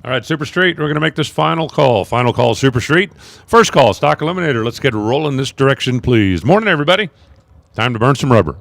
All right, Super Street, we're going to make this final call. Final call, Super Street. First call, Stock Eliminator. Let's get rolling this direction, please. Morning, everybody. Time to burn some rubber.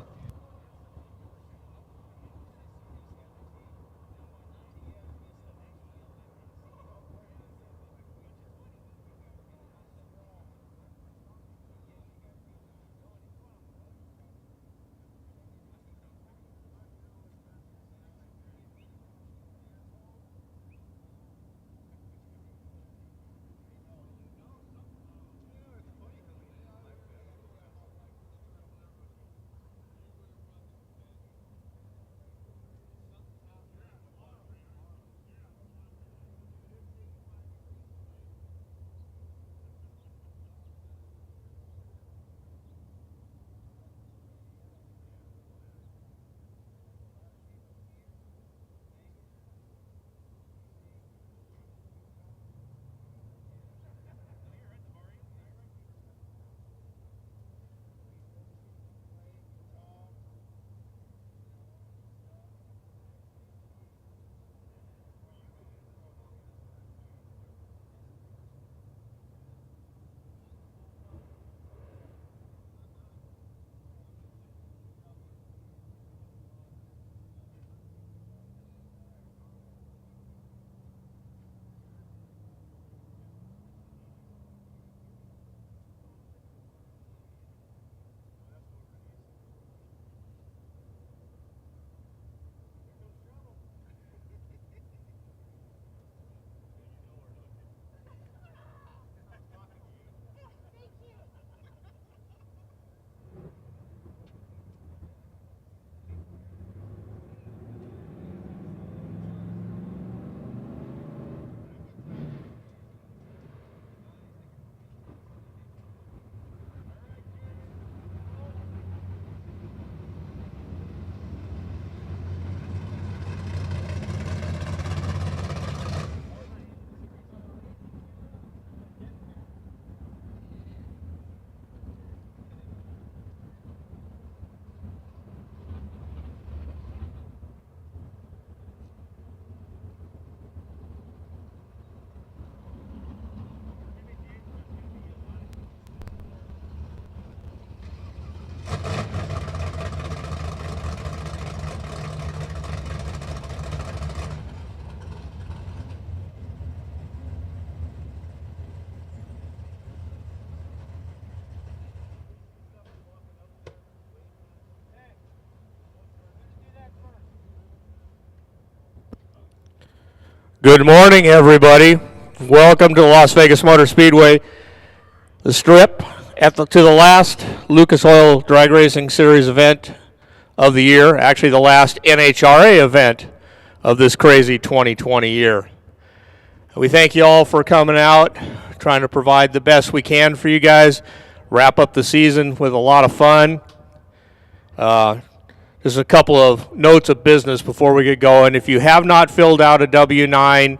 Good morning, everybody. Welcome to the Las Vegas Motor Speedway, the Strip, to the last Lucas Oil Drag Racing Series event of the year, actually the last NHRA event of this crazy 2020 year. We thank you all for coming out, trying to provide the best we can for you guys, wrap up the season with a lot of fun. Just a couple of notes of business before we get going. If you have not filled out a W-9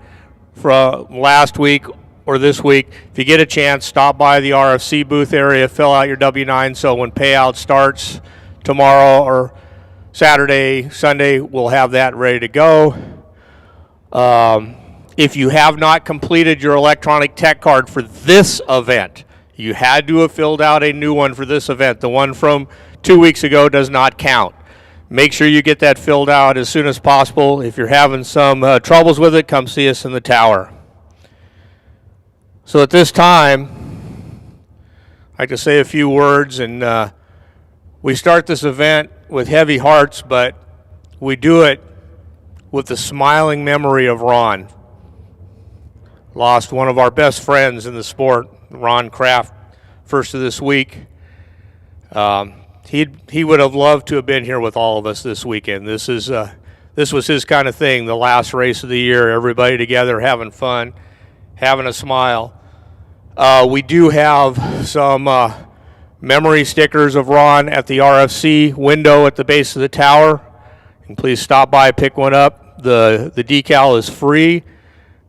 from last week or this week, if you get a chance, stop by the RFC booth area, fill out your W-9, so when payout starts tomorrow or Saturday, Sunday, we'll have that ready to go. If you have not completed your electronic tech card for this event, you had to have filled out a new one for this event. The one from 2 weeks ago does not count. Make sure you get that filled out as soon as possible. If you're having some troubles with it, come see us in the tower. So at this time, I'd like to say a few words, and we start this event with heavy hearts, but we do it with the smiling memory of Ron. Lost one of our best friends in the sport, Ron Kraft, first of this week. He would have loved to have been here with all of us this weekend. This was his kind of thing, the last race of the year, everybody together having fun, having a smile. We do have some memory stickers of Ron at the RFC window at the base of the tower. And please stop by, pick one up. The decal is free.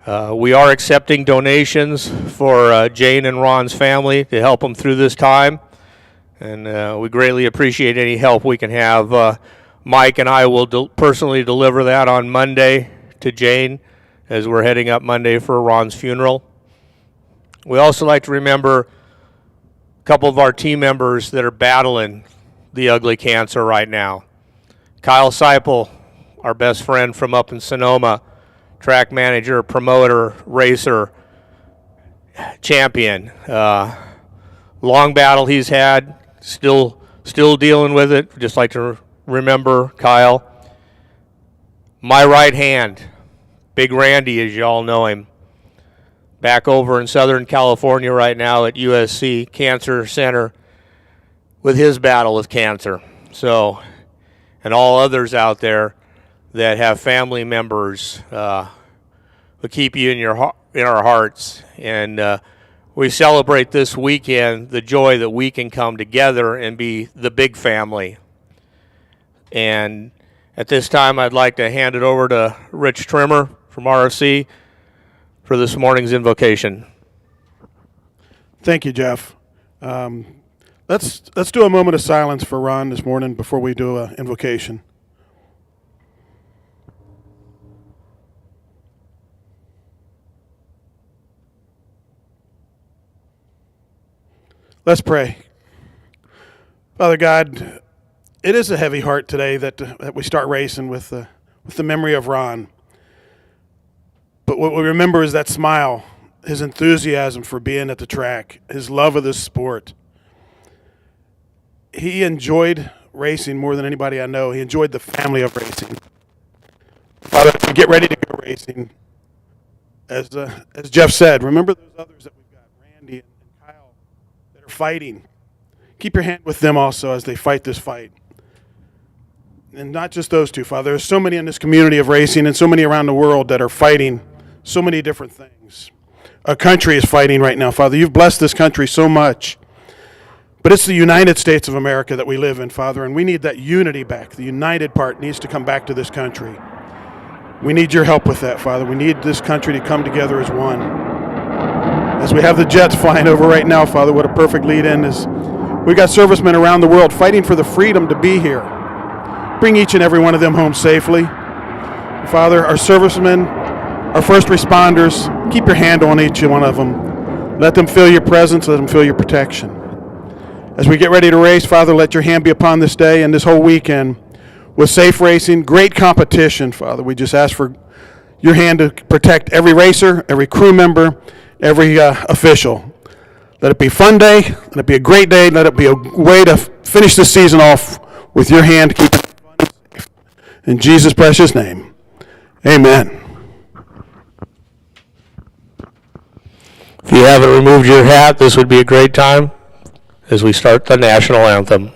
We are accepting donations for Jane and Ron's family to help them through this time. And we greatly appreciate any help we can have. Mike and I will personally deliver that on Monday to Jane as we're heading up Monday for Ron's funeral. We also like to remember a couple of our team members that are battling the ugly cancer right now. Kyle Seipel, our best friend from up in Sonoma, track manager, promoter, racer, champion. Long battle he's had, still dealing with it. Just like to remember Kyle. My right hand, Big Randy, as you all know him, back over in Southern California right now at USC Cancer Center with his battle with cancer. So, and all others out there that have family members who keep you in our hearts. And we celebrate this weekend the joy that we can come together and be the big family. And at this time, I'd like to hand it over to Rich Trimmer from RFC for this morning's invocation. Thank you, Jeff. Let's do a moment of silence for Ron this morning before we do an invocation. Let's pray. Father God, it is a heavy heart today that we start racing with the memory of Ron. But what we remember is that smile, his enthusiasm for being at the track, his love of this sport. He enjoyed racing more than anybody I know. He enjoyed the family of racing. Father, as we get ready to go racing, as Jeff said, remember those others that we've got, Randy and Kyle, that are fighting. Keep your hand with them also as they fight this fight. And not just those two, Father. There's so many in this community of racing and so many around the world that are fighting so many different things. Our country is fighting right now, Father. You've blessed this country so much. But it's the United States of America that we live in, Father, and we need that unity back. The united part needs to come back to this country. We need your help with that, Father. We need this country to come together as one. As we have the jets flying over right now, Father, what a perfect lead-in is. We've got servicemen around the world fighting for the freedom to be here. Bring each and every one of them home safely. Father, our servicemen, our first responders, keep your hand on each one of them. Let them feel your presence. Let them feel your protection. As we get ready to race, Father, let your hand be upon this day and this whole weekend with safe racing, great competition, Father. We just ask for your hand to protect every racer, every crew member, every official. Let it be a fun day. Let it be a great day. Let it be a way to finish the season off with your hand keeping it fun and safe. In Jesus' precious name, amen. If you haven't removed your hat, this would be a great time as we start the national anthem.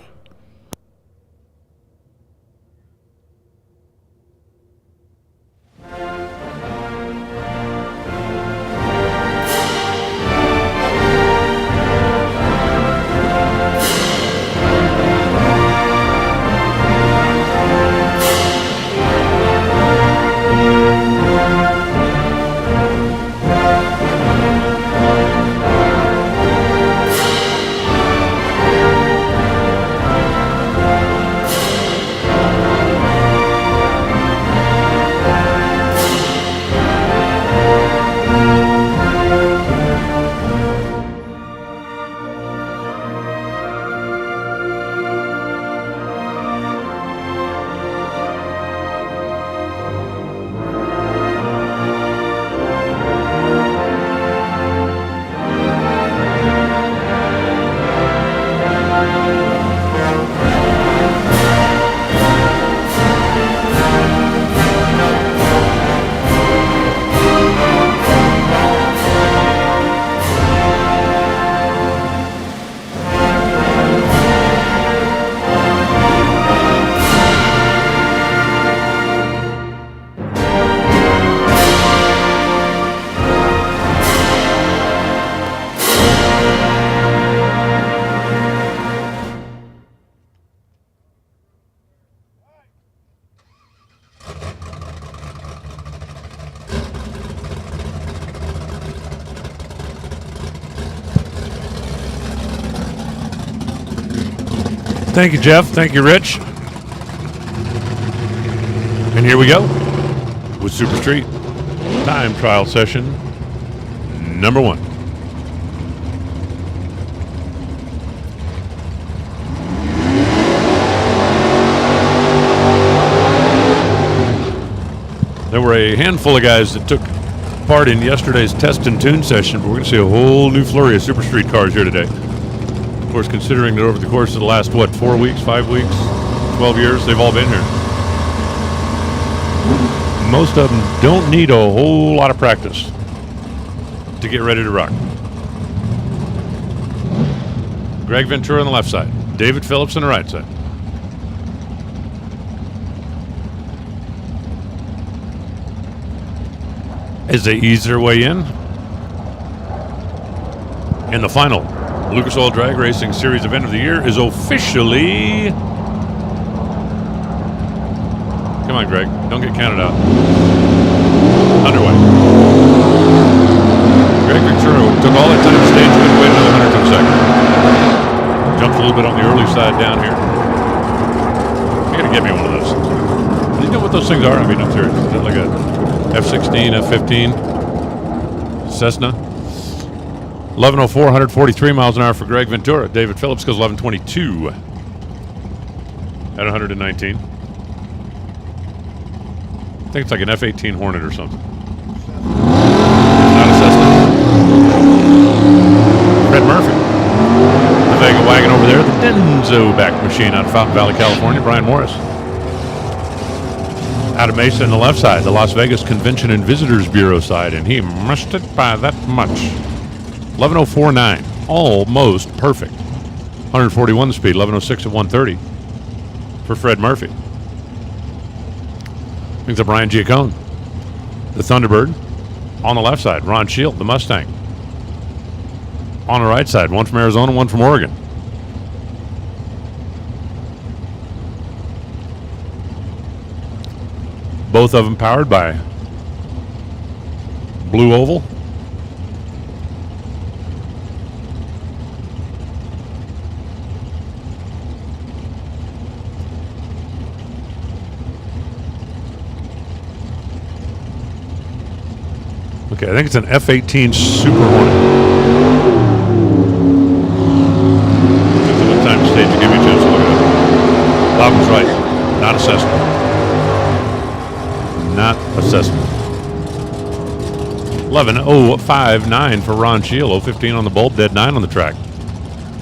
Thank you, Jeff. Thank you, Rich. And here we go with Super Street. Time trial session number 1. There were a handful of guys that took part in yesterday's test and tune session, but we're going to see a whole new flurry of Super Street cars here today. Of course, considering that over the course of the last, 4 weeks, 5 weeks, 12 years, they've all been here. Most of them don't need a whole lot of practice to get ready to rock. Greg Ventura on the left side, David Phillips on the right side. As they ease their way in. And the final Lucas Oil Drag Racing Series event of the year is officially... Come on, Greg. Don't get counted out. Underway. Greg Ventura took all that time to stage and waited another 100th second. Jumped a little bit on the early side down here. You gotta get me one of those. Do you know what those things are? I mean, I'm serious. Is that like a F-16, F-15 Cessna? 1104, 143 miles an hour for Greg Ventura. David Phillips goes 1122 at 119. I think it's like an F-18 Hornet or something. Not a Cessna. Fred Murphy. The Vega wagon over there. The Denso back machine out of Fountain Valley, California. Brian Morris. Out of Mesa on the left side. The Las Vegas Convention and Visitors Bureau side. And he missed it by that much. 11:04.9. Almost perfect. 141 the speed. 11:06 at 130 for Fred Murphy. Brings up Ryan Giacone, the Thunderbird. On the left side, Ron Shield, the Mustang. On the right side, one from Arizona, one from Oregon. Both of them powered by Blue Oval. Okay, I think it's an F-18 Super Hornet. Took a little time to stage to give you a chance to look at it. Bob was right. Not a Cessna. Not a Cessna. 11:05.9 for Ron Shield. 0:15 on the bulb, dead 9 on the track.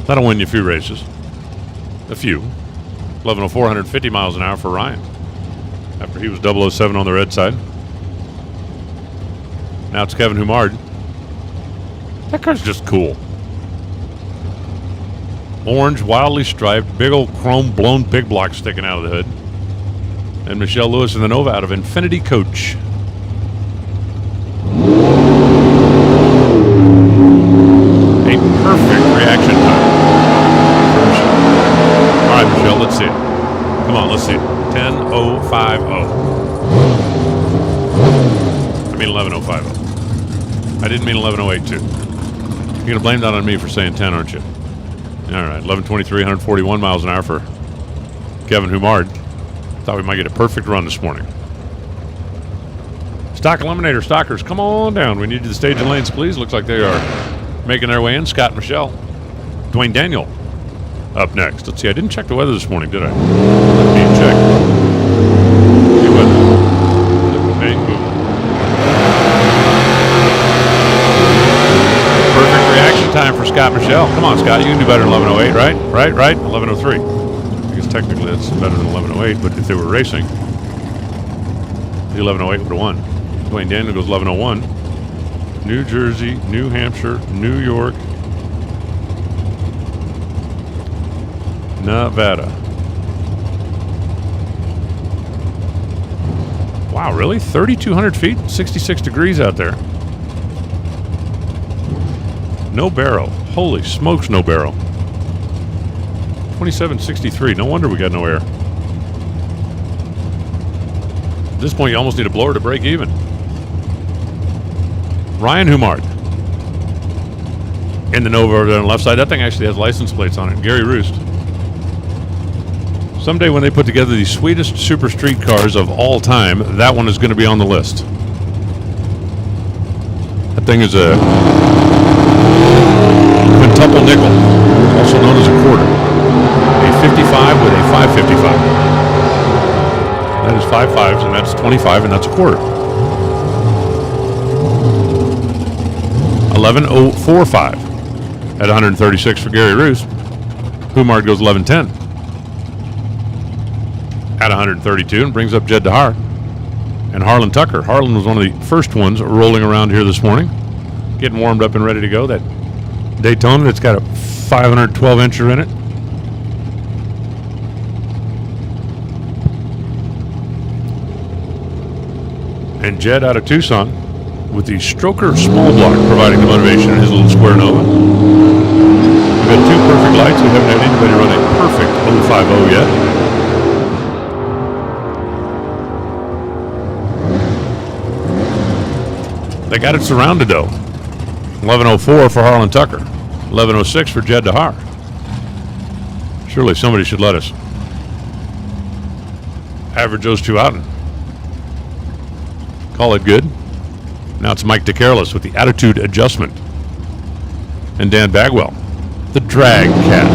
That'll win you a few races. A few. 11:04, 150 miles an hour for Ryan. After he was 007 on the red side. Now it's Kevin Humard. That car's just cool. Orange, wildly striped, big old chrome blown big block sticking out of the hood. And Michelle Lewis in the Nova out of Infinity Coach. A perfect reaction time. All right, Michelle, let's see it. Come on, let's see it. 10:050. I mean 11:050. I didn't mean 11:082. You're going to blame that on me for saying 10, aren't you? All right, 11:23, 141 miles an hour for Kevin Humard. Thought we might get a perfect run this morning. Stock Eliminator stockers, come on down. We need you to the stage and lanes, please. Looks like they are making their way in. Scott and Michelle. Dwayne Daniel up next. Let's see, I didn't check the weather this morning, did I? Let me check. See weather. Bang, boom. Perfect reaction time for Scott Michelle. Come on, Scott. You can do better than 11:08, right? Right? 11:03. I guess technically that's better than 11:08, but if they were racing, the 11:08 would have won. Dwayne Daniel goes 11:01. New Jersey, New Hampshire, New York, Nevada. Wow, really? 3,200 feet? 66 degrees out there. No barrel. Holy smokes, no barrel. 2763. No wonder we got no air. At this point, you almost need a blower to break even. Ryan Humard in the Nova over there on the left side. That thing actually has license plates on it. Gary Roost. Someday when they put together the sweetest super street cars of all time, that one is going to be on the list. thing is a quintuple nickel, also known as a quarter. A 55 with a 555. That is 5 fives, and that's 25, and that's a quarter. 11.045 at 136 for Gary Roos. Humard goes 11.10 at 132 and brings up Jed DeHar and Harlan Tucker. Harlan was one of the first ones rolling around here this morning, getting warmed up and ready to go. That Daytona that's got a 512 incher in it. And Jed out of Tucson with the Stroker small block providing the motivation in his little square Nova. We've got 2 perfect lights. We haven't had anybody run a perfect 050 yet. They got it surrounded though. 11.04 for Harlan Tucker. 11.06 for Jed DeHar. Surely somebody should let us average those two out and call it good. Now it's Mike DeCarlis with the attitude adjustment. And Dan Bagwell, the drag cat.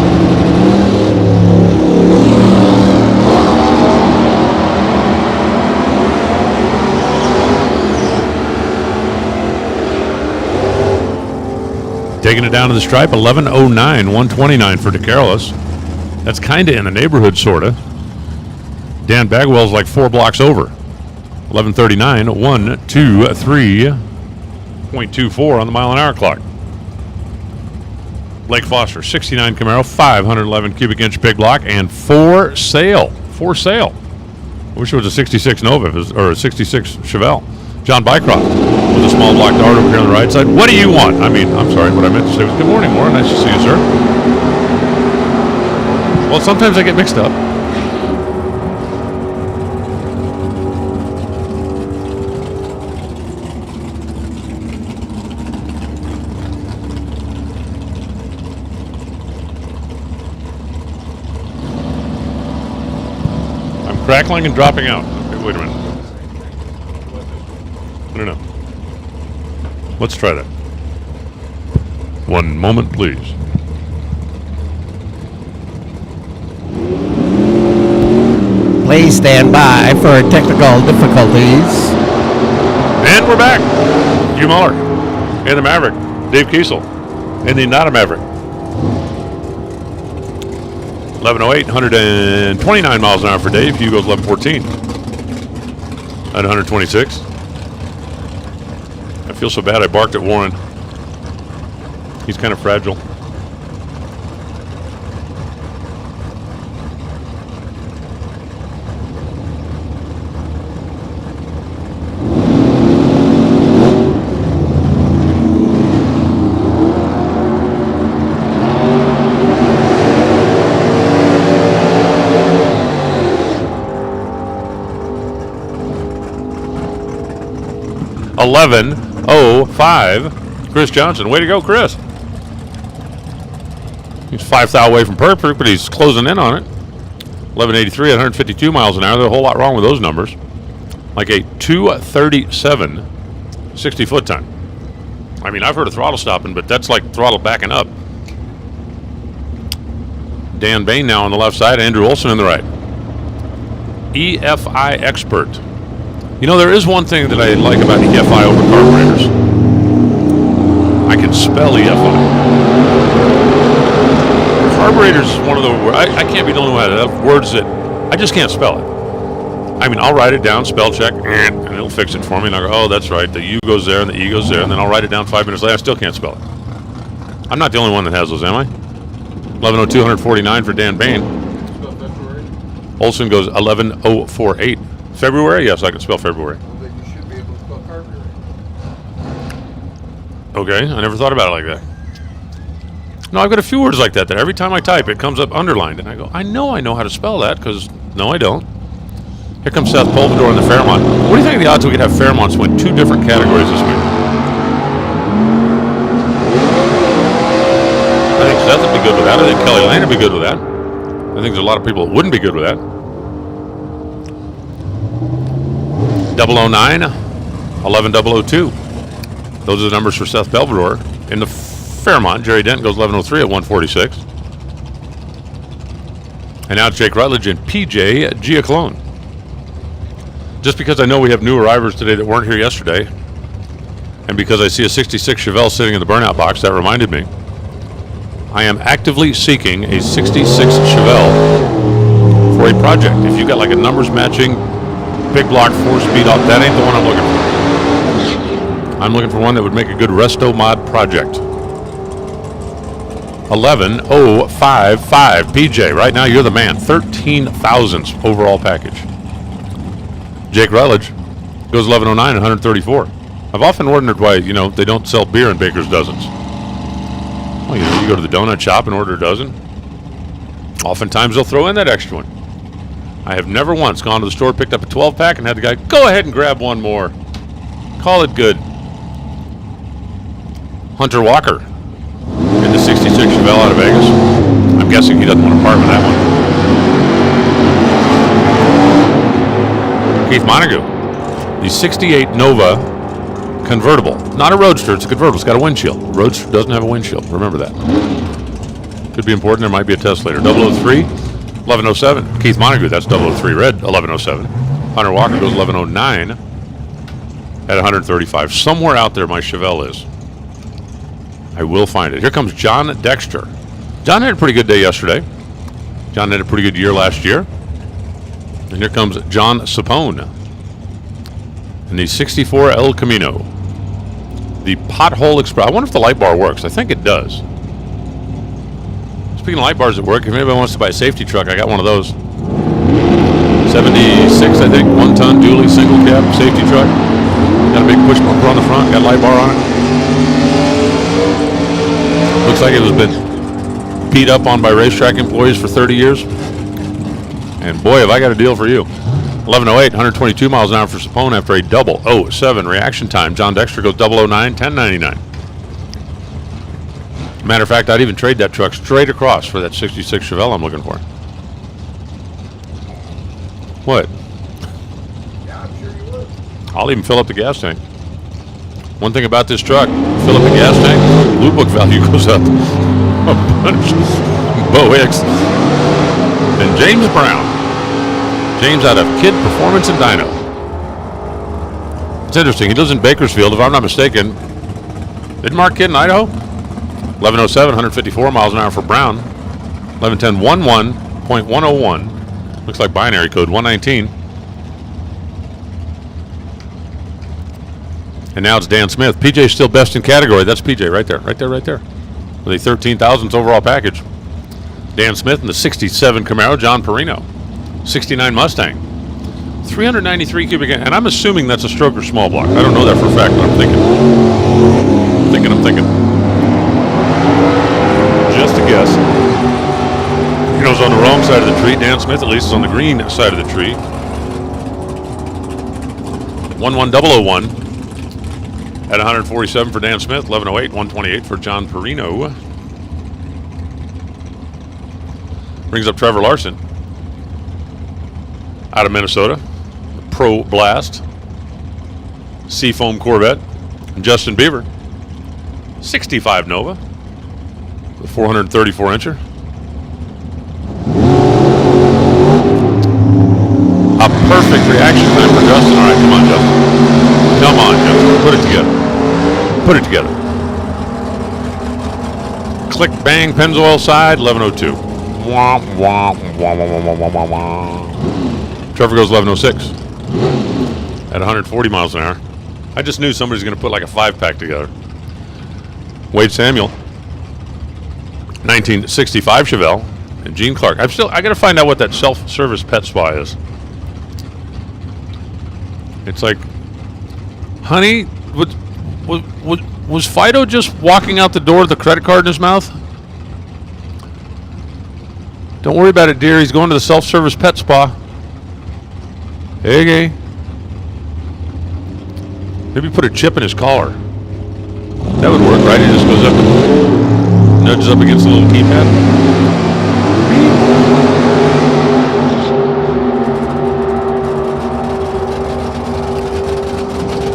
Taking it down to the stripe, 11.09, 129 for DeCarlis. That's kind of in the neighborhood, sort of. Dan Bagwell's like 4 blocks over. 11.39, 123.24 on the mile-an-hour clock. Blake Foster, 69 Camaro, 511 cubic inch big block, and for sale. For sale. I wish it was a 66 Nova or a 66 Chevelle. John Bycroft with a small block dart over here on the right side. What do you want? I'm sorry, what I meant to say was good morning, Warren. Nice to see you, sir. Well, sometimes I get mixed up. I'm crackling and dropping out. Okay, wait a minute. I don't know. Let's try that. One moment, please. Please stand by for technical difficulties. And we're back. Hugh Muller and the Maverick. Dave Kiesel and the not a Maverick. 11.08, 129 miles an hour for Dave. Hugh goes 11.14 at 126. I feel so bad I barked at Warren. He's kind of fragile. $11.05. Chris Johnson. Way to go, Chris. He's 5 thou away from perfect, but he's closing in on it. 11.83 at 152 miles an hour. There's a whole lot wrong with those numbers. Like a 2:37 60-foot time. I mean, I've heard of throttle stopping, but that's like throttle backing up. Dan Bain now on the left side, Andrew Olson on the right. EFI expert. You know, there is one thing that I like about EFI over carburetors. I can spell EFI. Carburetors is one of the I can't be the only one that have words that I just can't spell it. I mean, I'll write it down, spell check, and it'll fix it for me. And I go, oh, that's right. The U goes there and the E goes there. And then I'll write it down 5 minutes later. I still can't spell it. I'm not the only one that has those, am I? 11.02, 149 for Dan Bain. Olson goes 11.048. February? Yes, I can spell February. Well, then you should be able to spell carburetor. Okay, I never thought about it like that. No, I've got a few words like that every time I type, it comes up underlined. And I go, I know how to spell that, because no, I don't. Here comes Seth Polvador in the Fairmont. What do you think of the odds we could have Fairmonts win 2 different categories this week? I think Seth would be good with that. I think Kelly Lane would be good with that. I think there's a lot of people that wouldn't be good with that. 009, 11.002. Those are the numbers for Seth Belvedere. In the Fairmont, Jerry Dent goes 11:03 at 146. And now it's Jake Rutledge and PJ Giacalone. Just because I know we have new arrivals today that weren't here yesterday, and because I see a 66 Chevelle sitting in the burnout box, that reminded me. I am actively seeking a 66 Chevelle for a project. If you got like a numbers matching, big block, 4-speed up, that ain't the one I'm looking for. I'm looking for one that would make a good resto mod project. 11055 PJ. Right now you're the man. 13,000 overall package. Jake Rutledge goes 1109 and 134. I've often wondered why, they don't sell beer in Baker's dozens. Well, you go to the donut shop and order a dozen. Oftentimes they'll throw in that extra one. I have never once gone to the store, picked up a 12-pack, and had the guy, go ahead and grab one more. Call it good. Hunter Walker in the 66 Chevelle out of Vegas. I'm guessing he doesn't want to part with that one. Keith Montague, the 68 Nova convertible. Not a Roadster, it's a convertible. It's got a windshield. Roadster doesn't have a windshield. Remember that. Could be important. There might be a test later. 003, 1107. Keith Montague, that's 003 red, 1107. Hunter Walker goes 1109 at 135. Somewhere out there my Chevelle is. I will find it. Here comes John Dexter. John had a pretty good day yesterday. John had a pretty good year last year. And here comes John Sapone in the 64 El Camino. The Pothole Express. I wonder if the light bar works. I think it does. Speaking of light bars that work, if anybody wants to buy a safety truck, I got one of those. 76, I think, 1-ton dually single cab safety truck. Got a big push bumper on the front. Got a light bar on it. Looks like it was been beat up on by racetrack employees for 30 years. And boy, have I got a deal for you. 1108, 122 miles an hour for Sapone after a 007 reaction time. John Dexter goes 009, 1099. Matter of fact, I'd even trade that truck straight across for that 66 Chevelle I'm looking for. What? Yeah, I'm sure you would. I'll even fill up the gas tank. One thing about this truck, fill up the gas tank, blue book value goes up a bunch. Bo Hicks and James Brown. James out of Kid Performance and Dyno. It's interesting. He lives in Bakersfield, if I'm not mistaken. Didn't Mark Kidd in Idaho? 1107, 154 miles an hour for Brown. 1110, 11.101. Looks like binary code 119. And now it's Dan Smith. PJ's still best in category. That's PJ right there, right there, right there. With a 13,000 overall package. Dan Smith in the 67 Camaro. John Perino. 69 Mustang. 393 cubic, and I'm assuming that's a stroke or small block. I don't know that for a fact, but I'm thinking. Just a guess. It's on the wrong side of the tree. Dan Smith, at least, is on the green side of the tree. 11001 at 147 for Dan Smith. 1108, 128 for John Perino. Brings up Trevor Larson out of Minnesota. Pro Blast. Seafoam Corvette. And Justin Bieber. 65 Nova. The 434 incher. A perfect reaction time for Justin. All right, come on, Justin. Come on, Justin. Put it together. Put it together. Click, bang, Pennzoil side, 1102. Wah, wah, wah, wah, wah, wah, wah, wah. Trevor goes 1106 at 140 miles an hour. I just knew somebody's going to put like a 5-pack together. Wade Samuel, 1965 Chevelle, and Gene Clark. I got to find out what that self-service pet spa is. It's like, honey, was Fido just walking out the door with a credit card in his mouth? Don't worry about it, dear. He's going to the self-service pet spa. Okay. Maybe put a chip in his collar. That would work, right? He just goes up and nudges up against the little keypad.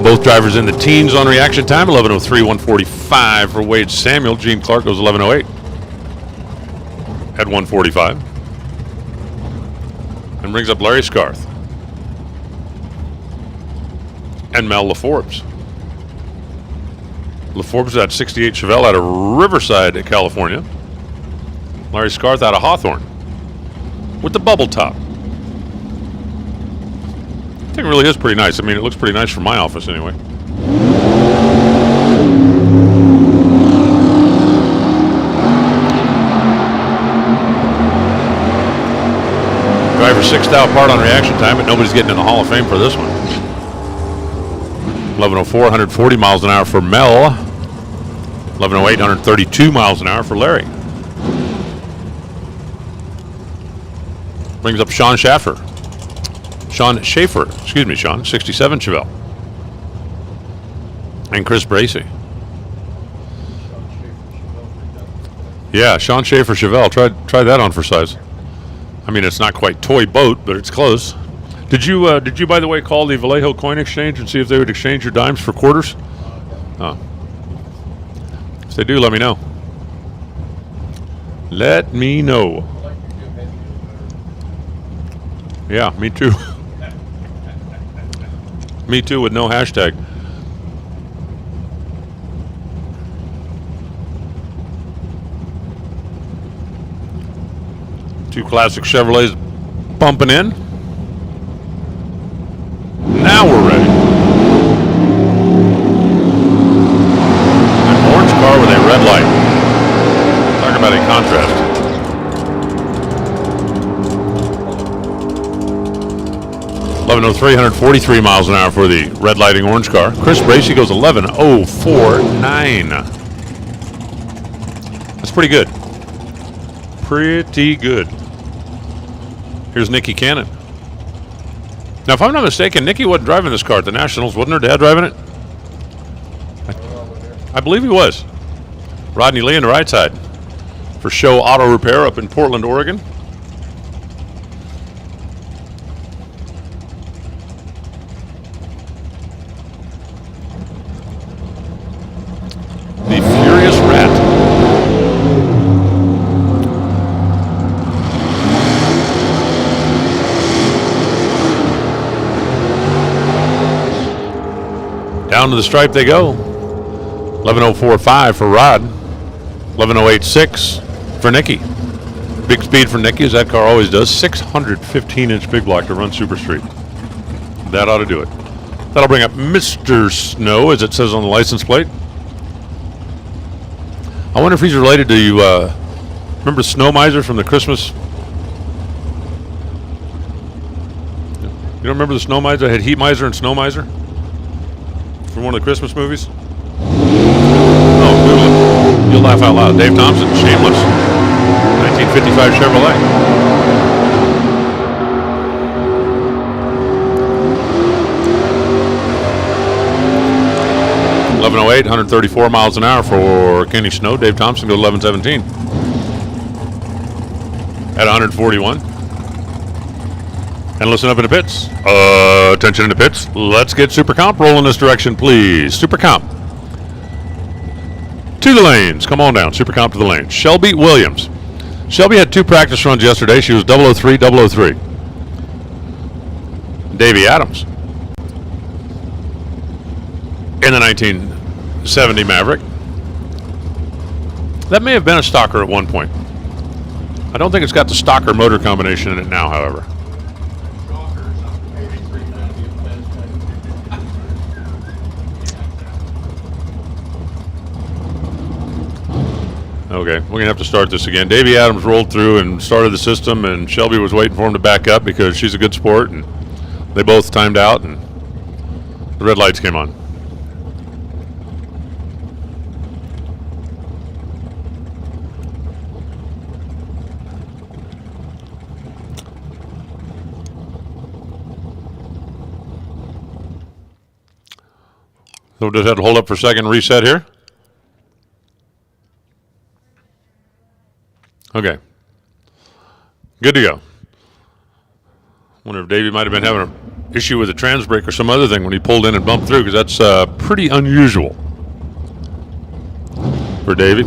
Bo Both drivers in the teens on reaction time, 11:03, 145 for Wade Samuel. Gene Clark goes 11:08 at 145. And brings up Larry Scarth and Mel LaForbes. LaForbes at 68 Chevelle out of Riverside, California. Larry Scarth out of Hawthorne with the bubble top. I think it really is pretty nice. I mean, it looks pretty nice from my office anyway. Driver 6th out part on reaction time, but nobody's getting in the Hall of Fame for this one. 11:04, 140 miles an hour for Mel. 11:08, 132 miles an hour for Larry. Brings up Sean Schaefer. Sean, 67 Chevelle. And Chris Bracey. Yeah, Sean Schaefer Chevelle. Try that on for size. I mean, it's not quite toy boat, but it's close. Did you, by the way, call the Vallejo Coin Exchange and see if they would exchange your dimes for quarters? Oh. If they do, let me know. Let me know. Yeah, me too. Me too, with no hashtag. Two classic Chevrolets bumping in. Now we're ready. An orange car with a red light. Talk about a contrast. 11:03, 143 miles an hour for the red lighting orange car. Chris Bracey goes 11:049. That's pretty good. Pretty good. Here's Nikki Cannon. Now, if I'm not mistaken, Nikki wasn't driving this car at the Nationals. Wasn't her dad driving it? I believe he was. Rodney Lee on the right side for Show Auto Repair up in Portland, Oregon. The Furious Rat. Down to the stripe they go. 11:045 for Rod. 11:086 for Nikki. Big speed for Nikki, as that car always does. 615-inch big block to run Super Street. That ought to do it. That'll bring up Mr. Snow, as it says on the license plate. I wonder if he's related to you. Remember Snow Miser from the Christmas? You don't remember the Snow Miser? I had Heat Miser and Snow Miser from one of the Christmas movies. Oh, Google it. You'll laugh out loud. Dave Thompson, Shameless, 1955 Chevrolet. (11:08), 134 miles an hour for Kenny Snow. Dave Thompson goes 11:17 at 141. And listen up in the pits. Attention in the pits. Let's get Super Comp rolling this direction, please. Super Comp to the lanes. Come on down. Super Comp to the lanes. Shelby Williams. Shelby had 2 practice runs yesterday. She was 003, 003. Davey Adams in the 1970 Maverick. That may have been a stocker at one point. I don't think it's got the stocker motor combination in it now, however. Okay, we're going to have to start this again. Davey Adams rolled through and started the system, and Shelby was waiting for him to back up because she's a good sport, and they both timed out, and the red lights came on. So we'll just have to hold up for a second and reset here. Okay. Good to go. Wonder if Davey might have been having a issue with the trans brake or some other thing when he pulled in and bumped through, because that's pretty unusual for Davey.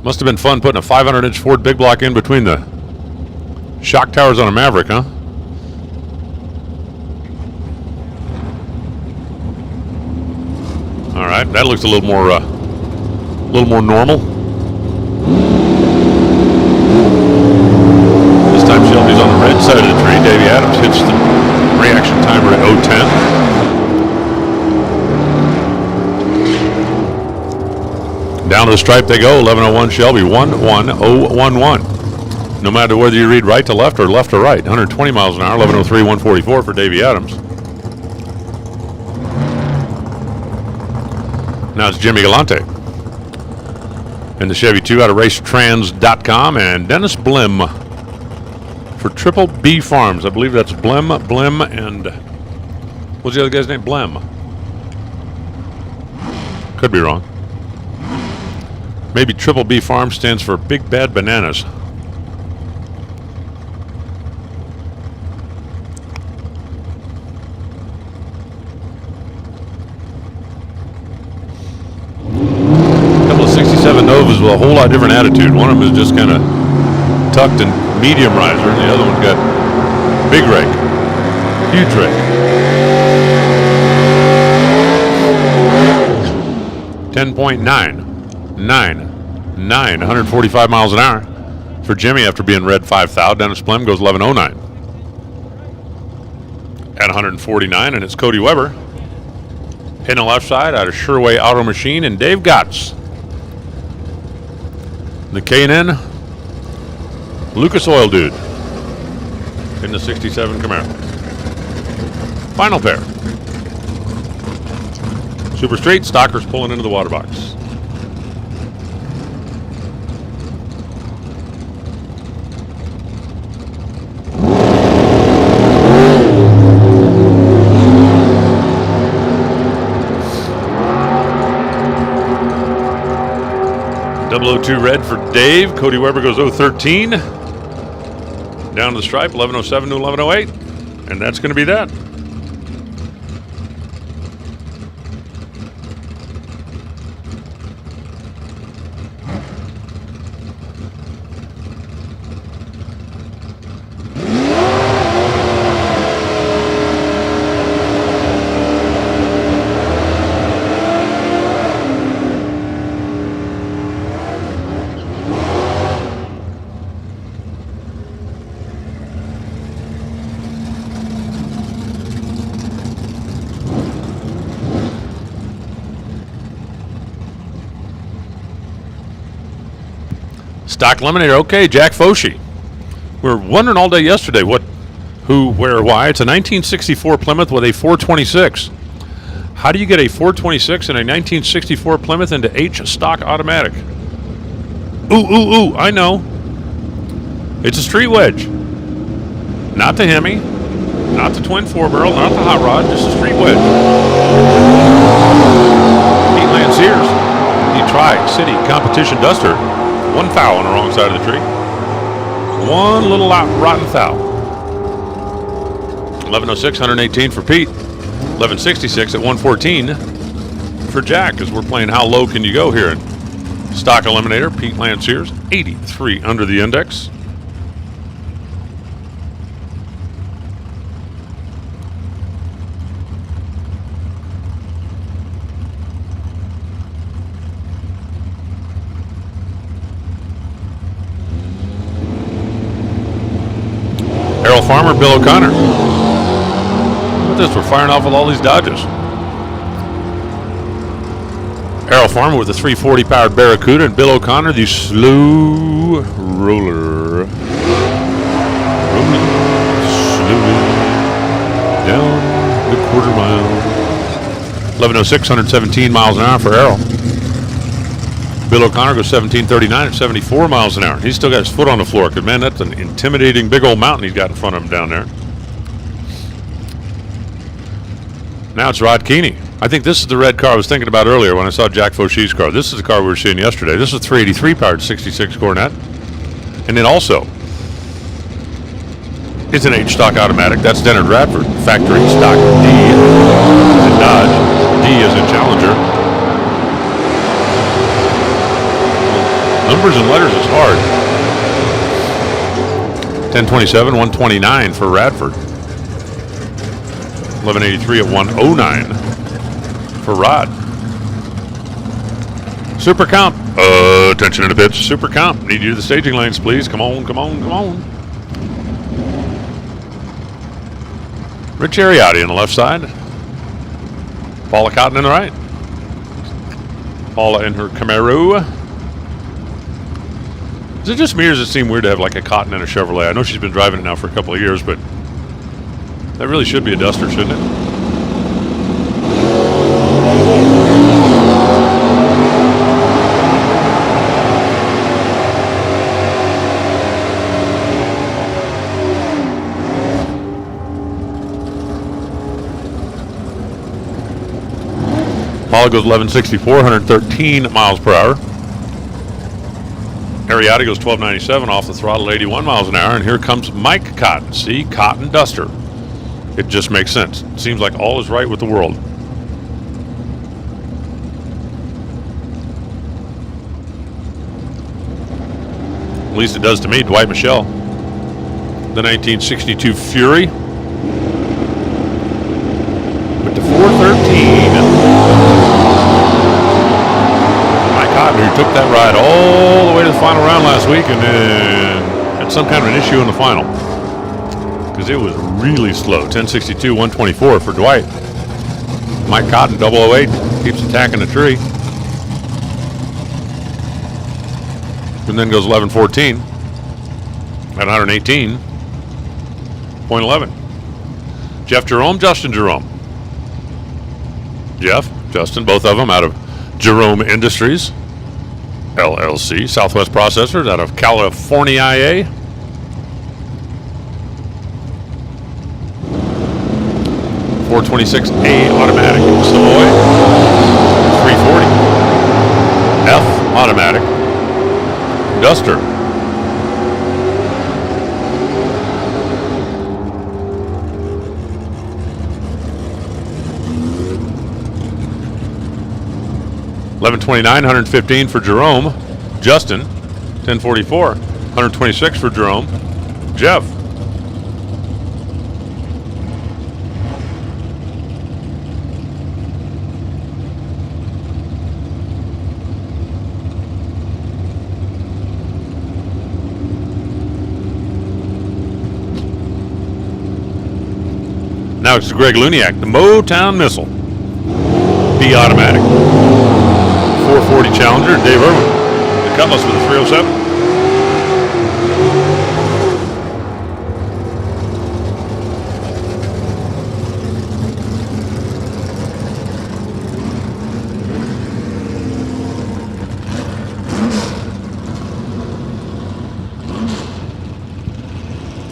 Must have been fun putting a 500-inch Ford big block in between the shock towers on a Maverick, huh? All right, that looks a little more normal. This time Shelby's on the red side of the tree. Davey Adams hits the reaction timer at 0:10. Down to the stripe they go. 11:01 Shelby. 11011. No matter whether you read right to left or left to right. 120 miles an hour. 11:03 144 for Davey Adams. Now it's Jimmy Galante in the Chevy 2 out of racetrans.com, and Dennis Blim for Triple B Farms. I believe that's Blim, and what's the other guy's name? Blim. Could be wrong. Maybe Triple B Farms stands for Big Bad Bananas. Novas with a whole lot different attitude. One of them is just kind of tucked and medium riser, and the other one's got big rake, huge rake. 10.999, 145 miles an hour for Jimmy after being red 5,000. Dennis Blim goes 11:09 at 149, and it's Cody Weber hitting the left side out of Sherway Auto Machine, and Dave Gotts. The K&N Lucas Oil Dude in the 67 Camaro. Final pair. Super straight, Stockers pulling into the water box. .002 red for Dave. Cody Weber goes 013. Down to the stripe, 11:07 to 11:08. And that's going to be that. Stock Eliminator. Okay, Jack Foshi. We were wondering all day yesterday what, who, where, why. It's a 1964 Plymouth with a 426. How do you get a 426 and a 1964 Plymouth into H stock automatic? Ooh, I know. It's a street wedge. Not the Hemi, not the twin four barrel, not the hot rod, just a street wedge. Pete Lanciers, the Tri-City Competition Duster. One foul on the wrong side of the tree. One little rotten foul. 11:06, 118 for Pete. 11:66 at 114 for Jack, as we're playing How Low Can You Go here in Stock Eliminator. Pete Lanciers, 83 under the index. Errol Farmer, Bill O'Connor. Look at this, we're firing off with all these Dodges. Errol Farmer with the 340 powered Barracuda, and Bill O'Connor, the slow roller. Rolling slowly down the quarter mile. 11:06, 117 miles an hour for Errol. Bill O'Connor goes 17:39 at 74 miles an hour. He's still got his foot on the floor, because, man, that's an intimidating big old mountain he's got in front of him down there. Now it's Rod Keeney. I think this is the red car I was thinking about earlier when I saw Jack Foshi's car. This is the car we were seeing yesterday. This is a 383 powered 66 Corvette. And then also, is an H stock automatic. That's Dennard Radford. Factory stock D is a Dodge. D is a Challenger. Numbers and letters is hard. 1027, 129 for Radford. 1183 at 109 for Rod. Super comp. Attention in the pits. Super comp. Need you to the staging lanes, please. Come on, come on, come on. Rich Ariotti on the left side. Paula Cotton in the right. Paula in her Camaro. Is it just me or does it seem weird to have like a Cotton and a Chevrolet? I know she's been driving it now for a couple of years, but that really should be a Duster, shouldn't it? Paula goes 1164, 113 miles per hour. Ariotti goes 1297 off the throttle, 81 miles an hour. And here comes Mike Cotton. See, Cotton Duster. It just makes sense. It seems like all is right with the world. At least it does to me. Dwight Michelle. The 1962 Fury. With the 413. Who took that ride all the way to the final round last week and then had some kind of an issue in the final because it was really slow. 1062, 124 for Dwight. Mike Cotton, 008, keeps attacking the tree. And then goes 1114 at 118.11. Jeff Jerome, Justin Jerome. Jeff, Justin, both of them out of Jerome Industries LLC, Southwest Processors out of California, IA. .426A automatic Savoy. 340 F automatic Duster. $11.29, 115 for Jerome. Justin, 1044, 126 for Jerome. Jeff. Now it's Greg Luniak, the Motown Missile. B automatic. 440 Challenger, Dave Irwin. The Cutlass with a 307.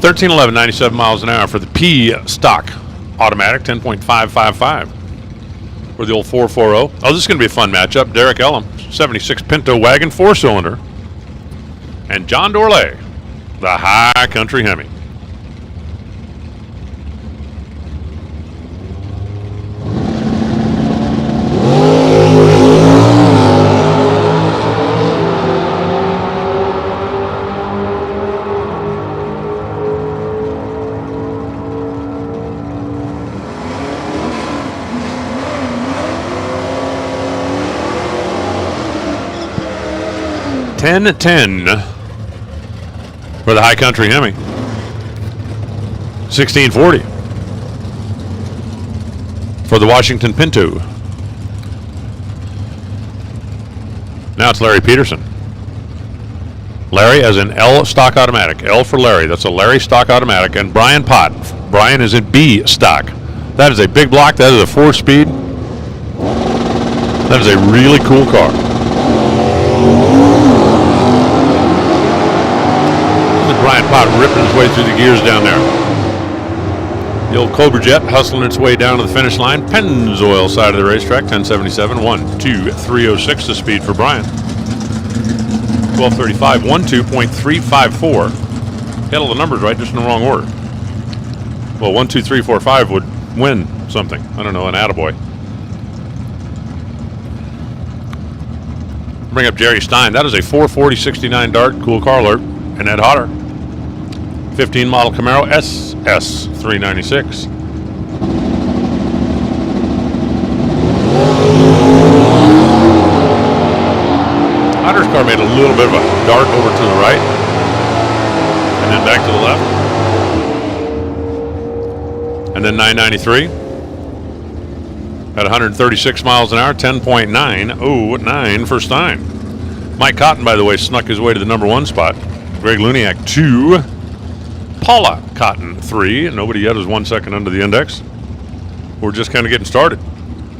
$13.11, 97 miles an hour for the P stock automatic, 10.555. For the old 440. Oh, this is going to be a fun matchup. Derek Ellum, 76 Pinto wagon, 4-cylinder. And John Dorley, the High Country Hemi. $10.10 for the High Country Hemi. $16.40 for the Washington Pinto. Now it's Larry Peterson. Larry as in L stock automatic. L for Larry. That's a Larry stock automatic. And Brian Pott. Brian is in B stock. That is a big block. That is a 4-speed. That is a really cool car. Brian Pott ripping his way through the gears down there. The old Cobra Jet hustling its way down to the finish line. Pennzoil side of the racetrack, 1077, 1.2.306 the speed for Brian. 1235, 12.354. Had all the numbers right, just in the wrong order. Well, 1, 2, 3, 4, 5 would win something. I don't know, an attaboy. Bring up Jerry Stein. That is a 440-69 Dart, cool car alert, and Ed Hodder. 15 model Camaro SS 396. Hodder's car made a little bit of a dart over to the right, and then back to the left. And then 993 at 136 miles an hour, 10.909 for Stein. Mike Cotton, by the way, snuck his way to the number 1 spot. Greg Luniak 2. Paula Cotton 3. Nobody yet is 1 second under the index. We're just kind of getting started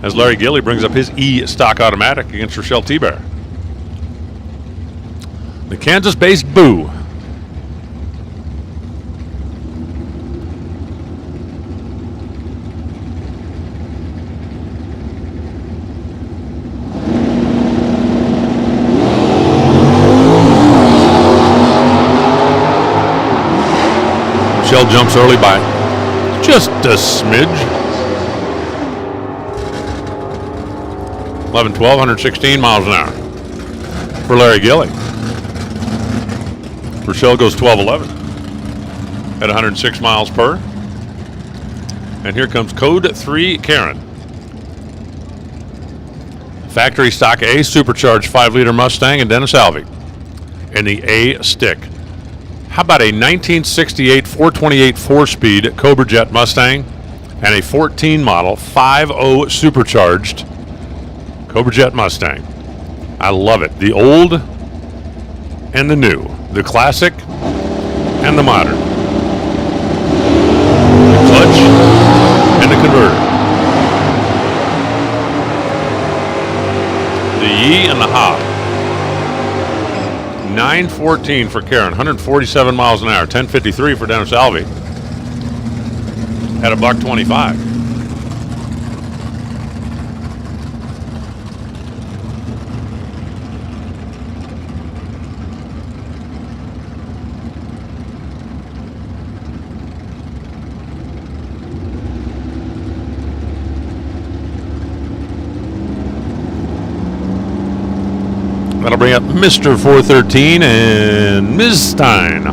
as Larry Gilly brings up his E-Stock Automatic against Rochelle T-Bear. The Kansas-based Boo. Shell jumps early by just a smidge. 11, 12, 116 miles an hour for Larry Gilly. Rochelle goes 12, 11 at 106 miles per. And here comes code 3 Karen. Factory stock A supercharged 5-liter Mustang and Dennis Alvey in the A stick. How about a 1968 428 4-speed Cobra Jet Mustang and a 14 model 5.0 supercharged Cobra Jet Mustang? I love it. The old and the new, the classic and the modern, the clutch and the converter, the yee and the ha. 914 for Karen, 147 miles an hour, 1053 for Dennis Alvey at $125. That'll bring up Mr. 413 and Ms. Stein.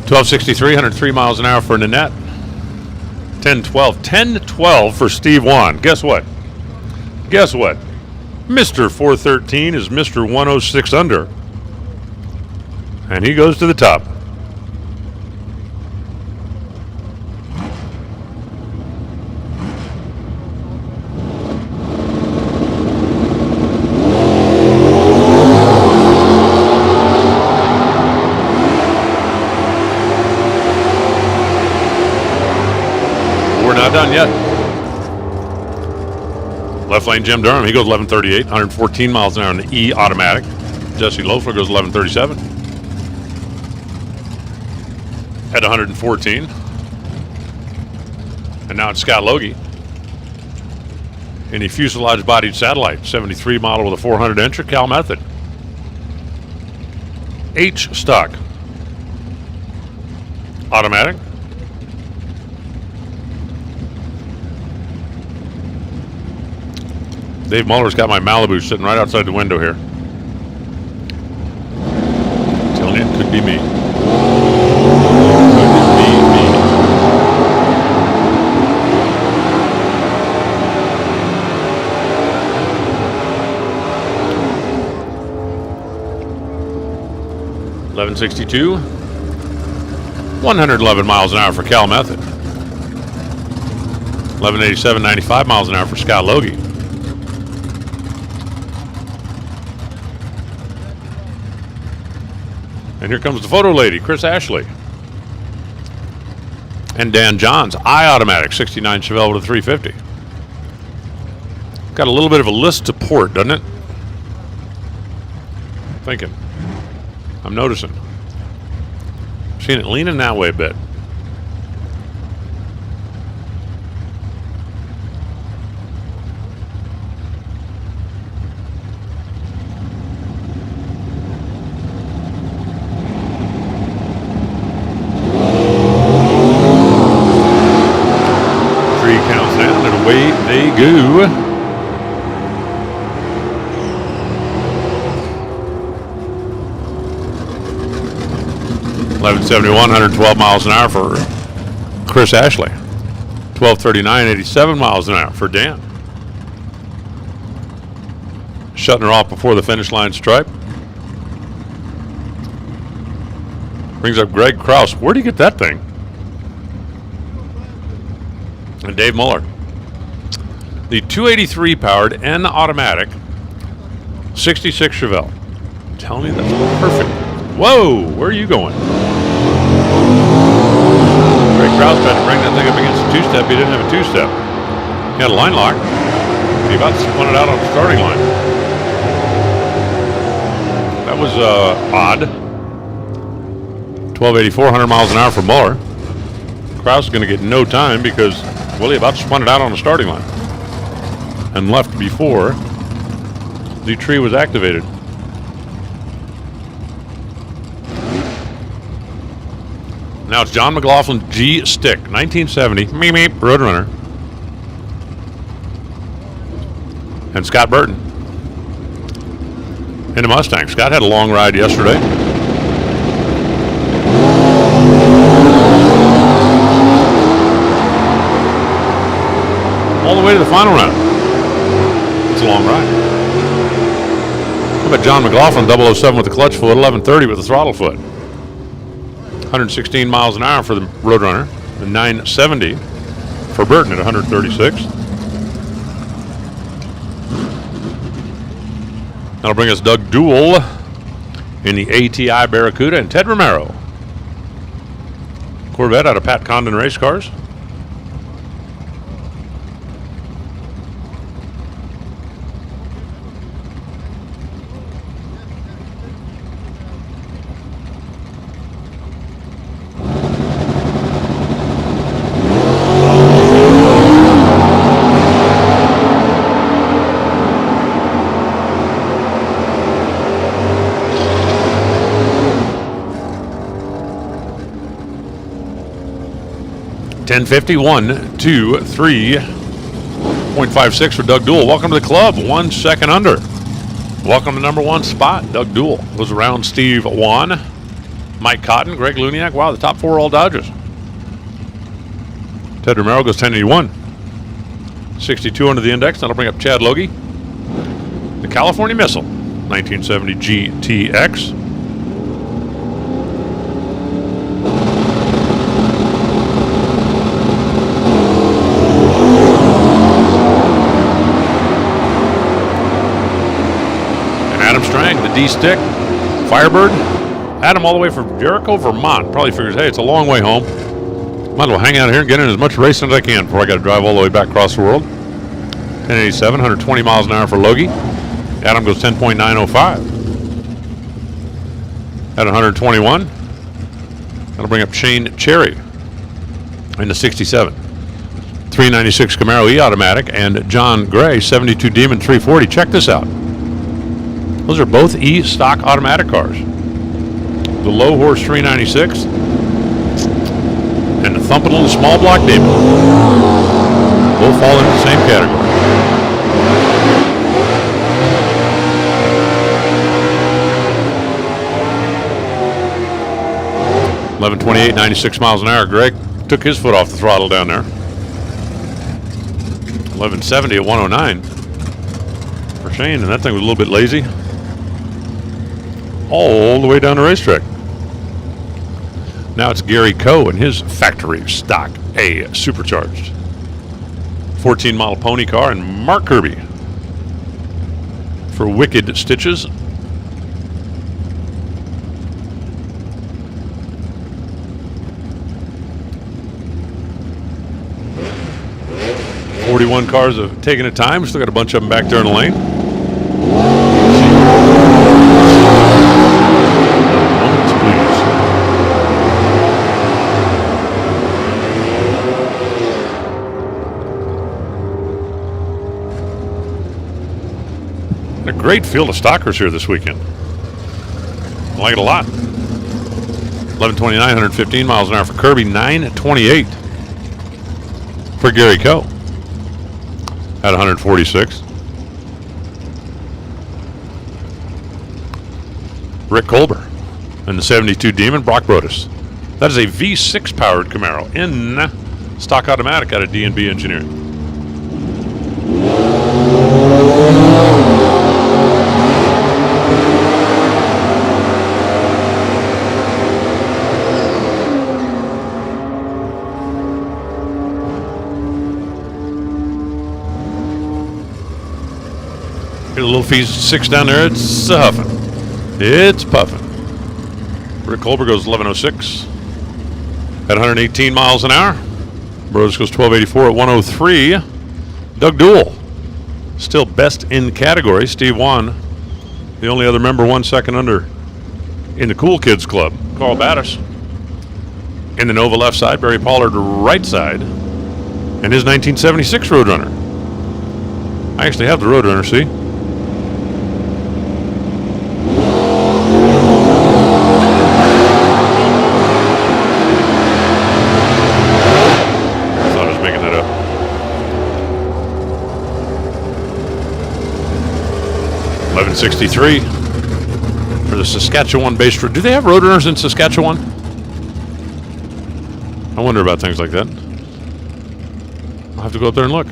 $12.63, 103 miles an hour for Nanette. 10-12 for Steve Wan. Guess what? Mr. 413 is Mr. 106 under. And he goes to the top. Not done yet. Left lane Jim Durham, he goes 11:38, 114 miles an hour in the E automatic. Jesse Loeffler goes 11:37 at 114. And now it's Scott Logie in a fuselage bodied satellite, 73 model with a 400 inch Cal Method. H stock automatic. Dave Muller's got my Malibu sitting right outside the window here. I'm telling you, it could be me. Could be me. $11.62. 111 miles an hour for Cal Method. 11.87, 95 miles an hour for Scott Logie. And here comes the photo lady, Chris Ashley. And Dan Johns, I-Automatic, 69 Chevelle with a 350. Got a little bit of a list to port, doesn't it? thinking. I'm noticing. Seeing it leaning that way a bit. Tree counts down and away they go. .1171, 112 miles an hour for Chris Ashley. 1239, 87 miles an hour for Dan. Shutting her off before the finish line stripe. Brings up Greg Kraus. Where do you get that thing? And Dave Muller. The 283 powered N automatic 66 Chevelle. Tell me that's perfect. Whoa, where are you going? Greg Kraus tried to bring that thing up against a two-step. He didn't have a two-step. He had a line lock. He about spun it out on the starting line. That was odd. 1284, 100 miles an hour for Muller. Kraus is going to get no time because Willie about spun it out on the starting line and left before the tree was activated. Now it's John McLaughlin G Stick, 1970, meep meep, Roadrunner. And Scott Burton in a Mustang. Scott had a long ride yesterday. All the way to the final round. It's a long ride. How about John McLaughlin, 007 with the clutch foot, 1130 with the throttle foot. 116 miles an hour for the Roadrunner, and 970 for Burton at 136. That'll bring us Doug Duell in the ATI Barracuda and Ted Romero. Corvette out of Pat Condon Race Cars. .1051, 2, 3.56 for Doug Duell. Welcome to the club, 1 second under. Welcome to number one spot. Doug Duell was around Steve Wan, Mike Cotton, Greg Luniak. Wow, the top four are all Dodgers. Ted Romero goes 1081. 62 under the index. That'll bring up Chad Logie. The California Missile, 1970 GTX. The D-Stick, Firebird. Adam all the way from Jericho, Vermont. Probably figures, hey, it's a long way home. Might as well hang out here and get in as much racing as I can before I got to drive all the way back across the world. 1087, 120 miles an hour for Logie. Adam goes 10.905. At 121. That'll bring up Shane Cherry in the 67. 396 Camaro E-Automatic and John Gray, 72 Demon 340. Check this out. Those are both E-stock automatic cars. The low horse 396 and the thumping little small block Demon. Both fall into the same category. .1128, 96 miles an hour. Greg took his foot off the throttle down there. 1170 at 109 for Shane, and that thing was a little bit lazy. All the way down the racetrack. Now it's Gary Coe and his factory stock A supercharged 14-mile pony car, and Mark Kirby for Wicked Stitches. .41 cars have taken a time. Still got a bunch of them back there in the lane. great field of stockers here this weekend. I like it a lot. 11:29, 115 miles an hour for Kirby, 9:28 for Gary Coe at 146. Rick Colber and the 72 Demon, Brock Brodus. That is a V6 powered Camaro in stock automatic out of D&B Engineering. Get a little V6 down there. It's huffing. It's puffing. Rick Colber goes 11:06 at 118 miles an hour. Brodus goes 12:84 at 103. Doug Duell, still best in category. Steve Wan, the only other member 1 second under in the Cool Kids Club. Carl Battis in the Nova left side. Barry Pollard right side. And his 1976 Roadrunner. I actually have the Roadrunner, see? Thought I was making that up. $11.63 for the Saskatchewan based road. Do they have Roadrunners in Saskatchewan? I wonder about things like that. I'll have to go up there and look.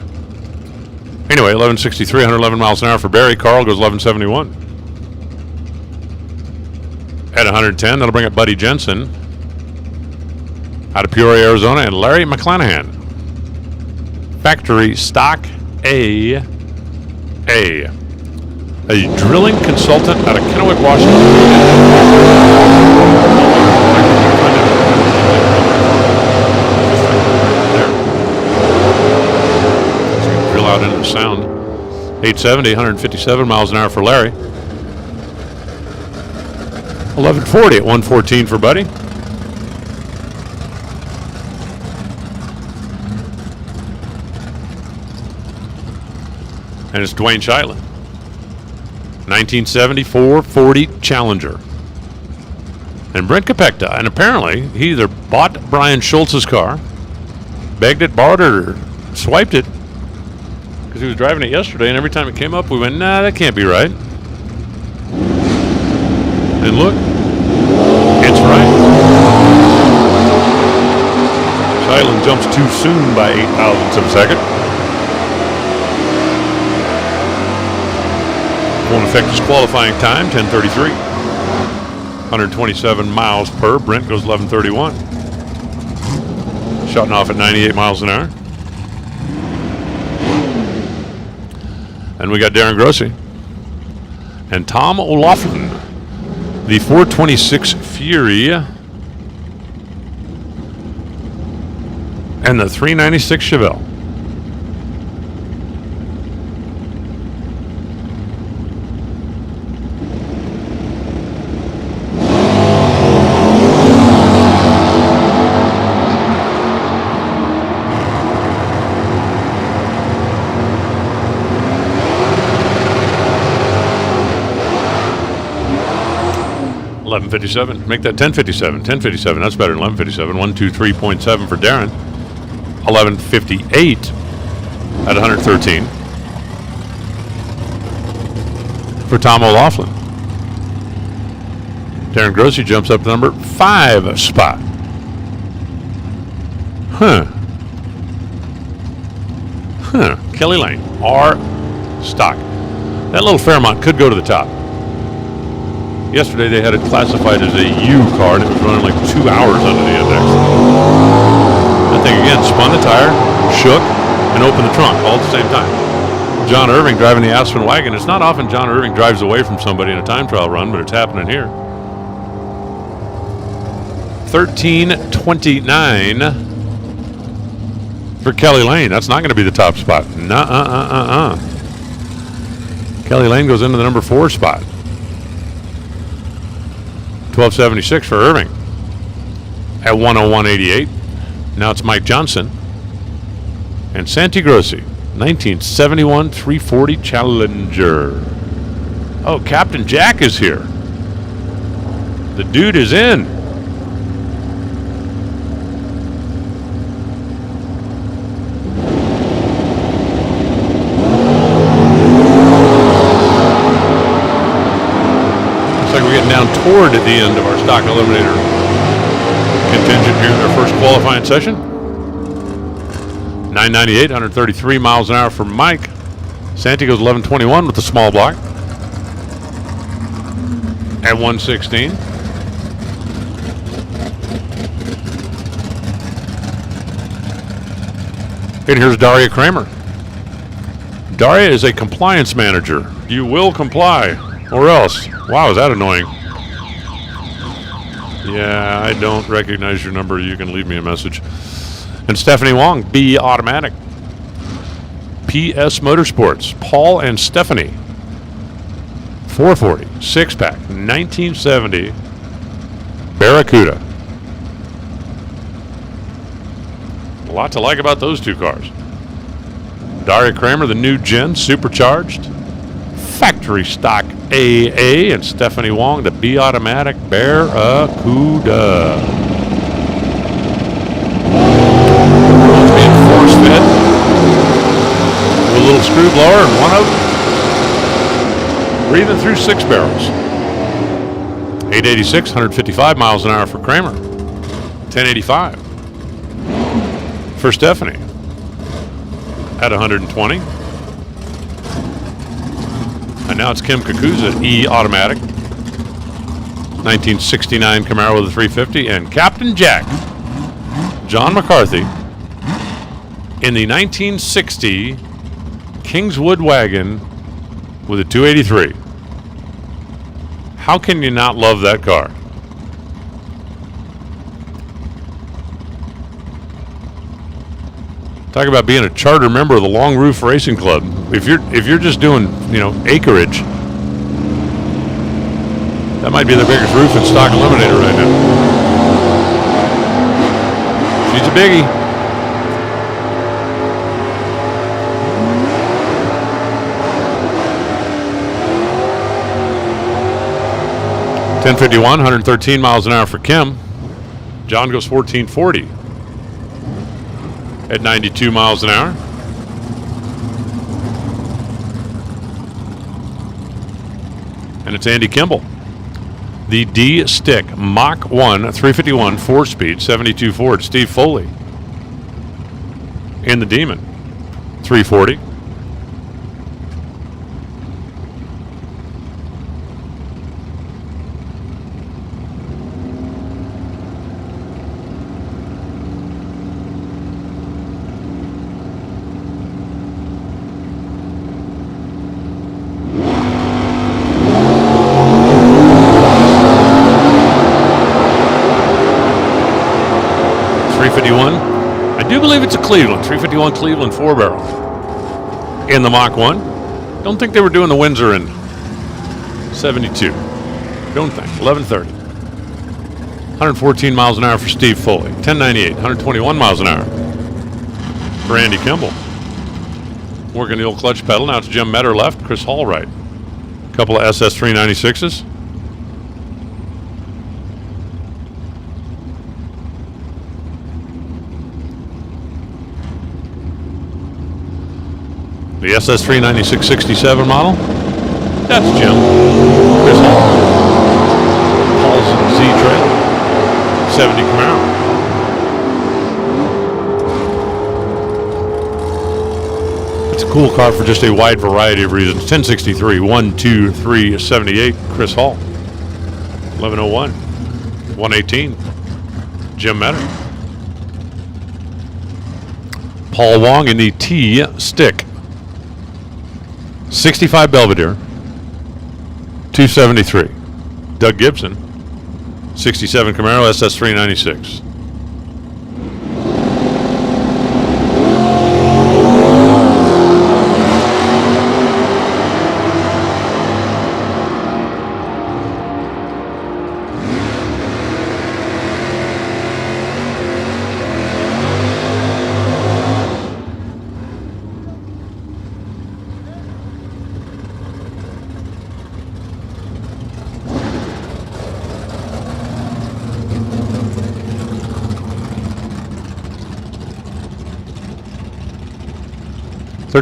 Anyway, 11:63, 111 miles an hour for Barry. Carl goes 11:71 at 110. That'll bring up Buddy Jensen out of Peoria, Arizona, and Larry McClanahan. Factory stock A drilling consultant out of Kennewick, Washington. Drill out into the sound. 870, 157 miles an hour for Larry. 1140 at 114 for Buddy. And it's Dwayne Shilan. 1974 40 Challenger. And Brent Kopecta. And apparently he either bought Brian Schultz's car, begged it, borrowed it, or swiped it. Because he was driving it yesterday, and every time it came up, we went, nah, that can't be right. And look, it's right. Shilan jumps too soon by 8 thousandths of a second. Won't affect his qualifying time, 10:33. 127 miles per. Brent goes 11:31. Shutting off at 98 miles an hour. And we got Darren Grossi and Tom O'Loughlin, the 426 Fury and the 396 Chevelle. $11.57. Make that $10.57. $10.57. That's better than $11.57. 123.7 for Darren. $11.58 at 113 for Tom O'Loughlin. Darren Grossi jumps up to number 5 spot. Kelly Lane, R stock. That little Fairmont could go to the top. Yesterday they had it classified as a U car, and it was running like 2 hours under the index. That thing again spun the tire, shook, and opened the trunk all at the same time. John Irving driving the Aspen wagon. It's not often John Irving drives away from somebody in a time trial run, but it's happening here. 13:29 for Kelly Lane. That's not going to be the top spot. Kelly Lane goes into the number 4 spot. 1276 for Irving at 101.88. Now it's Mike Johnson and Santi Grossi, 1971 340 Challenger. Oh, Captain Jack is here. The dude is in. Looks like we're getting down toward the end of our stock eliminator contingent here in our first qualifying session. 998, 133 miles an hour for Mike. Santiago's 1121 with the small block. At 116. And here's Daria Kramer. Daria is a compliance manager. You will comply, or else. Wow, is that annoying? Yeah, I don't recognize your number. You can leave me a message. And Stephanie Wong, B Automatic. PS Motorsports, Paul and Stephanie. 440, 6-pack, 1970 Barracuda. A lot to like about those two cars. Daria Kramer, the new gen, supercharged. Factory stock AA, and Stephanie Wong, the B Automatic Barracuda. It's being force fed with a little screw blower and one out. Breathing through 6 barrels. 886, 155 miles an hour for Kramer. 1085 for Stephanie. At 120. And now it's Kim Kakuza, E Automatic. 1969 Camaro with a 350. And Captain Jack, John McCarthy, in the 1960 Kingswood wagon with a 283. How can you not love that car? Talk about being a charter member of the Long Roof Racing Club. If you're just doing, acreage, that might be the biggest roof in stock eliminator right now. She's a biggie. .1051, 113 miles an hour for Kim. John goes 1440 at 92 miles an hour. And it's Andy Kimball. The D-Stick Mach 1 351 4-speed 72 Ford. Steve Foley in the Demon 340. I do believe it's a Cleveland, 351 Cleveland 4-barrel in the Mach 1. Don't think they were doing the Windsor in 72. Don't think. 1130. 114 miles an hour for Steve Foley. 1098, 121 miles an hour for Andy Kimball. Working the old clutch pedal. Now it's Jim Metter left, Chris Hall right. A couple of SS396s. The SS396-67 model. That's Jim. Chris Hall. Paul's Z-Trail. 70 Camaro. It's a cool car for just a wide variety of reasons. 1063, 123, 78, Chris Hall. 1101, 118, Jim Metter. Paul Wong in the T-Stick. 65 Belvedere, 273. Doug Gibson, 67 Camaro SS396.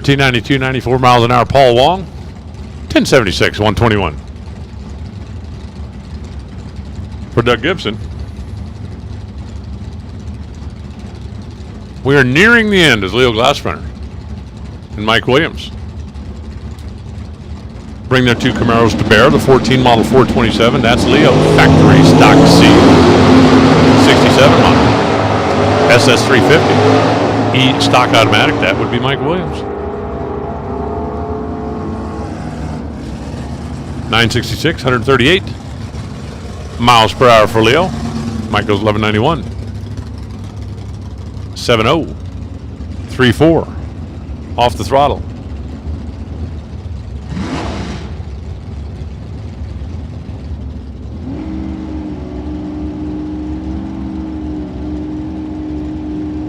1392, 94 miles an hour, Paul Wong. 1076, 121. For Doug Gibson. We are nearing the end as Leo Glassbrenner and Mike Williams bring their two Camaros to bear. The 14 model 427, that's Leo, factory stock C. 67 model SS 350 E stock automatic, that would be Mike Williams. 966, 138 miles per hour for Leo. Mike goes 1191. 70, 34 off the throttle.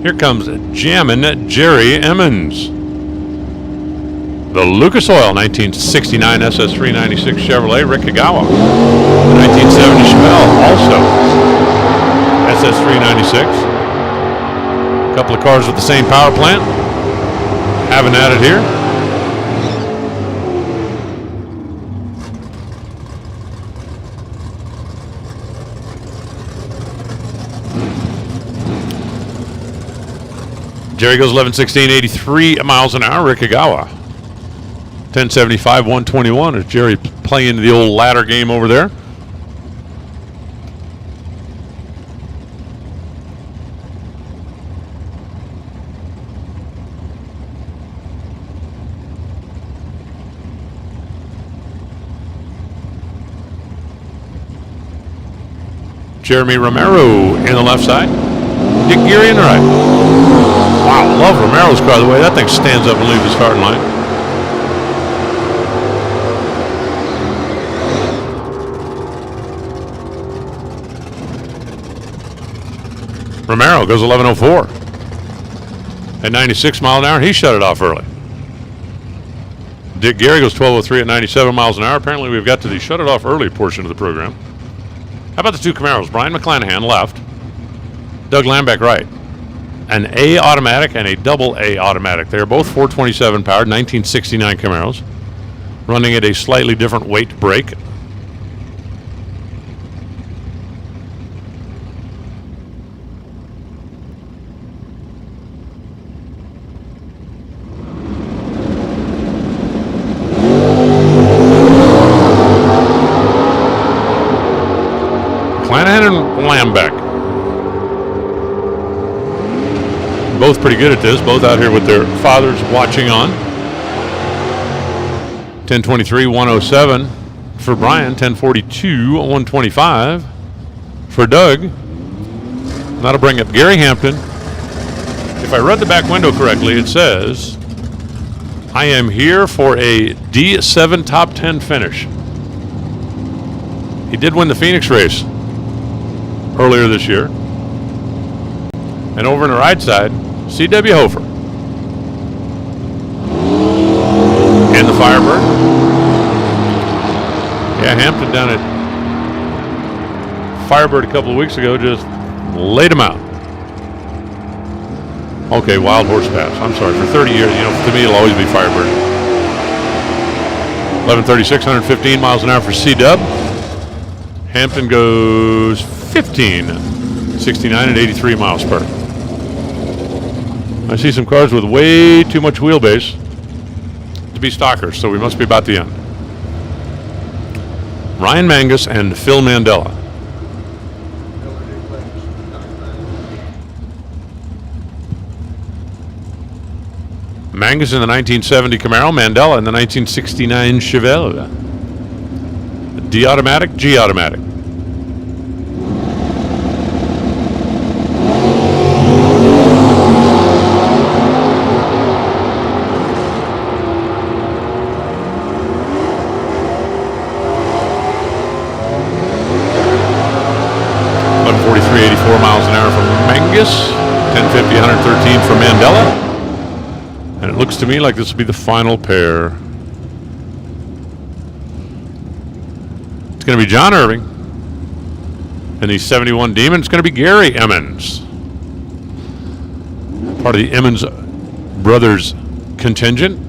Here comes jammin' Jerry Emmons. The Lucas Oil 1969 SS396 Chevrolet Rick Kagawa. The 1970 Chevelle also SS396. A couple of cars with the same power plant. Having at it here. Jerry goes 1116, 83 miles an hour. Rick Kagawa 1075, 121 as Jerry playing the old ladder game over there. Jeremy Romero in the left side. Dick Geary in the right. Wow, love Romero's car. The way that thing stands up and leaves the starting line. Romero goes 1104. At 96 miles an hour, he shut it off early. Dick Geary goes 1203 at 97 miles an hour. Apparently we've got to the shut it off early portion of the program. How about the two Camaros? Brian McClanahan left. Doug Lambeck right. An A automatic and a double A automatic. They are both 427 powered, 1969 Camaros, running at a slightly different weight brake. McClanahan and Lambeck. Both pretty good at this, both out here with their fathers watching on. 1023, 107 for Brian, 1042, 125 for Doug. That'll bring up Gary Hampton. If I read the back window correctly, it says, I am here for a D7 top 10 finish. He did win the Phoenix race earlier this year. And over on the right side, C.W. Hofer. And the Firebird. Yeah, Hampton down at Firebird a couple of weeks ago just laid him out. Okay, Wild Horse Pass. I'm sorry, for 30 years, to me it'll always be Firebird. 1136, 115 miles an hour for C-Dub. Hampton goes 15, 69 and 83 miles per. I see some cars with way too much wheelbase to be stockers, so we must be about the end. Ryan Mangus and Phil Mandela. Mangus in the 1970 Camaro, Mandela in the 1969 Chevelle. D automatic, G automatic. Miles an hour for Mangus, 1050, 113 for Mandela. And it looks to me like this will be the final pair. It's going to be John Irving. And the 71 Demon, it's going to be Gary Emmons. Part of the Emmons brothers contingent.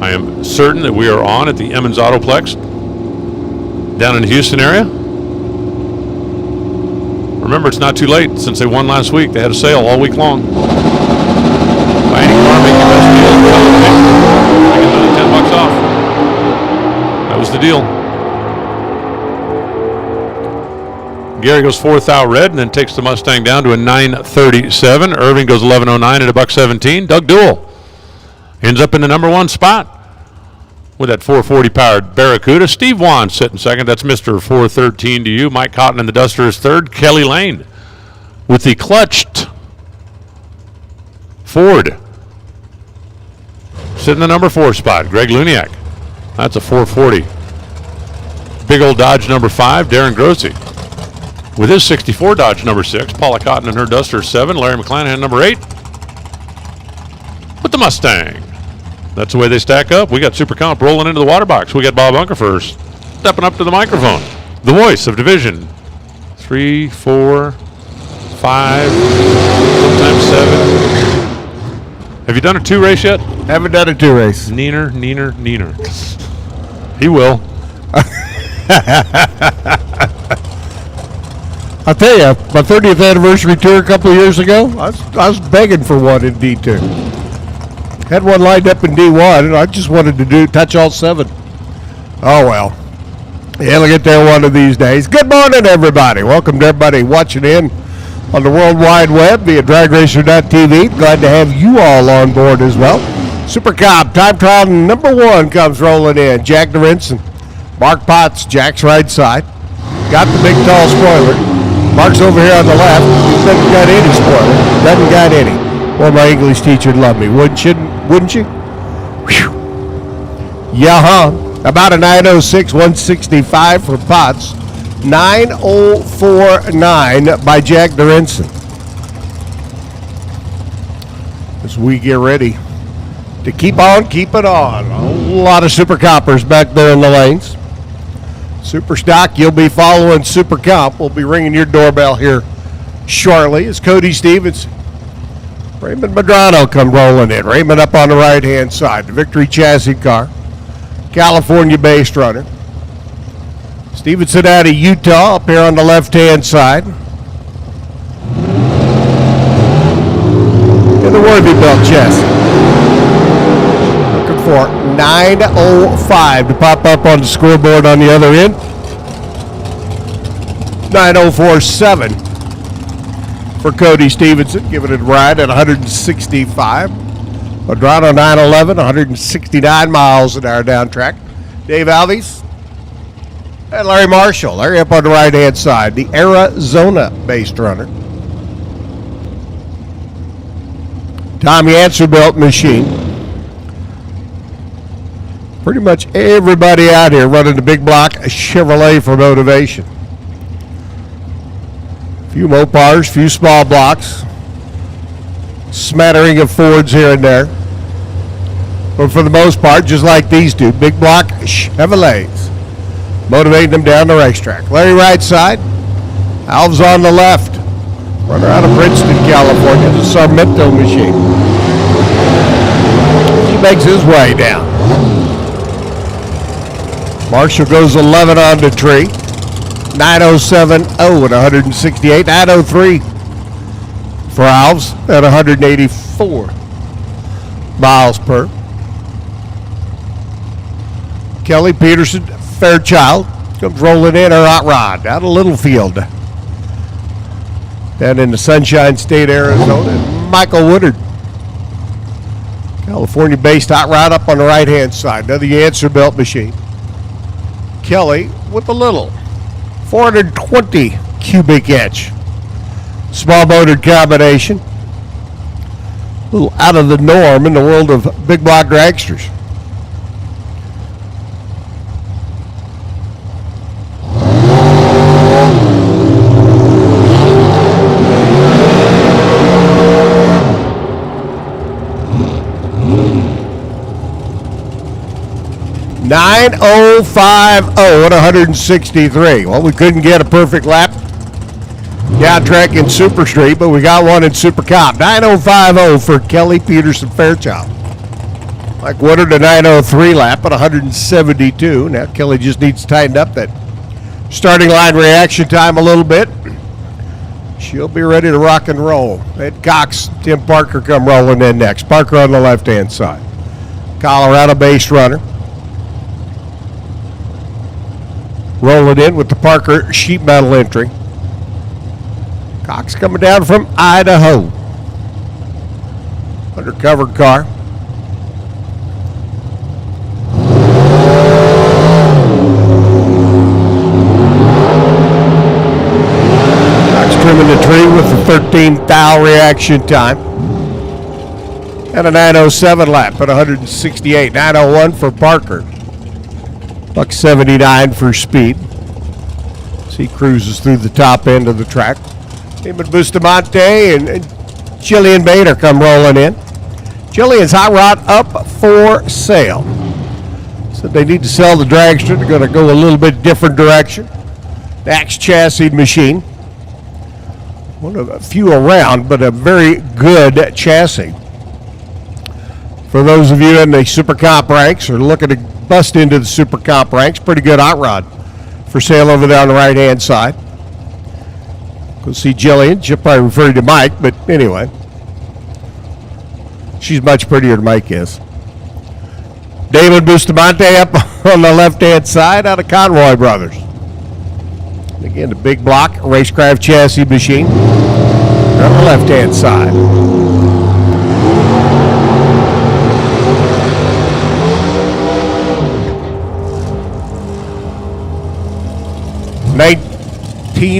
I am certain that we are on at the Emmons Autoplex down in the Houston area. Remember, it's not too late since they won last week. They had a sale all week long. Buy any car, make your best deal. I get another $10 off. That was the deal. Gary goes 4th out red and then takes the Mustang down to a 937. Irving goes 1109 at $1.17. Doug Duell ends up in the number 1 spot with that 440 powered Barracuda. Steve Wan sitting second. That's Mr. 413 to you. Mike Cotton in the Duster is third. Kelly Lane with the clutched Ford sitting in the number 4 spot. Greg Luniak. That's a 440. Big old Dodge number 5. Darren Grossi with his 64 Dodge number 6. Paula Cotton and her Duster 7. Larry McClanahan number 8 with the Mustang. That's the way they stack up. We got Super Comp rolling into the water box. We got Bob Unker first, stepping up to the microphone. The voice of Division 3, 4, 5, sometimes 7. Have you done a 2 race yet? Haven't done a 2 race. Neener. He will. I'll tell you, my 30th anniversary tour a couple of years ago, I was begging for one in D2. Had one lined up in D1, and I just wanted to touch all 7. Oh, well. Yeah, we'll get there one of these days. Good morning, everybody. Welcome to everybody watching in on the World Wide Web via dragracer.tv. Glad to have you all on board as well. Super Cop, time trial number 1 comes rolling in. Jack DeRinson, Mark Potts, Jack's right side. Got the big tall spoiler. Mark's over here on the left. Doesn't got any spoiler. Doesn't got any. Well, my English teacher would love me, wouldn't you? Whew. Yeah, huh? About a 906, 165 for Potts. 9049 by Jack DeRinson. As we get ready to keep on keeping on. A lot of Super Coppers back there in the lanes. Super Stock, you'll be following Super Comp. We'll be ringing your doorbell here shortly. It's Cody Stevens. Raymond Medrano come rolling in. Raymond up on the right-hand side. The Victory Chassis car. California-based runner. Stevenson out of Utah up here on the left-hand side. In the Worthy-Belt chassis. Looking for 905 to pop up on the scoreboard on the other end. 9047 for Cody Stevenson, giving it a ride at 165. Medrano 911, 169 miles an hour down track. Dave Alves and Larry Marshall. Larry up on the right-hand side, the Arizona-based runner. Tommy Anserbuilt machine. Pretty much everybody out here running the big block Chevrolet for motivation. Few Mopars, few small blocks. Smattering of Fords here and there. But for the most part, just like these two, big block Chevrolets. Motivating them down the racetrack. Larry right side. Alves on the left. Runner out of Princeton, California. The Sarmiento machine. He makes his way down. Marshall goes 11 on the tree. 907.0 at 168. 903 for Alves at 184 miles per. Kelly Peterson, Fairchild, comes rolling in her hot rod down to Littlefield. Down in the Sunshine State, Arizona. Michael Woodard, California-based hot rod up on the right-hand side. Another Anserbuilt machine. Kelly with a little 420 cubic inch small motored combination. A little out of the norm in the world of big block dragsters. .9050 at 163. Well, we couldn't get a perfect lap down track in Super Street, but we got one in Super Cop. 9050 for Kelly Peterson Fairchild. Mike Woodard, a 9:03 lap at 172. Now Kelly just needs to tighten up that starting line reaction time a little bit. She'll be ready to rock and roll. Ed Cox, Tim Parker come rolling in next. Parker on the left-hand side. Colorado-based runner. Rolling in with the Parker sheet metal entry. Cox coming down from Idaho. Undercover car. Cox trimming the tree with the 13th thou reaction time. And a 9:07 lap at 168. 9:01 for Parker. $1.79 for speed. As he cruises through the top end of the track. Him and Bustamante and Jillian Bader come rolling in. Jillian's hot rod up for sale. So they need to sell the dragster. They're going to go a little bit different direction. Axe chassis machine. One of a few around, but a very good chassis. For those of you in the Super Comp ranks or looking to bust into the Super Comp ranks, pretty good hot rod for sale over there on the right-hand side. Go see Jillian. She'll probably refer you to Mike, but anyway. She's much prettier than Mike is. David Bustamante up on the left-hand side out of Conroy Brothers. Again, the big block racecraft chassis machine on the left-hand side.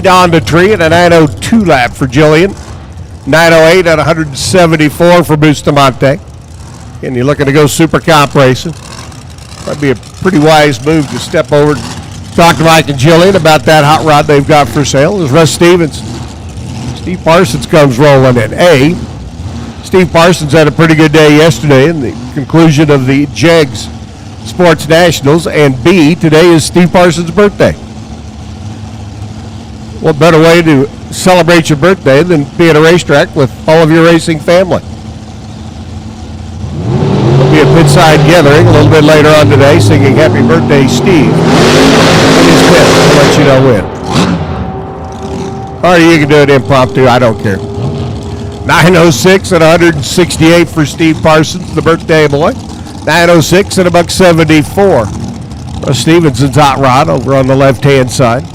On the tree at a 9:02 lap for Jillian. 9:08 at 174 for Bustamante. And you're looking to go Super Comp racing. Might be a pretty wise move to step over and talk to Mike and Jillian about that hot rod they've got for sale. There's Russ Stevens. Steve Parsons comes rolling in. Steve Parsons had a pretty good day yesterday in the conclusion of the JEGS Sports Nationals. And B, today is Steve Parsons' birthday. What better way to celebrate your birthday than be at a racetrack with all of your racing family? There'll be a pitside gathering a little bit later on today singing Happy Birthday, Steve. And his pit. I'll let you know when. Or you can do it impromptu. I don't care. 9:06 at 168 for Steve Parsons, the birthday boy. 9:06 at $1.74. Stevenson's hot rod over on the left-hand side.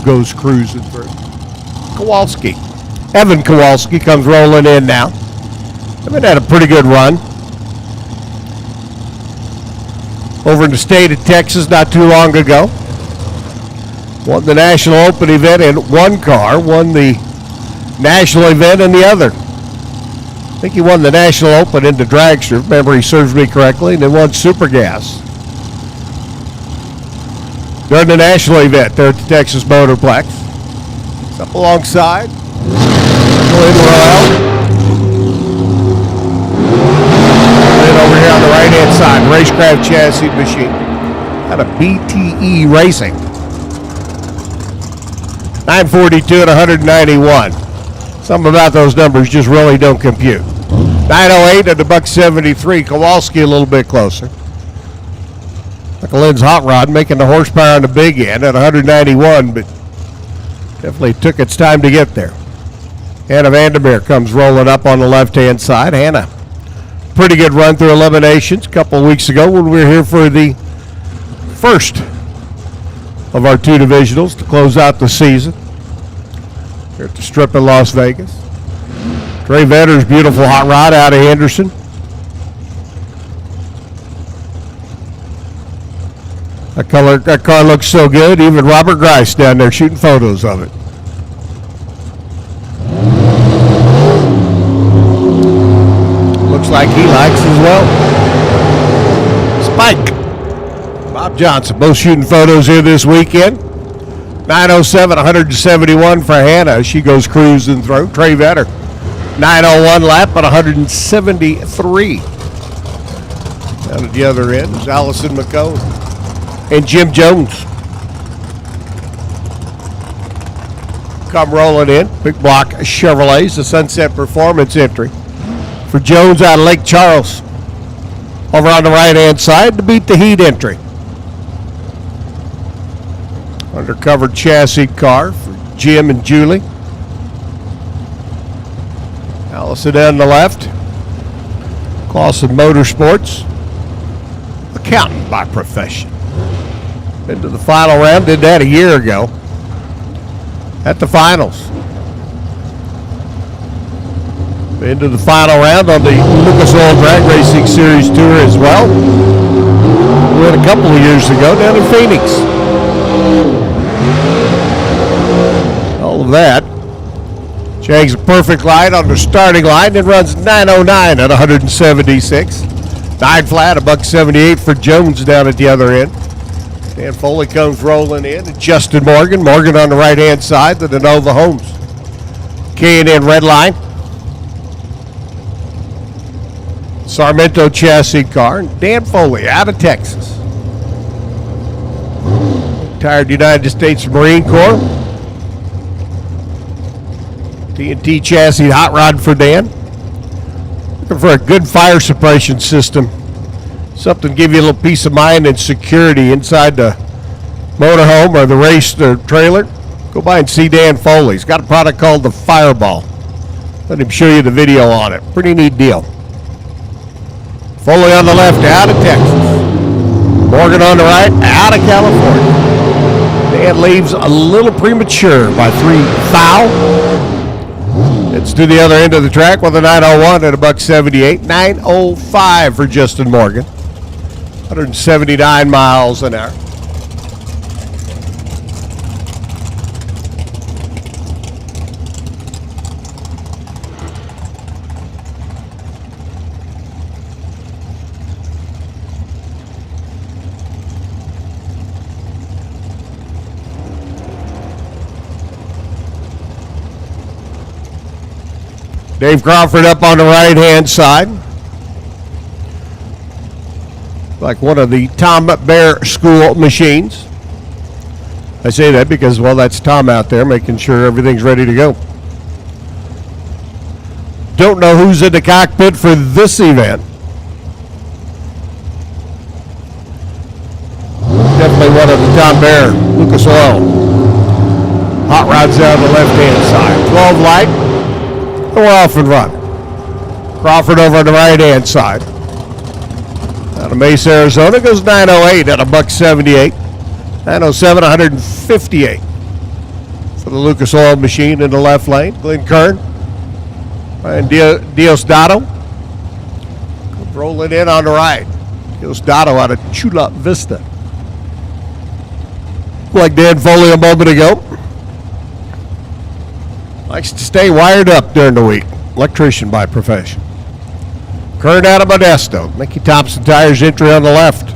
Goes cruising through. Kowalski. Evan Kowalski comes rolling in now. Evan had a pretty good run. Over in the state of Texas not too long ago. Won the National Open event in one car. Won the national event in the other. I think he won the National Open in the dragster, if memory serves me correctly, and then won Super Gas. During the national event there at the Texas Motorplex. Up alongside. Glenn Royal. And over here on the right-hand side, racecraft chassis machine. Out of BTE Racing. 942 and 191. Something about those numbers just really don't compute. 908 at $1.73. Kowalski a little bit closer. Lynn's hot rod making the horsepower on the big end at 191, but definitely took its time to get there. Hannah Vandermeer comes rolling up on the left-hand side. Hannah, pretty good run through eliminations a couple of weeks ago when we were here for the first of our two divisionals to close out the season here at the Strip in Las Vegas. Trey Vedder's beautiful hot rod out of Henderson. That car looks so good, even Robert Grice down there shooting photos of it. Looks like he likes as well. Spike. Bob Johnson, both shooting photos here this weekend. 907, 171 for Hannah. She goes cruising through. Trey Vedder, 901 lap at 173. Down at the other end is Allison McCone and Jim Jones. Come rolling in. Big block Chevrolets, the Sunset Performance entry. for Jones out of Lake Charles. Over on the right-hand side to beat the heat entry. Undercover chassis car for Jim and Julie. Allison on the left. Clausen Motorsports. Accountant by profession. Into the final round. Did that a year ago. At the finals. Into the final round on the Lucas Oil Drag Racing Series Tour as well. We went a couple of years ago down in Phoenix. All of that. Jags a perfect line on the starting line and runs 909 at 176. 9 flat, $178 for Jones down at the other end. Dan Foley comes rolling in. And Justin Morgan. Morgan on the right-hand side, the DeNova Homes. K&N red line. Sarmiento chassis car. And Dan Foley out of Texas. Retired United States Marine Corps. TNT chassis hot rod for Dan. Looking for a good fire suppression system. Something to give you a little peace of mind and security inside the motorhome or the race or trailer. Go by and see Dan Foley. He's got a product called the Fireball. Let him show you the video on it. Pretty neat deal. Foley on the left, out of Texas. Morgan on the right, out of California. Dan leaves a little premature by 3 foul. It's to the other end of the track with a 901 at $178. 905 for Justin Morgan. 179 miles an hour. Dave Crawford up on the right-hand side. Like one of the Tom Bear School machines. I say that because, well, that's Tom out there making sure everything's ready to go. Don't know who's in the cockpit for this event. Definitely one of the Tom Bear Lucas Oil hot rods out on the left-hand side. 12 light. We're off and run. Crawford over on the right-hand side. Out of Mesa, Arizona, goes 908 at $178. 907, 158 for the Lucas Oil machine in the left lane. Glenn Kern and Diosdado rolling in on the right. Diosdado out of Chula Vista. Like Dan Foley a moment ago. Likes to stay wired up during the week. Electrician by profession. Kern out of Modesto. Mickey Thompson Tires entry on the left.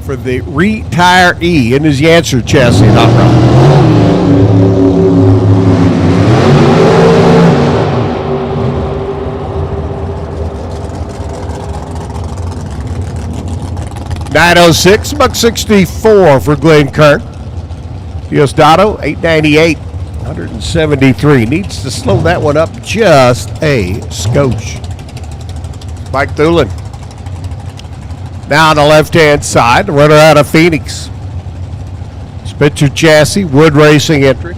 For the retiree in his Yancer chassis hot rod. $906, $164 for Glenn Kern. Diosdado, $898. 173. Needs to slow that one up just a skosh. Mike Thulin. Now on the left-hand side, the runner out of Phoenix. Spitzer chassis, wood racing entry.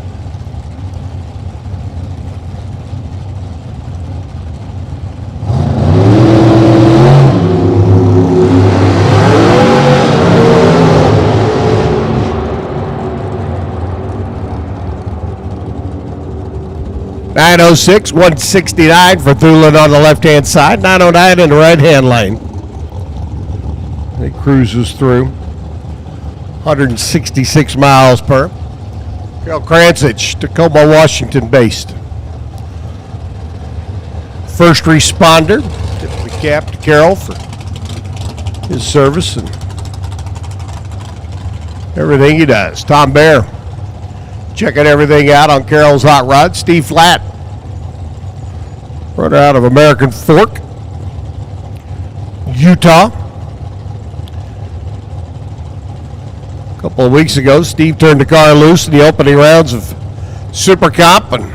$906, $169 for Thulin on the left-hand side. $909 in the right-hand lane. He cruises through. 166 miles per. Carol Kransich, Tacoma, Washington based. First responder. Tip the cap to Carol for his service and everything he does. Tom Bear checking everything out on Carol's hot rod. Steve Flatt, runner out of American Fork, Utah. A couple of weeks ago, Steve turned the car loose in the opening rounds of Super Cup and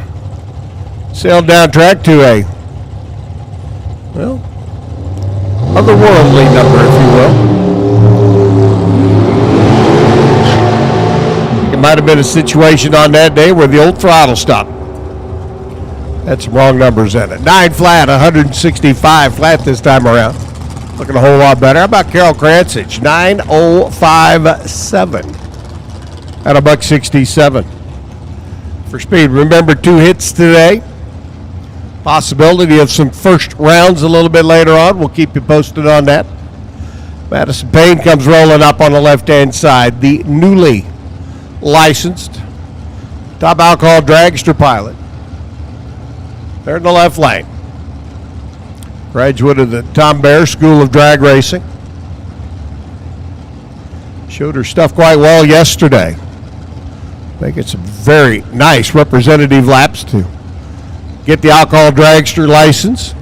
sailed down track to a well, otherworldly number, if you will. It might have been a situation on that day where the old throttle stopped. Had some wrong numbers in it. 9 flat, 165 flat this time around. Looking a whole lot better. How about Carol Krantzich? 9:05.7 at $1.67 for speed. Remember, 2 hits today. Possibility of some first rounds a little bit later on. We'll keep you posted on that. Madison Payne comes rolling up on the left-hand side. The newly licensed top alcohol dragster pilot. They're in the left lane. Graduate of the Tom Bear School of Drag Racing. Showed her stuff quite well yesterday. Making some very nice representative laps to get the alcohol dragster license.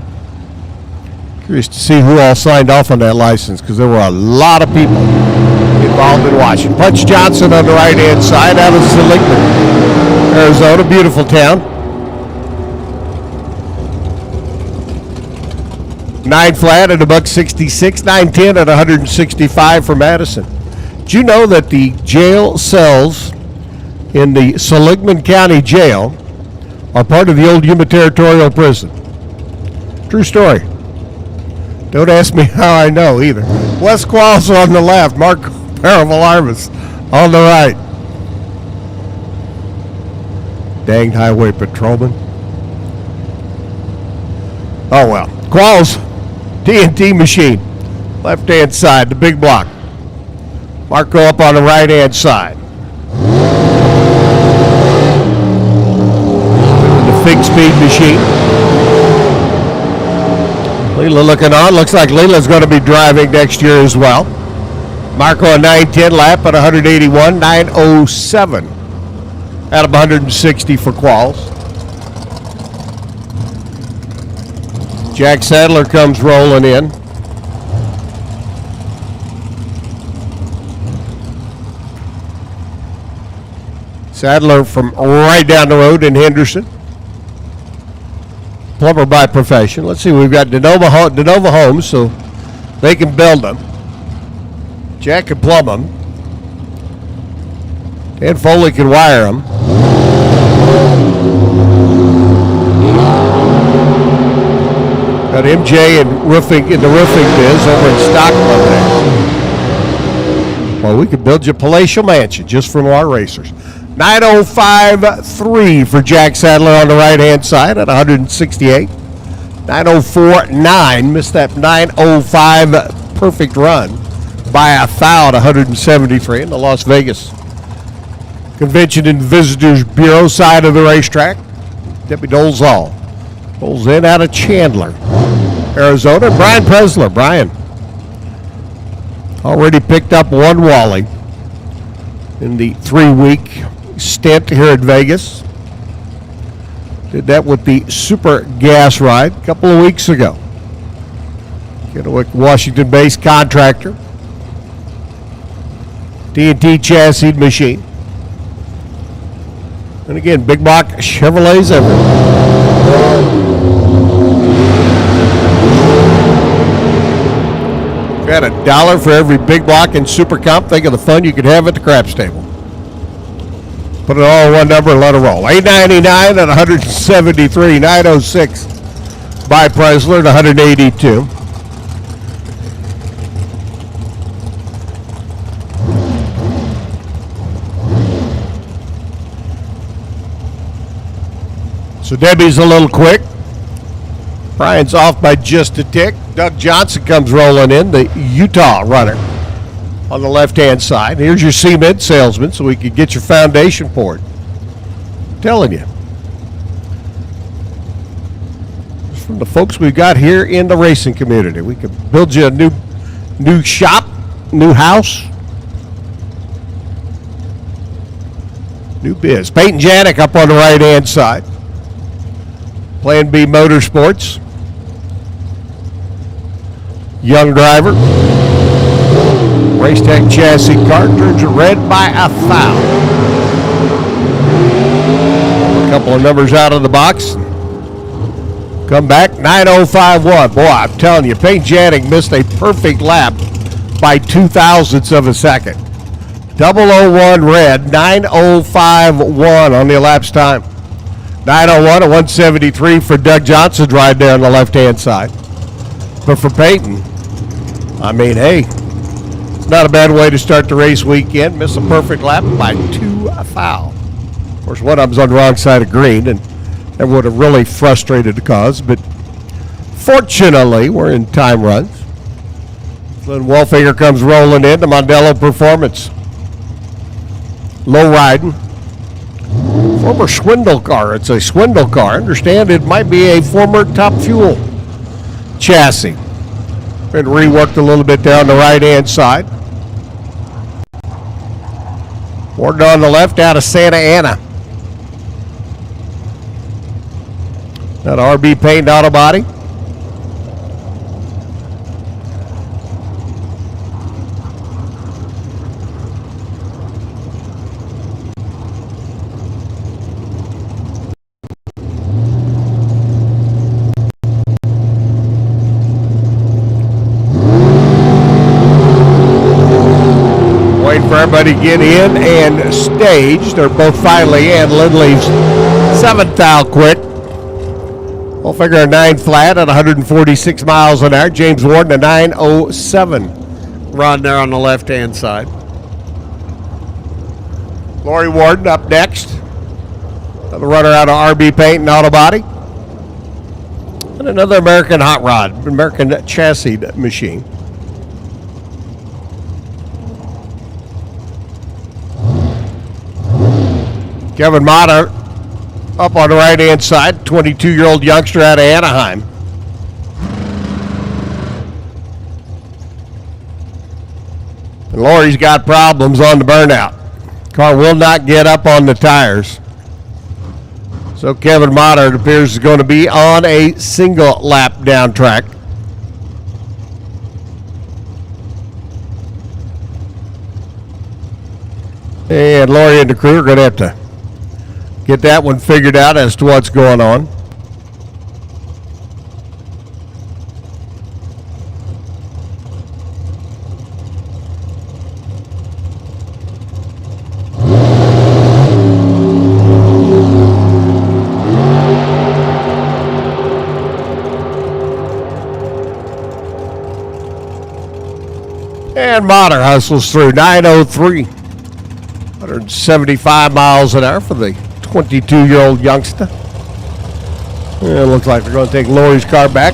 Curious to see who all signed off on that license because there were a lot of people involved in watching. Punch Johnson on the right-hand side out of Seligman, Arizona. Beautiful town. 9 flat at $1.66, 9.10 at 165 for Madison. Did you know that the jail cells in the Seligman County Jail are part of the old Yuma Territorial Prison? True story. Don't ask me how I know either. Wes Qualls on the left, Mark Paravelarvis on the right. Danged highway patrolman. Oh well. Qualls, TNT machine, left-hand side, the big block. Marco up on the right-hand side. The Fig Speed machine. Leela looking on. Looks like Leela's going to be driving next year as well. Marco a 9:10 lap at 181, 9:07 out of 160 for Qualls. Jack Sadler comes rolling in. Sadler from right down the road in Henderson. Plumber by profession. Let's see, we've got DeNova Homes, so they can build them. Jack can plumb them. Dan Foley can wire them. Got MJ and roofing in the roofing biz over in Stockton there. Well, we could build you a palatial mansion just from our racers. 9:05.3 for Jack Sadler on the right-hand side at 168. 9:04.9, missed that 9:05 perfect run by a foul at 173 in the Las Vegas Convention and Visitors Bureau side of the racetrack. Debbie Dolezal pulls in out of Chandler, Arizona. Brian Presler. Brian already picked up one Wally in the 3-week stint here at Vegas. Did that with the Super Gas Ride a couple of weeks ago. Kennewick, Washington-based contractor. TNT chassis machine. And again, big block Chevrolets everywhere. Got $1 for every big block in Super Comp. Think of the fun you could have at the craps table. Put it all in one number and let it roll. $8.99 at 173. 906 by Presler at 182. So Debbie's a little quick. Brian's off by just a tick. Doug Johnson comes rolling in, the Utah runner on the left-hand side. Here's your cement salesman so we can get your foundation poured. I'm telling you. It's from the folks we've got here in the racing community. We could build you a new shop, new house, new biz. Peyton Janik up on the right-hand side. Plan B Motorsports. Young driver. Racetech chassis car turns it red by a foul. A couple of numbers out of the box. Come back, 9:05.1. Boy, I'm telling you, Payne Janning missed a perfect lap by 0.02 of a second. 001 red, 9:05.1 on the elapsed time. 9:01 at 173 for Doug Johnson's ride there on the left-hand side. But for Peyton, I mean, hey, it's not a bad way to start the race weekend. Miss a perfect lap by 2 foul. Of course, one of them's on the wrong side of green, and that would have really frustrated the cause. But fortunately, we're in time runs. Then Wolfinger comes rolling in, the Mondello Performance. Low riding. Former swindle car. It's a swindle car. Understand it might be a former Top Fuel chassis. Been reworked a little bit down the right-hand side. Warden on the left out of Santa Ana. That RB Payne auto body. Waiting for everybody to get in and stage. They're both finally in. Lindley's 7th out quick. We'll figure a 9 flat at 146 miles an hour. James Warden a 9:07 run there on the left-hand side. Lori Warden up next. Another runner out of RB Paint and Auto Body. And another American hot rod, American chassis machine. Kevin Motter up on the right-hand side, 22-year-old youngster out of Anaheim. And Lori's got problems on the burnout. Car will not get up on the tires. So Kevin Motter, it appears, is going to be on a single lap down track. And Lori and the crew are going to have to get that one figured out as to what's going on. And Motter hustles through 9:03, 175 miles an hour for the 22-year-old youngster. It looks like they're going to take Lori's car back.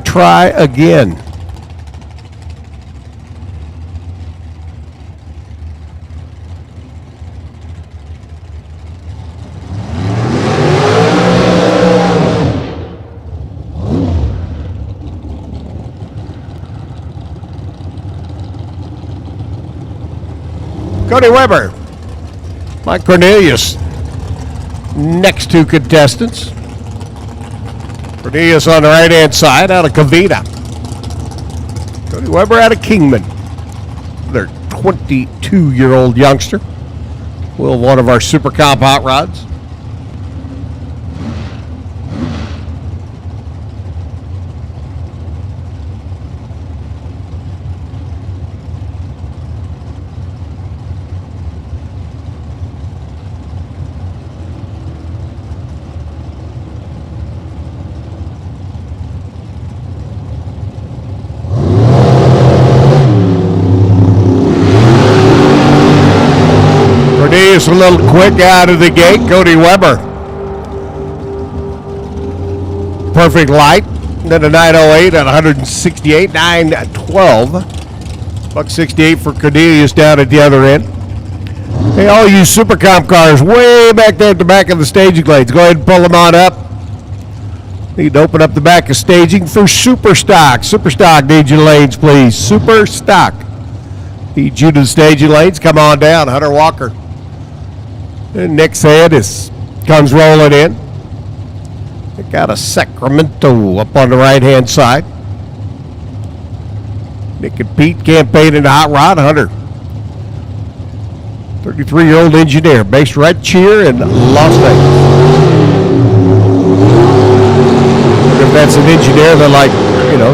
Try again. Cody Weber, Mike Cornelius, next two contestants. Cornelius on the right-hand side out of Cavita. Cody Weber out of Kingman. Their 22-year-old youngster. Will one of our Super Comp hot rods. Cornelius a little quick out of the gate. Cody Weber. Perfect light. Then a 908 at 168. 912. $168 for Cornelius down at the other end. Hey, all you Super Comp cars way back there at the back of the staging lanes. Go ahead and pull them on up. Need to open up the back of staging for Super Stock. Super Stock, need your lanes, please. Super Stock. Need you to the staging lanes. Come on down. Hunter Walker. And Nick's head comes rolling in. They got a Sacramento up on the right-hand side. Nick and Pete campaigning the hot rod. Hunter 33-year-old engineer based right here in Las Vegas. Wonder if that's an engineer that, like,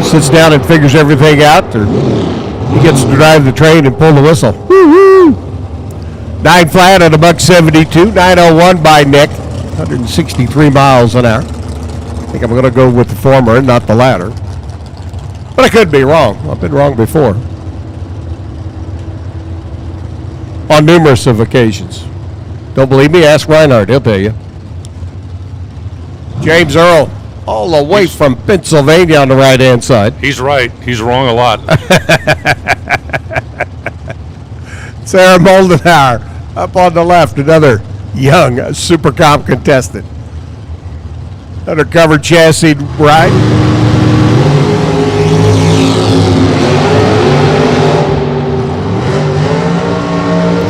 sits down and figures everything out, or he gets to drive the train and pull the whistle. Woo-hoo! 9 flat at $1.72. 901 by Nick. 163 miles an hour. I think I'm going to go with the former and not the latter. But I could be wrong. I've been wrong before. On numerous of occasions. Don't believe me? Ask Reinhardt. He'll tell you. James Earl, all the way from Pennsylvania on the right-hand side. He's right. He's wrong a lot. Sarah Moldenhauer up on the left, another young Super Comp contestant. Undercover chassis right.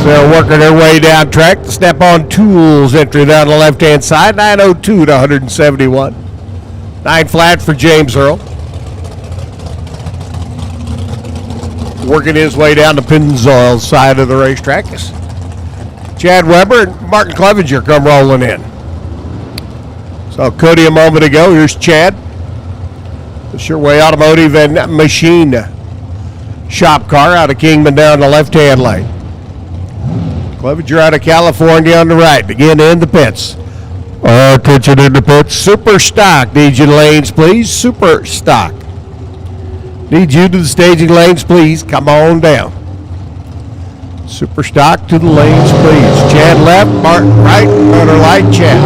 Sarah working her way down track. The Snap-on Tools entry down the left-hand side. 902 to 171. 9 flat for James Earl. Working his way down the Pennzoil side of the racetrack. Chad Weber and Martin Clevenger come rolling in. Saw Cody a moment ago. Here's Chad. The Sherway Automotive and Machine shop car out of Kingman down the left-hand lane. Clevenger out of California on the right. Begin in the pits. Attention in the pits. Super stock. Need you lanes, please. Super stock. Need you to the staging lanes, please. Come on down. Super stock to the lanes, please. Chad left, Martin right, runner light, Chad.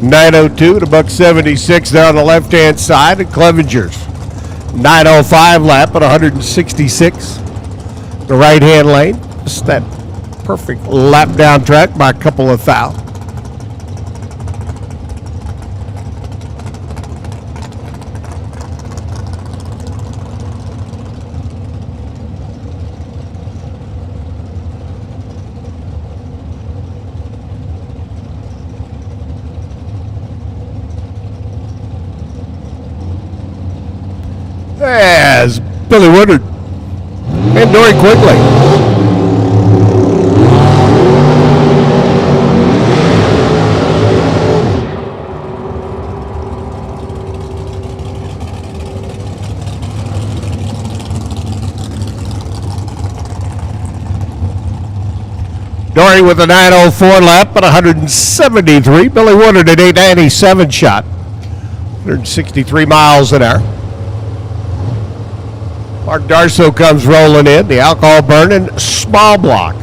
.902 to $1.76 down the left-hand side at Clevenger's. 905 lap at 166. The right-hand lane. Just that perfect lap down track by a couple of thou. As Billy Woodard and Dory Quigley. Dory with a 904 lap at 173. Billy Woodard at 897 shot. 163 miles an hour. Mark Darso comes rolling in, the alcohol burning small block.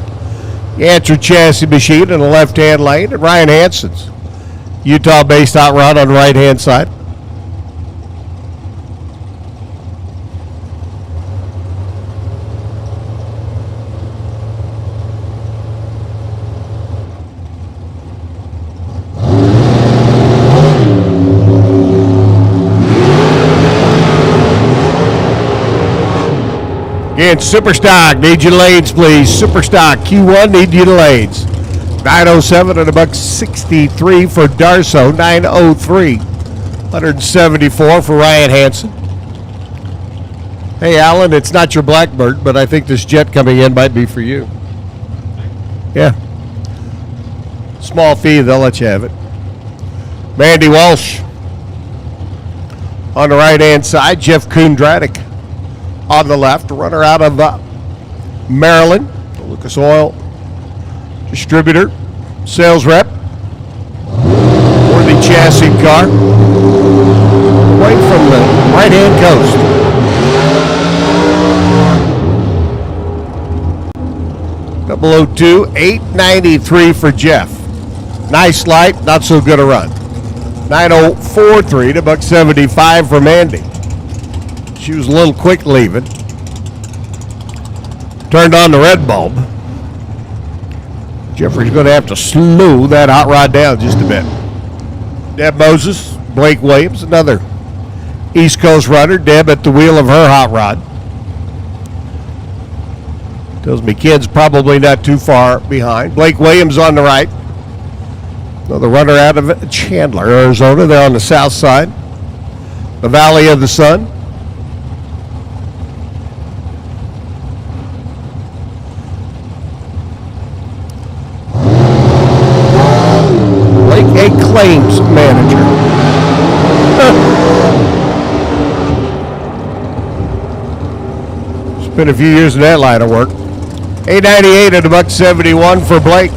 The Answer chassis machine in the left-hand lane, and Ryan Hansen's Utah-based hot rod on the right-hand side. Again, Superstock, need your lanes, please. Superstock, Q1, need your lanes. 907 at $1.63 for Darso. 903, 174 for Ryan Hansen. Hey, Alan, it's not your Blackbird, but I think this jet coming in might be for you. Yeah. Small fee, they'll let you have it. Mandy Walsh on the right-hand side. Jeff Koondratic on the left, runner out of Maryland, the Lucas Oil distributor, sales rep, worthy chassis car, right from the right-hand coast. .002, 893 for Jeff. Nice light, not so good a run. 9043 to $1.75 for Mandy. She was a little quick leaving. Turned on the red bulb. Jeffrey's going to have to slow that hot rod down just a bit. Deb Moses, Blake Williams, another East Coast runner. Deb at the wheel of her hot rod. Tells me kid's probably not too far behind. Blake Williams on the right. Another runner out of Chandler, Arizona. They're on the south side. the Valley of the Sun. Like a claims manager. Spent a few years in that line of work. 898 at $1.71 for Blake.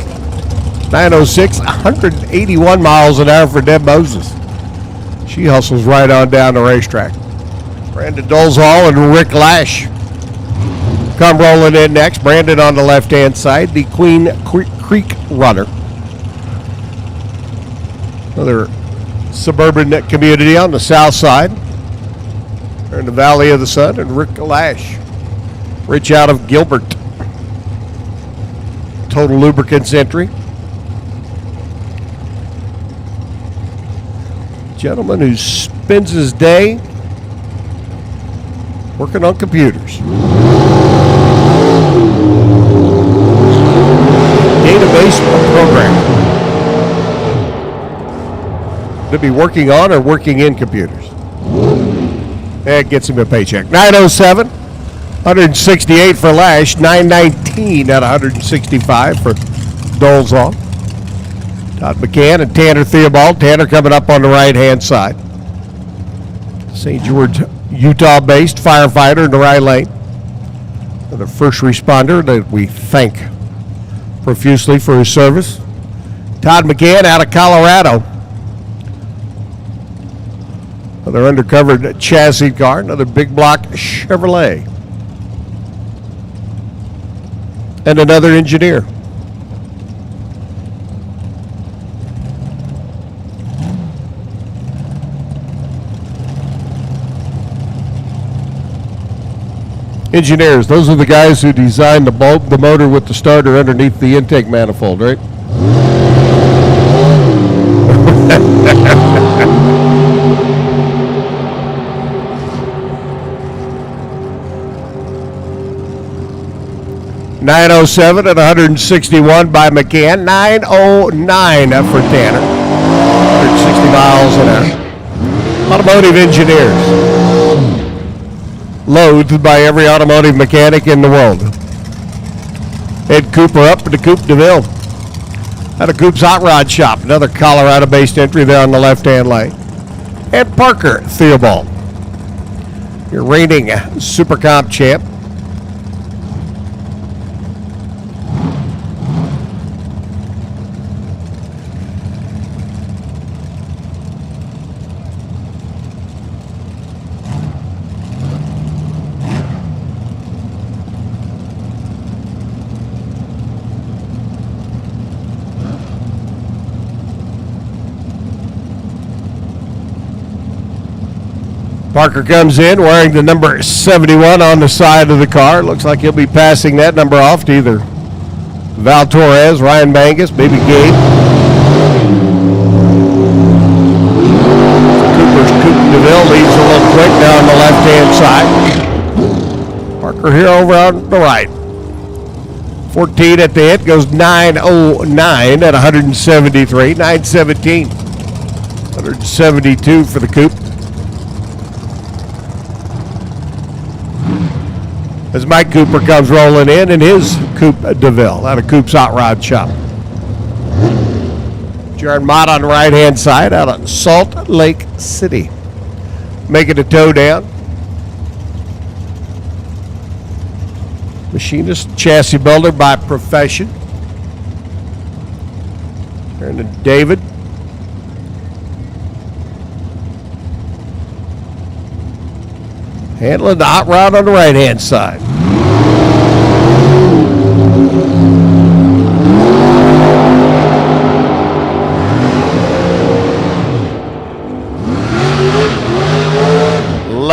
906, 181 miles an hour for Deb Moses. She hustles right on down the racetrack. Brandon Dolezal and Rick Lash come rolling in next. Brandon on the left-hand side, the Queen Creek runner. Another suburban community on the south side. They're in the Valley of the Sun, and Rick Lash. Rich out of Gilbert. Total Lubricants entry. Gentleman who spends his day working on computers. Database programming. To be working on or working in computers. That gets him a paycheck. 907, 168 for Lash, 919 at 165 for Dolezal. Todd McCann and Tanner Theobald. Tanner coming up on the right-hand side. St. George, Utah-based firefighter in the right lane. The first responder that we thank profusely for his service. Todd McCann out of Colorado. Another undercover chassis car, another big block Chevrolet. And another engineer. Engineers, those are the guys who designed the motor with the starter underneath the intake manifold, right? .907 at 161 by McCann. 909 for Tanner. 160 miles an hour. Automotive engineers. Loathed by every automotive mechanic in the world. Ed Cooper up to Coop DeVille. Out of Coop's Hot Rod Shop. Another Colorado-based entry there on the left-hand lane. And Parker Theobald. Your reigning Super Comp champ. Parker comes in wearing the number 71 on the side of the car. Looks like he'll be passing that number off to either Val Torres, Ryan Mangus, maybe Gabe. Coop DeVille leaves a little quick down the left-hand side. Parker here over on the right. 14 at the hit, goes 909 at 173. 917. 172 for the Coop. As Mike Cooper comes rolling in his Coupe DeVille out of Coop's Hot Rod Shop. Jaron Mott on the right-hand side out of Salt Lake City. Making a toe down. Machinist, chassis builder by profession. Turn to David. Handling the hot rod on the right-hand side.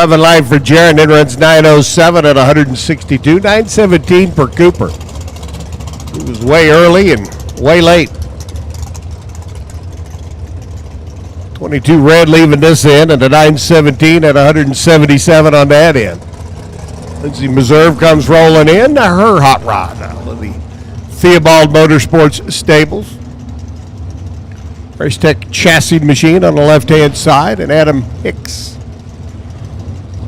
Line for Jaron, then runs 907 at 162. 917 per Cooper. He was way early and way late. 22 red leaving this end, and a 917 at 177 on that end. Lindsay Meserve comes rolling in. Her hot rod out of the Theobald Motorsports stables. Race Tech chassis machine on the left-hand side, and Adam Hicks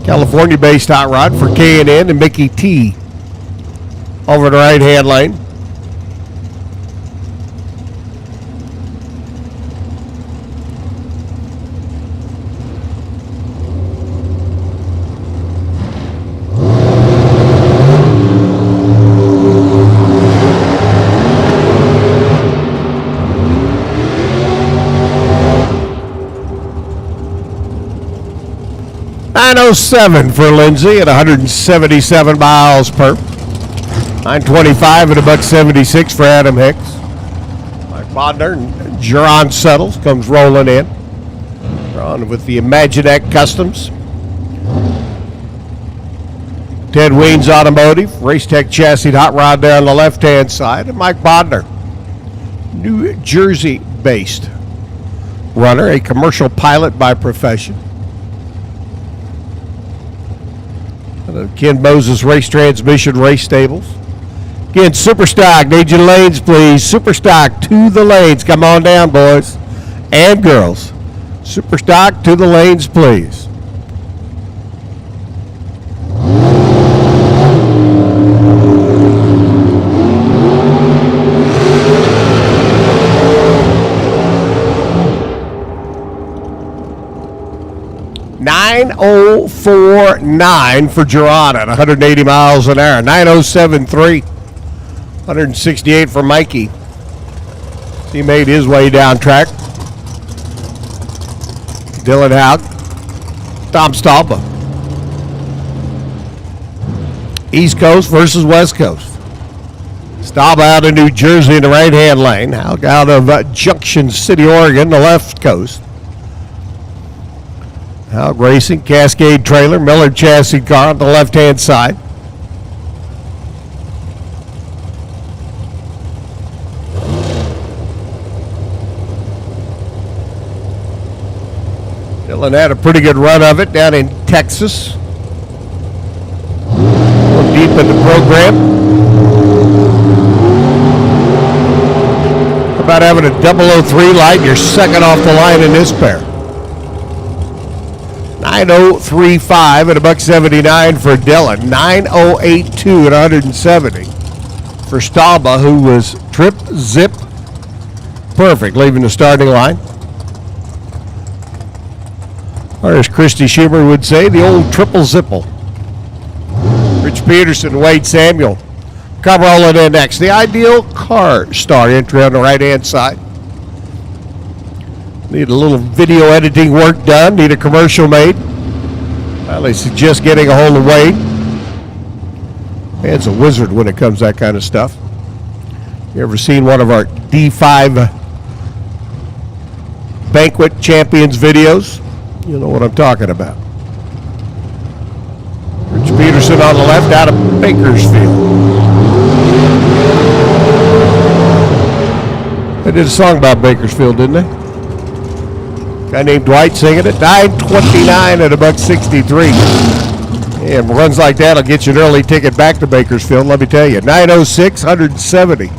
California-based hot rod for K&N and Mickey T over the right-hand lane. .907 for Lindsay at 177 miles per. 925 at $1.76 for Adam Hicks. Mike Bodner and Jerron Settles comes rolling in. We're on with the Imagineck Customs. Ted Weens Automotive, Racetech Chassis Hot Rod there on the left-hand side. And Mike Bodner, New Jersey-based runner, a commercial pilot by profession. Ken Moses Race Transmission Race Stables. Again, Superstock, need your lanes, please. Superstock to the lanes. Come on down, boys and girls. Superstock to the lanes, please. .904.9 for Gerard at 180 miles an hour. 907.3. 168 for Mikey. He made his way down track. Dylan Haug. Tom Stalpa. East Coast versus West Coast. Stalpa out of New Jersey in the right-hand lane. Haug out of Junction City, Oregon, the left coast. Haug Racing, Cascade Trailer, Miller Chassis Car on the left-hand side. Dylan had a pretty good run of it down in Texas. Deep in the program. How about having a 003 light and you're second off the line in this pair? 903.5 at $1.79 for Dylan. 908.2 at 170 for Stalba, who was trip, zip, perfect, leaving the starting line. Or as Christy Schumer would say, the old triple zipple. Rich Peterson, Wade Samuel. Come rolling in next. The Ideal Car Star entry on the right-hand side. Need a little video editing work done. Need a commercial made. Well, they suggest getting a hold of Wade. Man's a wizard when it comes to that kind of stuff. You ever seen one of our D5 Banquet Champions videos? You know what I'm talking about. Rich Peterson on the left out of Bakersfield. They did a song about Bakersfield, didn't they? Guy named Dwight singing it. 929 at $1.63. And runs like that will get you an early ticket back to Bakersfield, let me tell you. 906, 170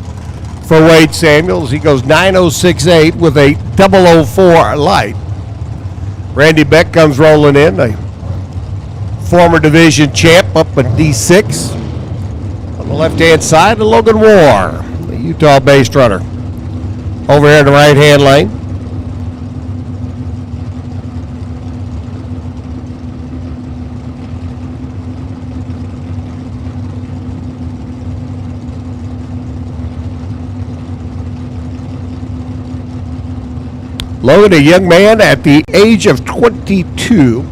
for Wade Samuels. He goes 906.8 with a 004 light. Randy Beck comes rolling in, a former division champ up at D6. On the left-hand side, Logan Moore, the Utah-based runner. Over here in the right-hand lane. Logan, a young man at the age of 22,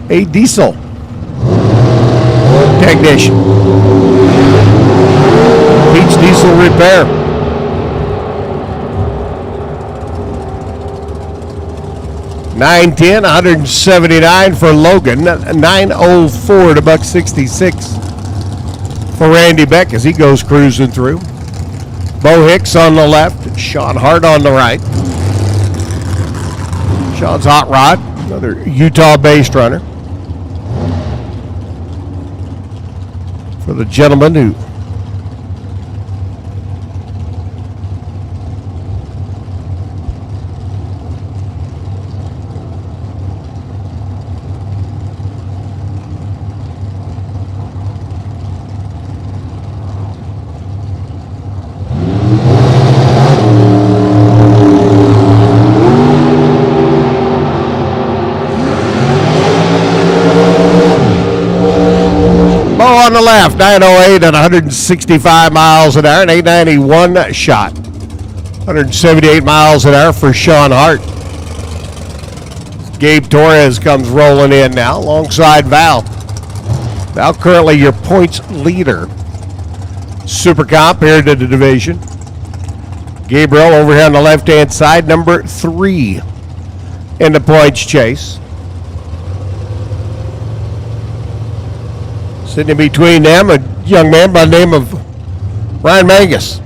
a diesel technician. Peach Diesel Repair. $910, $179 for Logan, $904 to $1.66 for Randy Beck as he goes cruising through. Bo Hicks on the left, Sean Hart on the right. Sean's Hot Rod, another Utah-based runner. For the gentleman who left, 908 at 165 miles an hour, an 891 shot. 178 miles an hour for Sean Hart. Gabe Torres comes rolling in now alongside Val. Val currently your points leader. Super Comp here to the division. Gabriel over here on the left-hand side, number 3 in the points chase. Sitting in between them, a young man by the name of Ryan Mangus.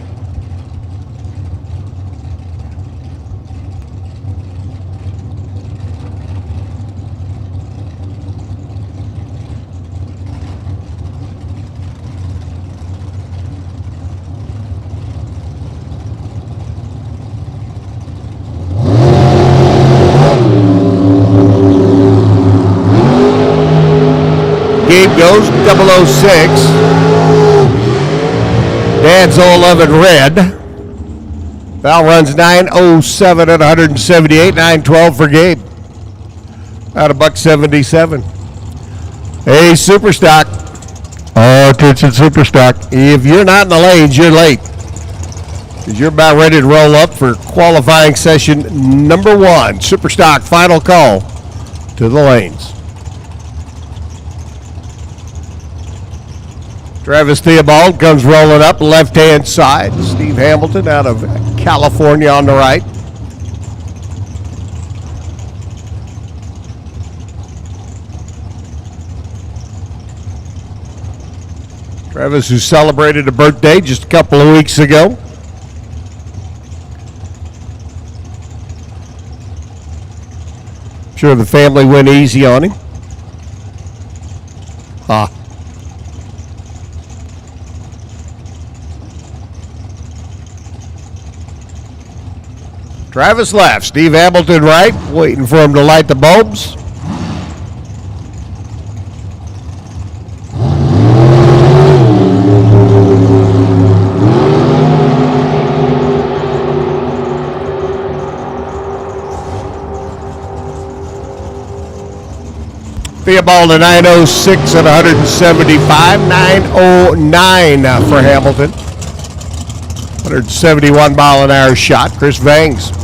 Gabe goes 006. Dad's 011 red. Val runs 907 at 178, 912 for Gabe. Out of $177. Hey, Superstock. Oh, attention, Superstock. If you're not in the lanes, you're late. Because you're about ready to roll up for qualifying session number 1. Superstock, final call to the lanes. Travis Theobald comes rolling up left-hand side. Steve Hamilton out of California on the right. Travis, who celebrated a birthday just a couple of weeks ago. Sure the family went easy on him. Travis left, Steve Hamilton right, waiting for him to light the bulbs. Theobald at 906 at 175, 909 for Hamilton. 171 mile an hour shot. Chris Vangs.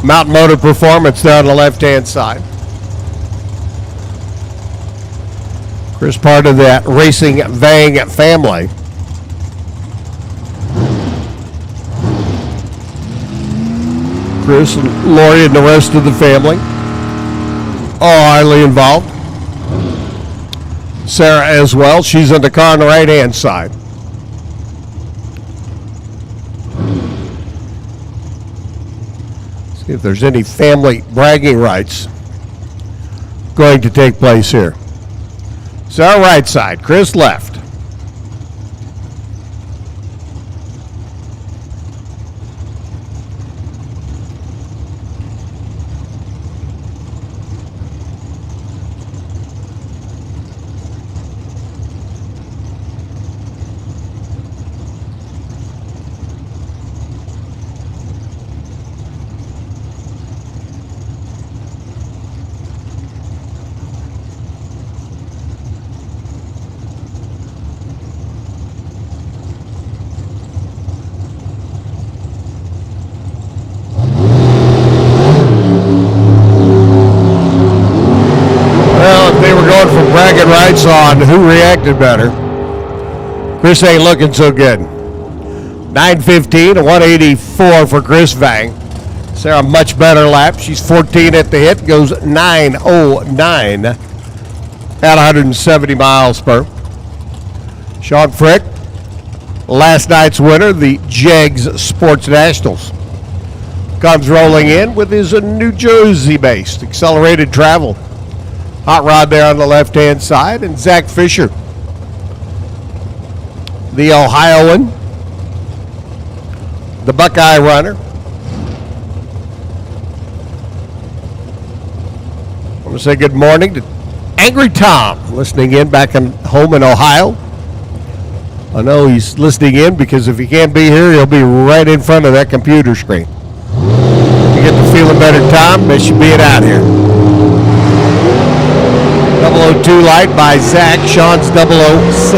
Mountain Motor Performance there on the left-hand side. Chris, part of that Racing Vang family. Chris and Lori and the rest of the family, all highly involved. Sarah as well. She's in the car on the right-hand side. See if there's any family bragging rights going to take place here. Sarah right side, Chris left. Bragging rights on who reacted better. Chris ain't looking so good. 9:15 to 184 for Chris Vang. Sarah much better lap. She's 14 at the hit, goes 9:09 at 170 miles per. Sean Frick, last night's winner, the Jegs Sports Nationals, comes rolling in with his New Jersey-based accelerated travel. Hot rod there on the left-hand side, and Zach Fisher, the Ohioan, the Buckeye runner. I want to say good morning to Angry Tom, listening in back home in Ohio. I know he's listening in because if he can't be here, he'll be right in front of that computer screen. You get the feeling better, Tom, as you being out here. 002 light by Zach. Sean's 006.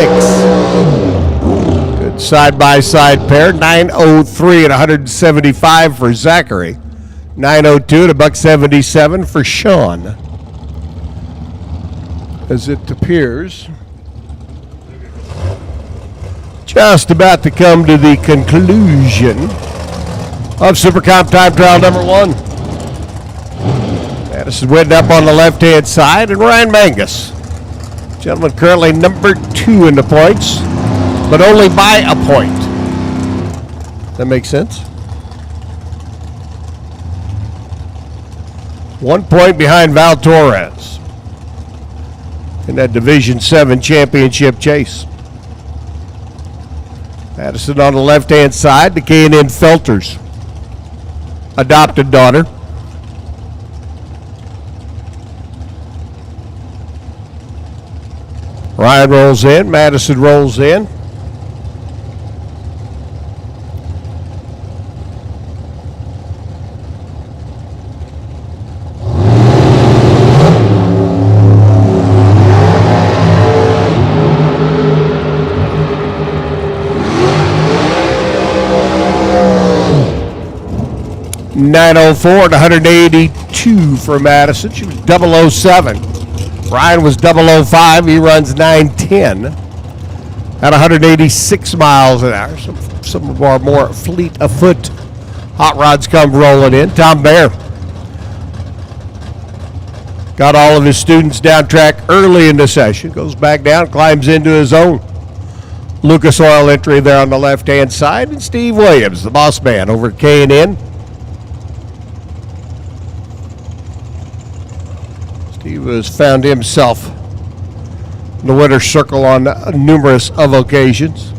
Good side-by-side pair. 903 and 175 for Zachary. 902 and $177 for Sean. As it appears, just about to come to the conclusion of Supercomp time trial number 1. Madison Whitten up on the left-hand side, and Ryan Mangus. Gentleman currently number 2 in the points, but only by a point. That makes sense? 1 point behind Val Torres in that Division 7 championship chase. Madison on the left-hand side, the K&N Felters adopted daughter. Ryan rolls in, Madison rolls in. .904 and 182 for Madison. She was 007. Ryan was 005. He runs 910 at 186 miles an hour. Some of our more fleet of foot hot rods come rolling in. Tom Baer got all of his students down track early in the session. Goes back down, climbs into his own Lucas Oil entry there on the left-hand side. And Steve Williams, the boss man over at K&N. He has found himself in the winner's circle on numerous of occasions.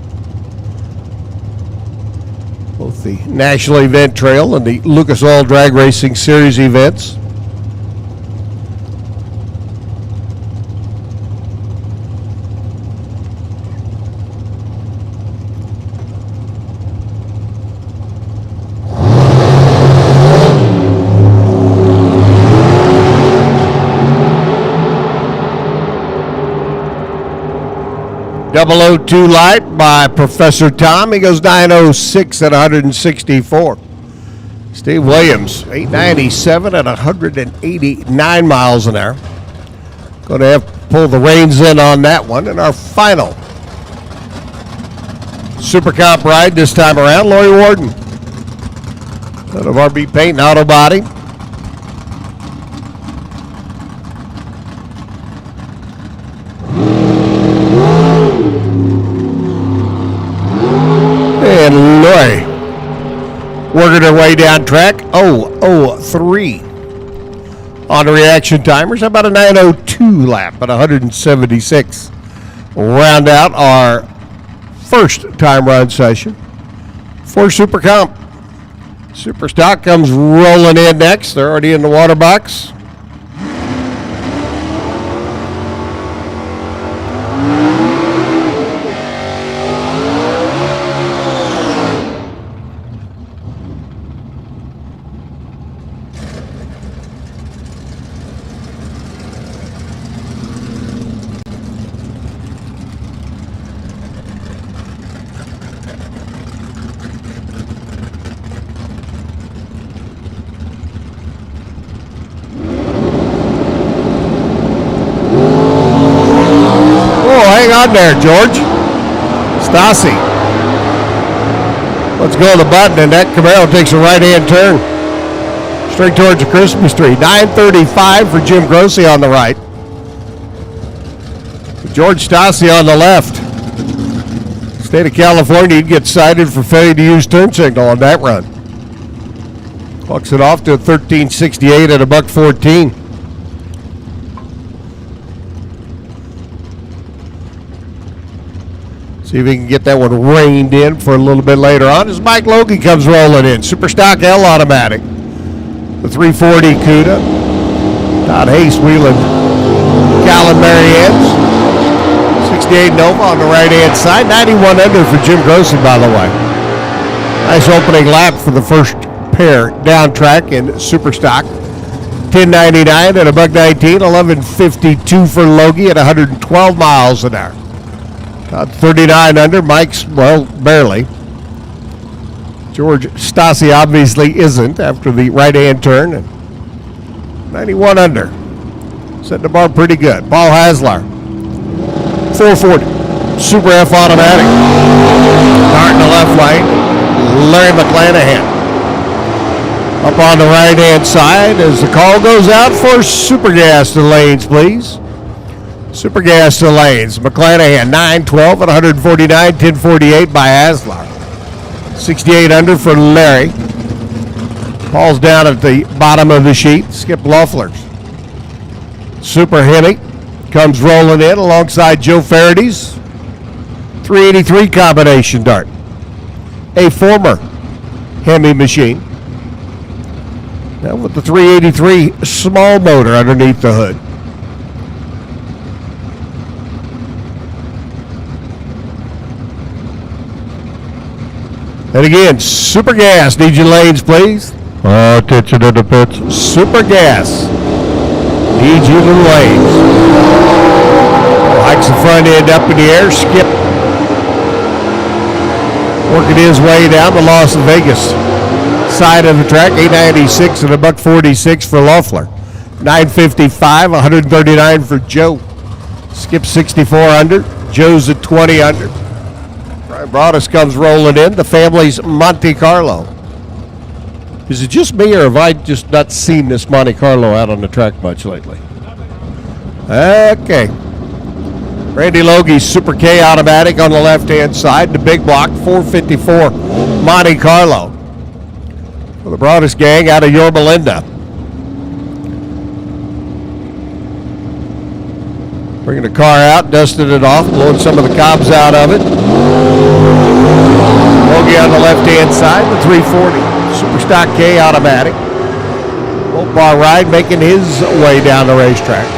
Both the National Event Trail and the Lucas Oil Drag Racing Series events. .002 light by Professor Tom. He goes 906 at 164. Steve Williams, 897 at 189 miles an hour. Going to have to pull the reins in on that one. And our final Supercomp ride this time around, Lori Warden out of RB Paint and Auto Body. And Lori working her way down track. 003 on the reaction timers. How about a 902 lap at 176? We'll round out our first time run session for Super Comp. Super Stock comes rolling in next. They're already in the water box. On there, George. Stassi. Let's go to the button, and that Camaro takes a right-hand turn straight towards the Christmas tree. 935 for Jim Grossi on the right. George Stassi on the left. State of California, he'd get cited for failure to use turn signal on that run. Walks it off to a 1368 at $114. See if we can get that one reined in for a little bit later on as Mike Logie comes rolling in. Super Stock L automatic. The 340 CUDA. Todd Hayes wheeling Callan Marianne's. 68 Nova on the right-hand side. 91 under for Jim Grossi, by the way. Nice opening lap for the first pair down track in Super Stock. 1099 at $1.19. 1152 for Logie at 112 miles an hour. Todd 39 under. Mike's, well, barely. George Stassi obviously isn't after the right-hand turn. And 91 under. Setting the bar pretty good. Paul Haslar. 440. Super F automatic. Dart in the left lane. Larry McClanahan. Up on the right-hand side as the call goes out for Super Gas to lanes, please. Super Gas to lanes. McClanahan, 9-12 at 149, 1048 by Haslar. 68 under for Larry. Paul's down at the bottom of the sheet. Skip Loeffler's. Super Hemi comes rolling in alongside Joe Faraday's 383 combination dart. A former Hemi machine. Now with the 383 small motor underneath the hood. And again, Super Gas. Need your lanes, please. Attention to the pits. Super Gas. Need you the lanes. Hikes the front end up in the air. Skip. Working his way down the Las Vegas side of the track. 896 and $1.46 for Loeffler. 955, 139 for Joe. Skip 64 under. Joe's at 20 under. Brian Broadus comes rolling in. The family's Monte Carlo. Is it just me, or have I just not seen this Monte Carlo out on the track much lately? Okay. Randy Logie's Super K automatic on the left-hand side. The big block, 454 Monte Carlo. For the Broadus gang out of Yorba Linda. Bringing the car out, dusting it off, blowing some of the cobs out of it. Logie on the left-hand side, the 340. Super Stock K automatic. Bolt bar ride making his way down the racetrack.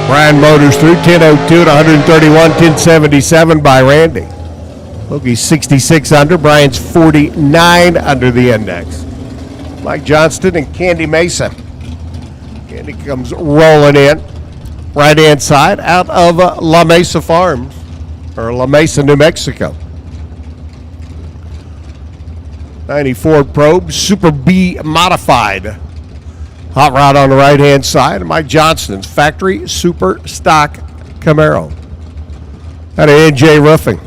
Brian Motors through 10:02 at 131, 1077 by Randy. Logie's 66 under. Brian's 49 under the index. Mike Johnston and Candy Mesa. Candy comes rolling in. Right-hand side out of La Mesa Farms, or La Mesa, New Mexico. 90 Ford Probe, Super B modified. Hot rod on the right-hand side, and Mike Johnston's factory Super Stock Camaro. Out of NJ Roofing.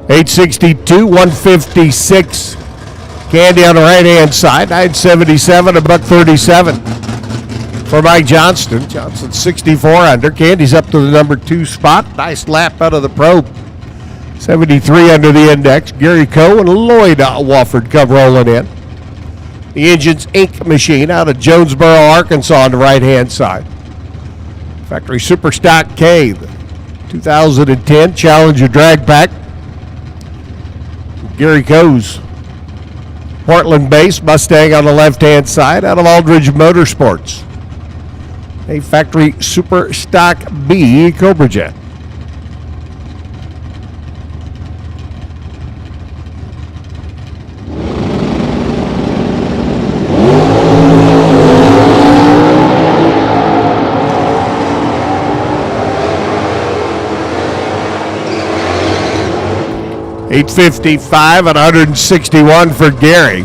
$862, 156. Candy on the right-hand side, 977, $1.37 for Mike Johnston. Johnston 64 under. Candy's up to the number 2 spot. Nice lap out of the probe. 73 under the index. Gary Coe and Lloyd Wofford come rolling in. The Engines Inc. machine out of Jonesboro, Arkansas on the right-hand side. Factory Super Stock K, the 2010 Challenger Drag Pack. Gary Coe's Portland-based Mustang on the left-hand side out of Aldridge Motorsports. A factory Super Stock B Cobra Jet. $855 and $161 for Gary.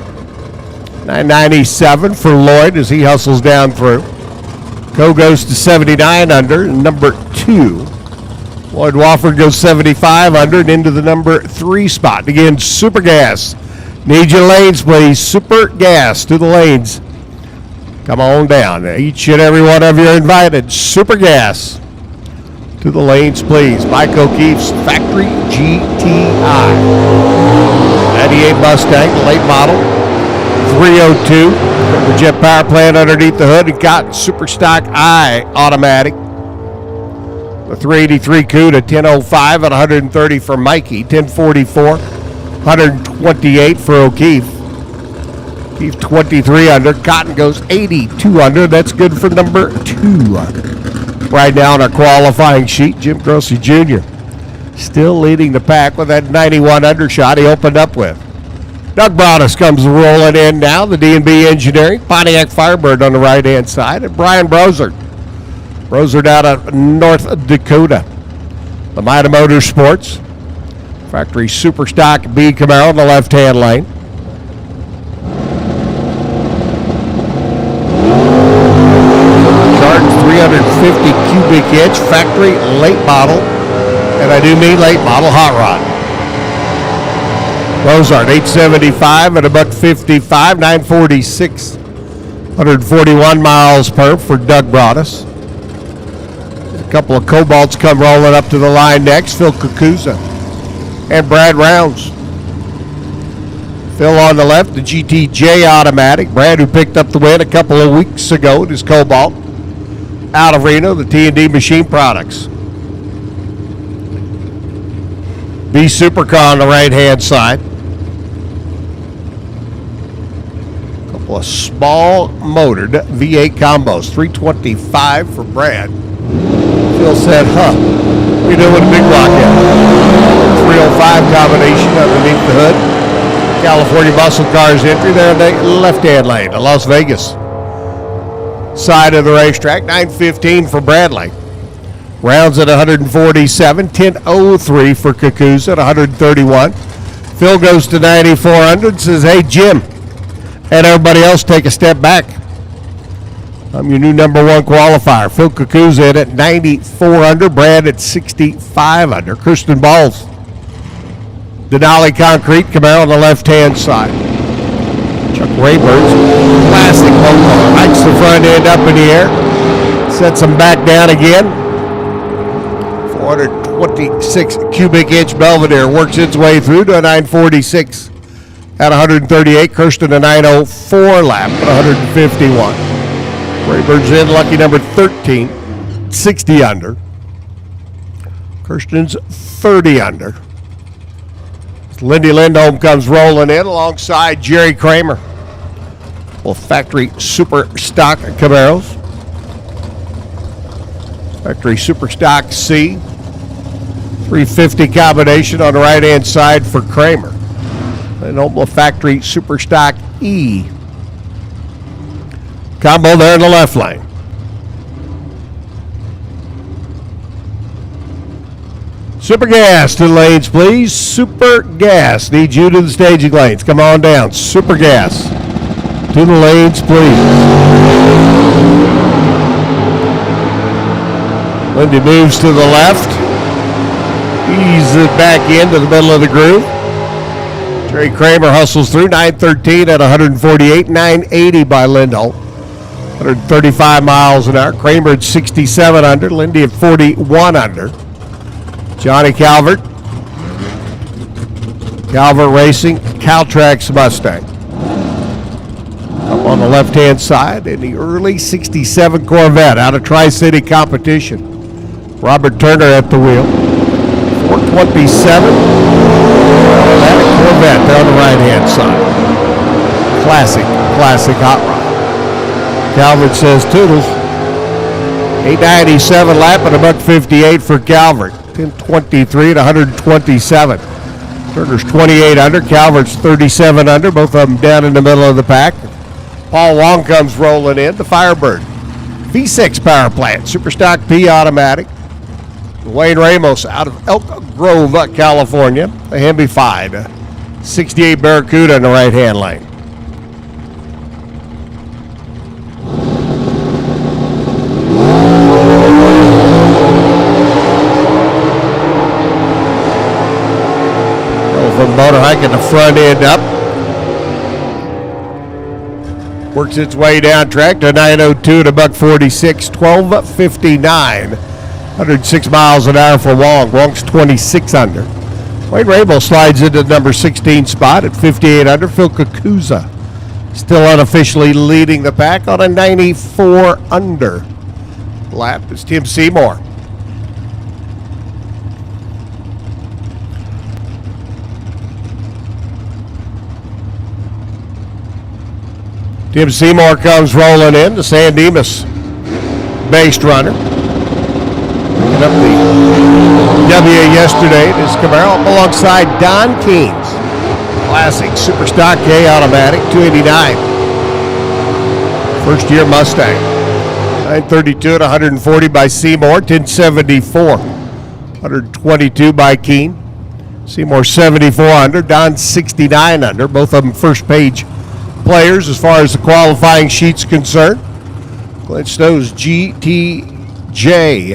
$997 for Lloyd as he hustles down through. Coe goes to 79 under, number 2. Lloyd Wofford goes 75 under and into the number 3 spot. Again, Super Gas. Need your lanes, please. Super Gas to the lanes. Come on down. Each and every one of you are invited. Super Gas to the lanes, please. Mike O'Keefe's Factory GTI. 98 Mustang, late model. 302. The jet power plant underneath the hood. And got Super Stock I automatic. The 383 CUDA, 1005 and 130 for Mikey. 1044, 128 for O'Keefe. Keith 23 under. Cotton goes 82 under. That's good for number 2. Right now on our qualifying sheet, Jim Grossi Jr. still leading the pack with that 91 undershot he opened up with. Doug Broadus comes rolling in now, the D&B Engineering. Pontiac Firebird on the right-hand side. And Brian Brozard. Brozard out of North Dakota. The Mida Motorsports. Factory Superstock B Camaro on the left-hand lane. Charged 350 cubic inch factory late model. And I do mean late model hot rod. Brozard 875 at a $155, 946, 141 miles per for Doug Broadus. A couple of Cobalts come rolling up to the line next. Phil Kukuza and Brad Rounds. Phil on the left, the GTJ automatic. Brad, who picked up the win a couple of weeks ago in his Cobalt. Out of Reno, the T&D Machine Products. B Supercar on the right-hand side. Couple of small motored V8 combos. 325 for Brad. Phil said, we doing a big rock here. 305 combination underneath the hood. California Muscle Cars entry there in the left-hand lane. The Las Vegas side of the racetrack. 915 for Bradley. Rounds at 147, 10:03 for Kukuza at 131. Phil goes to 9400, says, hey, Jim, and everybody else take a step back. I'm your new number 1 qualifier. Phil Kukuza in at 94 under, Brad at 65 under. Kirsten Balls, Denali Concrete, Camaro on the left-hand side. Chuck Raybird's classic motor. Hikes the front end up in the air, sets them back down again. 426 cubic inch Belvedere works its way through to a 946 at 138. Kirsten a 904 lap at 151. Raybird's in, lucky number 13, 60 under. Kirsten's 30 under. Lindy Lindholm comes rolling in alongside Jerry Kramer. Well, factory super stock Camaros. Factory super stock C. 350 combination on the right-hand side for Kramer. And Omaha Factory Super Stock E. Combo there in the left lane. Super Gas to the lanes, please. Super Gas. Need you to the staging lanes. Come on down. Super Gas to the lanes, please. Lindy moves to the left. Eases back into the middle of the groove. Jerry Kramer hustles through. 913 at 148. 980 by Lindholm. 135 miles an hour. Kramer at 67 under. Lindy at 41 under. Johnny Calvert. Calvert Racing. Caltrax Mustang. Up on the left-hand side in the early 67 Corvette out of Tri-City competition. Robert Turner at the wheel. 427. Automatic Corvette there on the right-hand side. Classic hot rod. Calvert says toodles. 897 lap at a $158 for Calvert. 1023 at 127. Turner's 28 under. Calvert's 37 under. Both of them down in the middle of the pack. Paul Wong comes rolling in. The Firebird. V6 power plant. Superstock P automatic. Wayne Ramos out of Elk Grove, California. The Hemi 5. 68 Barracuda in the right-hand lane. From motor hiking the front end up. Works its way down track to 902 at a $146, 1259. 106 miles an hour for Wong. Wong's 26 under. Wayne Rabel slides into the number 16 spot at 58 under. Phil Kukuza still unofficially leading the pack on a 94 under. Lap is Tim Seymour. Tim Seymour comes rolling in, the San Dimas-based runner. Picking up the W yesterday. This Camaro up alongside Don Keynes. Classic Super Stock K automatic, 289. First year Mustang. 932 at 140 by Seymour, 1074. 122 by Keene. Seymour 74 under, Don 69 under. Both of them first page players as far as the qualifying sheet's concerned. Glenn Snow's GTJ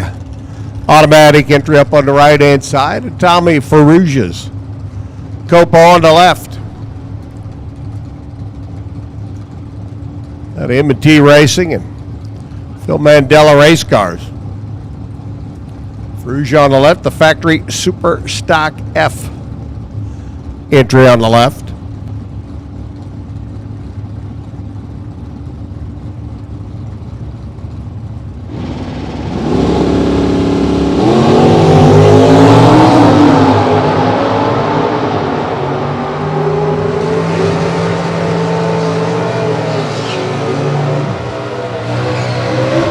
automatic entry up on the right-hand side, and Tommy Ferrugia's Copa on the left. That M&T Racing and Phil Mandela race cars. Ferrugia on the left, the factory Super Stock F entry on the left.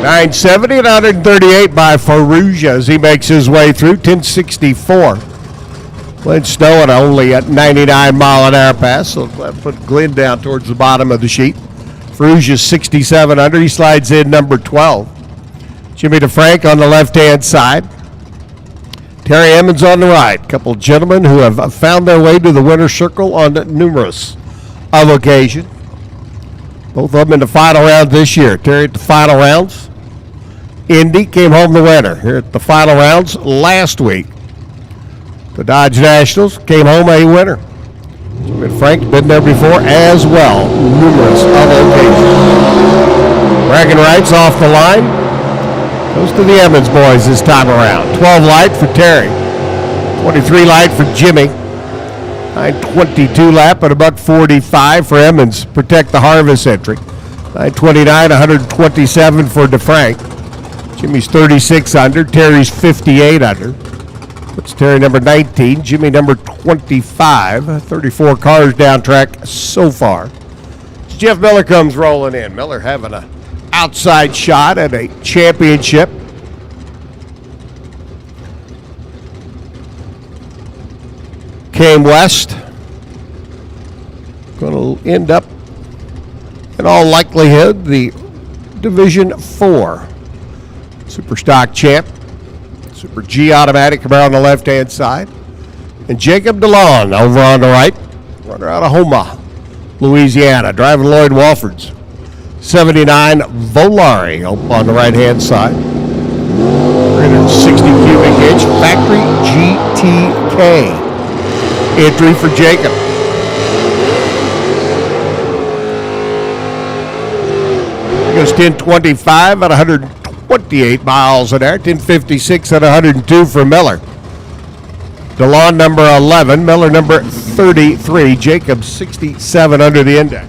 .970 and 138 by Ferrugia as he makes his way through. 1064. Glenn Snow at only at 99 mile an hour pass, so that put Glenn down towards the bottom of the sheet. Ferrugia's 67 under. He slides in number 12. Jimmy DeFrank on the left-hand side. Terry Emmons on the right. Couple gentlemen who have found their way to the winner's circle on numerous of occasions. Both of them in the final round this year. Terry at the final rounds. Indy came home the winner here at the final rounds last week. The Dodge Nationals came home a winner. Jimmy DeFrank's been there before as well, numerous other occasions. Bragging rights off the line. Goes to the Emmons boys this time around. 12 light for Terry. 23 light for Jimmy. 922 lap at $1:45 for Emmons. Protect the Harvest entry. 929, 127 for DeFrank. Jimmy's 36 under. Terry's 58 under. Puts Terry number 19. Jimmy number 25. 34 cars down track so far. Jeff Miller comes rolling in. Miller having an outside shot at a championship. Came west. Going to end up, in all likelihood, the Division 4 Super Stock champ. Super G automatic Camaro on the left-hand side. And Jacob DeLon over on the right. Runner out of Houma, Louisiana. Driving Lloyd Walford's 79 Volare up on the right-hand side. 360 cubic inch factory GTK entry for Jacob. He goes 1025 at 128 miles an hour. 1056 at 102 for Miller. DeLon number 11, Miller number 33, Jacob 67 under the index.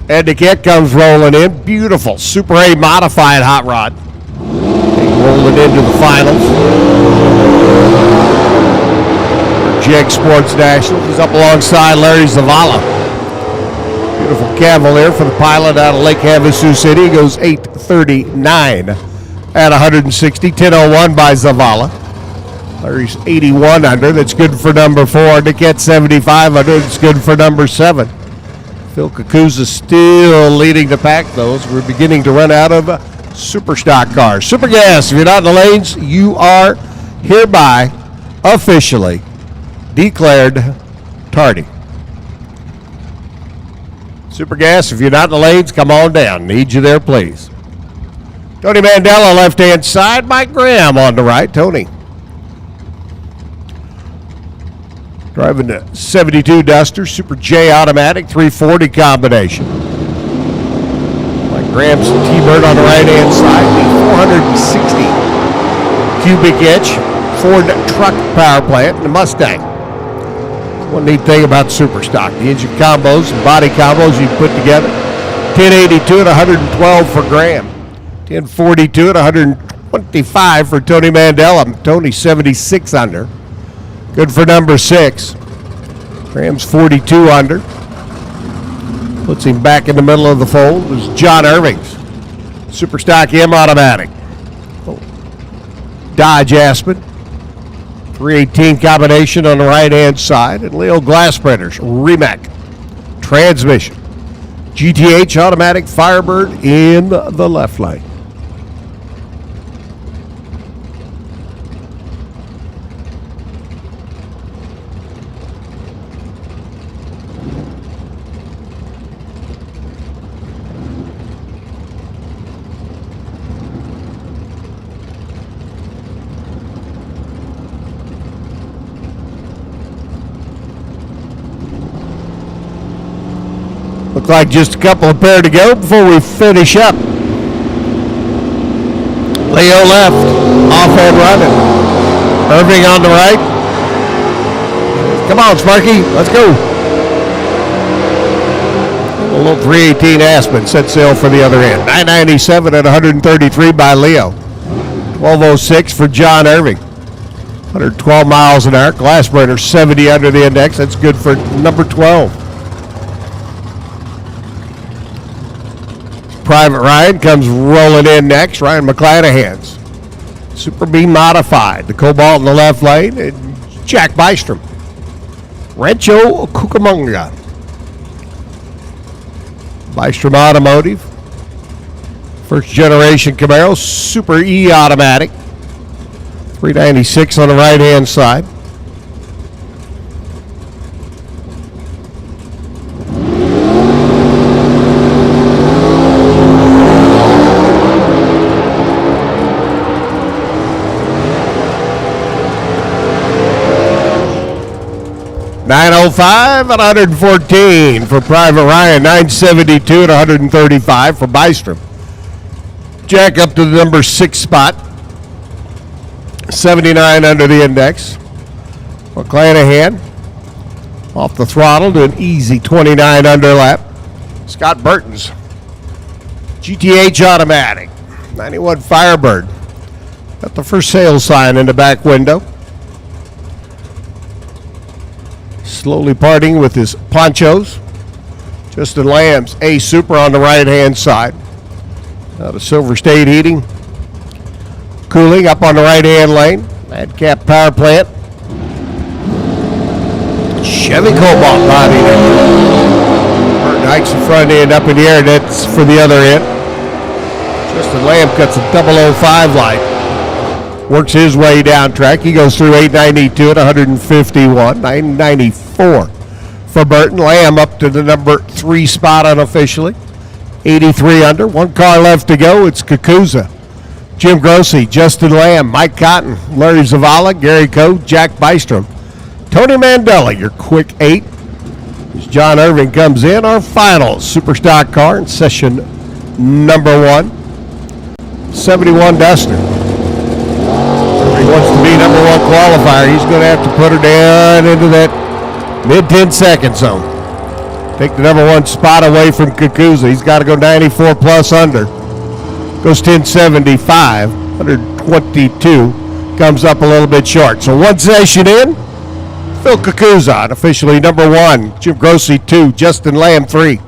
Ed DeKitt comes rolling in. Beautiful Super A modified hot rod. Rolling into the finals. JEG Sports Nationals. He's up alongside Larry Zavala. Beautiful Cavalier for the pilot out of Lake Havasu City. He goes 8:39 at 160. 10:01 by Zavala. Larry's 81 under. That's good for number 4. DeKitt 75 under. That's good for number 7. Phil Kakuza still leading the pack, though, as we're beginning to run out of super stock cars. Super Gas, if you're not in the lanes, you are hereby officially declared tardy. Super Gas, if you're not in the lanes, come on down. Need you there, please. Tony Mandela, left-hand side. Mike Graham on the right. Tony. Driving the 72 Duster, Super J automatic, 340 combination. Mike Graham's T-Bird on the right-hand side, the 460 cubic inch Ford truck power plant, the Mustang. One neat thing about Super Stock, the engine combos and body combos you put together. 1082 at 112 for Graham. 1042 at 125 for Tony Mandela. Tony 76 under. Good for number 6. Graham's 42 under. Puts him back in the middle of the fold is John Irving's Superstock M automatic. Dodge Aspen. 318 combination on the right-hand side. And Leo Glassbrenner's Rimac transmission. GTH automatic Firebird in the left lane. Look like just a couple of pair to go before we finish up. Leo left, off and running. Irving on the right. Come on, Sparky, let's go. A little 318 Aspen set sail for the other end. 997 at 133 by Leo. 1206 for John Irving. 112 miles an hour. Glassbrenner 70 under the index. That's good for number 12. Private Ryan comes rolling in next. Ryan McClanahan's Super B modified. The Cobalt in the left lane. And Jack Bystrom. Rancho Cucamonga. Bystrom Automotive. First generation Camaro. Super E automatic. 396 on the right hand side. $905 at 114 for Private Ryan. $972 at 135 for Bystrom. Jack up to the number 6 spot. 79 under the index. McClanahan off the throttle to an easy 29 under lap. Scott Burton's GTH automatic. 91 Firebird. Got the for sale sign in the back window. Slowly parting with his ponchos. Justin Lamb's A Super on the right-hand side. Out of Silver State Heating. Cooling up on the right-hand lane. Madcap Power Plant. Chevy Cobalt body there. Burton hikes the front end up in the air. That's for the other end. Justin Lamb cuts a 005 light. Works his way down track. He goes through 892 at 151. 994 for Burton. Lamb up to the number 3 spot unofficially. 83 under. One car left to go. It's Kakuza. Jim Grossi, Justin Lamb, Mike Cotton, Larry Zavala, Gary Coe, Jack Bystrom. Tony Mandela, your quick 8. As John Irving comes in, our final super stock car in session number 1. 71 Duster. He wants to be number 1 qualifier. He's going to have to put her down into that mid-10 second zone. Take the number 1 spot away from Kakuza. He's got to go 94 plus under. Goes 1075, 122. Comes up a little bit short. So one session in. Phil Kakuza, officially number 1. Jim Grossi 2. Justin Lamb 3.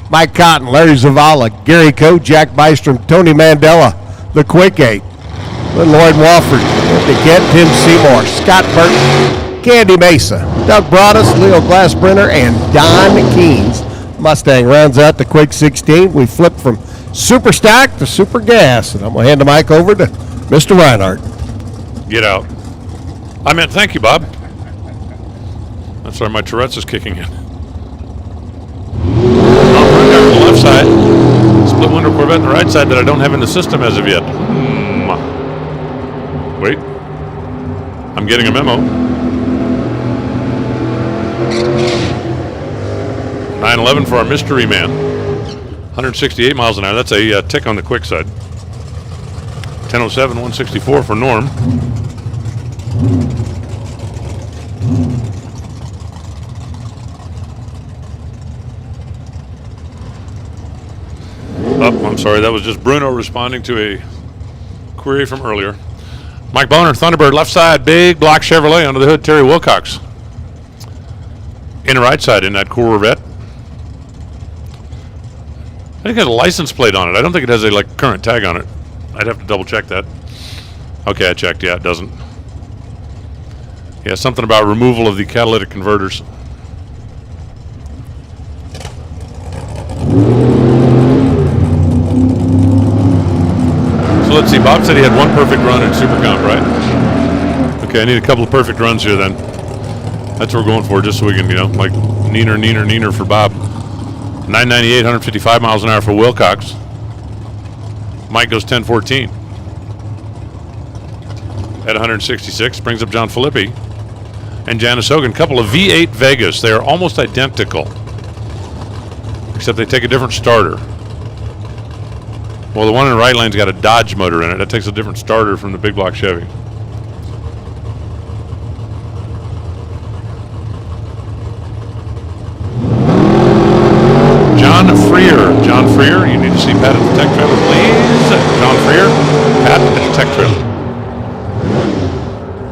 Mike Cotton, Larry Zavala, Gary Coe, Jack Bystrom, Tony Mandela, the quick 8. Lloyd Wofford, Kent, Tim Seymour, Scott Burton, Candy Mesa, Doug Broadus, Leo Glassbrenner, and Don Keynes. Mustang rounds out the quick 16. We flip from Super Stock to Super Gas, and I'm going to hand the mic over to Mr. Reinhardt. Get out. I meant thank you, Bob. That's why my Tourette's is kicking in. On the left side, split window Corvette on the right side that I don't have in the system as of yet. Wait, I'm getting a memo. 911 for our mystery man. 168 miles an hour. That's a tick on the quick side. 1007, 164 for Norm. Oh, I'm sorry. That was just Bruno responding to a query from earlier. Mike Boner, Thunderbird, left side, big block Chevrolet under the hood, Terry Wilcox. In the right side in that Corvette. I think it has a license plate on it. I don't think it has a current tag on it. I'd have to double check that. Okay, I checked. Yeah, it doesn't. Yeah, something about removal of the catalytic converters. So let's see. Bob said he had one perfect run in Super Comp, right? Okay, I need a couple of perfect runs here then. That's what we're going for, just so we can, neener for Bob. 998, 155 miles an hour for Wilcox. Mike goes 1014. At 166, brings up John Filippi. And Janice Hogan, couple of V8 Vegas. They are almost identical, except they take a different starter. Well, the one in the right lane's got a Dodge motor in it. That takes a different starter from the big block Chevy. John Freer, you need to see Pat at the tech trailer, please. John Freer, Pat at the tech trailer.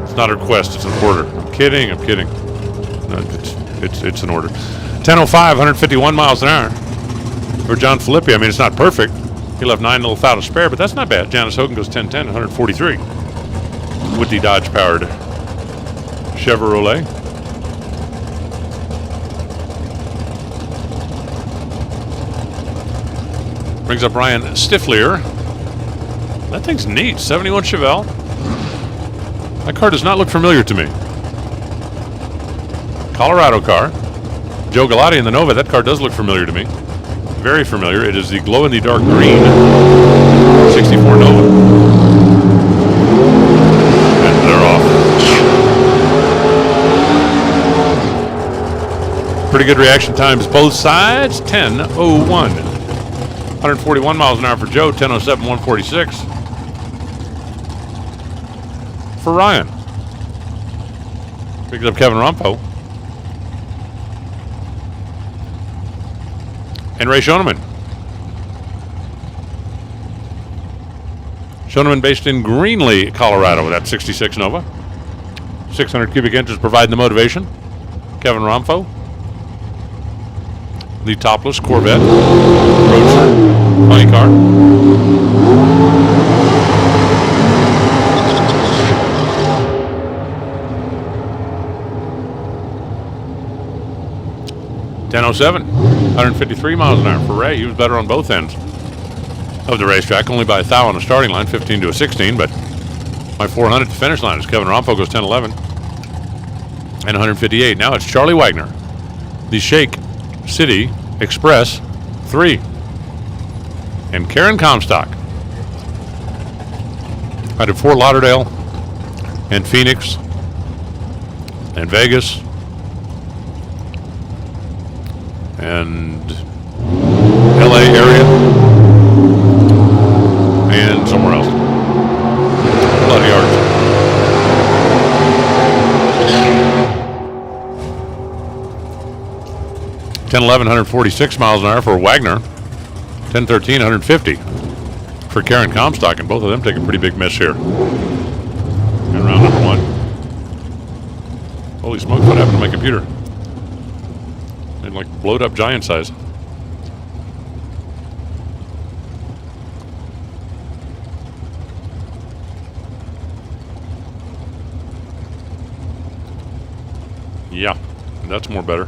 It's not a request, it's an order. I'm kidding. No, it's an order. 10:05, 151 miles an hour for John Filippi. I mean, it's not perfect. He'll have 9 little thou to spare, but that's not bad. Janice Hogan goes 1010, 143 with the Dodge-powered Chevrolet. Brings up Ryan Stiflier. That thing's neat. 71 Chevelle. That car does not look familiar to me. Colorado car. Joe Galati in the Nova. That car does look familiar to me. Very familiar. It is the glow-in-the-dark green 64 Nova. And they're off. Pretty good reaction times both sides. 10:01. 141 miles an hour for Joe, 10:07, 146 for Ryan. Picks up Kevin Rompo. And Ray Schoeneman. Schoeneman based in Greenlee, Colorado with that 66 Nova. 600 cubic inches providing the motivation. Kevin Rompo. The topless Corvette. Roadster. Funny car. .1007, 153 miles an hour for Ray. He was better on both ends of the racetrack, only by 1,000 on the starting line, 15 to a 16, but my 400 at the finish line is Kevin Rompo goes 10:11 and 158. Now it's Charlie Wagner, the Shake City Express 3, and Karen Comstock out of Fort Lauderdale and Phoenix and Vegas and LA area and somewhere else. A lot of yards. .1011, 146 miles an hour for Wagner. 1013, 150 for Karen Comstock, and both of them take a pretty big miss here. And round number one. Holy smokes, what happened to my computer? It blowed up giant size. Yeah, that's more better.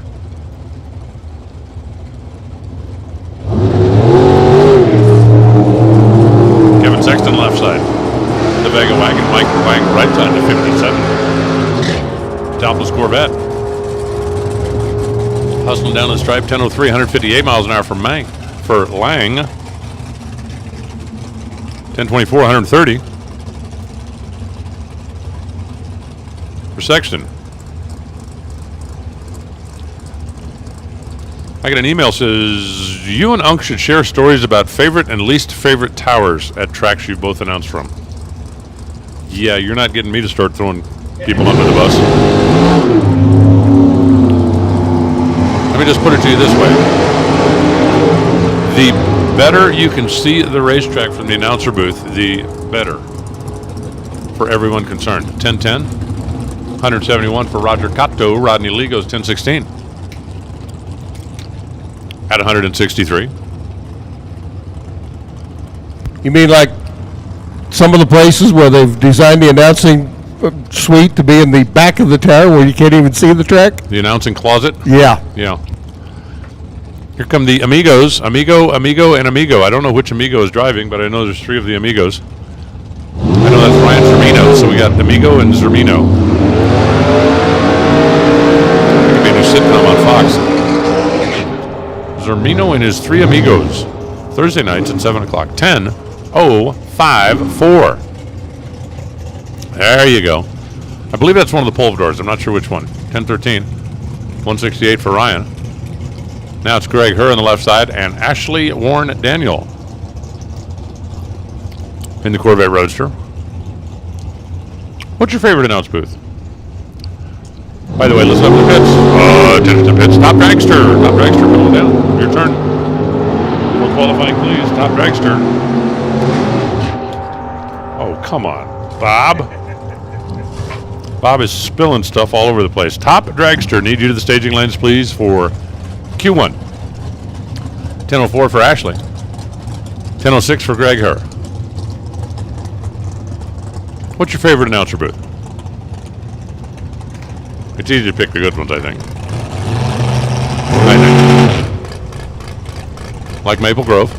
Kevin Sexton left side. The Vega wagon, Mike Wagner right side to 57. Topless Corvette. Hustling down the stripe, 1003, 158 miles an hour for Lang. 1024, 130 for Sexton. I get an email says, you and Unc should share stories about favorite and least favorite towers at tracks you both announced from. Yeah, you're not getting me to start throwing people under the bus. Let me just put it to you this way. The better you can see the racetrack from the announcer booth, the better for everyone concerned. 10-10, 171 for Roger Cotto. Rodney Lee goes 10-16 at 163. You mean like some of the places where they've designed the announcing suite to be in the back of the tower where you can't even see the track? The announcing closet? Yeah. Yeah. Here come the Amigos. Amigo, and Amigo. I don't know which Amigo is driving, but I know there's 3 of the Amigos. I know that's Ryan Zermino, so we got Amigo and Zermino. Could be a new sitcom on Fox. Zermino and his 3 Amigos. Thursday nights at 7 o'clock. 10-0-5-4. There you go. I believe that's one of the LODRS. I'm not sure which one. 10-13. 168 for Ryan. Now it's Greg Herr on the left side and Ashley Warren Daniel in the Corvette Roadster. What's your favorite announce booth? By the way, listen up to the pits. Attention to the pits. Top dragster. Top dragster coming down. Your turn. For qualifying, please. Top dragster. Oh, come on. Bob. Bob is spilling stuff all over the place. Top dragster. Need you to the staging lanes, please, for Q1. 10:04 for Ashley. 10:06 for Greg Herr. What's your favorite announcer booth? It's easy to pick the good ones, I think. Like Maple Grove.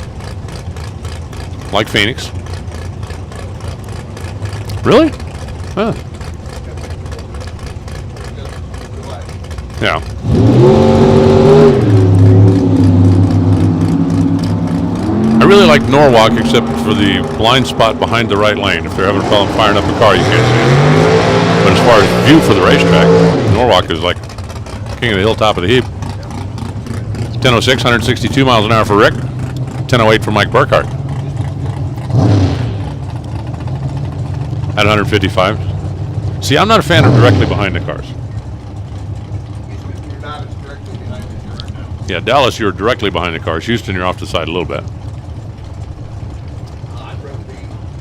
Like Phoenix. Really? Huh. Yeah. I really like Norwalk, except for the blind spot behind the right lane. If they're having a problem firing up a car, you can't see it. But as far as view for the racetrack, Norwalk is like king of the hilltop of the heap. 10:06, 162 miles an hour for Rick. 10:08 for Mike Burkhart. At 155. See, I'm not a fan of directly behind the cars. You're not as directly behind as you are now. Yeah, Dallas, you're directly behind the cars. Houston, you're off the side a little bit. I'd rather be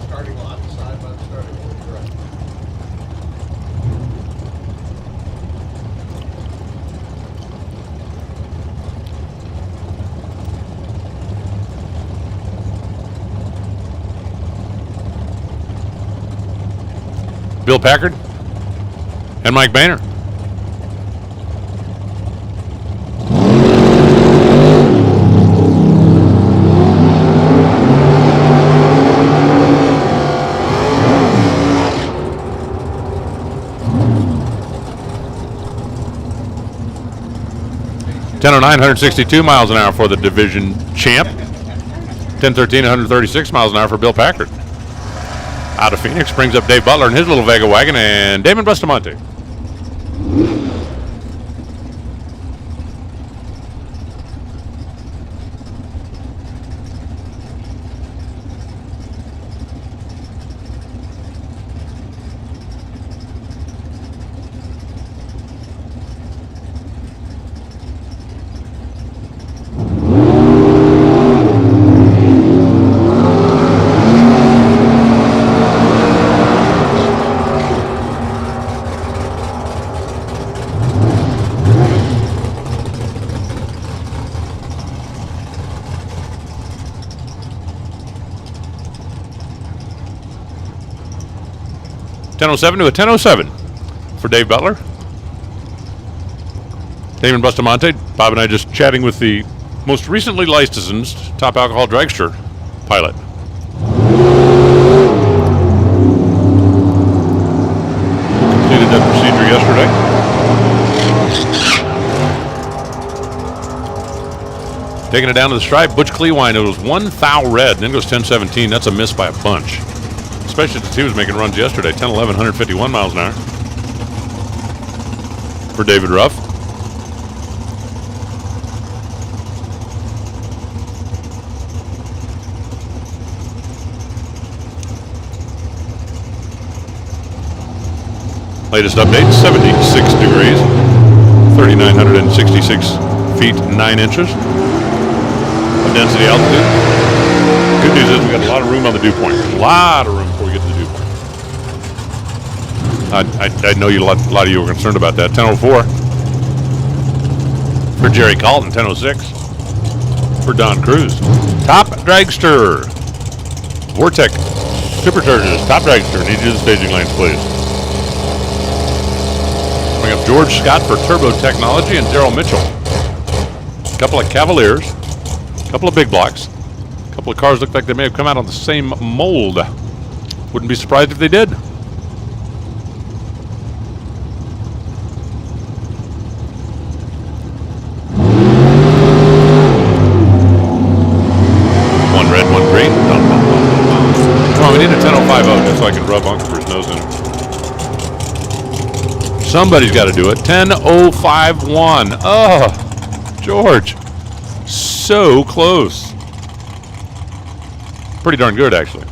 starting on the side by the starting line. Correct. Bill Packard and Mike Boehner. .09, 162 miles an hour for the division champ. 10:13, 136 miles an hour for Bill Packard. Out of Phoenix brings up Dave Butler in his little Vega wagon and Damon Bustamante. .07 to a 10:07 for Dave Butler. Damon Bustamante. Bob and I just chatting with the most recently licensed top alcohol dragster pilot. Completed that procedure yesterday. Taking it down to the stripe, Butch Clewine. It was 1 thou red, and then goes 10:17. That's a miss by a bunch. Especially since he was making runs yesterday. 10:11, 151 miles an hour for David Ruff. Latest update, 76 degrees, 3,966 feet, 9 inches of density altitude. Good news is we got a lot of room on the dew point. A lot of room before we get to the dew point. I know a lot of you were concerned about that. 10:04 for Jerry Calton. 10:06 for Don Cruz. Top dragster. Vortec Superchargers. Top dragster. Need you to the staging lanes, please. Bring up George Scott for Turbo Technology and Daryl Mitchell. A couple of Cavaliers. A couple of big blocks. A couple of cars look like they may have come out on the same mold. Wouldn't be surprised if they did. One red, one green. Come on, we need a 10:05 just so I can rub Uncle for his nose in. Somebody's got to do it. 10:051. Oh, George. So close. Pretty darn good, actually.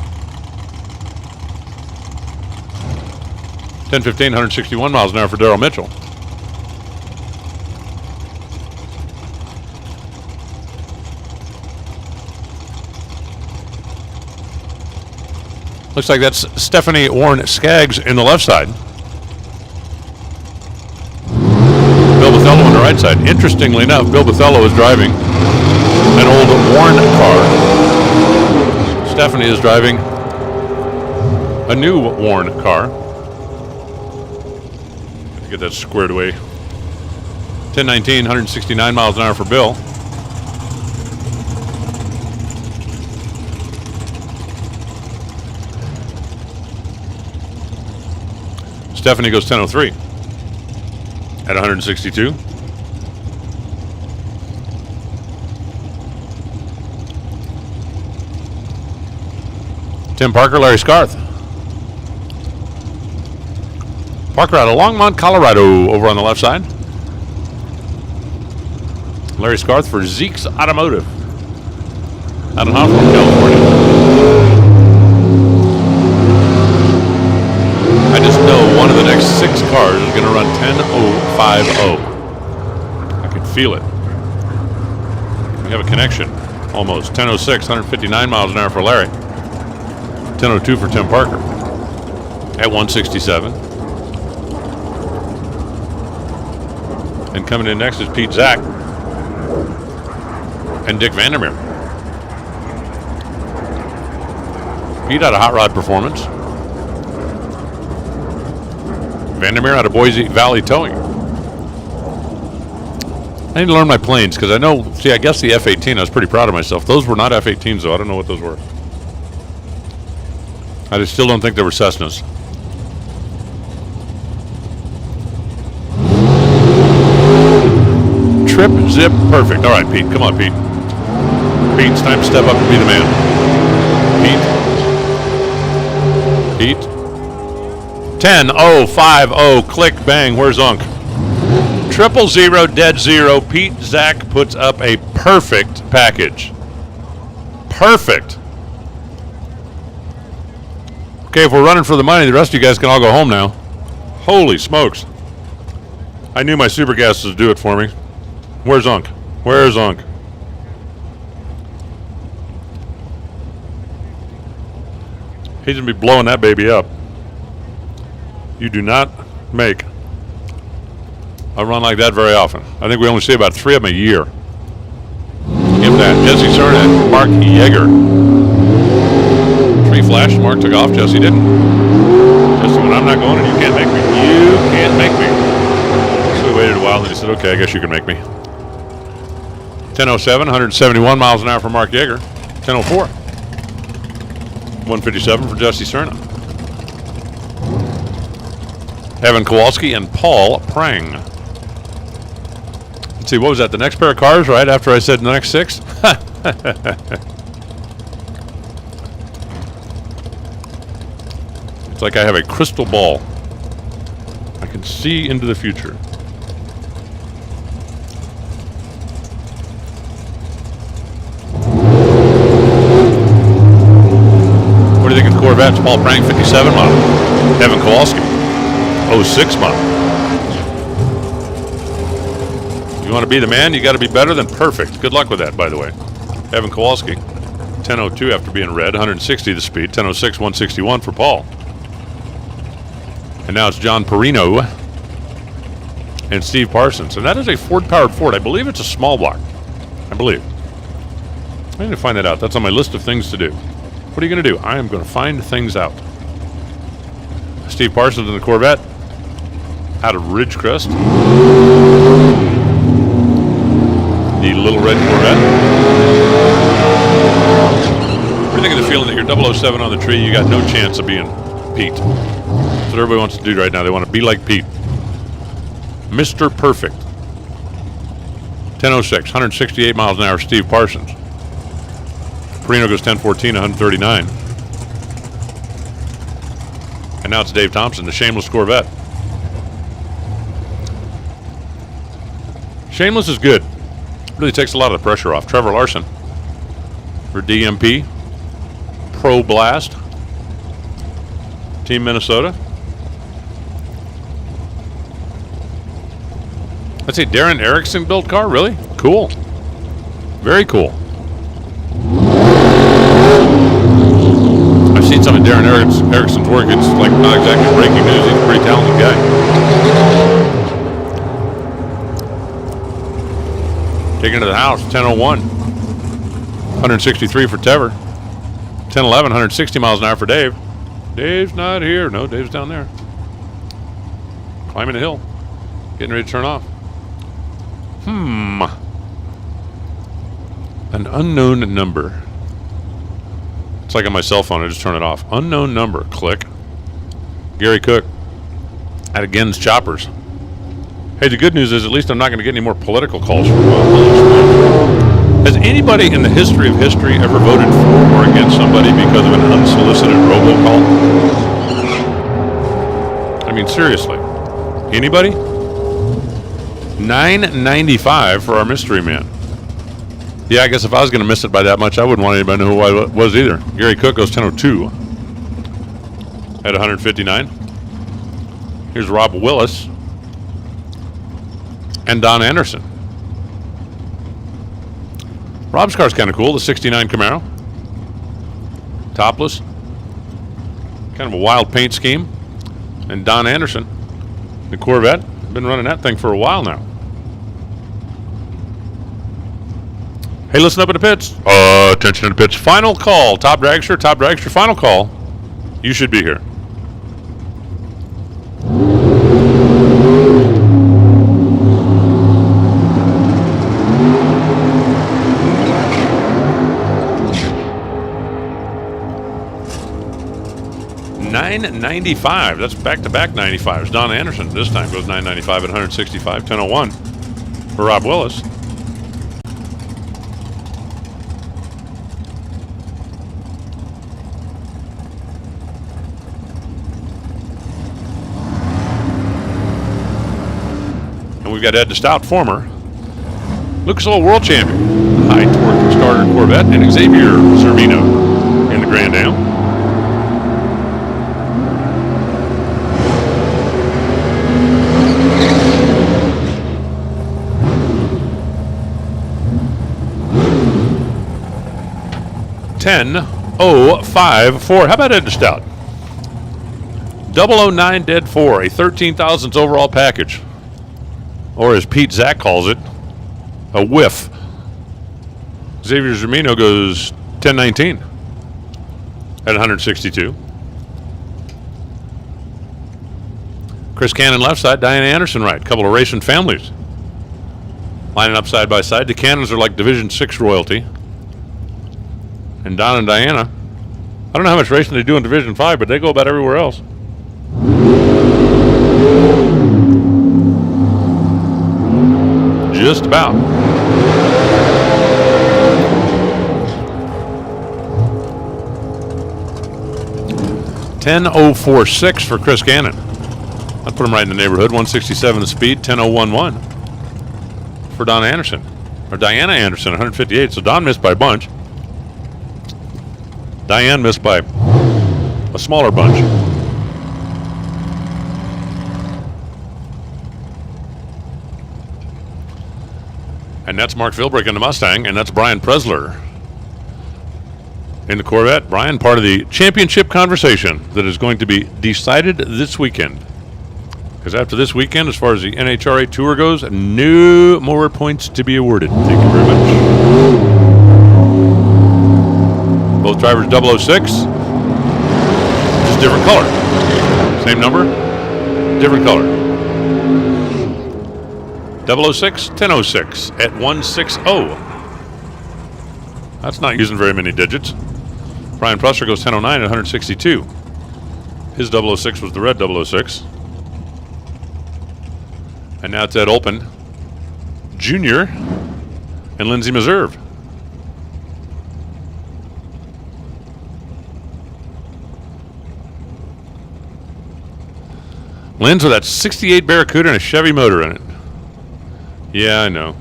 10:15, 161 miles an hour for Daryl Mitchell. Looks like that's Stephanie Warren Skaggs in the left side. Bill Bathello on the right side. Interestingly enough, Bill Bathello is driving an old Warren car. Stephanie is driving a new Warren car. Get that squared away. 10:19, 169 miles an hour for Bill. Stephanie goes 10:03 at 162. Tim Parker, Larry Scarth. Parker out of Longmont, Colorado, over on the left side. Larry Scarth for Zeke's Automotive out of Hawthorne, California. I just know one of the next 6 cars is going to run 10:050. I can feel it. We have a connection, almost. 10:06, 159 miles an hour for Larry. 10:02 for Tim Parker at 167. And coming in next is Pete Zach and Dick Vandermeer. Pete out of Hot Rod Performance. Vandermeer out of Boise Valley Towing. I need to learn my planes because I know, see, I guess the F-18, I was pretty proud of myself. Those were not F-18s though. I don't know what those were. I just still don't think they were Cessnas. Trip, zip, perfect. All right, Pete. Come on, Pete. Pete, it's time to step up and be the man. Pete. Pete. 10:050. Click, bang. Where's Unc? 000, dead zero. Pete Zach puts up a perfect package. Perfect. Okay, if we're running for the money, the rest of you guys can all go home now. Holy smokes. I knew my super gas would do it for me. Where's Unc? Where's Unc? He's going to be blowing that baby up. You do not make a run like that very often. I think we only see about 3 of them a year. Give that. Jesse Cerna and Mark Yeager. 3 flashed. Mark took off. Jesse didn't. Jesse went, I'm not going and you can't make me. You can't make me. So we waited a while and he said, okay, I guess you can make me. 10:07, 171 miles an hour for Mark Yeager. 10:04. 157 for Jesse Cerna. Evan Kowalski and Paul Prang. Let's see, what was that? The next pair of cars right after I said the next 6? It's like I have a crystal ball. I can see into the future. What do you think of the Corvettes? Paul Prang, 57 model. Evan Kowalski, 06 model. You want to be the man, you got to be better than perfect. Good luck with that, by the way. Evan Kowalski. 10:02 after being red, 160 the speed. 10:06, 161 for Paul. And now it's John Perino and Steve Parsons. And that is a Ford-powered Ford. I believe it's a small block. I believe. I need to find that out. That's on my list of things to do. What are you going to do? I am going to find things out. Steve Parsons in the Corvette out of Ridgecrest. The little red Corvette. What do you think of the feeling that you're 007 on the tree? You got no chance of being Pete. That's what everybody wants to do right now. They want to be like Pete. Mr. Perfect. 10:06, 168 miles an hour, Steve Parsons. Perino goes 10:14, 139. And now it's Dave Thompson, the shameless Corvette. Shameless is good. Really takes a lot of the pressure off. Trevor Larson for DMP. Pro Blast. Team Minnesota. That's a Darren Erickson built car? Really? Cool. Very cool. I've seen some of Darren Erickson's work. It's like not exactly breaking news. He's a pretty talented guy. Taken to the house, 10:01. 163 for Tever. 10:11, 160 miles an hour for Dave. Dave's not here. No, Dave's down there. Climbing the hill. Getting ready to turn off. An unknown number. It's like on my cell phone. I just turn it off. Unknown number. Click. Gary Cook at Again's Choppers. Hey, the good news is at least I'm not going to get any more political calls for a while. Has anybody in the history of history ever voted for or against somebody because of an unsolicited robocall? I mean, seriously. Anybody? $9.95 for our mystery man. Yeah, I guess if I was going to miss it by that much, I wouldn't want anybody to know who I was either. Gary Cook goes 10:02 at 159. Here's Rob Willis and Don Anderson. Rob's car's kind of cool, the 69 Camaro. Topless. Kind of a wild paint scheme. And Don Anderson, the Corvette. Been running that thing for a while now. Hey, listen up in the pits. Attention in the pits. Final call. Top Dragster, final call. You should be here. $9.95. That's back-to-back 95s. Don Anderson this time goes $9.95 at 165. 10:01 for Rob Willis. And we've got Ed DeStout, former Lucas Oil World Champion, high torque starter Corvette, and Xavier Zermino in the Grand Am. $10,054. How about Ed DeStout? 009 Dead 4, a 13,000s overall package. Or as Pete Zach calls it, a whiff. Xavier Zermino goes 1019 at 162. Chris Cannon left side, Diana Anderson right. Couple of racing families lining up side by side. The Cannons are like Division 6 royalty. And Don and Diana, I don't know how much racing they do in Division 5, but they go about everywhere else. Just about. $10,046 for Chris Cannon. I'd put him right in the neighborhood. 167 the speed. 10,011 for Don Anderson. Or Diana Anderson, 158. So Don missed by a bunch. Diane missed by a smaller bunch. And that's Mark Philbrick in the Mustang, and that's Brian Presler in the Corvette. Brian, part of the championship conversation that is going to be decided this weekend. Because after this weekend, as far as the NHRA Tour goes, no more points to be awarded. Thank you very much. Both drivers 006. Just different color. Same number, different color. 006, 1006 at 160. That's not using very many digits. Brian Prusser goes 1009 at 162. His 006 was the red 006. And now it's Ed Olpen, Jr. and Lindsey Meserve. Lynn's with that 68 Barracuda and a Chevy motor in it. Yeah, I know.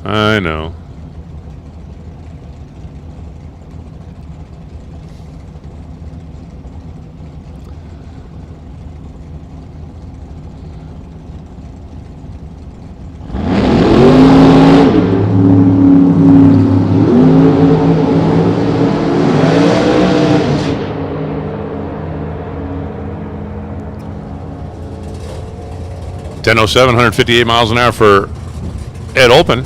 I know. .07, 158 miles an hour for Ed Olpen.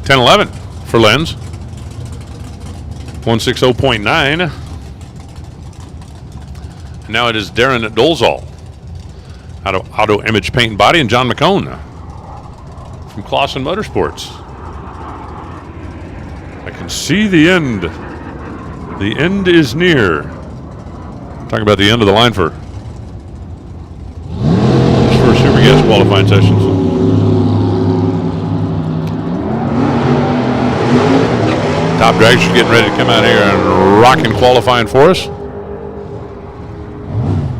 1011 for Lenz. 160.9. And now it is Darren Dolezal out of Auto Image Paint and Body, and John McCone from Clausen Motorsports. I can see the end. The end is near. Talking about the end of the line for Super Gas qualifying sessions. Top Drags are getting ready to come out here and rocking qualifying for us.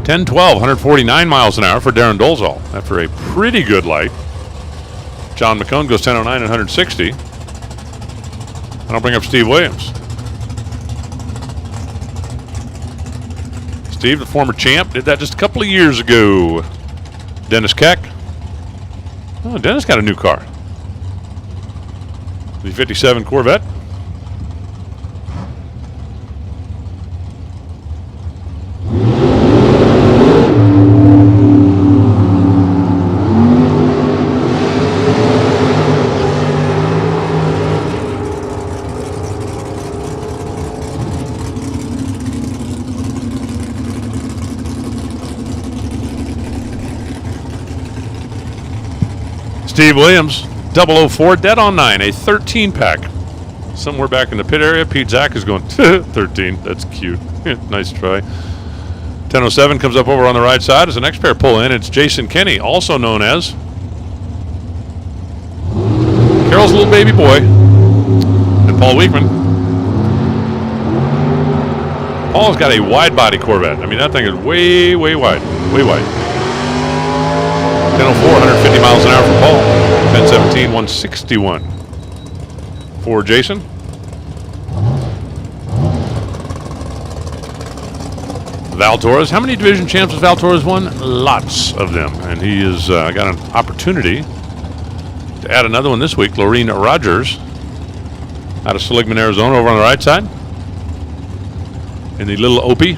10-12, 149 miles an hour for Darren Dolezal after a pretty good light. John McCone goes 10:09 and 160. And I'll bring up Steve Williams. Steve, the former champ, did that just a couple of years ago. Dennis Keck. Oh, Dennis got a new car. The 57 Corvette. Steve Williams, 004, dead on 9, a 13-pack. Somewhere back in the pit area, Pete Zach is going 13. That's cute. Nice try. 1007 comes up over on the right side as the next pair pull in. It's Jason Kenny, also known as Carol's little baby boy, and Paul Weekman. Paul's got a wide-body Corvette. I mean, that thing is way, way wide. Way wide. 1004, 150 miles an hour for Paul. 1017, 161 for Jason. Val Torres. How many division champs has Val Torres won? Lots of them. And he has got an opportunity to add another one this week. Lorene Rogers out of Seligman, Arizona, over on the right side. In the Little Opie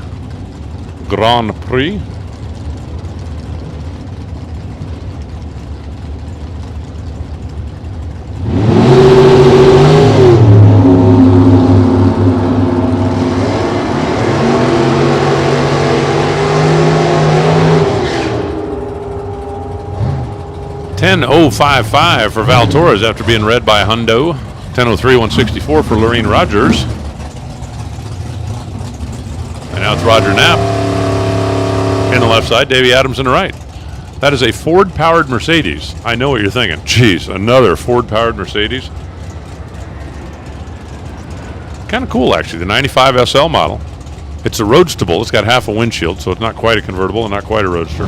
Grand Prix. .10.055 for Val Torres after being read by Hundo. 10.03, 164 for Lorene Rogers. And now it's Roger Knapp in the left side, Davey Adams in the right. That is a Ford-powered Mercedes. I know what you're thinking. Geez, another Ford-powered Mercedes. Kind of cool, actually. The 95 SL model. It's a roadstable. It's got half a windshield, so it's not quite a convertible and not quite a roadster.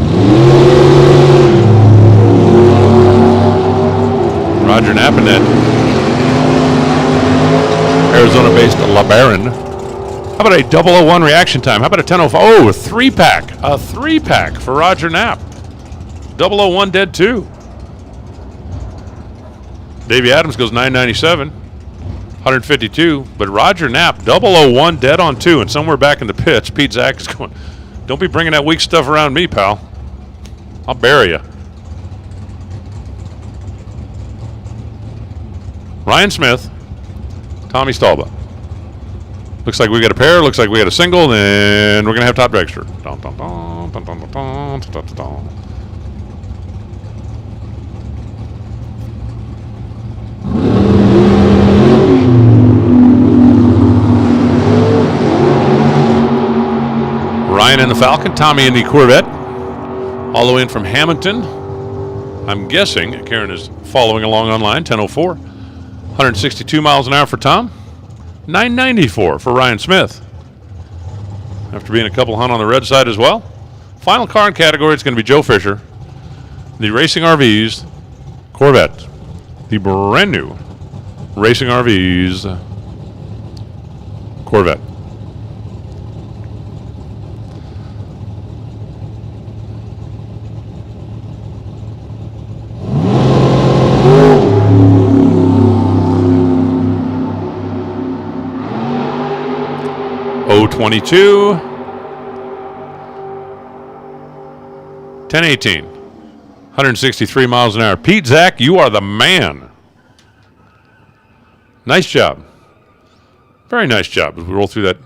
Roger Knapp in that Arizona-based LeBaron. How about a 001 reaction time? How about a 10.05? Oh, a three-pack. A three-pack for Roger Knapp. 001 dead 2. Davey Adams goes 997. 152, but Roger Knapp, 001, dead on 2, and somewhere back in the pits, Pete Zach is going, don't be bringing that weak stuff around me, pal. I'll bury you. Ryan Smith, Tommy Stalba. Looks like we got a pair, looks like we got a single, then we're going to have top dragster. Dun, dun, dun, dun, dun, dun, dun, dun, dun, dun. Ryan in the Falcon, Tommy in the Corvette, all the way in from Hamilton. I'm guessing Karen is following along online, 10:04. 162 miles an hour for Tom, 994 for Ryan Smith. After being a couple hunt on the red side as well. Final car in category, it's going to be Joe Fisher, the Racing RVs Corvette, the brand new Racing RVs Corvette. O22, 1018, 163 miles an hour. Pete Zach, you are the man. Nice job. Very nice job as we roll through that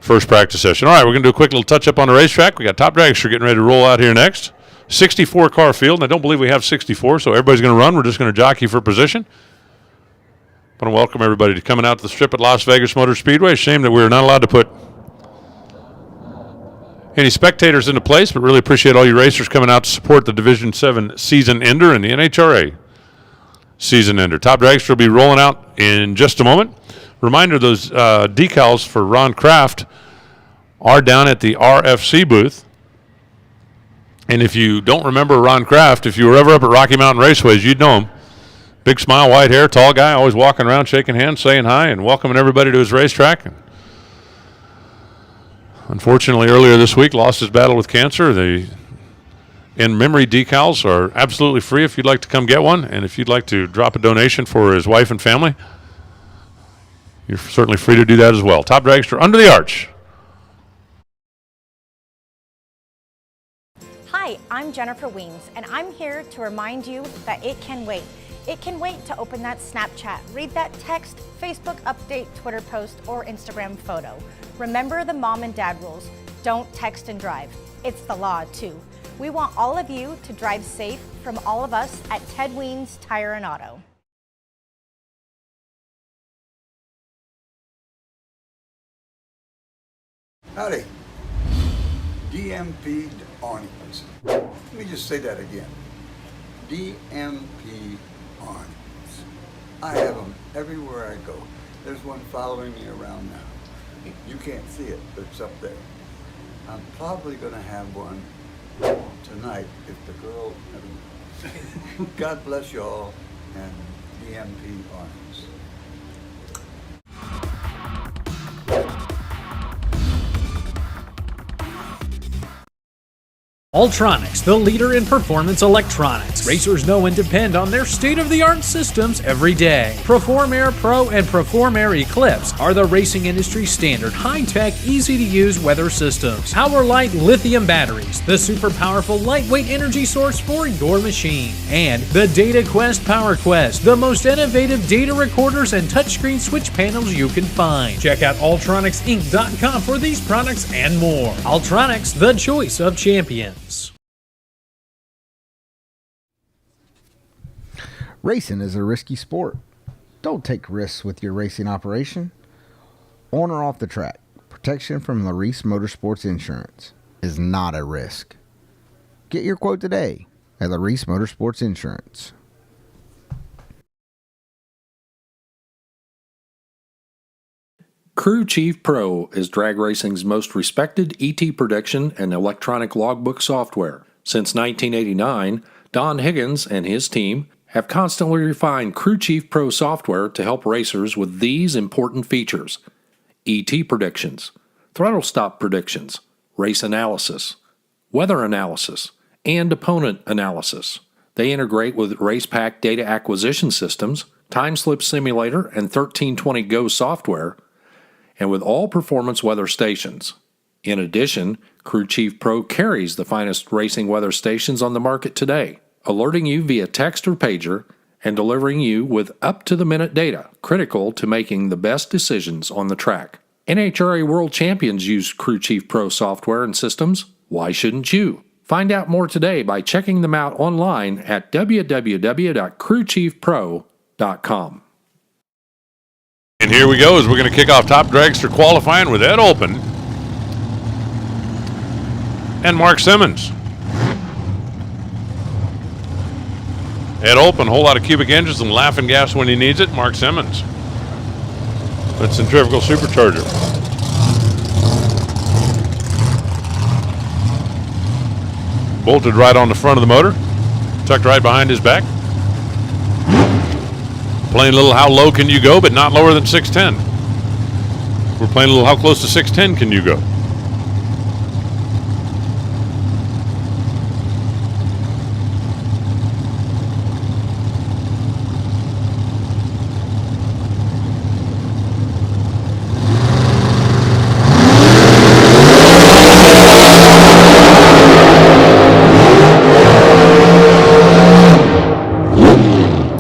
first practice session. All right, we're going to do a quick little touch-up on the racetrack. We got Top Dragster getting ready to roll out here next. 64-car field, and I don't believe we have 64, so everybody's going to run. We're just going to jockey for position. I want to welcome everybody to coming out to the strip at Las Vegas Motor Speedway. Shame that we're not allowed to put any spectators into place, but really appreciate all you racers coming out to support the Division 7 season ender and the NHRA season ender. Top Dragster will be rolling out in just a moment. Reminder, those decals for Ron Kraft are down at the RFC booth. And if you don't remember Ron Kraft, if you were ever up at Rocky Mountain Raceways, you'd know him. Big smile, white hair, tall guy, always walking around, shaking hands, saying hi, and welcoming everybody to his racetrack. And unfortunately, earlier this week, lost his battle with cancer. The in-memory decals are absolutely free if you'd like to come get one. And if you'd like to drop a donation for his wife and family, you're certainly free to do that as well. Top Dragster under the arch. Hi, I'm Jennifer Weems, and I'm here to remind you that it can wait. It can wait to open that Snapchat, read that text, Facebook update, Twitter post, or Instagram photo. Remember the mom and dad rules. Don't text and drive. It's the law, too. We want all of you to drive safe from all of us at Ted Weems Tire and Auto. Howdy. DMP awnings. Let me just say that again. DMP awnings. I have them everywhere I go. There's one following me around now. You can't see it, but it's up there. I'm probably going to have one tonight if the girl... God bless you all, and DMP awnings. Ultronics, the leader in performance electronics. Racers know and depend on their state-of-the-art systems every day. Perform Air Pro and Perform Air Eclipse are the racing industry standard, high-tech, easy-to-use weather systems. Power-Light lithium batteries, the super powerful lightweight energy source for your machine. And the Data Quest Power Quest, the most innovative data recorders and touchscreen switch panels you can find. Check out ultronicsinc.com for these products and more. Ultronics, the choice of champions. Racing is a risky sport. Don't take risks with your racing operation. On or off the track, protection from LODRS Motorsports Insurance is not a risk. Get your quote today at LODRS Motorsports Insurance. Crew Chief Pro is drag racing's most respected ET prediction and electronic logbook software. Since 1989, Don Higgins and his team have constantly refined Crew Chief Pro software to help racers with these important features: ET predictions, throttle stop predictions, race analysis, weather analysis, and opponent analysis. They integrate with RacePack data acquisition systems, Time Slip Simulator, and 1320 Go software, and with all performance weather stations. In addition, Crew Chief Pro carries the finest racing weather stations on the market today, alerting you via text or pager and delivering you with up-to-the-minute data critical to making the best decisions on the track. NHRA World Champions use Crew Chief Pro software and systems. Why shouldn't you? Find out more today by checking them out online at www.crewchiefpro.com. And here we go as we're going to kick off Top Dragster qualifying with Ed Olpen and Mark Simmons. Ed Olpen, whole lot of cubic engines and laughing gas when he needs it. Mark Simmons, that centrifugal supercharger. Bolted right on the front of the motor, tucked right behind his back. Playing a little how low can you go, but not lower than 610. We're playing a little how close to 610 can you go.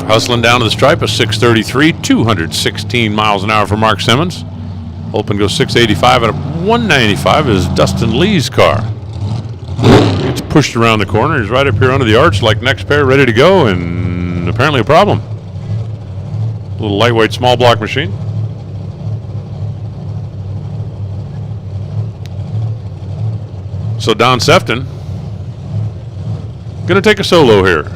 Hustling down to the stripe, a 633, 216 miles an hour for Mark Simmons. Olpen goes 685 at a 195 is Dustin Lee's car. Gets pushed around the corner. He's right up here under the arch like next pair ready to go, and apparently a problem. A little lightweight small block machine. So Don Sefton gonna take a solo here.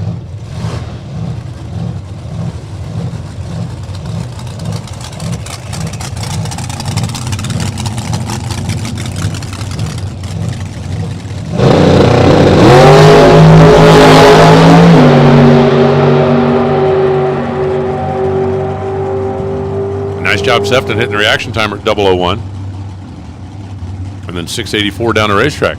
Nice job, Sefton, hitting the reaction timer at 001. And then 684 down the racetrack.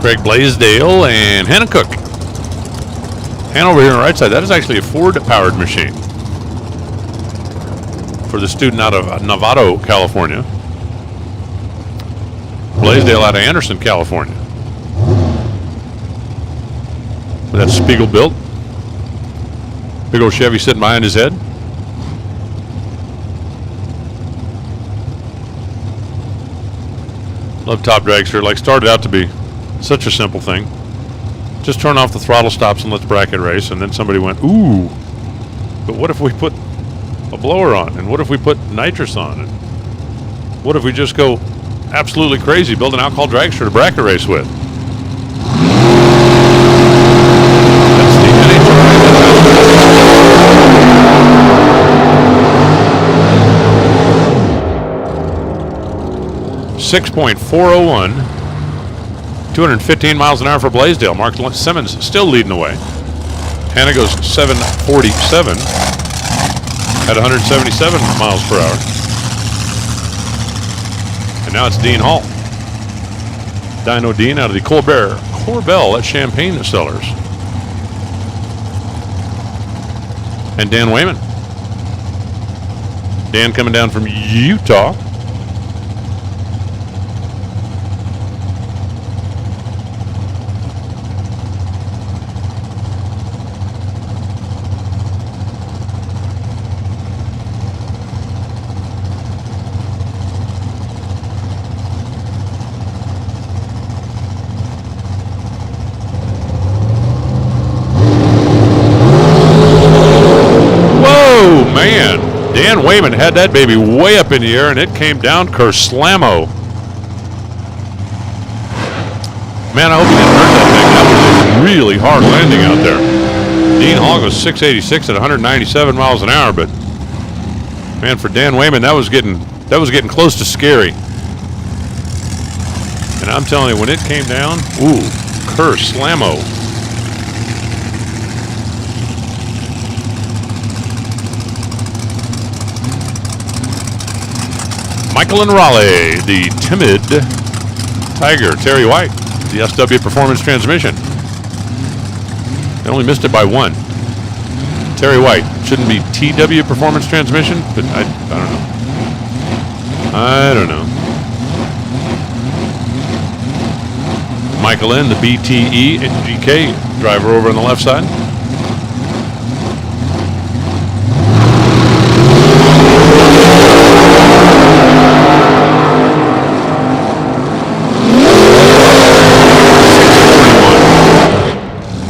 Craig Blaisdell and Hannah Cook. Hannah over here on the right side, that is actually a Ford-powered machine for the student out of Novato, California. Blaisdell out of Anderson, California. That's Spiegel built. Big old Chevy sitting behind his head. Love Top Dragster. Like, started out to be such a simple thing. Just turn off the throttle stops and let's bracket race. And then somebody went, ooh, but what if we put a blower on? And what if we put nitrous on? And what if we just go absolutely crazy, build an alcohol dragster to bracket race with? That's the NHRA. 6.401, 215 miles an hour for Blaisdell. Mark Simmons still leading the way. Hannah goes 747 at 177 miles per hour. And now it's Dean Hall. Dino Dean out of the Corbel at Champaign Cellars. And Dan Wayman. Dan coming down from Utah. Man, Dan Wayman had that baby way up in the air and it came down kerslamo. Man, I hope you didn't hurt that thing. That was a really hard landing out there. Dean Hall goes 686 at 197 miles an hour, but man, for Dan Wayman, that was getting close to scary. And I'm telling you, when it came down, ooh, kerslamo. Michael and Raleigh, the timid Tiger. Terry White, the SW Performance transmission. They only missed it by 1. Terry White, shouldn't be TW Performance transmission, but I don't know. I don't know. Michael N, the BTE GK driver over on the left side.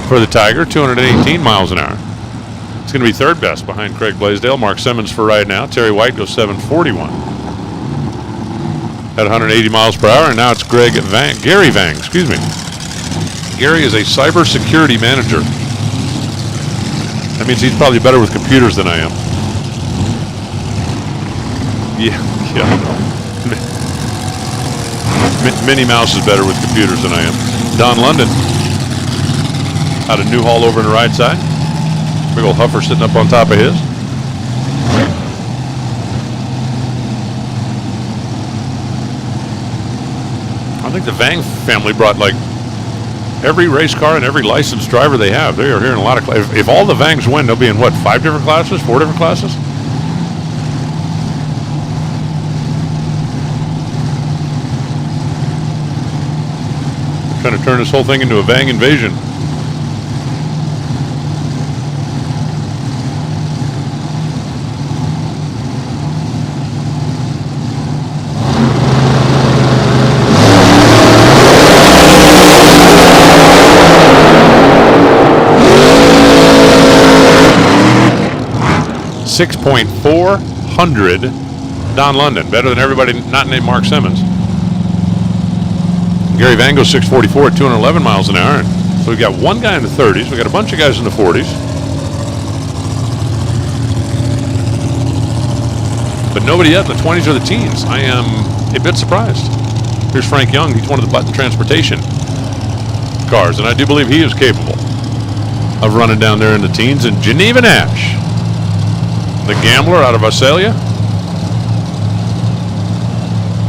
For the Tiger, 218 miles an hour. It's going to be third best behind Craig Blaisdell. Mark Simmons for right now. Terry White goes 741 at 180 miles per hour, and now it's Gary Vang, excuse me. Gary is a cybersecurity manager. That means he's probably better with computers than I am. Yeah, I know. Minnie Mouse is better with computers than I am. Don London out of Newhall over on the right side. Big old huffer sitting up on top of his. I think the Vang family brought like every race car and every licensed driver they have. They are here in a lot of classes. If all the Vangs win, they'll be in what, 5 different classes, 4 different classes? They're trying to turn this whole thing into a Vang invasion. .400 Don London, better than everybody not named Mark Simmons. Gary Vang goes 644 at 211 miles an hour. So we got one guy in the 30s. We got a bunch of guys in the 40s. But nobody yet in the 20s or the teens. I am a bit surprised. Here's Frank Young. He's one of the Button Transportation cars, and I do believe he is capable of running down there in the teens. And Geneva Nash, the gambler out of Visalia.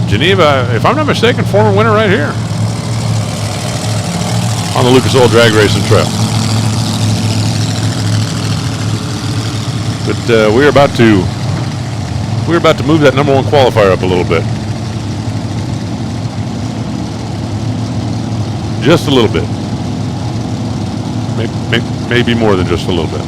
Geneva, if I'm not mistaken, former winner right here on the Lucas Oil Drag Racing Trail. But we're about to move that number 1 qualifier up a little bit. Just a little bit. Maybe more than just a little bit.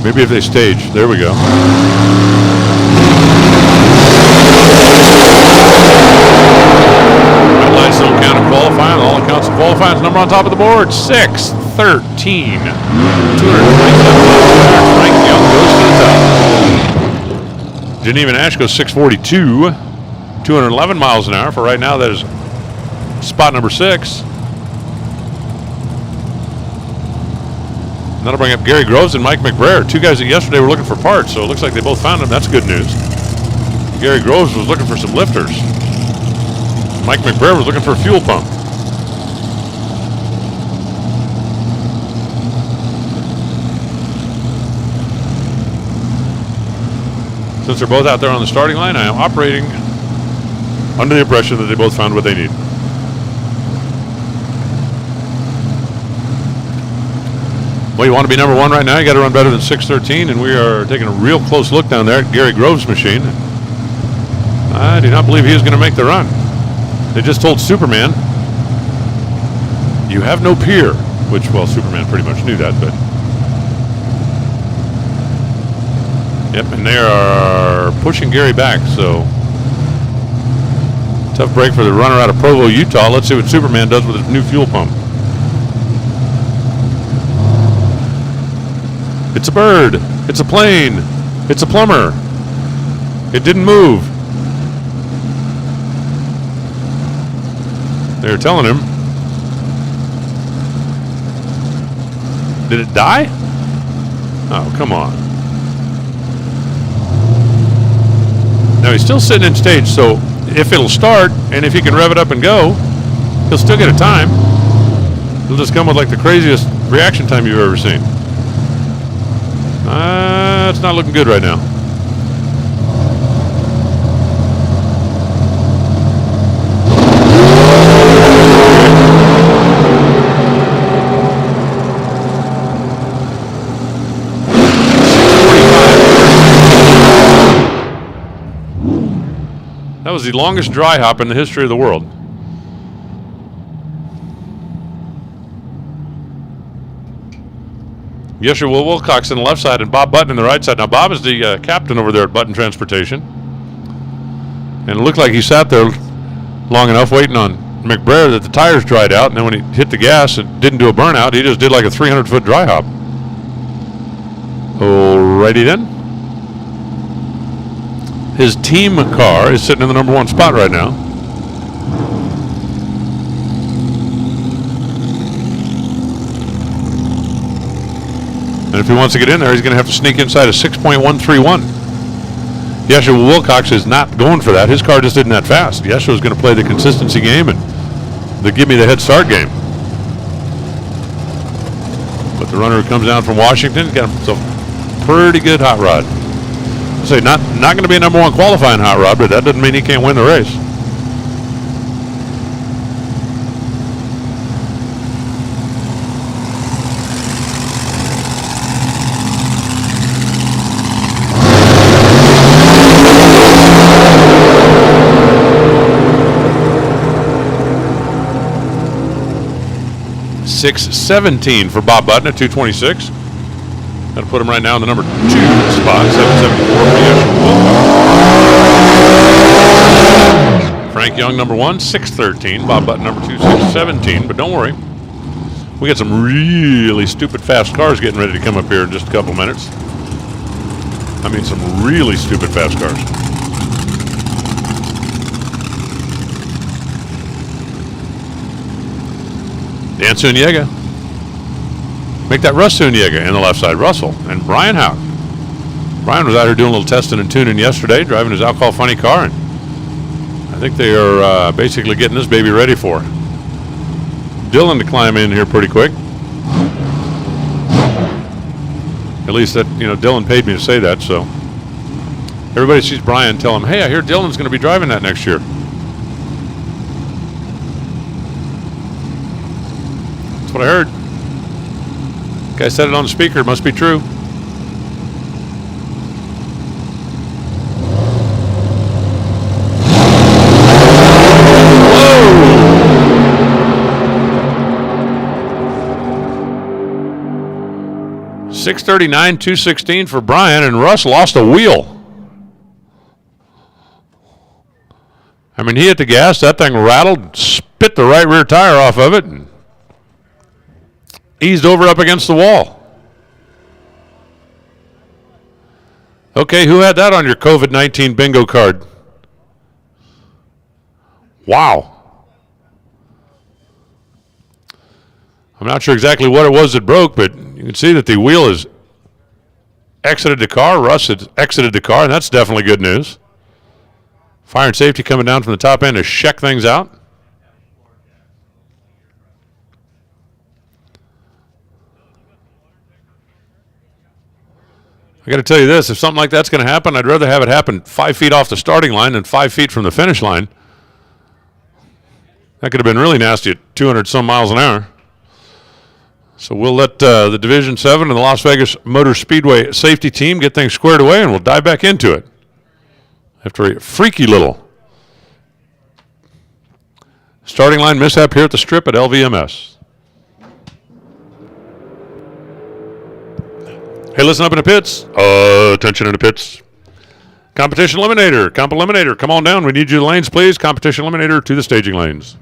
Maybe if they stage. There we go. Red lights don't count in qualifying. All accounts of qualifying. Number on top of the board, 613. 227 miles per hour. Frank Young goes to the top. Geneva Nash goes 642. 211 miles an hour. For right now, that is spot number 6. That'll bring up Gary Groves and Mike McBrayer, 2 guys that yesterday were looking for parts, so it looks like they both found them. That's good news. Gary Groves was looking for some lifters. Mike McBrayer was looking for a fuel pump. Since they're both out there on the starting line, I am operating under the impression that they both found what they need. Well, you want to be number 1 right now, you got to run better than 613, and we are taking a real close look down there at Gary Groves' machine. I do not believe he is going to make the run. They just told Superman, you have no peer, which, well, Superman pretty much knew that, but. Yep, and they are pushing Gary back, so. Tough break for the runner out of Provo, Utah. Let's see what Superman does with his new fuel pump. It's a bird. It's a plane. It's a plumber. It didn't move. They were telling him. Did it die? Oh, come on. Now he's still sitting in stage, so if it'll start and if he can rev it up and go, he'll still get a time. He'll just come with like the craziest reaction time you've ever seen. It's not looking good right now. That was the longest dry hop in the history of the world. Yeshua Wilcox on the left side and Bob Button on the right side. Now, Bob is the captain over there at Button Transportation. And it looked like he sat there long enough waiting on McBrayer that the tires dried out. And then when he hit the gas, it didn't do a burnout. He just did like a 300-foot dry hop. Alrighty then. His team car is sitting in the number 1 spot right now. And if he wants to get in there, he's going to have to sneak inside a 6.131. Yeshua Wilcox is not going for that. His car just isn't that fast. Yeshua is going to play the consistency game and the give me the head start game. But the runner who comes down from Washington got himself a pretty good hot rod. I say not going to be a number 1 qualifying hot rod, but that doesn't mean he can't win the race. .617 for Bob Button at 226. Got to put him right now in the number 2 spot. 774 for Frank Young, number 1, 613. Bob Button, number 2, 617. But don't worry, we got some really stupid fast cars getting ready to come up here in just a couple minutes. I mean, some really stupid fast cars. Dan Suniega. Make that Russ Suniega in the left side. Russell and Brian Houck. Brian was out here doing a little testing and tuning yesterday, driving his Alcohol Funny car, and I think they are basically getting this baby ready for Dylan to climb in here pretty quick. At least that, Dylan paid me to say that, so everybody sees Brian, tell him, hey, I hear Dylan's going to be driving that next year. That's what I heard. Guy said it on the speaker. It must be true. Whoa! 639, 216 for Brian, and Russ lost a wheel. I mean, he hit the gas. That thing rattled, spit the right rear tire off of it, and eased over up against the wall. Okay, who had that on your COVID-19 bingo card? Wow. I'm not sure exactly what it was that broke, but you can see that the wheel has exited the car. Russ has exited the car, and that's definitely good news. Fire and safety coming down from the top end to check things out. I got to tell you this, if something like that's going to happen, I'd rather have it happen 5 feet off the starting line than 5 feet from the finish line. That could have been really nasty at 200 some miles an hour. So we'll let the Division 7 and the Las Vegas Motor Speedway safety team get things squared away, and we'll dive back into it after a freaky little starting line mishap here at the strip at LVMS. Hey, listen up in the pits. Attention in the pits. Competition Eliminator. Comp Eliminator, come on down. We need you to the lanes, please. Competition Eliminator to the staging lanes.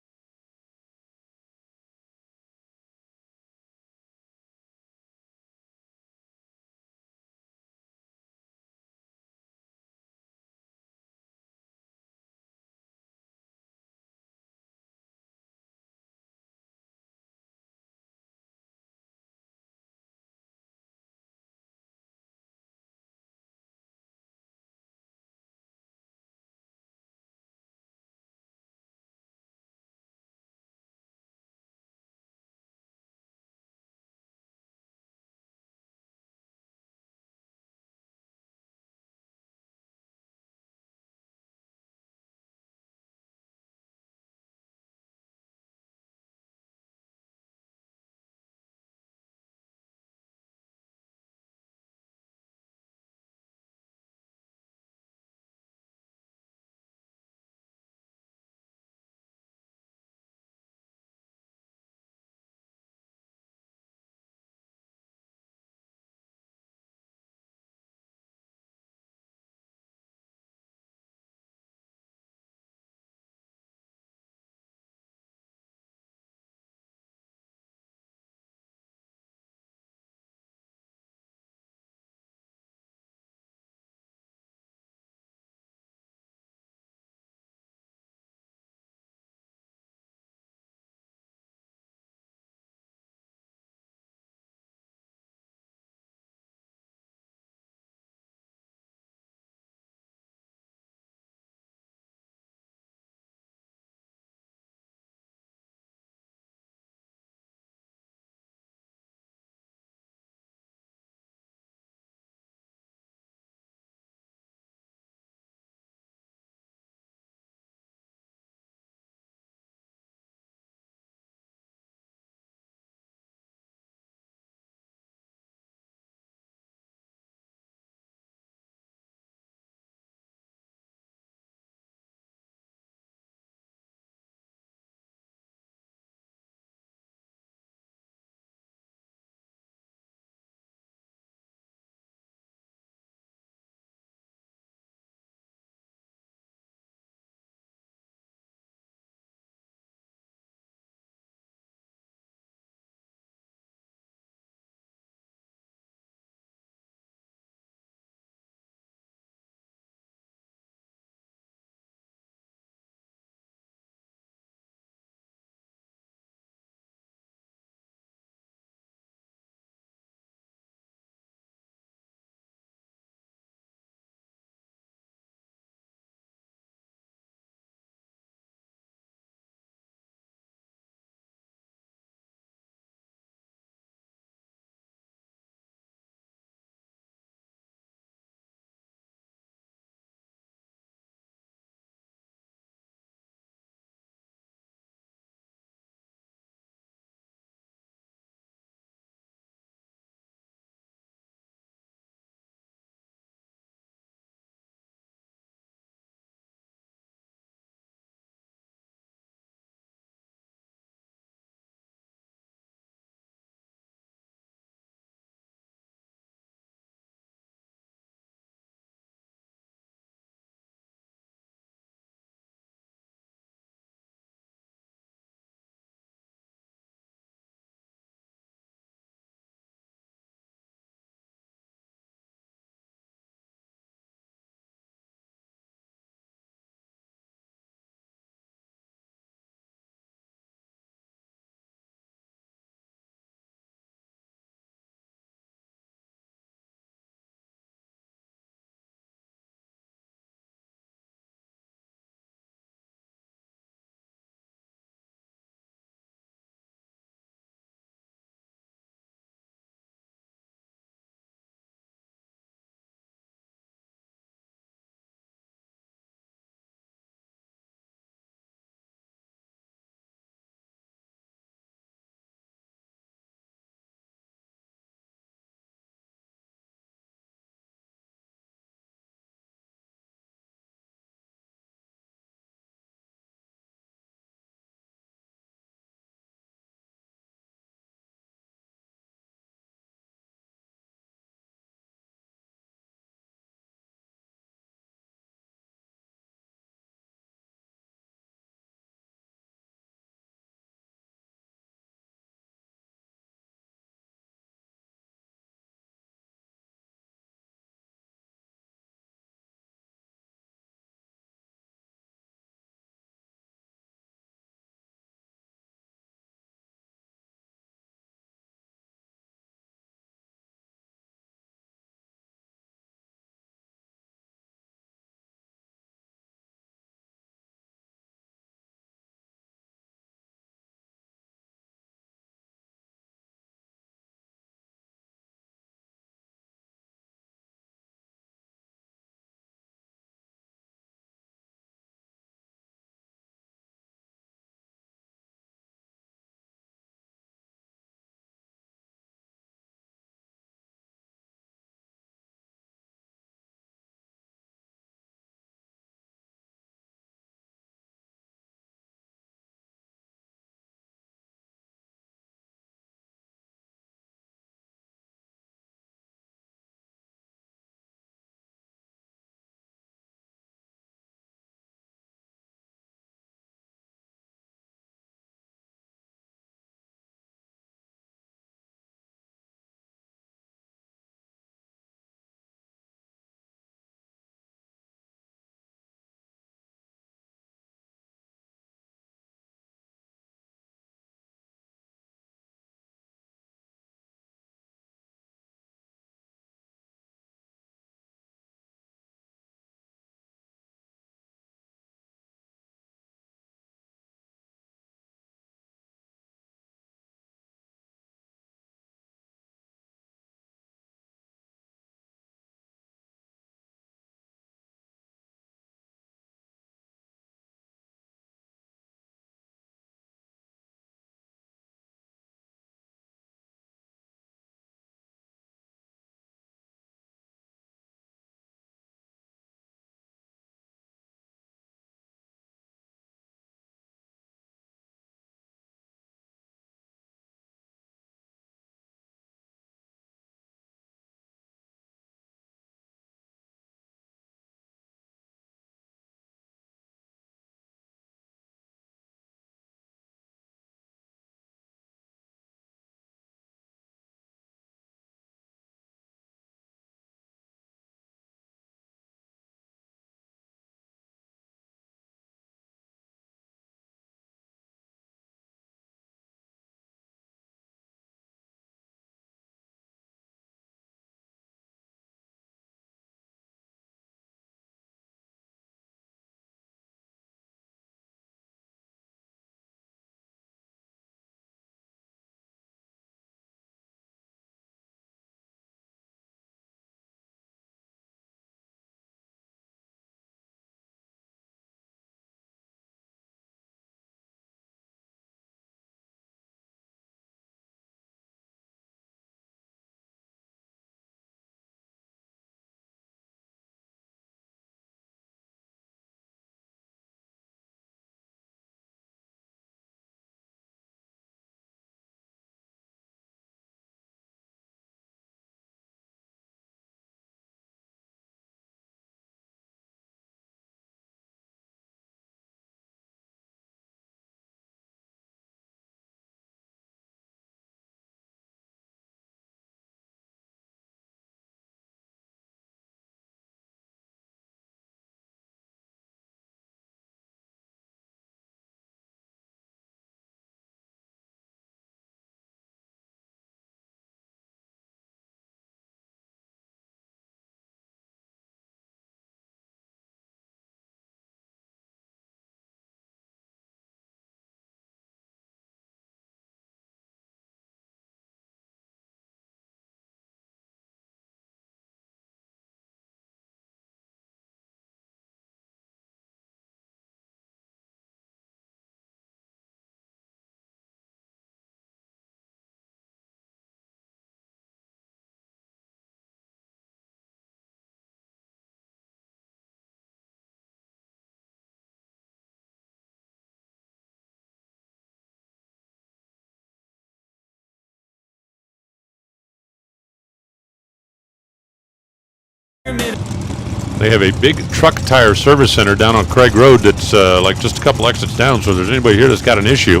They have a big truck tire service center down on Craig Road that's like just a couple exits down. So if there's anybody here that's got an issue,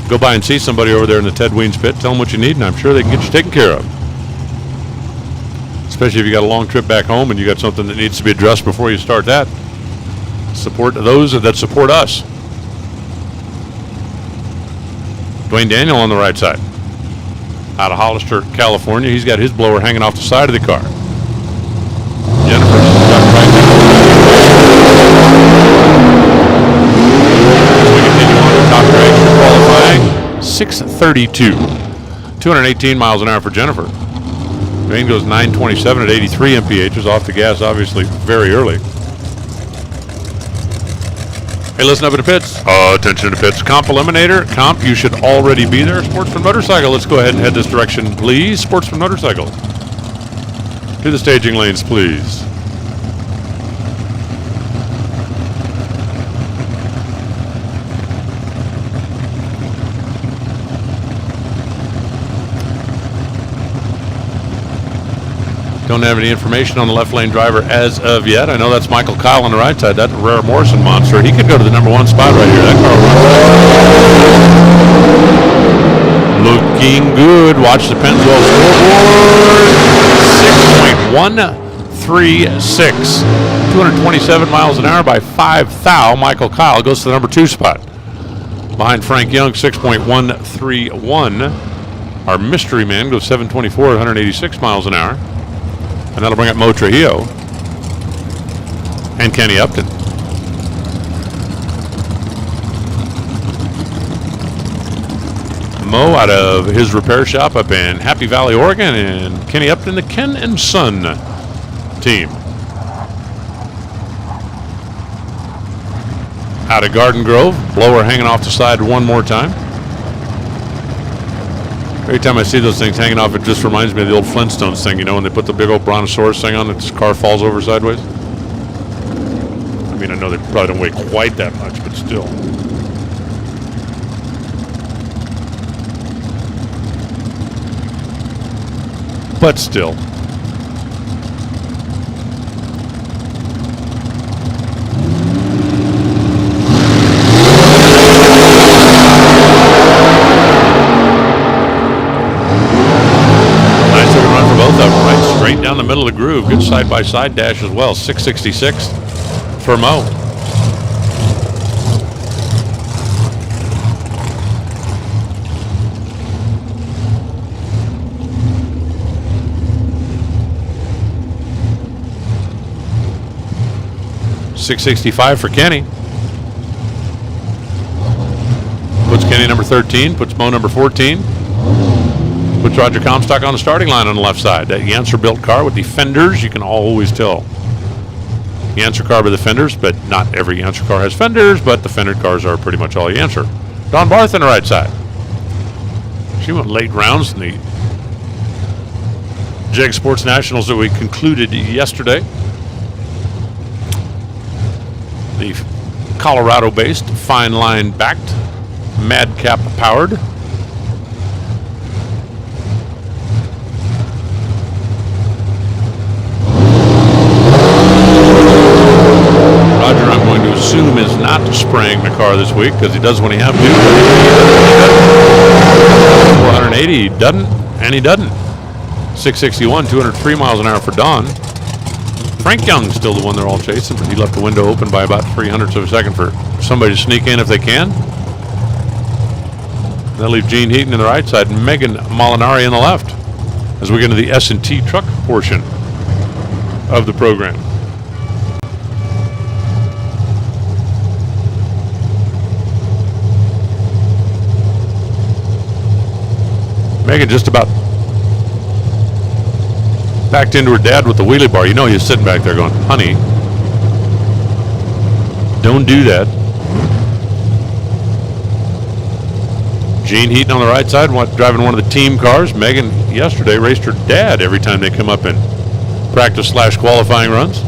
go by and see somebody over there in the Ted Weens pit. Tell them what you need, and I'm sure they can get you taken care of. Especially if you got a long trip back home and you got something that needs to be addressed before you start that. Support those that support us. Dwayne Daniel on the right side. Out of Hollister, California. He's got his blower hanging off the side of the car. Jennifer's got right now. As we continue on to top drag qualifying, 6:32. 218 miles an hour for Jennifer. Dwayne goes 9:27 at 83 mph. Off the gas, obviously, very early. Hey, listen up in the pits. Attention to the pits. Comp Eliminator. Comp, you should already be there. Sportsman Motorcycle. Let's go ahead and head this direction, please. Sportsman Motorcycle. To the staging lanes, please. Don't have any information on the left lane driver as of yet. I know that's Michael Kyle on the right side. That rare Morrison monster. He could go to the #1 spot right here. That car looking good. Watch the Pennzoil scoreboard. 6.136. 227 miles an hour by 5 thou. Michael Kyle goes to the #2 spot. Behind Frank Young, 6.131. Our mystery man goes 724 at 186 miles an hour. And that'll bring up Mo Trujillo and Kenny Upton. Mo out of his repair shop up in Happy Valley, Oregon, and Kenny Upton, the Ken and Son team. Out of Garden Grove, blower hanging off the side one more time. Every time I see those things hanging off, it just reminds me of the old Flintstones thing, you know, when they put the big old brontosaurus thing on it, this car falls over sideways. I mean, I know they probably don't weigh quite that much, but still. But still. Down the middle of the groove. Good side-by-side dash as well. 666 for Mo. .665 for Kenny. Puts Kenny number 13. Puts Mo number 14. Puts Roger Comstock on the starting line on the left side. That Yancer built car with the fenders, you can always tell. Yancer car with the fenders, but not every Yancer car has fenders, but the fendered cars are pretty much all Yancer. Don Barth on the right side. She went late rounds in the JEG Sports Nationals that we concluded yesterday. The Colorado-based, fine line backed, madcap powered. Assume is not spraying the car this week because he does when he has to. 480, he doesn't, and he doesn't. 661, 203 miles an hour for Don. Frank Young's still the one they're all chasing, but he left the window open by about 300ths of a second for somebody to sneak in if they can. They'll leave Gene Heaton in the right side and Megan Molinari in the left as we get into the S&T truck portion of the program. Megan just about backed into her dad with the wheelie bar. You know he's sitting back there going, honey, don't do that. Gene Heaton on the right side, driving one of the team cars. Megan yesterday raced her dad every time they come up in practice/qualifying runs.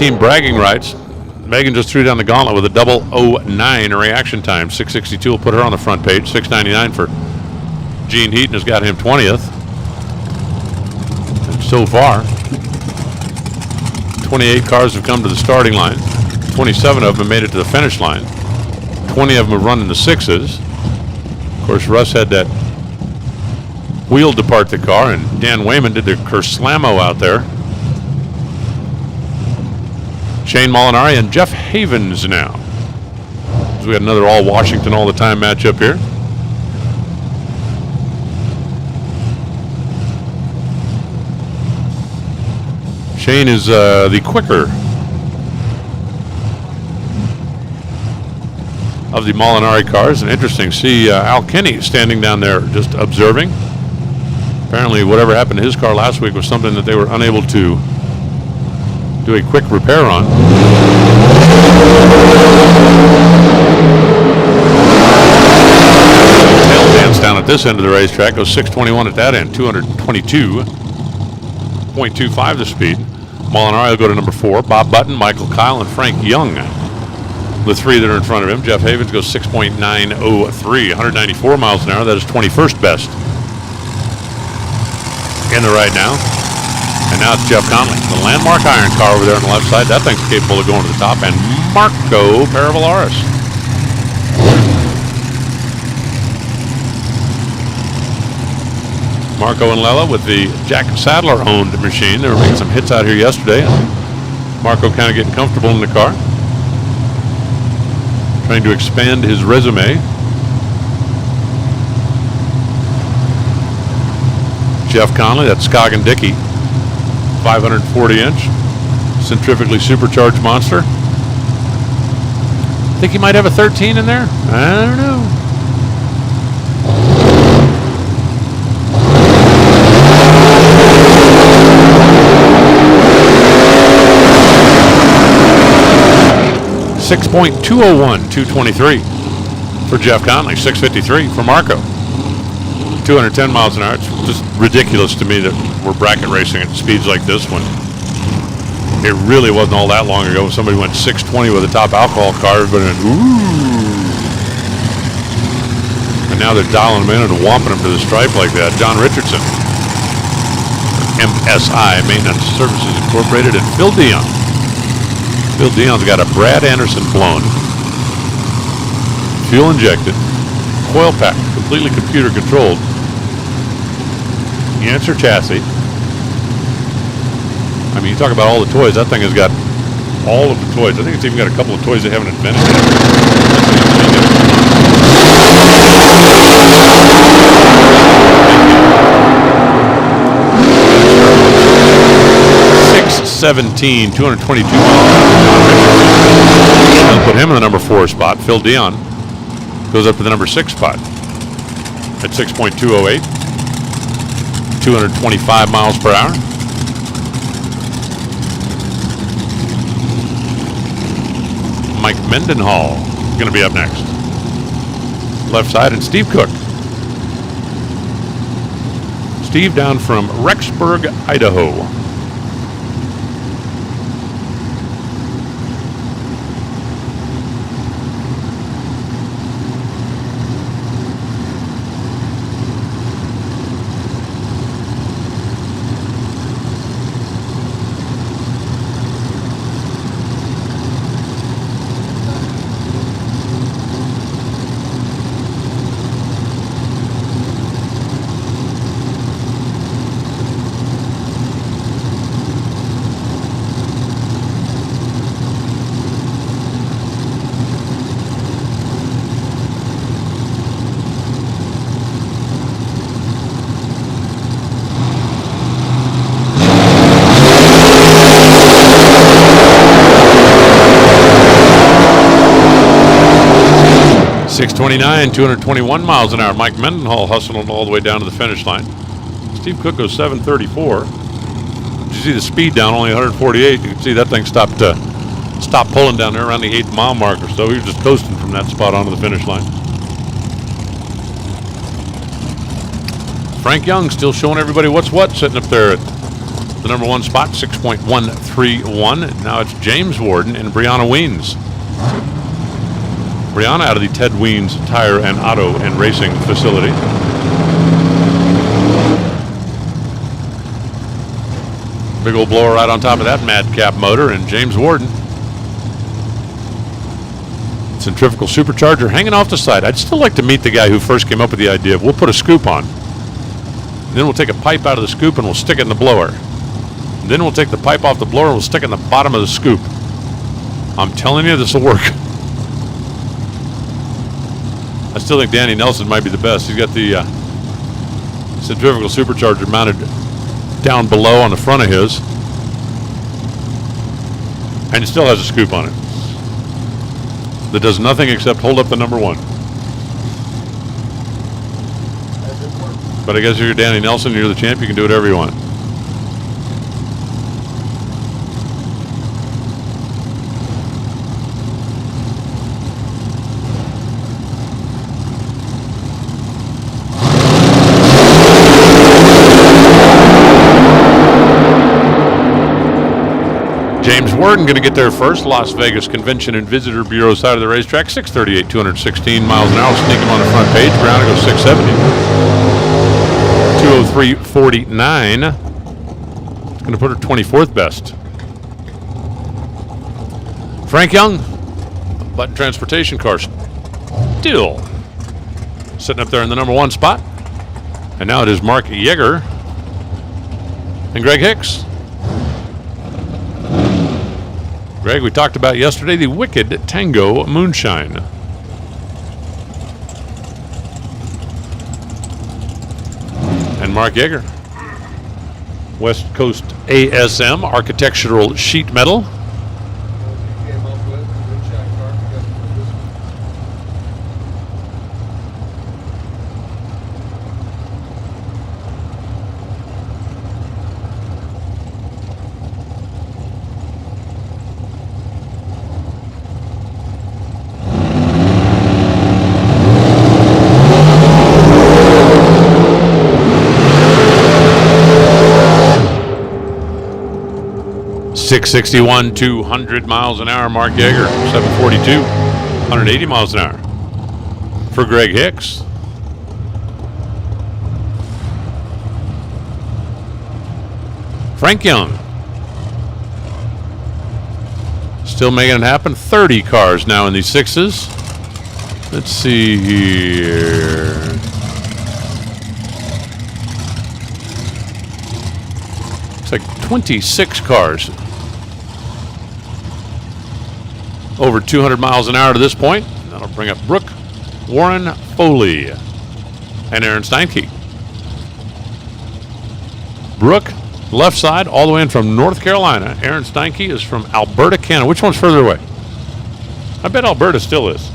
team bragging rights, Megan just threw down the gauntlet with a 009 reaction time. 662 will put her on the front page. 699 for Gene Heaton has got him 20th. And so far, 28 cars have come to the starting line. 27 of them made it to the finish line. 20 of them have run in the sixes. Of course, Russ had that wheel depart the car, and Dan Wayman did the Kerslamo out there. Shane Molinari and Jeff Havens now. So we got another all Washington all the time matchup here. Shane is the quicker of the Molinari cars. And interesting, see Al Kinney standing down there just observing. Apparently whatever happened to his car last week was something that they were unable to do a quick repair on. Tail dance down at this end of the racetrack, goes 621 at that end, 222.25 the speed. Molinari will go to number 4. Bob Button, Michael Kyle, and Frank Young, the three that are in front of him. Jeff Havens goes 6.903, 194 miles an hour. That is 21st best in the right now. And now it's Jeff Conley, the landmark iron car over there on the left side. That thing's capable of going to the top. And Marco Paravalaris. Marco and Lella with the Jack Sadler-owned machine. They were making some hits out here yesterday. Marco kind of getting comfortable in the car, trying to expand his resume. Jeff Conley, that's Scoggin Dickey, 540-inch, centrifugally supercharged monster. Think he might have a 13 in there? I don't know. .201, 223 for Jeff Conley, 653 for Marco. 210 miles an hour. It's just ridiculous to me that we're bracket racing at speeds like this one. It really wasn't all that long ago when somebody went 620 with a top alcohol car, but ooh. And now they're dialing them in and whomping them to the stripe like that. John Richardson, MSI, Maintenance Services Incorporated, and Phil Dion. Phil Dion's got a Brad Anderson blown, fuel injected, coil pack, completely computer controlled. Answer chassis. I mean, you talk about all the toys. That thing has got all of the toys. I think it's even got a couple of toys they haven't invented yet. 617, 222 miles. They'll put him in the number 4 spot. Phil Dion goes up to the number 6 spot at 6.208. 225 miles per hour. Mike Mendenhall is going to be up next. Left side, and Steve Cook. Steve down from Rexburg, Idaho. .629, 221 miles an hour. Mike Mendenhall hustling all the way down to the finish line. Steve Cook goes 734. You see the speed down, only 148. You can see that thing stopped pulling down there around the 8th mile mark or so. He was just coasting from that spot onto the finish line. Frank Young still showing everybody what's what, sitting up there at The number 1 spot, 6.131. And now it's James Warden and Brianna Weens. Brianna out of the Ted Weens Tire and Auto and Racing facility. Big old blower right on top of that madcap motor, and James Warden. Centrifugal supercharger hanging off the side. I'd still like to meet the guy who first came up with the idea of we'll put a scoop on. Then we'll take a pipe out of the scoop and we'll stick it in the blower. Then we'll take the pipe off the blower and we'll stick it in the bottom of the scoop. I'm telling you, this will work. I still think Danny Nelson might be the best. He's got the centrifugal supercharger mounted down below on the front of his. And it still has a scoop on it. That does nothing except hold up the number 1. But I guess if you're Danny Nelson, you're the champ, you can do whatever you want. James Warden going to get there first. Las Vegas Convention and Visitor Bureau side of the racetrack. 638, 216 miles an hour. Sneak him on the front page. Brown goes 670. 203.49. It's going to put her 24th best. Frank Young, Button Transportation car, still sitting up there in the number 1 spot. And now it is Mark Yeager and Greg Hicks. Greg, we talked about yesterday the Wicked Tango Moonshine. And Mark Yeager, West Coast ASM Architectural Sheet Metal. .661, 200 miles an hour. Mark Yeager, 742, 180 miles an hour. For Greg Hicks. Frank Young. Still making it happen. 30 cars now in these 6s. Let's see here. It's like 26 cars. Over 200 miles an hour to this point. That'll bring up Brooke, Warren Foley, and Aaron Steinke. Brooke, left side, all the way in from North Carolina. Aaron Steinke is from Alberta, Canada. Which one's further away? I bet Alberta still is.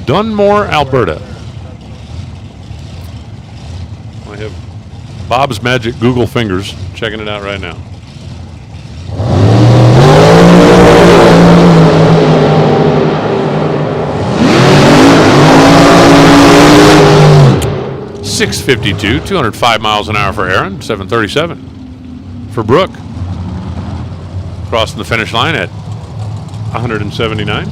Dunmore, Alberta. I have Bob's Magic Google Fingers checking it out right now. .652, 205 miles an hour for Aaron, 737 for Brooke. Crossing the finish line at 179.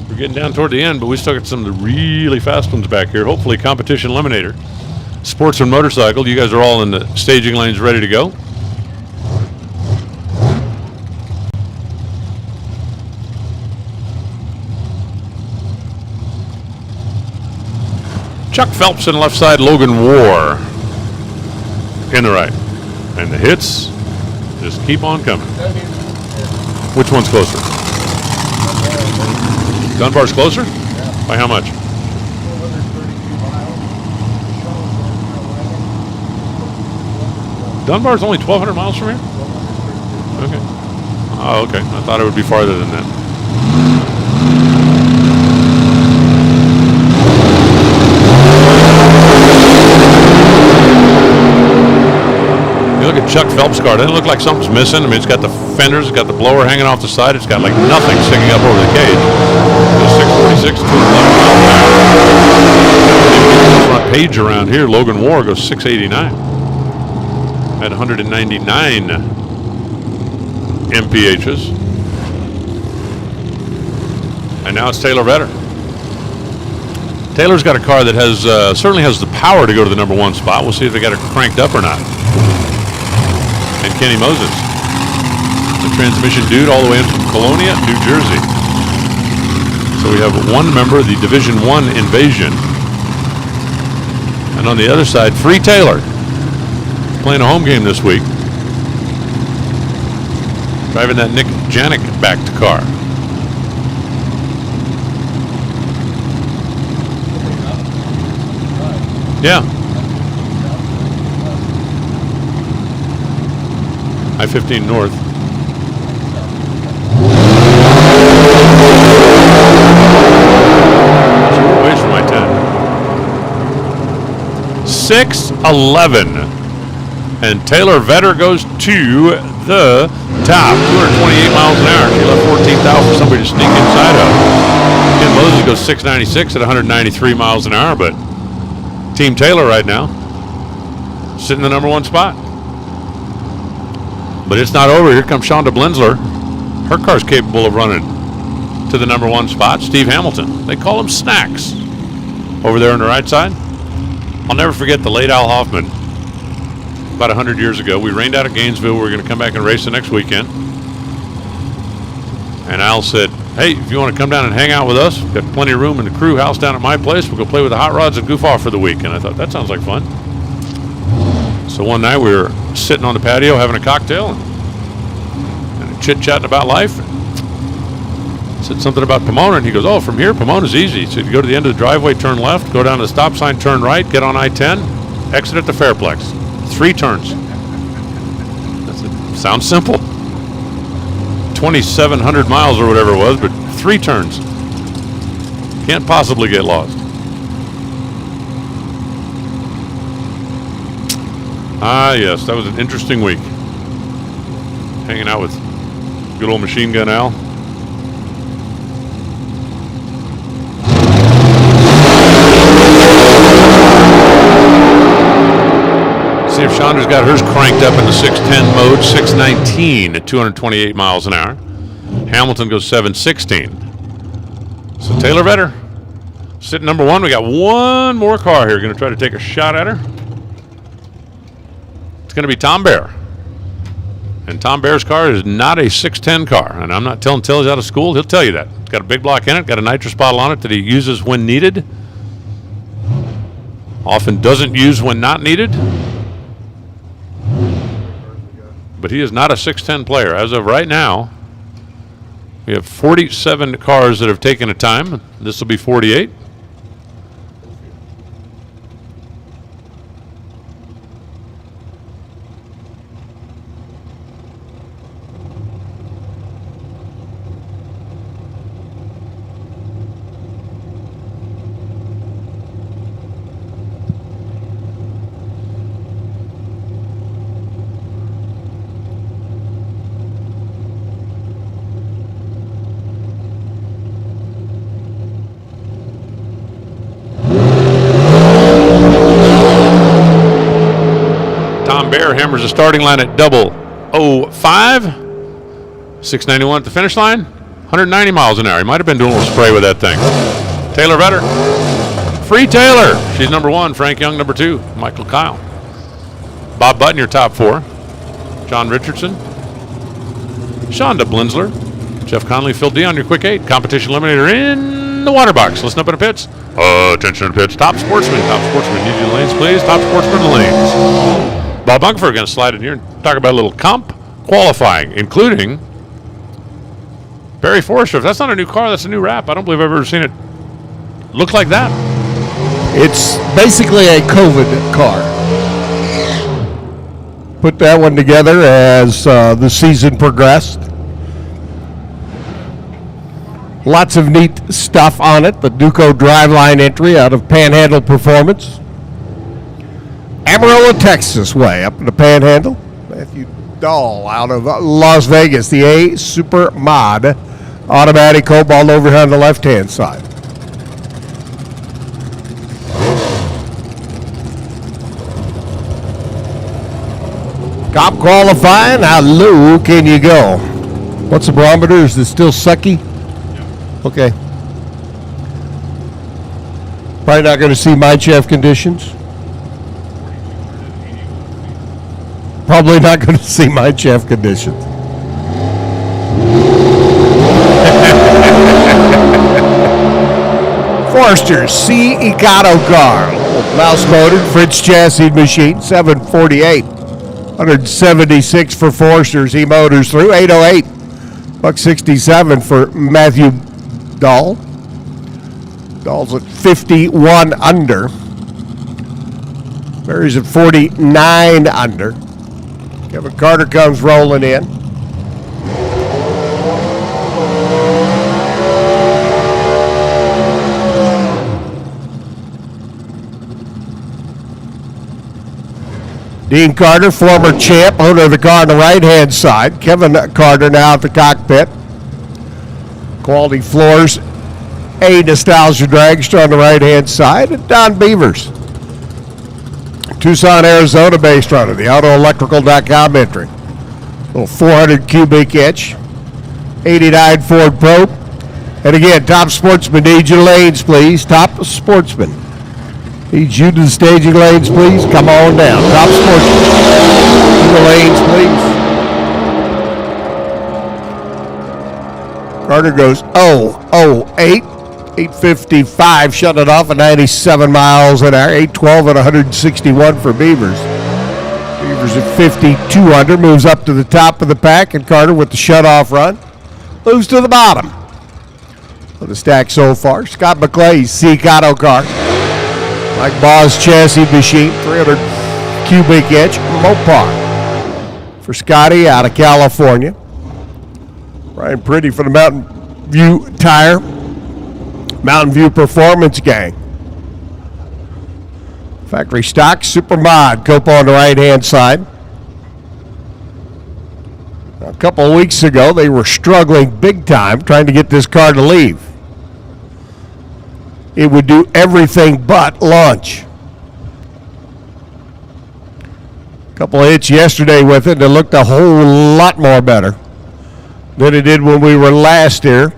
We're getting down toward the end, but we still got some of the really fast ones back here. Hopefully Competition Eliminator. Sportsman Motorcycle, you guys are all in the staging lanes ready to go. Chuck Phelps in left side, Logan War in the right. And the hits just keep on coming. Which one's closer? Dunbar's closer? Yeah. By how much? 432 miles. Dunbar's only 1,200 miles from here? Okay. Oh, okay. I thought it would be farther than that. You look at Chuck Phelps' car, it doesn't look like something's missing. I mean, it's got the fenders, it's got the blower hanging off the side, it's got like nothing sticking up over the cage. Just 646, 211 miles an hour. front page around here. Logan War goes 689 at 199 MPHs. And now it's Taylor Vedder. Taylor's got a car that has certainly has the power to go to the number 1 spot. We'll see if they got it cranked up or not. And Kenny Moses, the transmission dude, all the way in from Colonia, New Jersey. So we have one member of the Division I invasion. And on the other side, Free Taylor, playing a home game this week, driving that Nick Janik-backed car. Yeah. I-15 north. Ways from I-10. 6:11. And Taylor Vedder goes to the top. 228 miles an hour. She left 14,000 for somebody to sneak inside of. Ken Moses goes 696 at 193 miles an hour, but Team Taylor right now, sitting in the number 1 spot. But it's not over. Here comes Shonda Blenzler. Her car's capable of running to the number 1 spot. Steve Hamilton. They call him Snacks over there on the right side. I'll never forget the late Al Hoffman. About 100 years ago, we rained out of Gainesville. We were going to come back and race the next weekend. And Al said, hey, if you want to come down and hang out with us, we've got plenty of room in the crew house down at my place. We'll go play with the hot rods and goof off for the week. And I thought, that sounds like fun. So one night we were sitting on the patio having a cocktail and chit-chatting about life. Said something about Pomona, and he goes, oh, from here, Pomona's easy. He said, you go to the end of the driveway, turn left, go down to the stop sign, turn right, get on I-10, exit at the Fairplex. 3 turns. I said, sounds simple. 2,700 miles or whatever it was, but 3 turns. Can't possibly get lost. Ah, yes, that was an interesting week. Hanging out with good old Machine Gun Al. See if Chandra's got hers cranked up in the 610 mode, 619 at 228 miles an hour. Hamilton goes 716. So Taylor Vedder, sitting number 1. We got one more car here. Going to try to take a shot at her. It's going to be Tom Bear. And Tom Bear's car is not a 610 car. And I'm not telling till he's out of school. He'll tell you that. It's got a big block in it, got a nitrous bottle on it that he uses when needed. Often doesn't use when not needed. But he is not a 610 player. As of right now, we have 47 cars that have taken a time. This will be 48. Bear hammers the starting line at 005. 691 at the finish line. 190 miles an hour. He might have been doing a little spray with that thing. Taylor Vedder. Free Taylor. She's number 1. Frank Young, number 2. Michael Kyle. Bob Button, your top 4. John Richardson. Shonda Blenzler. Jeff Conley, Phil Dion, your quick 8. Competition eliminator in the water box. Listen up in the pits. Attention to the pits. Top sportsman. Top sportsman. Need you the lanes, please. Top sportsman in the lanes. Bob Bunkerford going to slide in here and talk about a little comp qualifying, including Barry Forrester. If that's not a new car, that's a new wrap. I don't believe I've ever seen it look like that. It's basically a COVID car. Put that one together as the season progressed. Lots of neat stuff on it. The Duco driveline entry out of Panhandle Performance. Amarillo, Texas way, up in the Panhandle. Matthew Dahl out of Las Vegas, the A Super Mod automatic cobalt over here on the left-hand side. Top qualifying, how low can you go? What's the barometer? Is it still sucky? Okay. Probably not going to see mine shaft conditions. Probably not going to see mine shaft conditions. Forster's C Econo car. Mouse motored, Fritz chassis machine, 748. 176 for Forster's. He motors through 808. $167 for Matthew Dahl. Dahl's at 51 under. Barry's at 49 under. Kevin Carter comes rolling in. Dean Carter, former champ, owner of the car on the right-hand side. Kevin Carter now at the cockpit. Quality Floors, a Nostalgia Dragster on the right-hand side. And Don Beavers, Tucson, Arizona based runner, the autoelectrical.com entry. Little 400 cubic inch, 89 Ford Probe. And again, Top Sportsman, need your lanes, please. Top Sportsman. Need you to the staging lanes, please. Come on down. Top Sportsman. To the lanes, please. Carter goes 008. 855, shut it off at 97 miles an hour. 812 at 161 for Beavers. Beavers at 52 under, moves up to the top of the pack, and Carter with the shut-off run moves to the bottom of the stack so far. Scott McClay's Seacato car. Mike Baugh's chassis machine, 300 cubic inch Mopar. For Scotty out of California. Ryan Pretty for the Mountain View Tire. Mountain View Performance Gang. Factory stock, Supermod, Copa on the right-hand side. A couple of weeks ago, they were struggling big time trying to get this car to leave. It would do everything but launch. A couple of hits yesterday with it, and it looked a whole lot more better than it did when we were last here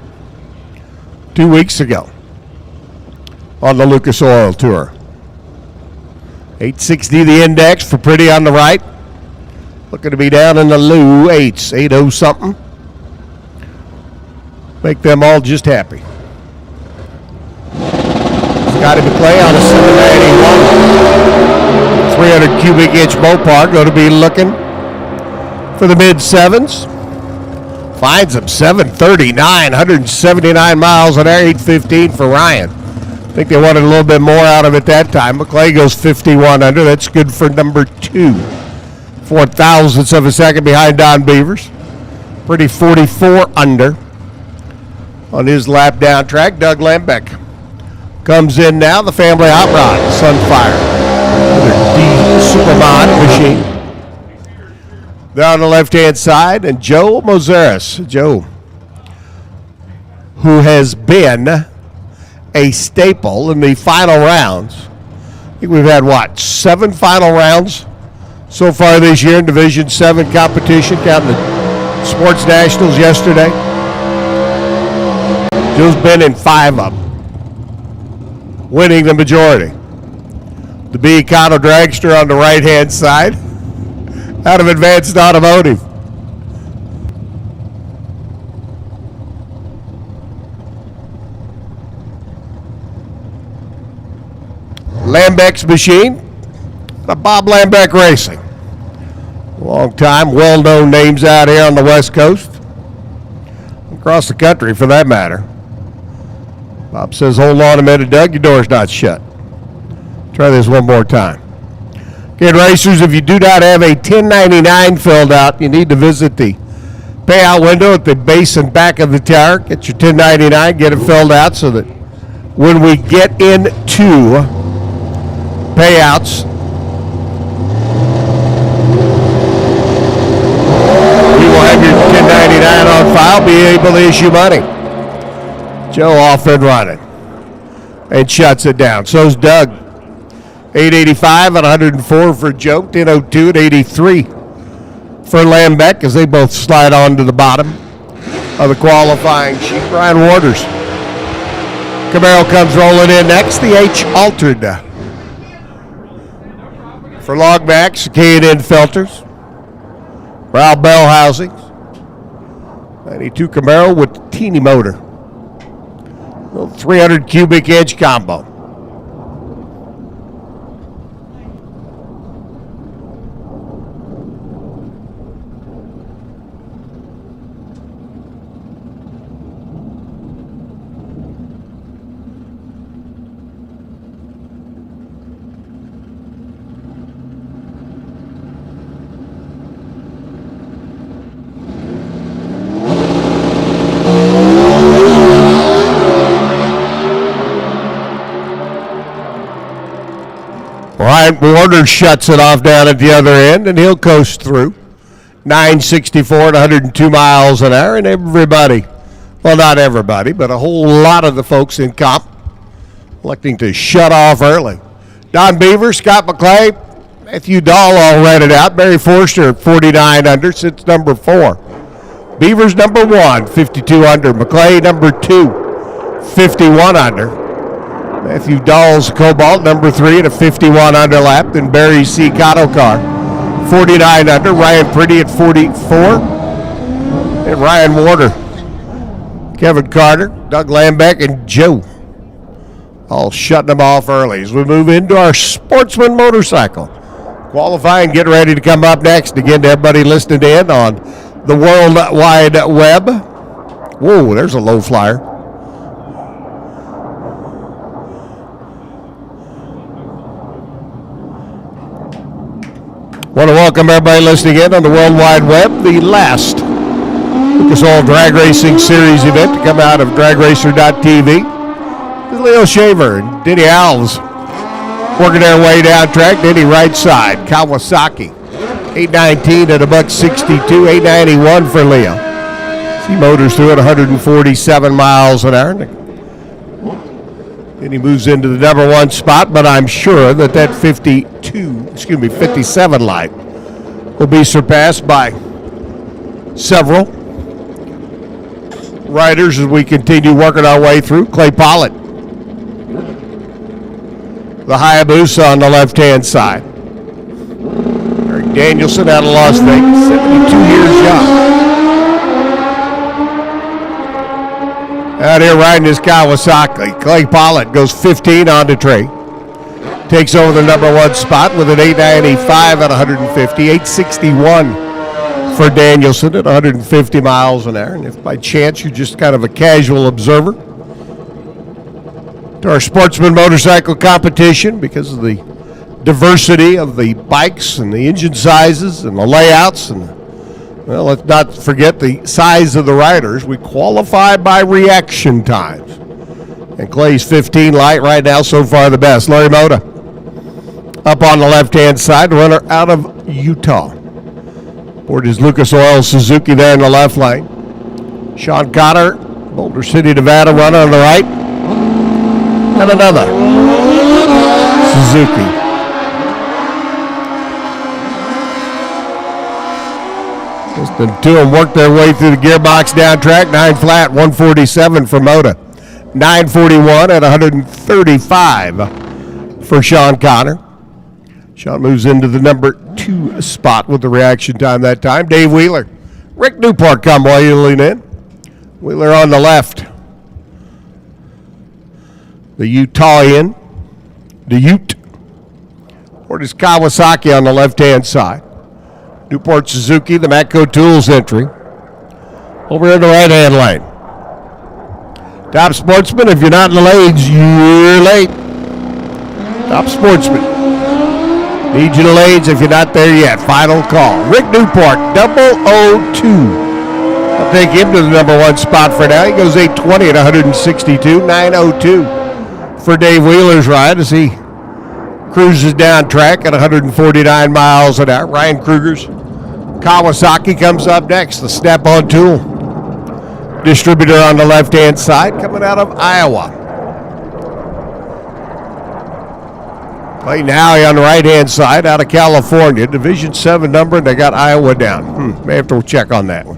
2 weeks ago on the Lucas Oil Tour. 860 the index for Pretty on the right. Looking to be down in the low 8s, 80 something. Make them all just happy. Scotty McClay on a 791. 300 cubic inch Mopar. Going to be looking for the mid 7s. Finds him 739, 179 miles an hour, 815 for Ryan. I think they wanted a little bit more out of it that time. McClay goes 51 under. That's good for number 2. 4 thousandths of a second behind Don Beavers. Pretty 44 under on his lap down track. Doug Lambeck comes in now. The family hot rod, Sunfire. Another D Supermod machine. Down on the left-hand side, and Joe Moseris. Joe, who has been a staple in the final rounds. I think we've had, 7 final rounds so far this year in Division 7 competition, counting the Sports Nationals yesterday. Joe's been in 5 of them, winning the majority. The B Econo Dragster on the right-hand side, out of Advanced Automotive. Lambeck's machine, Bob Lambeck Racing. Long time, well-known names out here on the West Coast, across the country for that matter. Bob says, hold on a minute, Doug, your door's not shut. Try this one more time. Again, racers, if you do not have a 1099 filled out, you need to visit the payout window at the base and back of the tire. Get your 1099, get it filled out so that when we get into payouts, we will have your 1099 on file, be able to issue money. Joe off and running and shuts it down. So's Doug. 885 and 104 for Joe. 1002 at 83 for Lambeck as they both slide on to the bottom of the qualifying sheet. Ryan Waters. Camaro comes rolling in next. The H altered. For Logbacks, K&N Filters. Ralph Bell Housings. 92 Camaro with teeny motor. Little 300 cubic inch combo. Ryan Waters shuts it off down at the other end, and he'll coast through. 964 at 102 miles an hour, and everybody, well, not everybody, but a whole lot of the folks in comp electing to shut off early. Don Beaver, Scott McClay, Matthew Dahl all rented out. Barry Forster at 49 under, sits number 4. Beaver's number 1, 52 under. McClay number 2, 51 under. Matthew Dahl's Cobalt, number 3 at a 51 under lap. Then Barry C. Cotto car, 49 under. Ryan Pretty at 44. And Ryan Warder, Kevin Carter, Doug Lambeck, and Joe all shutting them off early as we move into our Sportsman motorcycle. Qualifying, getting ready to come up next. Again, to everybody listening in on the World Wide Web. Whoa, there's a low flyer. Want to welcome everybody listening in on the World Wide Web, the last Lucas Oil Drag Racing Series event to come out of dragracer.tv. Leo Shaver and Denny Alves working their way down track. Denny right side, Kawasaki, 819 at $162, 891 for Leo. See Motors through at 147 miles an hour. And he moves into the number 1 spot, but I'm sure that 57 light will be surpassed by several riders as we continue working our way through. Clay Pollitt, the Hayabusa on the left-hand side. Eric Danielson out of Las Vegas, 72 years young. Out here riding his Kawasaki. Clay Pollitt goes 15 on the Trey. Takes over the number 1 spot with an 895 at 150. 861 for Danielson at 150 miles an hour. And if by chance you're just kind of a casual observer to our Sportsman motorcycle competition, because of the diversity of the bikes and the engine sizes and the layouts, and well, let's not forget the size of the riders, we qualify by reaction times. And Clay's 15 light right now, so far the best. Larry Moda up on the left-hand side, runner out of Utah. Aboard his Lucas Oil Suzuki there in the left lane. Sean Cotter, Boulder City, Nevada, runner on the right. And another Suzuki. Just the two of them work their way through the gearbox down track. 9 flat, 147 for Moda. 941 at 135 for Sean Connor. Sean moves into the number 2 spot with the reaction time that time. Dave Wheeler. Rick Newport come wheeling in. Wheeler on the left. The Utahian, the Ute, or his Kawasaki on the left-hand side. Newport Suzuki, the Matco Tools entry. Over in the right-hand lane. Top Sportsman, if you're not in the lanes, you're late. Top Sportsman. Need you in the lanes if you're not there yet. Final call. Rick Newport, 002. I'll take him to the number 1 spot for now. He goes 820 at 162, 902. For Dave Wheeler's ride as he cruises down track at 149 miles an hour. Ryan Kruger's Kawasaki comes up next, the Snap-on Tool distributor on the left-hand side, coming out of Iowa. Clayton Howie on the right-hand side out of California. Division 7 number, and they got Iowa down. May have to check on that one.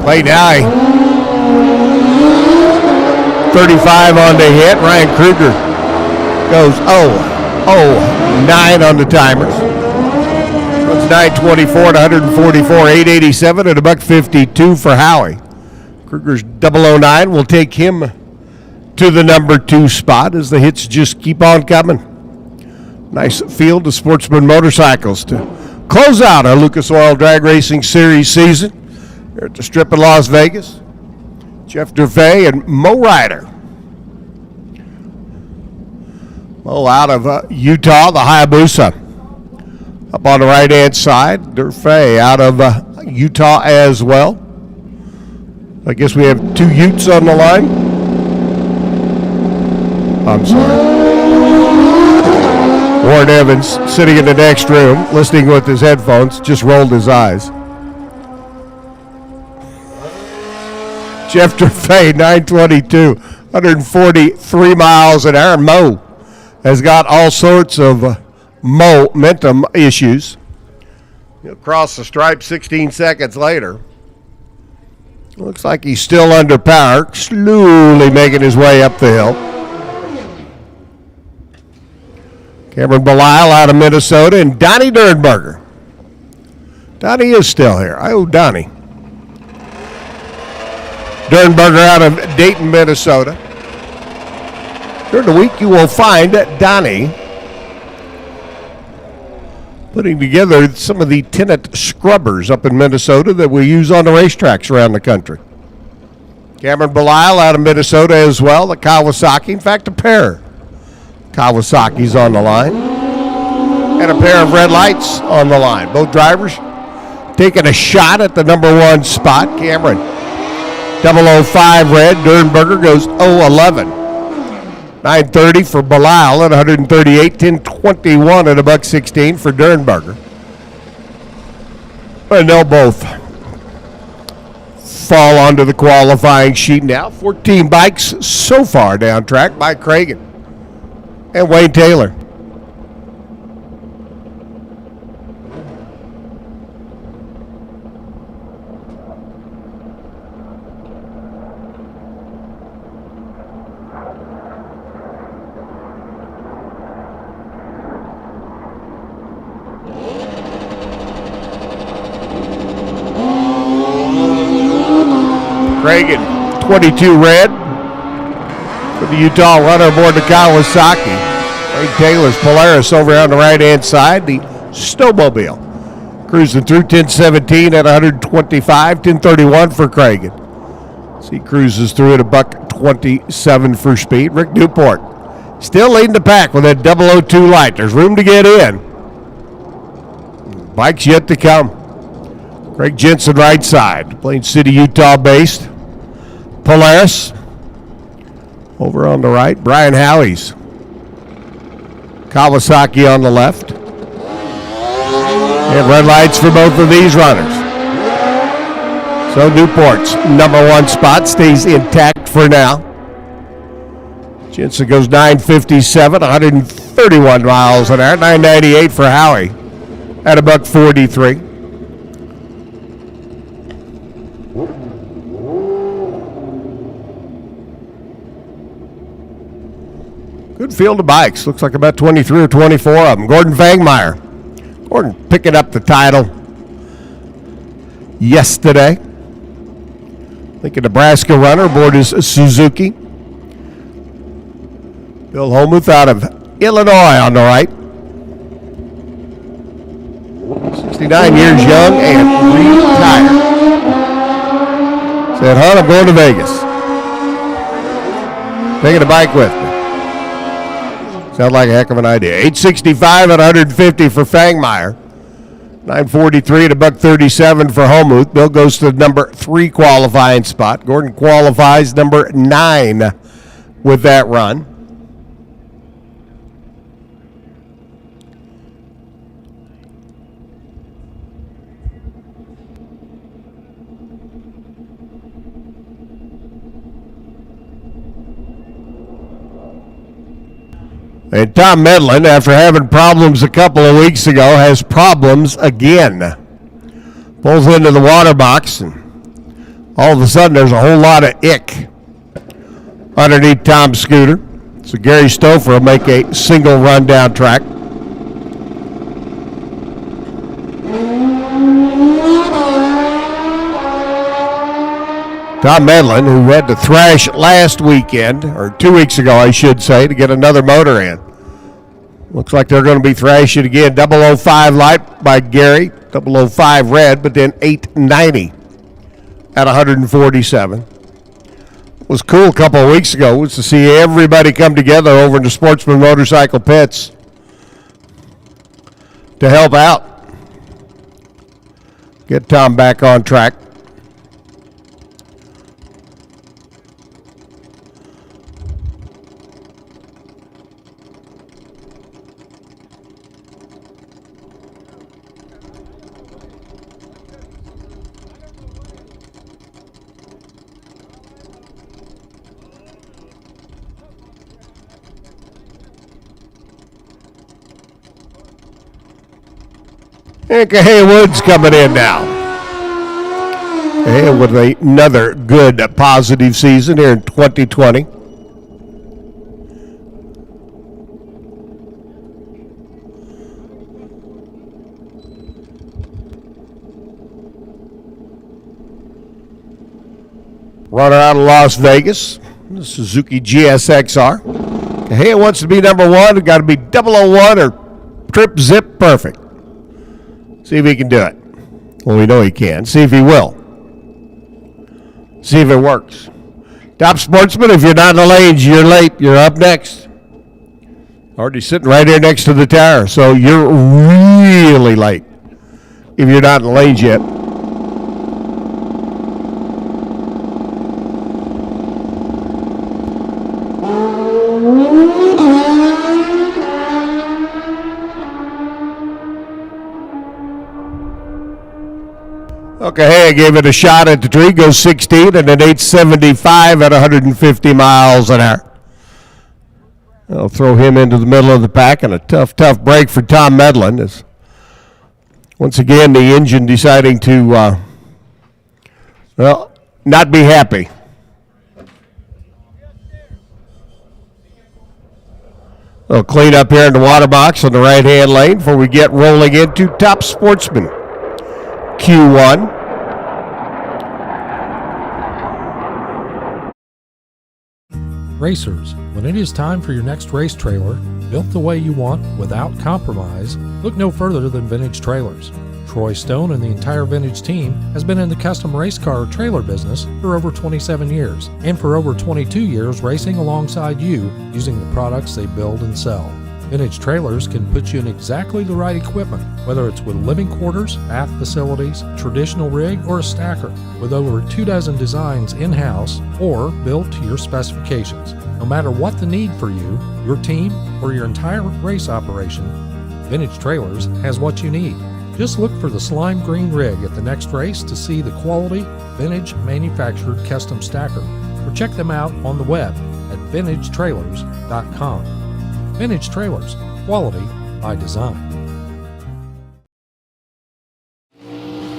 Clayton Howie. 35 on the hit. Ryan Kruger goes 9 on the timers. Runs 924 to 144, 887 at $1.52 for Howie. Kruger's 009 will take him to the number 2 spot as the hits just keep on coming. Nice field of Sportsman Motorcycles to close out our Lucas Oil Drag Racing Series season here at the Strip in Las Vegas. Jeff Durfee and Mo Ryder. Mo out of Utah, the Hayabusa. Up on the right-hand side, Durfee out of Utah as well. I guess we have 2 Utes on the line. I'm sorry. Warren Evans, sitting in the next room, listening with his headphones, just rolled his eyes. Jeff Durfee, 922, 143 miles an hour. Mo has got all sorts of momentum issues. He'll cross the stripe 16 seconds later. Looks like he's still under power, slowly making his way up the hill. Cameron Belisle out of Minnesota, and Donnie Dernberger. Donnie is still here. I owe Donnie. Dernberger out of Dayton, Minnesota. During the week, you will find Donnie putting together some of the Tennant scrubbers up in Minnesota that we use on the racetracks around the country. Cameron Belisle out of Minnesota as well, the Kawasaki. In fact, a pair Kawasaki's on the line. And a pair of red lights on the line. Both drivers taking a shot at the number 1 spot. Cameron, 005 red. Dernberger goes 011. 930 for Belisle at 138. 1021 at $1.16 for Dernberger. And they'll both fall onto the qualifying sheet now. 14 bikes so far down track by Cragen and Wayne Taylor. Cragen, 22 red for the Utah runner aboard the Kawasaki. Wayne Taylor's Polaris over on the right-hand side, the Snowmobile. Cruising through 1017 at 125, 1031 for Cragen. He cruises through at $1.27 for speed. Rick Newport still leading the pack with that 002 light. There's room to get in. Bike's yet to come. Greg Jensen right side, Plain City, Utah based. Polaris over on the right. Brian Howie's Kawasaki on the left. And red lights for both of these runners. So Newport's number 1 spot stays intact for now. Jensen goes 957, 131 miles an hour. 998 for Howie at $1.43. Good field of bikes. Looks like about 23 or 24 of them. Gordon Vangmeyer. Gordon picking up the title yesterday. I think a Nebraska runner aboard his Suzuki. Bill Holmuth out of Illinois on the right. 69 years young and retired. Said, "Hon, I'm going to Vegas. Taking a bike with me." Sounds like a heck of an idea. 865 at 150 for Fangmeyer. 943 at $1.37 for Holmuth. Bill goes to the number 3 qualifying spot. Gordon qualifies number 9 with that run. And Tom Medlin, after having problems a couple of weeks ago, has problems again. Pulls into the water box, and all of a sudden there's a whole lot of ick underneath Tom's scooter. So Gary Stouffer will make a single run down track. Tom Medlin, who had to thrash last weekend, or 2 weeks ago, I should say, to get another motor in. Looks like they're going to be thrashing again. 005 light by Gary, 005 red, but then 890 at 147. What was cool a couple of weeks ago was to see everybody come together over in the Sportsman Motorcycle pits to help out. Get Tom back on track. And Cahay Woods coming in now. And with another good positive season here in 2020. Runner out of Las Vegas, the Suzuki GSXR. Cahay wants to be number one. Got to be 001 or trip zip perfect. See if he can do it. Well, we know he can. See if he will. See if it works. Top Sportsman, if you're not in the lanes, you're late. You're up next. Already sitting right here next to the tower, so you're really late if you're not in the lanes yet. Okay, hey, I gave it a shot at the tree, goes 16 and an 875 at 150 miles an hour. I'll throw him into the middle of the pack, and a tough break for Tom Medlin. Is once again the engine deciding to, not be happy. We'll clean up here in the water box on the right-hand lane before we get rolling into Top Sportsman Q1. Racers, when it is time for your next race trailer, built the way you want without compromise, look no further than Vintage Trailers. Troy Stone and the entire Vintage team has been in the custom race car trailer business for over 27 years, and for over 22 years racing alongside you using the products they build and sell. Vintage Trailers can put you in exactly the right equipment, whether it's with living quarters, bath facilities, traditional rig, or a stacker, with over 24 designs in-house or built to your specifications. No matter what the need for you, your team, or your entire race operation, Vintage Trailers has what you need. Just look for the slime green rig at the next race to see the quality, vintage manufactured custom stacker, or check them out on the web at vintagetrailers.com. Vintage Trailers, quality by design.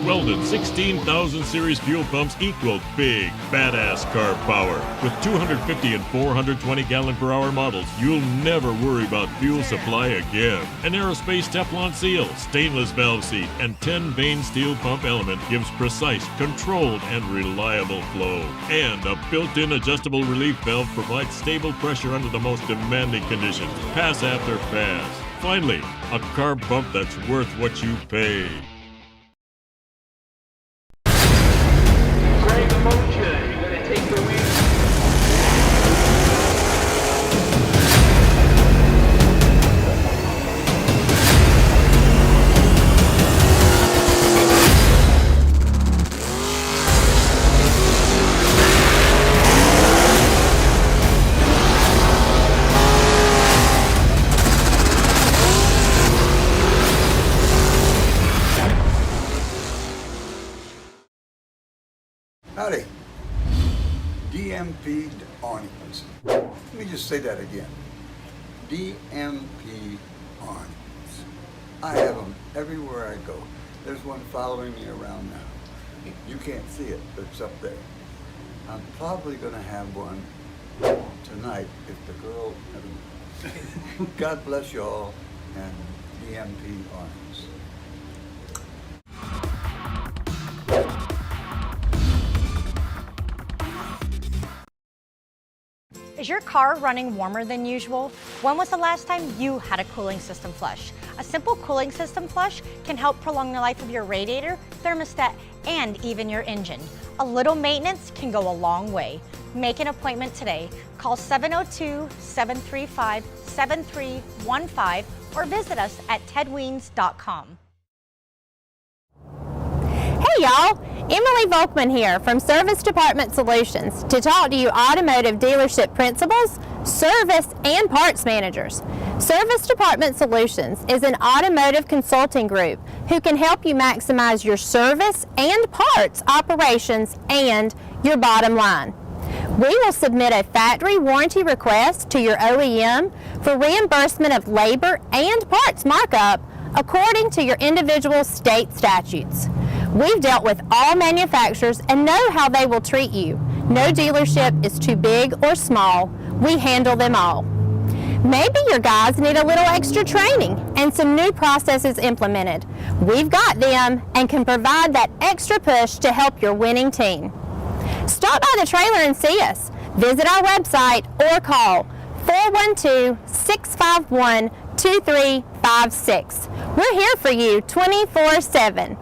Weldon 16,000 series fuel pumps equal big, badass car power. With 250 and 420 gallon per hour models, you'll never worry about fuel supply again. An aerospace Teflon seal, stainless valve seat, and 10-vein steel pump element gives precise, controlled, and reliable flow. And a built-in adjustable relief valve provides stable pressure under the most demanding conditions, pass after pass. Finally, a carb pump that's worth what you pay. Howdy. DMP'd awnings. Let me just say that again. DMP arms. I have them everywhere I go. There's one following me around now. You can't see it, but it's up there. I'm probably going to have one tonight if the girl... God bless you all, and DMP arms. Is your car running warmer than usual? When was the last time you had a cooling system flush? A simple cooling system flush can help prolong the life of your radiator, thermostat, and even your engine. A little maintenance can go a long way. Make an appointment today. Call 702-735-7315 or visit us at tedweens.com. Hey y'all, Emily Volkman here from Service Department Solutions to talk to you automotive dealership principals, service, and parts managers. Service Department Solutions is an automotive consulting group who can help you maximize your service and parts operations and your bottom line. We will submit a factory warranty request to your OEM for reimbursement of labor and parts markup according to your individual state statutes. We've dealt with all manufacturers and know how they will treat you. No dealership is too big or small. We handle them all. Maybe your guys need a little extra training and some new processes implemented. We've got them and can provide that extra push to help your winning team. Stop by the trailer and see us. Visit our website or call 412-651-2356. We're here for you 24/7.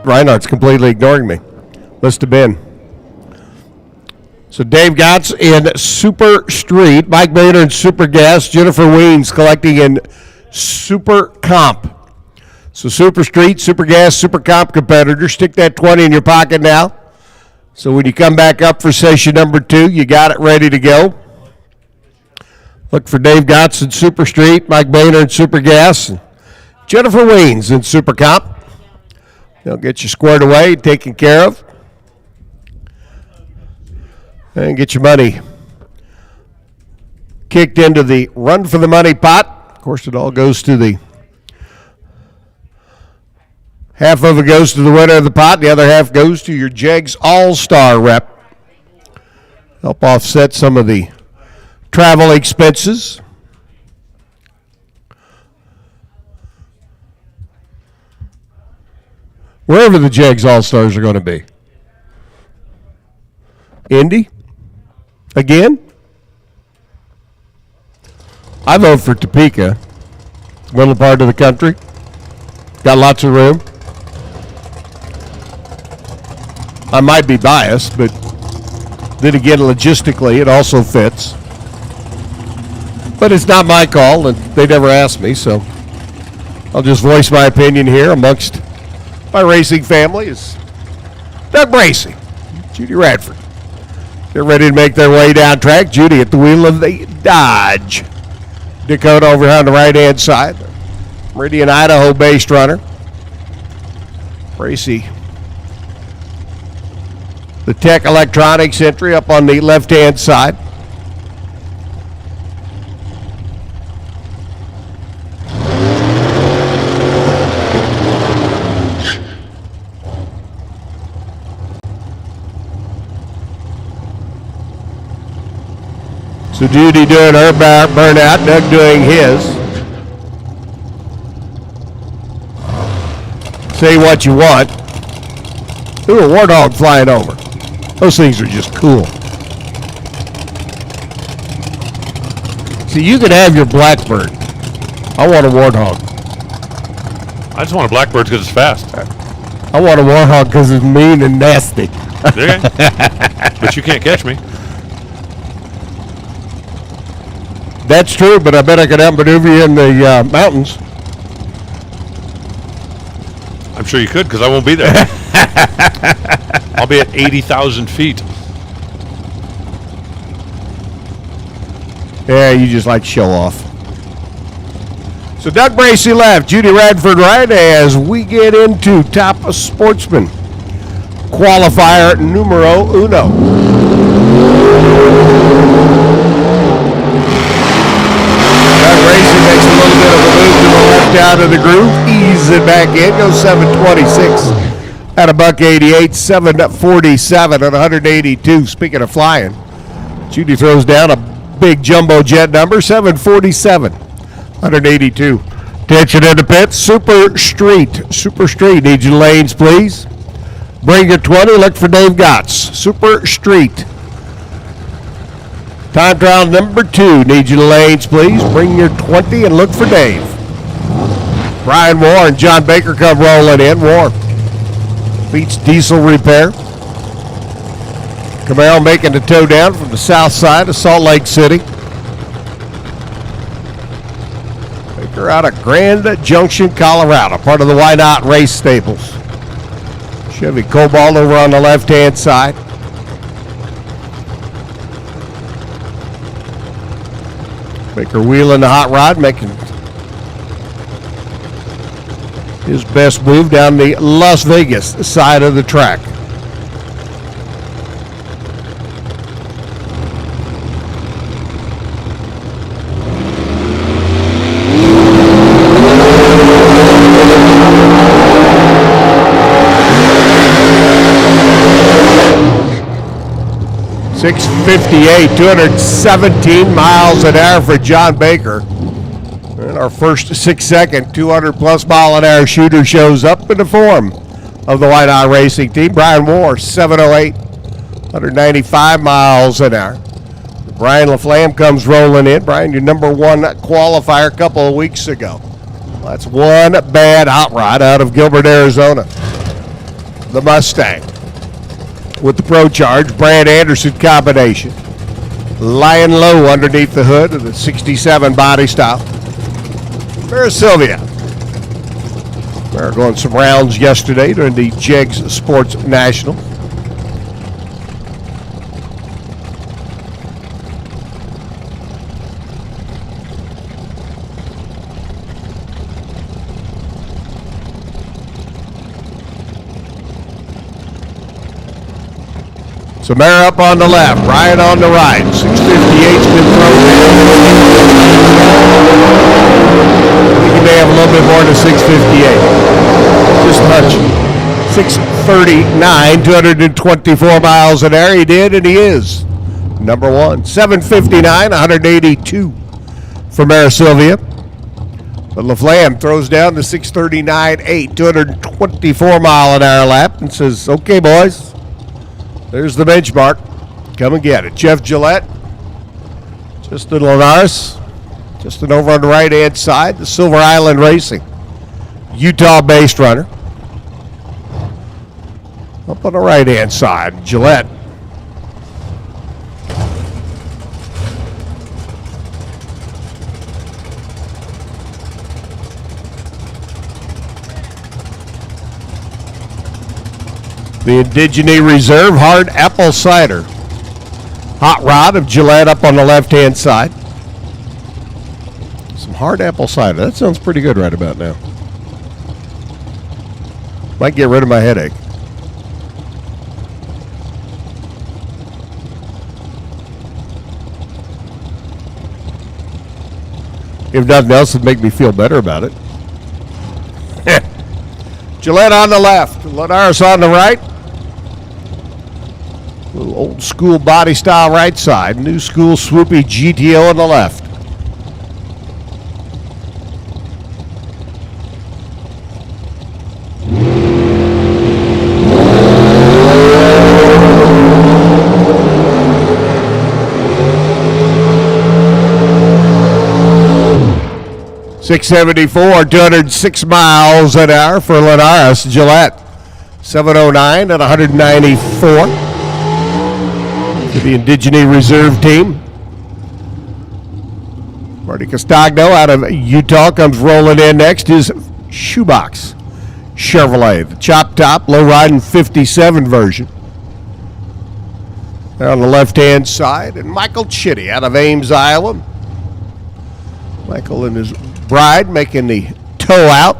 Reinhardt's completely ignoring me. Must have been. So Dave Gotts in Super Street, Mike Boehner in Super Gas, Jennifer Weens collecting in Super Comp. So Super Street, Super Gas, Super Comp competitors, stick that 20 in your pocket now. So when you come back up for session number 2, you got it ready to go. Look for Dave Gotts in Super Street, Mike Boehner in Super Gas. Jennifer Weens in Super Comp. They'll get you squared away, taken care of, and get your money kicked into the Run for the Money pot. Of course, it all goes to the half of it goes to the winner of the pot. The other half goes to your Jegs All-Star rep. Help offset some of the travel expenses. Wherever the Jegs All-Stars are going to be. Indy? Again? I vote for Topeka. Middle part of the country. Got lots of room. I might be biased, but then again, logistically, it also fits. But it's not my call, and they never asked me, so I'll just voice my opinion here amongst my racing family is Doug Bracey, Judy Radford. They're ready to make their way down track. Judy at the wheel of the Dodge Dakota over here on the right-hand side. Meridian, Idaho-based runner. Bracey, the Tech Electronics entry up on the left-hand side. So Judy doing her burnout, Doug doing his. Say what you want. Ooh, a warthog flying over. Those things are just cool. See, you can have your Blackbird. I want a warthog. I just want a Blackbird because it's fast. I want a warthog because it's mean and nasty. Okay. But you can't catch me. That's true, but I bet I could outmaneuver you in the mountains. I'm sure you could because I won't be there. I'll be at 80,000 feet. Yeah, you just like to show off. So Doug Bracey left, Judy Radford right as we get into Top Sportsman qualifier numero uno. Makes a little bit of a move to the left out of the groove, ease it back in, goes 726 at $188, 747 at 182. Speaking of flying, Judy throws down a big jumbo jet number, 747, 182. Attention in the pits, Super Street needs your lanes, please. Bring your 20, look for Dave Gotts, Super Street. Time trial number 2. Need your lanes, please. Bring your 20 and look for Dave. Brian Moore and John Baker come rolling in. Moore beats Diesel Repair. Camaro making the tow down from the south side of Salt Lake City. Baker out of Grand Junction, Colorado, part of the Why Not Race Stables. Chevy Cobalt over on the left-hand side. Baker wheeling the hot rod, making his best move down the Las Vegas side of the track. .658, 217 miles an hour for John Baker. And our first 6-second, 200-plus mile an hour shooter shows up in the form of the White Eye Racing Team. Brian Moore, 708, 195 miles an hour. Brian LaFlamme comes rolling in. Brian, your number one qualifier a couple of weeks ago. That's one bad hot rod out of Gilbert, Arizona. The Mustang. With the Pro Charge, Brad Anderson combination. Lying low underneath the hood of the 67 body style. Mara Sylvia. Mara going some rounds yesterday during the Jegs Sports National. Samara up on the left, Ryan on the right. 658's been thrown down. I think he may have a little bit more than 658. Just a hunch. 639, 224 miles an hour. He did, and he is number one. 759, 182 for Mara Sylvia. But LaFlamme throws down to 639.8, 224 mile an hour lap, and says, okay, boys, there's the benchmark. Come and get it. Jeff Gillette, Justin LODRS, Justin over on the right-hand side, the Silver Island Racing, Utah-based runner. Up on the right-hand side, Gillette. The Indigene Reserve Hard Apple Cider. Hot Rod of Gillette up on the left-hand side. Some hard apple cider. That sounds pretty good right about now. Might get rid of my headache. If nothing else, it'd make me feel better about it. Gillette on the left, LODRS on the right. Little old school body style right side, new school swoopy GTO on the left. .674, 206 miles an hour for LODRS. Gillette, 709 at 194 for the Indigene Reserve team. Marty Castagno out of Utah comes rolling in next. Is Shoebox Chevrolet, the chop top, low riding 57 version. There on the left-hand side, and Michael Chitty out of Ames, Iowa. Michael and his bride making the tow out.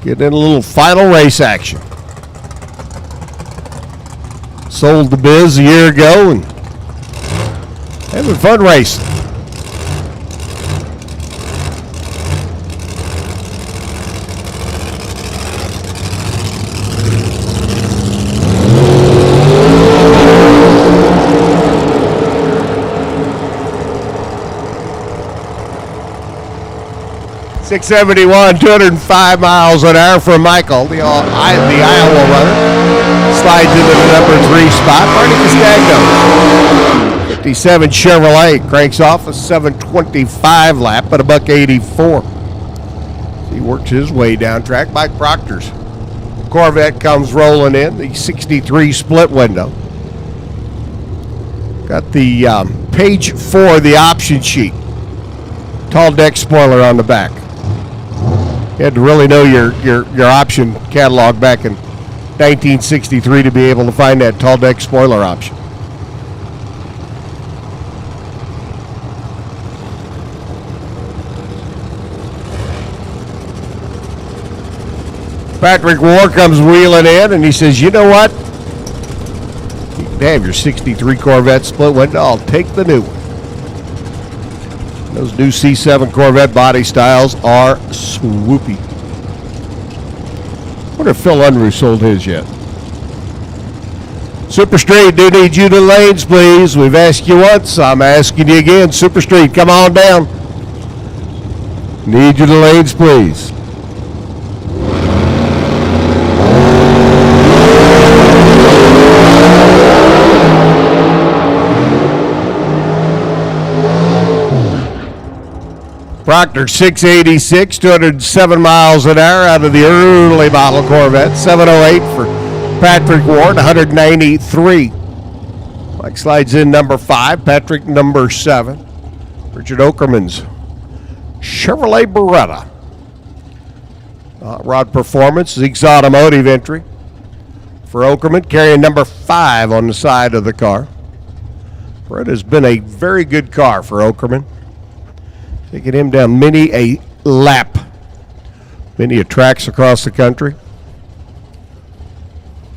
Getting in a little final race action. Sold the biz a year ago and having fun racing. .671, 205 miles an hour for Michael, the Iowa runner. Slides into the number 3 spot. Marty Castagno, 57 Chevrolet, cranks off a 725 lap at $1.84. He works his way down track. Mike Proctor's Corvette comes rolling in, the 63 split window. Got the page 4 of the option sheet. Tall deck spoiler on the back. You had to really know your option catalog back in 1963 to be able to find that tall deck spoiler option. Patrick War comes wheeling in and he says, you know what? You can have your 63 Corvette split window. I'll take the new one. Those new C7 Corvette body styles are swoopy. I wonder if Phil Unruh sold his yet. Super Street, do need you to the lanes, please. We've asked you once. I'm asking you again. Super Street, come on down. Need you to the lanes, please. Proctor 686, 207 miles an hour out of the early model Corvette. 708 for Patrick Ward, 193. Mike slides in number 5, Patrick number 7. Richard Okerman's Chevrolet Beretta. Rod Performance, Zeke's Automotive entry for Okerman, carrying number 5 on the side of the car. Beretta's been a very good car for Okerman. Taking him down many a lap, many a tracks across the country.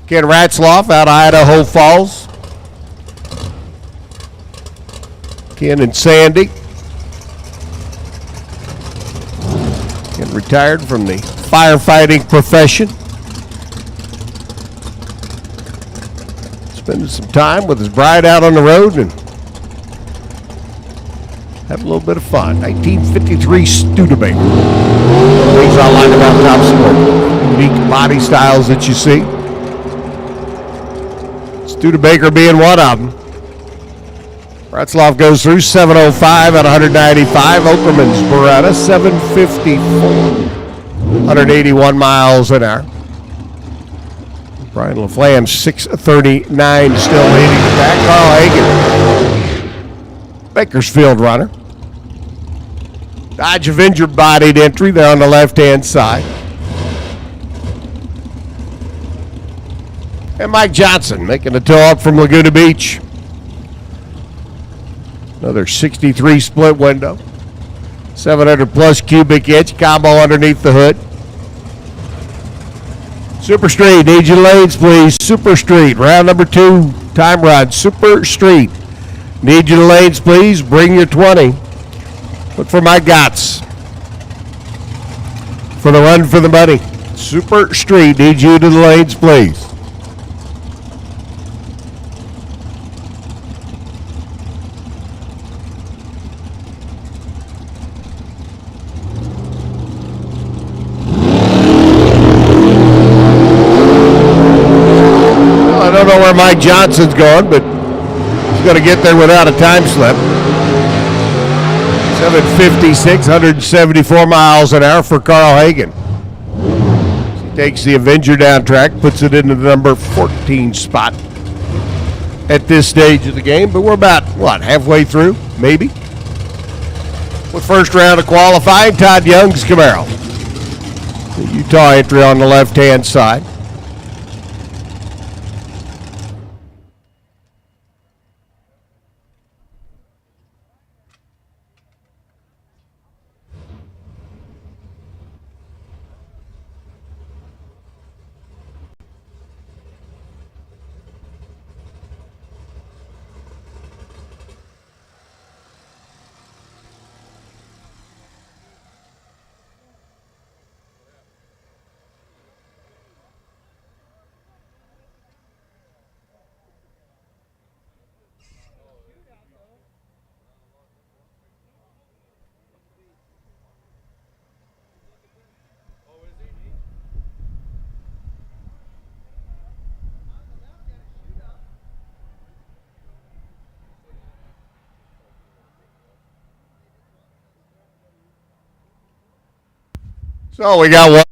Ken Ratzloff out of Idaho Falls. Ken and Sandy. Ken retired from the firefighting profession. Spending some time with his bride out on the road and have a little bit of fun. 1953 Studebaker. Things I like about top sport. Unique body styles that you see. Studebaker being one of them. Ratzloff goes through 705 at 195. Okerman's Beretta 754. 181 miles an hour. Brian LaFlamme 639 still leading the pack. Carl Hagen, Bakersfield runner. Dodge Avenger bodied entry there on the left-hand side. And Mike Johnson making a tow up from Laguna Beach. Another 63 split window. 700 plus cubic inch combo underneath the hood. Super Street, need your lanes, please. Super Street, round number 2, time run. Super Street, need your lanes, please. Bring your 20. Look for my Gots. For the run for the money. Super Street, need you to the lanes, please. I don't know where Mike Johnson's going, but he's going to get there without a time slip. 756, 174 miles an hour for Carl Hagen. He takes the Avenger down track, puts it into the number 14 spot at this stage of the game. But we're about, halfway through, maybe? With first round of qualifying, Todd Young's Camaro. The Utah entry on the left-hand side. So we got one.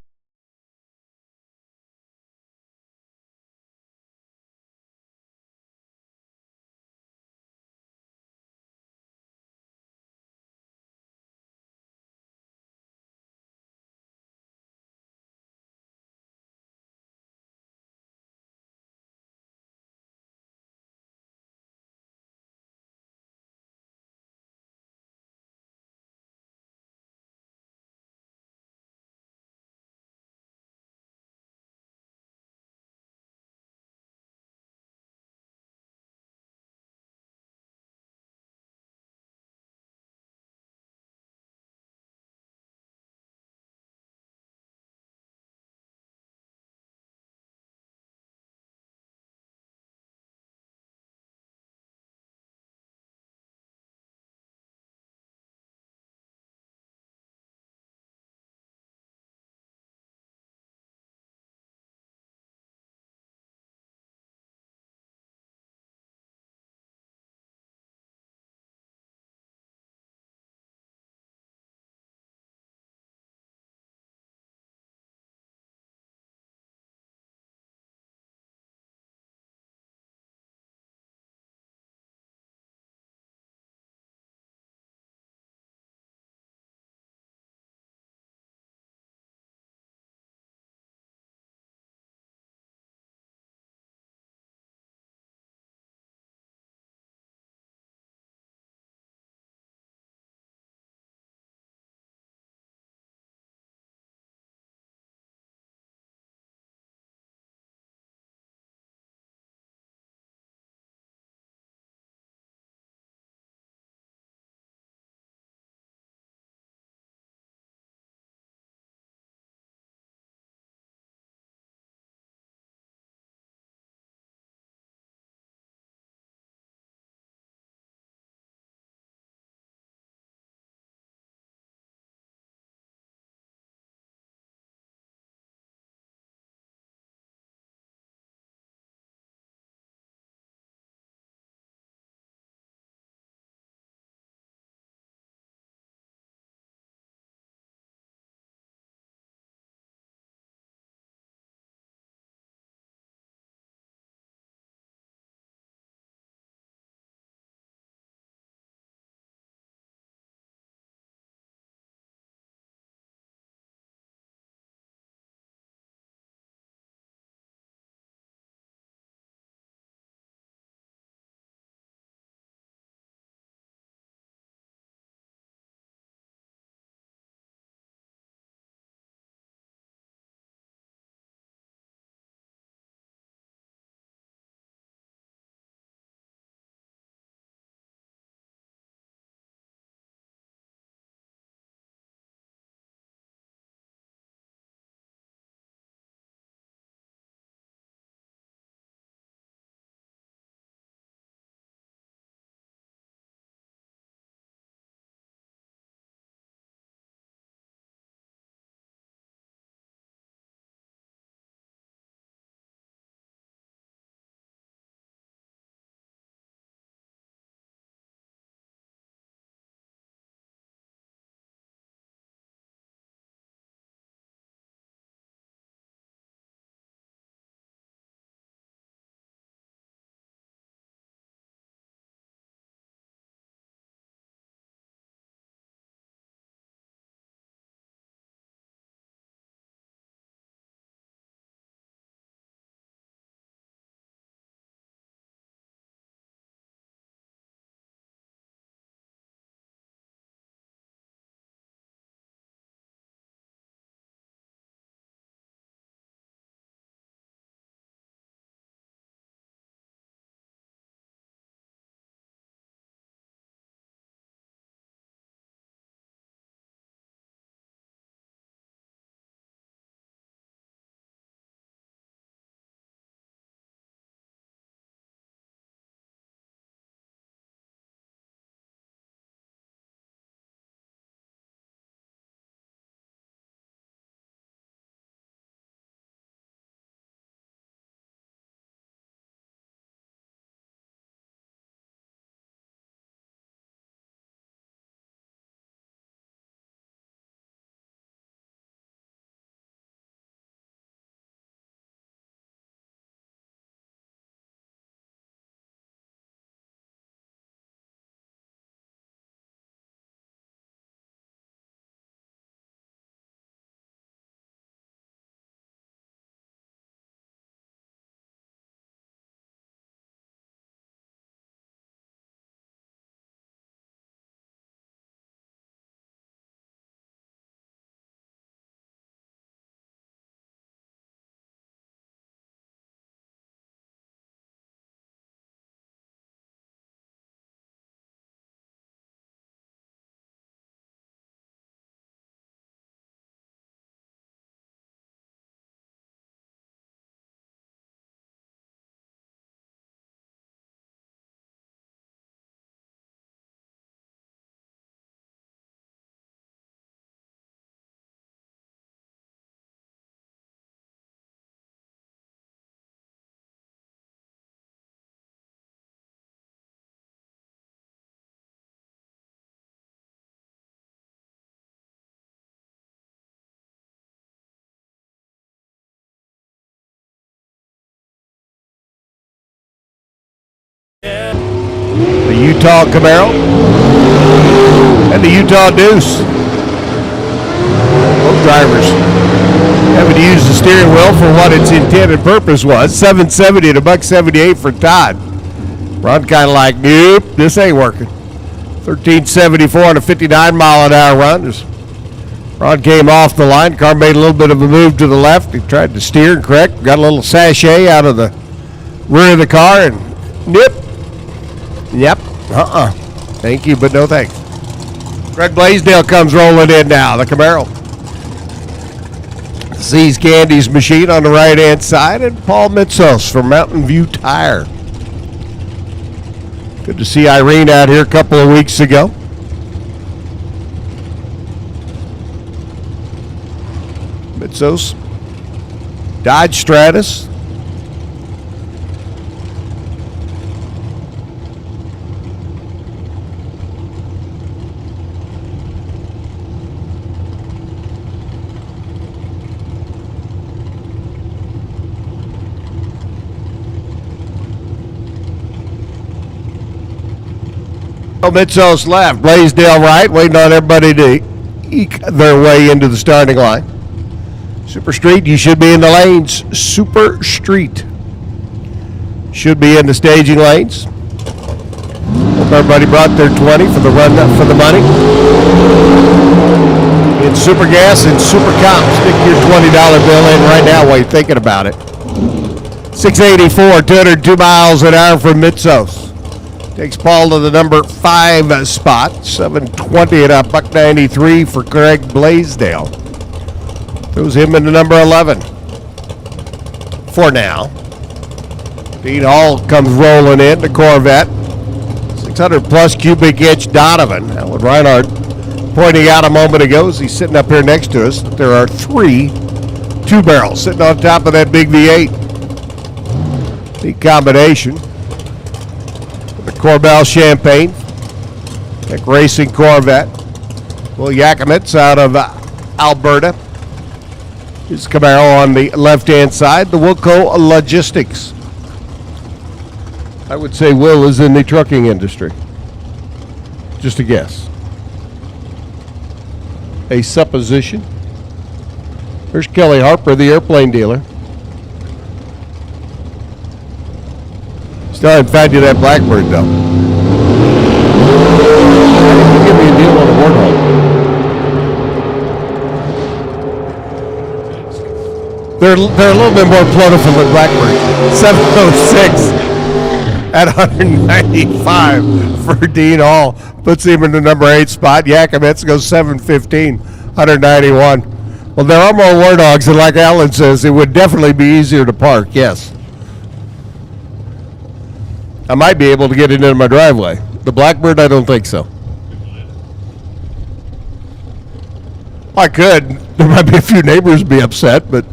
Utah Camaro and the Utah Deuce. Both drivers having to use the steering wheel for what its intended purpose was. 770 to $178 for Todd. Ron kind of like, nope, this ain't working. 1374 on a 59-mile-an-hour run. As Ron came off the line, car made a little bit of a move to the left. He tried to steer and correct, got a little sachet out of the rear of the car, and yep, thank you, but no thanks. Greg Blaisdell comes rolling in now, the Camaro. Sees Candy's machine on the right-hand side, and Paul Mitzos from Mountain View Tire. Good to see Irene out here a couple of weeks ago. Mitzos, Dodge Stratus. Mitzos left, Blaisdell right, waiting on everybody to eke their way into the starting line. Super Street, you should be in the lanes. Super Street should be in the staging lanes. Hope everybody brought their 20 for the run for the money. It's Super Gas and Super Comp. Stick your $20 bill in right now while you're thinking about it. 684, 202 miles an hour from Mitzos. Takes Paul to the number 5 spot. 720 at a $193 for Greg Blaisdell. Throws him into number 11 for now. Dean Hall comes rolling in, the Corvette. 600 plus cubic inch Donovan. Alan Reinhardt pointing out a moment ago as he's sitting up here next to us that there are 3 two-barrels sitting on top of that big V8. Neat combination. The Corbel Champagne, Tech Racing Corvette. Will Yakimitz out of Alberta. His Camaro on the left-hand side. The Wilco Logistics. I would say Will is in the trucking industry. Just a guess. A supposition. There's Kelly Harper, the airplane dealer. Still haven't found you that Blackbird, though. You give me a deal on a Warthog. They're a little bit more plentiful than Blackbird. 706 at 195 for Dean Hall. Puts him in the number 8 spot. Yakimitz goes 715, 191. Well, there are more Warthogs, and like Alan says, it would definitely be easier to park, yes. I might be able to get it into my driveway. The Blackbird, I don't think so. I could. There might be a few neighbors be upset, but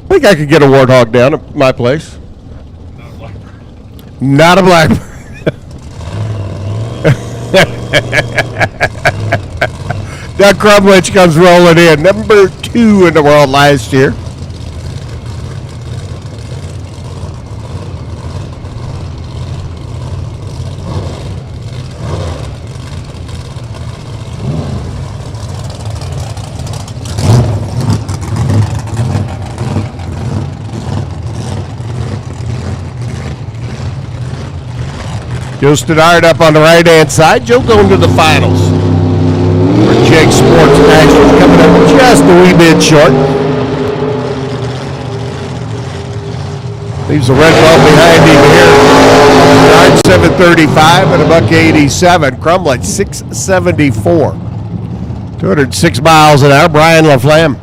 I think I could get a Warthog down at my place. Not a Blackbird. Doug Crumwich comes rolling in. Number 2 in the world last year. Joe Stoddard up on the right-hand side. Joe going to the finals. For Jake Sports Nationals coming up just a wee bit short. Leaves the red ball behind him here. 735 and a $187. Crumlech 674. 206 miles an hour. Brian LaFlamme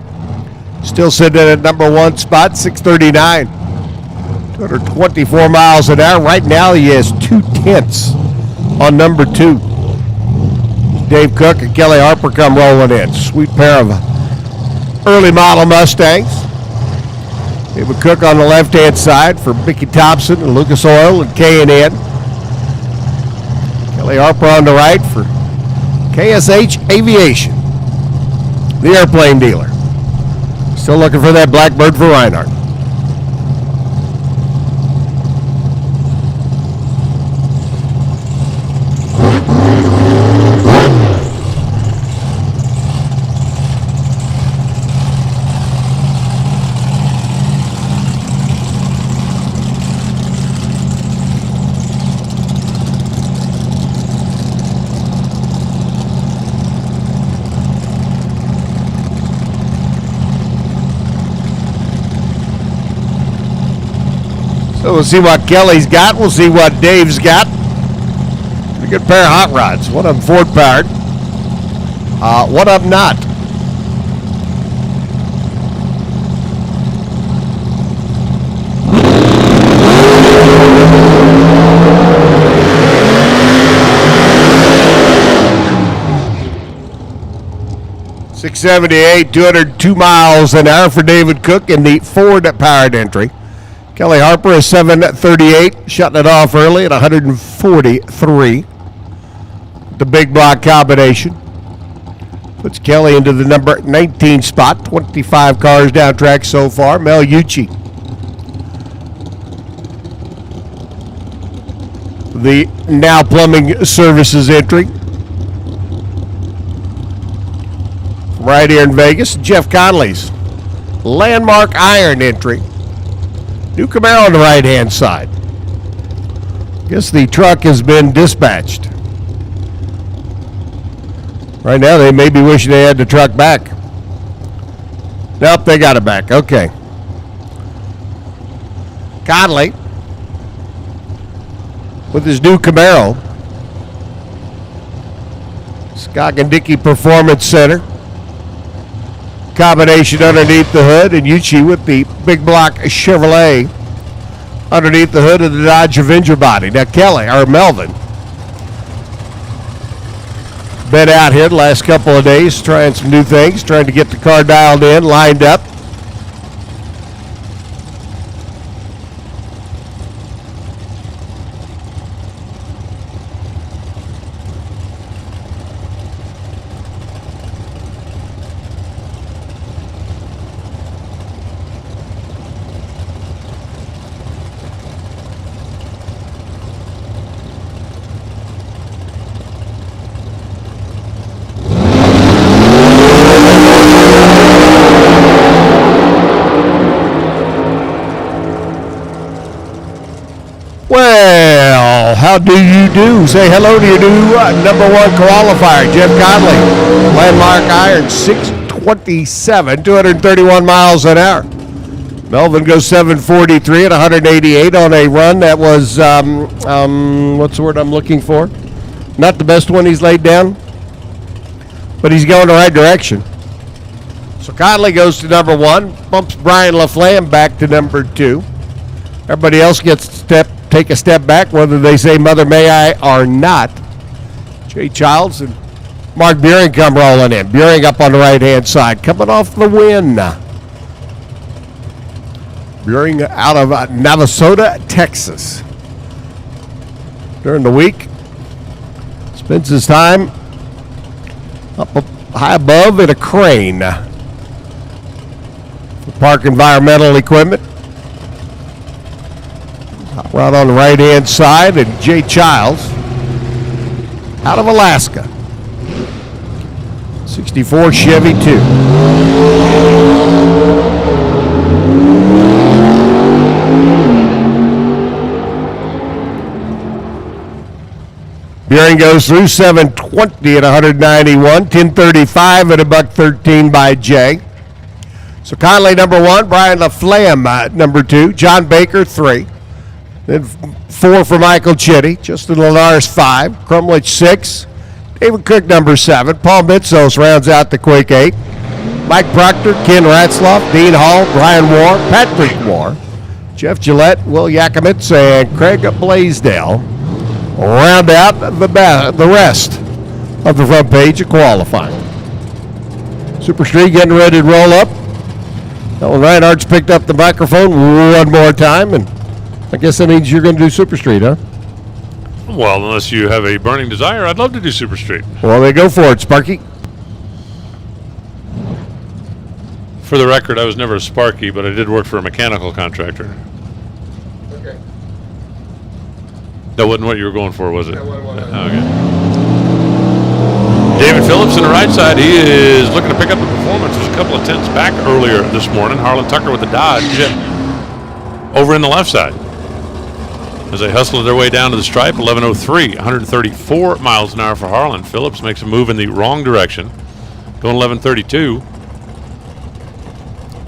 still sitting at number 1 spot, 639. 224 miles an hour. Right now he has 2/10 on number 2. Dave Cook and Kelly Harper come rolling in. Sweet pair of early model Mustangs. David Cook on the left-hand side for Mickey Thompson and Lucas Oil and K&N. Kelly Harper on the right for KSH Aviation, the airplane dealer. Still looking for that Blackbird for Reinhardt. So we'll see what Kelly's got. We'll see what Dave's got. A good pair of hot rods. One of them Ford powered. One of them not. .678, 202 miles an hour for David Cook in the Ford powered entry. Kelly Harper is 738, shutting it off early at 143. The big block combination puts Kelly into the number 19 spot. 25 cars down track so far. Mel Ucci, the Now Plumbing Services entry. Right here in Vegas, Jeff Conley's Landmark Iron entry. New Camaro on the right-hand side. Guess the truck has been dispatched. Right now, they may be wishing they had the truck back. Nope, they got it back. Okay. Conley with his new Camaro. Scott and Dickey Performance Center. Combination underneath the hood, and Uchi with the big block Chevrolet underneath the hood of the Dodge Avenger body. Now Melvin been out here the last couple of days trying some new things, trying to get the car dialed in, lined up. Well, how do you do? Say hello to your new number one qualifier, Jeff Conley. Landmark Iron, 627, 231 miles an hour. Melvin goes 743 at 188 on a run that was, what's the word I'm looking for? Not the best one he's laid down, but he's going the right direction. So Conley goes to number one, bumps Brian LaFlamme back to number two. Everybody else gets take a step back, whether they say Mother May I or not. Jay Childs and Mark Buehring come rolling in. Buehring up on the right-hand side, coming off the win. Buehring out of Navasota, Texas. During the week, spends his time up high above in a crane for Park Environmental Equipment. Right on the right-hand side, and Jay Childs out of Alaska. 64 Chevy 2. Buehring goes through 720 at 191, 1035 at $113 by Jay. So Conley number one, Brian LaFlamme number two, John Baker 3. Then 4 for Michael Chitty, Justin LODRS 5, Crumlich 6, David Cook number 7, Paul Mitzos rounds out the quick 8, Mike Proctor, Ken Ratzloff, Dean Hall, Brian Moore, Patrick Moore, Jeff Gillette, Will Yakimitz, and Craig Blaisdell round out the rest of the front page of qualifying. Super Street getting ready to roll up. Well, Reinhardt's picked up the microphone one more time, and I guess that means you're going to do Super Street, huh? Well, unless you have a burning desire, I'd love to do Super Street. Well, they go for it, Sparky. For the record, I was never a Sparky, but I did work for a mechanical contractor. Okay. That wasn't what you were going for, was it? That wasn't. Okay. David Phillips on the right side, he is looking to pick up the performance. There's a couple of tenths back earlier this morning. Harlan Tucker with the Dodge over in the left side. As they hustle their way down to the stripe, 11:03, 134 miles an hour for Harlan. Phillips makes a move in the wrong direction, going 11:32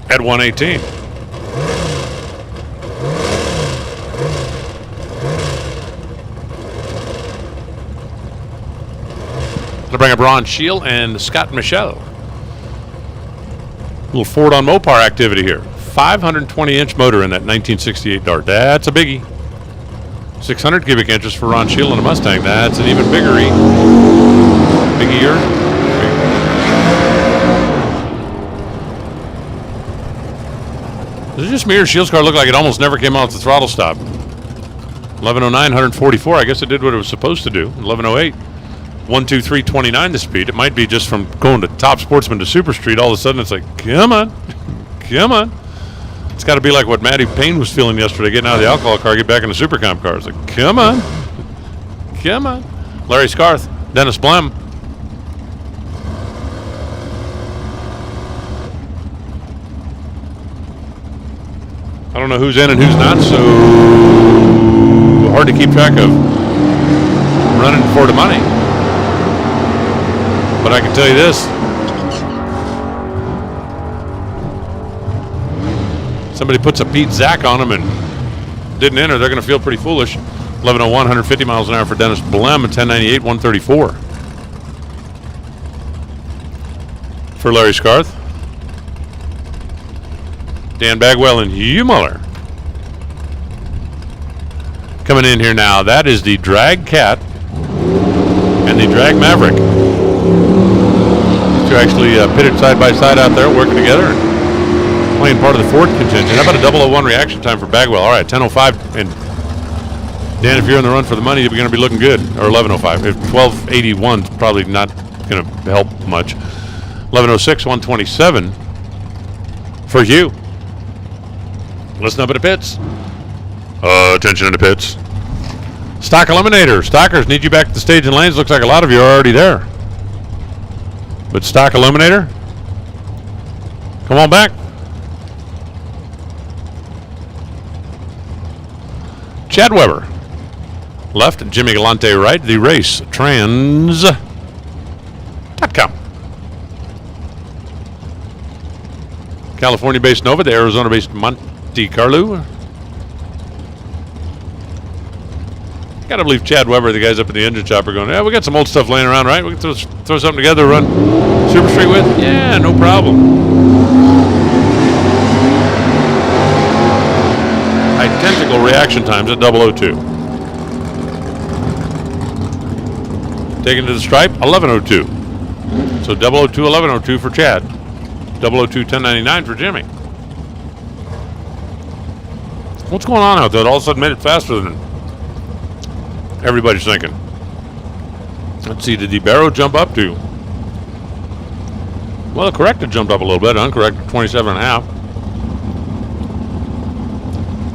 at 118. To bring up Ron Shield and Scott Michelle. Little Ford on Mopar activity here. 520-inch motor in that 1968 Dart. That's a biggie. 600 cubic inches for Ron Shield and a Mustang. That's an even biggery. Biggier. Is it just me or Shield's car looked like it almost never came off the throttle stop? 1109, 144. I guess it did what it was supposed to do. 1108. 123.29 the speed. It might be just from going to Top Sportsman to Super Street. All of a sudden, it's like, come on, come on. It's got to be like what Matty Payne was feeling yesterday, getting out of the alcohol car, get back in the Super Comp car. It's like, come on, come on. Larry Scarth, Dennis Blem. I don't know who's in and who's not, so hard to keep track of. Running for the money. But I can tell you this. Somebody puts a Pete Zach on them and didn't enter, they're going to feel pretty foolish. 1101, 150 miles an hour for Dennis Blem, and 1098, 134. For Larry Scarth. Dan Bagwell and Hugh Muller. Coming in here now, that is the Drag Cat and the Drag Maverick. Two actually pitted side by side out there, working together and playing part of the Ford contingent. How about a 001 reaction time for Bagwell? All right, 10:05. And Dan, if you're in the run for the money, you're going to be looking good. Or 11:05. If 12:81 is probably not going to help much. 11:06, 127 for Hugh. Listen up at the pits. Attention in the pits. Stock Eliminator. Stockers need you back at the stage and lanes. Looks like a lot of you are already there. But Stock Eliminator, come on back. Chad Weber, left, and Jimmy Galante right. The race, trans.com. California-based Nova, the Arizona-based Monte Carlo. Gotta believe Chad Weber, the guys up in the engine shop, are going, yeah, we got some old stuff laying around, right? We can throw something together to run Super Street with? Yeah, no problem. Identical reaction times at 002. Taken to the stripe, 1102. So 002, 1102 for Chad. 002, 1099 for Jimmy. What's going on out there? It all of a sudden made it faster than everybody's thinking. Let's see, did the Barrow jump up to? Well, the corrected jumped up a little bit. Uncorrected, 27.5.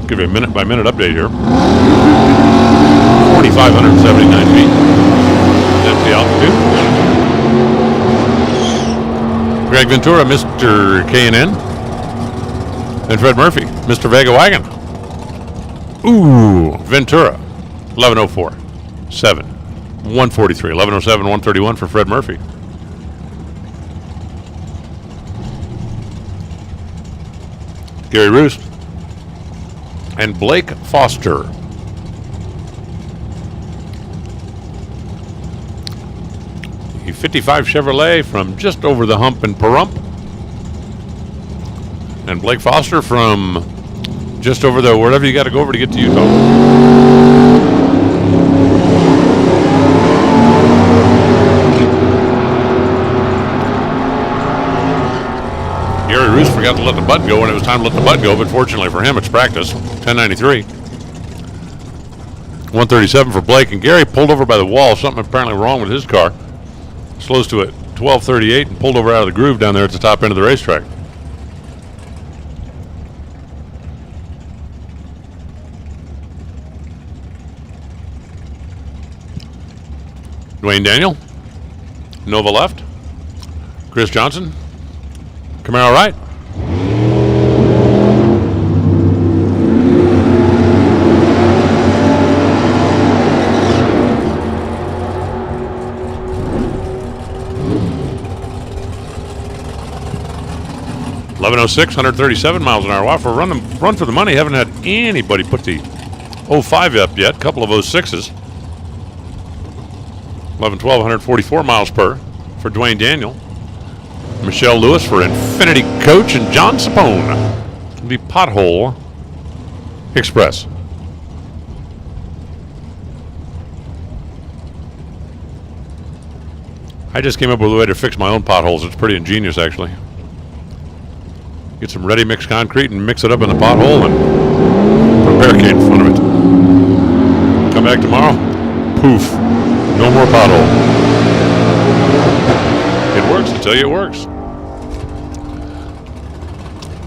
Give you a minute by minute update here. 4,579 feet. That's the altitude. Greg Ventura, Mr. K&N. And Fred Murphy, Mr. Vega Wagon. Ooh, Ventura. 1104, 7, 143, 1107, 131 for Fred Murphy. Gary Roost and Blake Foster. A 55 Chevrolet from just over the hump in Pahrump. And Blake Foster from just over the wherever you got to go over to get to Utah. Gary Roos forgot to let the butt go when it was time to let the butt go, but fortunately for him, it's practice. 1093. 137 for Blake, and Gary pulled over by the wall. Something apparently wrong with his car. Slows to a 1238 and pulled over out of the groove down there at the top end of the racetrack. Dwayne Daniel, Nova left. Chris Johnson, Camaro right. .1106, 137 miles an hour. Wow, for run for the money, haven't had anybody put the 05 up yet. A couple of 06s. 11-12, 144 miles per for Dwayne Daniel. Michelle Lewis for Infinity Coach and John Sapone. The Pothole Express. I just came up with a way to fix my own potholes. It's pretty ingenious, actually. Get some ready mix concrete and mix it up in the pothole and put a barricade in front of it. Come back tomorrow. Poof. No more pothole. It works. I tell you, it works.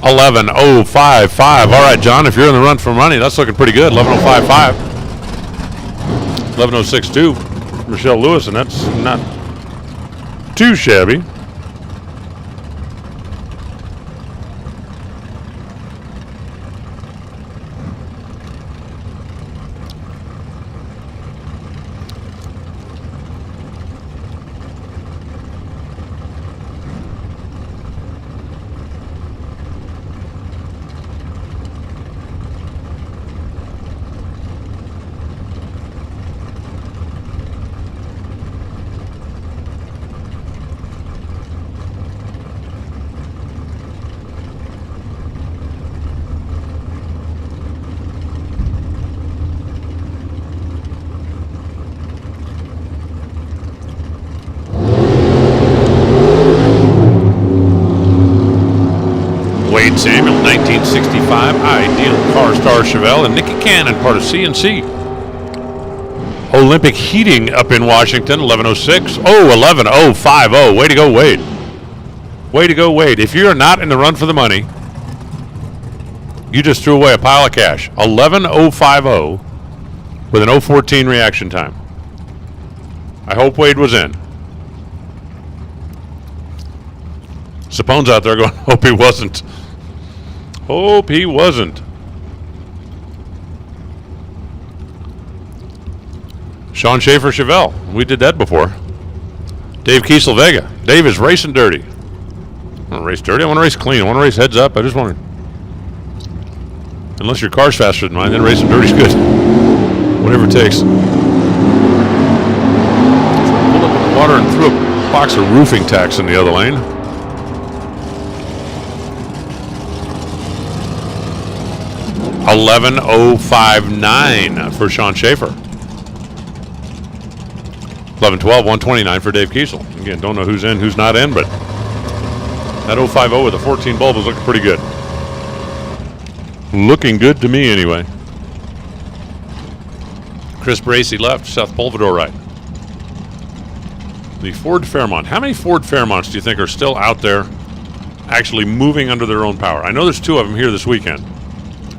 11.055. All right, John, if you're in the run for money, that's looking pretty good. 11.055. 11.062. Michelle Lewis, and that's not too shabby. Wade Samuel, 1965, Ideal Car Star Chevelle, and Nikki Cannon, part of CNC. Olympic Heating up in Washington, 11.06. Oh, 11.050. Way to go, Wade. Way to go, Wade. If you're not in the run for the money, you just threw away a pile of cash. 11.050 with an 0.14 reaction time. I hope Wade was in. Sapone's out there going, hope he wasn't. Hope he wasn't. Sean Schaefer Chevelle. We did that before. Dave Kiesel Vega. Dave is racing dirty. I want to race dirty. I want to race clean. I want to race heads up. I just want to. Unless your car's faster than mine, then racing dirty's good. Whatever it takes. Pulled up in the water and threw a box of roofing tacks in the other lane. $11.059 for Sean Schaefer. 11-12, 129 for Dave Kiesel. Again, don't know who's in, who's not in, but that 050 with a 14 bulb is looking pretty good. Looking good to me, anyway. Chris Bracey left, Seth Polvidor right. The Ford Fairmont. How many Ford Fairmonts do you think are still out there actually moving under their own power? I know there's two of them here this weekend.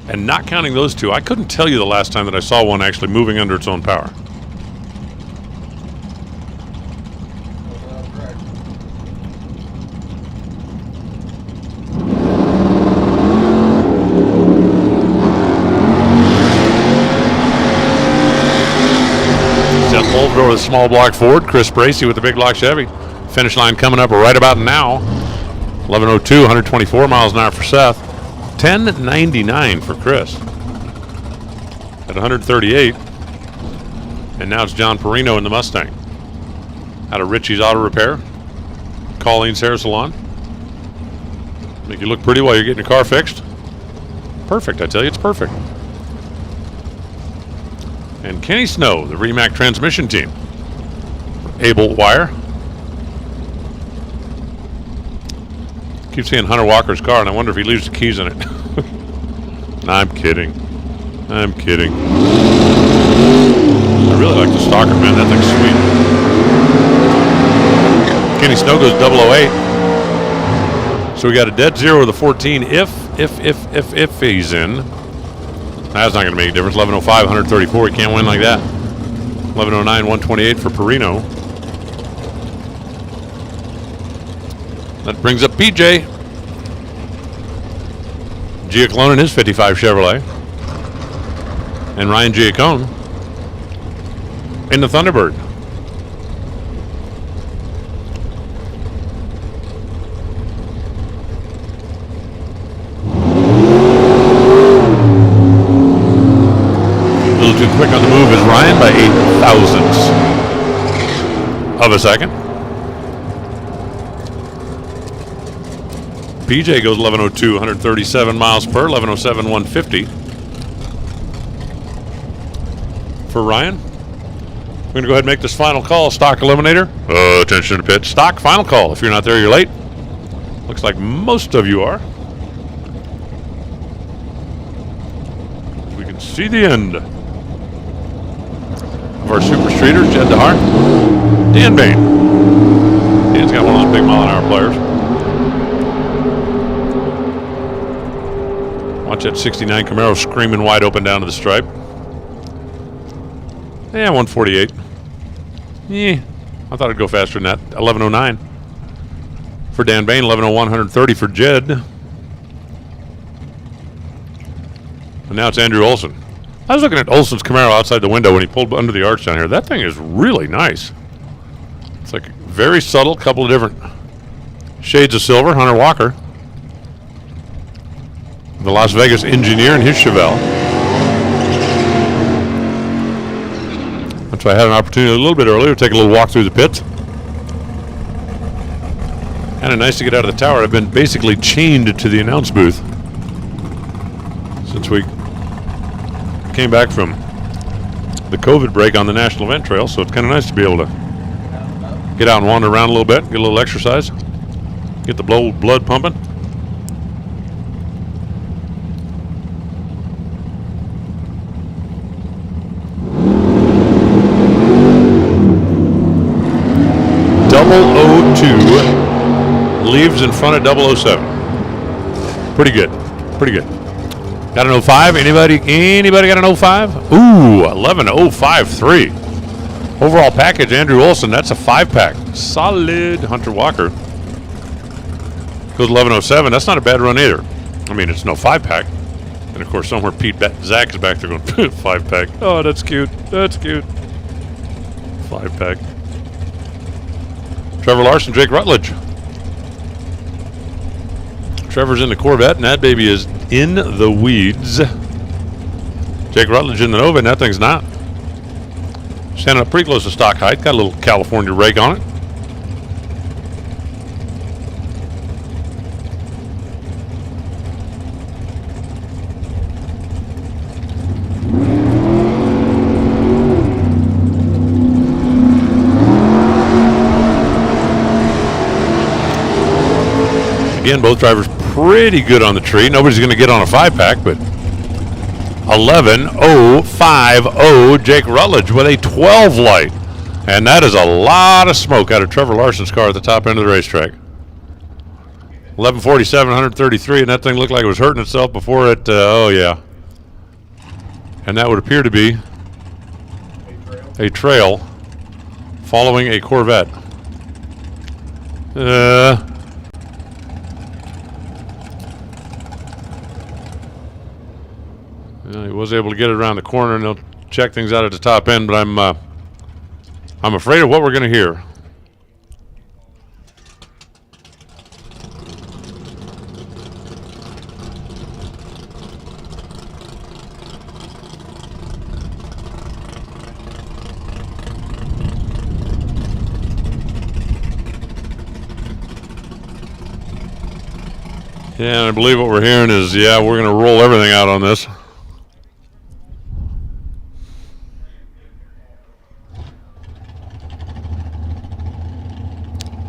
And not counting those two, I couldn't tell you the last time that I saw one actually moving under its own power. Seth Polvidor with a small block Ford, Chris Bracey with the big block Chevy. Finish line coming up right about now. 11:02, 124 miles an hour for Seth. 10.99 for Chris at 138. And now it's John Perino in the Mustang. Out of Richie's Auto Repair. Colleen's Hair Salon. Make you look pretty while you're getting your car fixed. Perfect, I tell you, it's perfect. And Kenny Snow, the Remac transmission team. Able Wire. Keep seeing Hunter Walker's car, and I wonder if he leaves the keys in it. Nah, I'm kidding. I'm kidding. I really like the Stalker, man. That thing's sweet. Kenny Snow goes 008. So we got a dead zero with a 14 if he's in. That's not going to make a difference. 11:05, 134. He can't win like that. 11:09, 128 for Perino. That brings up PJ. Giacalone in his 55 Chevrolet. And Ryan Giacone in the Thunderbird. A little too quick on the move is Ryan by 8 thousandths. of a second. PJ goes 11:02, 137 miles per, 11:07, 150. For Ryan. We're going to go ahead and make this final call. Stock eliminator. Attention to the pit. Stock final call. If you're not there, you're late. Looks like most of you are. We can see the end of our super streeter, Jed DeHart. Dan Bain. Dan's got one of those big mile-an-hour players. Watch that 69 Camaro screaming wide open down to the stripe. Yeah, 148. Yeah, I thought it'd go faster than that. 11:09 for Dan Bain. 11:01, 130 for Jed. And now it's Andrew Olson. I was looking at Olson's Camaro outside the window when he pulled under the arch down here. That thing is really nice. It's like very subtle, couple of different shades of silver. Hunter Walker, the Las Vegas engineer, and his Chevelle. So I had an opportunity a little bit earlier to take a little walk through the pits. Kind of nice to get out of the tower. I've been basically chained to the announce booth since we came back from the COVID break on the National Event Trail, so it's kind of nice to be able to get out and wander around a little bit, get a little exercise, get the blood pumping. Leaves in front of 007. Pretty good. Pretty good. Got an 05? Anybody got an 05? Ooh, 11.053. Overall package, Andrew Olson, that's a 5-pack. Solid. Hunter Walker goes 11.07. That's not a bad run either. I mean, it's no 5-pack. And of course, somewhere Zach is back there going, 5-pack. Oh, that's cute. That's cute. 5-pack. Trevor Larson, Jake Rutledge. Trevor's in the Corvette, and that baby is in the weeds. Jake Rutledge in the Nova, and that thing's not. Standing up pretty close to stock height. Got a little California rake on it. Again, both drivers pretty good on the tree. Nobody's going to get on a 5-pack, but 11.050 Jake Rutledge with a 12 light. And that is a lot of smoke out of Trevor Larson's car at the top end of the racetrack. 11.47, 133, and that thing looked like it was hurting itself before it, oh yeah. And that would appear to be a trail following a Corvette. He was able to get it around the corner, and they'll check things out at the top end, but I'm afraid of what we're going to hear. Yeah, and I believe what we're hearing is, yeah, we're going to roll everything out on this.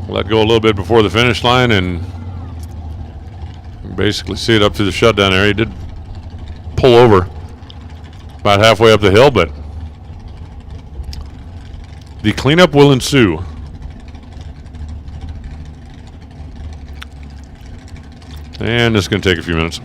Let go a little bit before the finish line, and basically see it up to the shutdown area. He did pull over about halfway up the hill, but the cleanup will ensue. And this is going to take a few minutes.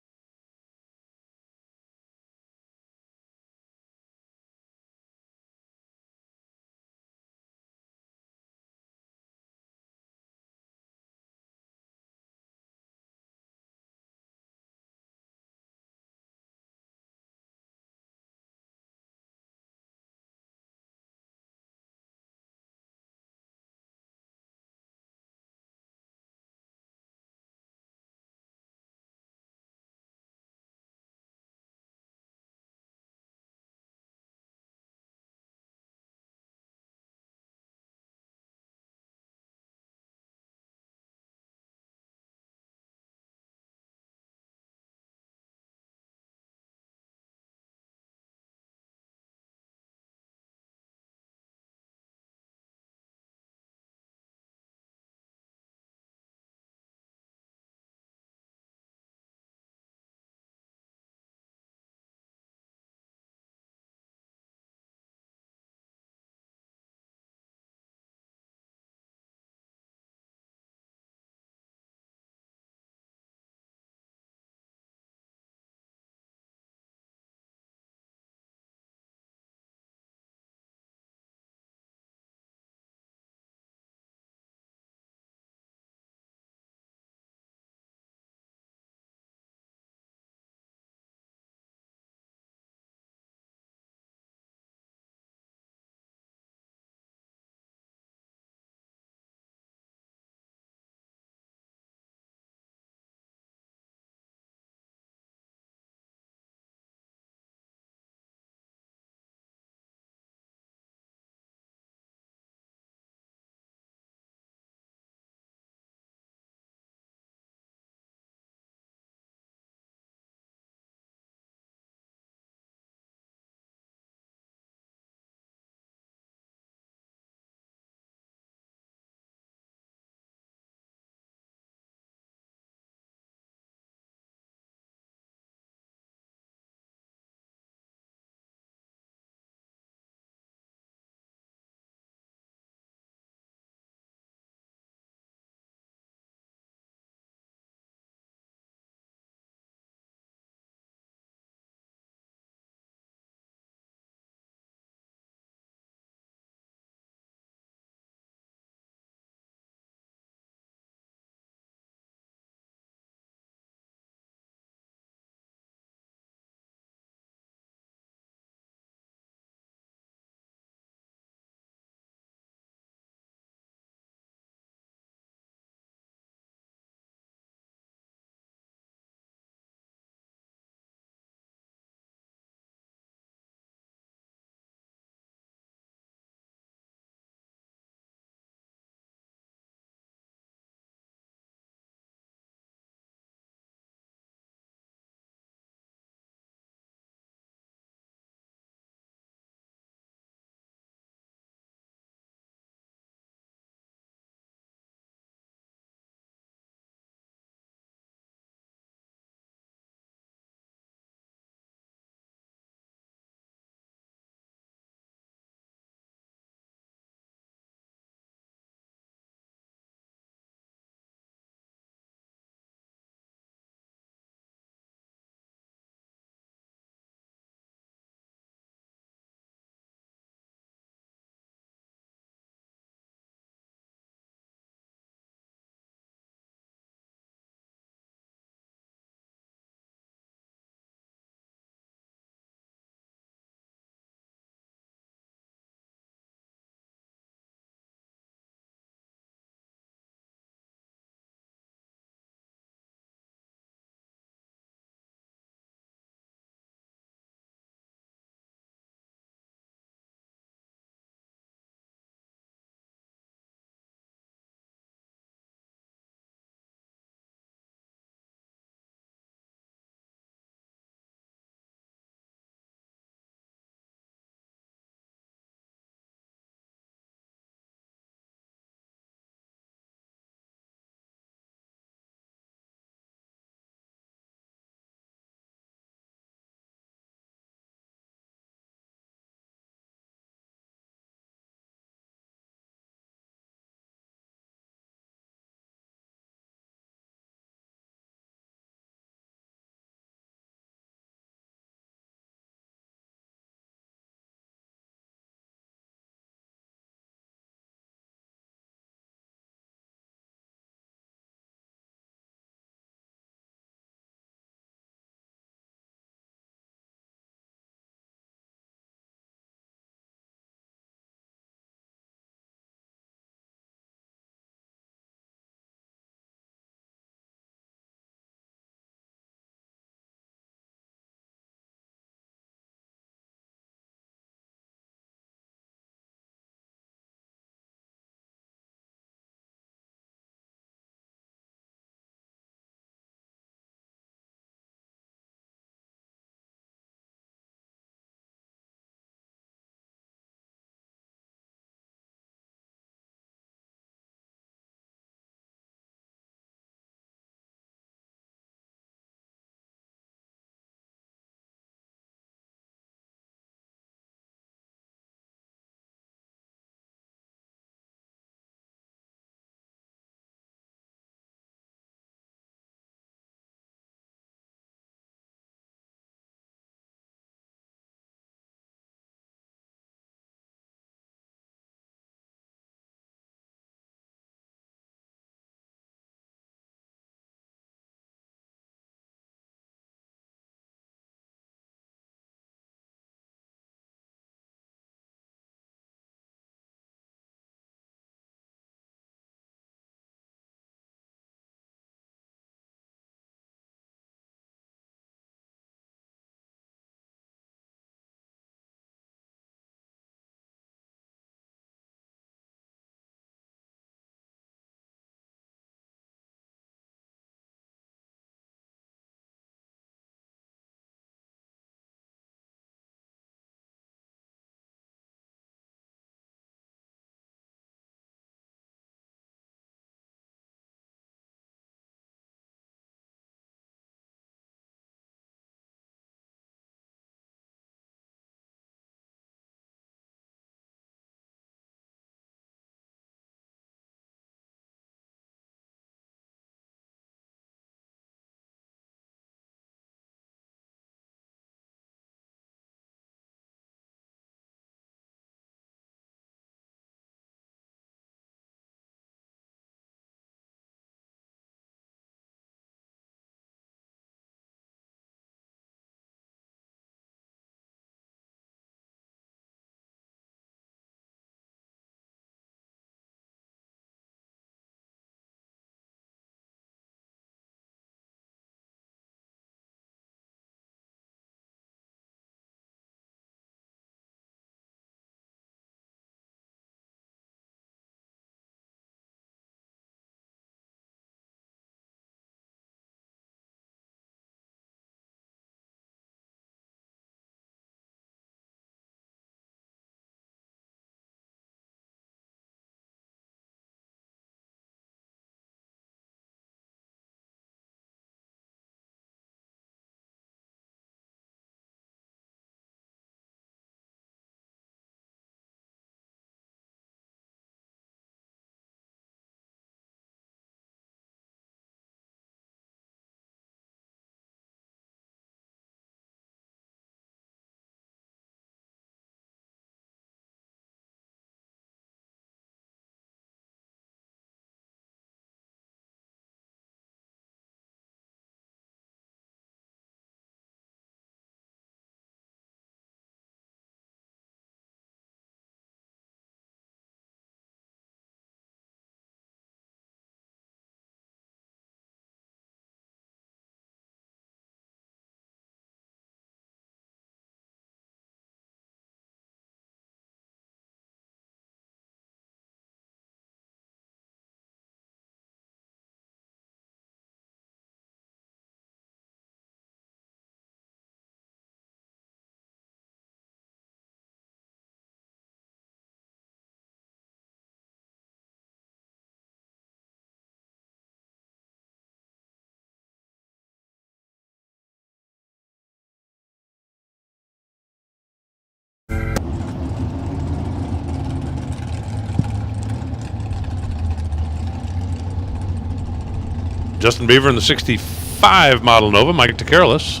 Justin Beaver in the 65 model Nova, Mike DeCarolis.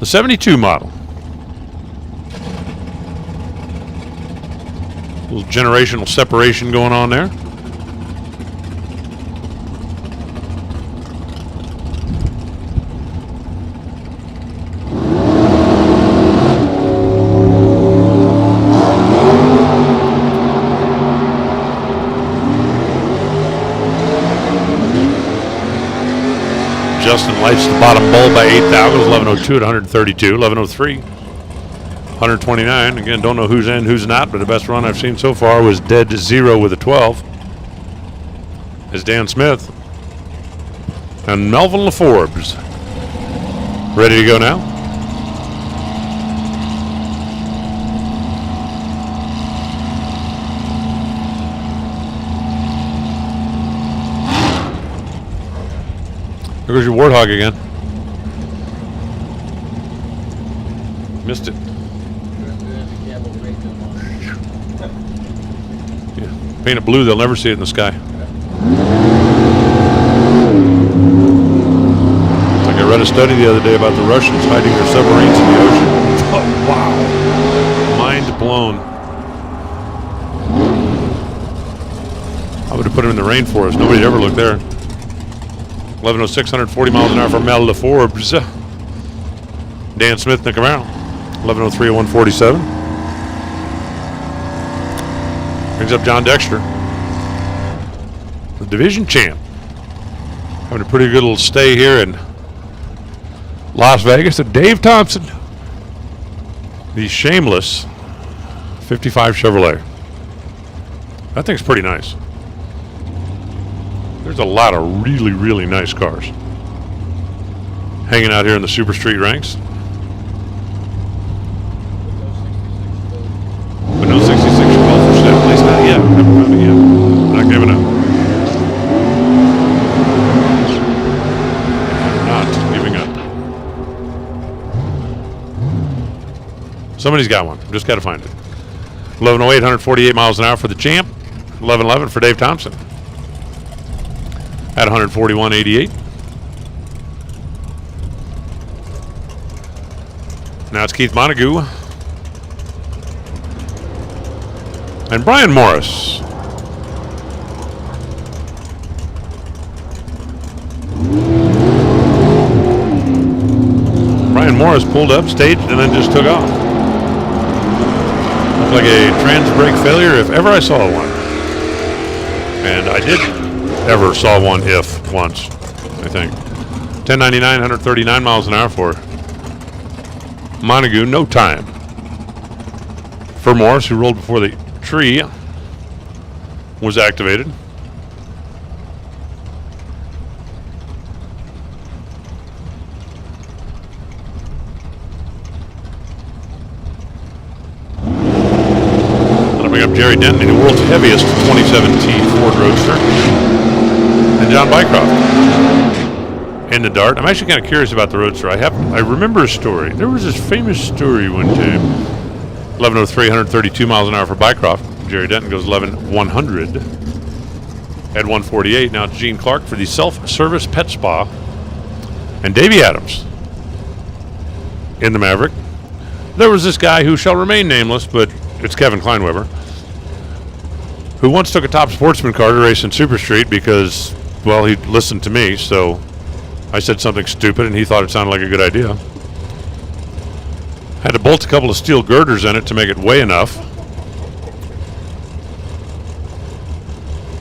The 72 model. A little generational separation going on there. Justin lights the bottom bulb by 8 thou. Goes 11:02 at 132. 11:03. 129. Again, don't know who's in, who's not, but the best run I've seen so far was dead zero with a 12. Is Dan Smith. And Melvin LaForbes. Ready to go now? There goes your Warthog again. Missed it. Yeah. Paint it blue, they'll never see it in the sky. Like I read a study the other day about the Russians hiding their submarines in the ocean. Oh, wow. Mind blown. I would have put them in the rainforest. Nobody'd ever look there. 11:06, 140 miles an hour for Mel LaForbes. Dan Smith in the Camaro. 11:03 at 147. Brings up John Dexter, the division champ. Having a pretty good little stay here in Las Vegas. And Dave Thompson, the shameless 55 Chevrolet. That thing's pretty nice. There's a lot of really, really nice cars hanging out here in the Super Street ranks. But no 66 call for step, at least not yet. Haven't found it yet. Not giving up. Not giving up. Somebody's got one. Just got to find it. 11:08, 148 miles an hour for the champ. 11:11 for Dave Thompson. At 141.88. Now it's Keith Montague and Brian Morris. Brian Morris pulled up, staged, and then just took off. Looked like a trans brake failure if ever I saw one. And I did ever saw one once, I think. 1099, 139 miles an hour for Montague. No time for Morris, who rolled before the tree was activated. That'll bring up Jerry Denton, the world's heaviest 2017 Ford Roadster. And John Bycroft in the Dart. I'm actually kind of curious about the Roadster. I remember a story. There was this famous story one time. 11:03, 132 miles an hour for Bycroft. Jerry Denton goes 11:100 at 148. Now it's Gene Clark for the self-service pet spa. And Davey Adams in the Maverick. There was this guy who shall remain nameless, but it's Kevin Kleinweber, who once took a top sportsman car to race in Super Street because, well, he listened to me, so I said something stupid and he thought it sounded like a good idea. Had to bolt a couple of steel girders in it to make it weigh enough.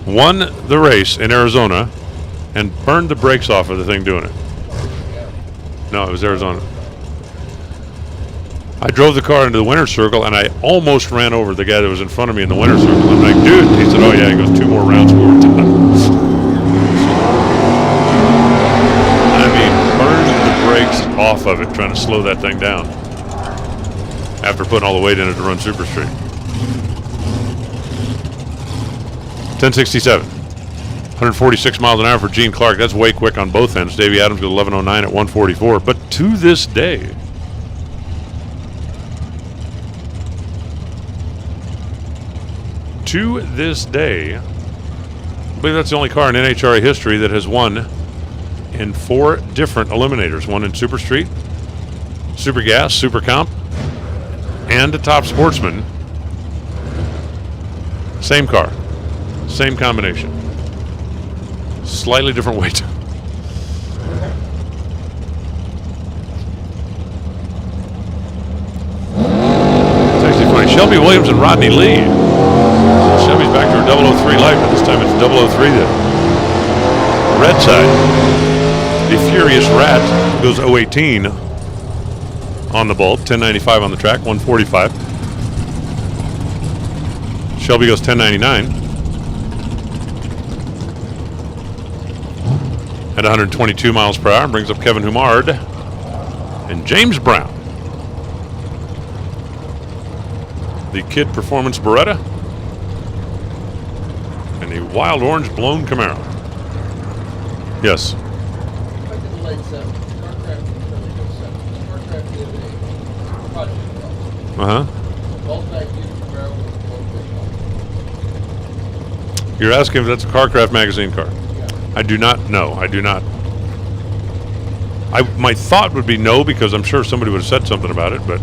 Won the race in Arizona and burned the brakes off of the thing doing it. No, it was Arizona. I drove the car into the winner's circle and I almost ran over the guy that was in front of me in the winner's circle. I'm like, dude, he said, oh yeah, he goes 2 more rounds before we're done. I mean, burned the brakes off of it trying to slow that thing down after putting all the weight in it to run Super Street. 1067. 146 miles an hour for Gene Clark. That's way quick on both ends. Davey Adams goes 11:09 at 144. But to this day, believe that's the only car in NHRA history that has won in 4 different eliminators. One in Super Street, Super Gas, Super Comp, and a Top Sportsman. Same car, same combination, slightly different weight. It's actually funny. Shelby Williams and Rodney Lee. Shelby's back to her 003 light, but this time it's 003 the red side. The Furious Rat goes 018 on the bulb, 1095 on the track, 145. Shelby goes 1099 at 122 miles per hour and brings up Kevin Humard and James Brown. The Kid Performance Beretta and the Wild Orange Blown Camaro. Yes. Back in the late 70s, Starcraft was really good 70s. Starcraft the other day, project car. Uh-huh. Both that used Camaro was both big. You're asking if that's a Carcraft magazine car. I do not know. I do not. My thought would be no, because I'm sure somebody would have said something about it, but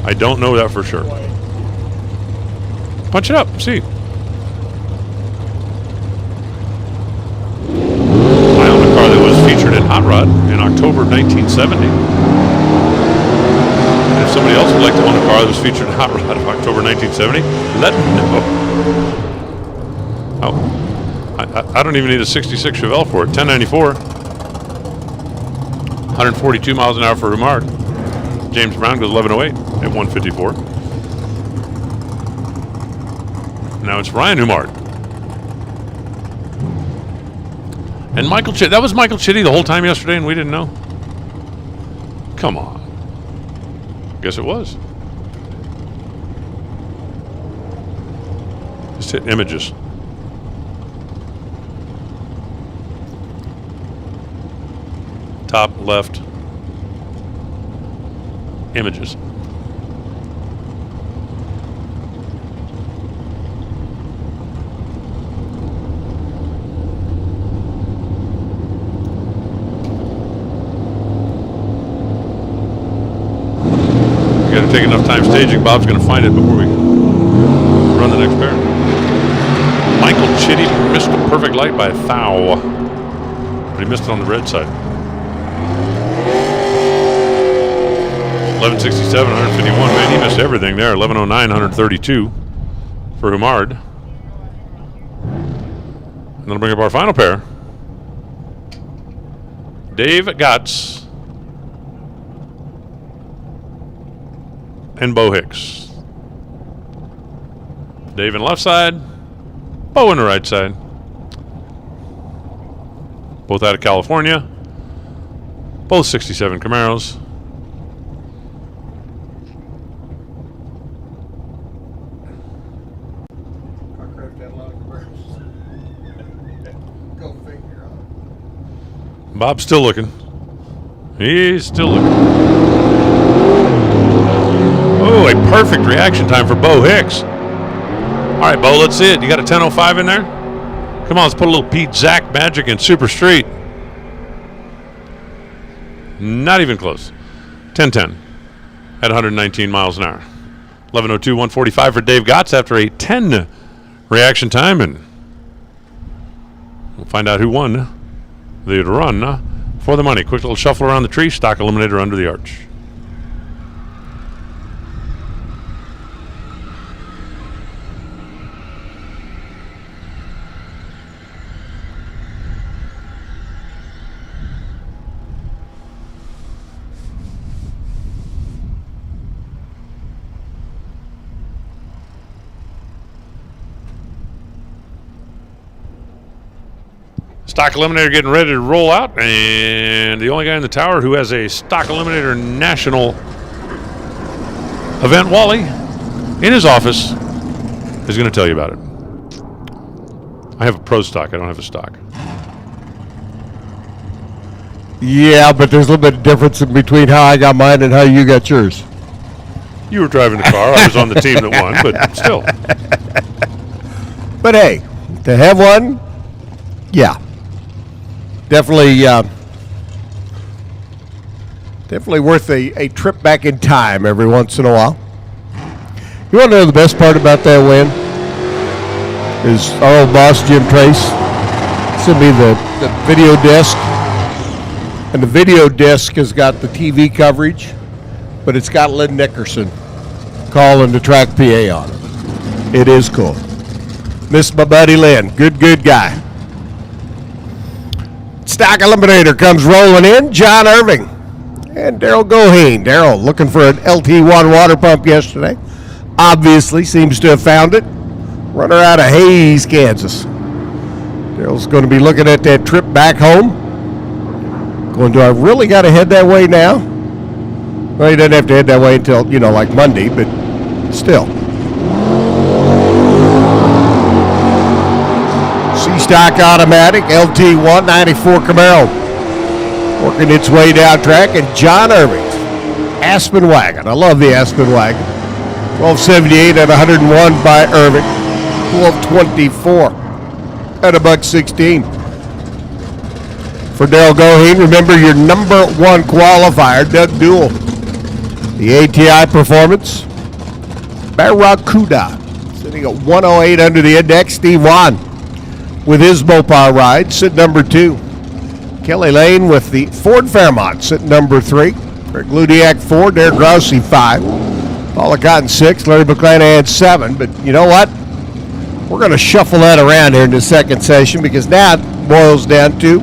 I don't know that for sure. Punch it up. See. I own a car that was featured in Hot Rod in October 1970. And if somebody else would like to own a car that was featured in Hot Rod in October 1970, let me know. Oh, I don't even need a 66 Chevelle for it. 1094. 142 miles an hour for Humard. James Brown goes 1108 at 154. Now it's Ryan Humard. And Michael Chitty. That was Michael Chitty the whole time yesterday and we didn't know? Come on. Guess it was. Just hit images. Top left. Images. Got to take enough time staging. Bob's going to find it before we run the next pair. Michael Chitty missed a perfect light by a thou, but he missed it on the red side. 1167, 151. Man, he missed everything there. 1109, 132 for Humard. And that'll bring up our final pair. Dave Gotts and Bo Hicks. Dave on the left side, Bo on the right side. Both out of California. Both 67 Camaros. Starcraft had a lot of Camaros. Go figure. Bob's still looking. He's still looking. Oh, a perfect reaction time for Bo Hicks. All right, Bo, let's see it. You got a 10:05 in there? Come on, let's put a little Pete Zach magic in Super Street. Not even close. 10:10 at 119 miles an hour. 11:02, 145 for Dave Gotts after a 10 reaction time, and we'll find out who won the run for the money. Quick little shuffle around the tree. Stock eliminator under the arch. Stock eliminator getting ready to roll out, and the only guy in the tower who has a stock eliminator national event, Wally, in his office, is going to tell you about it. I have a pro stock. I don't have a stock. Yeah, but there's a little bit of difference in between how I got mine and how you got yours. You were driving the car. I was on the team that won, but still. But hey, to have one Yeah. Definitely worth a trip back in time every once in a while. You want to know the best part about that win? Is our old boss, Jim Trace, sent me the video disc. And the video disc has got the TV coverage, but it's got Lynn Nickerson calling the track PA on it. It is cool. Miss my buddy Lynn. Good guy. Stock Eliminator comes rolling in. John Irving and Daryl Goheen. Daryl looking for an LT1 water pump yesterday. Obviously seems to have found it. Runner out of Hayes, Kansas. Daryl's going to be looking at that trip back home. Going, do I really got to head that way now? Well, he doesn't have to head that way until, like Monday, but still. C-Stock Automatic, LT1, 94 Camaro. Working its way down track, and John Irving's Aspen Wagon. I love the Aspen Wagon. 1278 at 101 by Irving. 1224 at $1.16. For Daryl Goheen, remember your number one qualifier, Doug Duell. The ATI Performance Barracuda, sitting at 108 under the index. Steve Wan with his Mopar ride, sitting number 2. Kelly Lane with the Ford Fairmont, sitting number 3. Greg Ludiak 4, Derek Rousey 5. Paula Cotton 6, Larry McClanahan 7. But you know what? We're going to shuffle that around here in the second session because now it boils down to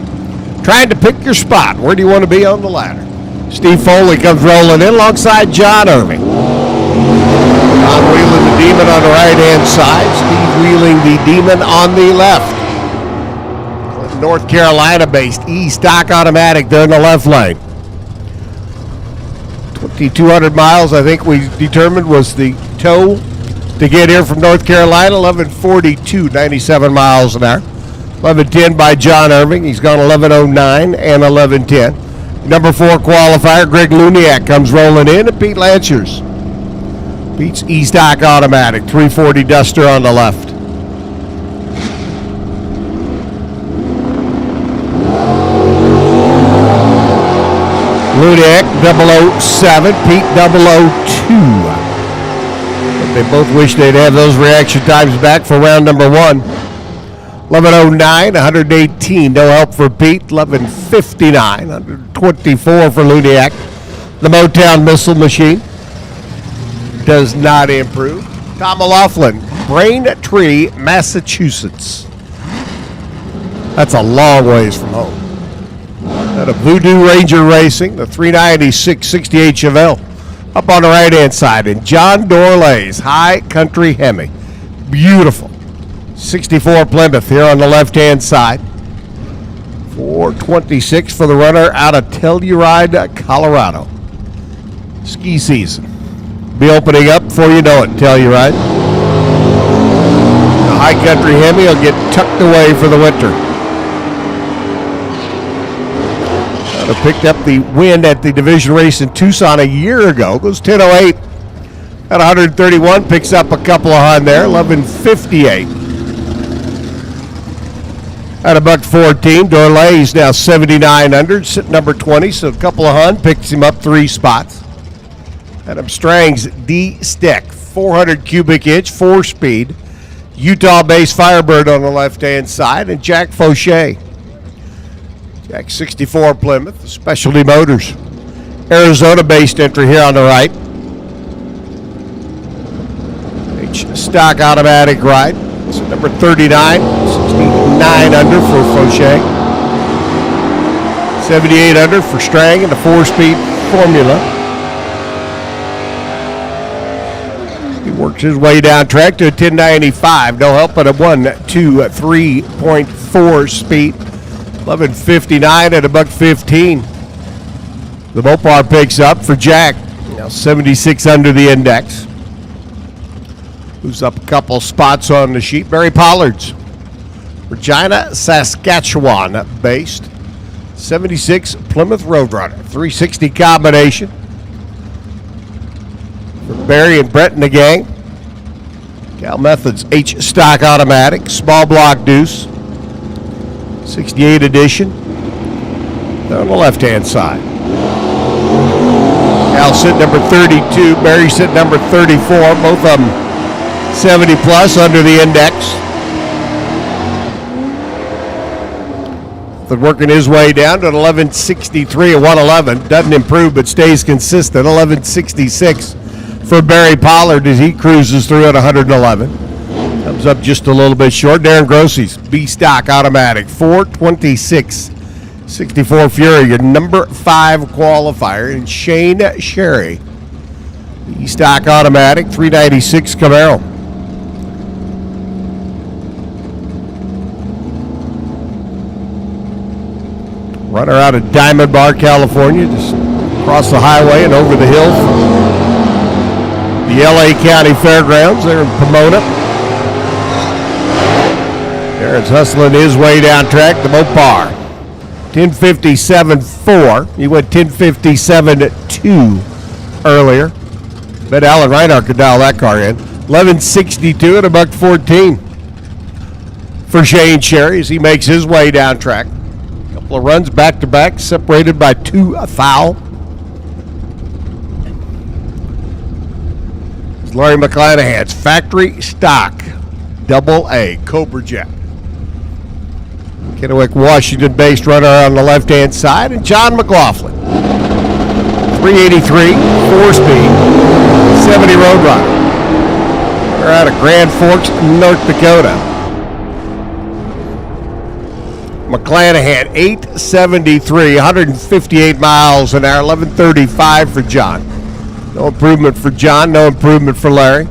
trying to pick your spot. Where do you want to be on the ladder? Steve Foley comes rolling in alongside John Irving. John wheeling the Demon on the right-hand side. Steve wheeling the Demon on the left. North Carolina-based E-Stock Automatic there in the left lane. 2,200 miles, I think we determined, was the tow to get here from North Carolina. 11:42, 97 miles an hour. 11:10 by John Irving. He's gone 11:09 and 11:10. Number 4 qualifier, Greg Luniak, comes rolling in, and Pete Lancers. Pete's E-Stock Automatic, 340 Duster on the left. Luniak, 007, Pete 002. But they both wish they'd have those reaction times back for round number 1. 11:09, 118, no help for Pete. 11:59, 124 for Luniak. The Motown Missile Machine does not improve. Tom O'Laughlin, Braintree, Massachusetts. That's a long ways from home. Out of Voodoo Ranger Racing, the 396 68 Chevelle. Up on the right-hand side, and John Dorlay's High Country Hemi. Beautiful. 64 Plymouth here on the left-hand side. 426 for the runner out of Telluride, Colorado. Ski season. Be opening up before you know it, Telluride. The High Country Hemi will get tucked away for the winter. Picked up the win at the division race in Tucson a year ago. Goes 10:08 at 131. Picks up a couple of on there. 11:58 at $1.14. Dorlay's now 79 under, sitting number 20. So a couple of on picks him up 3 spots. Adam Strang's D-Stick, 400 cubic inch, 4-speed. Utah-based Firebird on the left-hand side, and Jack Fauché. Jack 64 Plymouth, Specialty Motors. Arizona-based entry here on the right. H-Stock Automatic ride. It's number 39, 69 under for Fauché. 78 under for Strang in the 4-speed Formula. He works his way down track to a 1095. No help but a 1-2-3.4 speed. 11:59 at $1.15. The Mopar picks up for Jack. Now 76 under the index. Moves up a couple spots on the sheet. Barry Pollard's Regina, Saskatchewan based. 76 Plymouth Roadrunner. 360 combination. For Barry and Brett and the gang. Cal Methods H-Stock Automatic. Small block deuce. 68 edition. They're on the left-hand side. Al sit number 32. Barry sit number 34. Both of them 70 plus under the index. But working his way down to an 1163 at 111. Doesn't improve but stays consistent. 1166 for Barry Pollard as he cruises through at 111. Comes up just a little bit short. Darren Grossi's B-Stock Automatic 426.64 Fury, your number 5 qualifier. And Shane Sherry, B-Stock Automatic 396 Camaro. Runner out of Diamond Bar, California, just across the highway and over the hill from the LA County Fairgrounds there in Pomona. Darren's hustling his way down track to Mopar. 10:57.4. He went 10:57.2 earlier. Bet Alan Reinhardt could dial that car in. 11:62 at $1.14 for Shane Sherry as he makes his way down track. Couple of runs back to back, separated by 2 foul. It's Larry McClanahan's factory stock double A Cobra Jet. Kennewick, Washington-based runner on the left-hand side, and John McLaughlin. 383, 4-speed, 70 Roadrunner. They're out of Grand Forks, North Dakota. McClanahan, 873, 158 miles an hour, 1135 for John. No improvement for John, no improvement for Larry.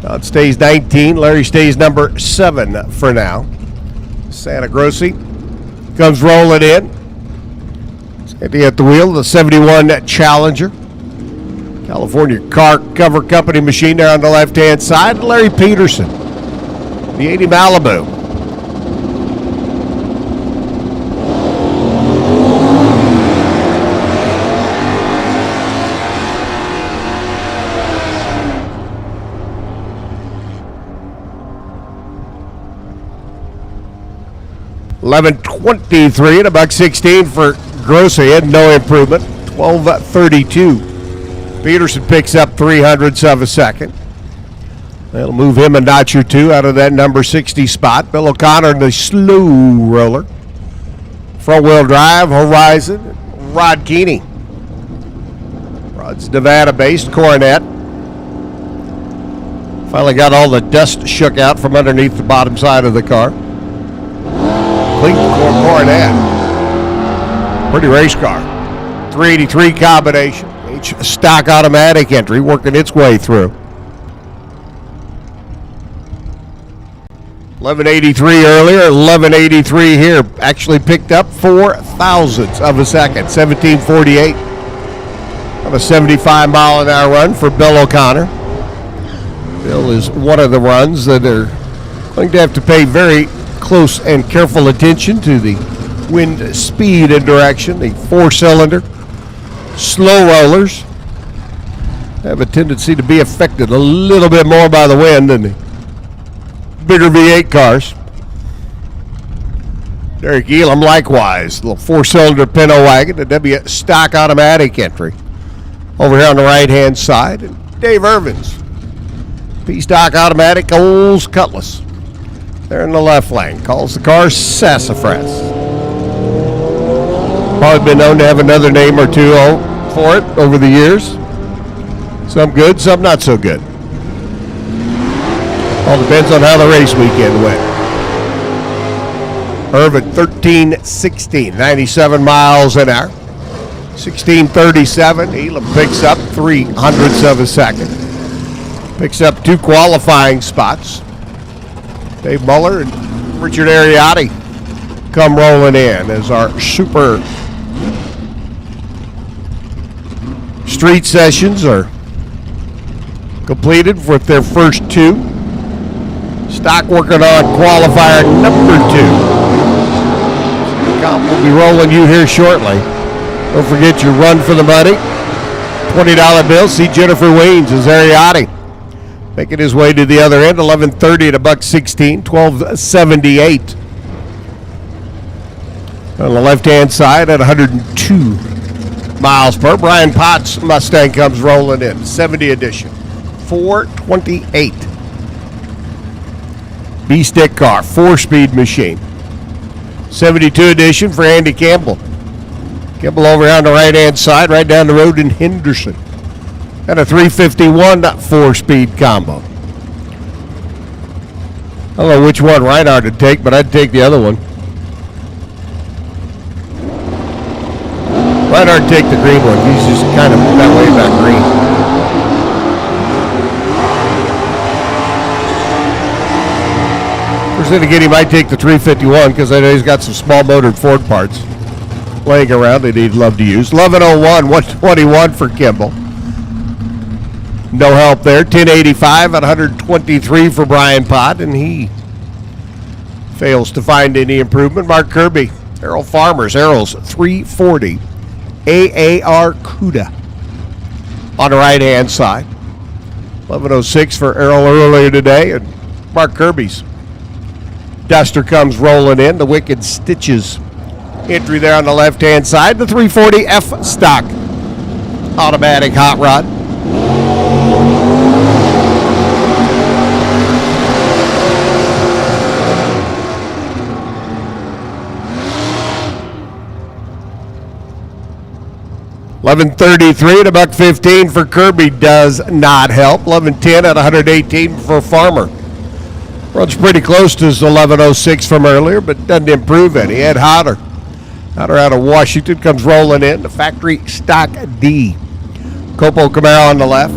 John stays 19, Larry stays number 7 for now. Santa Grossi comes rolling in. Sandy at the wheel, the 71 Challenger. California Car Cover Company machine there on the left-hand side. Larry Peterson, the 80 Malibu. $11.23 at $1.16 for Grossi. Had no improvement. 12.32. Peterson picks up 300ths of a second. That'll move him a notch or two out of that number 60 spot. Bill O'Connor in the slow roller. Front-wheel drive, Horizon, Rod Keeney. Rod's Nevada-based Coronet. Finally got all the dust shook out from underneath the bottom side of the car. Clean Coronet. Pretty race car. 383 combination. Each stock automatic entry working its way through. 1183 earlier, 1183 here. Actually picked up 4 thousandths of a second. 1748. On a 75 mile an hour run for Bill O'Connor. Bill is one of the runs that are going to have to pay very close and careful attention to the wind speed and direction. The 4-cylinder slow rollers have a tendency to be affected a little bit more by the wind than the bigger V8 cars. Derek Elam likewise, little 4-cylinder Pinto wagon, the W stock automatic entry over here on the right hand side. And Dave Irvins, P stock automatic Olds Cutlass. There in the left lane. Calls the car Sassafras. Probably been known to have another name or two for it over the years. Some good, some not so good. All depends on how the race weekend went. Irvin 13-16, 97 miles an hour. 16:37. Elam picks up 300ths of a second. Picks up 2 qualifying spots. Dave Muller and Richard Ariotti come rolling in as our super street sessions are completed with their first 2. Stock working on qualifier number 2. Comp will be rolling you here shortly. Don't forget your run for the money. $20 bill. See Jennifer Weens as Ariotti making his way to the other end. 11:30 at $1.16. 12:78 On the left-hand side at 102 miles per hour. Brian Potts Mustang comes rolling in. 70 edition. 428. B-stick car. 4-speed machine. 72 edition for Andy Campbell. Campbell over on the right-hand side, right down the road in Henderson. And a 351 4-speed combo. I don't know which one Reinhardt would take, but I'd take the other one. Reinhardt would take the green one. He's just kind of that way back green. First thing to get, he might take the 351 because I know he's got some small motored Ford parts laying around that he'd love to use. 1101, 121 for Kimball. No help there. 1085 at 123 for Brian Pott, and he fails to find any improvement. Mark Kirby, Errol Farmers, Errol's 340. AAR CUDA on the right-hand side. 1106 for Errol earlier today, and Mark Kirby's Duster comes rolling in. The Wicked Stitches entry there on the left-hand side. The 340 F stock automatic hot rod. $11.33 at $1.15 for Kirby does not help. $11.10 at $118 for Farmer. Runs pretty close to his 11.06 from earlier, but doesn't improve any. Ed Hodder out of Washington comes rolling in. The factory stock D. Copo Camaro on the left.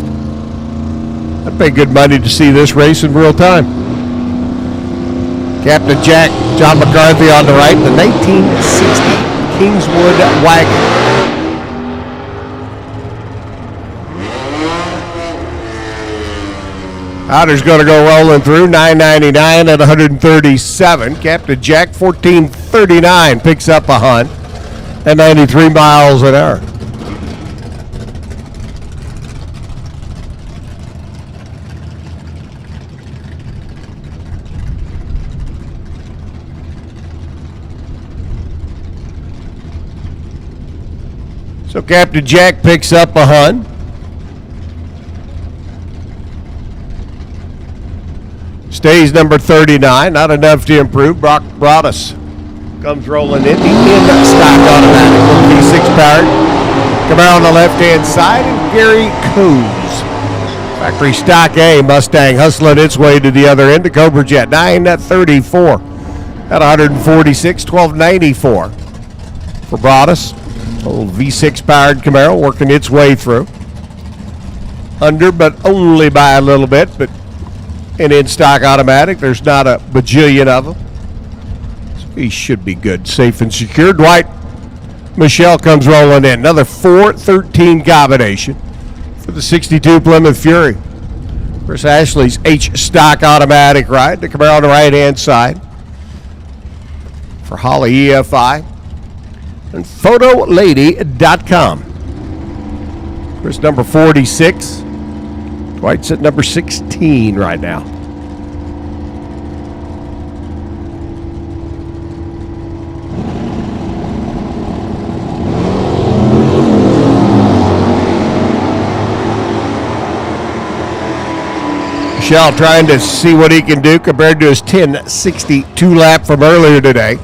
I'd pay good money to see this race in real time. Captain Jack, John McCarthy on the right. The 1960 Kingswood wagon. Hodder's going to go rolling through. $9.99 at 137. Captain Jack, 14.39, picks up a hunt at 93 miles an hour. So Captain Jack picks up a hunt. Stays number 39, not enough to improve. Brock Broaddus comes rolling in. The in-stock automatic V6 powered. Camaro on the left-hand side, and Gary Coos. Factory stock A Mustang hustling its way to the other end. The Cobra Jet, 9.34 at 146, 12.94 for Broaddus. Old V6 powered Camaro working its way through. Under, but only by a little bit, but an in-stock automatic. There's not a bajillion of them. So he should be good, safe and secure. Dwight Michelle comes rolling in. Another 413 combination for the 62 Plymouth Fury. Chris Ashley's H-stock automatic ride. The Camaro on the right-hand side for Holly EFI. And photolady.com. Chris number 46. Dwight's at number 16 right now. Michelle trying to see what he can do compared to his 10.62 lap from earlier today.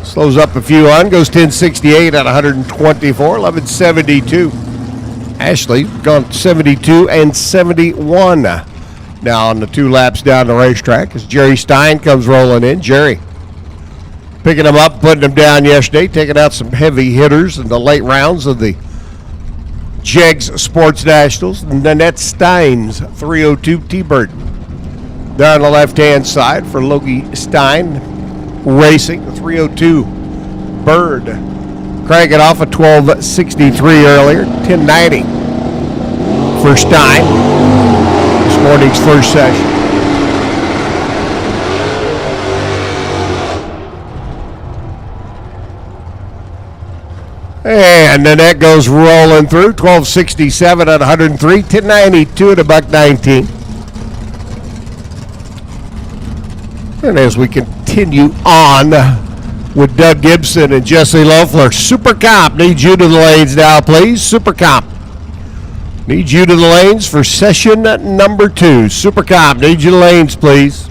Slows up a few on, goes 10.68 at 124, 11.72. Ashley gone 72 and 71 now on the 2 laps down the racetrack as Jerry Stein comes rolling in. Jerry picking them up, putting them down yesterday, taking out some heavy hitters in the late rounds of the Jegs Sports Nationals. Nanette Stein's 302 T-Bird there on the left-hand side for Logie Stein Racing, the 302 Bird. Crank it off at 12.63 earlier, 10.90 for Stein. This morning's first session. And then that goes rolling through, 12.67 at 103, 10.92 at $1.19. And as we continue on with Doug Gibson and Jesse Loeffler. Super Comp needs you to the lanes now, please. Super Comp needs you to the lanes for session number 2. Super Comp needs you to the lanes, please.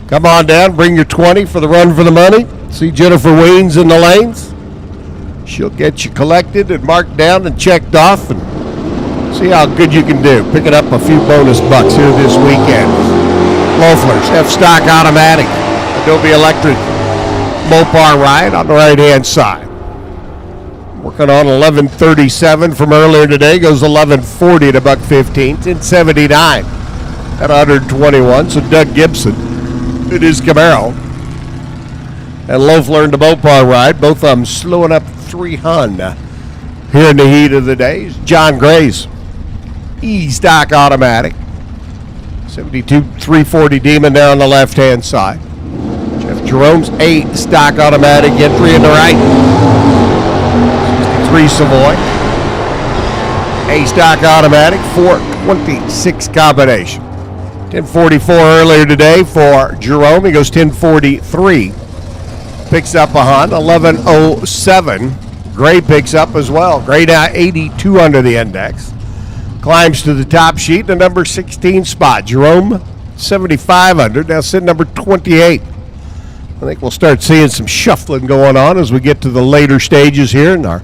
Come on down, bring your 20 for the run for the money. See Jennifer Weens in the lanes. She'll get you collected and marked down and checked off and see how good you can do. Picking up a few bonus bucks here this weekend. Loeffler's F-Stock Automatic, Adobe Electric Mopar ride on the right-hand side. Working on 1137 from earlier today. Goes 1140 to $1.15. 1079 at 121. So Doug Gibson, it is Camaro. And Loeffler and the Mopar ride. Both of them slowing up 300 here in the heat of the day. John Gray's E-Stock Automatic. 72 340 Demon down on the left-hand side. Jeff Jerome's A-Stock Automatic entry in the right. 63 Savoy. A-Stock Automatic 426 combination. 1044 earlier today for Jerome. He goes 1043. Picks up a Honda. 1107. Gray picks up as well. Gray now 82 under the index. Climbs to the top sheet, the number 16 spot. Jerome, 75 under, now sitting number 28. I think we'll start seeing some shuffling going on as we get to the later stages here in our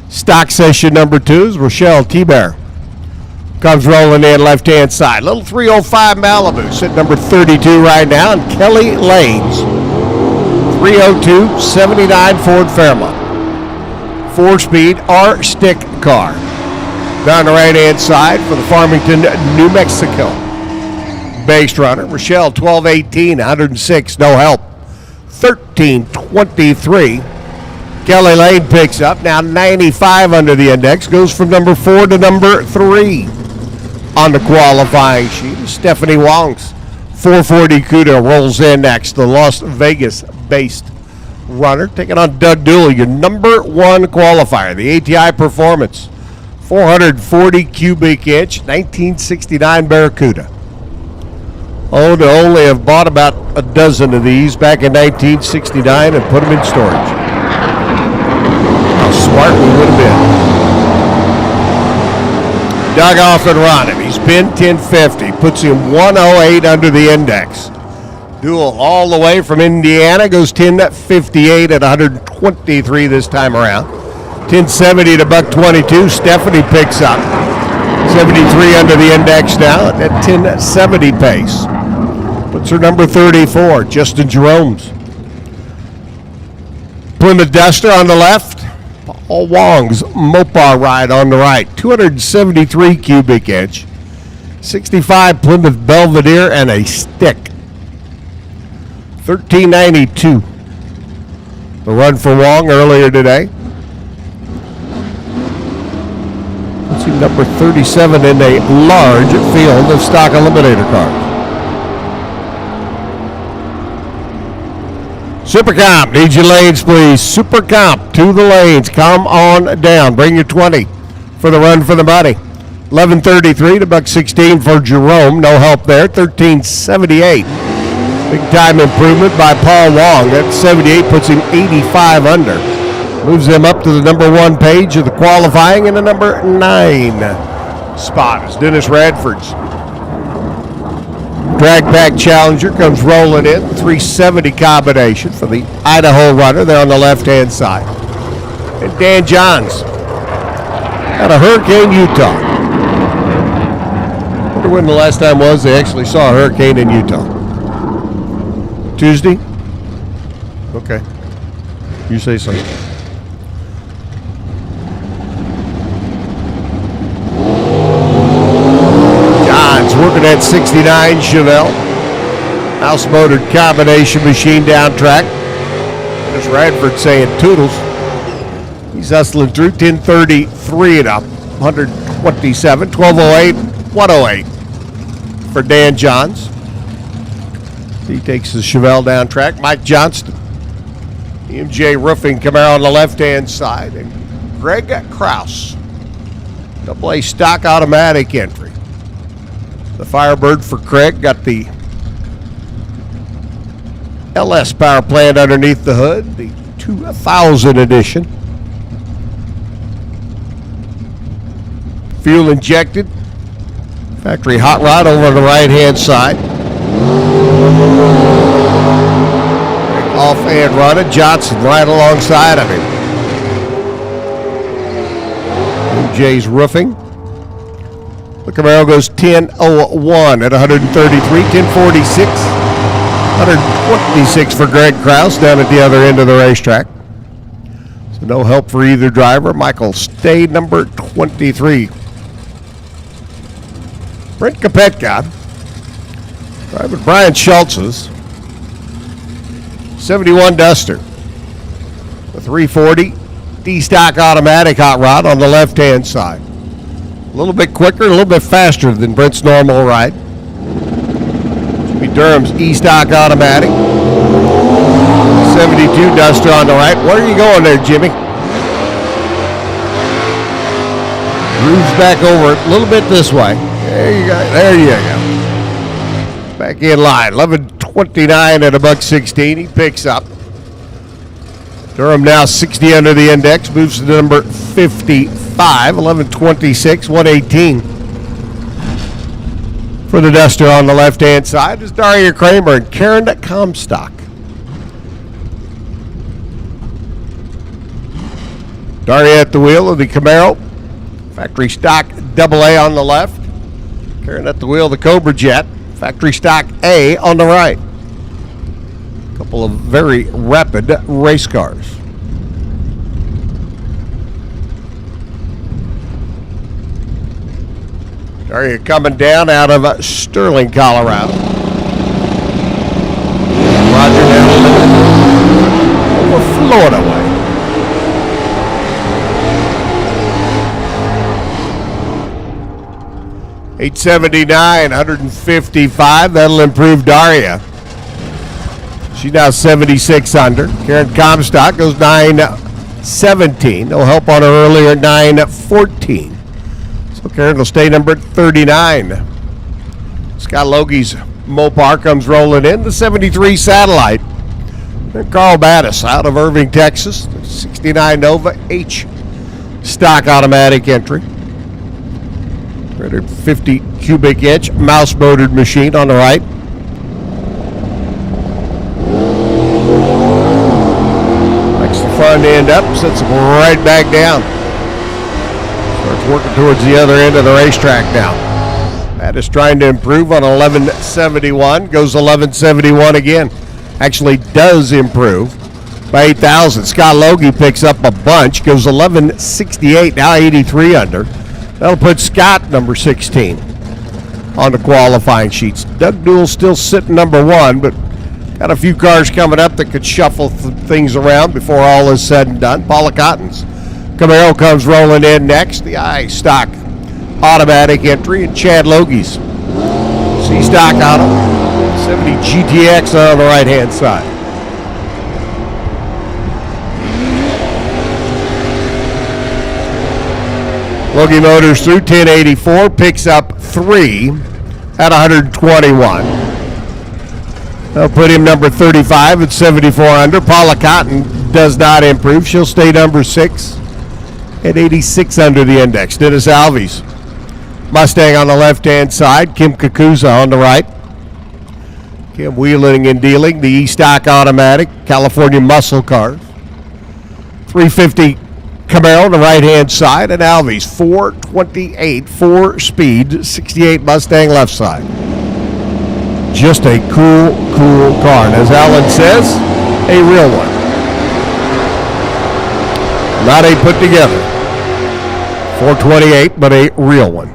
stock session number 2. Is Rochelle T-Bear comes rolling in left-hand side. Little 305 Malibu, sitting number 32 right now, and Kelly Lanes, 302 79 Ford Fairmont. 4-speed R-Stick car. Down the right-hand side for the Farmington, New Mexico based runner. Rochelle, 1218, 106, no help. 1323. Kelly Lane picks up, now 95 under the index. Goes from number 4 to number 3 on the qualifying sheet. Stephanie Wong's 440 CUDA rolls in next. The Las Vegas-based runner taking on Doug Dooley, your number 1 qualifier. The ATI Performance. 440 cubic inch, 1969 Barracuda. Oh, to only have bought about a dozen of these back in 1969 and put them in storage. How smart we would have been. Doug off and running. He's been 1050, puts him 108 under the index. Duel all the way from Indiana, goes 1058 at 123 this time around. 1070 to $1.22. Stephanie picks up 73 under the index now at 1070 pace. Puts her number 34. Justin Jerome's Plymouth Duster on the left. Paul Wong's Mopar ride on the right. 273 cubic inch. 65 Plymouth Belvedere and a stick. 1392. The run for Wong earlier today. Number 37 in a large field of stock eliminator cars. Super Comp, need your lanes, please. Super Comp, to the lanes. Come on down. Bring your 20 for the run for the money. 1133 to $1.16 for Jerome. No help there. 1378. Big time improvement by Paul Wong. That 78 puts him 85 under. Moves him up to the number 1 page of the qualifying and the number 9 spot is Dennis Radford's Drag Pack Challenger comes rolling in. 370 combination for the Idaho runner there on the left-hand side. And Dan Johns out of Hurricane, Utah. I wonder when the last time was they actually saw a hurricane in Utah. Tuesday? Okay. You say so. Working at 69 Chevelle. House motored combination machine down track. There's Radford saying toodles. He's hustling through 1033 at 127. 1208, 108 for Dan Johns. He takes the Chevelle down track. Mike Johnston. MJ Roofing Camaro on the left-hand side. And Greg Kraus. AA stock automatic entry. The Firebird for Craig got the LS power plant underneath the hood, the 2000 edition. Fuel injected. Factory hot rod over on the right-hand side. Off and running. Johnson right alongside of him. Jay's Roofing. The Camaro goes 10:01 at 133, 10:46, 126 for Greg Krause down at the other end of the racetrack. So no help for either driver. Michael stayed number 23. Brent Kopetka driving Brian Schultz's 71 Duster. The 340 D-stock automatic hot rod on the left-hand side. A little bit quicker, a little bit faster than Brent's normal ride. Jimmy Durham's E-stock automatic. 72 Duster on the right. Where are you going there, Jimmy? Grooves back over it a little bit this way. There you go. There you go. Back in line. 11:29 at $1.16. He picks up. Durham now 60 under the index, moves to number 55, 11:26, 118. For the Duster on the left-hand side is Daria Kramer and Karen Comstock. Daria at the wheel of the Camaro, factory stock AA on the left. Karen at the wheel of the Cobra Jet, factory stock A on the right. Couple of very rapid race cars. Daria coming down out of Sterling, Colorado. Roger down over Florida way. $879, 155. That'll improve Daria. She's now 76 under. Karen Comstock goes 9:17. No help on her earlier, 9:14. So Karen will stay number 39. Scott Logie's Mopar comes rolling in. The 73 Satellite. And Carl Battis out of Irving, Texas. The 69 Nova H stock automatic entry. 350 cubic inch mouse motored machine on the right. Front end up, sets him right back down. Starts working towards the other end of the racetrack now. That is trying to improve on 1171, goes 1171 again. Actually does improve by 8,000. Scott Logie picks up a bunch, goes 1168, now 83 under. That'll put Scott number 16 on the qualifying sheets. Doug Newell's still sitting number 1, but got a few cars coming up that could shuffle things around before all is said and done. Paula Cotton's Camaro comes rolling in next. The I-Stock automatic entry, and Chad Logie's C-Stock auto. 70 GTX on the right-hand side. Logie Motors through 1084, picks up 3 at 121. They'll put him number 35 at 74 under. Paula Cotton does not improve. She'll stay number 6 at 86 under the index. Dennis Alves, Mustang on the left-hand side. Kim Kakuza on the right. Kim wheeling and dealing. The E-Stock automatic. California muscle cars. 350 Camaro on the right-hand side. And Alves, 428, 4-speed, 68 Mustang left side. Just a cool car. And as Alan says, a real one. Not a put together. 428, but a real one.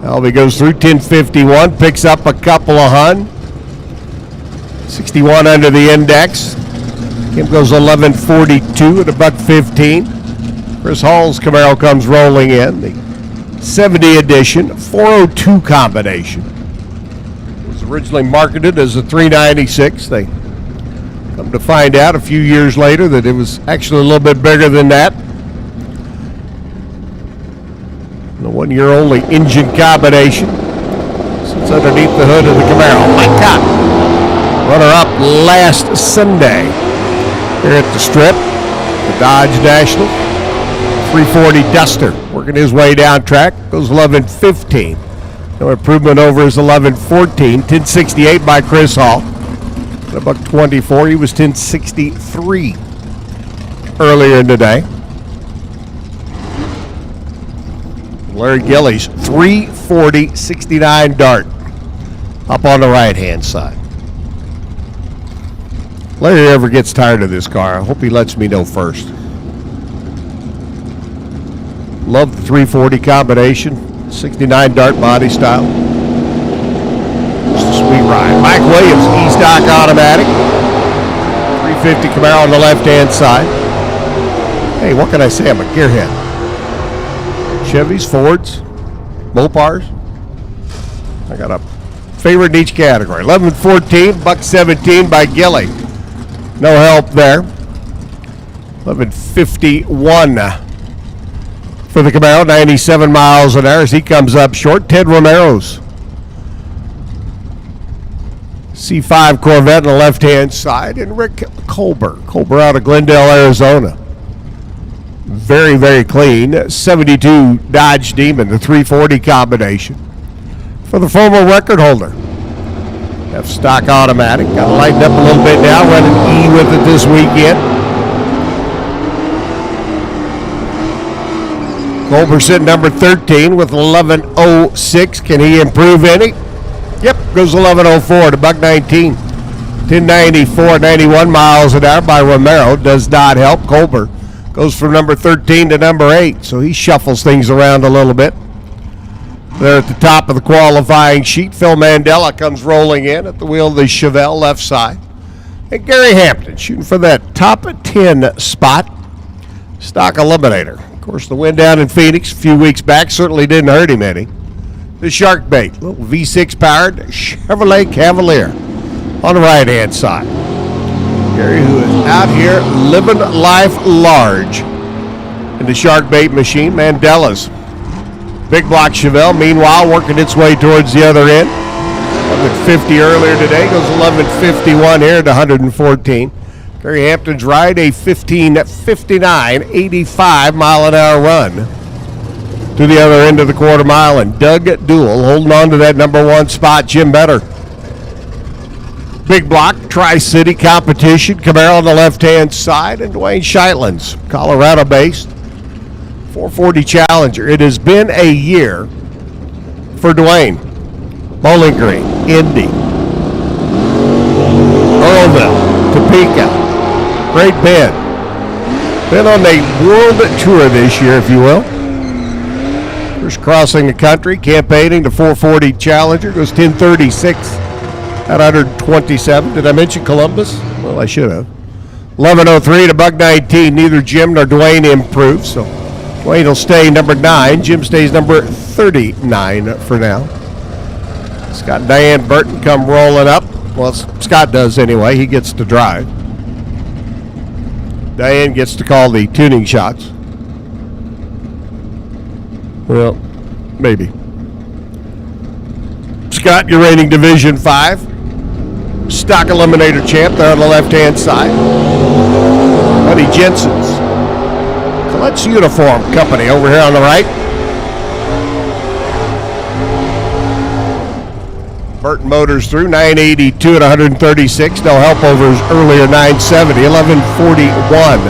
Alvey goes through 1051, picks up a couple of hun. 61 under the index. Kim goes 1142 at $1.15. Chris Hall's Camaro comes rolling in. The 70 edition, 402 combination. It was originally marketed as a 396. They come to find out a few years later that it was actually a little bit bigger than that. The 1 year only engine combination sits underneath the hood of the Camaro. Mike Cotton Runner-up last Sunday here at the Strip, the Dodge National. 340 Duster working his way down track. Goes 11:15. No improvement over his 11:14. 10:68 by Chris Hall. At $1.24. He was 10:63 earlier in the day. Larry Gillies 340.69 dart up on the right-hand side. Larry ever gets tired of this car, I hope he lets me know first. Love the 340 combination, 69 dart body style. Just a sweet ride. Mike Williams, E-Stock automatic. 350 Camaro on the left-hand side. Hey, what can I say? I'm a gearhead. Chevys, Fords, Mopars. I got a favorite in each category. 11:14, $1.17 by Gilly. No help there. 11:51 for the Camaro, 97 miles an hour as he comes up short. Ted Romero's C5 Corvette on the left-hand side, and Rick Colbert out of Glendale, Arizona. Very, very clean. 72 Dodge Demon, the 340 combination. For the former record holder. F-Stock automatic. Got to lighten up a little bit now. Running E with it this weekend. Colbert sitting number 13 with 11:06. Can he improve any? Yep, goes 11:04 to $1.19. 1094, 91 miles an hour by Romero. Does not help. Colbert goes from number 13 to number 8, so he shuffles things around a little bit. There at the top of the qualifying sheet, Phil Mandela comes rolling in at the wheel of the Chevelle left side. And Gary Hampton shooting for that top 10 spot. Stock eliminator. Of course, the win down in Phoenix a few weeks back certainly didn't hurt him any. The Shark Bait, little V6 powered Chevrolet Cavalier on the right-hand side. Gary, who is out here living life large in the Shark Bait machine. Mandela's big block Chevelle, meanwhile, working its way towards the other end. 11:50 earlier today, goes 11:51 here to 114. Gary Hampton's ride, a 15:59, 85 mile an hour run to the other end of the quarter mile, and Doug Duell holding on to that number 1 spot. Jim Better. Big block, Tri-City competition. Camaro on the left-hand side, and Dwayne Scheitlin's Colorado-based 440 Challenger. It has been a year for Dwayne. Bowling Green, Indy, Earlville, Topeka, Great Bend. Been on a world tour this year, if you will. First crossing the country, campaigning the 440 Challenger. Goes 1036 at 127. Did I mention Columbus? Well, I should have. 11:03 to $1.19. Neither Jim nor Dwayne improved, so Dwayne will stay number 9. Jim stays number 39 for now. Scott and Diane Burton come rolling up. Well, Scott does anyway. He gets to drive. Diane gets to call the tuning shots. Well, maybe. Scott, you're reigning Division 5. Stock Eliminator champ there on the left-hand side. Buddy Jensen's Colette's Uniform Company over here on the right. Burton Motors through 982 at 136. No help over his earlier 970. 1141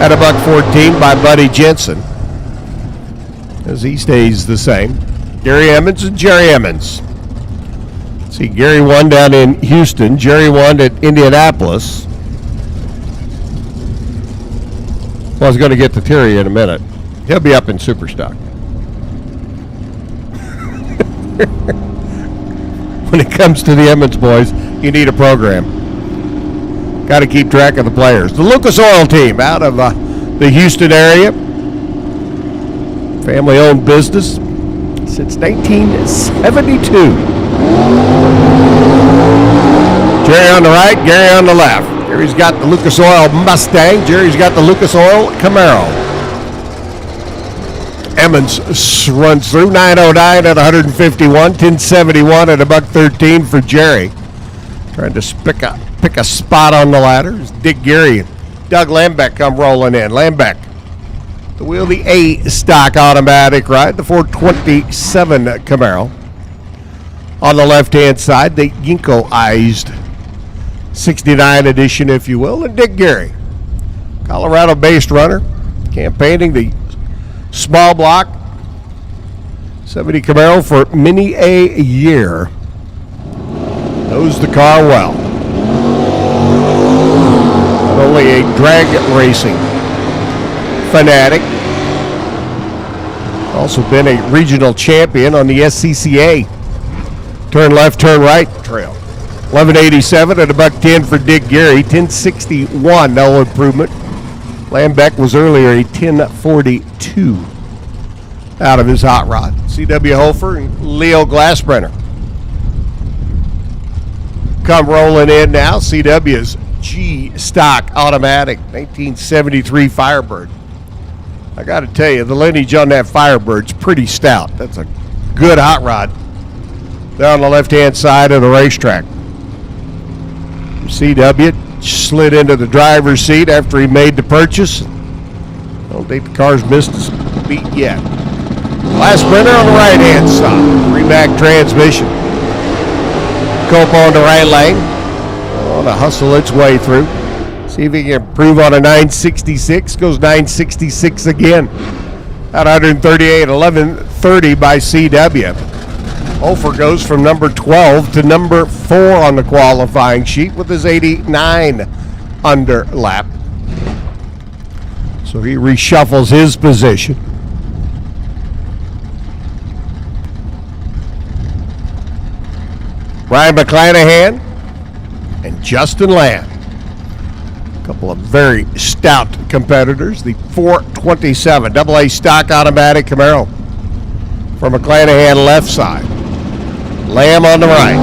at $1.14 by Buddy Jensen, as he stays the same. Gary Emmons and Jerry Emmons. See, Gary won down in Houston. Jerry won at Indianapolis. Well, I was going to get to Terry in a minute. He'll be up in Superstock. When it comes to the Emmons boys, you need a program. Got to keep track of the players. The Lucas Oil team out of the Houston area. Family-owned business since 1972. Jerry on the right, Gary on the left. Gary's got the Lucas Oil Mustang. Jerry's got the Lucas Oil Camaro. Emmons runs through 909 at 151, 1071 at $1.13 for Jerry. Trying to pick a spot on the ladder as Dick Gary and Doug Lambeck come rolling in. Lambeck, the wheel, the A stock automatic ride, the 427 Camaro. On the left-hand side, the Yinko-ized 69 edition, if you will, and Dick Gary, Colorado-based runner, campaigning the small block 70 Camaro for many a year. Knows the car well. Not only a drag racing fanatic, also been a regional champion on the SCCA turn left, turn right trail. 1187 at $1.10 for Dick Gary. 1061, no improvement. Lambeck was earlier a 1042 out of his hot rod. C.W. Hofer and Leo Glassbrenner come rolling in now. C.W.'s G stock automatic 1973 Firebird. I got to tell you, the lineage on that Firebird's pretty stout. That's a good hot rod there on the left-hand side of the racetrack. C.W. slid into the driver's seat after he made the purchase. I don't think the car's missed a beat yet. Last sprinter on the right-hand side. Remac transmission. Cope on the right lane. Want to hustle its way through. See if he can improve on a 966. Goes 966 again. At 138, 1130 by C.W. Hofer goes from number 12 to number 4 on the qualifying sheet with his 89 under lap. So he reshuffles his position. Ryan McClanahan and Justin Lamb. A couple of very stout competitors. The 427 AA stock automatic Camaro for McClanahan left side. Lamb on the right.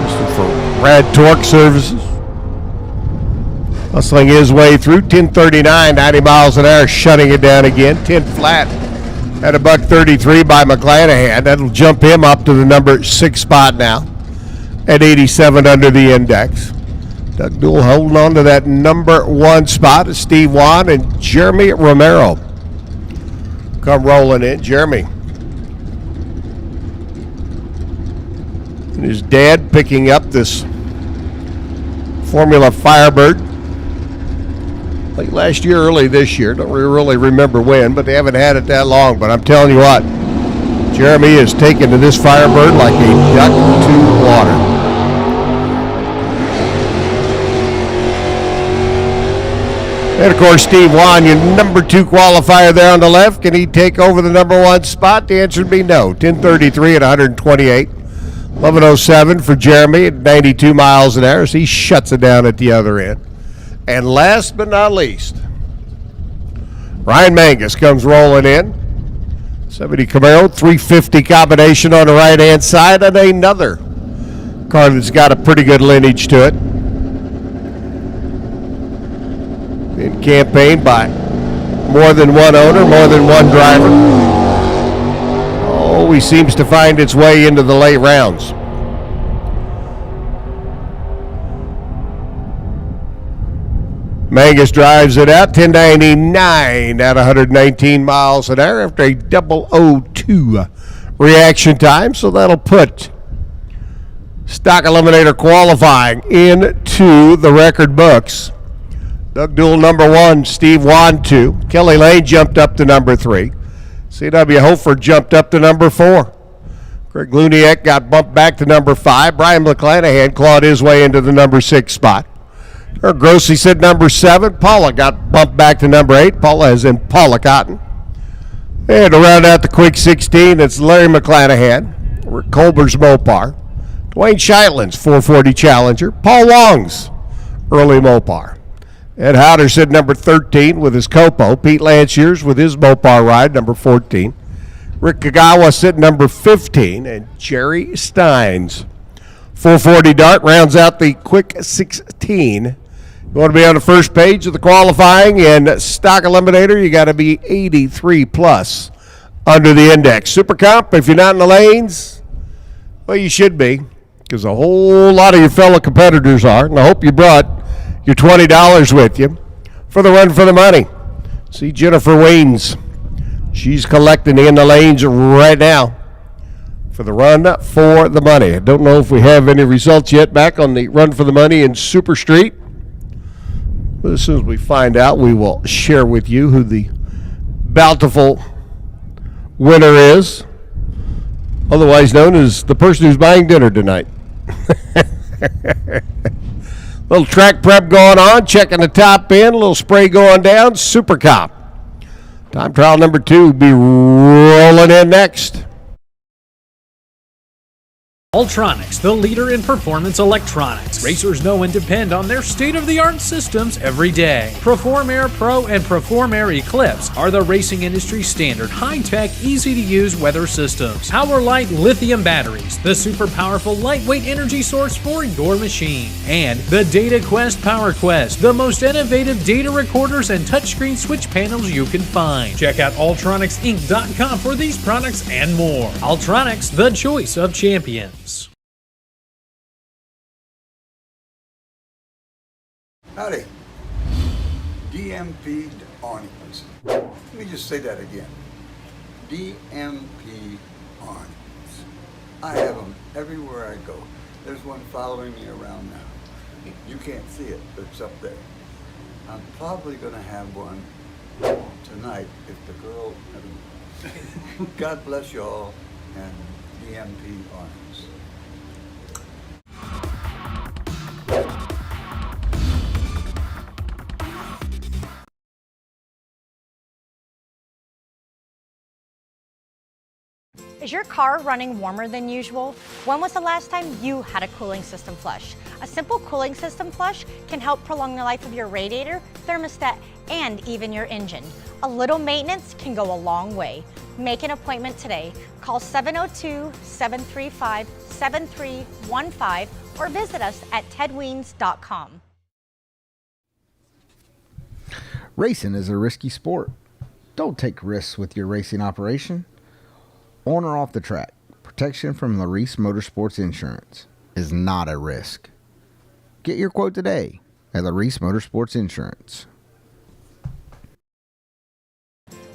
This is for Brad Torque Services. Hustling his way through. 1039, 90 miles an hour, shutting it down again. 10 flat at $1.33 by McClanahan. That'll jump him up to the number 6 spot now at 87 under the index. Doug Duell holding on to that number 1 spot is Steve Wan and Jeremy Romero. Come rolling in. Jeremy and his dad picking up this Formula Firebird late last year, early this year. Don't really remember when, but they haven't had it that long. But I'm telling you what, Jeremy is taken to this Firebird like a duck to water. And, of course, Steve Wan, your number 2 qualifier there on the left. Can he take over the number 1 spot? The answer would be no. 10:33 at 128. 11:07 for Jeremy at 92 miles an hour. So he shuts it down at the other end. And last but not least, Ryan Mangus comes rolling in. 70 Camaro, 350 combination on the right-hand side, and another car that's got a pretty good lineage to it. Been campaigned by more than one owner, more than one driver. Always seems to find its way into the late rounds. Mangus drives it out, 1099 at 119 miles an hour after a 002 reaction time. So that'll put Stock Eliminator qualifying into the record books. Doug Duell number 1, Steve Wan 2. Kelly Lane jumped up to number 3. C.W. Hofer jumped up to number 4. Greg Luniak got bumped back to number 5. Brian McClanahan clawed his way into the number 6 spot. Herb Grossi said number 7. Paula got bumped back to number 8. Paula as in Paula Cotton. And to round out the quick 16, it's Larry McClanahan, Rick Colbert's Mopar, Dwayne Scheitlin's 440 Challenger, Paul Wong's early Mopar. Ed Howder said number 13 with his Copo. Pete Lanciers with his Mopar ride, number 14. Rick Kagawa said number 15. And Jerry Steins. 440 Dart rounds out the quick 16. You want to be on the first page of the qualifying and Stock Eliminator, you got to be 83 plus under the index. Super Comp, if you're not in the lanes, well, you should be, because a whole lot of your fellow competitors are, and I hope you brought your $20 with you for the run for the money. See Jennifer Weens. She's collecting in the lanes right now for the run for the money. I don't know if we have any results yet back on the run for the money in Super Street. But as soon as we find out, we will share with you who the bountiful winner is, otherwise known as the person who's buying dinner tonight. Little track prep going on, checking the top end, a little spray going down. Super Cop. Time trial number 2 will be rolling in next. Ultronics, the leader in performance electronics. Racers know and depend on their state-of-the-art systems every day. Perform Air Pro and Perform Air Eclipse are the racing industry standard high-tech, easy-to-use weather systems. Power-Light lithium batteries, the super powerful lightweight energy source for your machine. And the Data Quest Power Quest, the most innovative data recorders and touchscreen switch panels you can find. Check out ultronicsinc.com for these products and more. Ultronics, the choice of champions. Howdy. DMP awnings. Let me just say that again. DMP awnings. I have them everywhere I go. There's one following me around now. You can't see it, but it's up there. I'm probably going to have one tonight if the girl... God bless you all, and DMP awnings. Is your car running warmer than usual? When was the last time you had a cooling system flush? A simple cooling system flush can help prolong the life of your radiator, thermostat, and even your engine. A little maintenance can go a long way. Make an appointment today. Call 702-735-7315 or visit us at tedweens.com. Racing is a risky sport. Don't take risks with your racing operation. On or off the track, protection from LODRS Motorsports Insurance is not a risk. Get your quote today at LODRS Motorsports Insurance.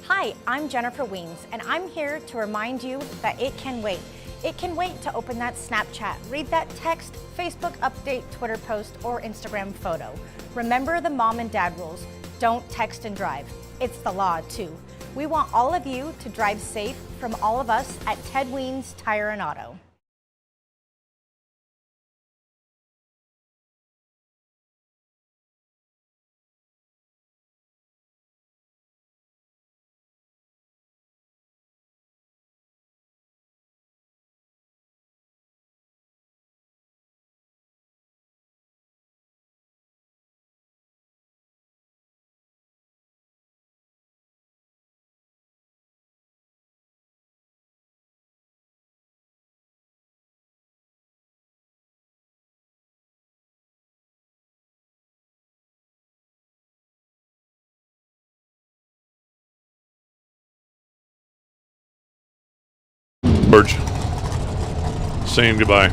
Hi, I'm Jennifer Weens, and I'm here to remind you that it can wait. It can wait to open that Snapchat, read that text, Facebook update, Twitter post, or Instagram photo. Remember the mom and dad rules. Don't text and drive. It's the law, too. We want all of you to drive safe from all of us at Ted Weens Tire and Auto. George, saying goodbye.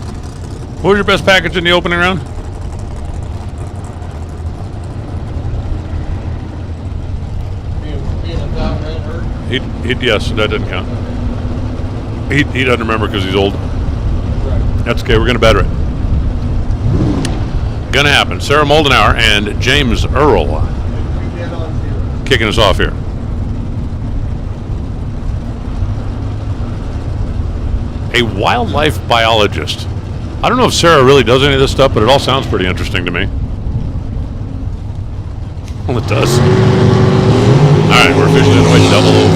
What was your best package in the opening round? Being without red hurt. Yes, that doesn't count. He doesn't remember because he's old. Right. That's okay. We're gonna better it. Gonna happen. Sarah Moldenauer and James Earl kicking us off here. A wildlife biologist. I don't know if Sarah really does any of this stuff, but it all sounds pretty interesting to me. Well, it does. All right, we're officially underway.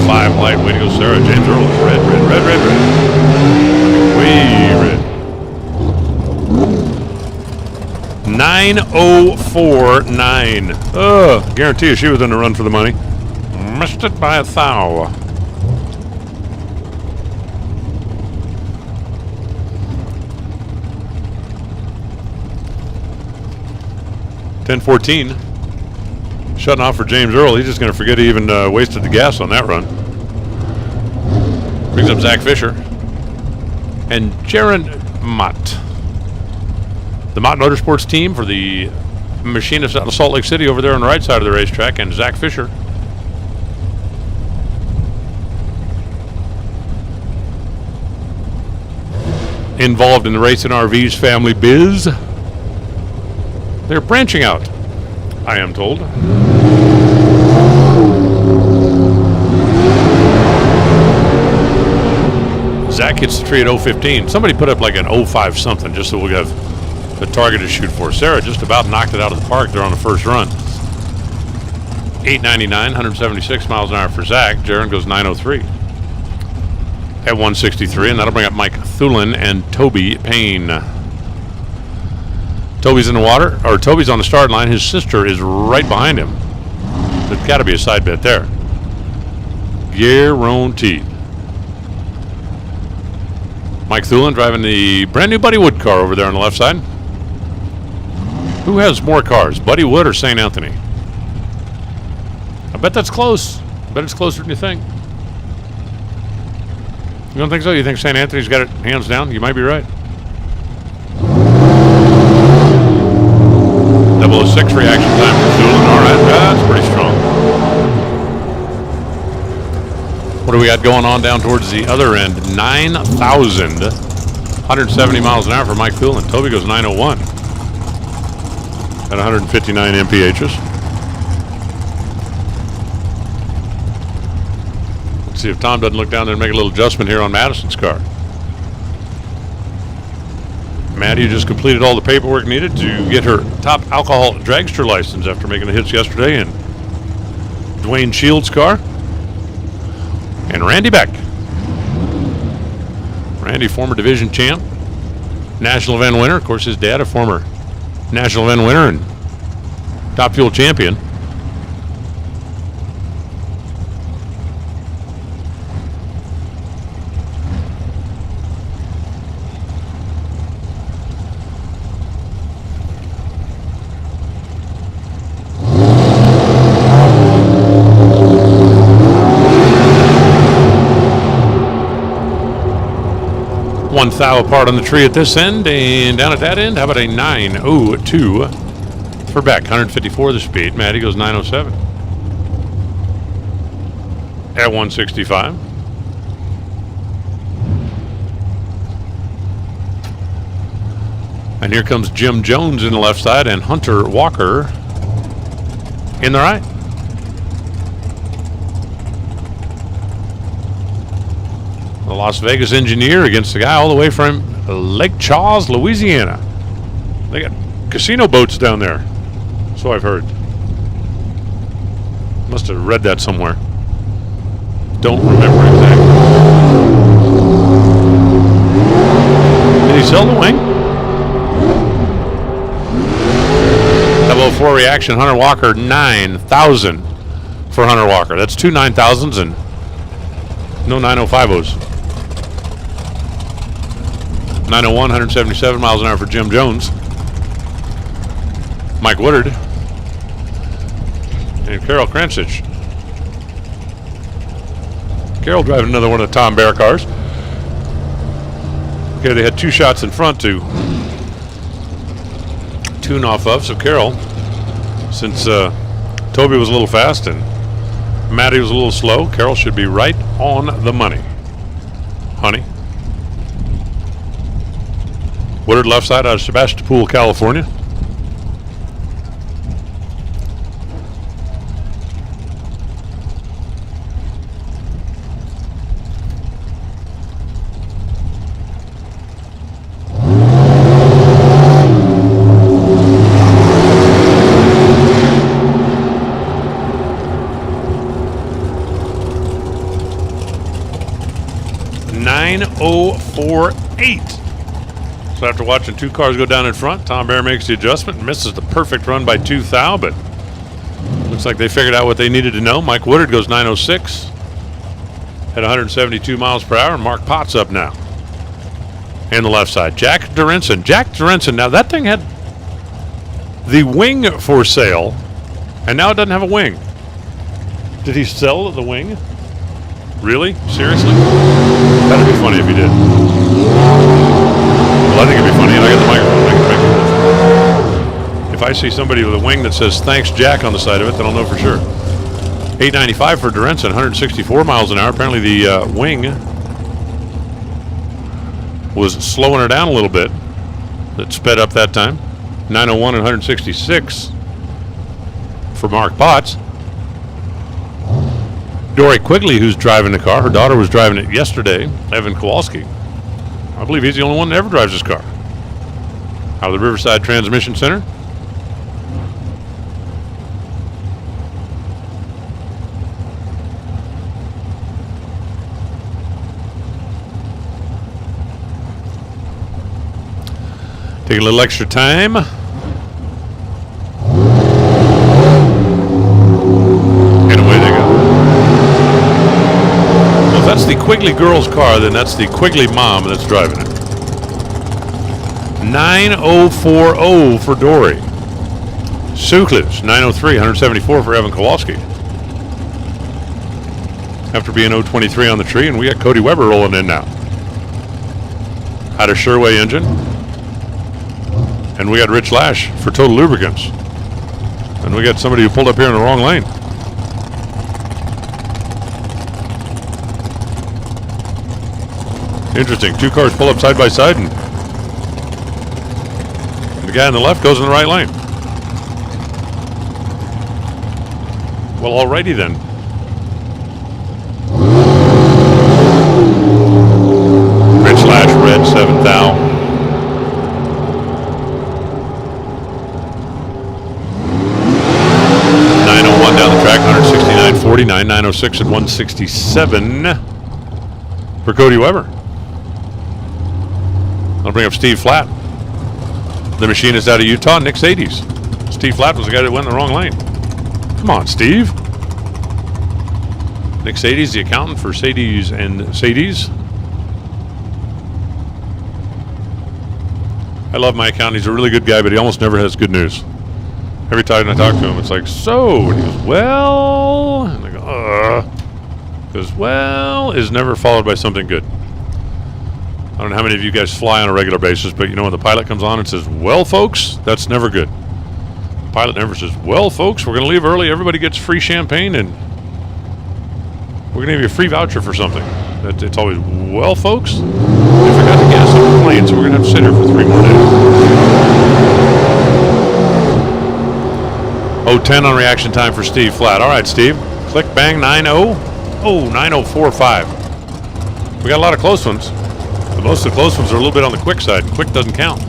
005 light. Way to go, Sarah. James Earl. Red. Way red. 9049. Guarantee you she was in the run for the money. Missed it by a thou. $10.14. Shutting off for James Earl. He's just going to forget he even wasted the gas on that run. Brings up Zach Fisher and Jaron Mott. The Mott Motorsports team for the Machinists out of Salt Lake City over there on the right side of the racetrack, and Zach Fisher. Involved in the Racing RVs family biz. They're branching out, I am told. Zach hits the tree at 0:15. Somebody put up like an 0:5 something just so we'll have a target to shoot for. Sarah just about knocked it out of the park there on the first run. 899, 176 miles an hour for Zach. Jaron goes 903 at 163, and that'll bring up Mike Thulin and Toby Payne. Toby's in the water, or Toby's on the start line. His sister is right behind him. There's got to be a side bet there. Guaranteed. Mike Thulin driving the brand new Buddy Wood car over there on the left side. Who has more cars, Buddy Wood or St. Anthony? I bet that's close. I bet it's closer than you think. You don't think so? You think St. Anthony's got it hands down? You might be right. 006 reaction time for Thulin. All right, that's pretty strong. What do we got going on down towards the other end? 9,000, 170 miles an hour for Mike Thulin. Toby goes 901 at 159 mphs. Let's see if Tom doesn't look down there and make a little adjustment here on Madison's car. Maddie just completed all the paperwork needed to get her top alcohol dragster license after making the hits yesterday in Dwayne Shields' car. And Randy Beck. Randy, former division champ, national event winner. Of course, his dad, a former national event winner and Top Fuel champion. One thou apart on the tree at this end, and down at that end, how about a 902 for Beck? 154 the speed. Maddie goes 907 at 165. And here comes Jim Jones in the left side and Hunter Walker in the right. The Las Vegas engineer against the guy all the way from Lake Charles, Louisiana. They got casino boats down there, so I've heard. Must have read that somewhere. Don't remember exactly. Did he sell the wing? 004 reaction, Hunter Walker, 9,000 for Hunter Walker. That's two 9,000s and no 905s. 901, 177 miles an hour for Jim Jones. Mike Woodard. And Carol Kransich. Carol driving another one of the Tom Bear cars. Okay, they had two shots in front to tune off of. So Carol, since Toby was a little fast and Matty was a little slow, Carol should be right on the money. Honey. Woodard left side out of Sebastopol, California. .904.8. So after watching two cars go down in front, Tom Bear makes the adjustment and misses the perfect run by 2 thou, but looks like they figured out what they needed to know. Mike Woodard goes 906 at 172 miles per hour, and Mark Potts up now. And the left side, Jack Dorenson. Jack Dorenson, now that thing had the wing for sale, and now it doesn't have a wing. Did he sell the wing? Really? Seriously? it'd be funny if he did. Well, I think it'd be funny, and I got the microphone. I can make it. If I see somebody with a wing that says "Thanks, Jack" on the side of it, then I'll know for sure. 895 for Durenson, 164 miles an hour. Apparently the wing was slowing her down a little bit. It sped up that time. 901 and 166 for Mark Potts. Dory Quigley, who's driving the car, her daughter was driving it yesterday, Evan Kowalski. I believe he's the only one that ever drives this car. Out of the Riverside Transmission Center. Take a little extra time. And away they go. Well, if that's the Quigley girl's car, then that's the Quigley mom that's driving it. 9040 for Dory. Suklis, 903, 174 for Evan Kowalski. After being 023 on the tree, and we got Cody Weber rolling in now. Had a Sherway engine. And we got Rich Lash for Total Lubricants. And we got somebody who pulled up here in the wrong lane. Interesting. Two cars pull up side by side, and the guy on the left goes in the right lane. Well, alrighty then. Rich Lash, red 7,000. Down the track, 169.49, 906 at 167 for Cody Weber. I'll bring up Steve Flatt. The machinist out of Utah, Nick Sadie's. Steve Flatt was the guy that went in the wrong lane. Come on, Steve. Nick Sadie's the accountant for Sadie's and Sadie's. I love my accountant. He's a really good guy, but he almost never has good news. Every time I talk to him, it's like, so, and he goes, well, and I go, because, well, is never followed by something good. I don't know how many of you guys fly on a regular basis, but you know when the pilot comes on and says, well, folks, that's never good. The pilot never says, well, folks, we're going to leave early, everybody gets free champagne, and we're going to give you a free voucher for something. It's always, well, folks, we forgot to gas up the plane, so we're going to have to sit here for 3 more days. 010 on reaction time for Steve Flatt. All right, Steve. Click, bang, 9-0. Oh, 9-0-4-5. We got a lot of close ones. But most of the close ones are a little bit on the quick side. Quick doesn't count.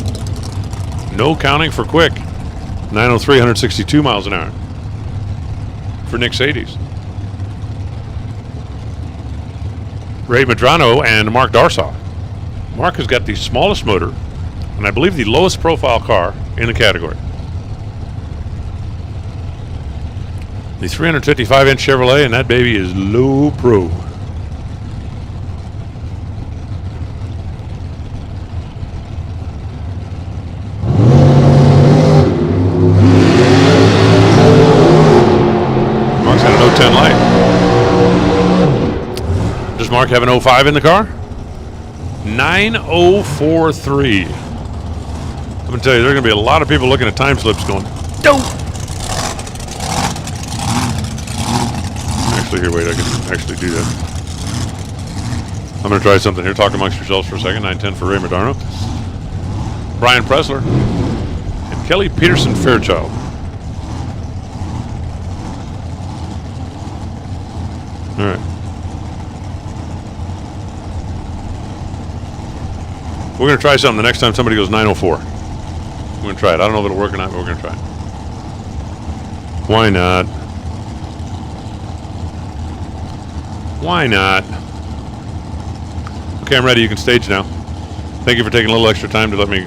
No counting for quick. 903, 162 miles an hour for Nick Sadie's. Ray Madrano and Mark Darsaw. Mark has got the smallest motor and I believe the lowest profile car in the category. The 355-inch Chevrolet, and that baby is low pro. Mark's got an 010 light. Does Mark have an 05 in the car? 9043. I'm going to tell you, there are going to be a lot of people looking at time slips going, dope. Here, wait, I can actually do that. I'm going to try something here. Talk amongst yourselves for a second. 910 for Ray Madarno. Brian Pressler. And Kelly Peterson Fairchild. All right. We're going to try something the next time somebody goes 904. We're going to try it. I don't know if it'll work or not, but we're going to try it. Why not? Why not? Okay, I'm ready. You can stage now. Thank you for taking a little extra time to let me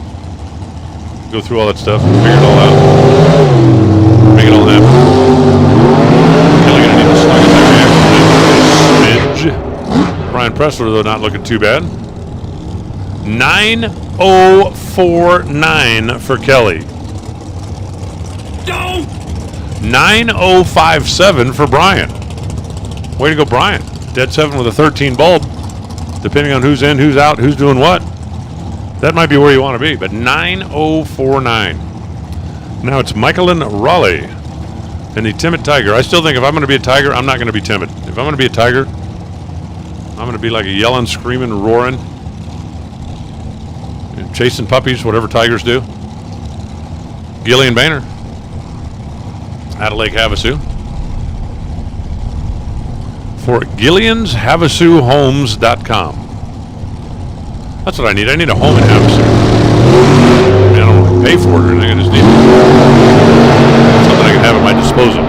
go through all that stuff and figure it all out. Make it all happen. Kelly gonna need to slug it that reaction. Brian Pressler, though, not looking too bad. 9049 for Kelly. 9057 for Brian. Way to go, Brian. Dead 7 with a 13 bulb. depending on who's in, who's out, who's doing what. That might be where you want to be, but 9049. Now it's Michaelin Raleigh and the Timid Tiger. I still think if I'm going to be a tiger, I'm not going to be timid. If I'm going to be a tiger, I'm going to be like a yelling, screaming, roaring, chasing puppies, whatever tigers do. Gillian Boehner out of Lake Havasu. For GilliansHavasuHomes.com. That's what I need. I need a home in Havasu. I mean, I don't want to pay for it or anything. I just need something I can have at my disposal.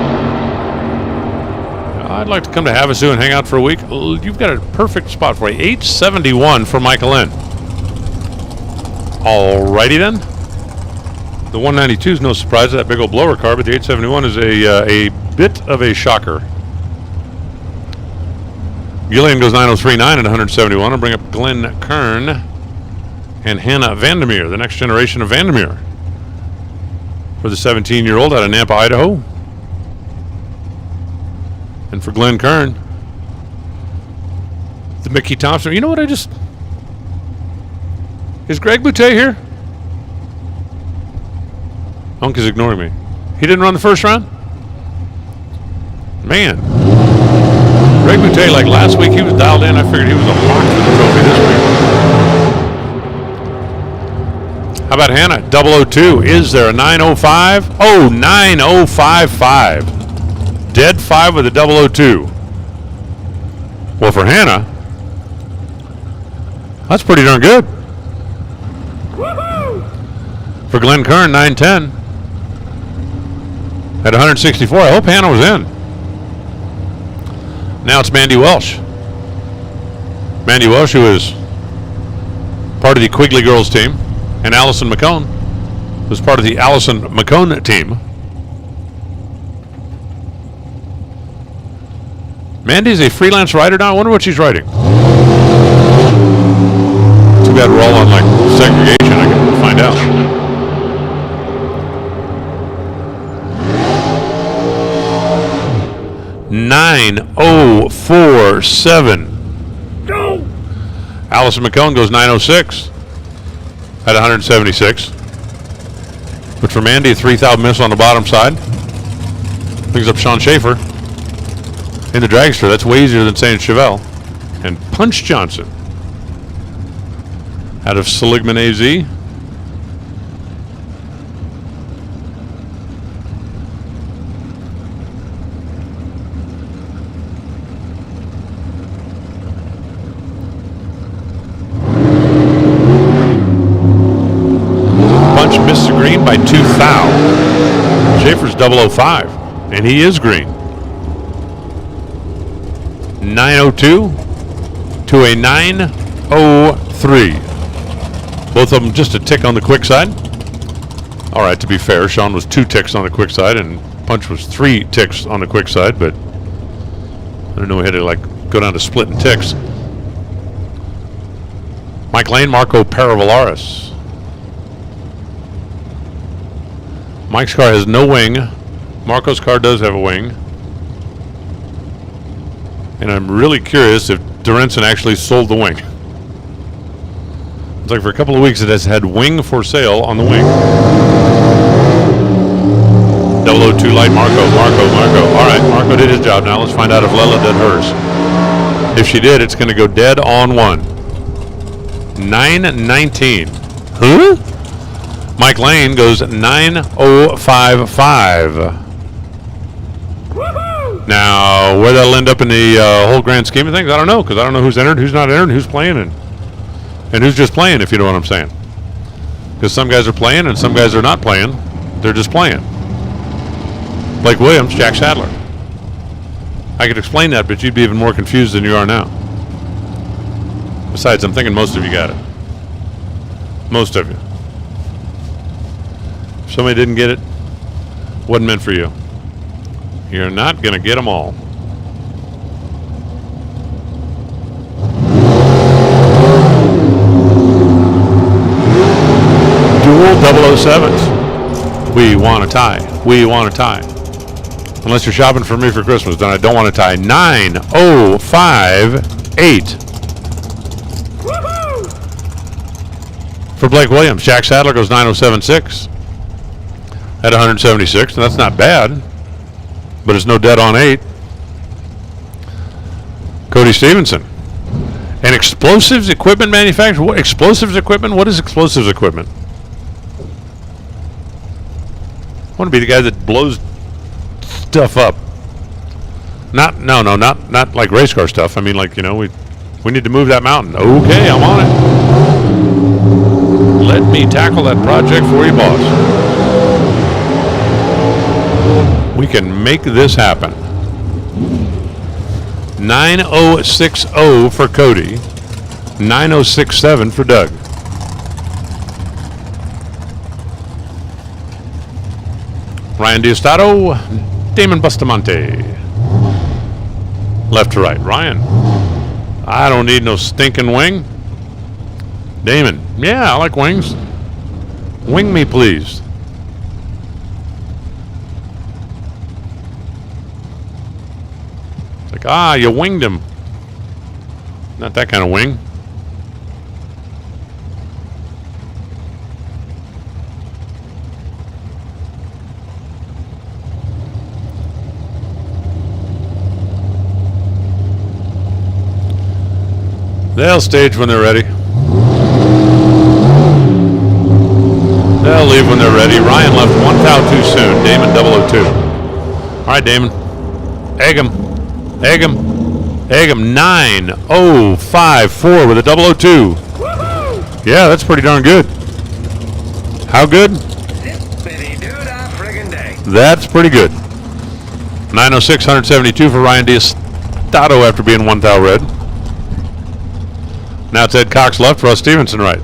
I'd like to come to Havasu and hang out for a week. You've got a perfect spot for you. 871 for Michael N. Alrighty then. The 192 is no surprise, that big old blower car, but the 871 is a bit of a shocker. Gillian goes 9039 at 171. I'll bring up Glenn Kern and Hannah Vandermeer, the next generation of Vandermeer. For the 17-year-old out of Nampa, Idaho. And for Glenn Kern, the Mickey Thompson. You know what I just... Is Greg Boutte here? Unk is ignoring me. He didn't run the first round? Man. Greg Boutte, like last week, he was dialed in. I figured he was a lock for the trophy this week. How about Hannah? 002. Is there a 905? Oh, 9055. Dead 5 with a 002. Well, for Hannah, that's pretty darn good. Woohoo! For Glenn Kern, 910. At 164. I hope Hannah was in. Now it's Mandy Welsh. Mandy Welsh, who is part of the Quigley girls team, and Allison McCone, who's part of the Allison McCone team. Mandy's a freelance writer now. I wonder what she's writing. Too bad we're all on like segregation. I can find out. $9,047. Go! Allison McCone goes 906 at 176. But for Mandy, a 3,000 miss on the bottom side. Brings up Sean Schaefer in the dragster. That's way easier than saying Chevelle. And Punch Johnson out of Seligman AZ. Punch missed the green by 2 thou. Schaefer's 005, and he is green. 902 to a 903. Both of them just a tick on the quick side. All right, to be fair, Sean was 2 ticks on the quick side, and Punch was 3 ticks on the quick side, but I don't know, we had to like go down to splitting ticks. Mike Lane, Marco Paravalaris. Mike's car has no wing. Marco's car does have a wing. And I'm really curious if Dorenson actually sold the wing. It's like for a couple of weeks it has had wing for sale on the wing. 002 light Marco. All right, Marco did his job. Now let's find out if Lela did hers. If she did, it's going to go dead on 1. 919. Huh? Mike Lane goes 9055. Now, where that'll end up in the whole grand scheme of things, I don't know, because I don't know who's entered, who's not entered, who's playing, and who's just playing, if you know what I'm saying. Because some guys are playing and some guys are not playing. They're just playing. Blake Williams, Jack Sadler. I could explain that, but you'd be even more confused than you are now. Besides, I'm thinking most of you got it. Most of you. If somebody didn't get it, wasn't meant for you. You're not going to get them all. Dual 007s. We want a tie. We want a tie. Unless you're shopping for me for Christmas, then I don't want a tie. 9058. For Blake Williams, Jack Sadler goes 907.6 at 176, and that's not bad, but it's no dead on 8. Cody Stevenson. And explosives equipment manufacturer. What explosives equipment? What is explosives equipment? I want to be the guy that blows stuff up. Not like race car stuff. I mean, like, you know, we need to move that mountain. Okay, I'm on it. Let me tackle that project for you, boss. We can make this happen. 9060 for Cody. 9067 for Doug. Ryan Diestato, Damon Bustamante. Left to right. Ryan. I don't need no stinking wing. Damon. Yeah, I like wings. Wing me, please. It's like, you winged him. Not that kind of wing. They'll stage when they're ready. They'll leave when they're ready. Ryan left one thou too soon. Damon 002. All right, Damon. Egg him. Egg him. Egg him. 9054 with a 002. Yeah, that's pretty darn good. How good? That's pretty good. 906, 172 for Ryan Diestato after being one thou red. Now it's Ed Cox left, Russ Stevenson right.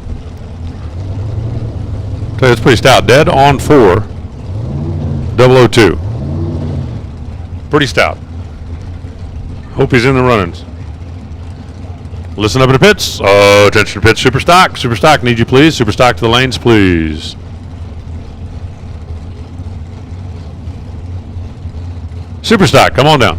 So it's pretty stout. Dead on 4. 002. Pretty stout. Hope he's in the run-ins. Listen up in the pits. Oh, attention to pits. Super stock. Super stock, need you please. Super stock to the lanes, please. Super stock, come on down.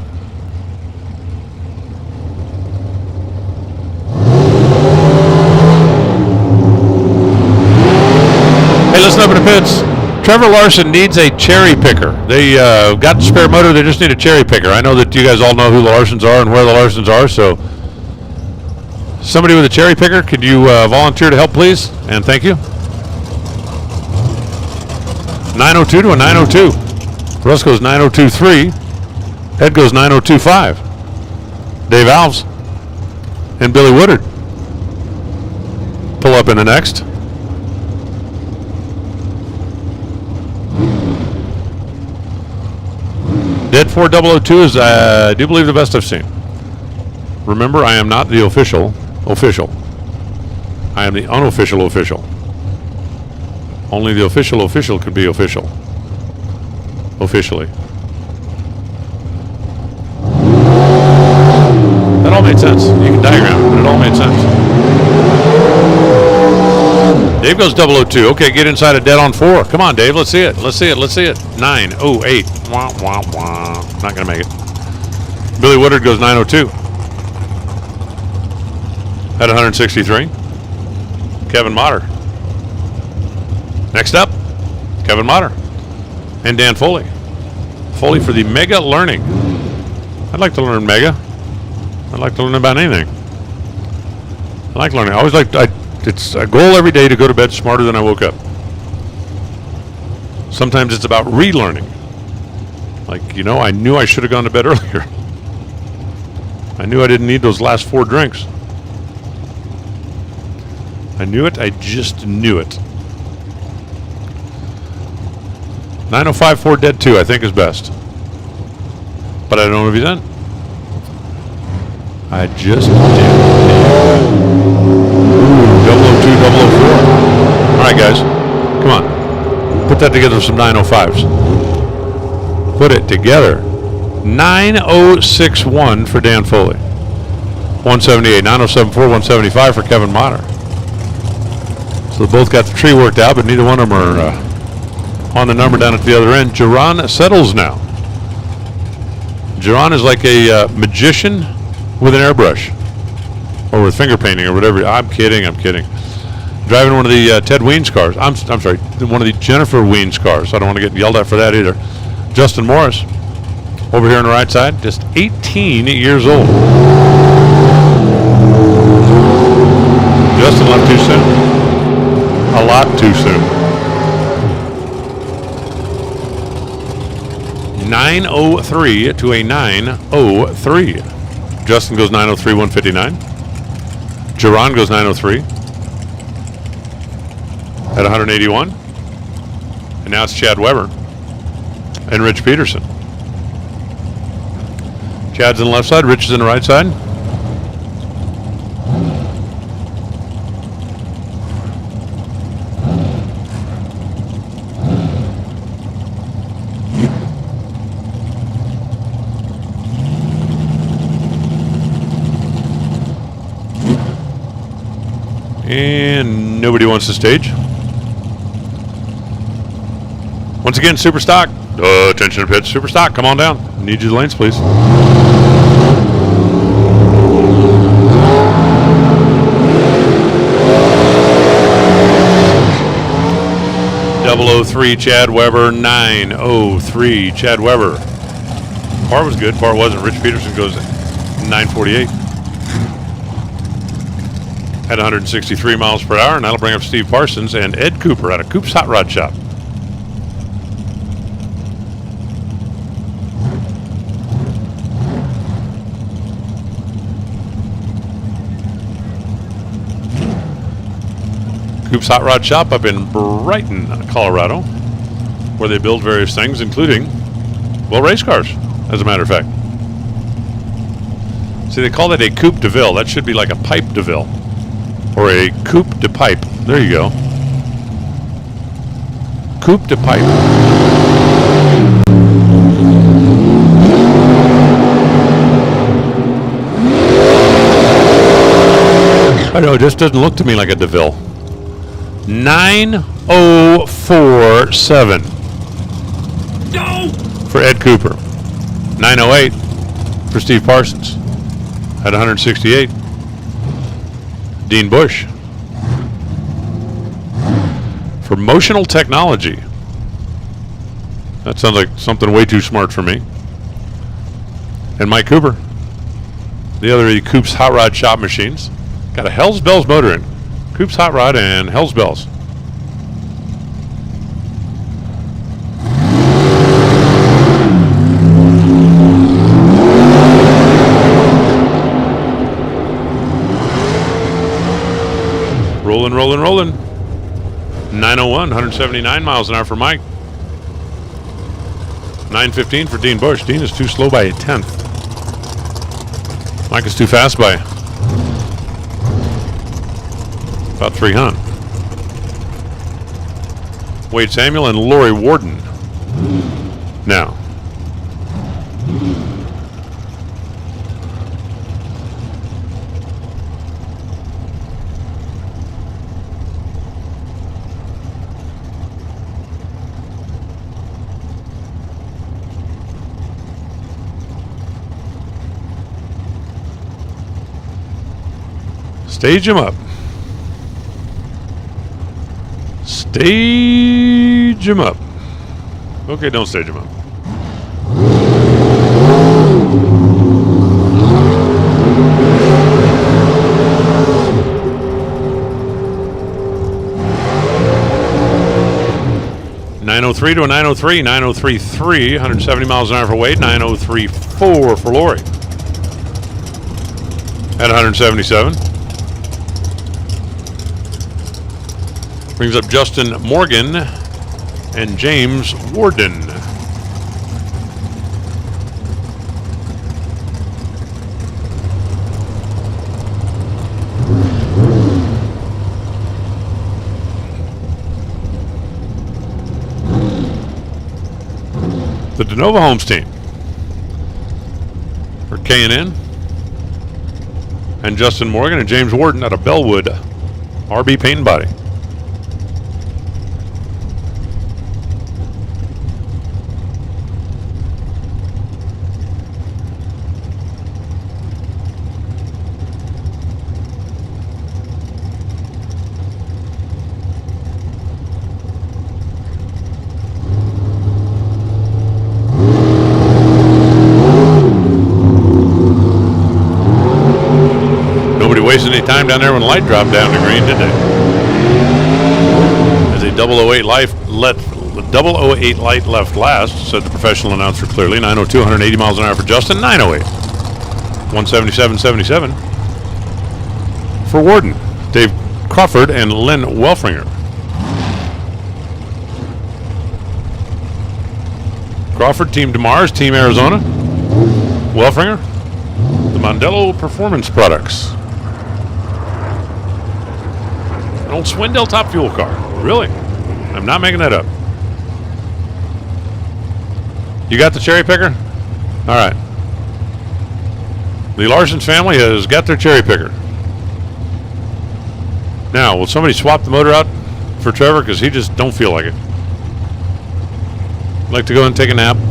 Hey, listen up in the pits. Trevor Larson needs a cherry picker. They got the spare motor. They just need a cherry picker. I know that you guys all know who the Larsons are and where the Larsons are, so somebody with a cherry picker, could you volunteer to help, please? And thank you. 902 to a 902. Russ goes 9023. Ed goes 9025. Dave Alves and Billy Woodard pull up in the next. Dead 4002 is, I do believe, the best I've seen. Remember, I am not the official. I am the unofficial official. Only the official could be official. Officially. That all made sense. You can diagram it, but it all made sense. Dave goes 002. Okay, get inside a dead on 4. Come on, Dave. Let's see it. Let's see it. 908. Wah, wah, wah. Not going to make it. Billy Woodard goes 902. At 163. Kevin Motter. Next up, Kevin Motter. And Dan Foley. Foley for the Mega Learning. I'd like to learn Mega. I'd like to learn about anything. I like learning. I always like, it's a goal every day to go to bed smarter than I woke up. Sometimes it's about relearning. Like, you know, I knew I should have gone to bed earlier. I knew I didn't need those last 4 drinks. I knew it. I just knew it. 9054 dead 2, I think, is best. But I don't know if he's in. I just did. 002, 004. All right, guys. Come on. Put that together with some 905s. Put it together. 9061 for Dan Foley. 178. 9074, 175 for Kevin Motter. So they both got the tree worked out, but neither one of them are on the number down at the other end. Jerron settles now. Jerron is like a magician with an airbrush. Or with finger painting or whatever. I'm kidding. Driving one of the Ted Weens cars. I'm sorry, one of the Jennifer Weens cars. I don't want to get yelled at for that either. Justin Morris, over here on the right side, just 18 years old. Justin left too soon. A lot too soon. 903 to a 903. Justin goes 903, 159. Jerron goes 903 at 181. And now it's Chad Weber and Rich Peterson. Chad's on the left side, Rich is on the right side. And nobody wants the stage. Once again, super stock. Attention to pitch, super stock. Come on down. Need you the lanes, please. 003 Chad Weber, 903 Chad Weber. Par was good. Par wasn't. Rich Peterson goes 948 at 163 miles per hour, and that'll bring up Steve Parsons and Ed Cooper out of Coop's Hot Rod Shop. Coop's Hot Rod Shop up in Brighton, Colorado, where they build various things, including, well, race cars, as a matter of fact. See, they call that a coupe de ville. That should be like a pipe de ville, or a coupe de pipe. There you go. Coupe de pipe. I know, it just doesn't look to me like a DeVille. 9047. No! For Ed Cooper. 908 for Steve Parsons at 168. Dean Bush for Motional Technology. That sounds like something way too smart for me. And Mike Cooper, the other of the Coop's Hot Rod Shop machines. Got a Hell's Bells motor in. Coop's Hot Rod and Hell's Bells. Rolling, rolling, rolling. 901, 179 miles an hour for Mike. 915 for Dean Bush. Dean is too slow by a tenth. Mike is too fast by about 300. Wade Samuel and Lori Warden. Now. Stage him up. Stage him up. Okay, don't stage him up. .903 to a 903, 903.3, 170 miles an hour for Wade, 903.4 for Lori. At 177. Brings up Justin Morgan and James Warden. The DeNova Homes team for K&N and Justin Morgan and James Warden out of Bellwood RB Paint and Body. time down there when the light dropped down to green, did they? As a 008 light left last, said the professional announcer clearly. 902, 180 miles an hour for Justin. 908, 177.77 for Warden, Dave Crawford and Lynn Welfringer. Crawford, Team DeMars, Team Arizona. Welfringer, the Mondello Performance Products. An old Swindell Top Fuel car. Really? I'm not making that up. You got the cherry picker? All right. The Larson's family has got their cherry picker. Now, will somebody swap the motor out for Trevor? Because he just don't feel like it. Like to go and take a nap. Maybe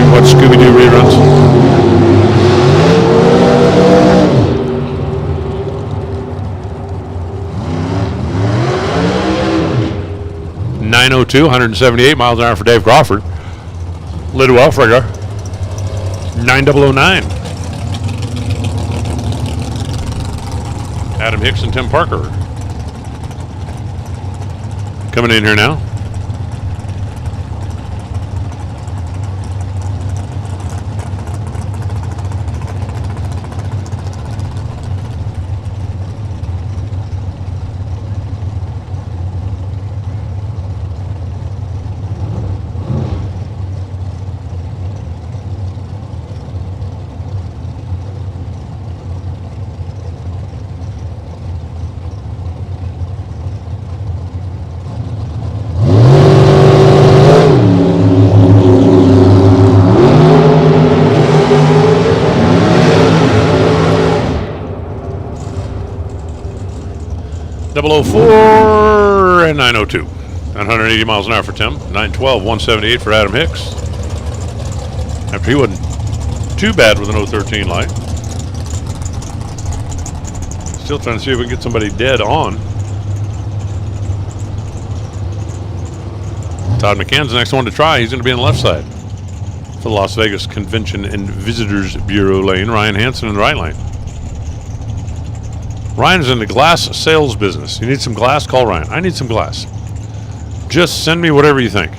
watch Scooby-Doo reruns. .902, 178 miles an hour for Dave Crawford. Lid Welfringer, 9009. Adam Hicks and Tim Parker coming in here now. .004 and 902. 180 miles an hour for Tim. 912, 178 for Adam Hicks. After he wasn't too bad with an 013 light. Still trying to see if we can get somebody dead on. Todd McCann's the next one to try. He's going to be on the left side for the Las Vegas Convention and Visitors Bureau lane. Ryan Hansen in the right lane. Ryan's in the glass sales business. You need some glass? Call Ryan. I need some glass. Just send me whatever you think.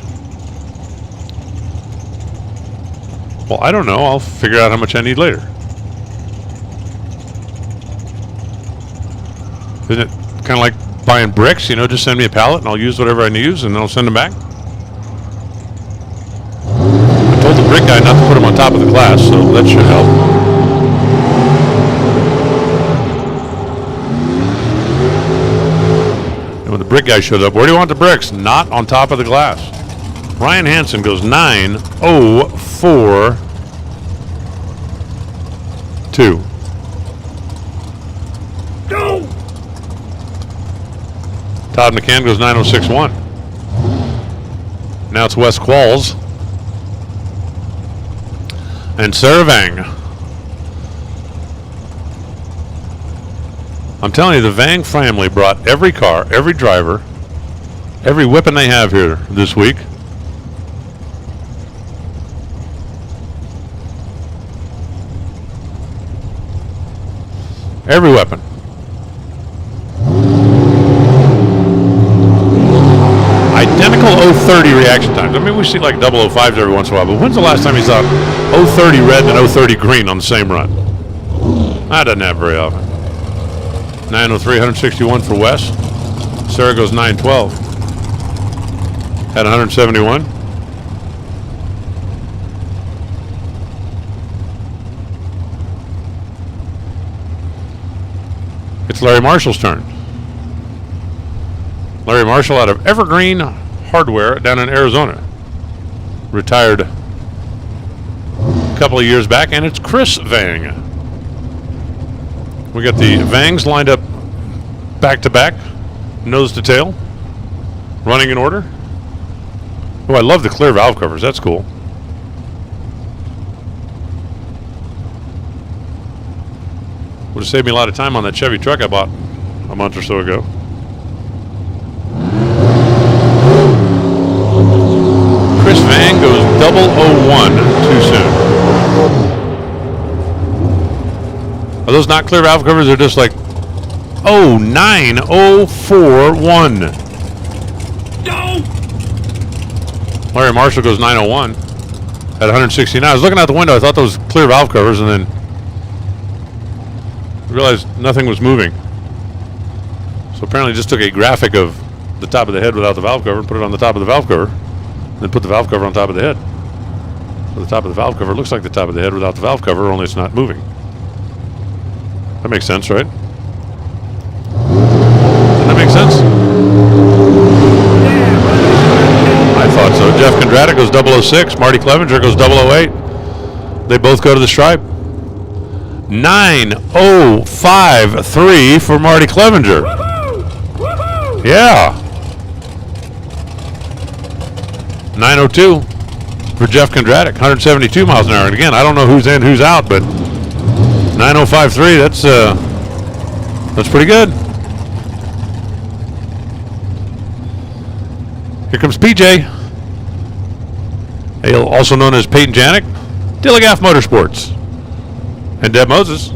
Well, I don't know. I'll figure out how much I need later. Isn't it kind of like buying bricks? You know, just send me a pallet and I'll use whatever I use and then I'll send them back. I told the brick guy not to put them on top of the glass, so that should help. When the brick guy showed up, where do you want the bricks? Not on top of the glass. Ryan Hansen goes 904.2. No! Todd McCann goes 906.1. Now it's Wes Qualls and Sarah Vang. I'm telling you, the Vang family brought every car, every driver, every weapon they have here this week. Every weapon. Identical 030 reaction times. I mean, we see like 005s every once in a while, but when's the last time you saw 030 red and 030 green on the same run? That doesn't happen very often. 903, 161 for Wes. Sarah goes 912. Had 171. It's Larry Marshall's turn. Larry Marshall out of Evergreen Hardware down in Arizona. Retired a couple of years back, and it's Chris Vang. We got the Vangs lined up back to back, nose to tail, running in order. Oh, I love the clear valve covers. That's cool. Would have saved me a lot of time on that Chevy truck I bought a month or so ago. Chris Vang goes 001 too soon. 001 Are those not clear valve covers? They're just like, oh, 9041. No! Larry Marshall goes 901 at 169. I was looking out the window. I thought those clear valve covers, and then realized nothing was moving. So apparently just took a graphic of the top of the head without the valve cover and put it on the top of the valve cover, then put the valve cover on top of the head. So the top of the valve cover looks like the top of the head without the valve cover, only it's not moving. That makes sense, right? Doesn't that make sense? I thought so. Jeff Kondratek goes 006. Marty Clevenger goes 008. They both go to the stripe. 9053 for Marty Clevenger. Yeah. 902 for Jeff Kondratek, 172 miles an hour. And again, I don't know who's in, who's out, but 9053, that's pretty good. Here comes PJ, also known as Peyton Janik, Dilligaff Motorsports, and Deb Moses.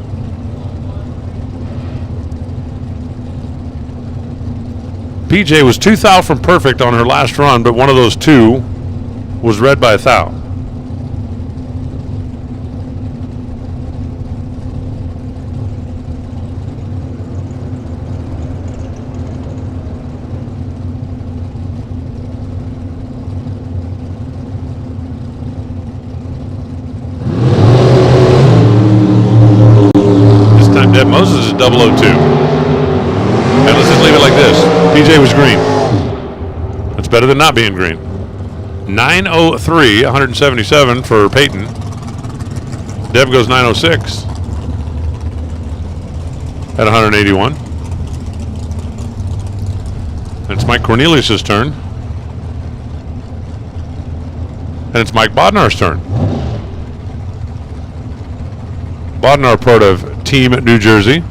PJ was 2 thou from perfect on her last run, but one of those two was red by a thou. This time Deb Moses is 002. And let's just leave it like this. PJ was green. That's better than not being green. 903, 177 for Peyton. Deb goes 906 at 181. And it's Mike Cornelius' turn. And it's Mike Bodnar's turn. Bodnar, part of Team New Jersey.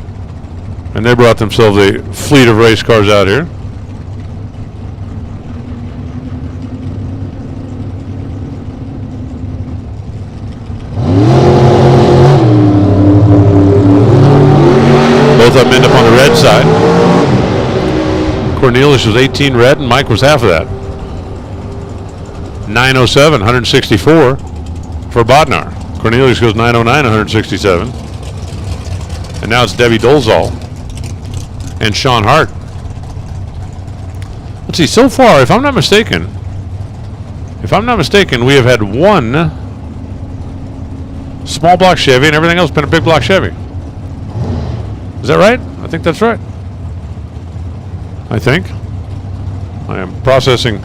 And they brought themselves a fleet of race cars out here. Both of them end up on the red side. Cornelius was 18 red and Mike was half of that. 907, 164 for Bodnar. Cornelius goes 909, 167. And now it's Debbie Dolezal and Sean Hart. Let's see, so far, if I'm not mistaken, we have had one small block Chevy and everything else been a big block Chevy. Is that right? I think that's right. I am processing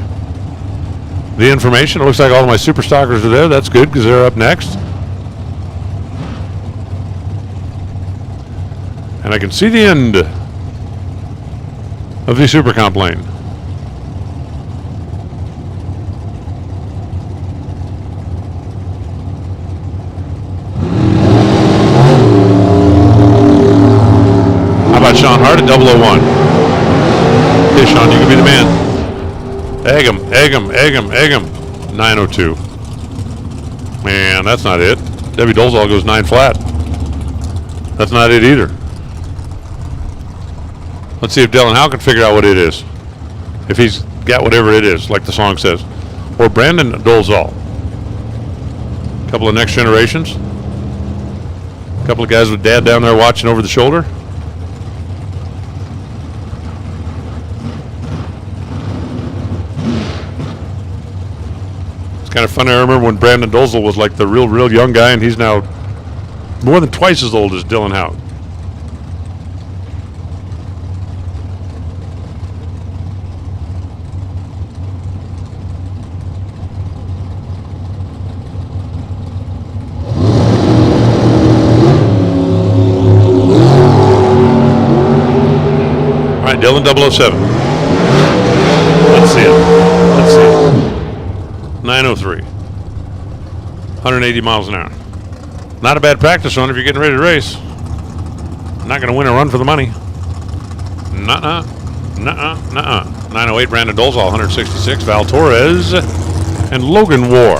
the information. It looks like all of my super stockers are there. That's good because they're up next. And I can see the end of the Super Comp lane. How about Sean Hart at 001? Okay, Sean, you can be the man. Egg him, egg him, egg him, egg him. 902. Man, that's not it. Debbie Dolezal goes 9 flat. That's not it either. Let's see if Dylan Howe can figure out what it is. If he's got whatever it is, like the song says. Or Brandon Dolezal. A couple of next generations. A couple of guys with dad down there watching over the shoulder. It's kind of funny. I remember when Brandon Dolezal was like the real young guy, and he's now more than twice as old as Dylan Howe. Dylan 007. Let's see it. 903. 180 miles an hour. Not a bad practice run if you're getting ready to race. Not going to win a run for the money. Nuh-uh. 908, Brandon Dolezal, 166. Val Torres and Logan War.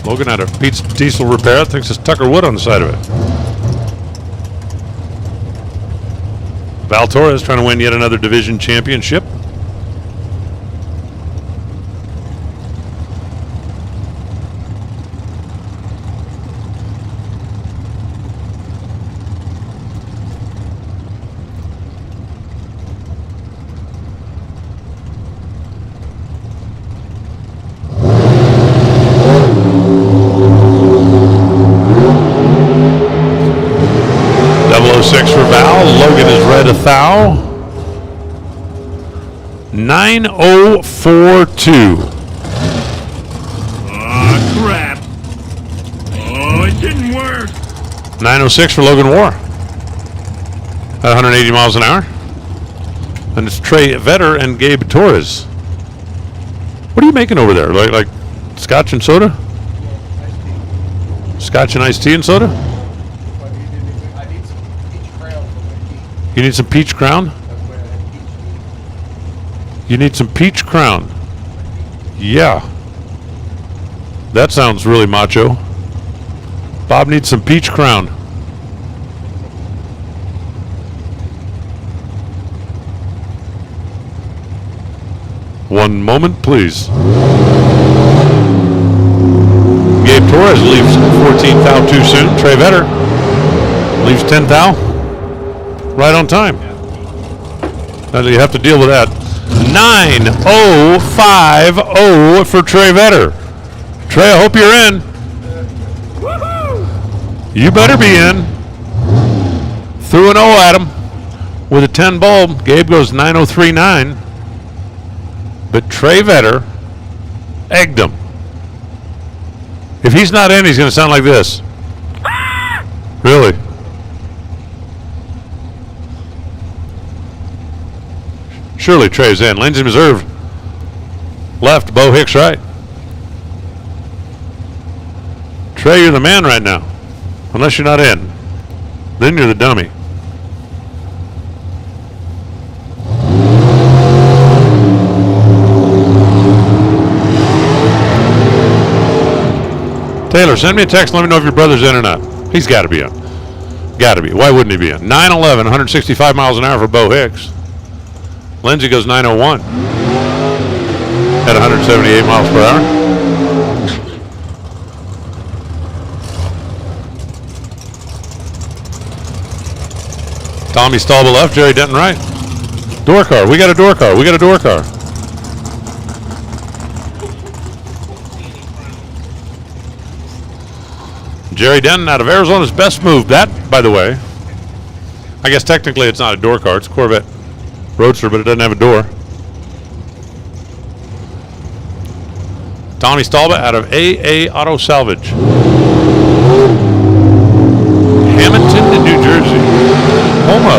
Logan out of Pete's Diesel Repair. Thinks it's Tucker Wood on the side of it. Val Torres trying to win yet another division championship. For Val, Logan has read 9042. Oh, crap. Oh, it didn't work. 906 for Logan War. At 180 miles an hour. And it's Trey Vetter and Gabe Torres. What are you making over there? Like scotch and soda? Scotch and iced tea and soda? You need some peach crown? You need some peach crown. Yeah. That sounds really macho. Bob needs some peach crown. One moment, please. Gabe Torres leaves 14 thou too soon. Trey Vetter leaves 10 thou. Right on time. Now you have to deal with that. 9050 for Trey Vetter. Trey, I hope you're in. You better be in. Threw an O at him with a 10 bulb. Gabe goes 9039. But Trey Vetter egged him. If he's not in, he's going to sound like this. Really? Surely Trey's in. Lindsey Meserve left. Bo Hicks right. Trey, you're the man right now. Unless you're not in. Then you're the dummy. Taylor, send me a text and let me know if your brother's in or not. He's got to be in. Got to be. Why wouldn't he be in? 911, 165 miles an hour for Bo Hicks. Lindsay goes 901 at 178 miles per hour. Tommy Staubel left, Jerry Denton right. Door car. We got a door car. We got a door car. Jerry Denton out of Arizona's best move. That, by the way, I guess technically it's not a door car. It's a Corvette Roadster, but it doesn't have a door. Tommy Staubel out of AA Auto Salvage. Hamilton, New Jersey. Home of...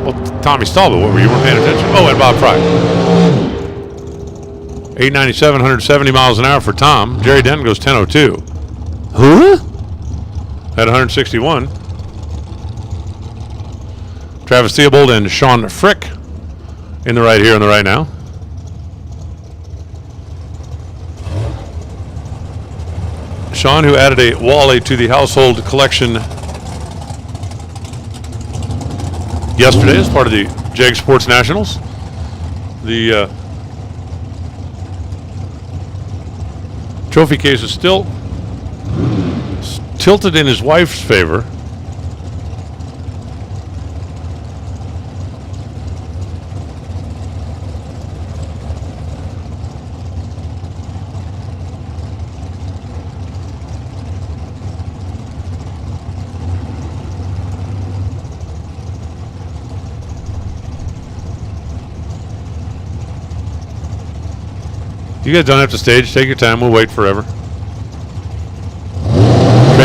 Well, Tommy Staubel, what were you weren't paying attention? Oh, and Bob Fry. 897, 170 miles an hour for Tom. Jerry Denton goes 1002. Huh? At 161. Travis Theobald and Sean Frick in the right here and the right now. Sean, who added a Wally to the household collection yesterday as part of the JAG Sports Nationals. The trophy case is still tilted in his wife's favor. You guys don't have to stage. Take your time. We'll wait forever. Trey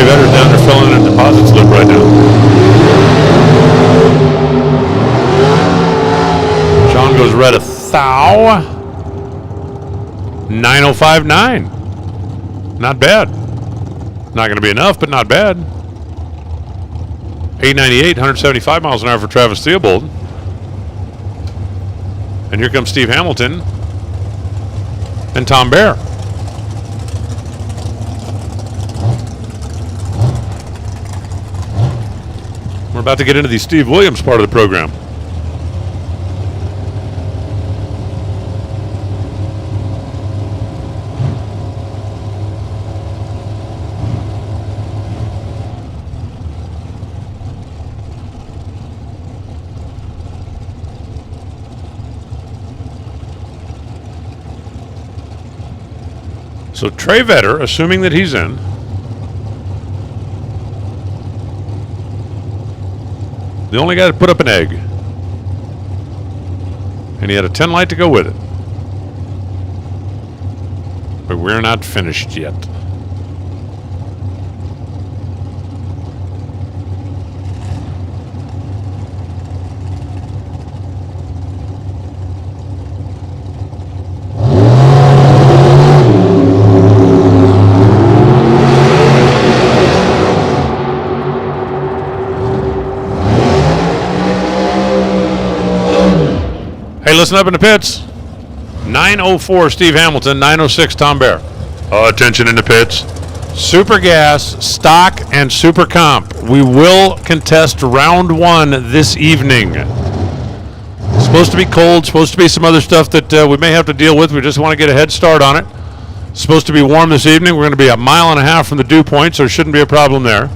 Vetter's down there filling in a deposit slip right now. Sean goes red 9059. Not bad. Not going to be enough, but not bad. 898, 175 miles an hour for Travis Theobald. And here comes Steve Hamilton and Tom Bear. We're about to get into the Steve Williams part of the program. So Trey Vetter, assuming that he's in, the only guy to put up an egg. And he had a 10 light to go with it. But we're not finished yet. Hey, listen up in the pits. 904 Steve Hamilton, 906 Tom Bear. Attention in the pits. Super Gas, Stock, and Super Comp. We will contest round 1 this evening. It's supposed to be cold, supposed to be some other stuff that we may have to deal with. We just want to get a head start on it. It's supposed to be warm this evening. We're going to be a mile and a half from the dew point, so there shouldn't be a problem there.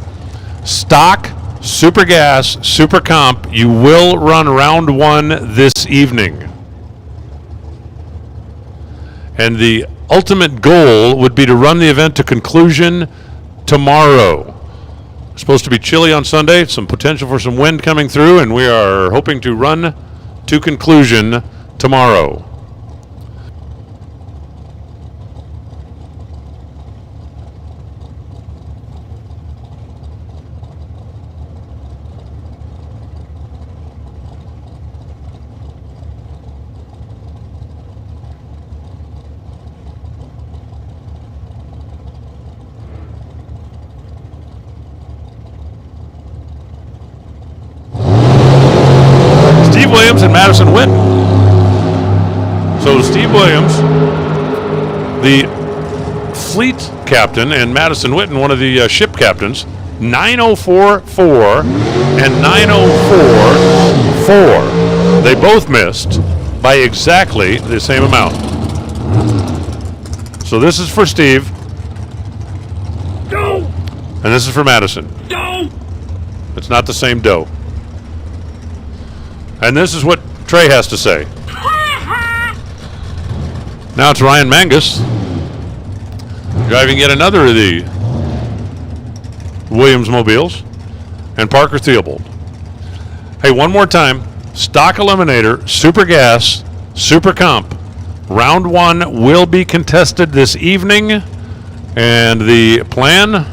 Stock, Super Gas, Super Comp, you will run round 1 this evening. And the ultimate goal would be to run the event to conclusion tomorrow. It's supposed to be chilly on Sunday, some potential for some wind coming through, and we are hoping to run to conclusion tomorrow. Steve Williams and Madison Witten. So Steve Williams, the fleet captain, and Madison Witten, one of the ship captains, 904.4 and 904.4. They both missed by exactly the same amount. So this is for Steve. Go! And this is for Madison. Go! It's not the same dough. And this is what Trey has to say. Now it's Ryan Mangus driving yet another of the Williams mobiles, and Parker Theobald. Hey, one more time. Stock Eliminator, Super Gas, Super Comp. Round 1 will be contested this evening, and the plan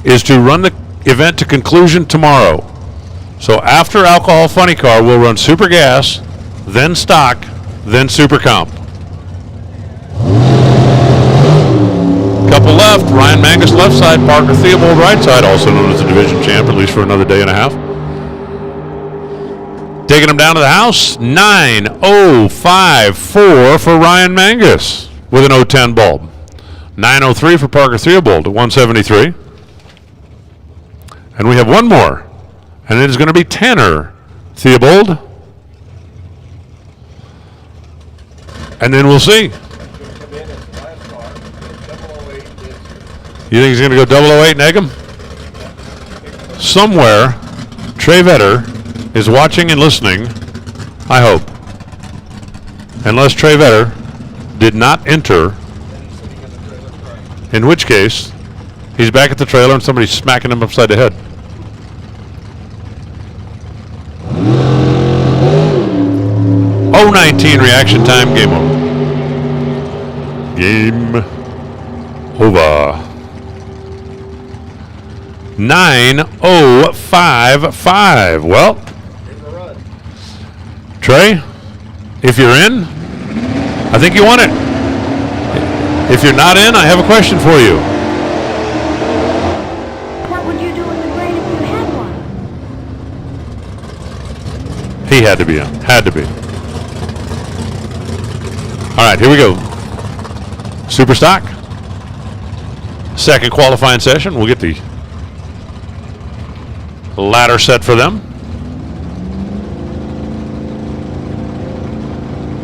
is to run the event to conclusion tomorrow. So after Alcohol Funny Car, we'll run Super Gas, then Stock, then Super Comp. Couple left. Ryan Mangus left side, Parker Theobald right side, also known as the division champ, at least for another day and a half. Taking him down to the house, 9.054 for Ryan Mangus with an 010 bulb. 9.03 for Parker Theobald at 173. And we have one more, and it is going to be Tanner Theobald. And then we'll see. You think he's going to go 008 and egg him? Somewhere, Trey Vetter is watching and listening, I hope. Unless Trey Vetter did not enter, in which case, he's back at the trailer and somebody's smacking him upside the head. .019 reaction time, game over. Game over. 9.055. Well, Trey, if you're in, I think you won it. If you're not in, I have a question for you. What would you do in the brain if you had one? He had to be in. Had to be. All right, here we go. Super Stock. Second qualifying session. We'll get the ladder set for them.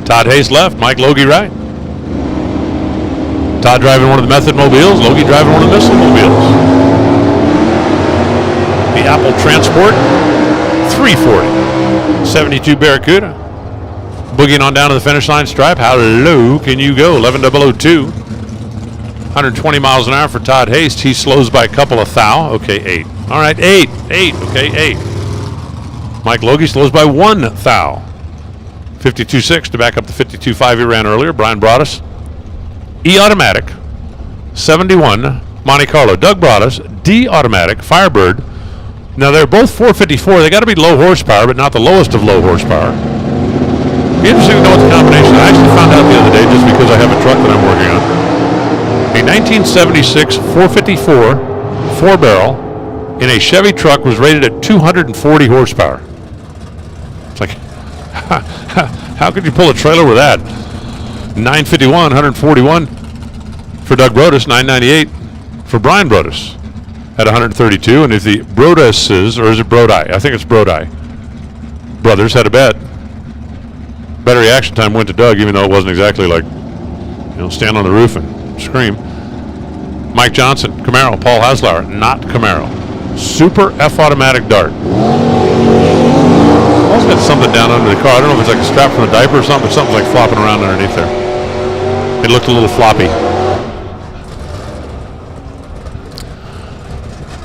Todd Hayes left, Mike Logie right. Todd driving one of the Method mobiles, Logie driving one of the Missile mobiles. The Apple Transport 340. 72 Barracuda. Boogieing on down to the finish line stripe. How low can you go? 11,002. 120 miles an hour for Todd Hayes. He slows by a couple of thou. Okay, 8. All right, 8. Okay, 8. Mike Logie slows by 1 thou. 52.6 to back up the 52.5 he ran earlier. Brian Broaddus. E-automatic. 71 Monte Carlo. Doug Broaddus. D-automatic. Firebird. Now they're both 454. They got to be low horsepower, but not the lowest of low horsepower. Be interesting to know what the combination. I actually found out the other day just because I have a truck that I'm working on. A 1976 454 4-barrel in a Chevy truck was rated at 240 horsepower. It's like, how could you pull a trailer with that? 951, 141 for Doug Broaddus, 998 for Brian Broaddus at 132. And if the Broadduses, or is it Brody? I think it's Brody brothers had a bet. Better reaction time went to Doug, even though it wasn't exactly like, stand on the roof and scream. Mike Johnson, Camaro. Paul Haslauer, not Camaro. Super F-automatic Dart. Paul's got something down under the car. I don't know if it's like a strap from a diaper or something, but something's like flopping around underneath there. It looked a little floppy.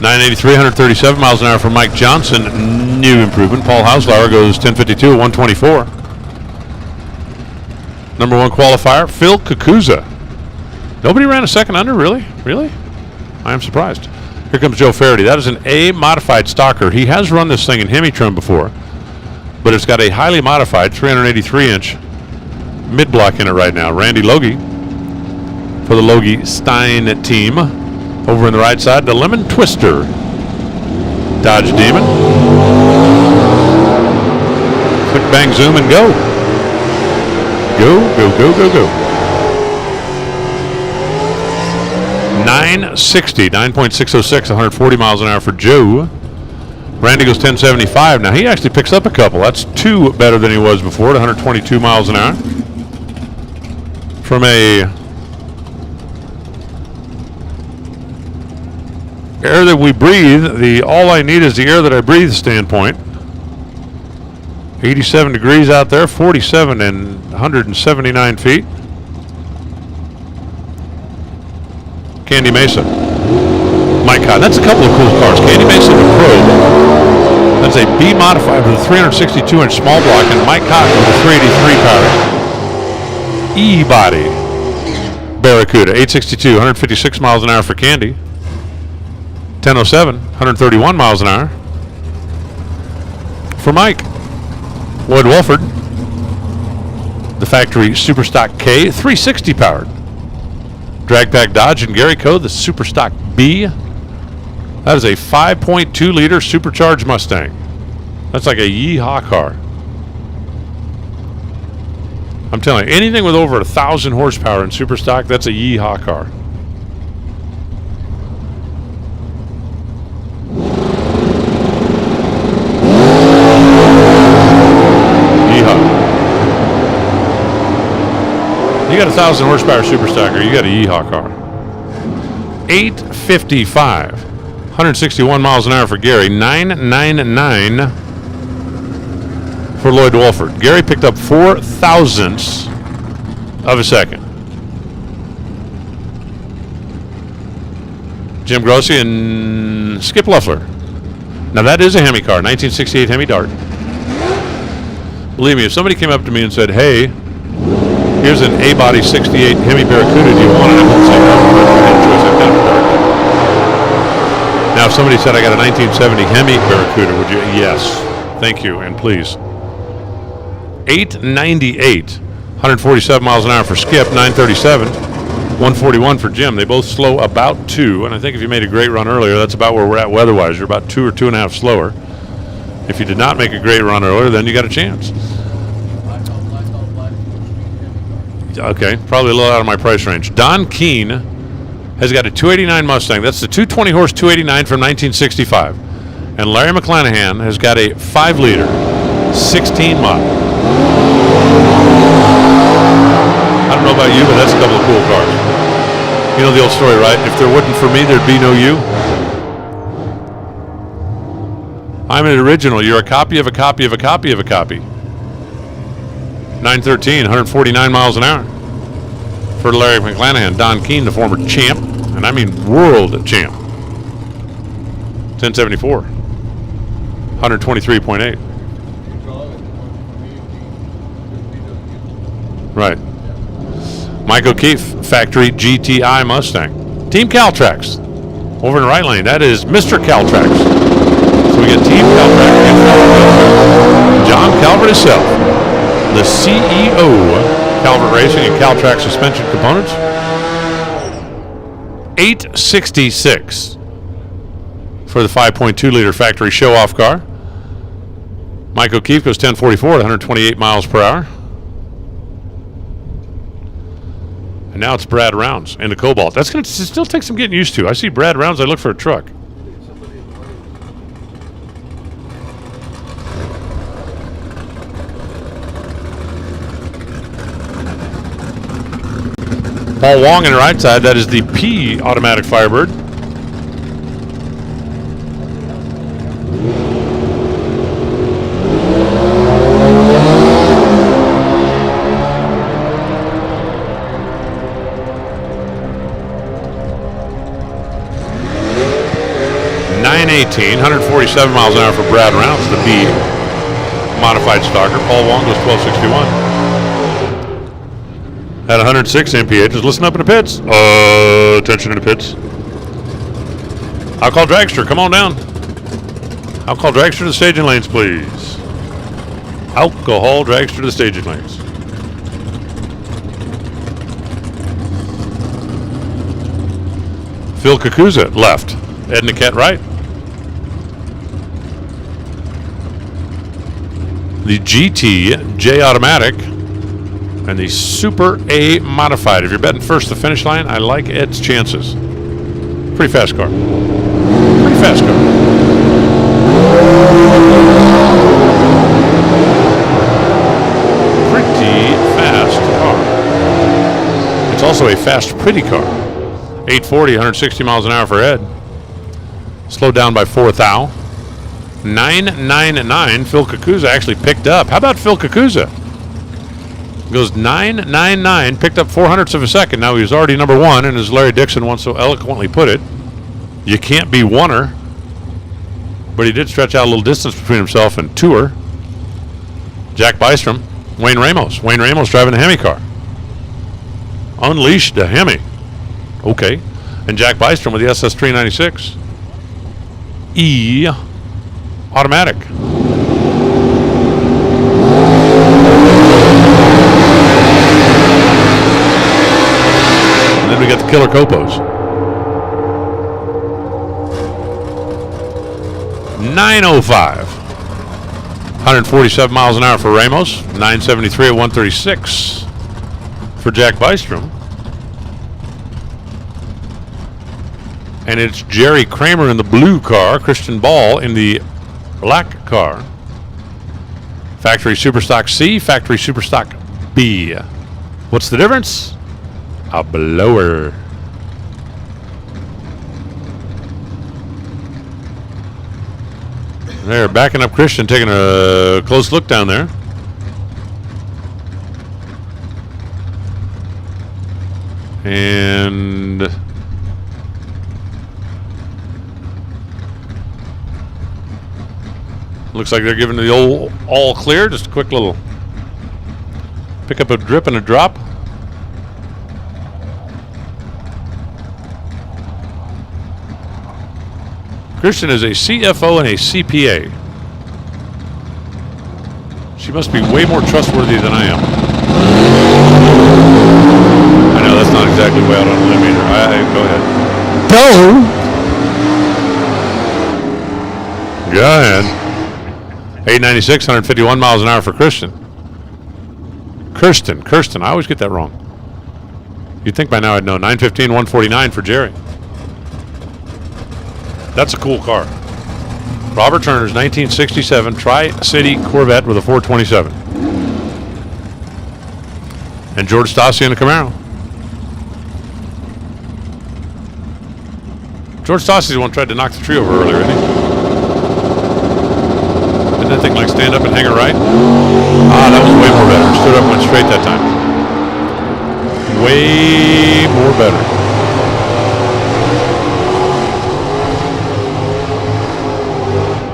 983, 137 miles an hour for Mike Johnson. New improvement. Paul Haslauer goes 1052, 124. Number 1 qualifier, Phil Kukuza. Nobody ran a second under, really? Really? I am surprised. Here comes Joe Faraday. That is an A modified stocker. He has run this thing in Hemi trim before, but it's got a highly modified 383-inch mid-block in it right now. Randy Logie for the Logie Stein team. Over in the right side, the Lemon Twister Dodge Demon. Click, bang, zoom, and go. Go, go, go, go, go. 960, 9.606, 140 miles an hour for Joe. Randy goes 1075. Now he actually picks up a couple. That's 2 better than he was before at 122 miles an hour. From a air that we breathe, the all I need is the air that I breathe standpoint. 87 degrees out there, 47 and 179 feet. Candy Mesa. Mike Cotton. That's a couple of cool cars. Candy Mesa the Probe. That's a B modified with a 362-inch small block, and Mike Cotton with a 383 power E-body Barracuda. 862, 156 miles an hour for Candy. 1007, 131 miles an hour for Mike. Lloyd Wolford, the factory Superstock K, 360 powered. Drag Pack Dodge and Gary Coe, the Superstock B. That is a 5.2 liter supercharged Mustang. That's like a yeehaw car. I'm telling you, anything with over 1,000 horsepower in Superstock, that's a yeehaw car. You got 1,000 horsepower Superstocker, you got a yeehaw car. 855, 161 miles an hour for Gary. 999 for Lloyd Wolford. Gary picked up 4 thousandths of a second. Jim Grossi and Skip Luffler. Now that is a Hemi car, 1968 Hemi Dart. Believe me, if somebody came up to me and said, hey, here's an A-body 68 Hemi Barracuda, do you want it? I would say no. Now, if somebody said I got a 1970 Hemi Barracuda, would you? Yes. Thank you, and please. 898, 147 miles an hour for Skip, 937, 141 for Jim. They both slow about 2, and I think if you made a great run earlier, that's about where we're at weather-wise. You're about 2 or 2.5 slower. If you did not make a great run earlier, then you got a chance. Okay, probably a little out of my price range. Don Keene has got a 289 Mustang. That's the 220 horse 289 from 1965. And Larry McClanahan has got a 5-liter, 16 model. I don't know about you, but that's a couple of cool cars. You know the old story, right? If there wasn't for me, there'd be no you. I'm an original. You're a copy of a copy of a copy of a copy. 913, 149 miles an hour. For Larry McClanahan, Don Keene, the former champ, and I mean world champ. 1074, 123.8. Right. Mike O'Keefe, factory GTI Mustang. Team Caltrax. Over in the right lane, that is Mr. Caltrax. So we get Team Caltrax against John Calvert himself, the CEO, Calvert Racing and Caltrax Suspension Components. 866 for the 5.2-liter factory show-off car. Mike O'Keefe goes 1044 at 128 miles per hour. And now it's Brad Rounds in the Cobalt. That's going to still take some getting used to. I see Brad Rounds, I look for a truck. Paul Wong on the right side, that is the P automatic Firebird. .918, 147 miles an hour for Brad Rounds, the B modified stalker. Paul Wong goes 1261. At 106 MPH, just listen up in the pits. Attention in the pits. Alcohol Dragster, come on down. Alcohol Dragster to the staging lanes, please. Alcohol Dragster to the staging lanes. Phil Kakuza, left. Ed Niket, right. The GT J Automatic and the Super A Modified. If you're betting first to finish line, I like Ed's chances. Pretty fast car. Pretty fast car. Pretty fast car. It's also a fast, pretty car. 840, 160 miles an hour for Ed. Slowed down by 4 thou. 999. Phil Kakuza actually picked up. How about Phil Kakuza? Goes 999, picked up 0.04 of a second. Now he was already number one, and as Larry Dixon once so eloquently put it, you can't be oneer. But he did stretch out a little distance between himself and Tour. Jack Bystrom, Wayne Ramos. Wayne Ramos driving the Hemi car. Unleashed the Hemi. Okay. And Jack Bystrom with the SS396. E automatic. And then we got the Killer Copos. 905. 147 miles an hour for Ramos. 973 at 136 for Jack Bystrom. And it's Jerry Kramer in the blue car, Christian Ball in the black car. Factory Superstock C, Factory Superstock B. What's the difference? A blower. They're backing up Christian, taking a close look down there. And looks like they're giving the old all clear. Just a quick little pick up a drip and a drop. Christian is a CFO and a CPA. She must be way more trustworthy than I am. I know that's not exactly way out on a limb either. Go ahead. Go ahead. 896, 151 miles an hour for Kirsten. Kirsten. I always get that wrong. You'd think by now I'd know. 915, 149 for Jerry. That's a cool car. Robert Turner's 1967 Tri-City Corvette with a 427. And George Stassi in the Camaro. George Stassi's the one who tried to knock the tree over earlier, isn't he? Didn't that thing like stand up and hang it right? Ah, that was way more better. Stood up and went straight that time. Way more better.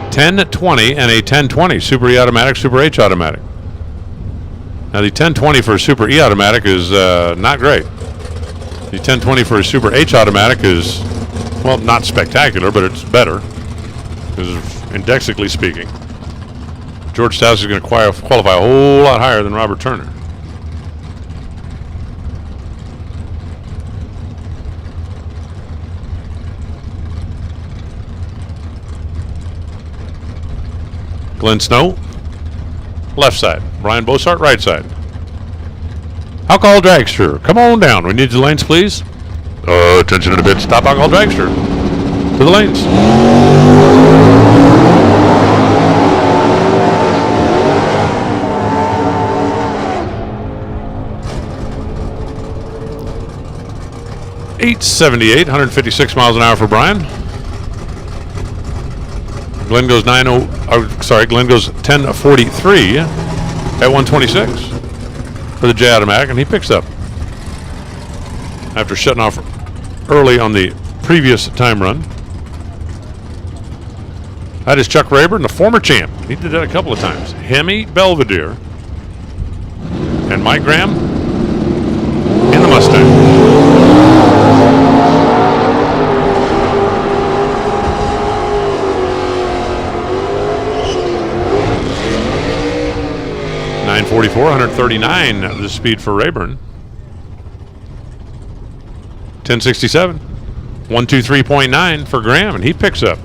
.1020 and a 1020 Super E automatic, Super H automatic. Now the 1020 for a Super E automatic is not great. The 1020 for a Super H automatic is, well, not spectacular, but it's better. Because indexically speaking, George Stassi is going to qualify a whole lot higher than Robert Turner. Glenn Snow, left side. Brian Bossart, right side. Alcohol dragster, come on down. We need the lanes, please. Attention in a bit. Stop alcohol dragster. To the lanes. .878, 156 miles an hour for Brian. Glenn goes Glenn goes 10:43 at 126 for the J automatic, and he picks up after shutting off early on the previous time run. That is Chuck Rayburn, the former champ. He did that a couple of times. Hemi Belvedere and Mike Graham in the Mustang. .944, 139 the speed for Rayburn. 1067, 123.9 for Graham, and he picks up.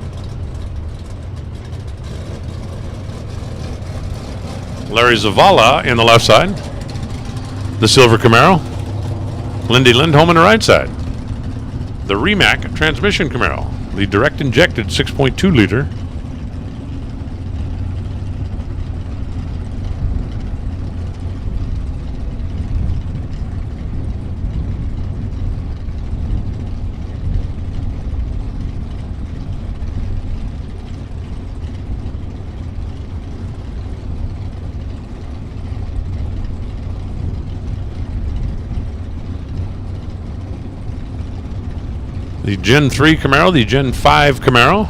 Larry Zavala in the left side. The silver Camaro. Lindy Lindholm on the right side. The Rimac transmission Camaro. The direct injected 6.2 liter. The Gen 3 Camaro, the Gen 5 Camaro.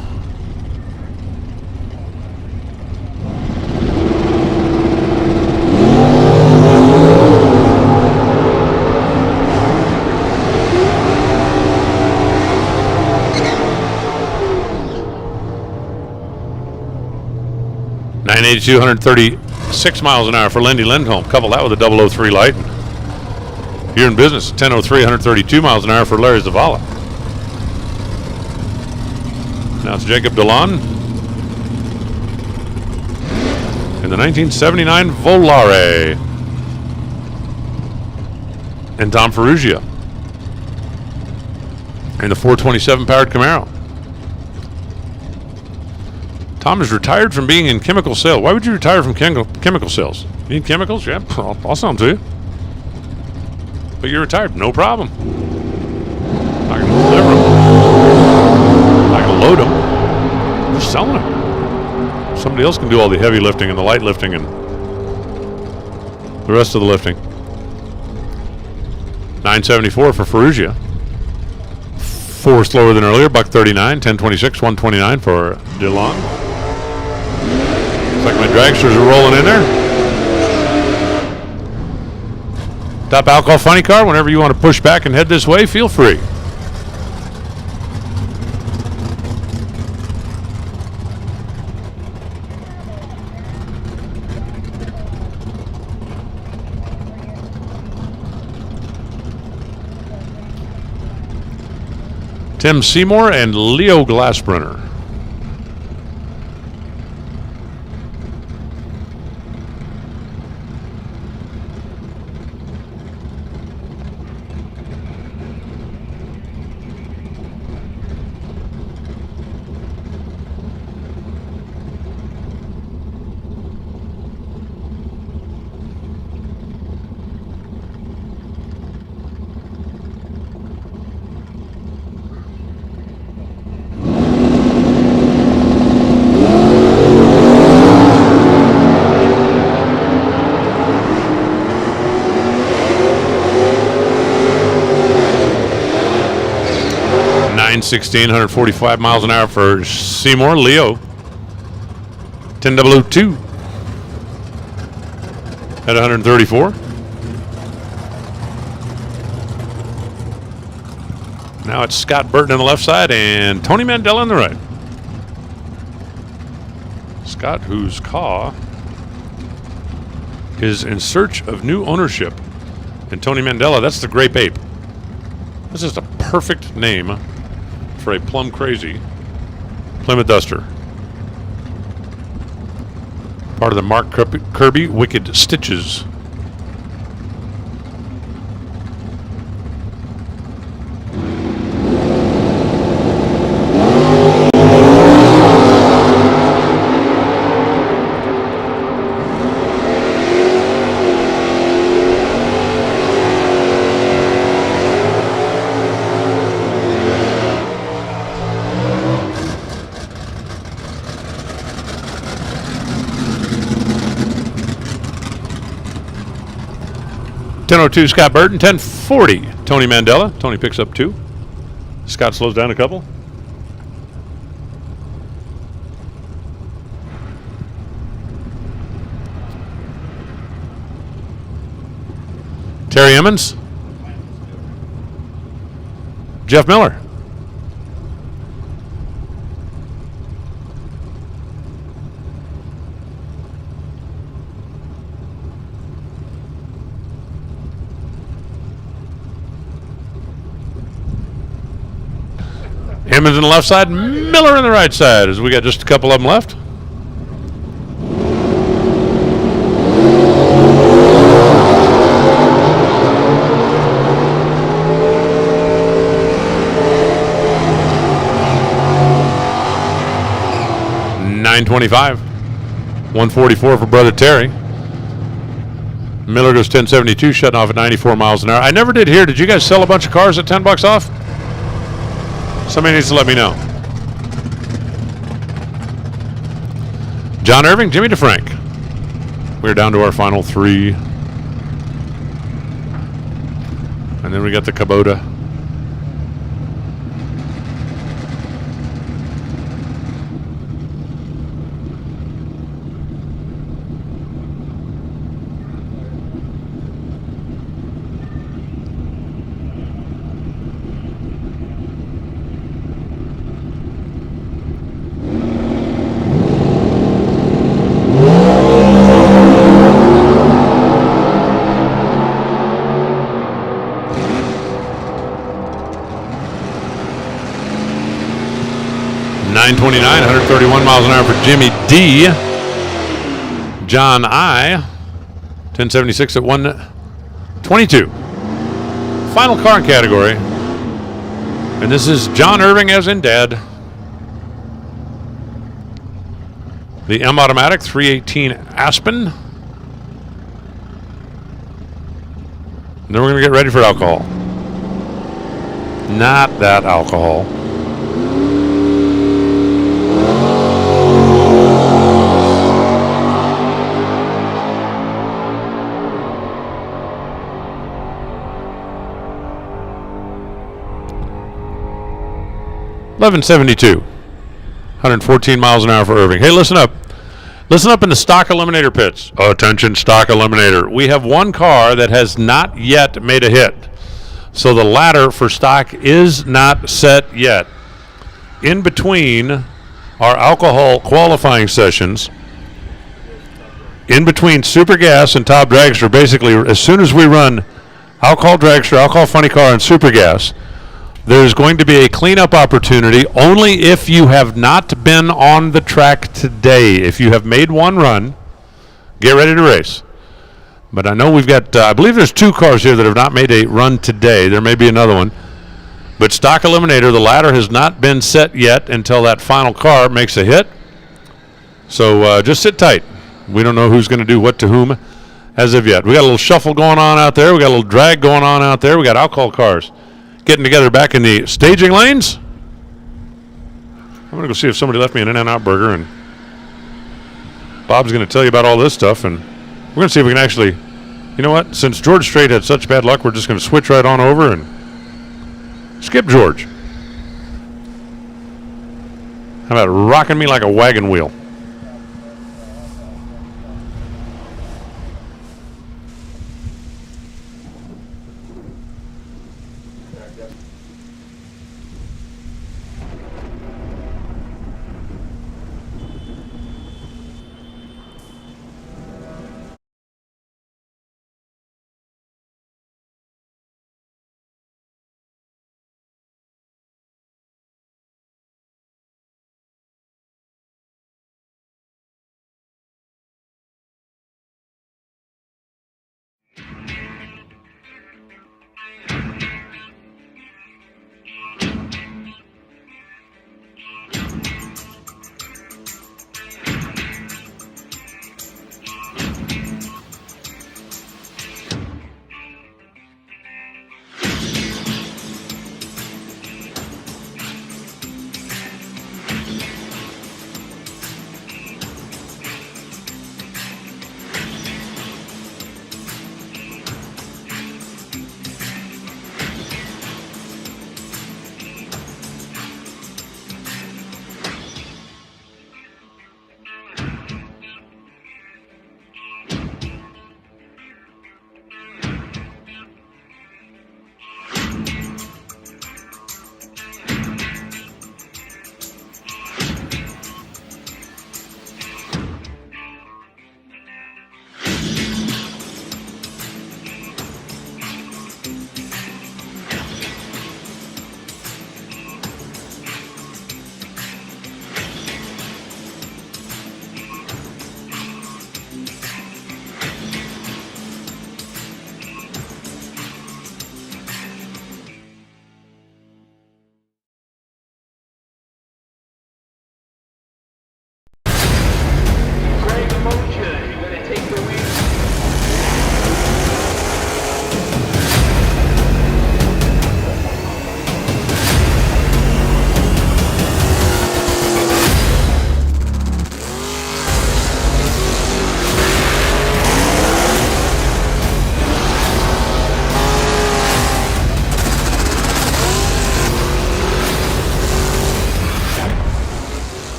.982, 136 miles an hour for Lindy Lindholm. Couple that with a 003 light. Here in business, 10:03, 132 miles an hour for Larry Zavala. Now it's Jacob Delon in the 1979 Volare. And Tom Ferrugia in the 427 powered Camaro. Tom is retired from being in chemical sales. Why would you retire from chemical sales? You need chemicals? Yeah, I'll sell them to you. But you're retired, no problem. Not going to deliver them. Not going to load them. Just selling them. Somebody else can do all the heavy lifting and the light lifting and the rest of the lifting. 974 for Ferrugia. 4 slower than earlier, $139, 1026, 129 for DeLon. Looks like my dragsters are rolling in there. Top Alcohol Funny Car, whenever you want to push back and head this way, feel free. Tim Seymour and Leo Glassbrunner. 10:16, 145 miles an hour for Seymour. Leo, 10:02 at 134. Now it's Scott Burton on the left side and Tony Mandela on the right. Scott, whose car is in search of new ownership. And Tony Mandela, that's the Grape Ape. This is a perfect name for a plum crazy Plymouth Duster. Part of the Mark Kirby Wicked Stitches. .10:02 Scott Burton, 10:40 Tony Mandela. Tony picks up 2. Scott slows down a couple. Terry Emmons. Jeff Miller. Emmons on the left side, Miller on the right side, as we got just a couple of them left. .925, 144 for Brother Terry. Miller goes 10:72, shutting off at 94 miles an hour. I never did hear. Did you guys sell a bunch of cars at $10 off? Somebody needs to let me know. John Irving, Jimmy DeFrank. We're down to our final 3. And then we got the Kubota. .929, 131 miles an hour for Jimmy D. John I. 1076 at 122. Final car category. And this is John Irving as in Dad. The M Automatic 318 Aspen. And then we're going to get ready for alcohol. Not that alcohol. .1172, 114 miles an hour for Irving. Hey, listen up. Listen up in the stock eliminator pits. Attention, stock eliminator. We have one car that has not yet made a hit. So the ladder for stock is not set yet. In between our alcohol qualifying sessions, in between Super Gas and Top Dragster, basically as soon as we run alcohol dragster, alcohol funny car, and Super Gas, there's going to be a cleanup opportunity only if you have not been on the track today. If you have made one run, get ready to race. But I know we've got, I believe there's 2 cars here that have not made a run today. There may be another one. But stock eliminator, the ladder has not been set yet until that final car makes a hit. So just sit tight. We don't know who's going to do what to whom as of yet. We got a little shuffle going on out there. We got a little drag going on out there. We got alcohol cars getting together back in the staging lanes. I'm going to go see if somebody left me an In-N-Out burger, and Bob's going to tell you about all this stuff, and we're going to see if we can actually, you know what, since George Strait had such bad luck, we're just going to switch right on over and skip George. How about rocking me like a wagon wheel?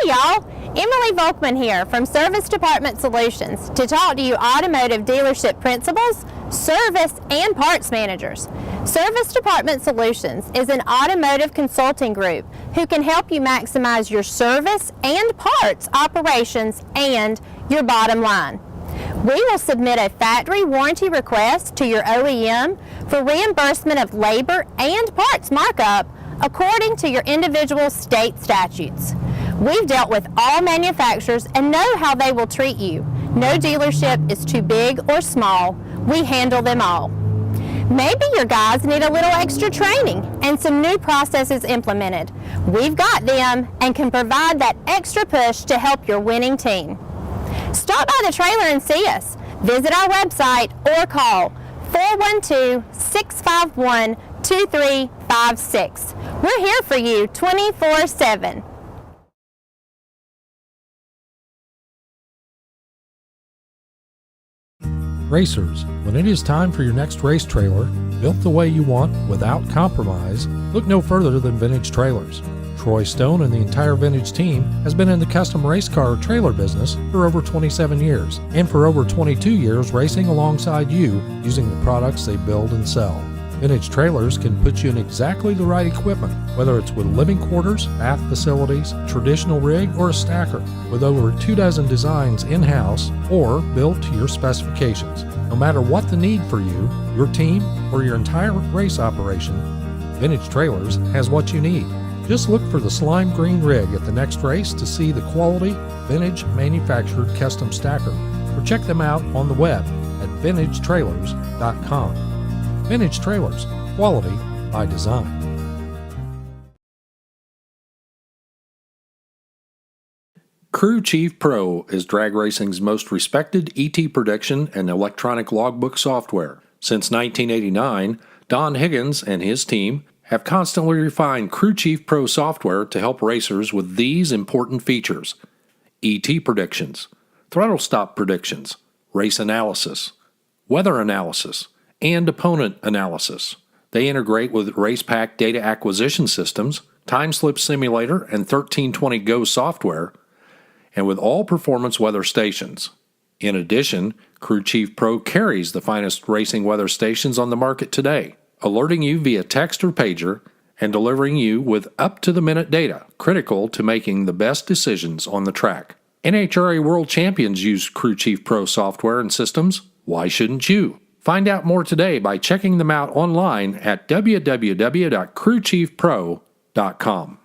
Hey y'all, Emily Volkman here from Service Department Solutions to talk to you automotive dealership principals, service, and parts managers. Service Department Solutions is an automotive consulting group who can help you maximize your service and parts operations and your bottom line. We will submit a factory warranty request to your OEM for reimbursement of labor and parts markup according to your individual state statutes. We've dealt with all manufacturers and know how they will treat you. No dealership is too big or small. We handle them all. Maybe your guys need a little extra training and some new processes implemented. We've got them and can provide that extra push to help your winning team. Stop by the trailer and see us. Visit our website or call 412-651-2356. We're here for you 24/7. Racers, when it is time for your next race trailer, built the way you want without compromise, look no further than Vintage Trailers. Troy Stone and the entire Vintage team has been in the custom race car trailer business for over 27 years, and for over 22 years racing alongside you using the products they build and sell. Vintage Trailers can put you in exactly the right equipment, whether it's with living quarters, bath facilities, traditional rig, or a stacker, with over 24 designs in-house or built to your specifications. No matter what the need for you, your team, or your entire race operation, Vintage Trailers has what you need. Just look for the slime green rig at the next race to see the quality, vintage manufactured custom stacker, or check them out on the web at vintagetrailers.com. Vintage Trailers, quality by design. Crew Chief Pro is drag racing's most respected ET prediction and electronic logbook software. Since 1989, Don Higgins and his team have constantly refined Crew Chief Pro software to help racers with these important features: ET predictions, throttle stop predictions, race analysis, weather analysis, and opponent analysis. They integrate with RacePack data acquisition systems, Time Slip Simulator, and 1320 Go software, and with all performance weather stations. In addition, Crew Chief Pro carries the finest racing weather stations on the market today, alerting you via text or pager and delivering you with up-to-the-minute data critical to making the best decisions on the track. NHRA World Champions use Crew Chief Pro software and systems. Why shouldn't you? Find out more today by checking them out online at www.crewchiefpro.com.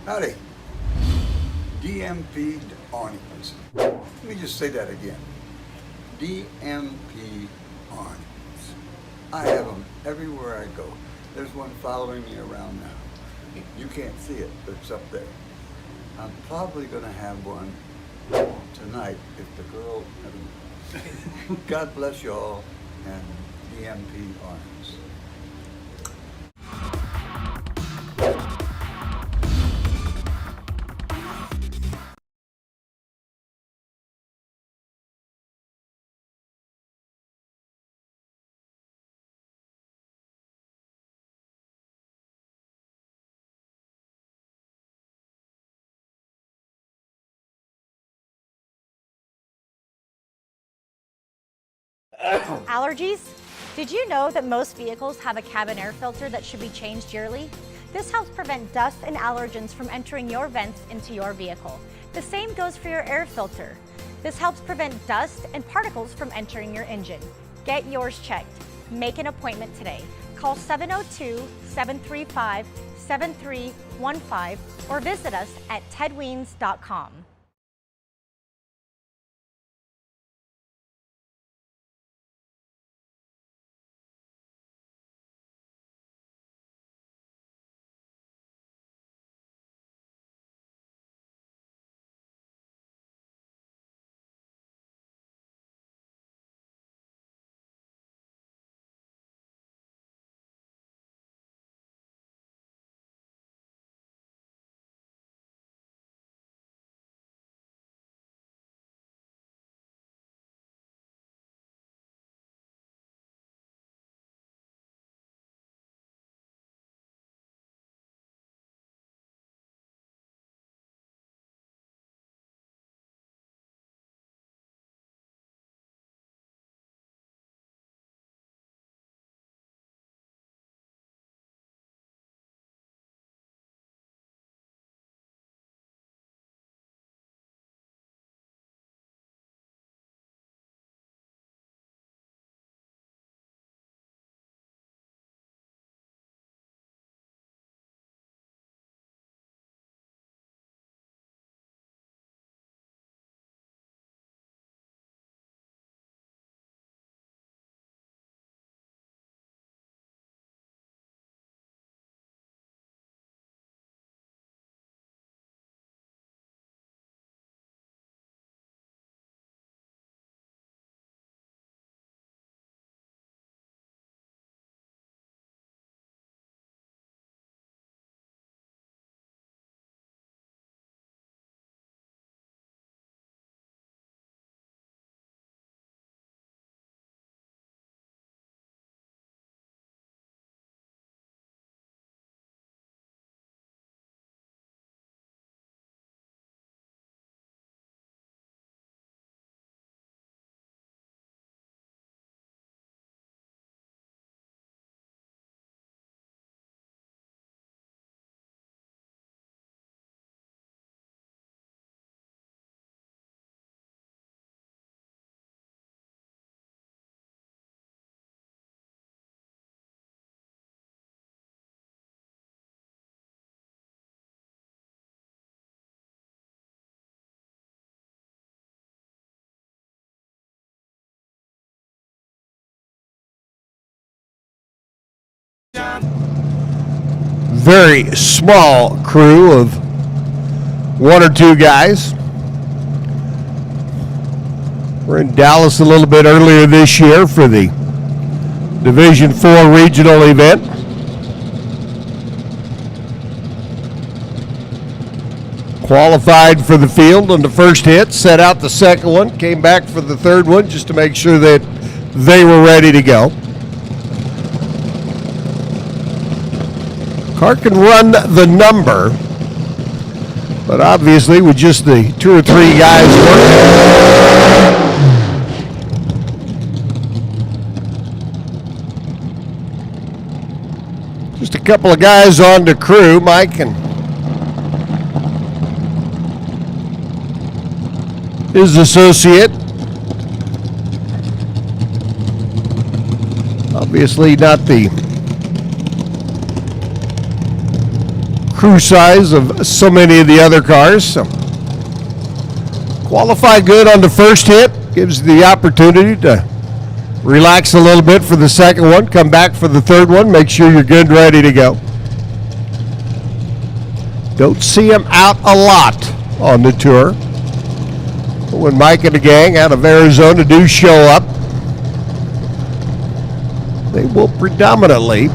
Howdy. DMP awnings. Let me just say that again. DMP awnings. I have them everywhere I go. There's one following me around now. You can't see it, but it's up there. I'm probably going to have one tonight if the girl... God bless you all, and DMP awnings. Allergies? Did you know that most vehicles have a cabin air filter that should be changed yearly? This helps prevent dust and allergens from entering your vents into your vehicle. The same goes for your air filter. This helps prevent dust and particles from entering your engine. Get yours checked. Make an appointment today. Call 702-735-7315 or visit us at tedweens.com. Very small crew of one or two guys. We're in Dallas a little bit earlier this year for the Division IV regional event. Qualified for the field on the first hit, set out the second one, came back for the third one just to make sure that they were ready to go. Car can run the number, but obviously with just the two or three guys working. Just a couple of guys on the crew, Mike and his associate. Obviously not the crew size of so many of the other cars. So qualify good on the first hit, gives you the opportunity to relax a little bit for the second one, come back for the third one, make sure you're good and ready to go. Don't see them out a lot on the tour. But when Mike and the gang out of Arizona do show up, they will predominantly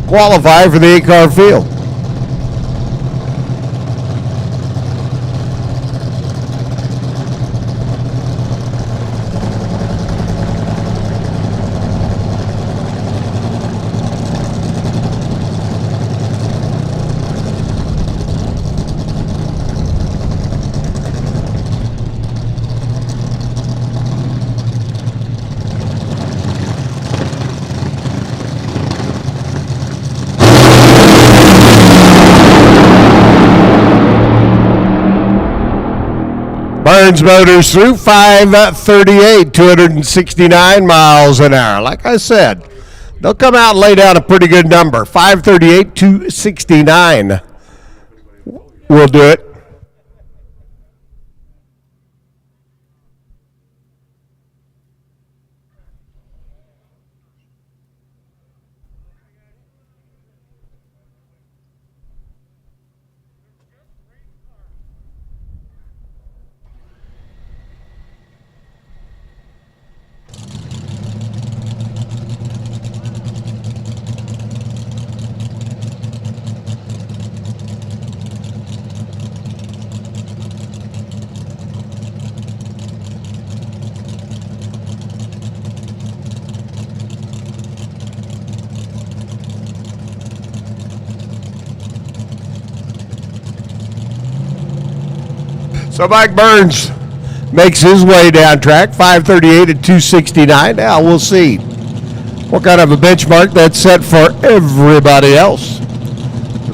qualify for the 8-car field. Burns Motors through 538, 269 miles an hour. Like I said, they'll come out and lay down a pretty good number. 538, 269 will do it. So Mike Burns makes his way down track, 538 at 269. Now we'll see what kind of a benchmark that's set for everybody else.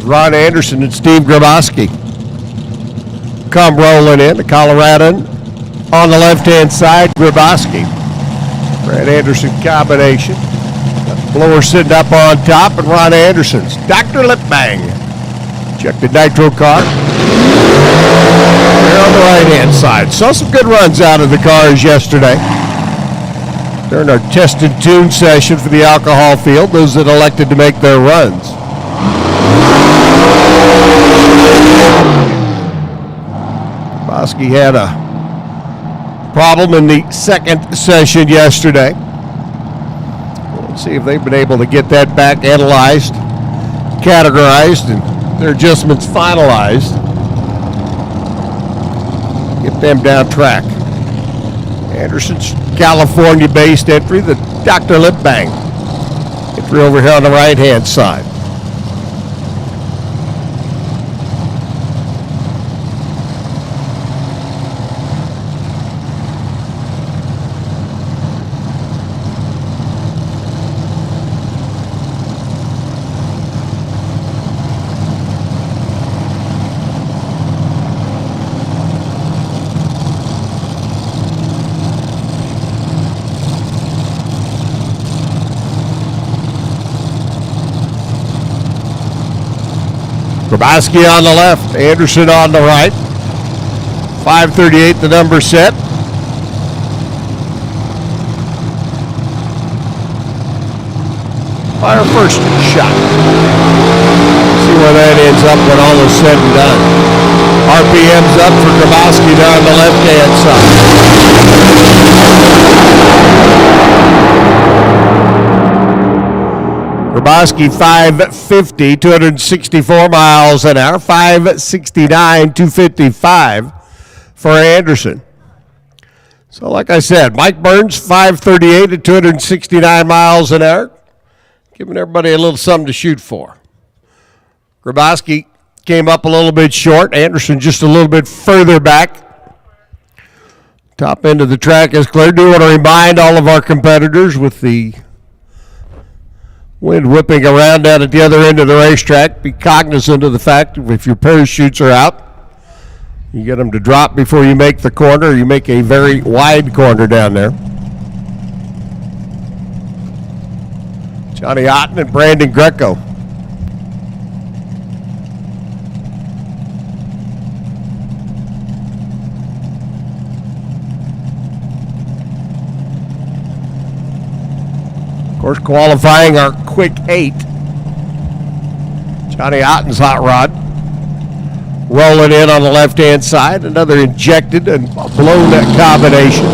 Ron Anderson and Steve Grabowski come rolling in. The Coloradan on the left-hand side, Grabowski. Brad Anderson combination. Blower sitting up on top, and Ron Anderson's Dr. Lipbang. Check the nitro car. They're on the right-hand side. Saw some good runs out of the cars yesterday during our test and tune session for the alcohol field, those that elected to make their runs. Bosky had a problem in the second session yesterday. Let's see if they've been able to get that back analyzed, categorized, and their adjustments finalized. Get them down track. Anderson's California-based entry, the Dr. Lipbang entry over here on the right-hand side. Grabowski on the left, Anderson on the right. 538 the number set. Fire first shot. See where that ends up when all is said and done. RPM's up for Grabowski down the left-hand side. Grabowski 550, 264 miles an hour, 569, 255 for Anderson. So like I said, Mike Burns 538 at 269 miles an hour, giving everybody a little something to shoot for. Grabowski came up a little bit short. Anderson just a little bit further back. Top end of the track is clear. Do want to remind all of our competitors with the wind whipping around down at the other end of the racetrack, be cognizant of the fact if your parachutes are out, you get them to drop before you make the corner, or you make a very wide corner down there. Johnny Otten and Brandon Greco. Of course, qualifying our quick 8. Johnny Otten's hot rod. Rolling in on the left-hand side. Another injected and blown combination.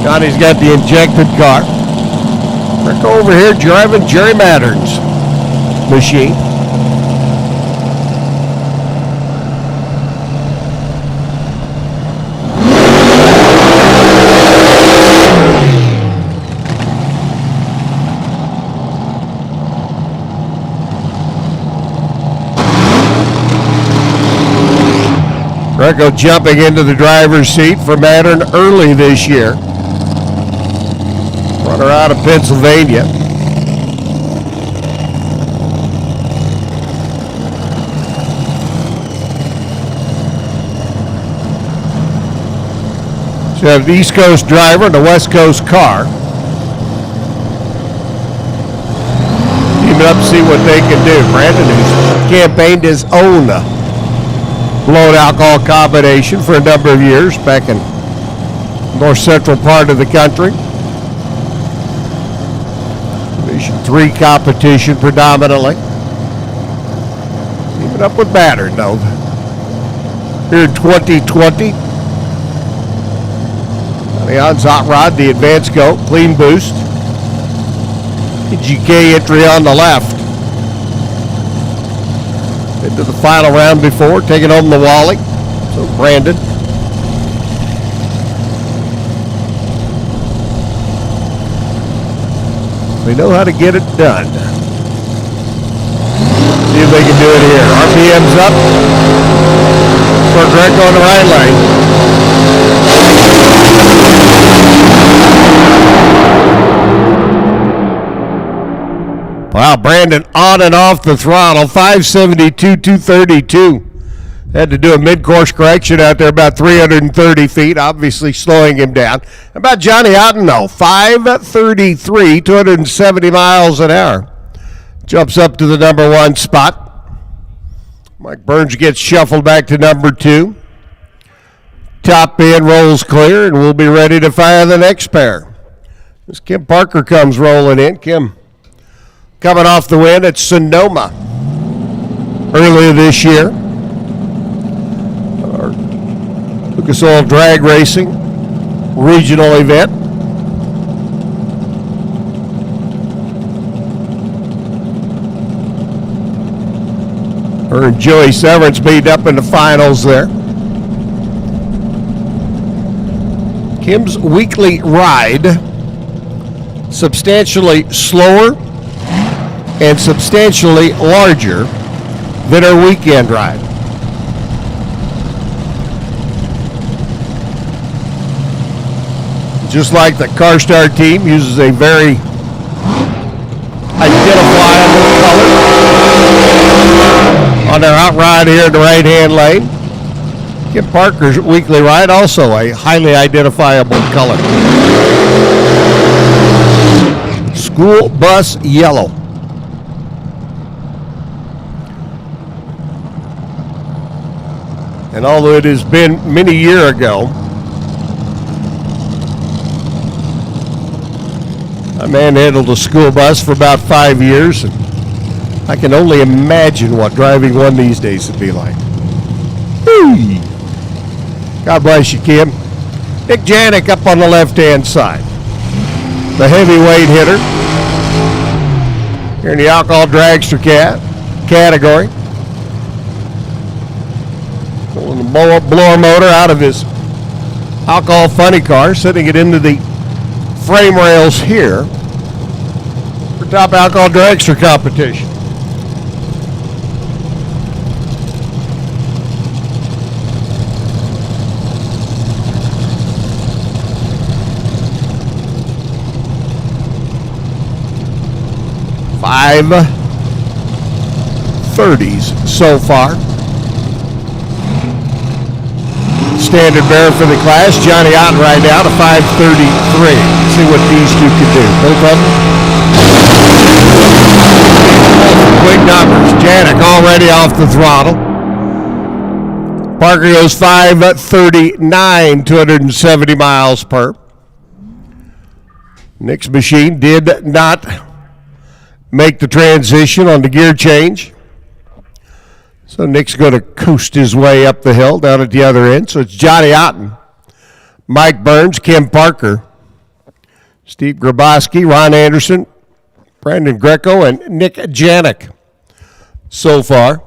Johnny's got the injected car. Rick over here driving Jerry Mattern's machine. Greco jumping into the driver's seat for Mattern early this year. Runner out of Pennsylvania. So you have the East Coast driver and the West Coast car. Teaming up to see what they can do. Brandon, who's campaigned his own blown alcohol combination for a number of years back in north central part of the country. Division 3 competition predominantly. Even up with Mattern though. Here in 2020. The odds hot rod, the advanced go, clean boost. GK entry on the left. Into the final round before, taking home the Wally. So Brandon. They know how to get it done. See if they can do it here. RPM's up for Greco on the right lane. Wow, Brandon on and off the throttle, 572, 232. Had to do a mid-course correction out there about 330 feet, obviously slowing him down. How about Johnny Otten, though? 533, 270 miles an hour. Jumps up to the number 1 spot. Mike Burns gets shuffled back to number 2. Top end rolls clear, and we'll be ready to fire the next pair. As Kim Parker comes rolling in. Kim coming off the win at Sonoma earlier this year. Our Lucas Oil Drag Racing regional event. Her and Joey Severance beat up in the finals there. Kim's weekly ride, substantially slower and substantially larger than her weekend ride. Just like the CarStar team uses a very identifiable color on their outride here in the right-hand lane. Kim Parker's weekly ride, also a highly identifiable color. School bus yellow. And although it has been many years ago, I manhandled a school bus for about 5 years, and I can only imagine what driving one these days would be like. Whee! God bless you, Kim. Nick Janik up on the left-hand side. The heavyweight hitter. Here in the alcohol dragster category. Pulling the blower motor out of his alcohol funny car, setting it into the frame rails here for top alcohol dragster competition. Five 30s so far. Standard bearer for the class, Johnny Otten right now to 5:33. See what these two can do. Both of them. Quick numbers. Janik already off the throttle. Parker goes 5:39, 270 miles per. Nick's machine did not make the transition on the gear change. So Nick's going to coast his way up the hill down at the other end. So it's Johnny Otten, Mike Burns, Kim Parker, Steve Graboski, Ron Anderson, Brandon Greco, and Nick Janik so far.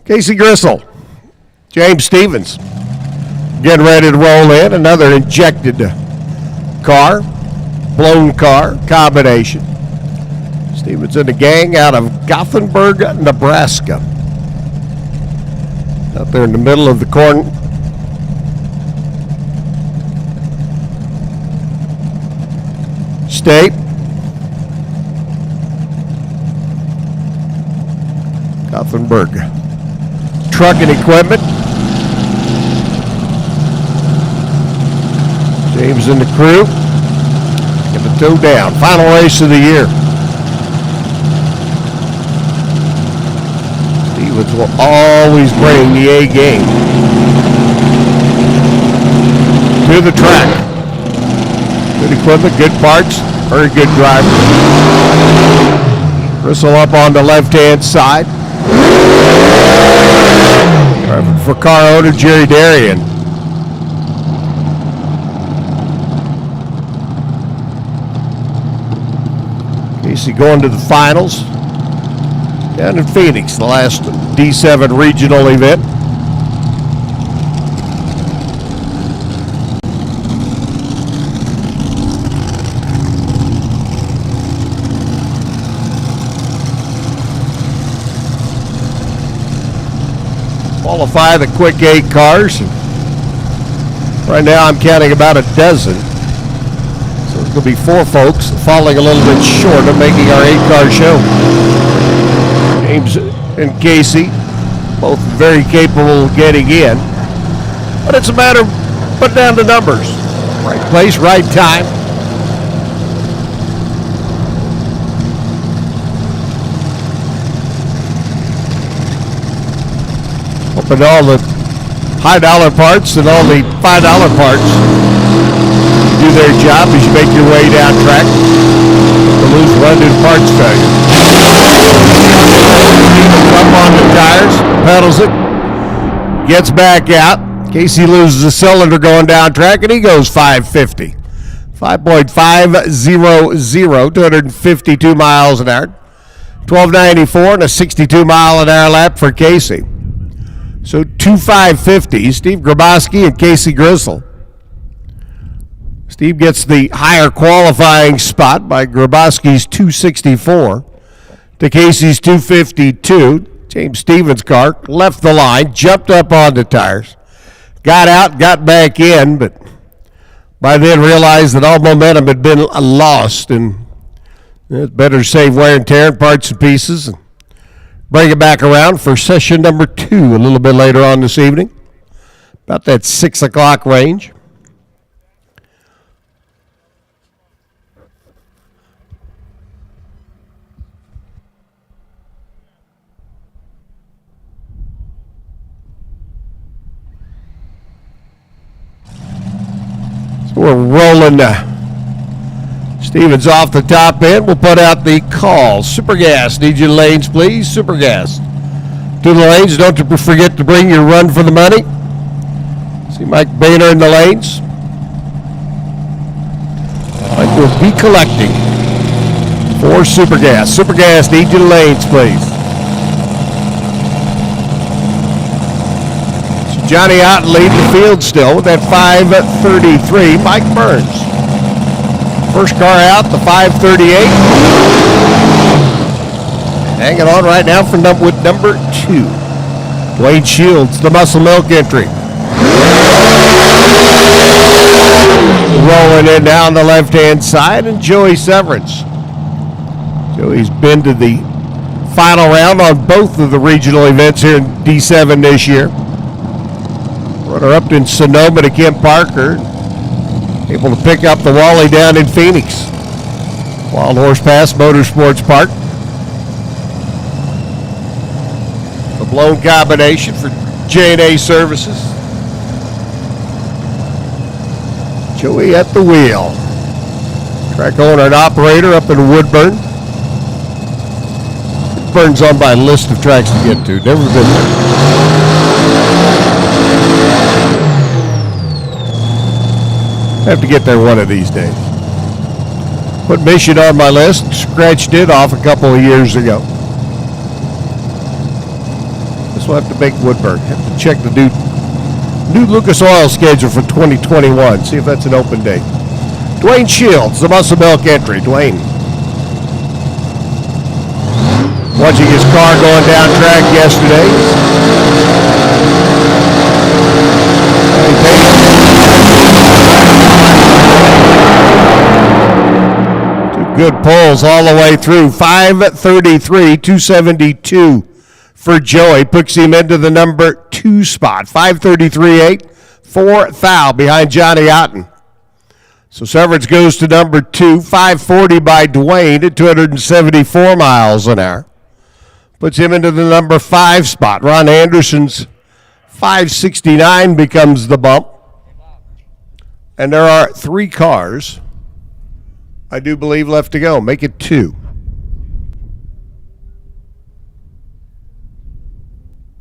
Casey Gristle, James Stevens, getting ready to roll in. Another injected car, blown car combination. Stevens and the gang out of Gothenburg, Nebraska. Out there in the middle of the corn. State. Gothenburg. Trucking equipment. James and the crew get the toe down. Final race of the year. Stevens will always bring the A game to the track. Good equipment, good parts, very good driver. Gristle up on the left-hand side. Driving for car owner Jerry Darien. Casey going to the finals down in Phoenix, the last D7 regional event. Qualify the quick 8 cars. Right now I'm counting about a dozen. So it's going to be 4 folks falling a little bit short of making our 8-car show. James and Casey, both very capable of getting in. But it's a matter of putting down the numbers. Right place, right time. Hoping all the high dollar parts and all the $5 parts do their job as you make your way down track. The loose run due to parts failure. Up on the tires, pedals it, gets back out. Casey loses a cylinder going down track, and he goes 550. 5.500, 252 miles an hour. 1294 and a 62 mile an hour lap for Casey. So 2.550, Steve Graboski and Casey Gristle. Steve gets the higher qualifying spot by Graboski's 264 to Casey's 252. James Stevens' car left the line, jumped up on the tires, got out, got back in, but by then realized that all momentum had been lost, and it's better to save wear and tear and parts and pieces and bring it back around for session number 2 a little bit later on this evening. About that 6 o'clock range. So we're rolling. Stevens off the top end. We'll put out the call. Super Gas. Need you lanes, please. Super Gas. To the lanes. Don't forget to bring your run for the money. See Mike Boehner in the lanes. Mike will be collecting for Super Gas. Super Gas. Need you lanes, please. So Johnny Otten leading the field still with that 5:33. Mike Burns. First car out, the 538. Hanging on right now for number 2. Dwayne Shields, the Muscle Milk entry. Rolling in down the left-hand side, and Joey Severance. Joey's been to the final round on both of the regional events here in D7 this year. Runner-up in Sonoma to Kim Parker. Able to pick up the Wally down in Phoenix. Wild Horse Pass Motorsports Park. A blown combination for J&A Services. Joey at the wheel. Track owner and operator up in Woodburn. Woodburn's on my list of tracks to get to. Never been there. Have to get there one of these days. Put Mission on my list. Scratched it off a couple of years ago. This will have to make Woodburn. Have to check the new Lucas Oil schedule for 2021. See if that's an open date. Dwayne Shields, the Muscle Milk entry. Dwayne. Watching his car going down track yesterday. Good pulls all the way through. 5:33, 272 for Joey. Puts him into the number 2 spot. 5:33.8 for Thal behind Johnny Otten. So Severance goes to number 2. 5:40 by Dwayne at 274 miles an hour. Puts him into the number 5 spot. Ron Anderson's 5:69 becomes the bump. And there are 3 cars, I do believe, left to go. Make it 2.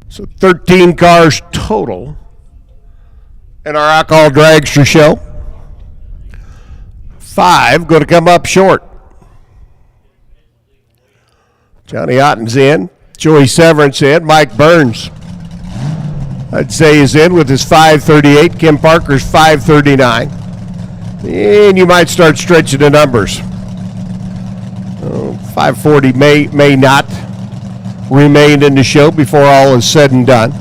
So 13 cars total in our alcohol dragster show. 5 going to come up short. Johnny Otten's in. Joey Severance in. Mike Burns, I'd say, is in with his 5:38. Kim Parker's 5:39. And you might start stretching the numbers. 540 may not remain in the show before all is said and done.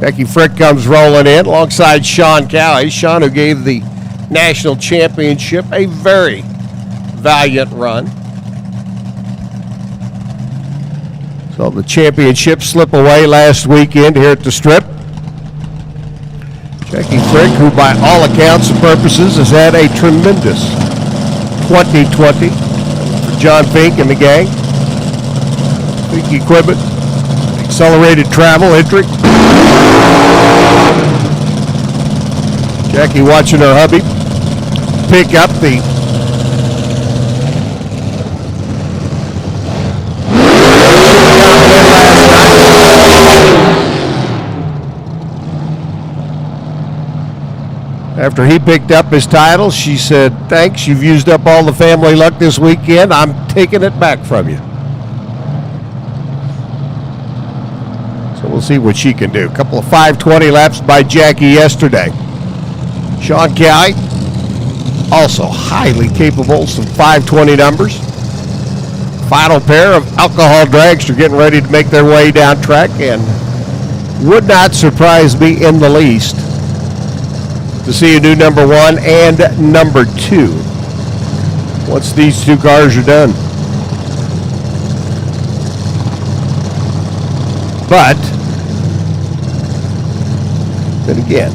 Jackie Frick comes rolling in alongside Sean Cowie. Sean, who gave the national championship a very valiant run. So the championship slip away last weekend here at the Strip. Jackie Frick, who by all accounts and purposes has had a tremendous 2020. For John Fink and the gang. Fink Equipment, Accelerated Travel, entry. Jackie watching her hubby pick up the After he picked up his title, she said, "Thanks, you've used up all the family luck this weekend. I'm taking it back from you." So we'll see what she can do. A couple of 5:20 laps by Jackie yesterday. Sean Cowie, also highly capable, some 5:20 numbers. Final pair of alcohol dragster getting ready to make their way down track, and would not surprise me in the least to see a new number 1 and number 2 once these 2 cars are done. But again.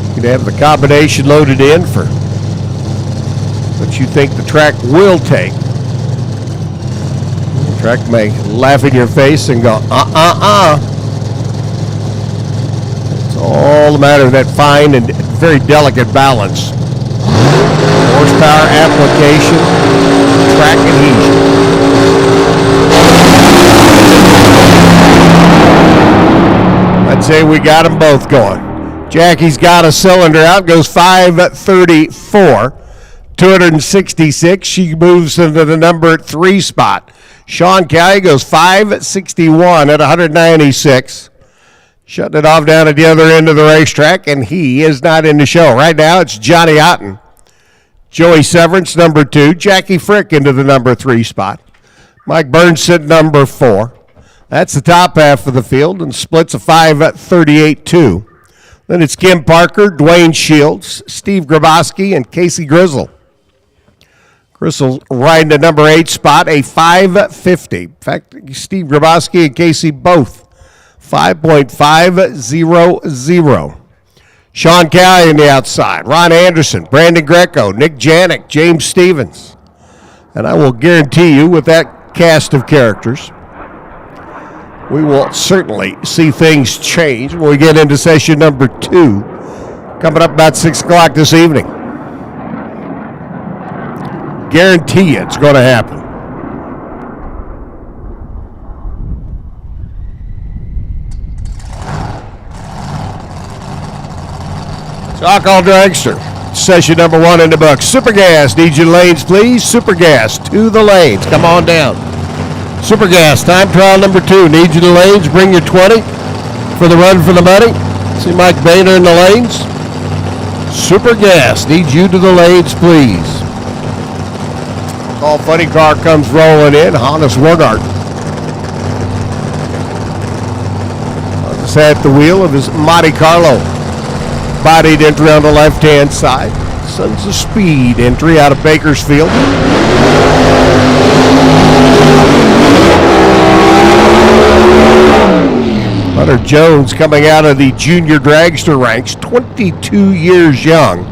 You can have the combination loaded in for what you think the track will take. The track may laugh in your face and go, It's all a matter of that fine and very delicate balance. Horsepower application, track adhesion. I'd say we got them both going. Jackie's got a cylinder out, goes 534, 266. She moves into the number 3 spot. Sean Kelly goes 561 at 196. Shutting it off down at the other end of the racetrack, and he is not in the show. Right now, it's Johnny Otten. Joey Severance, number 2. Jackie Frick into the number 3 spot. Mike Burns at number 4. That's the top half of the field, and splits a 538-2. Then it's Kim Parker, Dwayne Shields, Steve Grabowski, and Casey Grizzle. Grizzle riding the number 8 spot, a 550. In fact, Steve Grabowski and Casey both 5.500. Sean Calley on the outside. Ron Anderson, Brandon Greco, Nick Janik, James Stevens. And I will guarantee you, with that cast of characters, we will certainly see things change when we get into session number 2, coming up about 6 o'clock this evening. Guarantee you it's going to happen. Alcohol Dragster, session number 1 in the book. Super Gas, need you lanes, please. Super Gas, to the lanes. Come on down. Super Gas, time trial number 2. Need you to lanes, bring your 20 for the run for the money. See Mike Boehner in the lanes. Super Gas, need you to the lanes, please. Call Funny Car comes rolling in. Hannes Wargart. Hannes at the wheel of his Monte Carlo. Bodied entry on the left-hand side. Sons of Speed entry out of Bakersfield. Hunter Jones coming out of the junior dragster ranks, 22 years young.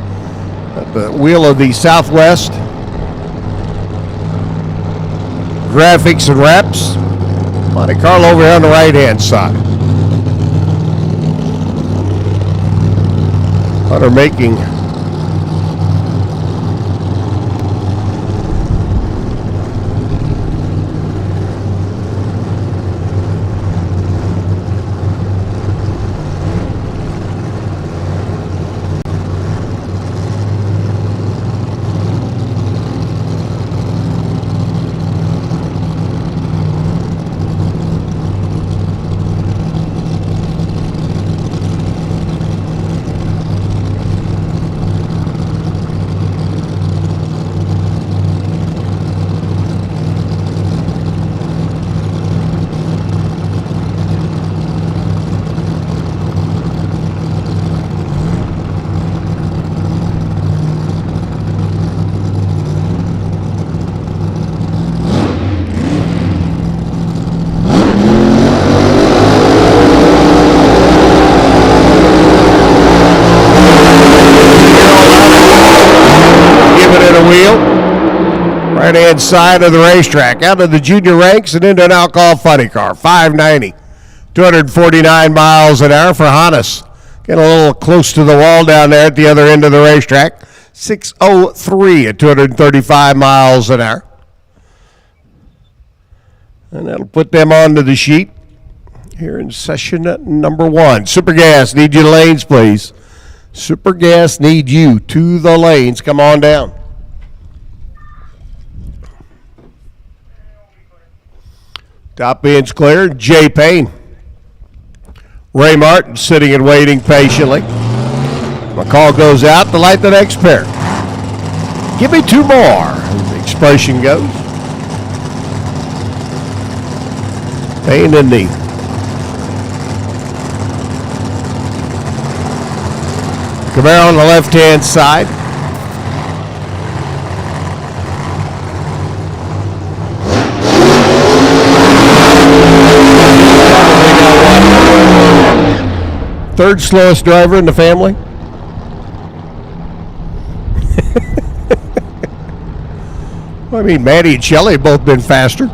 At the wheel of the Southwest Graphics and Wraps. Monte Carlo over here on the right-hand side. Hunter making right-hand side of the racetrack, out of the junior ranks and into an Alcohol Funny Car. 590, 249 miles an hour for Hannes. Getting a little close to the wall down there at the other end of the racetrack. 603 at 235 miles an hour. And that'll put them onto the sheet here in session number 1. Super Gas, need you to lanes, please. Super Gas, need you to the lanes. Come on down. Top end's clear. Jay Payne. Ray Martin sitting and waiting patiently. My call goes out to light the next pair. Give me 2 more, as the expression goes. Payne in the Camaro on the left-hand side. third slowest driver in the family? Well, I mean, Maddie and Shelley have both been faster.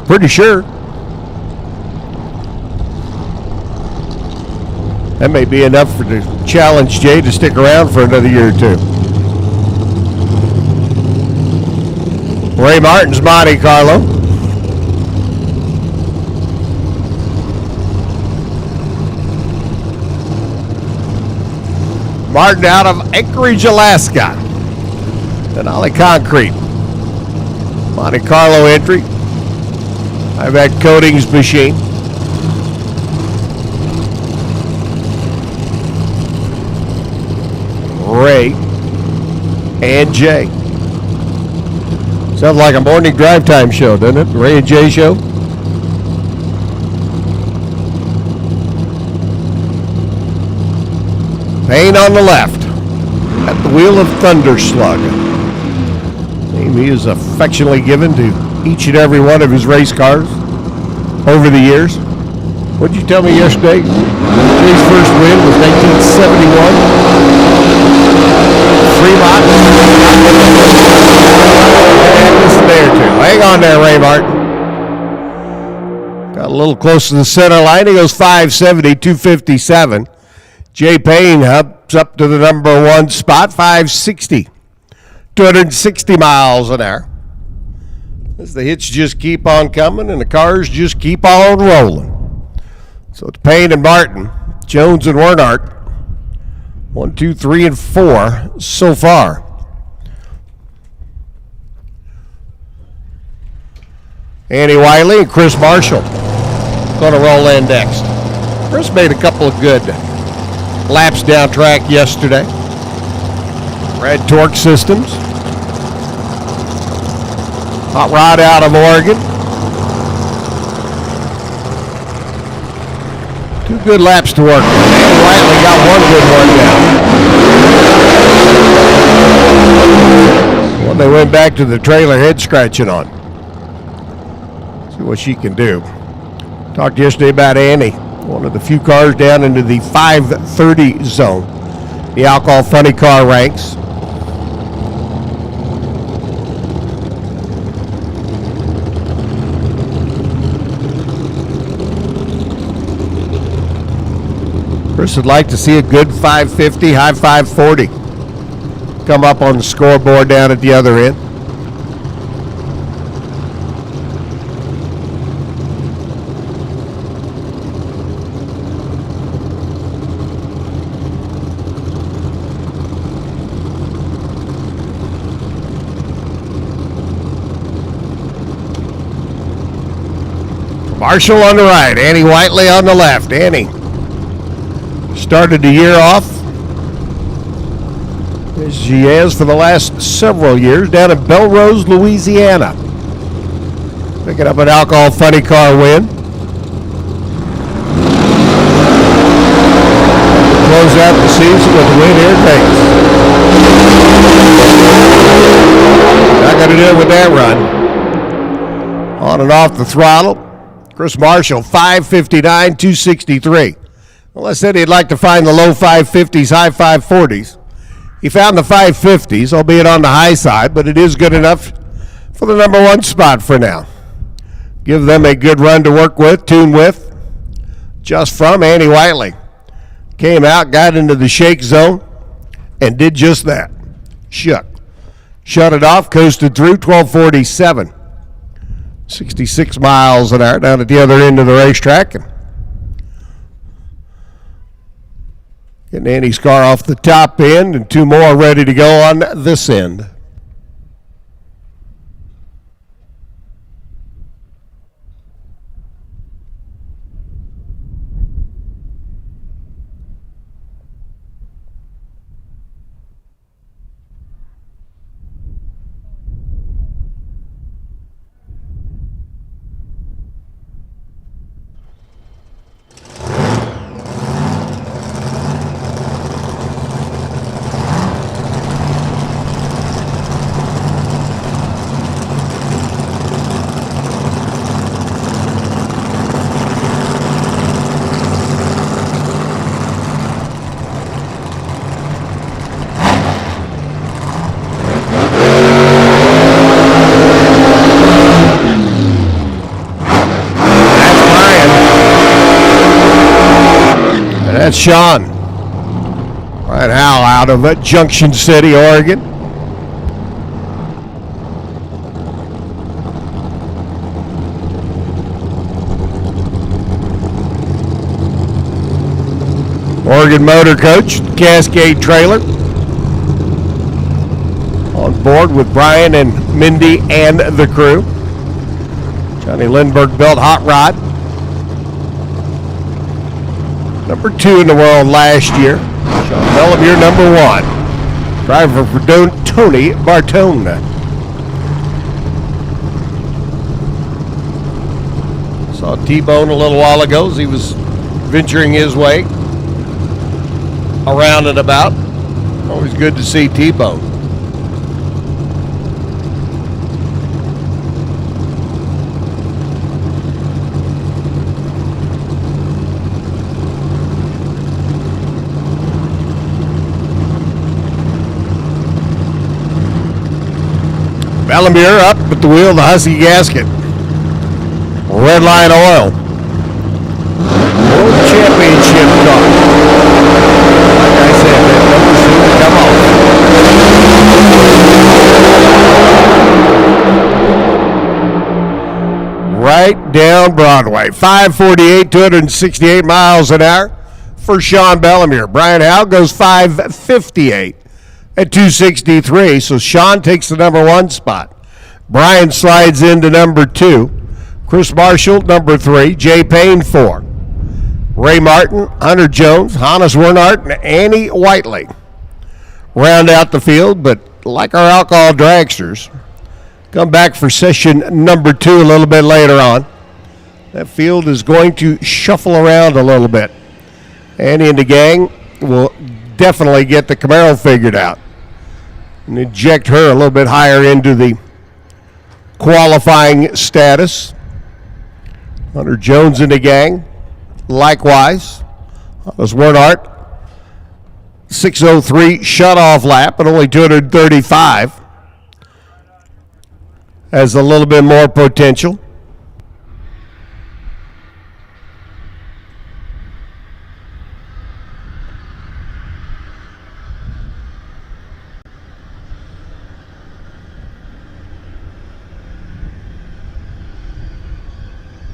Pretty sure. That may be enough to challenge Jay to stick around for another year or two. Ray Martin's Monte Carlo. Martin out of Anchorage, Alaska. Denali Concrete. Monte Carlo entry. I've had coatings machine. Ray and Jay. Sounds like a morning drive time show, doesn't it? Ray and Jay show. Payne on the left at the wheel of Thunder Slug. Name he is affectionately given to each and every one of his race cars over the years. What did you tell me yesterday? Jay's first win was 1971. Fremont. And listen there too. Hang on there, Ray Martin. Got a little close to the center line. He goes 570, 257. Jay Payne hops up to the number one spot, 560. 260 miles an hour. As the hits just keep on coming and the cars just keep on rolling. So it's Payne and Martin, Jones and Wernhardt. 1, 2, 3, and 4 so far. Andy Wiley and Chris Marshall going to roll in next. Chris made a couple of good laps down track yesterday. Red Torque Systems. Hot Rod out of Oregon. 2 good laps to work with. Andy Wiley got 1 good one down. Well, they went back to the trailer head scratching on. See what she can do. Talked yesterday about Annie. One of the few cars down into the 530 zone. The Alcohol Funny Car ranks. Chris would like to see a good 550, high 540 come up on the scoreboard down at the other end. Marshall on the right, Annie Whiteley on the left. Annie started the year off, as she has for the last several years, down in Belrose, Louisiana. Picking up an Alcohol Funny Car win. Close out the season with the win here at Vegas. Not going to do it with that run. On and off the throttle. Chris Marshall, 559, 263. Well, I said he'd like to find the low 550s, high 540s. He found the 550s, albeit on the high side, but it is good enough for the number one spot for now. Give them a good run to work with, tune with. Just from Annie Whiteley. Came out, got into the shake zone, and did just that. Shut it off, coasted through, 1247. 66 miles an hour down at the other end of the racetrack. And getting Annie's car off the top end and 2 more ready to go on this end. And that's Sean. Right, Hal out of Junction City, Oregon. Oregon Motor Coach, Cascade Trailer. On board with Brian and Mindy and the crew. Johnny Lindbergh built Hot Rod. Number 2 in the world last year. Sean Bellemere, number 1. Driver for Tony Bartone. Saw T-Bone a little while ago as he was venturing his way around and about. Always good to see T-Bone. Bellemere up at the wheel of the Husky gasket. Red Line Oil. World Championship car. Like I said, that number soon to come off. Right down Broadway. 548, 268 miles an hour for Sean Bellemere. Brian Howe goes 558. At 263, so Sean takes the number 1 spot. Brian slides into number 2. Chris Marshall, number 3. Jay Payne, 4. Ray Martin, Hunter Jones, Hannes Wernhardt, and Annie Whiteley round out the field, but like our alcohol dragsters, come back for session number 2 a little bit later on. That field is going to shuffle around a little bit. Annie and the gang will definitely get the Camaro figured out and inject her a little bit higher into the qualifying status. Hunter Jones and the gang, likewise. Hannes Wernhardt, 6:03 shut-off lap at only 235. Has a little bit more potential.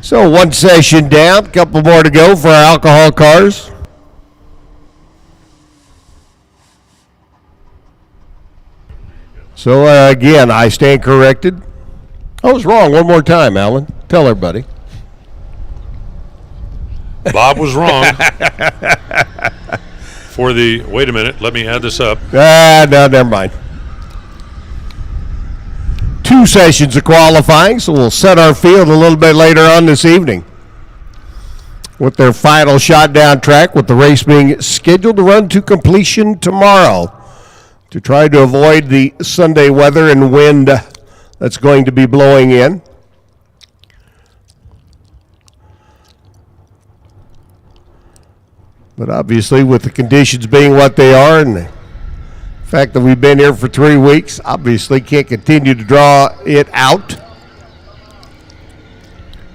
So 1 session down, a couple more to go for our alcohol cars. So again, I stand corrected. I was wrong one more time, Alan. Tell everybody. Bob was wrong. Wait a minute, let me add this up. No, never mind. 2 sessions of qualifying, so we'll set our field a little bit later on this evening with their final shot down track, with the race being scheduled to run to completion tomorrow to try to avoid the Sunday weather and wind that's going to be blowing in. But obviously, with the conditions being what they are and the fact that we've been here for 3 weeks, obviously can't continue to draw it out.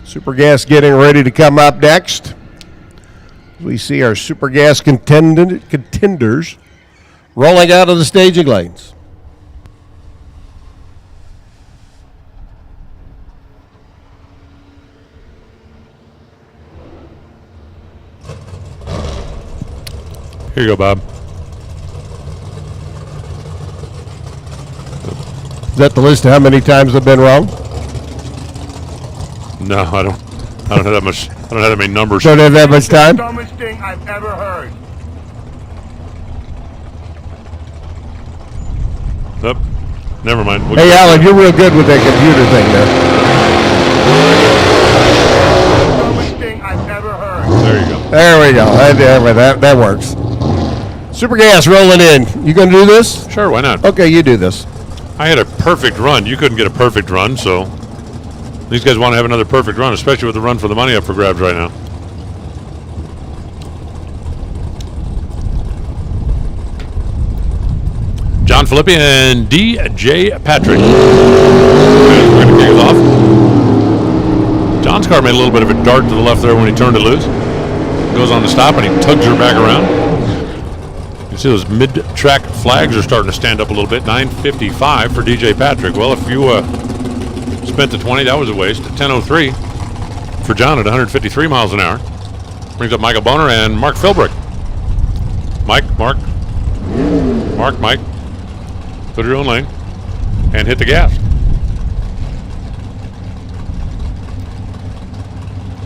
Super Gas getting ready to come up next. We see our Super Gas contenders rolling out of the staging lanes. Here you go, Bob. Is that the list of how many times I've been wrong? No, I don't have that much. I don't have that many numbers. Don't have that much time? Dumbest thing I've ever heard. Nope. Never mind. Hey, Alan, you're real good with that computer thing there. Dumbest thing I've ever heard. There you go. There we go. That works. Super Gas rolling in. You going to do this? Sure, why not? Okay, you do this. I had a perfect run. You couldn't get a perfect run, so these guys want to have another perfect run, especially with the run for the money up for grabs right now. John Filippi and D.J. Patrick. We're going to kick us off. John's car made a little bit of a dart to the left there when he turned to loose. goes on to stop, and he tugs her back around. You can see those mid-track flags are starting to stand up a little bit. 9:55 for DJ Patrick. Well, if you spent the 20, that was a waste. 10:03 for John at 153 miles an hour. Brings up Michael Boner and Mark Philbrick. Mike. Put your own lane and hit the gas.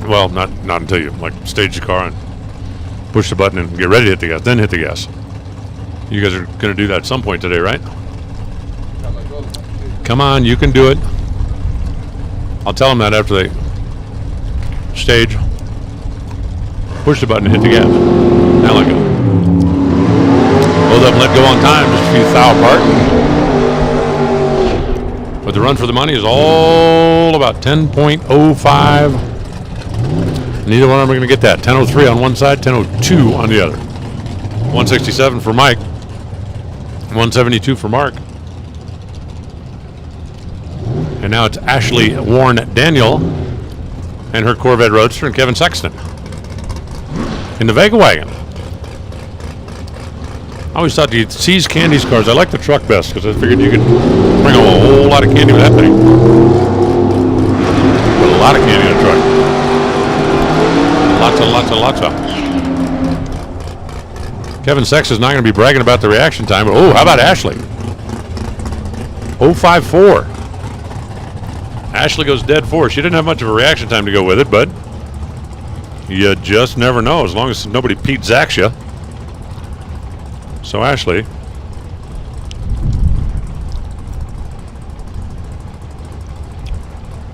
Well, not until you stage the car and push the button and get ready to hit the gas, then hit the gas. You guys are going to do that at some point today, right? Come on, you can do it. I'll tell them that after they stage. Push the button and hit the gas. Now let go. Both of them let go on time, just a few thou apart. But the run for the money is all about 10.05. Neither one of them are going to get that. 10:03 on one side, 10:02 on the other. 167 for Mike. 172 for Mark. And now it's Ashley Warren Daniel and her Corvette Roadster and Kevin Sexton in the Vega wagon. I always thought you'd seize Candy's cars. I like the truck best because I figured you could bring a whole lot of candy with that thing. Put a lot of candy in a truck. Lots of. Kevin Sex is not going to be bragging about the reaction time, but how about Ashley? 0.54. Ashley goes dead four. She didn't have much of a reaction time to go with it, but you just never know as long as nobody Pete Zacks you. So Ashley.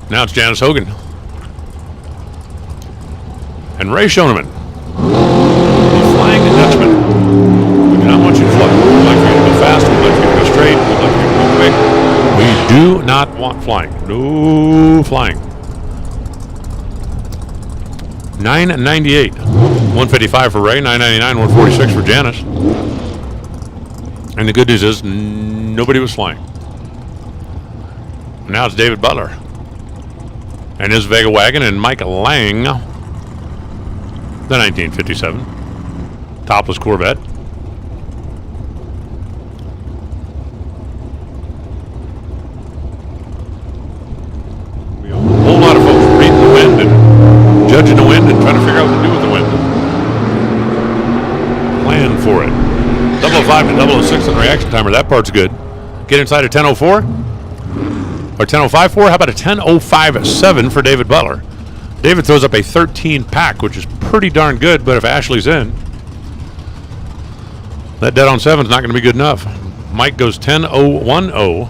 Now it's Janice Hogan. And Ray Schoeneman. The Flying Dutchman. We do not want you to fly. We'd like for you to go fast. We'd like for you to go straight. We'd like for you to go quick. We do not want flying. No flying. 998. 155 for Ray. 999. 146 for Janice. And the good news is nobody was flying. Now it's David Butler and his Vega wagon and Mike Lang. The 1957 topless Corvette. We have a whole lot of folks reading the wind and judging the wind and trying to figure out what to do with the wind. Plan for it. 005 to 006 in reaction timer. That part's good. Get inside at 10:04 or 10:05.4. How about a 10:05.7 for David Butler? David throws up a 13 pack, which is pretty darn good, but if Ashley's in, that dead on 7 is not going to be good enough. Mike goes 10:010.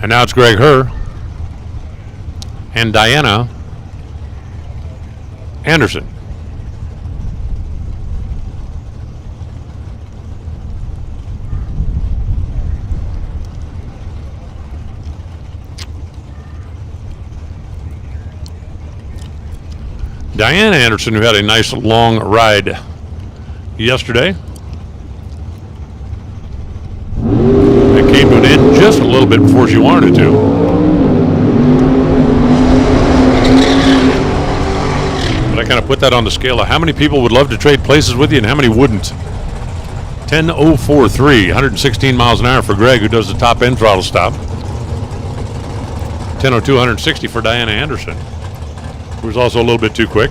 And now it's Greg Herr and Diana Anderson. Diana Anderson, who had a nice long ride yesterday. It came to an end just a little bit before she wanted it to. But I kind of put that on the scale of how many people would love to trade places with you and how many wouldn't. 10:043, 116 miles an hour for Greg, who does the top end throttle stop. 10:02, 160 for Diana Anderson, who was also a little bit too quick.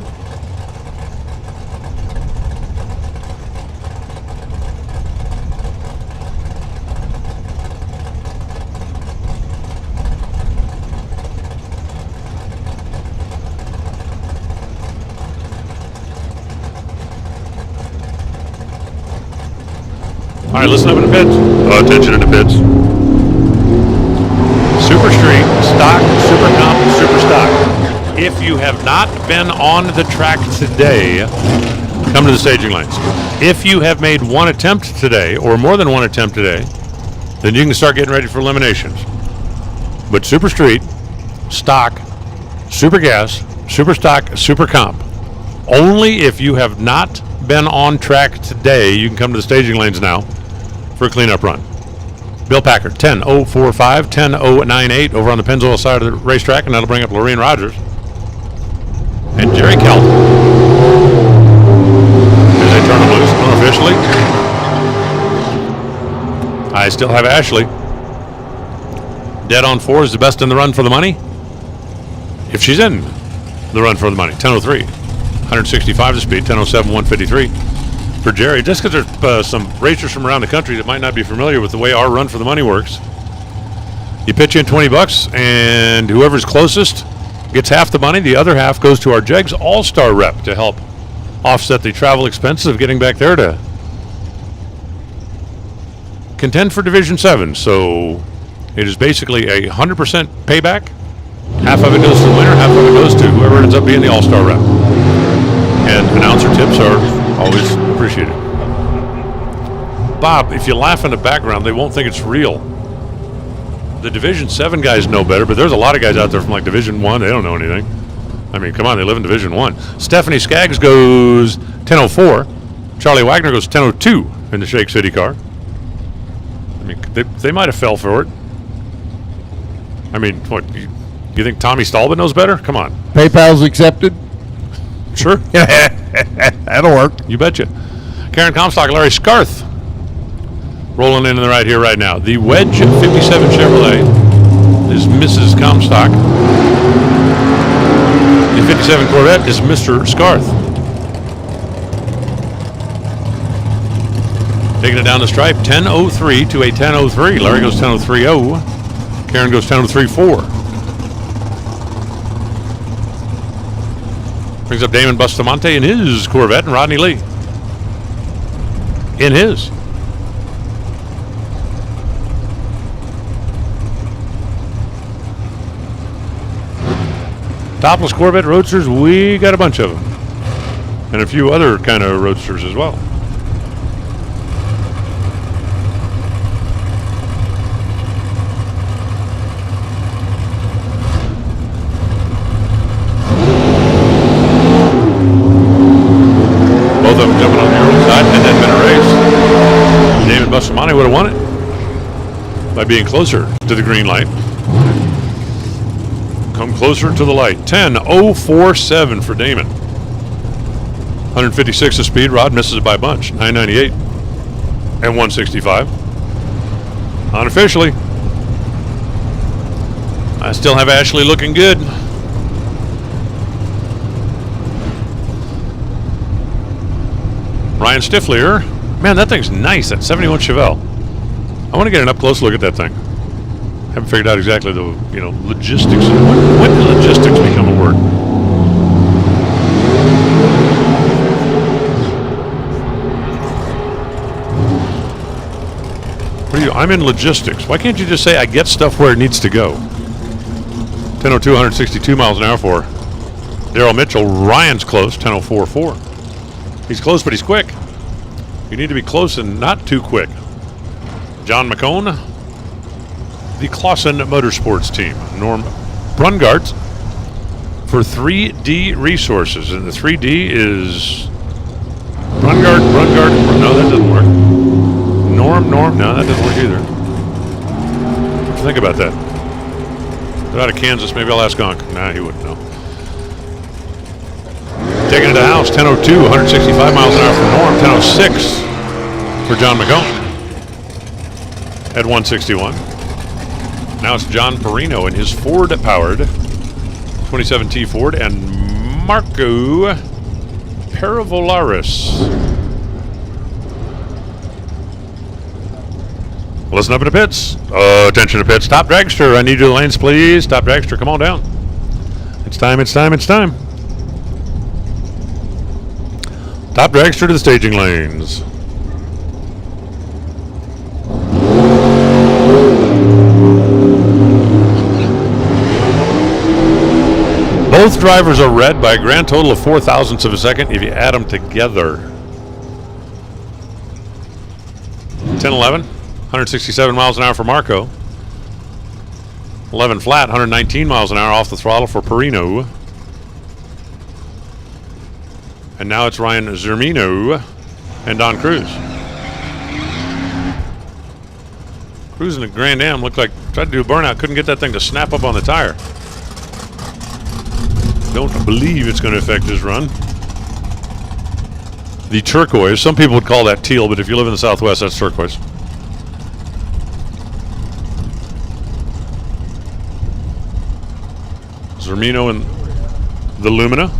All right, listen up in the pits. Attention in the pits. Super Street, Stock, Super Comp, Super Stock. If you have not been on the track today, come to the staging lanes. If you have made one attempt today, or more than one attempt today, then you can start getting ready for eliminations. But Super Street, Stock, Super Gas, Super Stock, Super Comp. Only if you have not been on track today, you can come to the staging lanes now for a cleanup run. Bill Packard, 10:045, 10:098 over on the Pennzoil side of the racetrack, and that'll bring up Lorraine Rogers. And Jerry Kelton. turn them loose unofficially. I still have Ashley. Dead on 4 is the best in the run for the money. If she's in the run for the money, 10:03. 165 the speed, 10:07, 153. For Jerry, just because there's some racers from around the country that might not be familiar with the way our run for the money works. You pitch in $20, and whoever's closest gets half the money. The other half goes to our JEGS All-Star rep to help offset the travel expenses of getting back there to contend for Division 7. So it is basically a 100% payback. Half of it goes to the winner, half of it goes to whoever ends up being the All-Star rep. And announcer tips are always appreciated. Bob, if you laugh in the background, they won't think it's real. The Division 7 guys know better, but there's a lot of guys out there from like Division 1. They don't know anything. I mean, come on, they live in Division 1. Stephanie Skaggs goes 10:04. Charlie Wagner goes 10:02 in the Shake City car. I mean, they might have fell for it. I mean, what, you think Tommy Stallman knows better? Come on. PayPal's accepted? Sure. That'll work. You betcha. Karen Comstock, Larry Scarth. Rolling in the right here right now. The Wedge 57 Chevrolet is Mrs. Comstock. The 57 Corvette is Mr. Scarth. Taking it down the stripe, 10:03 to a 10:03. Larry goes 10:03.0. Karen goes 10:03.4. Brings up Damon Bustamante in his Corvette and Rodney Lee in his. Topless Corvette Roadsters, we got a bunch of them. And a few other kind of Roadsters as well. Both of them jumping on the early side, and that been a race. David Bustamante would have won it by being closer to the green light. Come closer to the light. 10:047 for Damon. 156 of speed. Rod misses it by a bunch. 998 and 165. Unofficially, I still have Ashley looking good. Ryan Stiflier. Man, that thing's nice. That 71 Chevelle. I want to get an up close look at that thing. Haven't figured out exactly the logistics. When did logistics become a word? What are you? I'm in logistics. Why can't you just say I get stuff where it needs to go? 10:02, 162 miles an hour for Daryl Mitchell. Ryan's close. 10:04.4. He's close, but he's quick. You need to be close and not too quick. John McCone. The Clausen Motorsports team. Norm Brungart for 3D Resources. And the 3D is Brungart. No, that doesn't work. Norm. No, that doesn't work either. Think about that. They're out of Kansas. Maybe I'll ask Gonk. Nah, he wouldn't know. Taking it to the house. 10:02, 165 miles an hour for Norm. 10:06 for John McCone at 161. Now it's John Perino in his Ford-powered 2017 Ford and Marco Paravolaris. Listen up in the pits. Attention to pits. Top dragster. I need you to the lanes, please. Top dragster, come on down. It's time. Top dragster to the staging lanes. Both drivers are red by a grand total of 4 thousandths of a second if you add them together. 10:11, 167 miles an hour for Marco. 11 flat, 119 miles an hour off the throttle for Perino. And now it's Ryan Zermino and Don Cruz. Cruising at Grand Am, looked like tried to do a burnout, couldn't get that thing to snap up on the tire. Don't believe it's going to affect his run. The turquoise. Some people would call that teal, but if you live in the Southwest, that's turquoise. Zermino and the Lumina.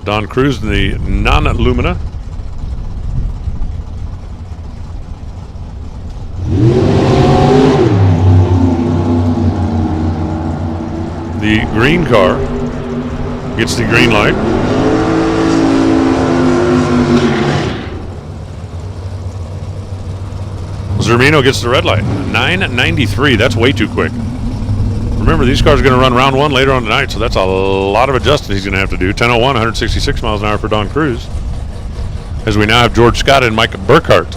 Don Cruz in the non-Lumina. The green car gets the green light. Zermino gets the red light. 9:93. That's way too quick. Remember, these cars are going to run round one later on tonight, so that's a lot of adjusting he's going to have to do. 10:01, 166 miles an hour for Don Cruz. As we now have George Scott and Mike Burkhart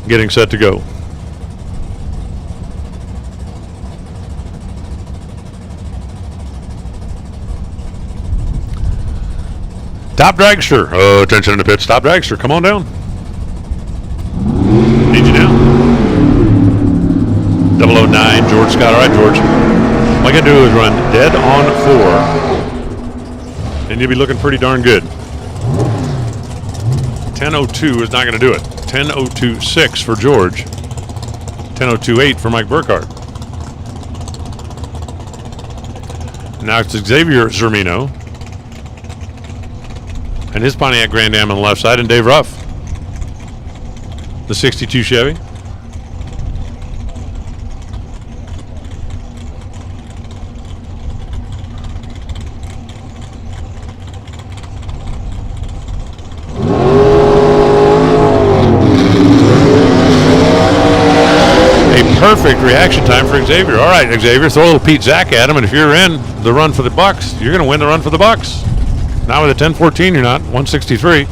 getting set to go. Top dragster. Oh, attention in the pits. Top dragster. Come on down. Need you down. 009, George Scott. All right, George. All I got to do is run dead on 4, and you'll be looking pretty darn good. 10:02 is not going to do it. 10:02.6 for George. 10:02.8 for Mike Burkhart. Now it's Xavier Zermino and his Pontiac Grand Am on the left side, and Dave Ruff, the 62 Chevy. Perfect reaction time for Xavier. All right, Xavier, throw a little Pete Zack at him, and if you're in the run for the Bucks, you're going to win the run for the Bucks. Now with a 10:14, you're not. 163.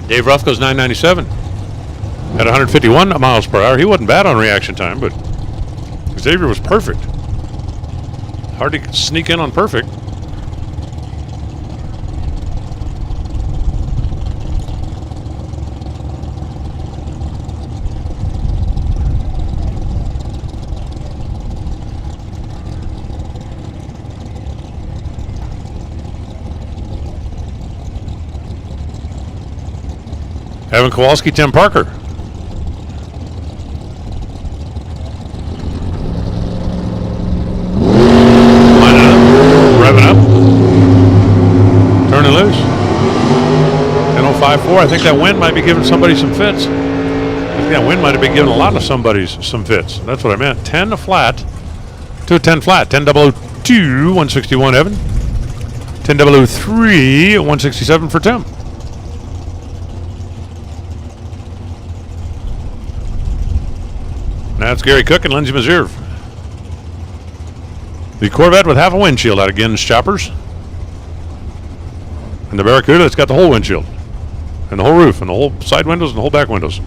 Dave Ruff goes 997 at 151 miles per hour. He wasn't bad on reaction time, but Xavier was perfect. Hard to sneak in on perfect. Evan Kowalski, Tim Parker. Lining up, revving up, turning loose. 10:05.4. I think that wind might be giving somebody some fits. I think that wind might have been giving a lot of somebody's some fits. That's what I meant. 10 flat to a 10 flat. 10:002, 161 Evan. 10:003, 167 for Tim. That's Gary Cook and Lindsey Meserve. The Corvette with half a windshield out of Ginn's Choppers. And the Barracuda that's got the whole windshield. And the whole roof, and the whole side windows, and the whole back windows.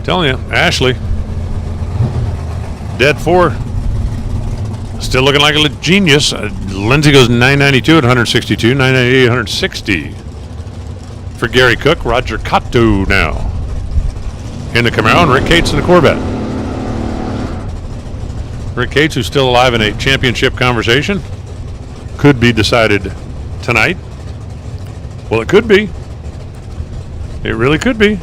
Telling you, Ashley, dead 4, still looking like a genius. Lindsay goes 992 at 162, 998 at 160 for Gary Cook. Roger Cotto now in the Camaro, and Rick Cates in the Corvette. Rick Cates, who's still alive in a championship conversation, could be decided tonight. Well, it could be. It really could be.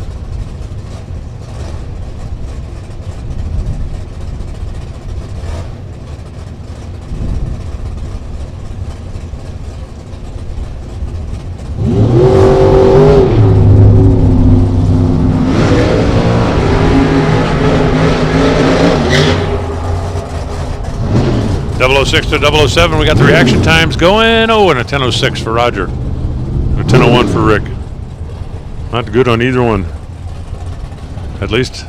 .006 to 007, we got the reaction times going. Oh, and a 10:06 for Roger. And a 10:01 for Rick. Not good on either one. At least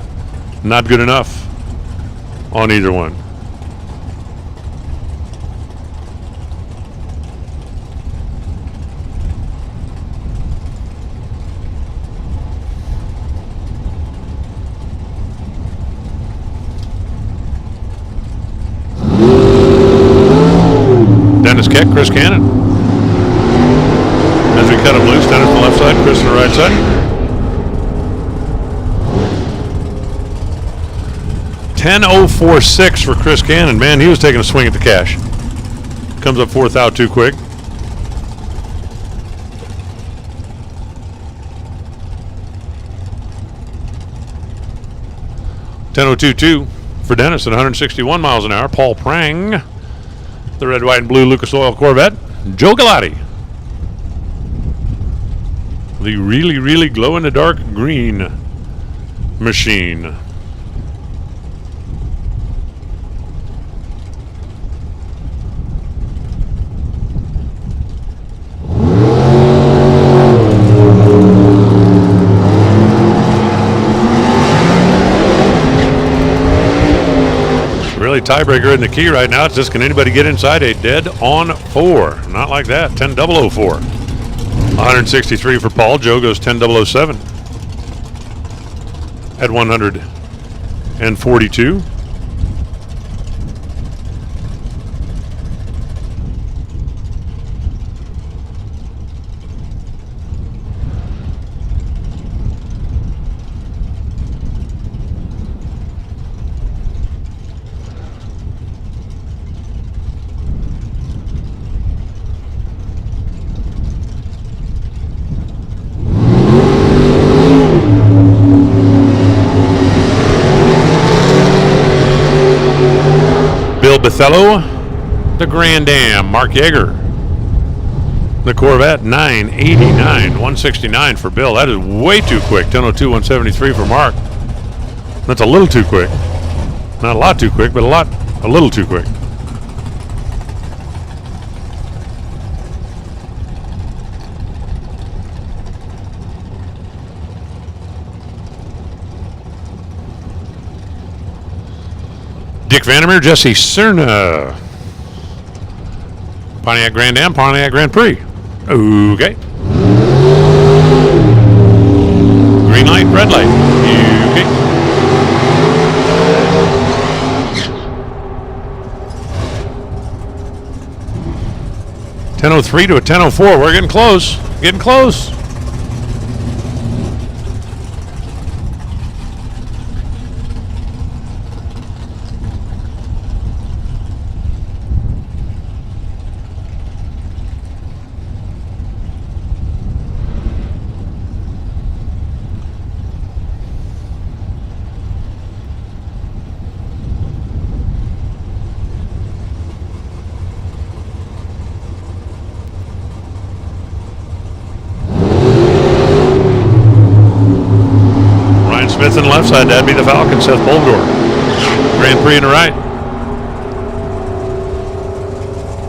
not good enough on either one. Chris Cannon. As we cut him loose, Dennis on the left side, Chris on the right side. $10.046 for Chris Cannon. Man, he was taking a swing at the cash. Comes up fourth out too quick. $10.022 for Dennis at 161 miles an hour. Paul Prang, the red, white, and blue Lucas Oil Corvette. Joe Galati, the really, really glow-in-the-dark green machine. Really tiebreaker in the key right now. It's just, can anybody get inside a dead on 4? Not like that. 10.004. 163 for Paul. Joe goes 10.007 at 142. Bill Bethello, the Grand Am. Mark Yeager, the Corvette, 989, 169 for Bill. That is way too quick. 10.02, 173 for Mark. That's a little too quick. Not a lot too quick, but a little too quick. Dick Vandermeer, Jesse Cerna. Pontiac Grand Am, Pontiac Grand Prix. Okay. Green light, red light. Okay. $10.03 to a 10.04. We're getting close. Getting close. Smith on the left side, that'd be the Falcon, Seth Bolgor. Grand Prix on the right.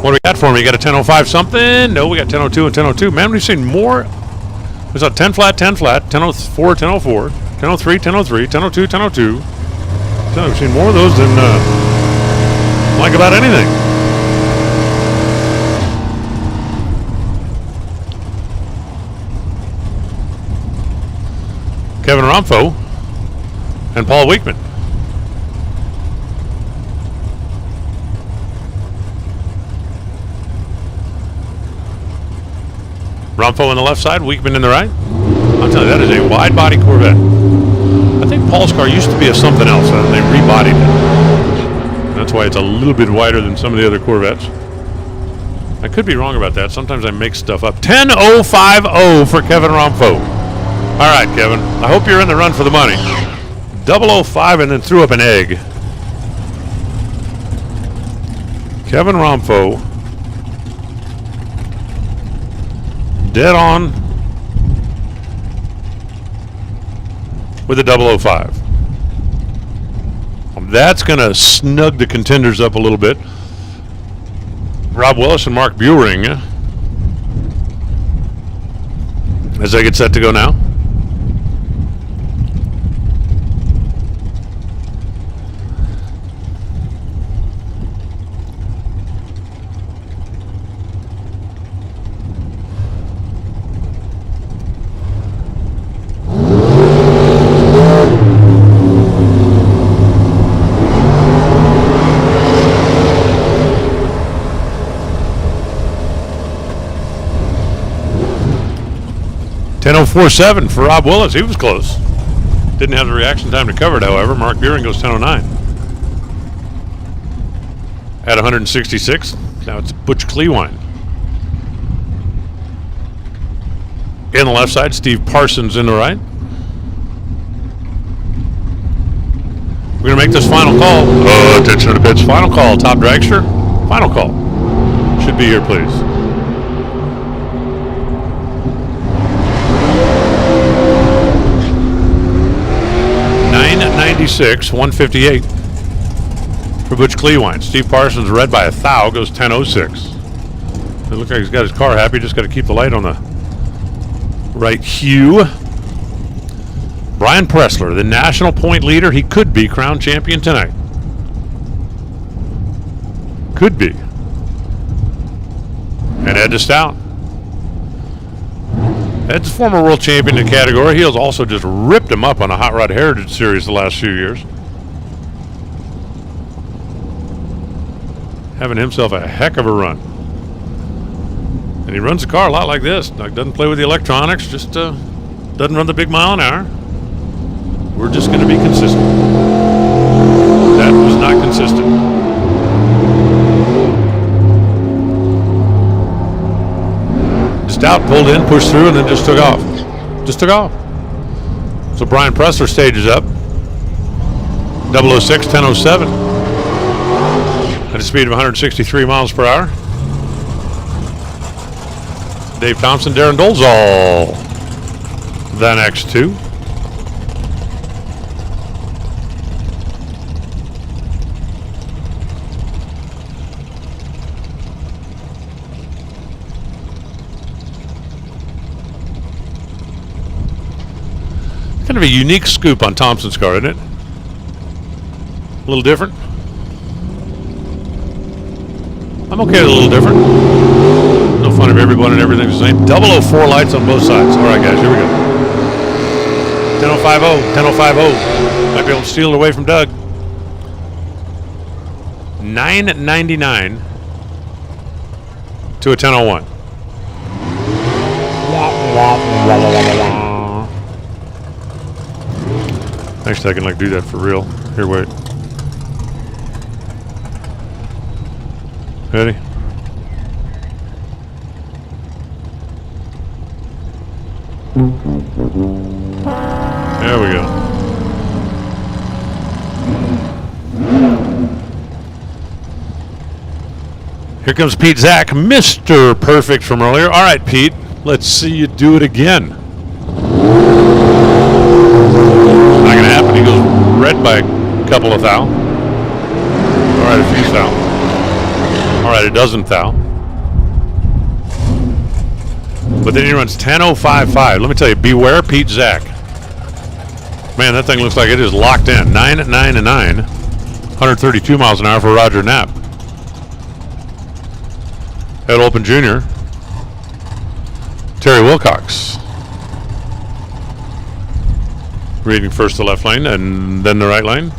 What do we got for me? You got a 10.05 something? No, we got 10.02 and 10.02. Man, we've seen more. There's a 10 flat, 10 flat, 10.04, 10.04, 10.03, 10.03, 10.02, 10.02. So we've seen more of those than like about anything. Kevin Romfo and Paul Weekman. Romfo on the left side, Weekman in the right. I'll tell you, that is a wide body Corvette. I think Paul's car used to be a something else, and they rebodied it. That's why it's a little bit wider than some of the other Corvettes. I could be wrong about that. Sometimes I make stuff up. 10.050 for Kevin Romfo. All right, Kevin. I hope you're in the run for the money. 005 and then threw up an egg. Kevin Romfo. Dead on with a 005. That's going to snug the contenders up a little bit. Rob Willis and Mark Buehring as they get set to go now. 10:04.7 for Rob Willis. He was close. Didn't have the reaction time to cover it, however. Mark Buren goes 10:09. At 166, now it's Butch Clewine. In the left side, Steve Parsons in the right. We're going to make this final call. Attention to the pits. Final call. Top dragster. Final call. Should be here, please. .996, 158 for Butch Clewine. Steve Parsons read by a thou, goes 10:06. It looks like he's got his car happy. Just got to keep the light on the right hue. Brian Pressler, the national point leader. He could be crowned champion tonight. Could be. And Ed DeStout. Ed's a former world champion in the category. He has also just ripped him up on a Hot Rod Heritage Series the last few years. Having himself a heck of a run. And he runs the car a lot like this. Like, doesn't play with the electronics, just doesn't run the big mile an hour. We're just going to be consistent. That was not consistent. Stout pulled in, pushed through, and then just took off. Just took off. So Brian Pressler stages up. 006, 10:07. At a speed of 163 miles per hour. Dave Thompson, Darren Dolezal. The next two. Kind of a unique scoop on Thompson's car, isn't it? A little different. I'm okay with a little different. No fun if everyone and everything's the same. 004 lights on both sides. All right, guys, here we go. 10:05, 10:05. Might be able to steal it away from Doug. 999 to a 10:01. Actually, I can do that for real. Here, wait. Ready? There we go. Here comes Pete Zach, Mr. Perfect from earlier. All right, Pete, let's see you do it again. Not going to happen. He goes red by a couple of thou. All right, a few thou. All right, a dozen thou. But then he runs 10:05.5. Let me tell you, beware Pete Zach. Man, that thing looks like it is locked in. 9:09. 132 miles an hour for Roger Knapp. Ed Olpen Jr. Terry Wilcox. Reading first the left lane and then the right lane.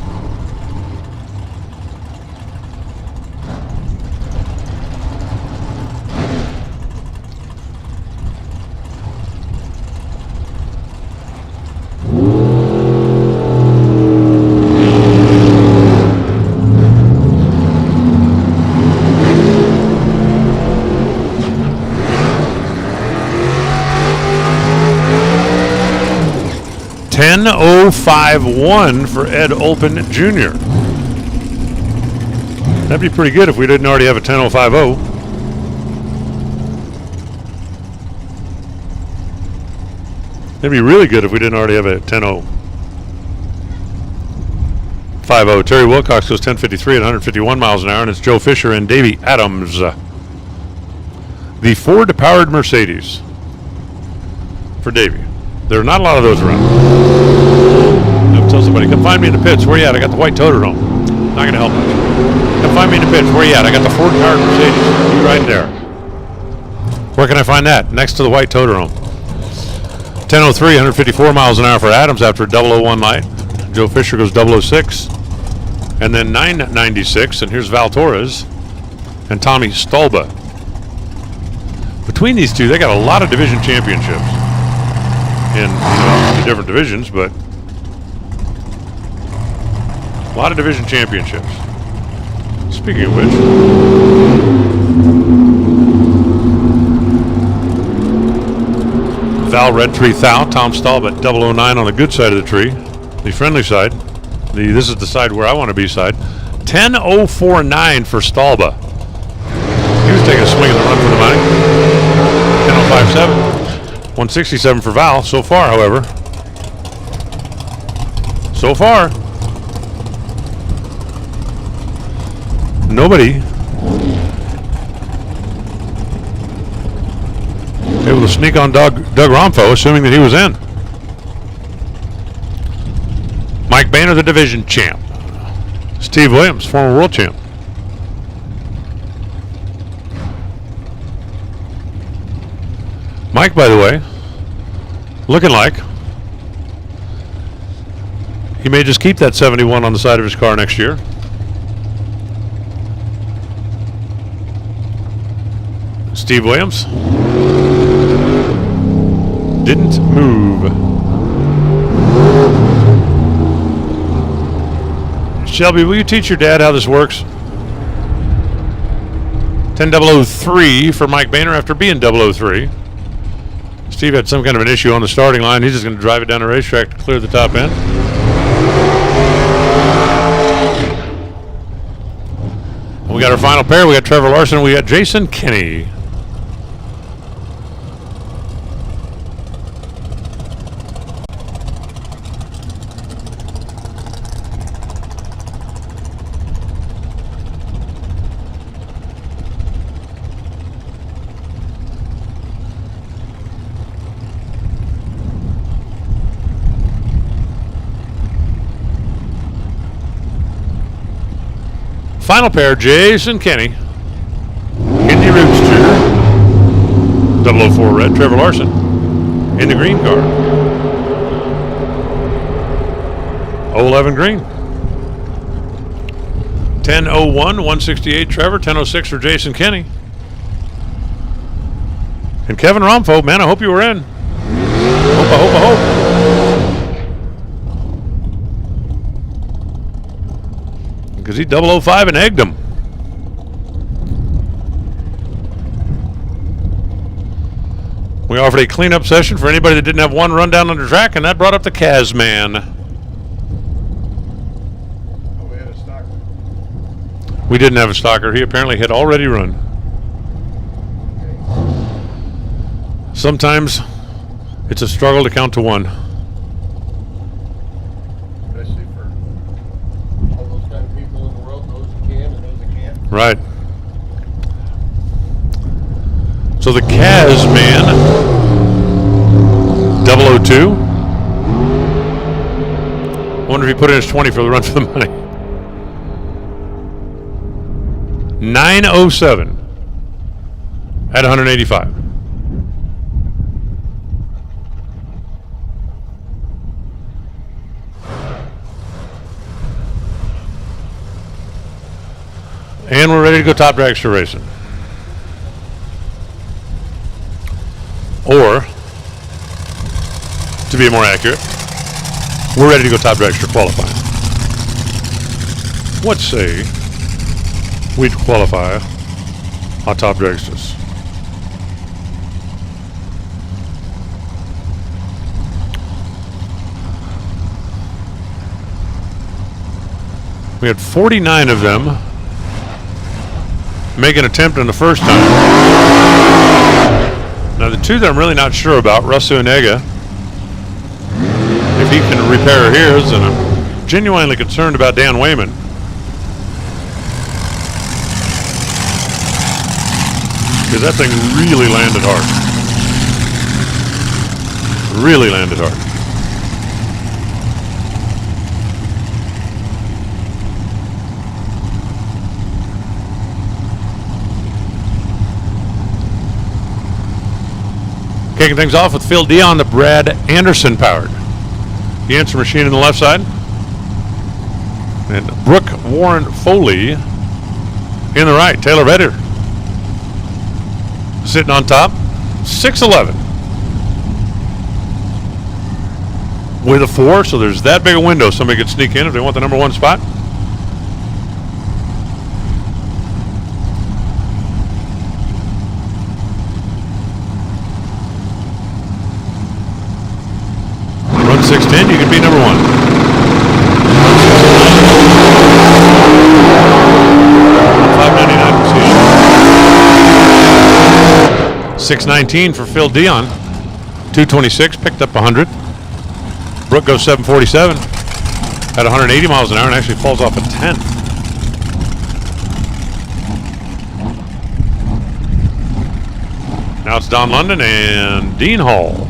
.10:05.1 for Ed Olpen Jr. That'd be pretty good if we didn't already have a 10:05.0. That'd be really good if we didn't already have a 10:05.0. Terry Wilcox goes 10:53 at 151 miles an hour, and it's Joe Fisher and Davey Adams. The Ford-powered Mercedes for Davey. There are not a lot of those around. Tell somebody, come find me in the pits. Where you at? I got the white toter home. Not going to help much. Come find me in the pits. Where you at? I got the Ford-powered Mercedes. You right there. Where can I find that? Next to the white toter home. 10:03, 154 miles an hour for Adams after a 001 light. Joe Fisher goes 006. And then 996, and here's Val Torres and Tommy Stolba. Between these two, they got a lot of division championships. in the different divisions, but a lot of division championships. Speaking of which, Val Red Tree Thou, Tom Staub at 009 on the good side of the tree, the friendly side. This is the side where I want to be side. 10.049 for Stalba. He was taking a swing at the run for the money. 10.057. 167 for Val so far, however. So far, nobody able to sneak on Doug Romfo, assuming that he was in. Mike Boehner, the division champ. Steve Williams, former world champ. Mike, by the way, looking like he may just keep that 71 on the side of his car next year. Steve Williams didn't move. Shelby, will you teach your dad how this works? 10.003 for Mike Boehner after being 003. Steve had some kind of an issue on the starting line. He's just going to drive it down the racetrack to clear the top end. We got our final pair. We got Trevor Larson. We got Jason Kinney. Final pair, Jason Kenny, Indy Roadster, 004 red, Trevor Larson, in the green car. 011 green. 10.01, 168 Trevor, 10.06 for Jason Kenny. And Kevin Romfo, man, I hope you were in. I hope. Because he 005 and egged him. We offered a cleanup session for anybody that didn't have one rundown on the track, and that brought up the Kazman. Oh, we had a stalker. We didn't have a stalker. He apparently had already run. Sometimes it's a struggle to count to one. Right. So the Kazman 002. Wonder if he put in his 20 for the run for the money. 907 at 185. And we're ready to go top dragster racing. Or, to be more accurate, we're ready to go top dragster qualifying. What say we qualify our top dragsters? We had 49 of them make an attempt on the first time. Now the two that I'm really not sure about, Russ Unega, if he can repair his, and I'm genuinely concerned about Dan Wayman. Because that thing really landed hard. Really landed hard. Kicking things off with Phil Dion, the Brad Anderson powered. The answer machine on the left side. And Brooke Warren Foley in the right. Taylor Vedder sitting on top. 6'11". with a 4, so there's that big a window somebody could sneak in if they want the number 1 spot. Run 610, you can be number 1. 619 for Phil Dion. 226, picked up 100. Brooke goes 747 at 180 miles an hour and actually falls off a 10th. Now it's Don London and Dean Hall.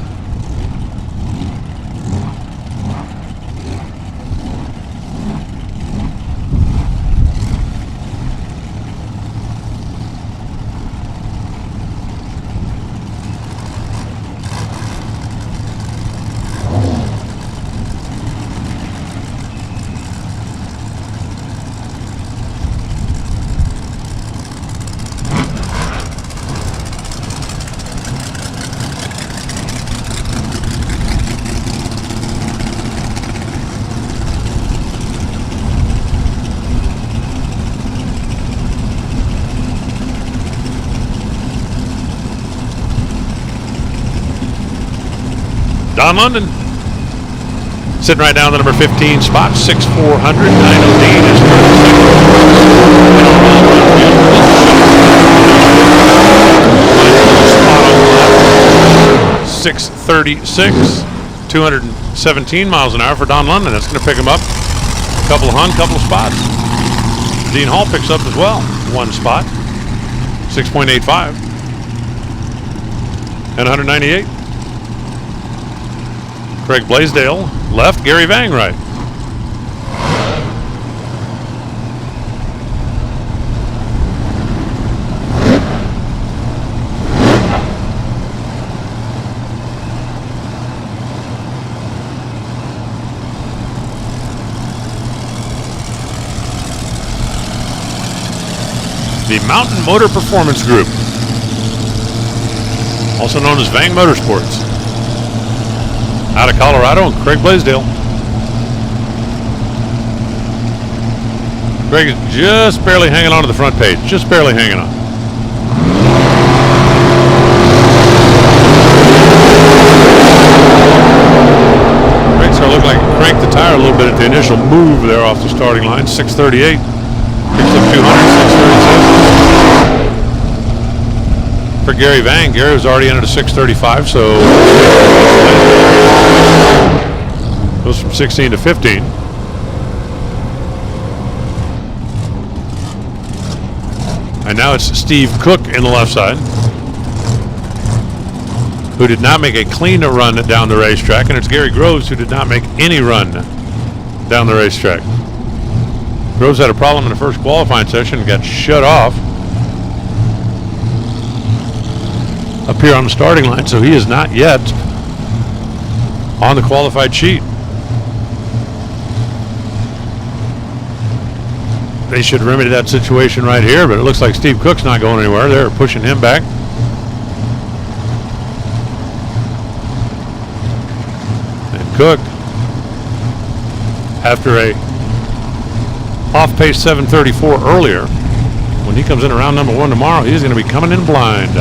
Don London sitting right down the number 15 spot, 6,400. Dino Dean is 636, 217 miles an hour for Don London. That's going to pick him up a couple of spots. Dean Hall picks up as well, 1 spot, 6.85 and 198. Craig Blaisdell left, Gary Vang right. The Mountain Motor Performance Group, also known as Vang Motorsports, out of Colorado, and Craig Blaisdell. Craig is just barely hanging on to the front page, just barely hanging on. Craig started looking like he cranked the tire a little bit at the initial move there off the starting line. 638, picks up 200, 636. For Gary Vang, Gary was already entered a 635, so goes from 16 to 15. And now it's Steve Cook in the left side, who did not make a clean run down the racetrack, and it's Gary Groves who did not make any run down the racetrack. Groves had a problem in the first qualifying session and got shut off up here on the starting line, so he is not yet on the qualified sheet. They should remedy that situation right here, but it looks like Steve Cook's not going anywhere. They're pushing him back. And Cook, after a off-pace 734 earlier, when he comes in around number 1 tomorrow, he's going to be coming in blind.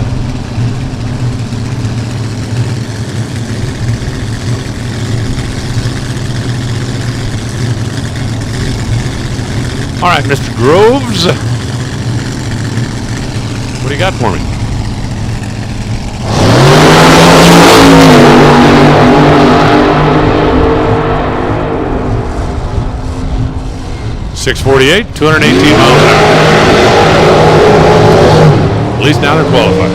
All right, Mr. Groves, what do you got for me? .648, 218 miles an hour. At least now they're qualified.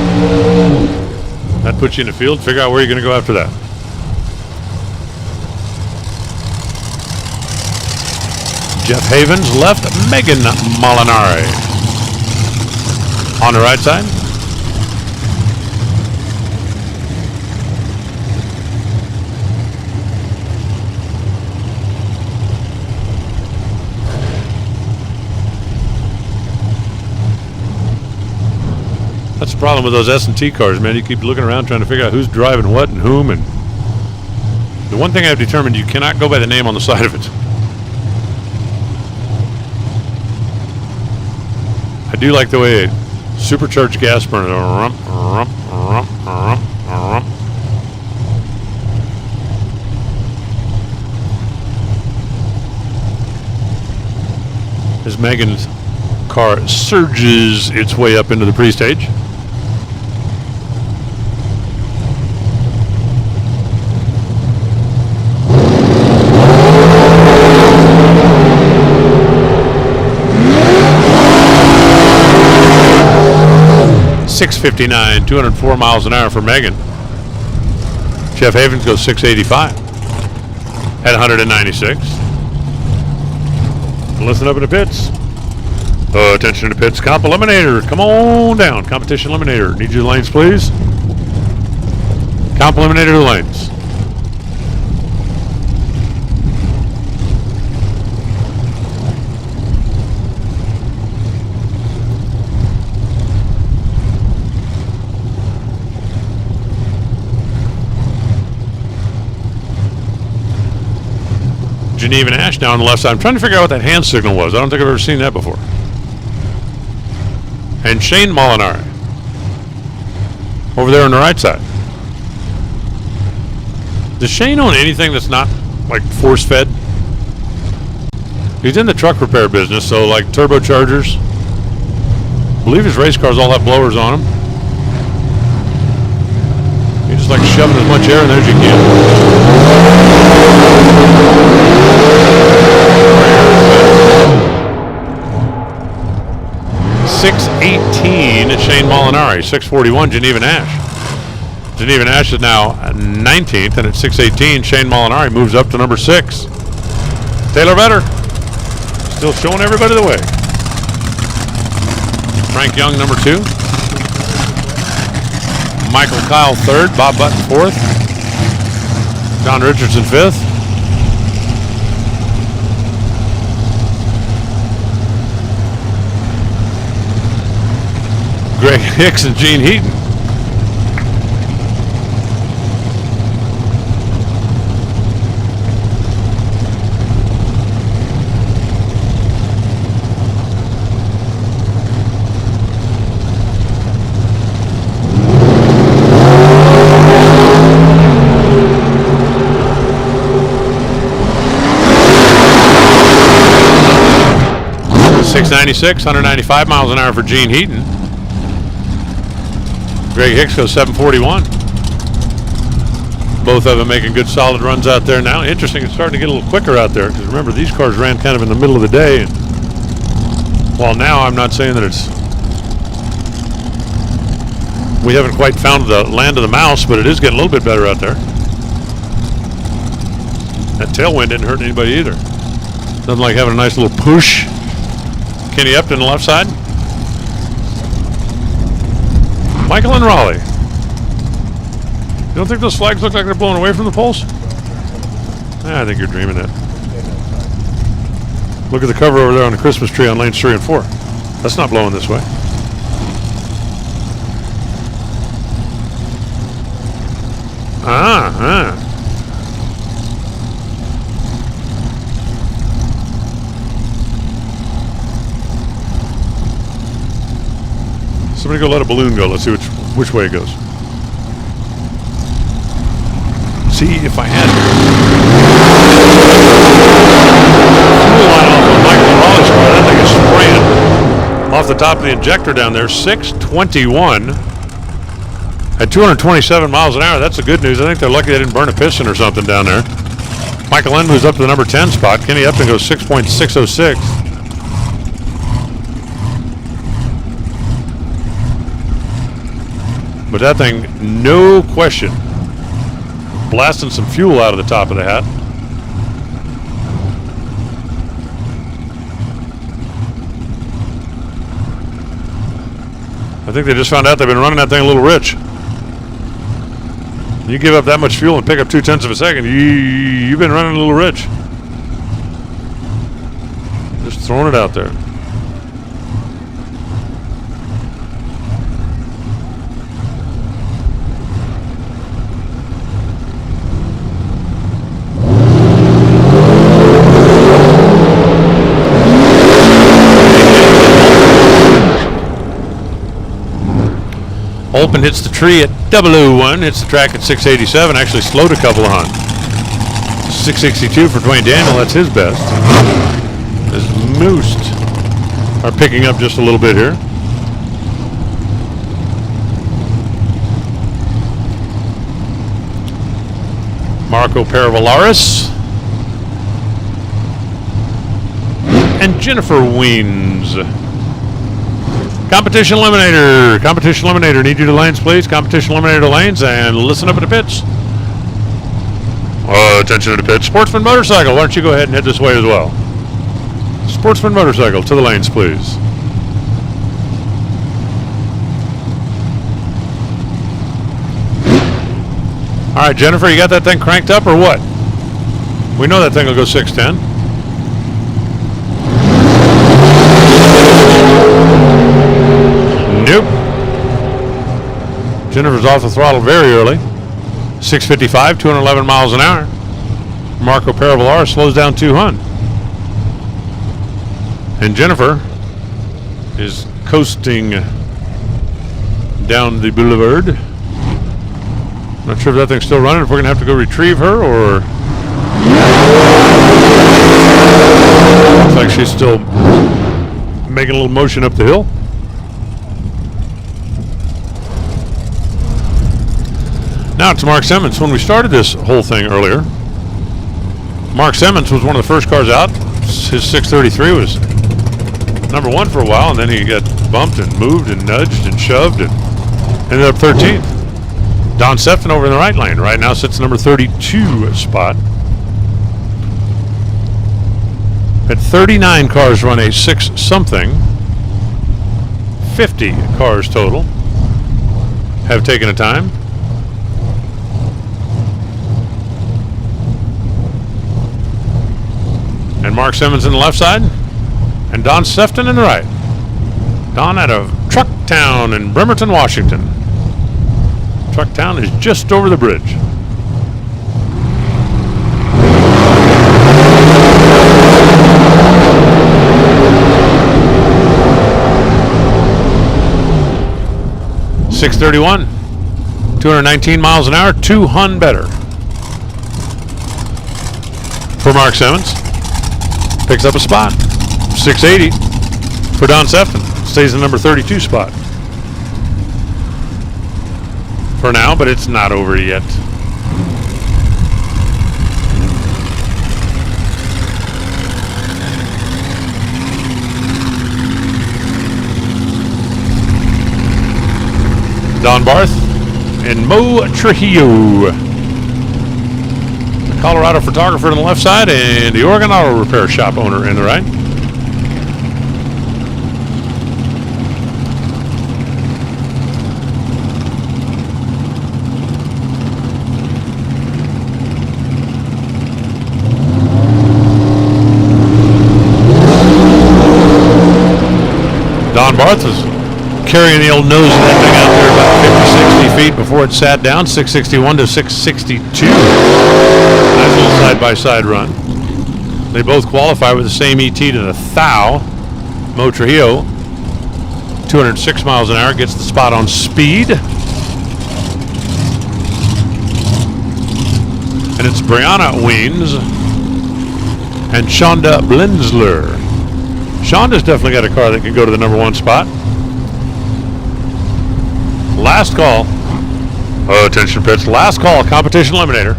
That puts you in the field. Figure out where you're going to go after that. Jeff Havens left, Megan Molinari on the right side. That's the problem with those S&T cars, man. You keep looking around trying to figure out who's driving what and whom, and The one thing I've determined, you cannot go by the name on the side of it. I do like the way it supercharged gas burner. Rump, rump, rump, rump, rump. As Megan's car surges its way up into the pre-stage. .659, 204 miles an hour for Megan. Jeff Havens goes 685 at 196. Listen up in the pits. Attention to the pits. Comp Eliminator. Come on down. Competition Eliminator. Need your lanes, please. Comp Eliminator the lanes. Geneva and Ash now on the left side. I'm trying to figure out what that hand signal was. I don't think I've ever seen that before. And Shane Molinari over there on the right side. Does Shane own anything that's not like force fed? He's in the truck repair business, so like turbochargers. I believe his race cars all have blowers on them. You just like shoving as much air in there as you can. 618 Shane Molinari, 641 Geneva Nash. Geneva Nash is now 19th, and at 618 Shane Molinari moves up to number 6. Taylor Vedder still showing everybody the way. Frank Young number 2. Michael Kyle 3rd, Bob Button 4th. John Richardson 5th. Greg Hicks and Gene Heaton. .696, 195 miles an hour for Gene Heaton. Greg Hicks goes 741. Both of them making good solid runs out there now. Interesting, it's starting to get a little quicker out there, because remember, these cars ran kind of in the middle of the day. And while now I'm not saying that we haven't quite found the land of the mouse, but it is getting a little bit better out there. That tailwind didn't hurt anybody either. Nothing like having a nice little push. Kenny Upton on the left side. Michael and Raleigh. You don't think those flags look like they're blowing away from the poles? I think you're dreaming that. Look at the cover over there on the Christmas tree on lanes 3 and 4. That's not blowing this way. Somebody go let a balloon go. Let's see which way it goes. See if I had fuel line off of Michael Raleigh's car. That thing is spraying off the top of the injector down there. 621 at 227 miles an hour. That's the good news. I think they're lucky they didn't burn a piston or something down there. Michael N moves up to the number 10 spot. Kenny Upton goes 6.606. But that thing, no question, blasting some fuel out of the top of the hat. I think they just found out they've been running that thing a little rich. You give up that much fuel and pick up 0.2 of a second, you've been running a little rich. Just throwing it out there. one hits the tree at 001, hits the track at 687, actually slowed a couple on. 662 for Dwayne Daniel, that's his best. As Moost are picking up just a little bit here. Marco Paravalaris and Jennifer Weens. Competition Eliminator. Competition Eliminator. Need you to lanes, please. Competition Eliminator to lanes and listen up at the pits. Attention to the pits. Sportsman Motorcycle. Why don't you go ahead and head this way as well? Sportsman Motorcycle to the lanes, please. All right, Jennifer, you got that thing cranked up or what? We know that thing will go 610. Nope. Jennifer's off the throttle very early. 655, 211 miles an hour. Marco Paravalar slows down 200. And Jennifer is coasting down the boulevard. Not sure if that thing's still running, if we're going to have to go retrieve her, or... Looks like she's still making a little motion up the hill. Now it's Mark Simmons. When we started this whole thing earlier, Mark Simmons was one of the first cars out. His 633 was number one for a while, and then he got bumped and moved and nudged and shoved and ended up 13th. Don Sefton over in the right lane right now sits number 32 spot. At 39 cars run a 6-something. 50 cars total have taken a time. And Mark Simmons in the left side, and Don Sefton in the right. Don out of Trucktown in Bremerton, Washington. Trucktown is just over the bridge. .631, 219 miles an hour, 200 better. For Mark Simmons. Picks up a spot. 680 for Don Sefton. Stays in number 32 spot. For now, but it's not over yet. Don Barth and Mo Trujillo. The Colorado photographer on the left side and the Oregon Auto Repair Shop owner in the right. Don Barth was carrying the old nose of that thing out there about 50, 60 feet before it sat down. 661 to 662. Nice little side-by-side run. They both qualify with the same ET to the thou. Mo Trujillo, 206 miles an hour, gets the spot on speed. And it's Brianna Weens and Shonda Blinzler. Shonda's definitely got a car that can go to the number one spot. Last call. Attention pits. Last call, competition eliminator.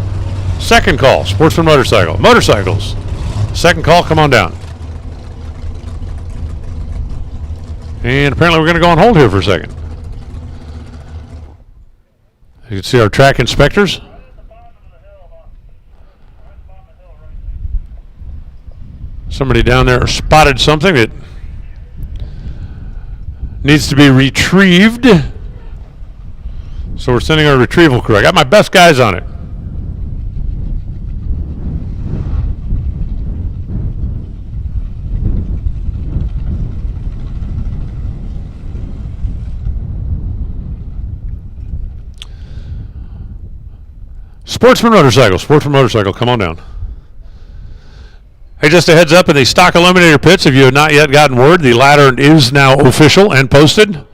Second call, Sportsman Motorcycle. Motorcycles. Second call, come on down. And apparently we're going to go on hold here for a second. You can see our track inspectors. Somebody down there spotted something that needs to be retrieved. So we're sending our retrieval crew. I got my best guys on it. Sportsman Motorcycle, come on down. Hey, just a heads up, in the stock eliminator pits, if you have not yet gotten word, the ladder is now official and posted.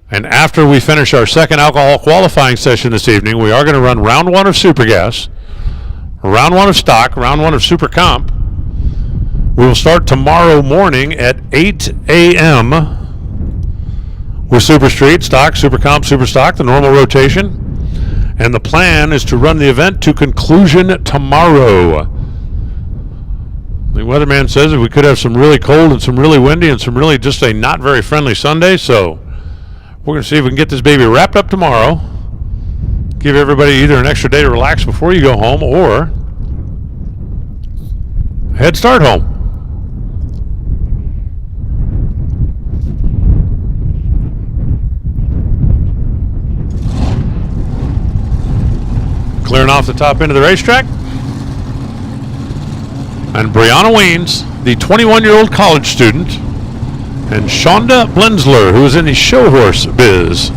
And after we finish our second alcohol qualifying session this evening, we are going to run round 1 of Super Gas, round 1 of Stock, round 1 of Super Comp. We will start tomorrow morning at 8 a.m. with Super Street, Stock, Super Comp, Super Stock, the normal rotation. And the plan is to run the event to conclusion tomorrow. The weatherman says that we could have some really cold and some really windy and some really just a not very friendly Sunday, so we're going to see if we can get this baby wrapped up tomorrow. Give everybody either an extra day to relax before you go home or a head start home. Clearing off the top end of the racetrack. And Brianna Weens, the 21-year-old college student, and Shonda Blensler, who is in the show horse biz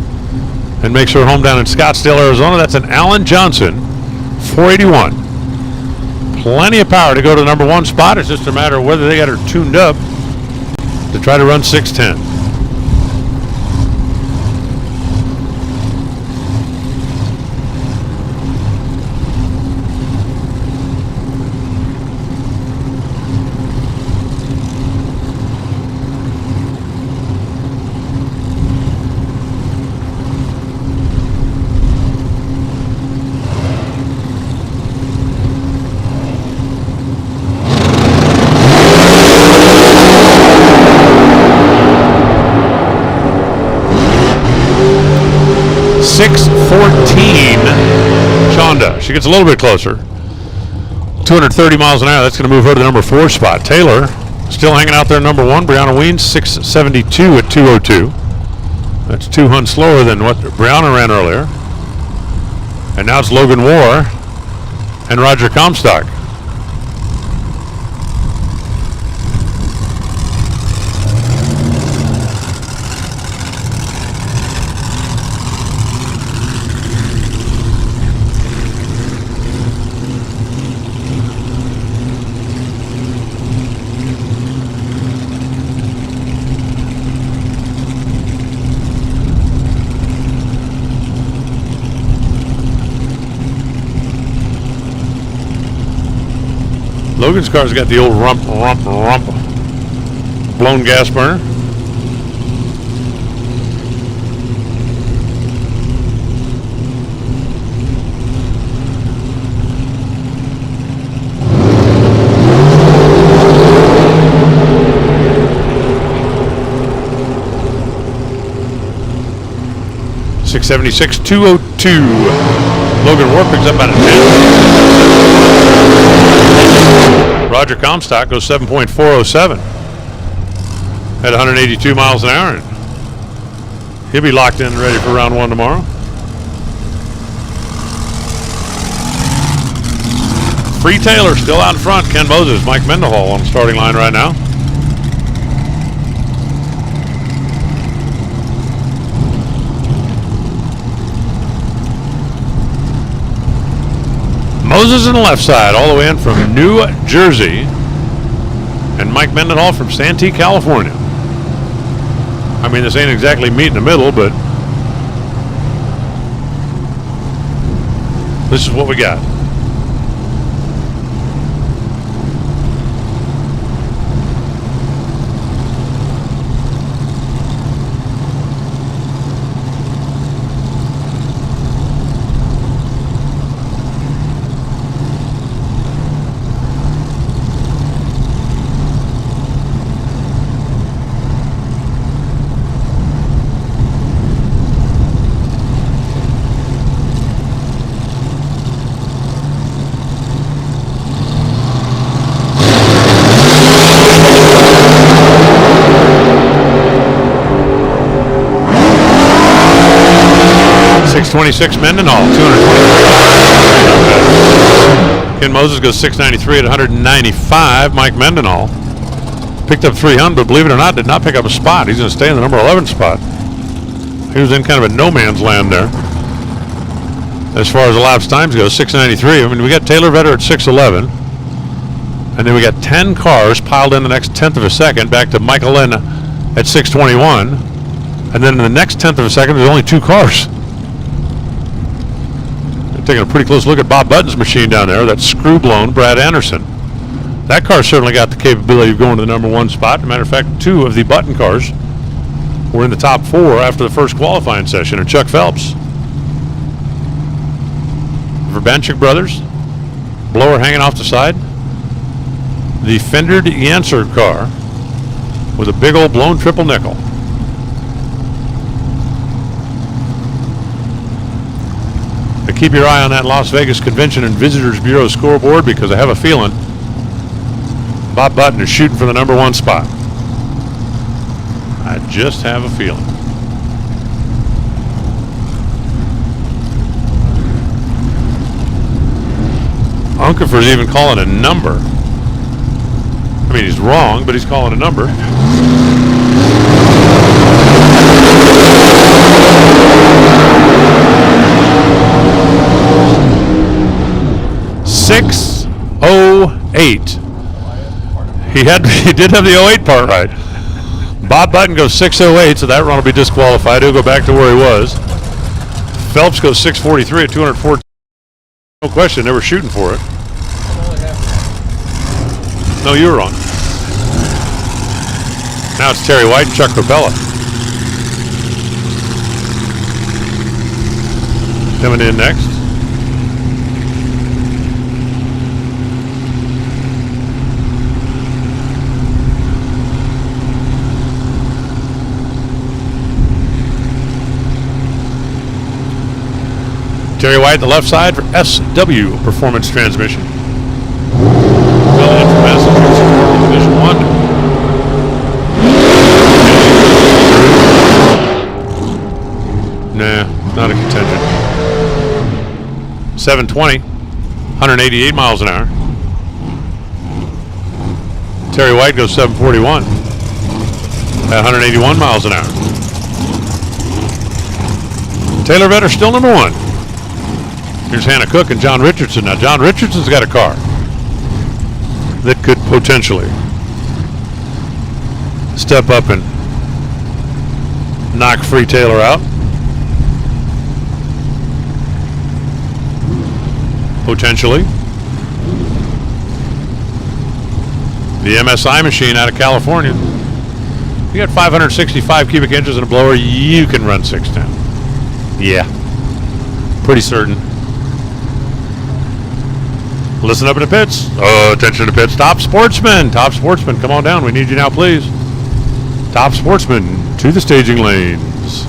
and makes her home down in Scottsdale, Arizona. That's an Alan Johnson 481. Plenty of power to go to the number 1 spot. It's just a matter of whether they got her tuned up to try to run 610. Shonda. She gets a little bit closer. 230 miles an hour. That's going to move her to the number 4 spot. Taylor still hanging out there, number 1. Brianna Weens, 672 at 202. That's 2 hunts slower than what Brianna ran earlier. And now it's Logan War and Roger Comstock. Logan's car's got the old rump blown gas burner. .676, 202. Logan War picks up out of 10. Roger Comstock goes 7.407 at 182 miles an hour. He'll be locked in and ready for round 1 tomorrow. Free Taylor still out in front. Ken Moses, Mike Mendenhall on the starting line right now. Moses on the left side, all the way in from New Jersey. And Mike Mendenhall from Santee, California. I mean, this ain't exactly meet in the middle, but this is what we got. .626 Mendenhall, 223. Ken Moses goes 693 at 195. Mike Mendenhall picked up 300, but believe it or not, did not pick up a spot. He's going to stay in the number 11 spot. He was in kind of a no man's land there. As far as the laps times go, 693. I mean, we got Taylor Vetter at 611. And then we got 10 cars piled in the next tenth of a second back to Michael Lynn at 621. And then in the next tenth of a second, there's only 2 cars. I'm taking a pretty close look at Bob Button's machine down there, that screw-blown Brad Anderson. That car certainly got the capability of going to the number 1 spot. As a matter of fact, 2 of the Button cars were in the top 4 after the first qualifying session, and Chuck Phelps. Verbanchik brothers, blower hanging off the side. The fendered Yancer car with a big old blown triple nickel. Now keep your eye on that Las Vegas Convention and Visitors Bureau scoreboard, because I have a feeling Bob Button is shooting for the number 1 spot. I just have a feeling. Unkefer's even calling a number. I mean, he's wrong, but he's calling a number. .608. He did have the 08 part right. Bob Button goes 608, so that run will be disqualified. He'll go back to where he was. Phelps goes 643 at 214. No question, they were shooting for it. No, you were wrong. Now it's Terry White and Chuck Capella. Coming in next. Terry White, the left side for SW Performance Transmission. Bill in from Massachusetts, Division 1. Nah, not a contention. 720, 188 miles an hour. Terry White goes 741 at 181 miles an hour. Taylor Vetter still number 1. Here's Hannah Cook and John Richardson. Now, John Richardson's got a car that could potentially step up and knock Free Taylor out. Potentially. The MSI machine out of California. You got 565 cubic inches in a blower, you can run 610. Yeah. Pretty certain. Listen up in the pits. Attention to the pits. Top Sportsman. Top Sportsman, come on down. We need you now, please. Top Sportsman to the staging lanes.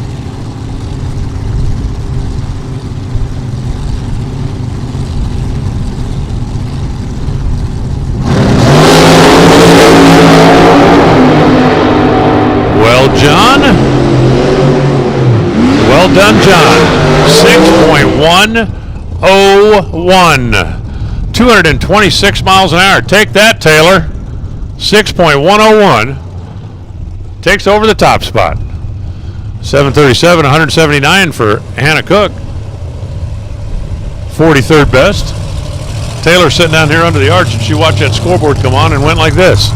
Well, John. Well done, John. 6.101. 226 miles an hour. Take that, Taylor. 6.101. Takes over the top spot. 737, 179 for Hannah Cook. 43rd best. Taylor sitting down here under the arch, and she watched that scoreboard come on and went like this.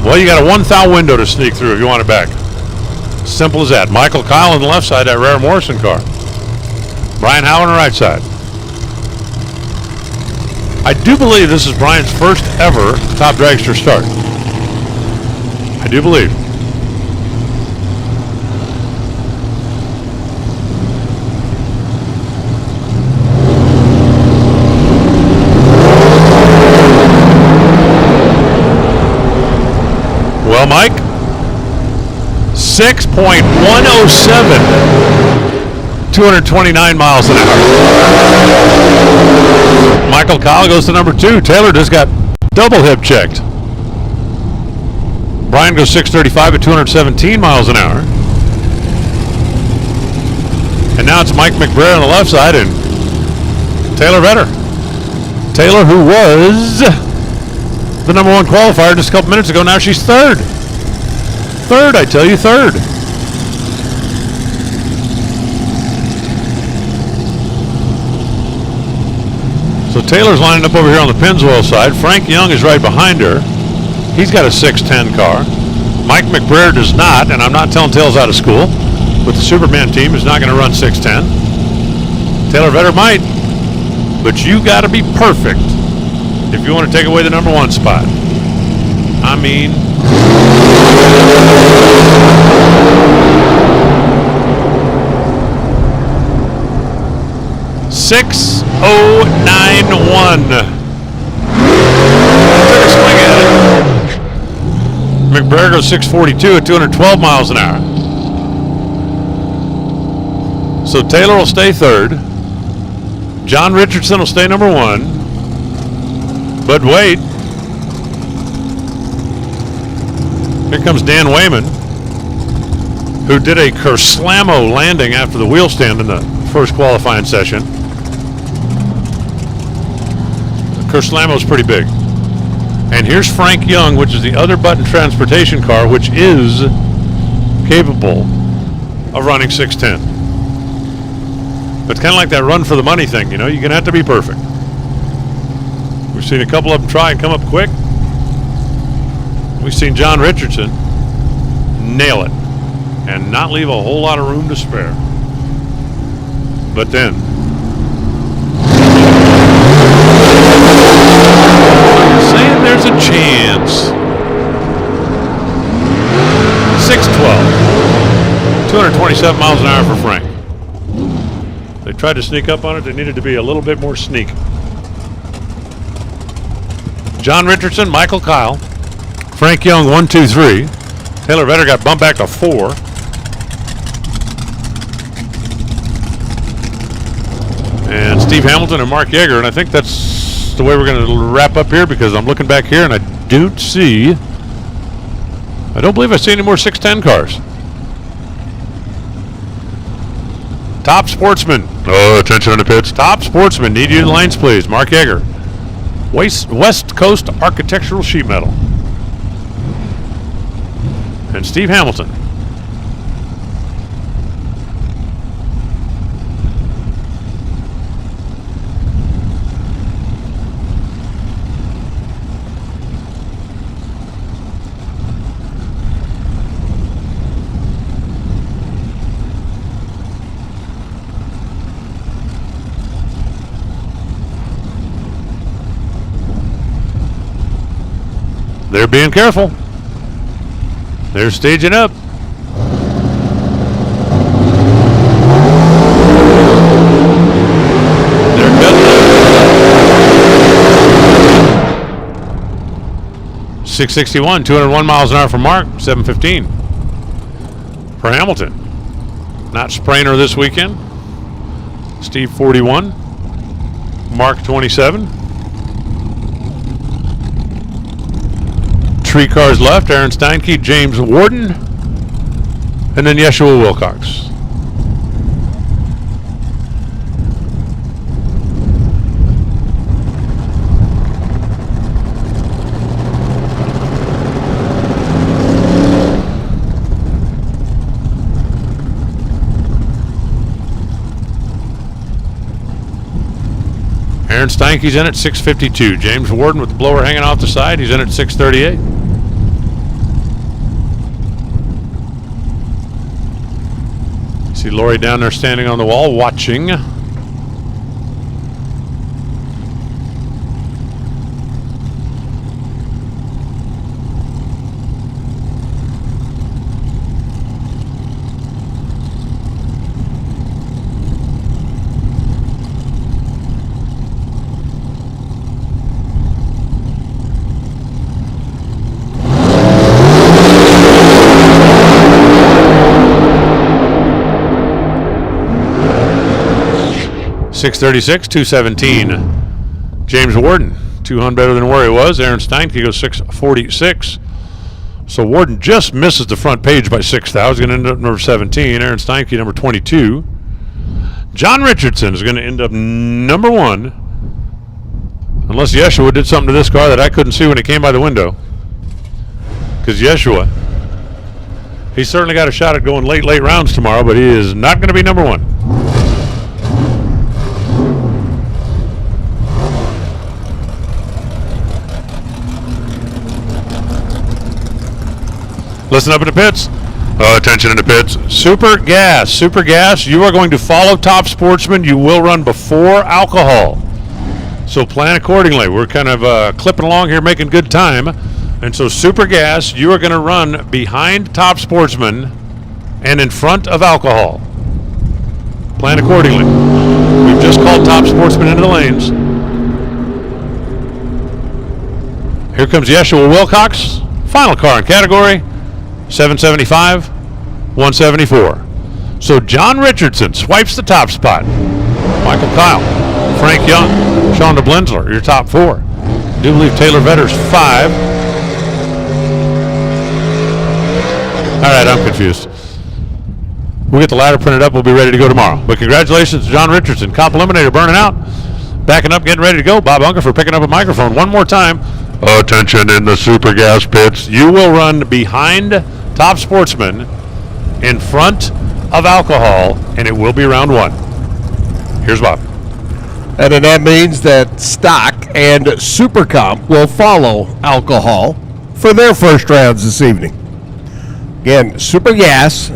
Well, you got a 1,000 window to sneak through if you want it back. Simple as that. Michael Kyle on the left side, that rare Morrison car. Brian Howe on the right side. I do believe this is Brian's first ever top dragster start. I do believe. Well, Mike, 6.107. 229 miles an hour. Michael Kyle goes to number 2. Taylor just got double hip checked. Brian goes 635 at 217 miles an hour. And now it's Mike McBrayer on the left side and Taylor Vetter. Taylor, who was the number 1 qualifier just a couple minutes ago, now she's third. Third, I tell you, third. So Taylor's lining up over here on the Pennzoil side. Frank Young is right behind her. He's got a 610 car. Mike McBrayer does not, and I'm not telling tales out of school, but the Superman team is not going to run 6:10. Taylor Vetter might, but you got to be perfect if you want to take away the number 1 spot. I mean, .6091. Took a swing at it. McBrayer goes 6:42 at 212 miles an hour. So Taylor will stay 3rd. John Richardson will stay number 1. But wait. Here comes Dan Wayman, who did a Kerslamo landing after the wheel stand in the first qualifying session. Kerslamo's pretty big. And here's Frank Young, which is the other Button Transportation car, which is capable of running 6:10. But it's kind of like that run for the money thing, you know, you're going to have to be perfect. We've seen a couple of them try and come up quick. We've seen John Richardson nail it and not leave a whole lot of room to spare. But then, saying there's a chance. 6:12. 227 miles an hour for Frank. They tried to sneak up on it. They needed to be a little bit more sneaky. John Richardson, Michael Kyle, Frank Young, 1, 2, 3. Taylor Vetter got bumped back to 4. And Steve Hamilton and Mark Yeager. And I think that's the way we're going to wrap up here, because I'm looking back here and I don't believe I see any more 610 cars. Top Sportsman. Oh, attention on the pits. Top Sportsman. Need you in the lanes, please. Mark Yeager. West Coast Architectural Sheet Metal. And Steve Hamilton. They're being careful. They're staging up. They're cutting up. 661, 201 miles an hour for Mark, 715 for Hamilton. Not Sprainer this weekend. Steve 41, Mark 27. Three cars left: Aaron Steinke, James Warden, and then Yeshua Wilcox. Aaron Steinke's in at 652. James Warden with the blower hanging off the side, he's in at 638. See Lori down there standing on the wall watching. .636, 217. James Warden, 200 better than where he was. Aaron Steinke goes 646. So Warden just misses the front page by 6 thou. He's going to end up number 17. Aaron Steinke number 22. John Richardson is going to end up number 1. Unless Yeshua did something to this car that I couldn't see when he came by the window. Because Yeshua, he's certainly got a shot at going late rounds tomorrow, but he is not going to be number 1. Listen up in the pits. Attention in the pits. Super gas, you are going to follow Top Sportsman. You will run before alcohol. So plan accordingly. We're kind of clipping along here, making good time. And so super gas, you are going to run behind Top Sportsman and in front of alcohol. Plan accordingly. We've just called Top Sportsman into the lanes. Here comes Yeshua Wilcox. Final car in category 775, 174. So John Richardson swipes the top spot. Michael Kyle, Frank Young, Sean DeBlenzler, your top 4. I do believe Taylor Vetter's 5. All right, I'm confused. We'll get the ladder printed up. We'll be ready to go tomorrow. But congratulations to John Richardson. Cop Eliminator burning out. Backing up, getting ready to go. Bob Unger for picking up a microphone. One more time. Attention in the super gas pits. You will run behind Top Sportsman, in front of alcohol, and it will be round 1. Here's Bob. And then that means that Stock and Super Comp will follow alcohol for their first rounds this evening. Again, Super Gas,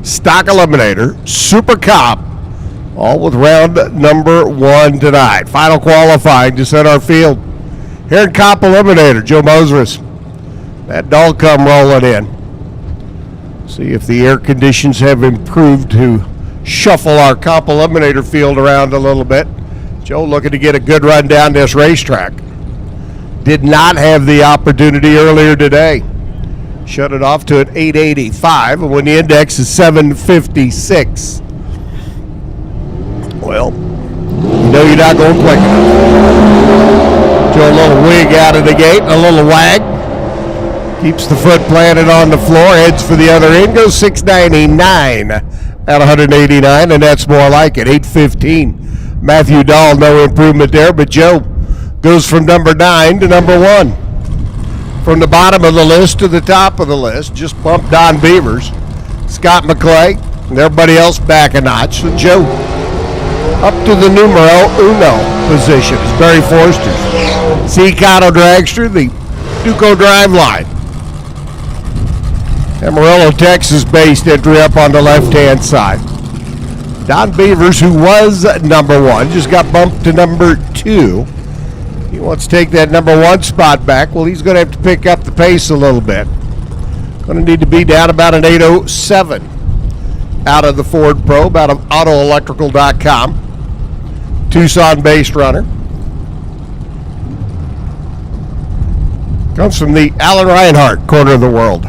Stock Eliminator, Super Comp, all with round number 1 tonight. Final qualifying to set our field. Here in Comp Eliminator, Joe Moses. That dog come rolling in. See if the air conditions have improved to shuffle our Comp Eliminator field around a little bit. Joe looking to get a good run down this racetrack. Did not have the opportunity earlier today. Shut it off to an 885, and when the index is 756. Well, you know you're not going quick enough. Joe, a little wig out of the gate, a little wag. Keeps the foot planted on the floor, heads for the other end, goes 699 at 189, and that's more like it, 815. Matthew Dahl, no improvement there, but Joe goes from number 9 to number 1. From the bottom of the list to the top of the list, just bumped Don Beavers, Scott McClay, and everybody else back a notch. So Joe up to the numero uno position is Barry Forster's C. Cotto Dragster, the Duco Drive line. Amarillo, Texas-based entry up on the left-hand side. Don Beavers, who was number 1, just got bumped to number 2. He wants to take that number 1 spot back. Well, he's going to have to pick up the pace a little bit. Going to need to be down about an 807 out of the Ford Probe, out of autoelectrical.com. Tucson-based runner. Comes from the Alan Reinhart corner of the world.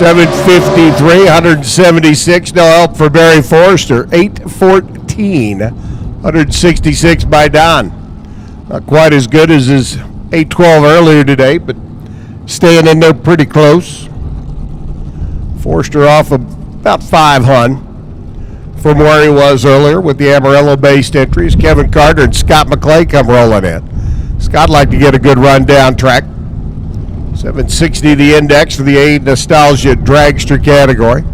$753, 176, no help for Barry Forster. 814, 166 by Don. Not quite as good as his 812 earlier today, but staying in there pretty close. Forster off about 500 from where he was earlier with the Amarillo-based entries. Kevin Carter and Scott McClay come rolling in. Scott like to get a good run down track. 760 the index for the A Nostalgia Dragster category.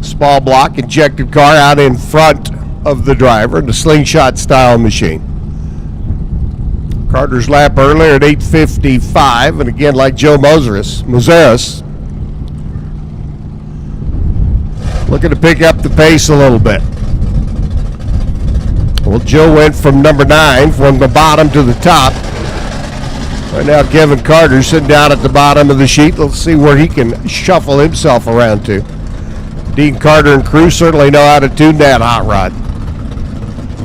Small block injected car out in front of the driver in the slingshot style machine. Carter's lap earlier at 8:55, and again like Joe Moseris, looking to pick up the pace a little bit. Well, Joe went from number 9 from the bottom to the top. Right now, Kevin Carter sitting down at the bottom of the sheet. Let's see where he can shuffle himself around to. Dean Carter and crew certainly know how to tune that hot rod.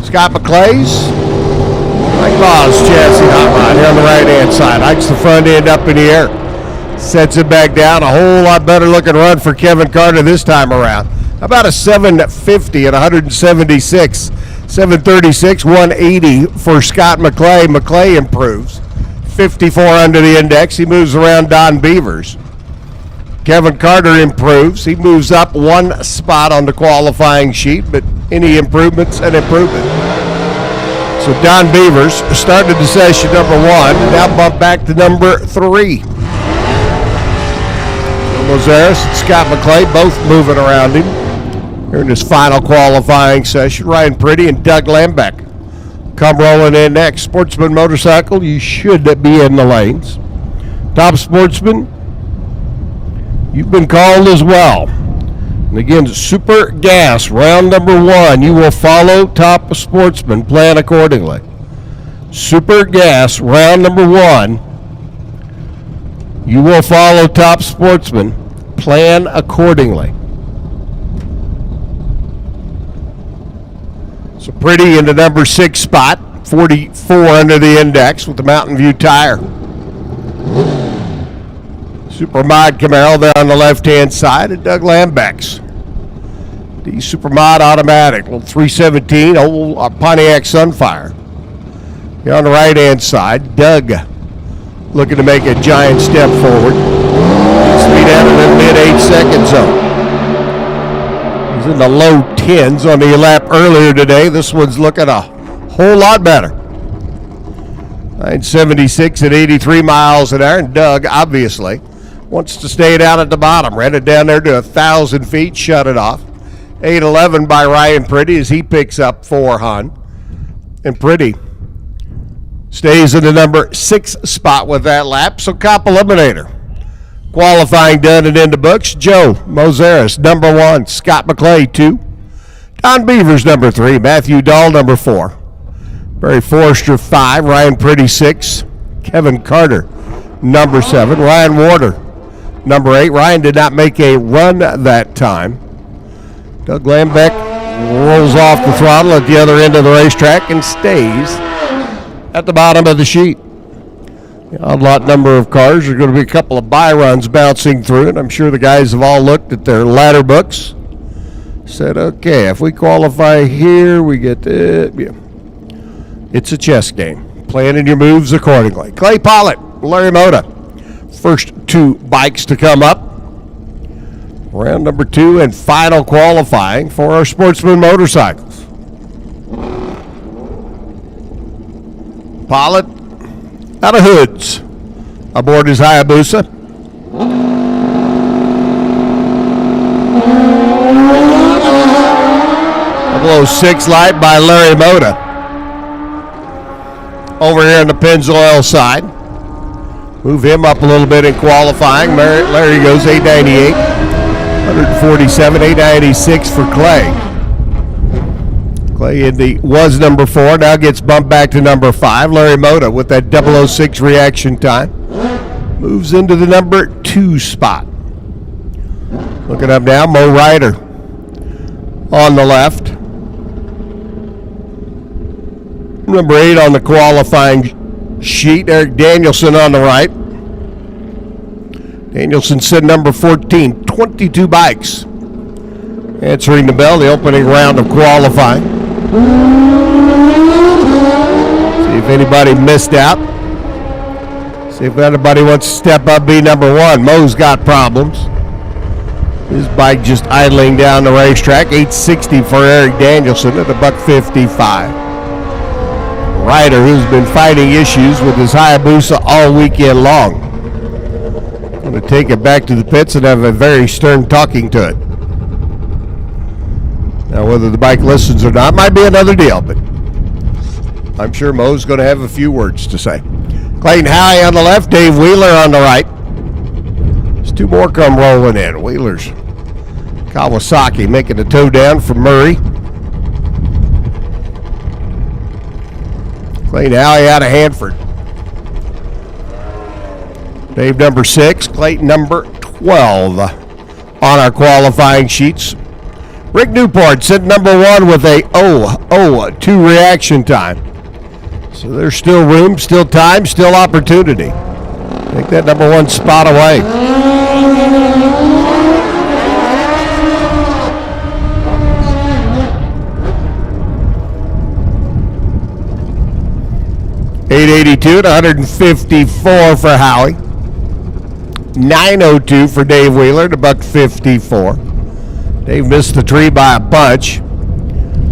Scott McClay's Mike Ball's chassis hot rod here on the right-hand side. Hikes the front end up in the air. Sets it back down. A whole lot better looking run for Kevin Carter this time around. About a 750 at 176. 736, 180 for Scott McClay. McClay improves. 54 under the index. He moves around Don Beavers. Kevin Carter improves. He moves up 1 spot on the qualifying sheet, but any improvement's an improvement. So Don Beavers started the session number 1, and now bumped back to number 3. Mozaris and Scott McClay both moving around him here in his final qualifying session. Ryan Pretty and Doug Lambeck come rolling in next. Sportsman Motorcycle, you should be in the lanes. Top Sportsman, you've been called as well. And again, Super Gas, round number 1. You will follow Top Sportsman. Plan accordingly. Super Gas, round number 1. You will follow Top Sportsman. Plan accordingly. So Pretty in the number 6 spot. 44 under the index with the Mountain View tire. Supermod Camaro there on the left-hand side, and Doug Lambeck's. The Supermod automatic, little 317, old Pontiac Sunfire. Here on the right-hand side, Doug looking to make a giant step forward. Speed out in the mid-8 second zone. He's in the low 10s on the lap earlier today. This one's looking a whole lot better. 976 at 83 miles an hour, and Doug, obviously, wants to stay down at the bottom. Ran it down there to 1,000 feet, shut it off. 811 by Ryan Pretty as he picks up 4 Hun. And Pretty stays in the number 6 spot with that lap. So Cop Eliminator. Qualifying done and in the books. Joe Mozaris, number 1. Scott McClay, 2. Don Beavers, number 3. Matthew Dahl, number 4. Barry Forrester, 5. Ryan Pretty, 6. Kevin Carter, number 7. Ryan Warder, number 8. Ryan did not make a run that time. Doug Lambeck rolls off the throttle at the other end of the racetrack and stays at the bottom of the sheet. The odd lot number of cars. There's going to be a couple of buy runs bouncing through it. I'm sure the guys have all looked at their ladder books. Said, okay, if we qualify here, we get it. Yeah. It's a chess game. Planning your moves accordingly. Clay Pollitt, Larry Mota. First 2 bikes to come up. Round number 2 and final qualifying for our Sportsman motorcycles. Pollitt out of Hoods aboard his Hayabusa. Double 06 light by Larry Mota. Over here on the Pennzoil side. Move him up a little bit in qualifying. Larry goes 898, 147, 896 for Clay. Clay was number 4, now gets bumped back to number 5. Larry Mota with that 006 reaction time. Moves into the number 2 spot. Looking up now, Mo Ryder on the left. Number 8 on the qualifying sheet, Eric Danielson on the right. Danielson said number 14, 22 bikes. Answering the bell, the opening round of qualifying. See if anybody missed out. See if anybody wants to step up, be number 1. Mo's got problems. His bike just idling down the racetrack. 860 for Eric Danielson at $155. Ryder, who's been fighting issues with his Hayabusa all weekend long. Going to take it back to the pits and have a very stern talking to it. Now, whether the bike listens or not might be another deal, but I'm sure Mo's going to have a few words to say. Clayton Howie on the left, Dave Wheeler on the right. There's 2 more come rolling in. Wheeler's Kawasaki making a toe down from Murray. Clayton Howie out of Hanford. Dave number 6, Clayton number 12 on our qualifying sheets. Rick Newport sent number 1 with a 0.002 reaction time. So there's still room, still time, still opportunity. Take that number 1 spot away. $882 to $154 for Howie. $902 for Dave Wheeler to $154. Dave missed the tree by a bunch.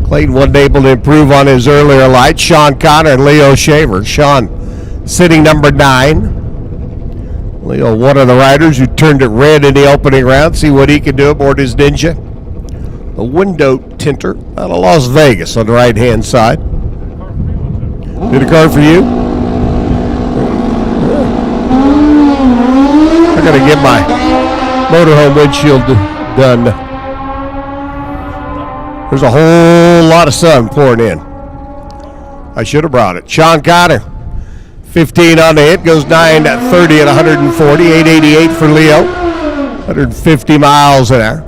Clayton wasn't able to improve on his earlier lights. Sean Connor and Leo Shaver. Sean sitting number 9. Leo, one of the riders who turned it red in the opening round. See what he can do aboard his Ninja. The window tinter out of Las Vegas on the right-hand side. Did a car for you? I got to get my motorhome windshield done. There's a whole lot of sun pouring in. I should have brought it. Sean Cotter, 15 on the hit, goes 9:30 at 140, 888 for Leo, 150 miles an hour.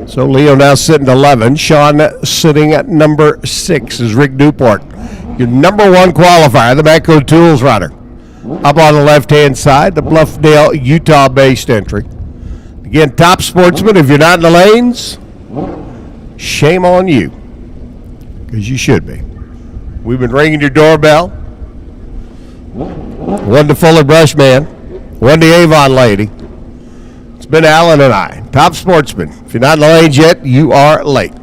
So Leo now sitting at 11. Sean sitting at number 6 is Rick Newport, your number 1 qualifier, the Macro Tools rider. Up on the left-hand side, the Bluffdale, Utah-based entry. Again, top sportsman, if you're not in the lanes, shame on you, because you should be. We've been ringing your doorbell. One to Fuller Brush Man, one to Avon Lady. It's been Alan and I, top sportsman. If you're not in the lanes yet, you are late.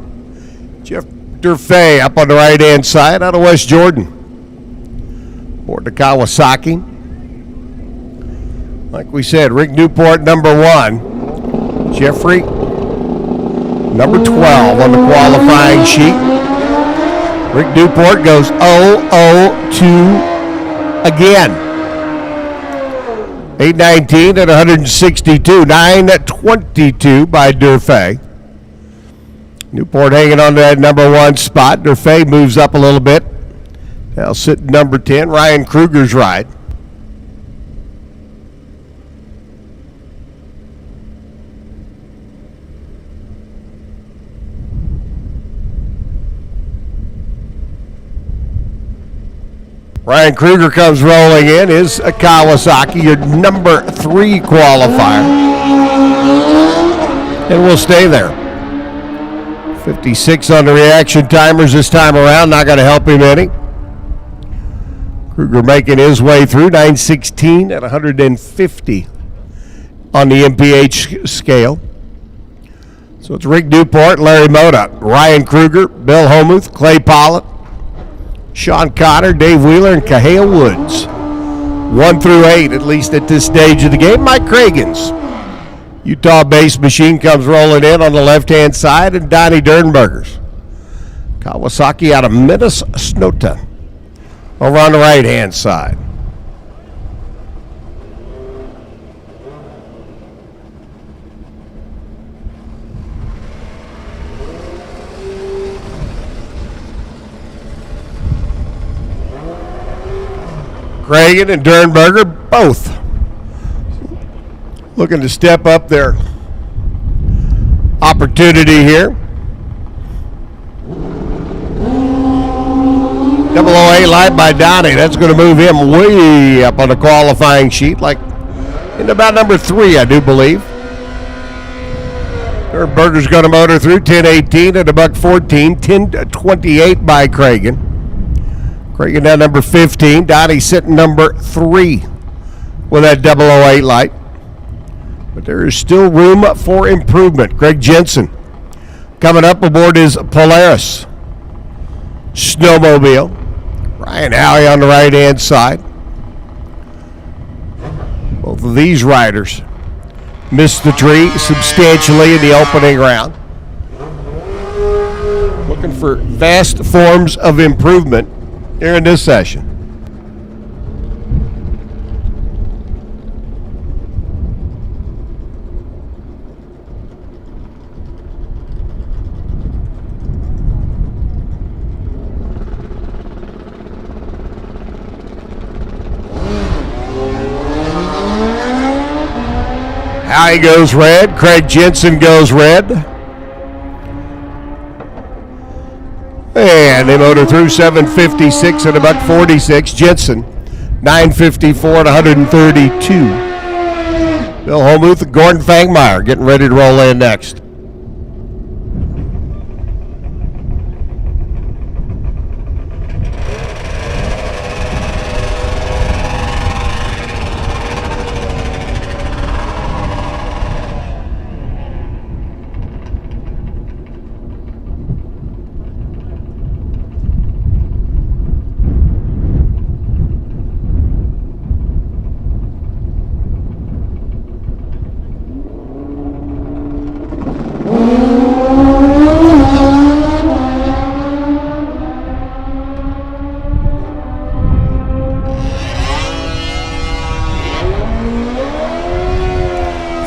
Jeff Durfay up on the right-hand side out of West Jordan. Aboard the Kawasaki. Like we said, Rick Newport, number 1. Jeffrey, number 12 on the qualifying sheet. Rick Newport goes 0-0-2 again. 8:19 at 162. 9:22 by Durfay. Newport hanging on to that number 1 spot. Durfay moves up a little bit. Now sitting number 10, Ryan Kruger's ride. Ryan Kruger comes rolling in, is a Kawasaki, your number 3 qualifier. And we'll stay there. 56 on the reaction timers this time around, not going to help him any. Kruger making his way through, 9:16 at 150 on the MPH scale. So it's Rick Newport, Larry Moda, Ryan Kruger, Bill Homuth, Clay Pollitt, Sean Cotter, Dave Wheeler, and Kahea Woods. 1 through 8, at least at this stage of the game. Mike Cragans, Utah-based machine, comes rolling in on the left-hand side, and Donnie Dernberger's Kawasaki out of Minnesota over on the right-hand side. Cragen and Dernberger both looking to step up their opportunity here. 008 light by Donnie. That's going to move him way up on the qualifying sheet, like in about number 3, I do believe. Dernberger's going to motor through 10:18 at $1.14, 10:28 by Cragen. Cragen down number 15. Donnie sitting number 3 with that 008 light. But there is still room for improvement. Greg Jensen coming up aboard his Polaris snowmobile. Ryan Howey on the right-hand side. Both of these riders missed the tree substantially in the opening round. Looking for vast forms of improvement here in this session. Howie goes red. Craig Jensen goes red. And they motor through 7:56 at $1.46. Jensen, 9:54 at 132. Bill Homuth and Gordon Fangmeyer getting ready to roll in next.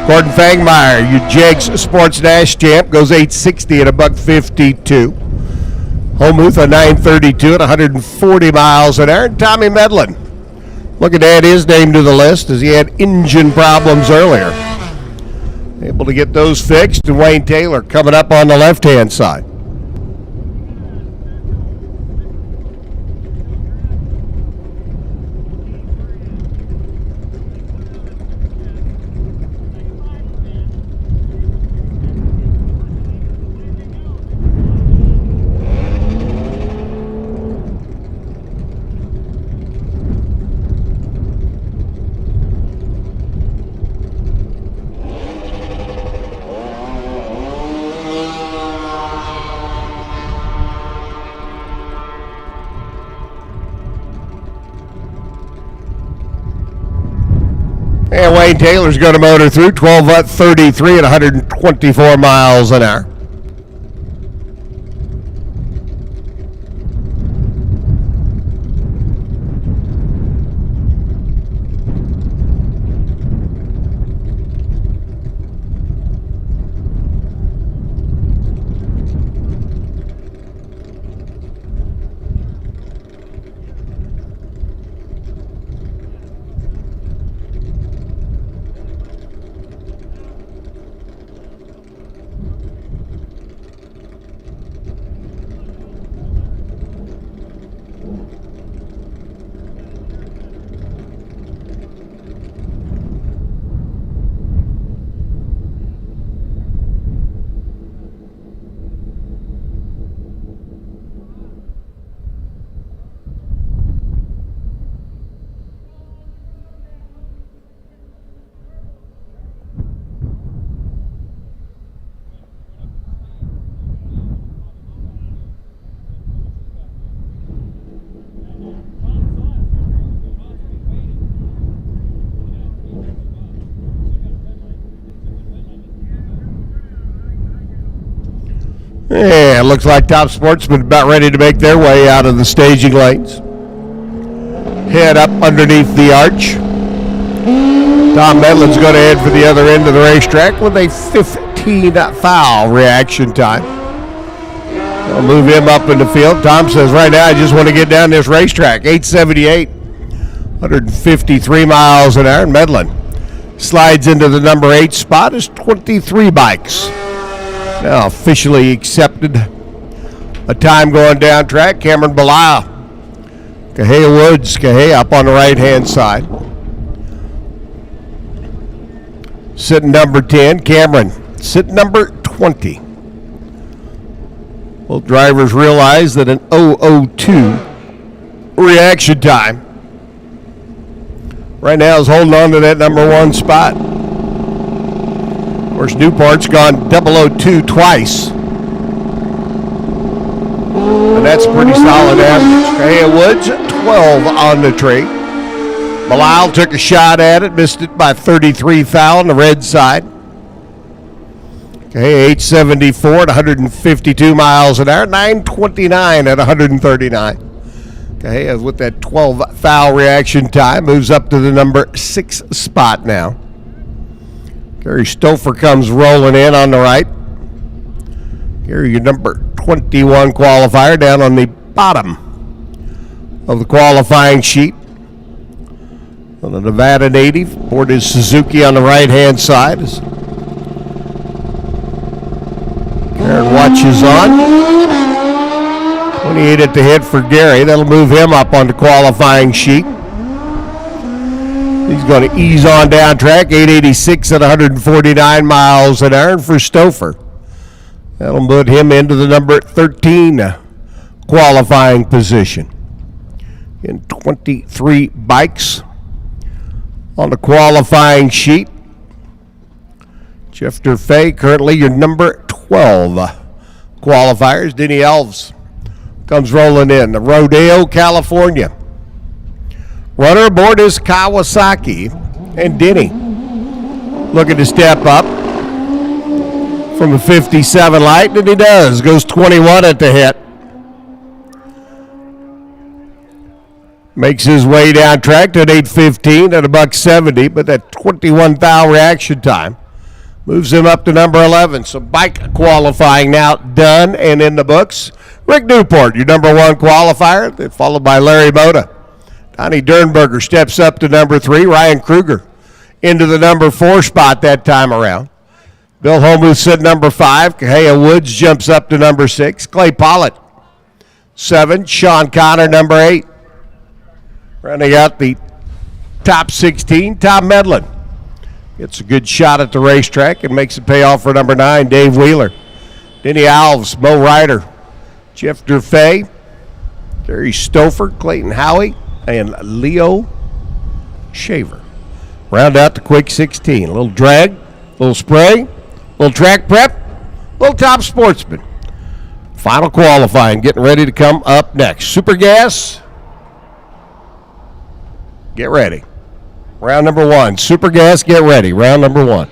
Gordon Fangmeyer, your Jegs Sports Dash champ, goes 860 at $1.52. Holmuth a 932 at 140 miles an hour. And Tommy Medlin, looking to add his name to the list as he had engine problems earlier. Able to get those fixed, and Wayne Taylor coming up on the left-hand side. And Wayne Taylor's going to motor through 12:33 at 124 miles an hour. Yeah, it looks like Top Sportsman about ready to make their way out of the staging lanes. Head up underneath the arch. Tom Medlin's going to head for the other end of the racetrack with a 15 foul reaction time. They'll move him up in the field. Tom says, right now, I just want to get down this racetrack. 878, 153 miles an hour. And Medlin slides into the number 8 spot as 23 bikes. Now officially accepted a time going down track. Cameron Belisle, Cahea Woods, Cahea up on the right-hand side. Sitting number 10, Cameron. Sitting number 20. Both drivers realize that an 002 reaction time right now is holding on to that number 1 spot. Of course, Newport's gone 002 twice. And that's a pretty solid average. Cahea Woods, 12 on the tree. Belisle took a shot at it, missed it by 33 foul on the red side. Cahea 874 at 152 miles an hour, 929 at 139. Cahea with that 12 foul reaction time moves up to the number 6 spot now. Gary Stouffer comes rolling in on the right. Here, your number 21 qualifier down on the bottom of the qualifying sheet. On the Nevada native, aboard is Suzuki on the right-hand side. As Karen watches on. 28 at the head for Gary. That'll move him up on the qualifying sheet. He's going to ease on down track, 886 at 149 miles an hour. And for Stouffer, that'll put him into the number 13 qualifying position. In 23 bikes on the qualifying sheet. Jeff Durfay, currently your number 12 qualifiers. Denny Elves comes rolling in. Rodeo, California. Runner aboard is Kawasaki, and Denny looking to step up from a 57 light, and he does. Goes 21 at the hit. Makes his way down track to an 8:15 at $1.70, but that 21 foul reaction time Moves him up to number 11. So bike qualifying now done and in the books. Rick Newport, your number 1 qualifier, followed by Larry Moda. Donnie Dernberger steps up to number 3. Ryan Kruger into the number 4 spot that time around. Bill Holmuth at number 5. Kahea Woods jumps up to number 6. Clay Pollitt, 7. Sean Connor, number 8. Running out the top 16, Tom Medlin. Gets a good shot at the racetrack and makes it pay off for number 9, Dave Wheeler. Denny Alves, Mo Ryder, Jeff Durfay, Gary Stouffer, Clayton Howie, and Leo Shaver. Round out the quick 16. A little drag, a little spray, a little track prep, a little top sportsman. Final qualifying getting ready to come up next. Super Gas, get ready. Round number 1. Super Gas, get ready. Round number 1.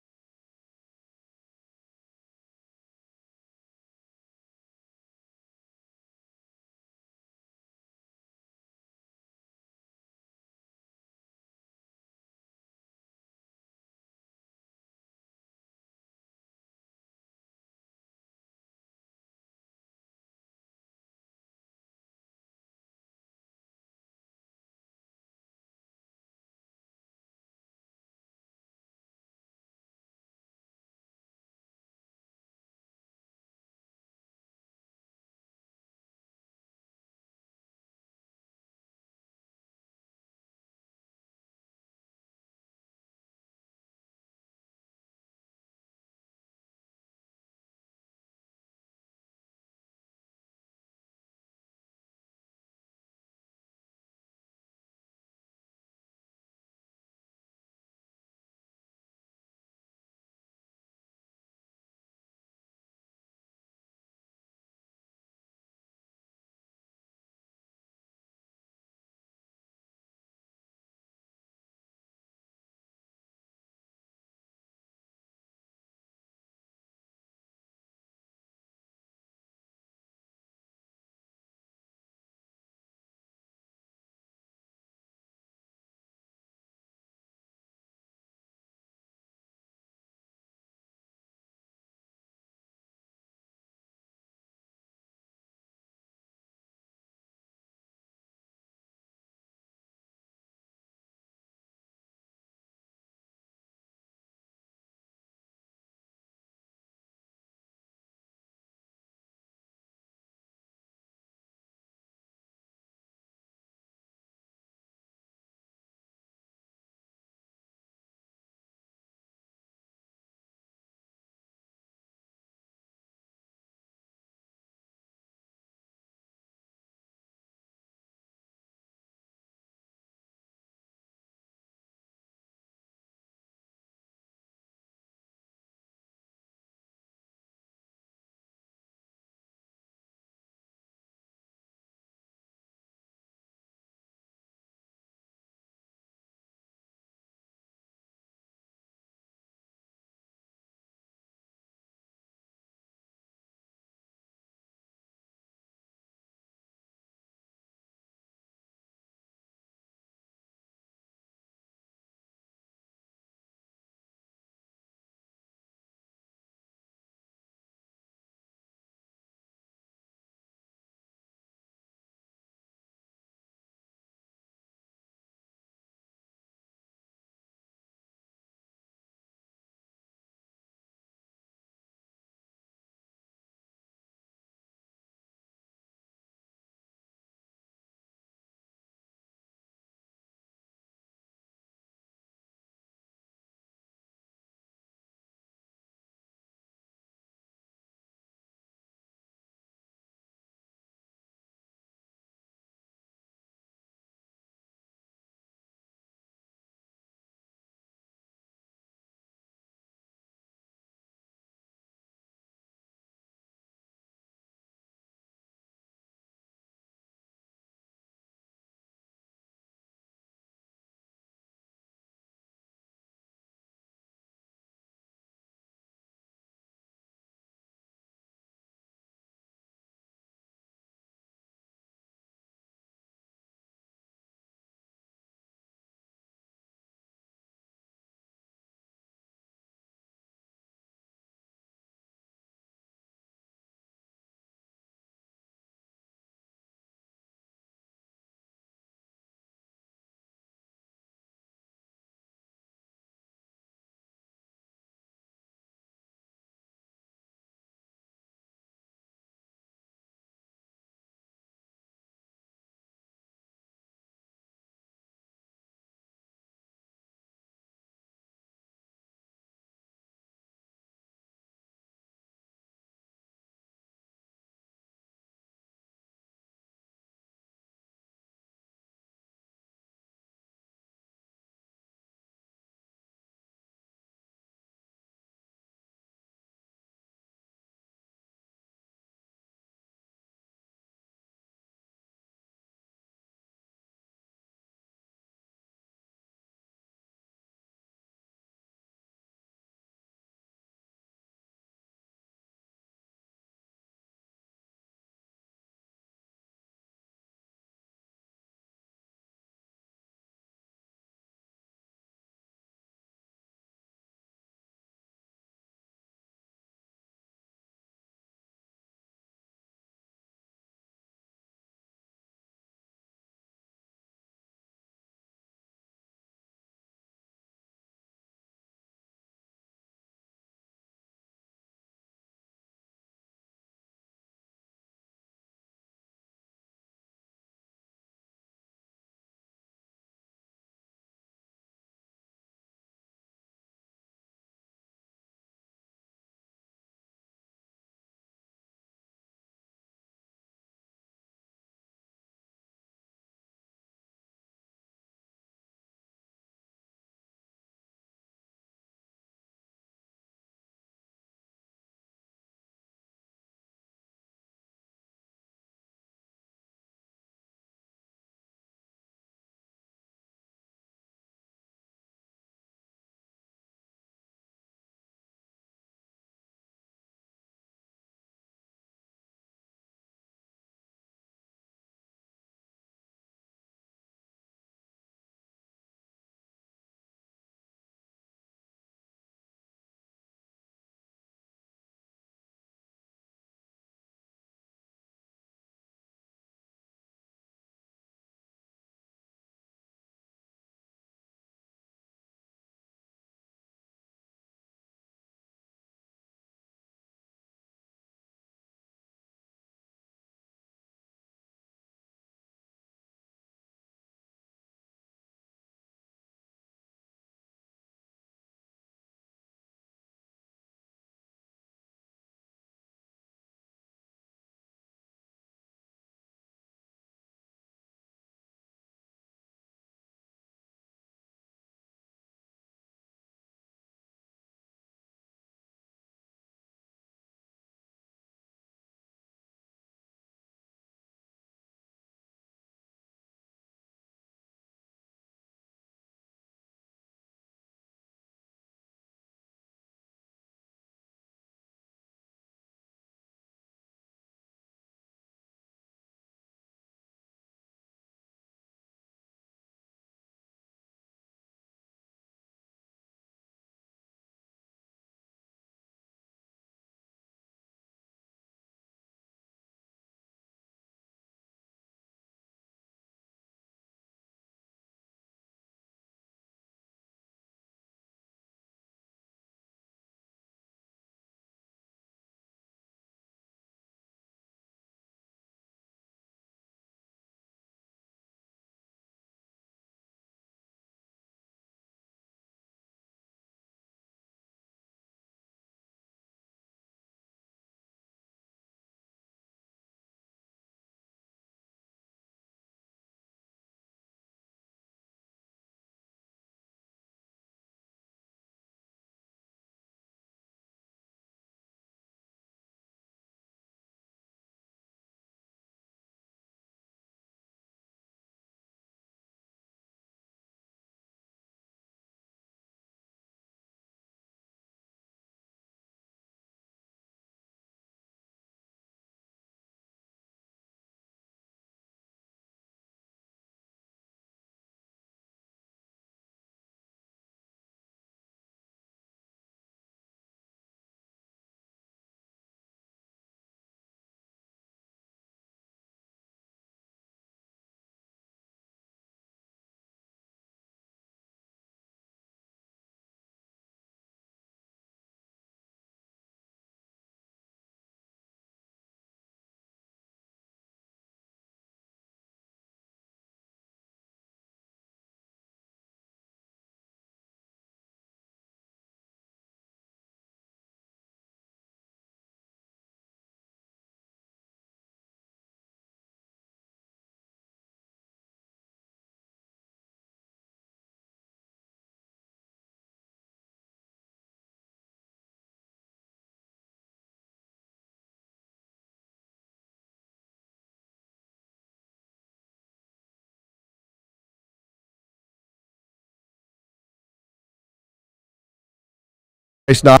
It's not.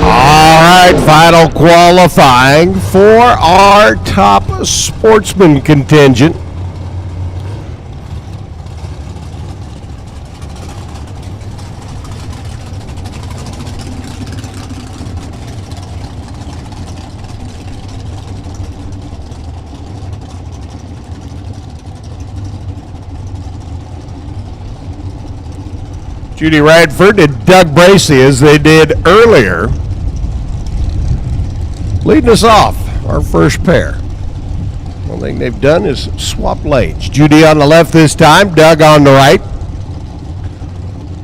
All right, final qualifying for our top sportsman contingent. Judy Radford and Doug Bracey, as they did earlier, leading us off, our first pair. One thing they've done is swap lanes. Judy on the left this time, Doug on the right.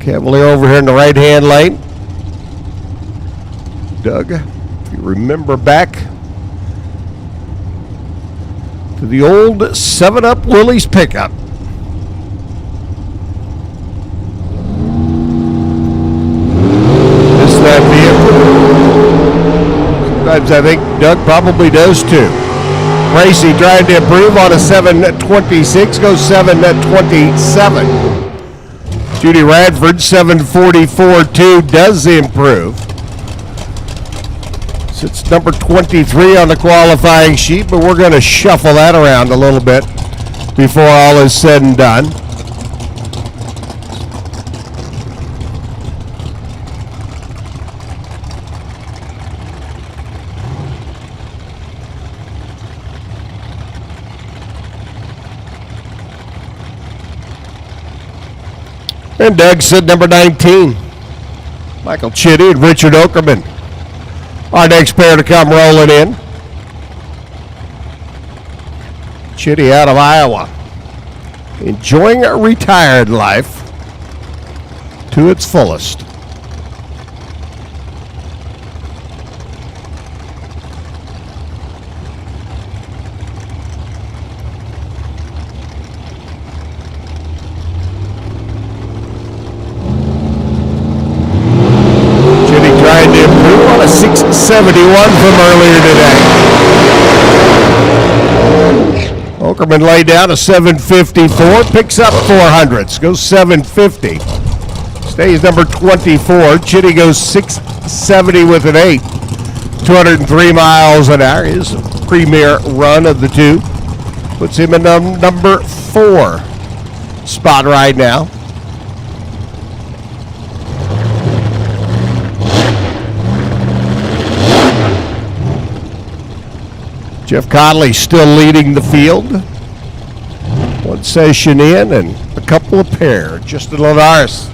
Cavalier over here in the right-hand lane. Doug, if you remember back to the old 7-Up Willys pickup. That vehicle. Sometimes I think Doug probably does too. Bracey trying to improve on a 7:26, goes 7:27. Judy Radford 7:44.2 does improve. Sits number 23 on the qualifying sheet, but we're going to shuffle that around a little bit before all is said and done. And Doug said number 19. Michael Chitty and Richard Okerman. Our next pair to come rolling in. Chitty out of Iowa. Enjoying a retired life to its fullest. Trying to improve on a 671 from earlier today. Okerman laid down a 754, picks up 400s, goes 750. Stays number 24. Chitty goes 670 with an 8. 203 miles an hour. His premier run of the two. Puts him in number 4 spot right now. Jeff Conley still leading the field. One session in and a couple of pair. Justin LODRS.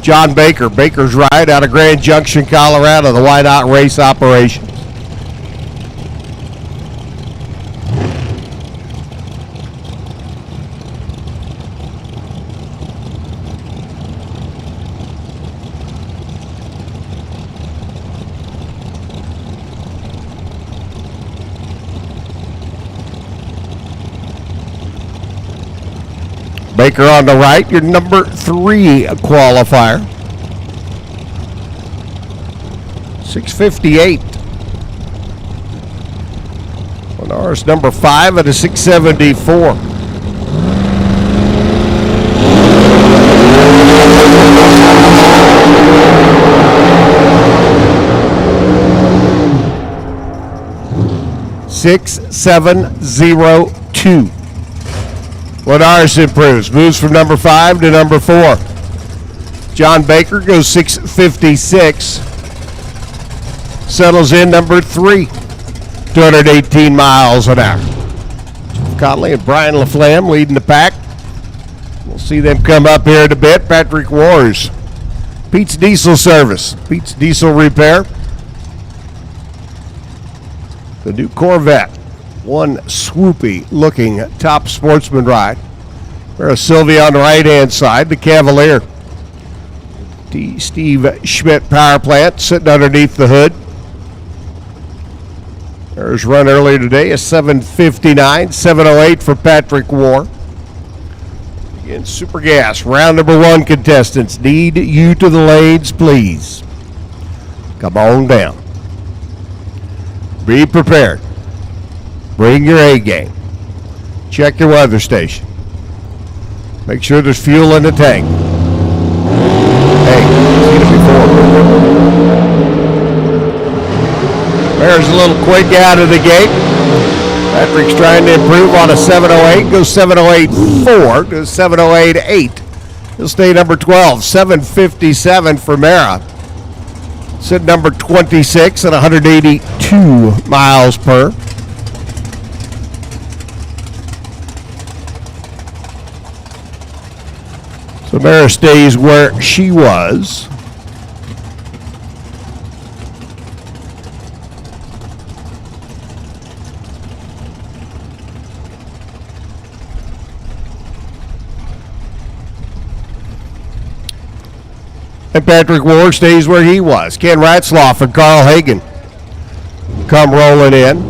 John Baker. Baker's ride out of Grand Junction, Colorado, the Whiteout Race Operations. Baker on the right, your number 3 qualifier. 658. LODRS number 5 at a 674. $6,702. LODRS improves, moves from number 5 to number 4. John Baker goes 656. Settles in number 3. 218 miles an hour. Jeff Conley and Brian LaFlamme leading the pack. We'll see them come up here in a bit. Patrick Wars. Pete's Diesel Service. Pete's Diesel Repair. The new Corvette. One swoopy looking top sportsman ride. There's Sylvia on the right hand side, the Cavalier. Steve Schmidt power plant sitting underneath the hood. There's run earlier today, a 759, 708 for Patrick War. Again, Super Gas, round number 1 contestants. Need you to the lanes, please. Come on down. Be prepared. Bring your A game. Check your weather station. Make sure there's fuel in the tank. Hey, seen it before. There's a little quick out of the gate. Patrick's trying to improve on a 708. Goes 708.4 to 708.8. He'll stay number 12. 757 for Mara. Sit number 26 at 182 miles per. So Mara stays where she was. And Patrick Ward stays where he was. Ken Ratzloff and Carl Hagen come rolling in.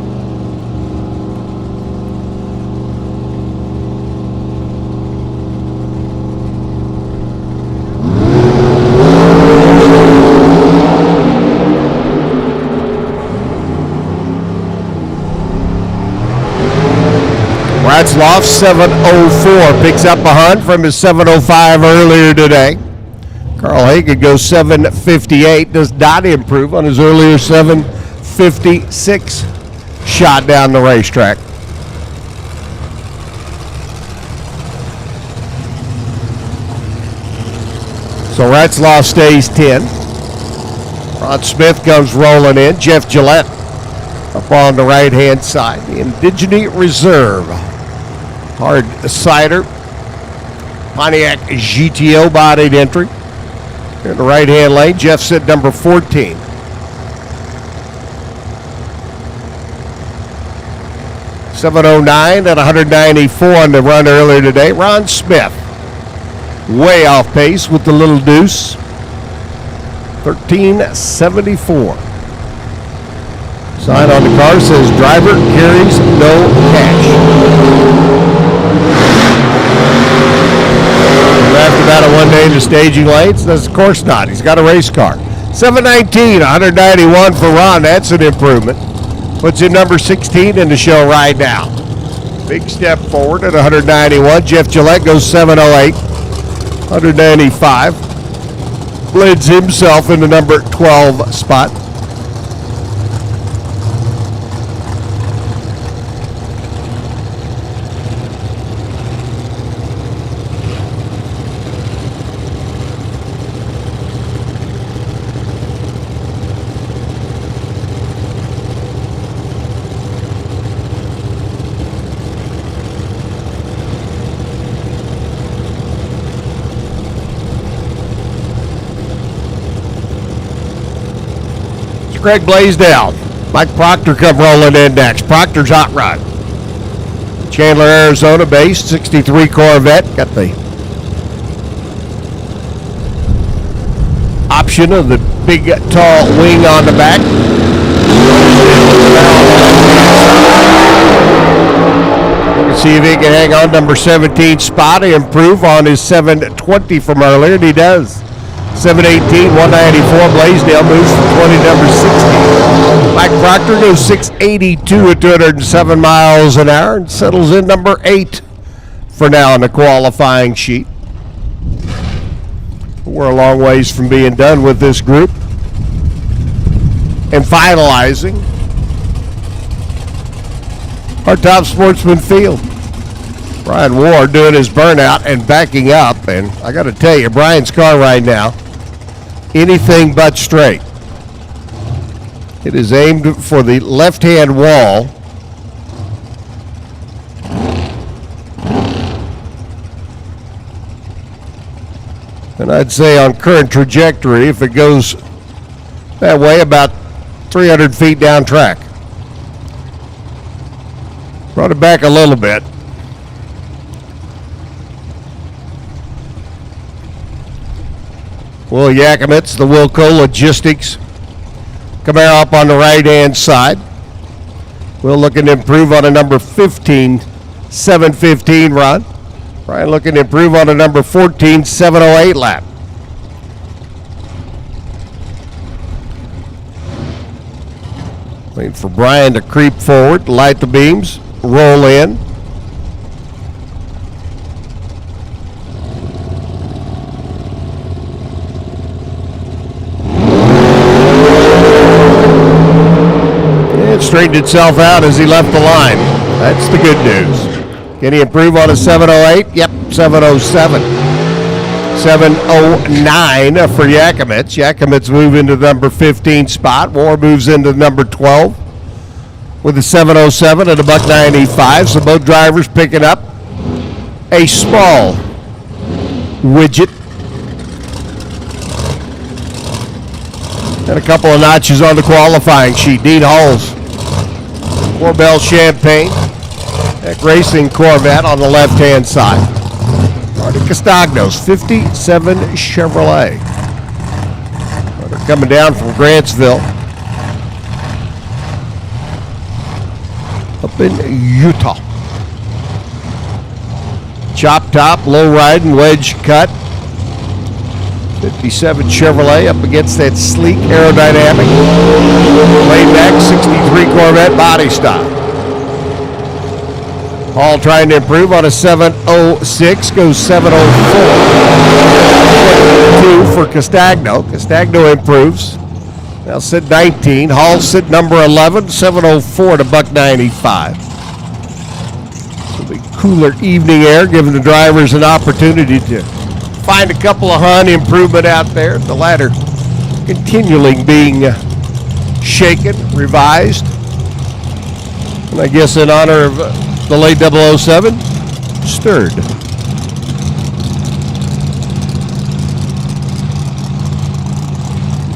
Ratzloff 704 picks up a hunt from his 705 earlier today. Carl Hagen goes 758, does not improve on his earlier 756 shot down the racetrack. So Ratzloff stays 10. Ron Smith comes rolling in. Jeff Gillette up on the right-hand side. The Indigene Reserve. Hard cider. Pontiac GTO bodied entry. In the right-hand lane, Jeff sit number 14. .709 at 194 on the run earlier today. Ron Smith, way off pace with the little deuce. 1374. Sign on the car says driver carries no cash. After that, a 1 day in the staging lanes? That's, of course not. He's got a race car. 719, 191 for Ron. That's an improvement. Puts him number 16 in the show right now. Big step forward at 191. Jeff Gillette goes 708, 195. Blends himself in the number 12 spot. Greg Blaisdell. Mike Proctor come rolling in next. Proctor's hot rod. Chandler, Arizona based, 63 Corvette. Got the option of the big tall wing on the back. Let's see if he can hang on number 17 spot and improve on his 720 from earlier, and he does. 718, 194. Blaisdell moves from 20 to number 16. Mike Proctor goes 682 at 207 miles an hour and settles in number 8 for now on the qualifying sheet. We're a long ways from being done with this group and finalizing our top sportsman field. Brian Ward doing his burnout and backing up, and I got to tell you, Brian's car right now, anything but straight. It is aimed for the left-hand wall. And I'd say on current trajectory, if it goes that way, about 300 feet down track. Brought it back a little bit. Will Yakimitz, the Wilco Logistics. Camaro up on the right-hand side. Will looking to improve on a number 15, 715 run. Brian looking to improve on a number 14, 708 lap. Waiting for Brian to creep forward, light the beams, roll in. It straightened itself out as he left the line. That's the good news. Can he improve on a 7:08? Yep, 7:07. 7:09 for Yakimitz. Yakimitz move into the number 15 spot. War moves into number 12 with a 7:07 and a $1.95. So both drivers picking up a small widget and a couple of notches on the qualifying sheet. Dean Hall's Corbel Champagne, that racing Corvette on the left-hand side. Marty Castagno's 57 Chevrolet. They're coming down from Grantsville up in Utah. Chop top, low riding, wedge cut. 57 Chevrolet up against that sleek aerodynamic laid back 63 Corvette body style. Hall trying to improve on a 7:06, goes 7:04. 2 for Castagno. Castagno improves. Now sit 19. Hall sit number 11, 7:04 to $1.95. It'll be cooler evening air, giving the drivers an opportunity to find a couple of hun improvement out there. The ladder continually being shaken, revised. And I guess in honor of the late 007, stirred.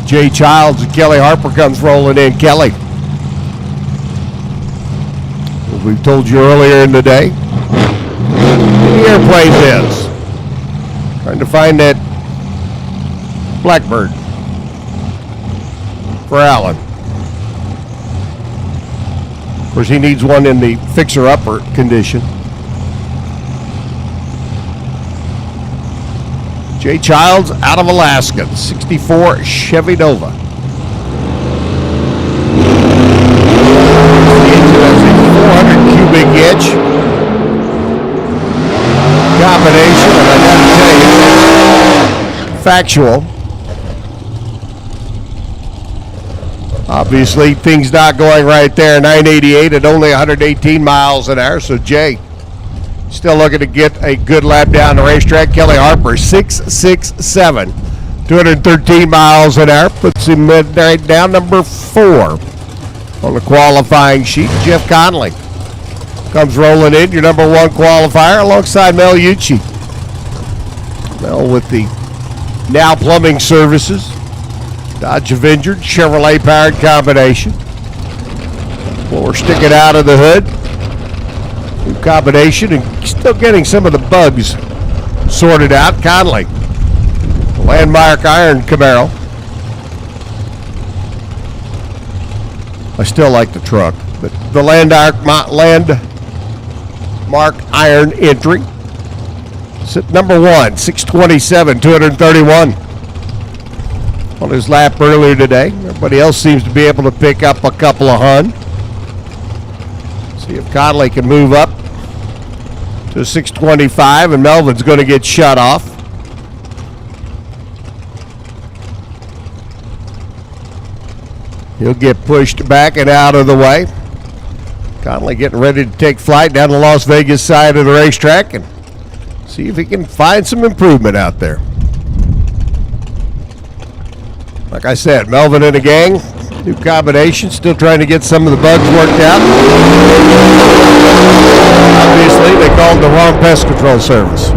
Jay Childs and Kelly Harper comes rolling in. Kelly, as we told you earlier in the day, the airplane is trying to find that Blackbird for Allen. Of course, he needs one in the fixer-upper condition. Jay Childs out of Alaska, 64 Chevy Nova. The engine has a 400 cubic inch combination, and I gotta tell you, factual. Obviously, things not going right there. 988 at only 118 miles an hour. So Jay still looking to get a good lap down the racetrack. Kelly Harper, 667, 213 miles an hour, puts him right down number 4 on the qualifying sheet. Jeff Conley comes rolling in, your number 1 qualifier, alongside Mel Ucci. Mel with the Now Plumbing Services Dodge Avenger Chevrolet powered combination. Floor sticking out of the hood. New combination and still getting some of the bugs sorted out. Conley, Landmark Iron Camaro. I still like the truck, but the Landmark Iron entry. Sit number 1, 627, 231. On his lap earlier today. Everybody else seems to be able to pick up a couple of hun. See if Conley can move up to 625, and Melvin's going to get shut off. He'll get pushed back and out of the way. Conley getting ready to take flight down the Las Vegas side of the racetrack and see if he can find some improvement out there. Like I said, Melvin and a gang, new combination, still trying to get some of the bugs worked out. Obviously, they called the wrong pest control service.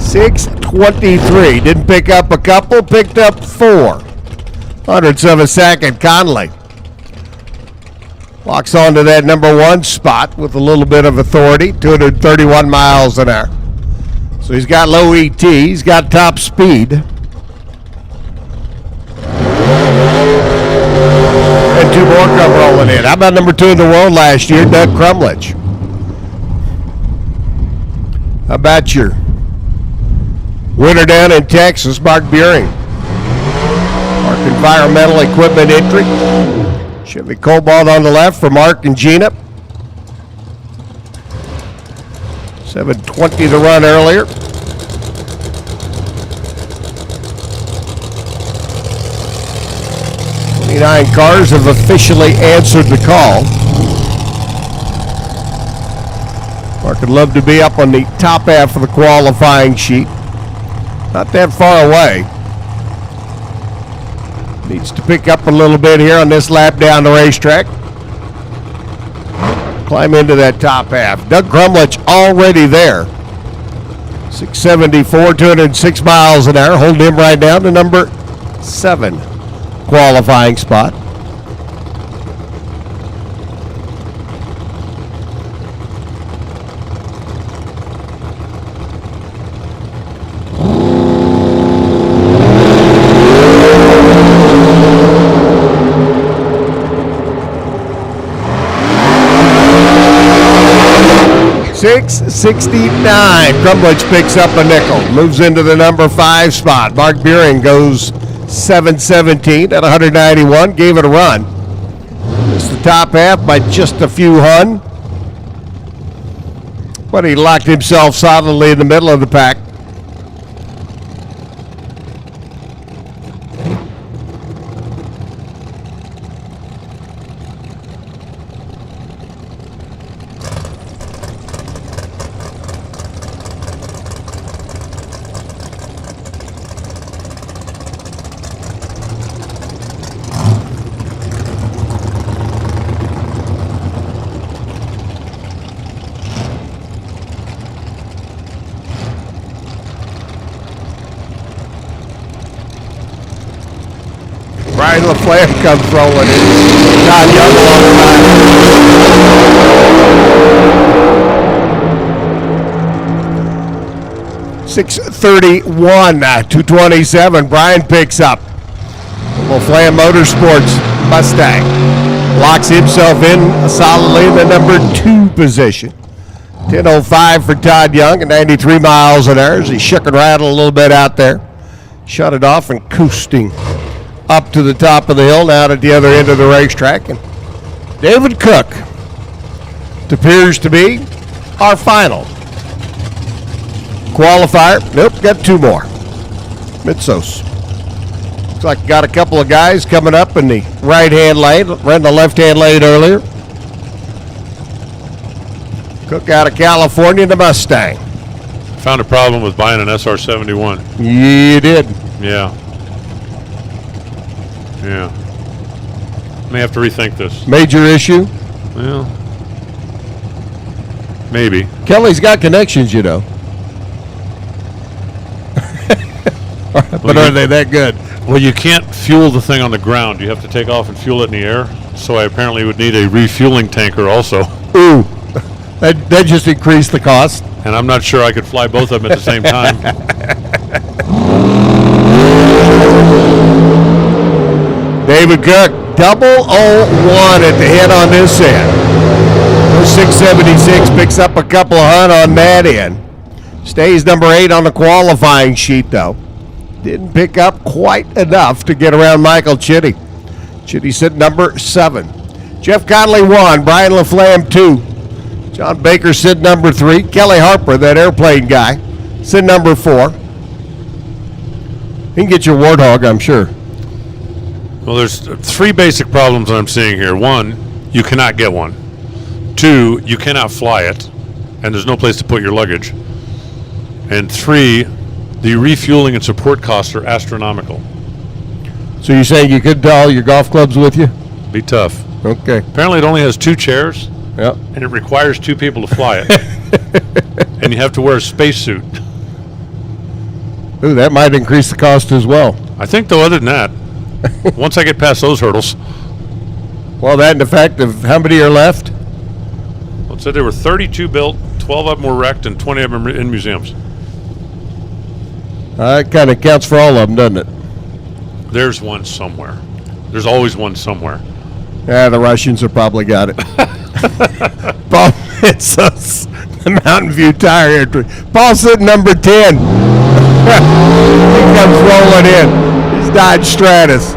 623, didn't pick up a couple, picked up 4. Hundredths of a second, Conley locks onto that number 1 spot with a little bit of authority, 231 miles an hour. So he's got low ET, he's got top speed. And 2 more come rolling in. How about number 2 in the world last year, Doug Crumlich? How about your winner down in Texas, Mark Buring? Mark and environmental equipment entry. Chevy Cobalt on the left for Mark and Gina. 7:20 to run earlier. Nine cars have officially answered the call. Mark would love to be up on the top half of the qualifying sheet. Not that far away. Needs to pick up a little bit here on this lap down the racetrack. Climb into that top half. Doug Crumlich already there. 674, 206 miles an hour. Hold him right down to number 7 qualifying spot. $6.69. Crumlich picks up a nickel. Moves into the number 5 spot. Mark Beering goes 717 at 191. Gave it a run. Missed the top half by just a few hun. But he locked himself solidly in the middle of the pack. Brian LaFleur comes rolling in. Todd Young along the line. 6:31, 227. Brian picks up. LaFleur Motorsports Mustang. Locks himself in solidly in the number 2 position. 10:05 for Todd Young at 93 miles an hour as he shook and rattled a little bit out there. Shut it off and coasting up to the top of the hill, out at the other end of the racetrack. And David Cook, it appears to be our final qualifier. Nope, got 2 more. Mitsos. Looks like got a couple of guys coming up in the right-hand lane, ran the left-hand lane earlier. Cook out of California, the Mustang. Found a problem with buying an SR71. You did. Yeah. Yeah. May have to rethink this. Major issue? Well, maybe. Kelly's got connections, you know. But are they that good? Well, you can't fuel the thing on the ground. You have to take off and fuel it in the air. So I apparently would need a refueling tanker also. Ooh. That just increased the cost. And I'm not sure I could fly both of them at the same time. David Cook, 001 at the hit on this end. 676 picks up a couple of hun on that end. Stays number 8 on the qualifying sheet, though. Didn't pick up quite enough to get around Michael Chitty. Chitty sit number 7. Jeff Conley 1, Brian LaFlamme 2. John Baker sit number 3. Kelly Harper, that airplane guy, sit number 4. You can get your Warthog, I'm sure. Well, there's 3 basic problems I'm seeing here. 1, you cannot get one. 2, you cannot fly it, and there's no place to put your luggage. And 3, the refueling and support costs are astronomical. So you're saying you could haul your golf clubs with you? Be tough. Okay. Apparently it only has 2 chairs. Yep. And it requires 2 people to fly it. And you have to wear a spacesuit. Ooh, that might increase the cost as well. I think, though, other than that, once I get past those hurdles. Well, that and the fact of how many are left? Well, so there were 32 built, 12 of them were wrecked, and 20 of them are in museums. That kind of counts for all of them, doesn't it? There's one somewhere. There's always one somewhere. Yeah, the Russians have probably got it. Paul Mitsos, the Mountain View Tire entry. Paul's sitting number 10. He comes rolling in. He's Dodge Stratus.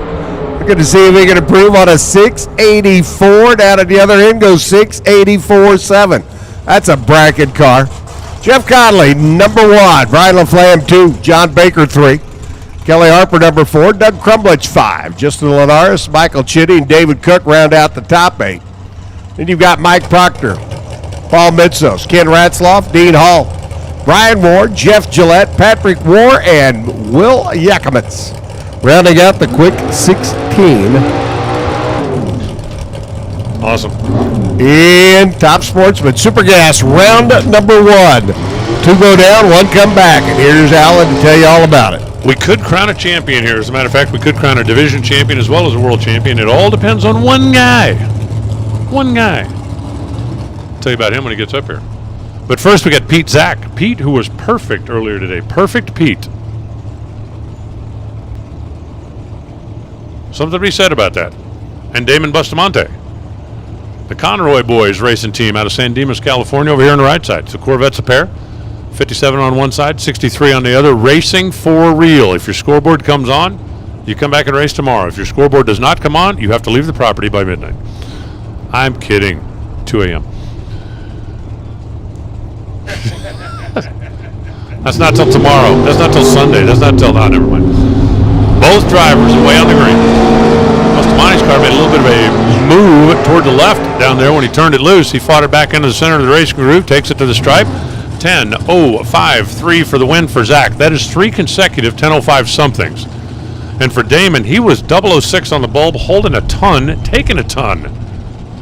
Looking to see if he can improve on a 684. Down at the other end goes 684.7. That's a bracket car. Jeff Conley, number 1. Brian LaFlamme, 2. John Baker, 3. Kelly Harper, number 4. Doug Crumblich, 5. Justin LODRS, Michael Chitty, and David Cook round out the top 8. Then you've got Mike Proctor, Paul Mitzos, Ken Ratzloff, Dean Hall, Brian Ward, Jeff Gillette, Patrick War, and Will Yakimitz. Rounding out the quick 16. Awesome. In Top Sportsman, Super Gas, round number 1. 2 go down, 1 come back. And here's Alan to tell you all about it. We could crown a champion here. As a matter of fact, we could crown a division champion as well as a world champion. It all depends on one guy. One guy. I'll tell you about him when he gets up here. But first, we got Pete Zach. Pete, who was perfect earlier today. Perfect Pete. Something to be said about that. And Damon Bustamante. The Conroy Boys racing team out of San Dimas, California, over here on the right side. So Corvette's a pair. 57 on one side, 63 on the other. Racing for real. If your scoreboard comes on, you come back and race tomorrow. If your scoreboard does not come on, you have to leave the property by midnight. I'm kidding. 2 a.m. That's not till tomorrow. That's not till Sunday. That's not till, never mind. Both drivers away on the green. Bustamante's car made a little bit of a move toward the left down there when he turned it loose. He fought it back into the center of the racing groove, takes it to the stripe. 10.05.3 for the win for Zach. That is 3 consecutive 10.05 somethings. And for Damon, he was 006 on the bulb, holding a ton, taking a ton,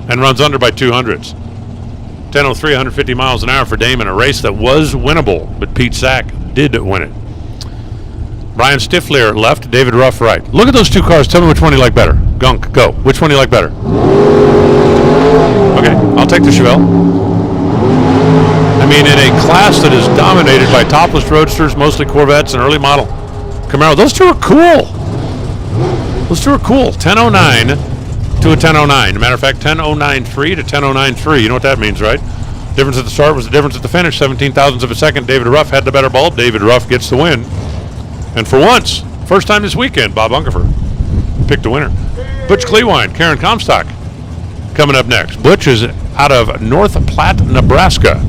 and runs under by 200s. 10.03, 150 miles an hour for Damon, a race that was winnable, but Pete Zach did win it. Brian Stifler left, David Ruff right. Look at those 2 cars. Tell me which one you like better. Gunk, go. Which one do you like better? Okay, I'll take the Chevelle. I mean, in a class that is dominated by topless roadsters, mostly Corvettes and early model Camaro, those 2 are cool. Those 2 are cool. 10.09 to a 10.09. Matter of fact, 10.093 to 10.093. You know what that means, right? Difference at the start was the difference at the finish. 17 thousandths of a second. David Ruff had the better bulb. David Ruff gets the win. And for once, first time this weekend, Bob Ungerfer picked a winner. Butch Clewine, Karen Comstock coming up next. Butch is out of North Platte, Nebraska.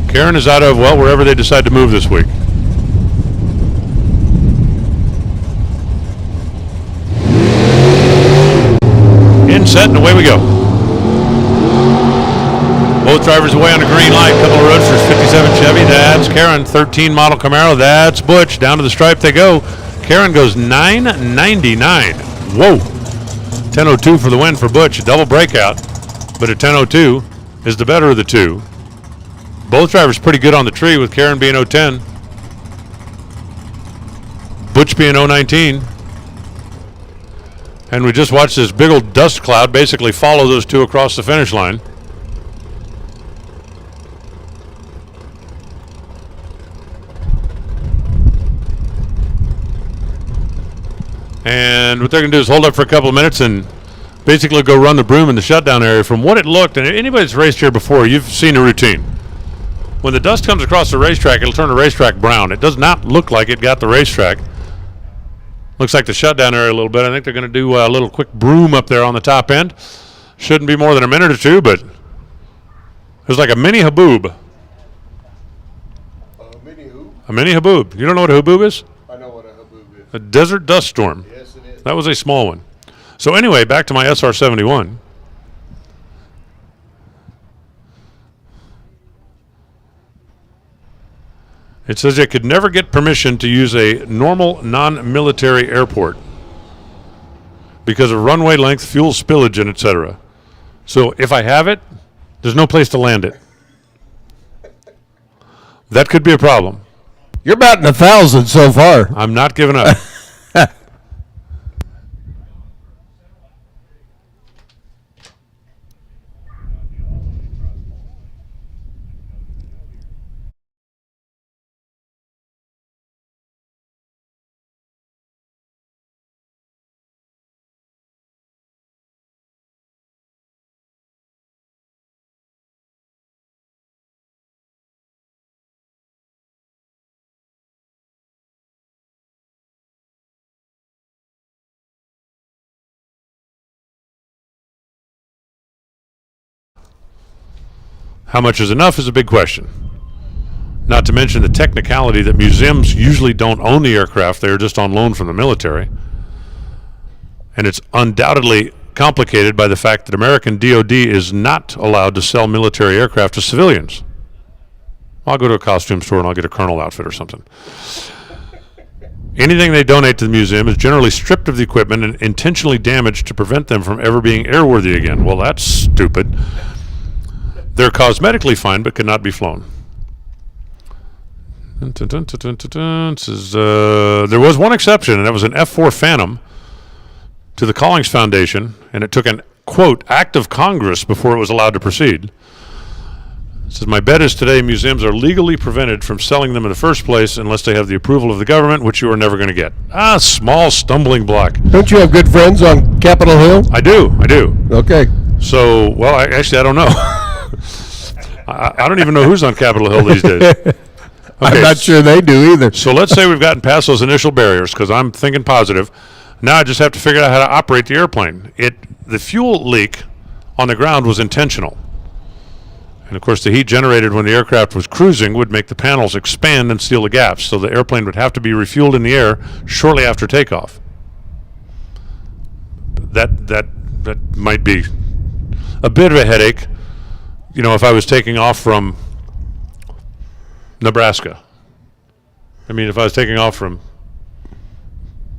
Karen is out of, well, wherever they decide to move this week. In, set, and away we go. Both drivers away on a green light. Couple of roadsters, 57 Chevy. That's Karen. 13 model Camaro. That's Butch. Down to the stripe they go. Karen goes 9.99. Whoa. 10.02 for the win for Butch. A double breakout. But a 10.02 is the better of the 2. Both drivers pretty good on the tree, with Karen being 0.10. Butch being 0.19. And we just watched this big old dust cloud basically follow those 2 across the finish line. And what they're going to do is hold up for a couple of minutes and basically go run the broom in the shutdown area. From what it looked, and anybody that's raced here before, you've seen the routine. When the dust comes across the racetrack, it'll turn the racetrack brown. It does not look like it got the racetrack. Looks like the shutdown area a little bit. I think they're going to do a little quick broom up there on the top end. Shouldn't be more than a minute or 2, but there's like a mini haboob. A mini haboob. You don't know what a haboob is? I know what a haboob is. A desert dust storm. Yes, it is. That was a small one. So anyway, back to my SR-71. It says it could never get permission to use a normal non-military airport because of runway length, fuel spillage, and etc. So if I have it, there's no place to land it. That could be a problem. You're batting 1,000 so far. I'm not giving up. How much is enough is a big question. Not to mention the technicality that museums usually don't own the aircraft, they're just on loan from the military. And it's undoubtedly complicated by the fact that American DoD is not allowed to sell military aircraft to civilians. I'll go to a costume store and I'll get a colonel outfit or something. Anything they donate to the museum is generally stripped of the equipment and intentionally damaged to prevent them from ever being airworthy again. Well, that's stupid. They're cosmetically fine but cannot be flown. Says, there was one exception, and that was an F-4 Phantom to the Collings Foundation, and it took an, quote, act of Congress before it was allowed to proceed. It says, my bet is today museums are legally prevented from selling them in the first place unless they have the approval of the government, which you are never going to get. Small stumbling block. Don't you have good friends on Capitol Hill? I do. Okay. So, well, I don't know. I don't even know who's on Capitol Hill these days. Okay, I'm not sure they do either. So let's say we've gotten past those initial barriers, because I'm thinking positive. Now I just have to figure out how to operate the airplane. The fuel leak on the ground was intentional. And of course the heat generated when the aircraft was cruising would make the panels expand and seal the gaps, so the airplane would have to be refueled in the air shortly after takeoff. That might be a bit of a headache, if I was taking off from Nebraska. I mean, if I was taking off from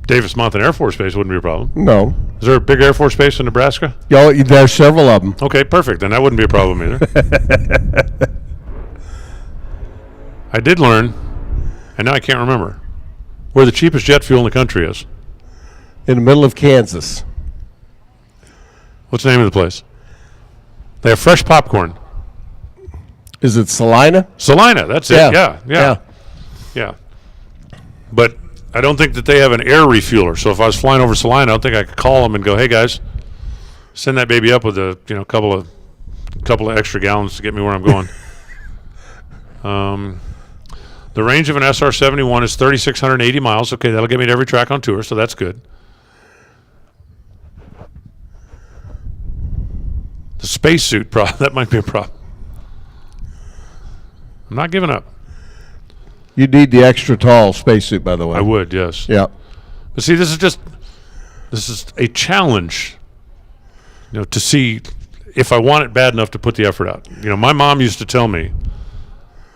Davis-Monthan Air Force Base, it wouldn't be a problem. No. Is there a big Air Force Base in Nebraska? There's several of them. Okay, perfect. Then that wouldn't be a problem either. I did learn, and now I can't remember, where the cheapest jet fuel in the country is. In the middle of Kansas. What's the name of the place? They have fresh popcorn. Is it Salina? Salina, that's it. Yeah. But I don't think that they have an air refueler. So if I was flying over Salina, I don't think I could call them and go, "Hey guys, send that baby up with a couple of extra gallons to get me where I'm going." The range of an SR-71 is 3,680 miles. Okay, that'll get me to every track on tour, so that's good. The spacesuit problem, that might be a problem. I'm not giving up. You need the extra tall spacesuit, by the way. I would, yes. Yeah. But see, this is a challenge, to see if I want it bad enough to put the effort out. My mom used to tell me,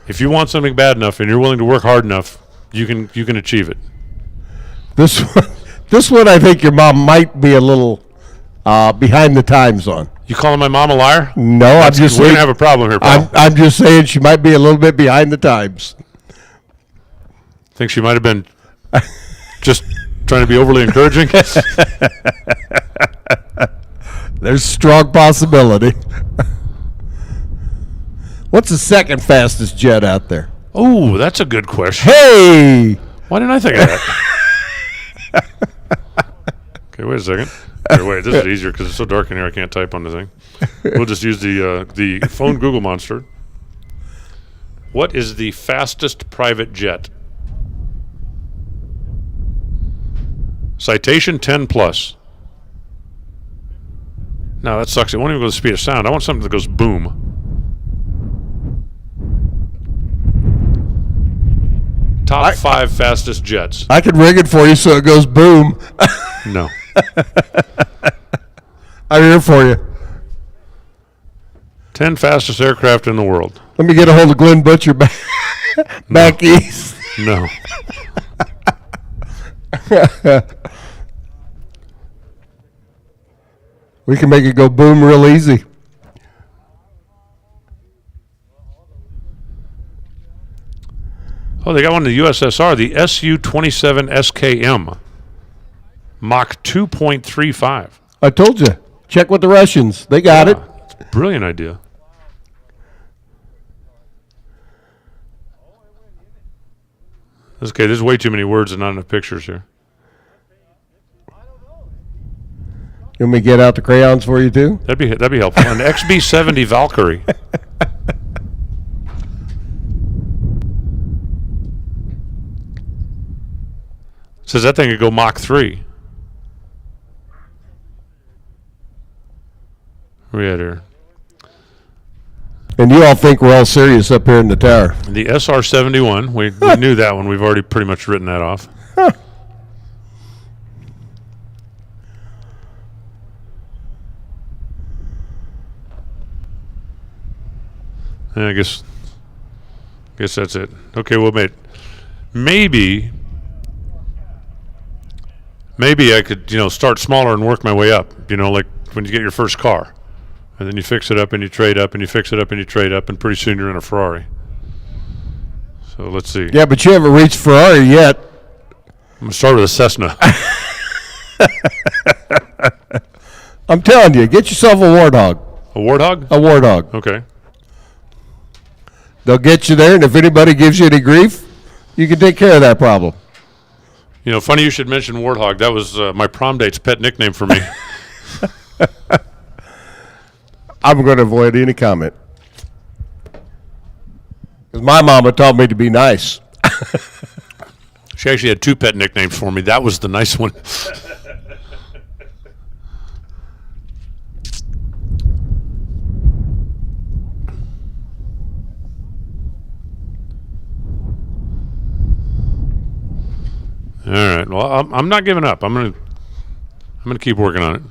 if you want something bad enough and you're willing to work hard enough, you can achieve it. This one, I think your mom might be a little behind the times on. You calling my mom a liar? No, I'm just saying. We're going to have a problem here, Paul. I'm just saying she might be a little bit behind the times. Think she might have been just trying to be overly encouraging? There's strong possibility. What's the second fastest jet out there? Oh, that's a good question. Hey! Why didn't I think of that? Okay, wait a second. Here, wait, this is easier because it's so dark in here I can't type on the thing. We'll just use the phone Google Monster. What is the fastest private jet? Citation 10 plus. No, that sucks. It won't even go the speed of sound. I want something that goes boom. Top 5 fastest jets. I can rig it for you so it goes boom. No. I'm here for you. 10 fastest aircraft in the world. Let me get a hold of Glenn Butcher back east. No. We can make it go boom real easy. Oh, they got one in the USSR, the Su-27 SKM. Mach 2.35. I told you. Check with the Russians. They got it. It's a brilliant idea. Okay, there's way too many words and not enough pictures here. You want me to get out the crayons for you too? That'd be helpful. An XB-70 Valkyrie. Says that thing could go Mach 3. Where we at here? And you all think we're all serious up here in the tower. The SR-71, we knew that one. We've already pretty much written that off. I guess that's it. Okay, well, maybe I could, start smaller and work my way up. Like when you get your first car, and then you fix it up and you trade up, and you fix it up and you trade up, and pretty soon you're in a Ferrari. So let's see. Yeah, but you haven't reached Ferrari yet. I'm gonna start with a Cessna. I'm telling you, get yourself a Warthog. A Warthog? A Warthog. Okay. They'll get you there, and if anybody gives you any grief, you can take care of that problem. Funny you should mention Warthog. That was my prom date's pet nickname for me. I'm going to avoid any comment. Because my mama taught me to be nice. She actually had 2 pet nicknames for me. That was the nice one. All right. Well, I'm not giving up. I'm gonna keep working on it.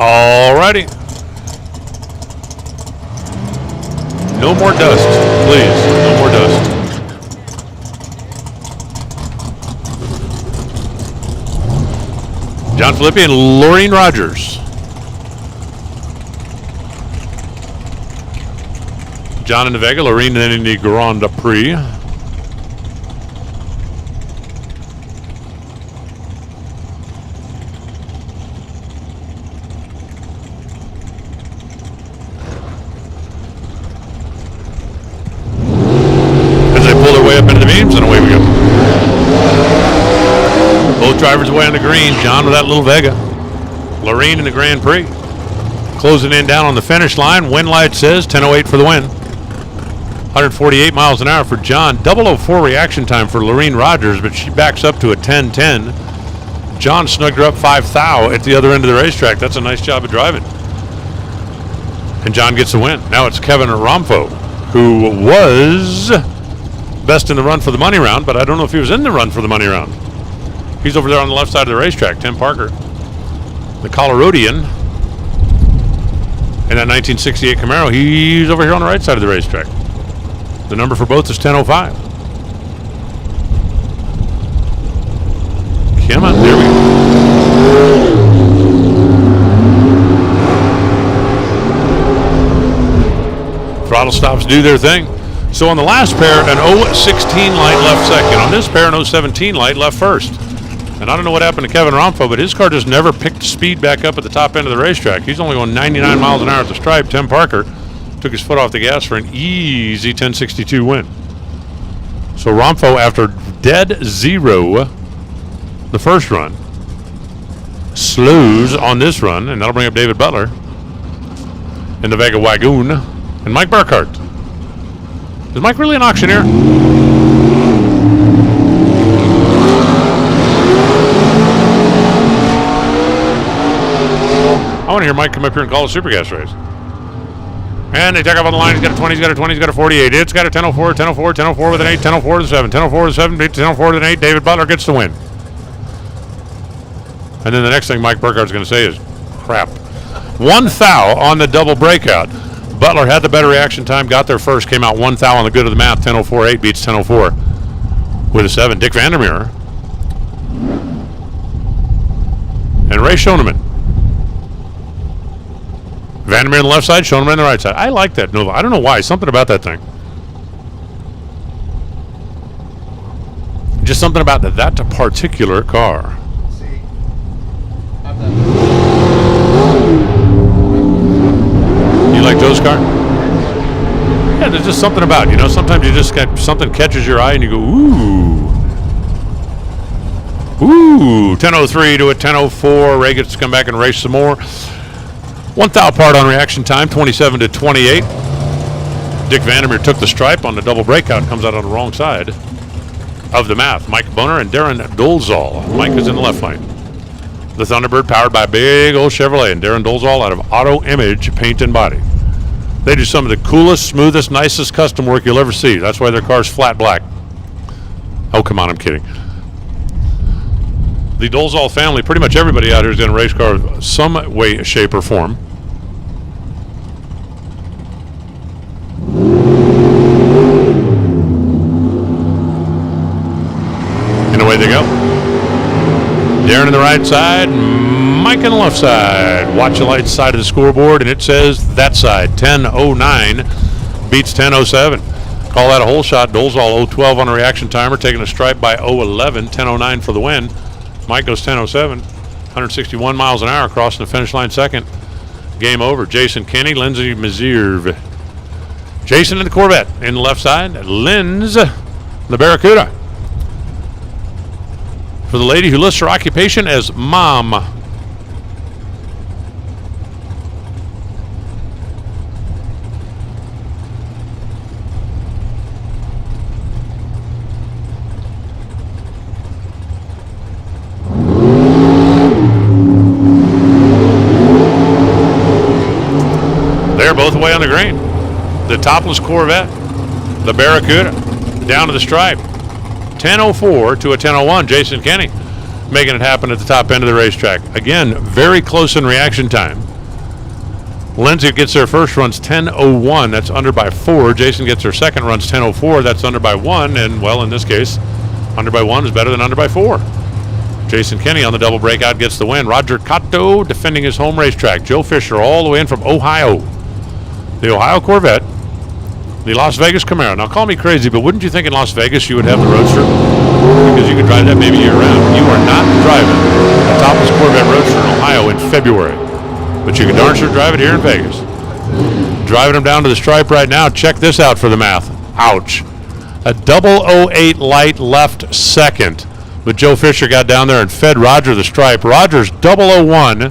Alrighty. No more dust, please. No more dust. John Filippi and Laureen Rogers. John in the Vega, Laureen in the Grand Prix. And away we go. Both drivers away on the green. John with that little Vega. Laureen in the Grand Prix. Closing in down on the finish line. Wind light says 10:08 for the win. 148 miles an hour for John. 004 reaction time for Lorene Rogers, but she backs up to a 10:10. John snugged her up 5 thou at the other end of the racetrack. That's a nice job of driving. And John gets the win. Now it's Kevin Romfo, who was best in the run for the money round, but I don't know if he was in the run for the money round. He's over there on the left side of the racetrack. Tim Parker, the Coloradoan, in that 1968 Camaro. He's over here on the right side of the racetrack. The number for both is 10:05. Come on, there we go. Throttle stops do their thing. So on the last pair, an 016 light left second. On this pair, an 017 light left first. And I don't know what happened to Kevin Romfo, but his car just never picked speed back up at the top end of the racetrack. He's only going 99 miles an hour at the stripe. Tim Parker took his foot off the gas for an easy 10:62 win. So Romfo, after dead zero the first run, slows on this run, and that'll bring up David Butler in the Vega Wagoon and Mike Burkhart. Is Mike really an auctioneer? I want to hear Mike come up here and call a super gas race. And they take off on the line. He's got a 20, he's got a 20, he's got a 48. It's got a 10:04, 10:04, 10:04 with an 8, 10:04 with a 7, 10:04 with a 7, 10:04 with an 8. David Butler gets the win. And then the next thing Mike Burkhart's going to say is, crap. 1 thou on the double breakout. Butler had the better reaction time, got there first, came out 1 thou on the good of the math. 10:04.8 beats 10:04 with a 7. Dick Vandermeer and Ray Schoeneman. Vandermeer on the left side, Schoeneman on the right side. I like that Nova. I don't know why. Something about that thing. Just something about that particular car. You like Joe's car? Yeah, there's just something about it. You know, sometimes you just get something catches your eye and you go, ooh. Ooh, 10:03 to a 10:04. Ray gets to come back and race some more. 1 thou apart on reaction time, 27 to 28. Dick Vandermeer took the stripe on the double breakout, comes out on the wrong side of the math. Mike Boner and Darren Dolezal. Mike is in the left lane. The Thunderbird powered by big old Chevrolet and Darren Dolezal out of Auto Image Paint and Body. They do some of the coolest, smoothest, nicest custom work you'll ever see. That's why their car's flat black. Oh, come on, I'm kidding. The Dolezal family, pretty much everybody out here is in a race car of some way, shape, or form. And away they go. Darren on the right side, Mike on the left side. Watch the light side of the scoreboard, and it says that side. 10:09 beats 10:07. Call that a hole shot. Dolezal 0:12 on a reaction timer, taking a stripe by 0:11. 10:09 for the win. Mike goes 10:07. 161 miles an hour, crossing the finish line second. Game over. Jason Kenny, Lindsay Mazirv. Jason in the Corvette in the left side. Linz, the Barracuda. For the lady who lists her occupation as mom. They're both away on the green. The topless Corvette, the Barracuda, down to the stripe. 10:04 to a 10:01. Jason Kenny making it happen at the top end of the racetrack. Again, very close in reaction time. Lindsay gets their first runs 10:01. That's under by 4. Jason gets her second runs 10:04. That's under by 1. And, well, in this case, under by 1 is better than under by 4. Jason Kenny on the double breakout gets the win. Roger Cotto defending his home racetrack. Joe Fisher all the way in from Ohio. The Ohio Corvette. The Las Vegas Camaro. Now, call me crazy, but wouldn't you think in Las Vegas you would have the Roadster? Because you could drive that maybe year-round. You are not driving a topless Corvette Roadster in Ohio in February. But you can darn sure drive it here in Vegas. Driving them down to the stripe right now. Check this out for the math. Ouch. A 008 light left second. But Joe Fisher got down there and fed Roger the stripe. Roger's 001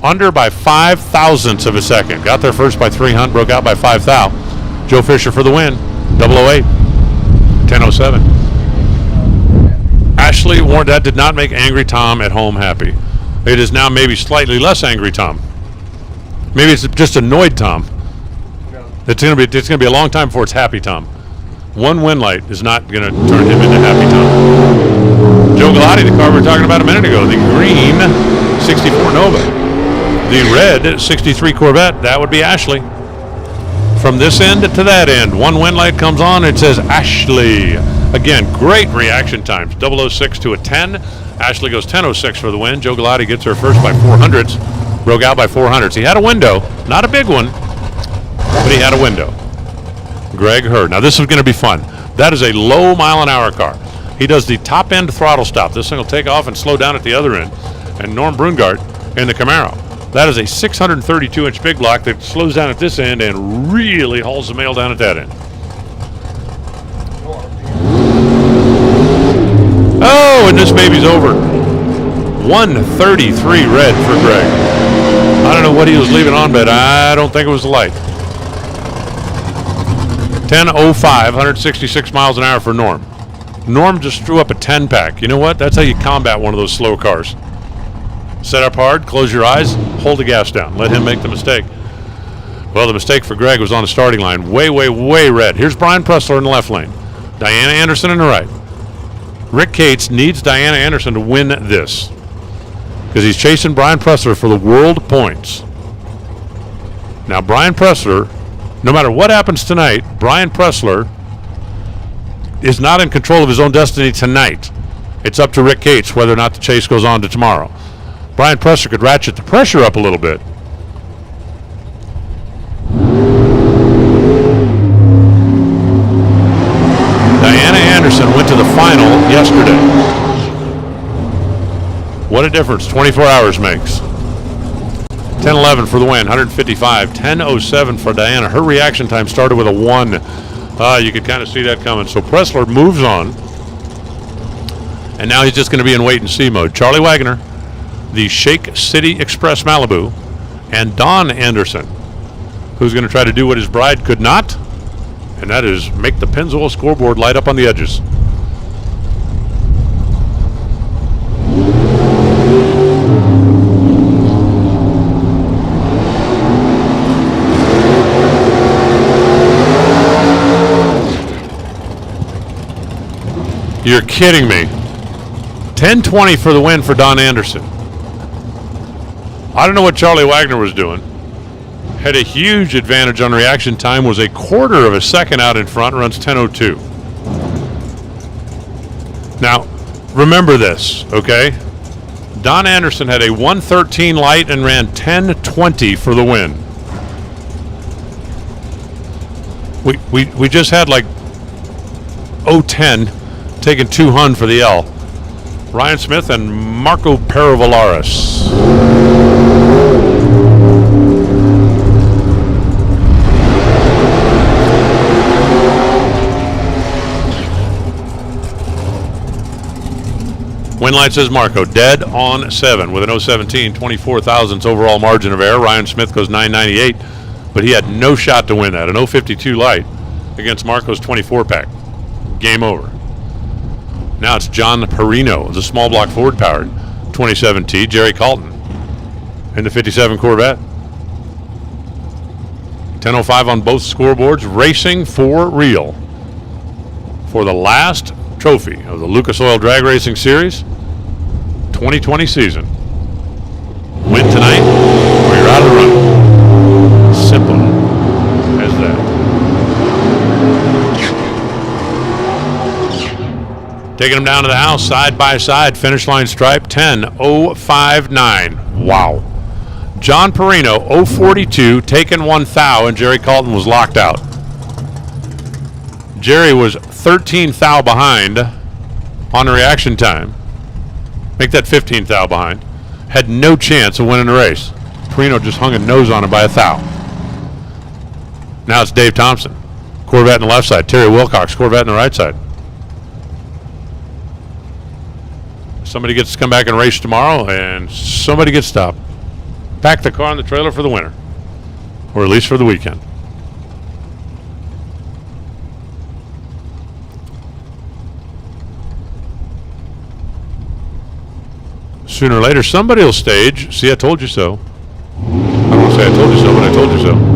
under by 5 thousandths of a second. Got there first by 3 hunt, broke out by 5 thou. Joe Fisher for the win. 008. 10:07. Ashley warned that did not make Angry Tom at home happy. It is now maybe slightly less Angry Tom. Maybe it's just annoyed Tom. It's gonna be a long time before it's Happy Tom. One win light is not gonna turn him into Happy Tom. Joe Galati, the car we were talking about a minute ago, the green 64 Nova. The red 63 Corvette, that would be Ashley. From this end to that end, one win light comes on, it says Ashley. Again, great reaction times, 006 to a 10. Ashley goes 10:06 for the win. Joe Galati gets her first by 400ths, broke out by 400ths. He had a window, not a big one, but he had a window. Greg Hurd. Now this is going to be fun. That is a low mile-an-hour car. He does the top-end throttle stop. This thing will take off and slow down at the other end. And Norm Brungart in the Camaro. That is a 632-inch big block that slows down at this end and really hauls the mail down at that end. Oh, and this baby's over. 133 red for Greg. I don't know what he was leaving on, but I don't think it was the light. 10:05, 166 miles an hour for Norm. Norm just threw up a 10-pack. You know what? That's how you combat one of those slow cars. Set up hard, close your eyes, hold the gas down. Let him make the mistake. Well, the mistake for Greg was on the starting line. Way, way, way red. Here's Brian Pressler in the left lane. Diana Anderson in the right. Rick Cates needs Diana Anderson to win this because he's chasing Brian Pressler for the world points. Now, Brian Pressler, no matter what happens tonight, Brian Pressler is not in control of his own destiny tonight. It's up to Rick Cates whether or not the chase goes on to tomorrow. Brian Pressler could ratchet the pressure up a little bit. Diana Anderson went to the final yesterday. What a difference 24 hours makes. 10:11 for the win, 155. 10:07 for Diana. Her reaction time started with a 1. You could kind of see that coming. So Pressler moves on. And now he's just going to be in wait-and-see mode. Charlie Wagner, the Shake City Express Malibu, and Don Anderson, who's going to try to do what his bride could not, and that is make the Pennzoil scoreboard light up on the edges. You're kidding me. 10:20 for the win for Don Anderson. I don't know what Charlie Wagner was doing. Had a huge advantage on reaction time, was a quarter of a second out in front, runs 10:02. Now, remember this, okay? Don Anderson had a 113 light and ran 10:20 for the win. We just had like 010 taking 2 hun for the L. Ryan Smith and Marco Perovalaris. Win light says Marco, dead on 7 with an 017, 24 thousandths overall margin of error. Ryan Smith goes 998, but he had no shot to win that. An 052 light against Marco's 24-pack. Game over. Now it's John Perino, the small block Ford powered 27T, Jerry Colton in the 57 Corvette. 10:05 on both scoreboards, racing for real for the last trophy of the Lucas Oil Drag Racing Series 2020 season. Win tonight or you're out of the running. Simple as that. Taking them down to the house, side by side, finish line stripe, 10:059. Wow. John Perino, 042, taken 1 thou, and Jerry Colton was locked out. Jerry was 13 thou behind on the reaction time. Make that 15 thou behind. Had no chance of winning the race. Perino just hung a nose on him by 1 thou. Now it's Dave Thompson. Corvette on the left side. Terry Wilcox, Corvette on the right side. Somebody gets to come back and race tomorrow, and somebody gets stopped. pack the car and the trailer for the winter, or at least for the weekend. Sooner or later, somebody will stage. See, I told you so. I don't want to say I told you so, but I told you so.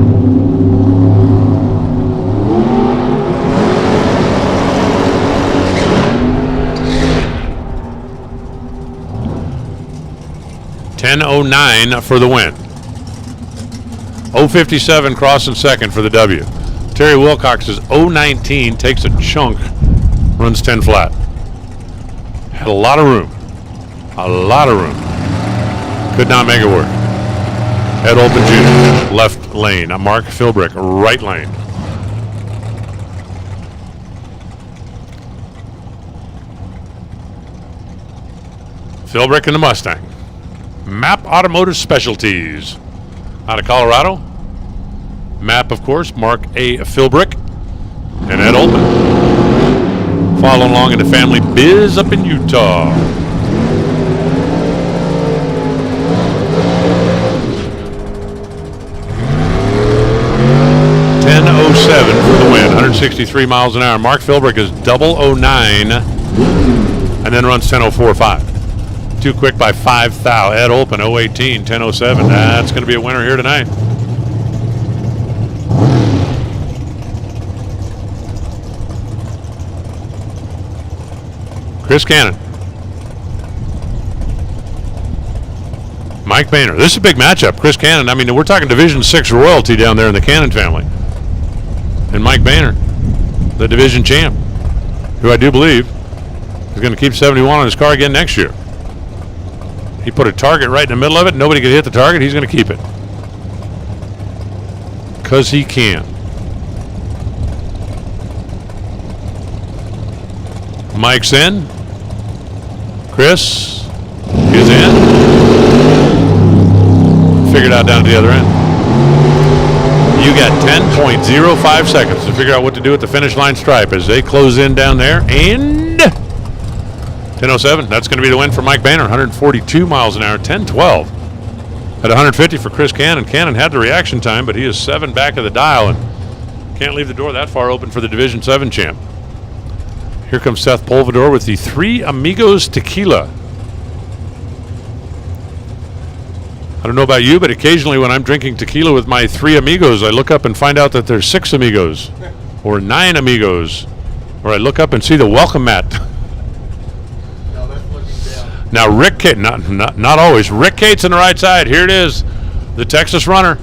.10.09 for the win. 0.57 crossing second for the W. Terry Wilcox is 0.19, takes a chunk, runs 10 flat. Had a lot of room. A lot of room. Could not make it work. Ed Olpen Jr., left lane. Mark Philbrick, right lane. Philbrick in the Mustang. Map Automotive Specialties. Out of Colorado. Map, of course, Mark A. Philbrick and Ed Olpen. Following along in the family biz up in Utah. .10.07 for the win, 163 miles an hour. Mark Philbrick is 0.09 and then runs 10.045. Too quick by 5 thou. Ed Olpen, 0.18, 10.07. That's going to be a winner here tonight. Chris Cannon. Mike Boehner. This is a big matchup. Chris Cannon, I mean, we're talking Division 6 royalty down there in the Cannon family. And Mike Boehner, the division champ, who I do believe is going to keep 71 on his car again next year. He put a target right in the middle of it. Nobody could hit the target. He's going to keep it. Because he can. Mike's in. Chris is in. Figured out down to the other end. You got 10.05 seconds to figure out what to do at the finish line stripe as they close in down there. And 10.07, that's going to be the win for Mike Boehner. 142 miles an hour, 10.12. At 150 for Chris Cannon. Cannon had the reaction time, but he is 7 back of the dial and can't leave the door that far open for the Division 7 champ. Here comes Seth Polvador with the Three Amigos Tequila. I don't know about you, but occasionally when I'm drinking tequila with my 3 amigos, I look up and find out that there's 6 amigos or 9 amigos, or I look up and see the welcome mat. No, that's looking down. Now Rick Cates, not always. Rick Cates on the right side. Here it is, the Texas runner.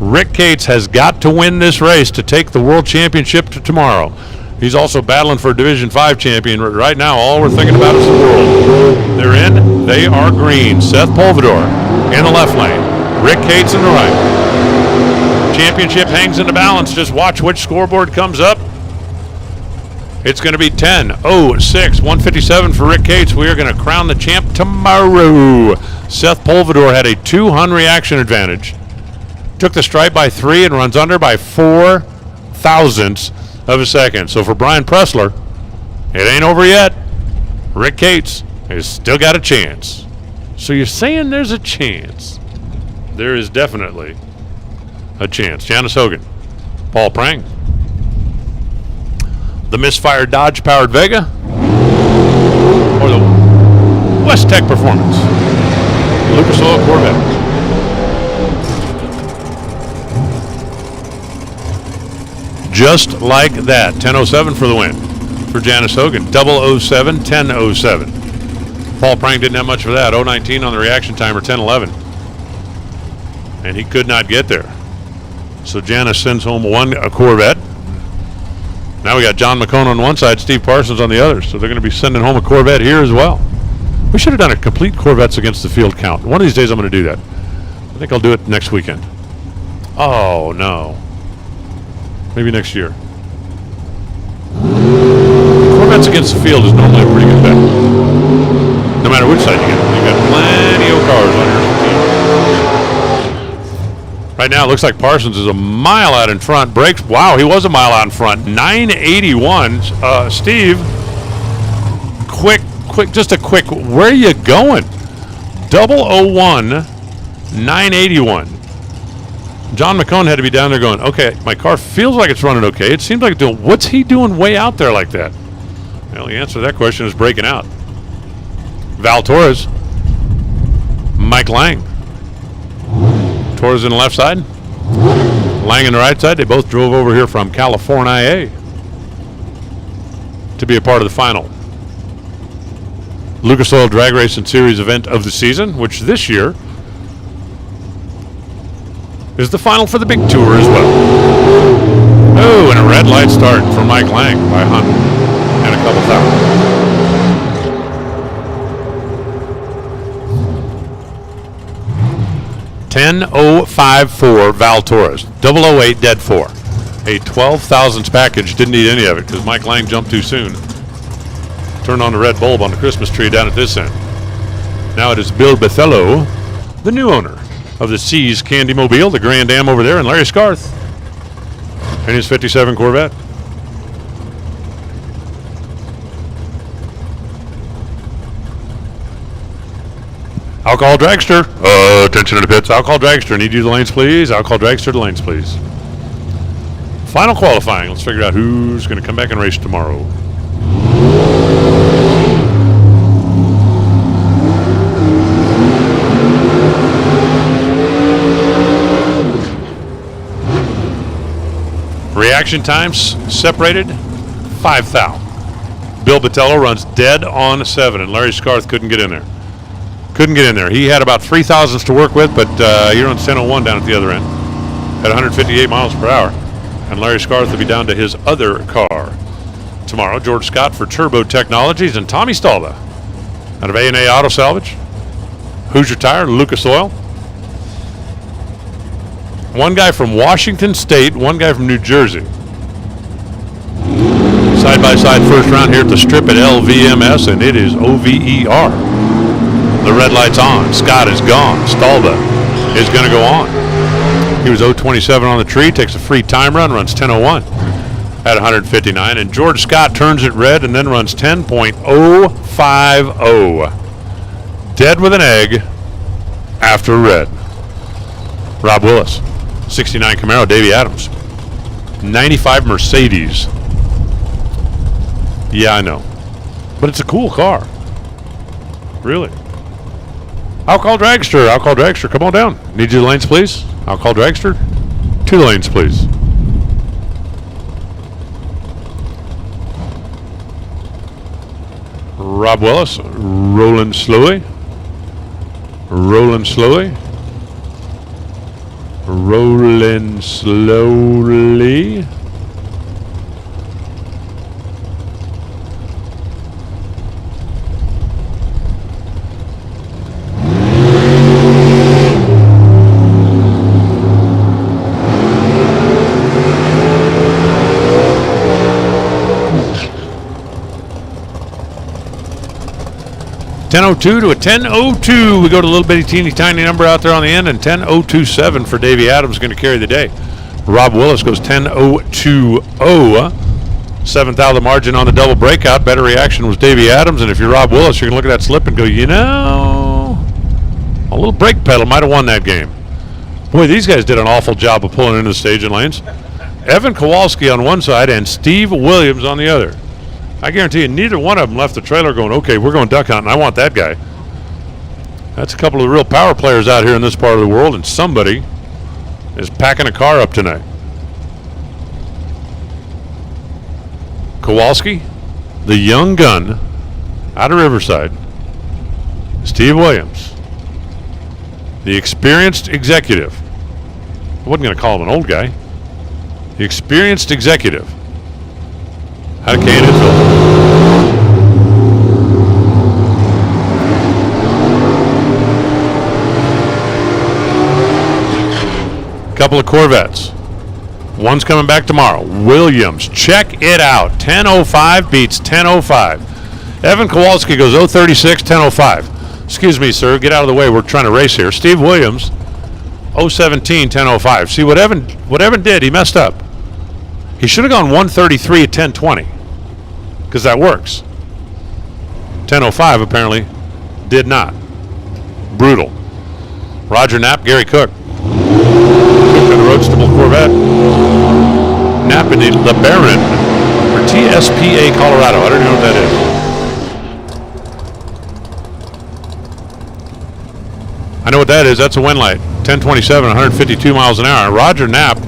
Rick Cates has got to win this race to take the World Championship to tomorrow. He's also battling for a Division 5 champion. Right now, all we're thinking about is the world. They're in. They are green. Seth Polvador in the left lane. Rick Cates in the right. Championship hangs in the balance. Just watch which scoreboard comes up. It's going to be 10.06, 157 for Rick Cates. We are going to crown the champ tomorrow. Seth Polvador had a 200 reaction advantage. Took the stripe by 3 and runs under by 4 thousandths of a second. So for Brian Pressler, it ain't over yet. Rick Cates has still got a chance. So you're saying there's a chance? There is definitely a chance. Janice Hogan, Paul Prang, the misfire Dodge powered Vega, or the West Tech Performance Lucas Oil Corvette. Just like that. 10.07 for the win for Janice Hogan. 007, 10.07. Paul Prang didn't have much for that. 0.19 on the reaction timer, 10.11. And he could not get there. So Janice sends home a Corvette. Now we got John McCone on one side, Steve Parsons on the other. So they're going to be sending home a Corvette here as well. We should have done a complete Corvettes against the field count. One of these days I'm going to do that. I think I'll do it next weekend. Oh, no. Maybe next year. Corvettes against the field is normally a pretty good bet. No matter which side you get. You've got plenty of cars on your team. Right now it looks like Parsons is a mile out in front. Brakes, wow, he was a mile out in front. 981. Steve, quick, just a quick, where are you going? 001, 981. John McCone had to be down there going, okay, my car feels like it's running okay. It seems like it's doing, what's he doing way out there like that? Well, the answer to that question is breaking out. Val Torres, Mike Lang. Torres in the left side, Lang in the right side. They both drove over here from California to be a part of the final Lucas Oil Drag Racing Series event of the season, which this year is the final for the big tour as well. Oh, and a red light start for Mike Lang by Hunt and a couple thousand. 10.054 Val Torres, 008 dead 4. A 12 thousandths package, didn't need any of it because Mike Lang jumped too soon. Turned on the red bulb on the Christmas tree down at this end. Now it is Bill Bethello, the new owner of the Seas Candy Mobile, the Grand Am over there, and Larry Scarth and his 57 Corvette. Alcohol Dragster. Attention to the pits. Alcohol Dragster. Need you to the lanes, please. Alcohol Dragster to the lanes, please. Final qualifying. Let's figure out who's going to come back and race tomorrow. Reaction times separated 5 thou. Bill Battello runs dead on 7, and Larry Scarth couldn't get in there. Couldn't get in there. He had about 3 thousandths to work with, but he runs 10.01 down at the other end at 158 miles per hour. And Larry Scarth will be down to his other car tomorrow. George Scott for Turbo Technologies and Tommy Stalba out of A&A Auto Salvage. Hoosier Tire, Lucas Oil. One guy from Washington State, one guy from New Jersey. Side-by-side first round here at the strip at LVMS, and it is OVER. The red light's on. Scott is gone. Stalba is going to go on. He was 0.27 on the tree, takes a free time run, runs 10.01 at 159, and George Scott turns it red and then runs 10.050. Dead with an egg after red. Rob Willis, 69 Camaro, Davey Adams, 95 Mercedes. Yeah, I know, but it's a cool car. Really. Alcohol Dragster, come on down. Need you the lanes, please. Alcohol Dragster, 2 lanes, please. Rob Willis, rolling slowly. Rolling slowly. 10.02 to a 10.02. We go to a little bitty teeny tiny number out there on the end, and 10.027 for Davey Adams going to carry the day. Rob Willis goes 10.020. 7,000 margin on the double breakout. Better reaction was Davey Adams, and if you're Rob Willis, you're going to look at that slip and go, you know, a little brake pedal might have won that game. Boy, these guys did an awful job of pulling into the staging lanes. Evan Kowalski on one side and Steve Williams on the other. I guarantee you, neither one of them left the trailer going, okay, we're going duck hunting. I want that guy. That's a couple of real power players out here in this part of the world, and somebody is packing a car up tonight. Kowalski, the young gun out of Riverside. Steve Williams, the experienced executive. I wasn't going to call him an old guy. The experienced executive out of Kansasville. Couple of Corvettes. One's coming back tomorrow. Williams, check it out. 10.05 beats 10.05. Evan Kowalski goes 0.36, 10.05. Excuse me, sir. Get out of the way. We're trying to race here. Steve Williams, 0.17, 10.05. See what Evan did? He messed up. He should have gone 133 at 10.20 because that works. 10.05 apparently did not. Brutal. Roger Knapp, Gary Cook. Cook in the roadstable Corvette. Knapp in the LeBaron for TSPA Colorado. I don't even know what that is. I know what that is. That's a wind light. 1027, 152 miles an hour. Roger Knapp,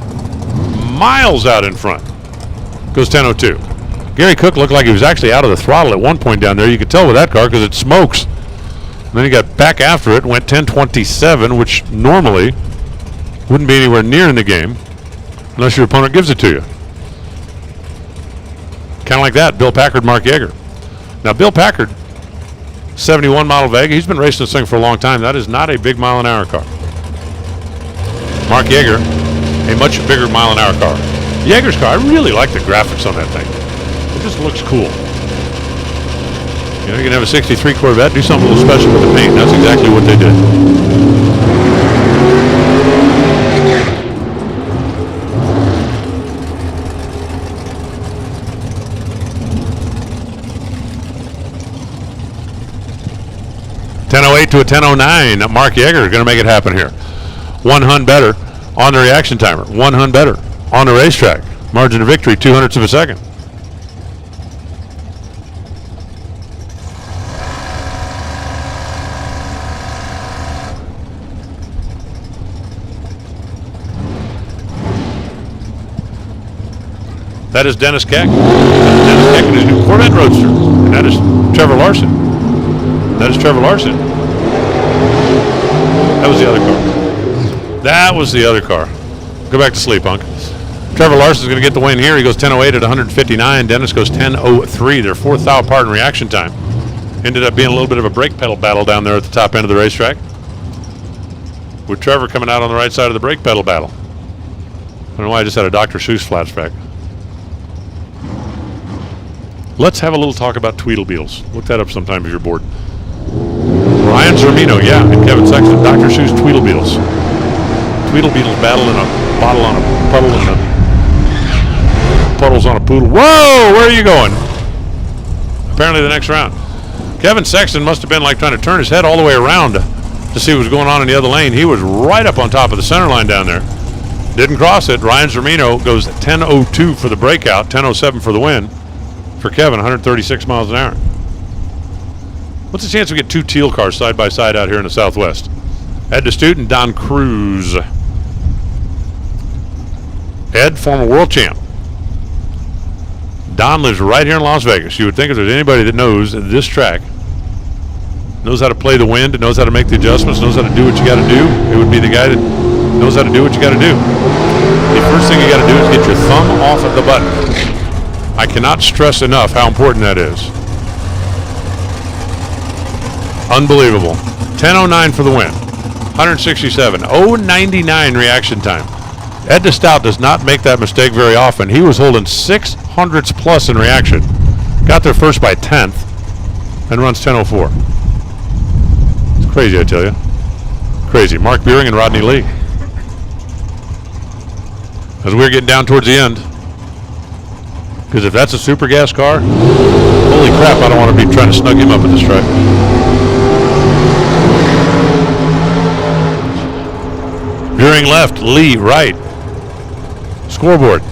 miles out in front. Goes 1002. Gary Cook looked like he was actually out of the throttle at one point down there. You could tell with that car because it smokes. And then he got back after it, went 1027, which normally wouldn't be anywhere near in the game unless your opponent gives it to you. Kind of like that, Bill Packard, Mark Yeager. Now, Bill Packard, 71 model Vega. He's been racing this thing for a long time. That is not a big mile an hour car. Mark Yeager, a much bigger mile an hour car. Yeager's car, I really like the graphics on that thing. It just looks cool. You know, you can have a 63 Corvette, do something a little special with the paint. That's exactly what they did. .1008 to a 1009. Mark Yeager is going to make it happen here. 1 hun better on the reaction timer. 1 hun better on the racetrack. Margin of victory, 0.02 of a second. That is Dennis Keck. Dennis Keck in his new Corvette Roadster. And that is Trevor Larson. That is Trevor Larson. That was the other car. That was the other car. Go back to sleep, Hunk. Trevor Larson's going to get the win here. He goes 10:08 at 159. Dennis goes 10:03. Their 4th thou apart in reaction time. Ended up being a little bit of a brake pedal battle down there at the top end of the racetrack, with Trevor coming out on the right side of the brake pedal battle. I don't know why I just had a Dr. Seuss flashback. Let's have a little talk about Tweedlebeetles. Look that up sometime if you're bored. Ryan Zermino, yeah, and Kevin Sexton. Dr. Seuss Tweedlebeetles. Tweedlebeetles battle in a bottle on a puddle and a puddles on a poodle. Whoa, where are you going? Apparently the next round. Kevin Sexton must have been like trying to turn his head all the way around to see what was going on in the other lane. He was right up on top of the center line down there. Didn't cross it. Ryan Zermino goes 10:02 for the breakout, 10:07 for the win. For Kevin, 136 miles an hour. What's the chance we get 2 teal cars side by side out here in the Southwest? Ed DeStute and Don Cruz. Ed, former world champ. Don lives right here in Las Vegas. You would think if there's anybody that knows this track, knows how to play the wind, knows how to make the adjustments, knows how to do what you got to do, it would be the guy that knows how to do what you got to do. The first thing you got to do is get your thumb off of the button. I cannot stress enough how important that is. Unbelievable. 10:09 for the win. 167. 0.99 reaction time. Ed DeStout does not make that mistake very often. He was holding 600s plus in reaction. Got there first by 10th and runs 10:04. It's crazy, I tell you. Crazy. Mark Buehring and Rodney Lee. As we're getting down towards the end, because if that's a super gas car, holy crap, I don't want to be trying to snug him up at this track. Buehring left, Lee right. Scoreboard,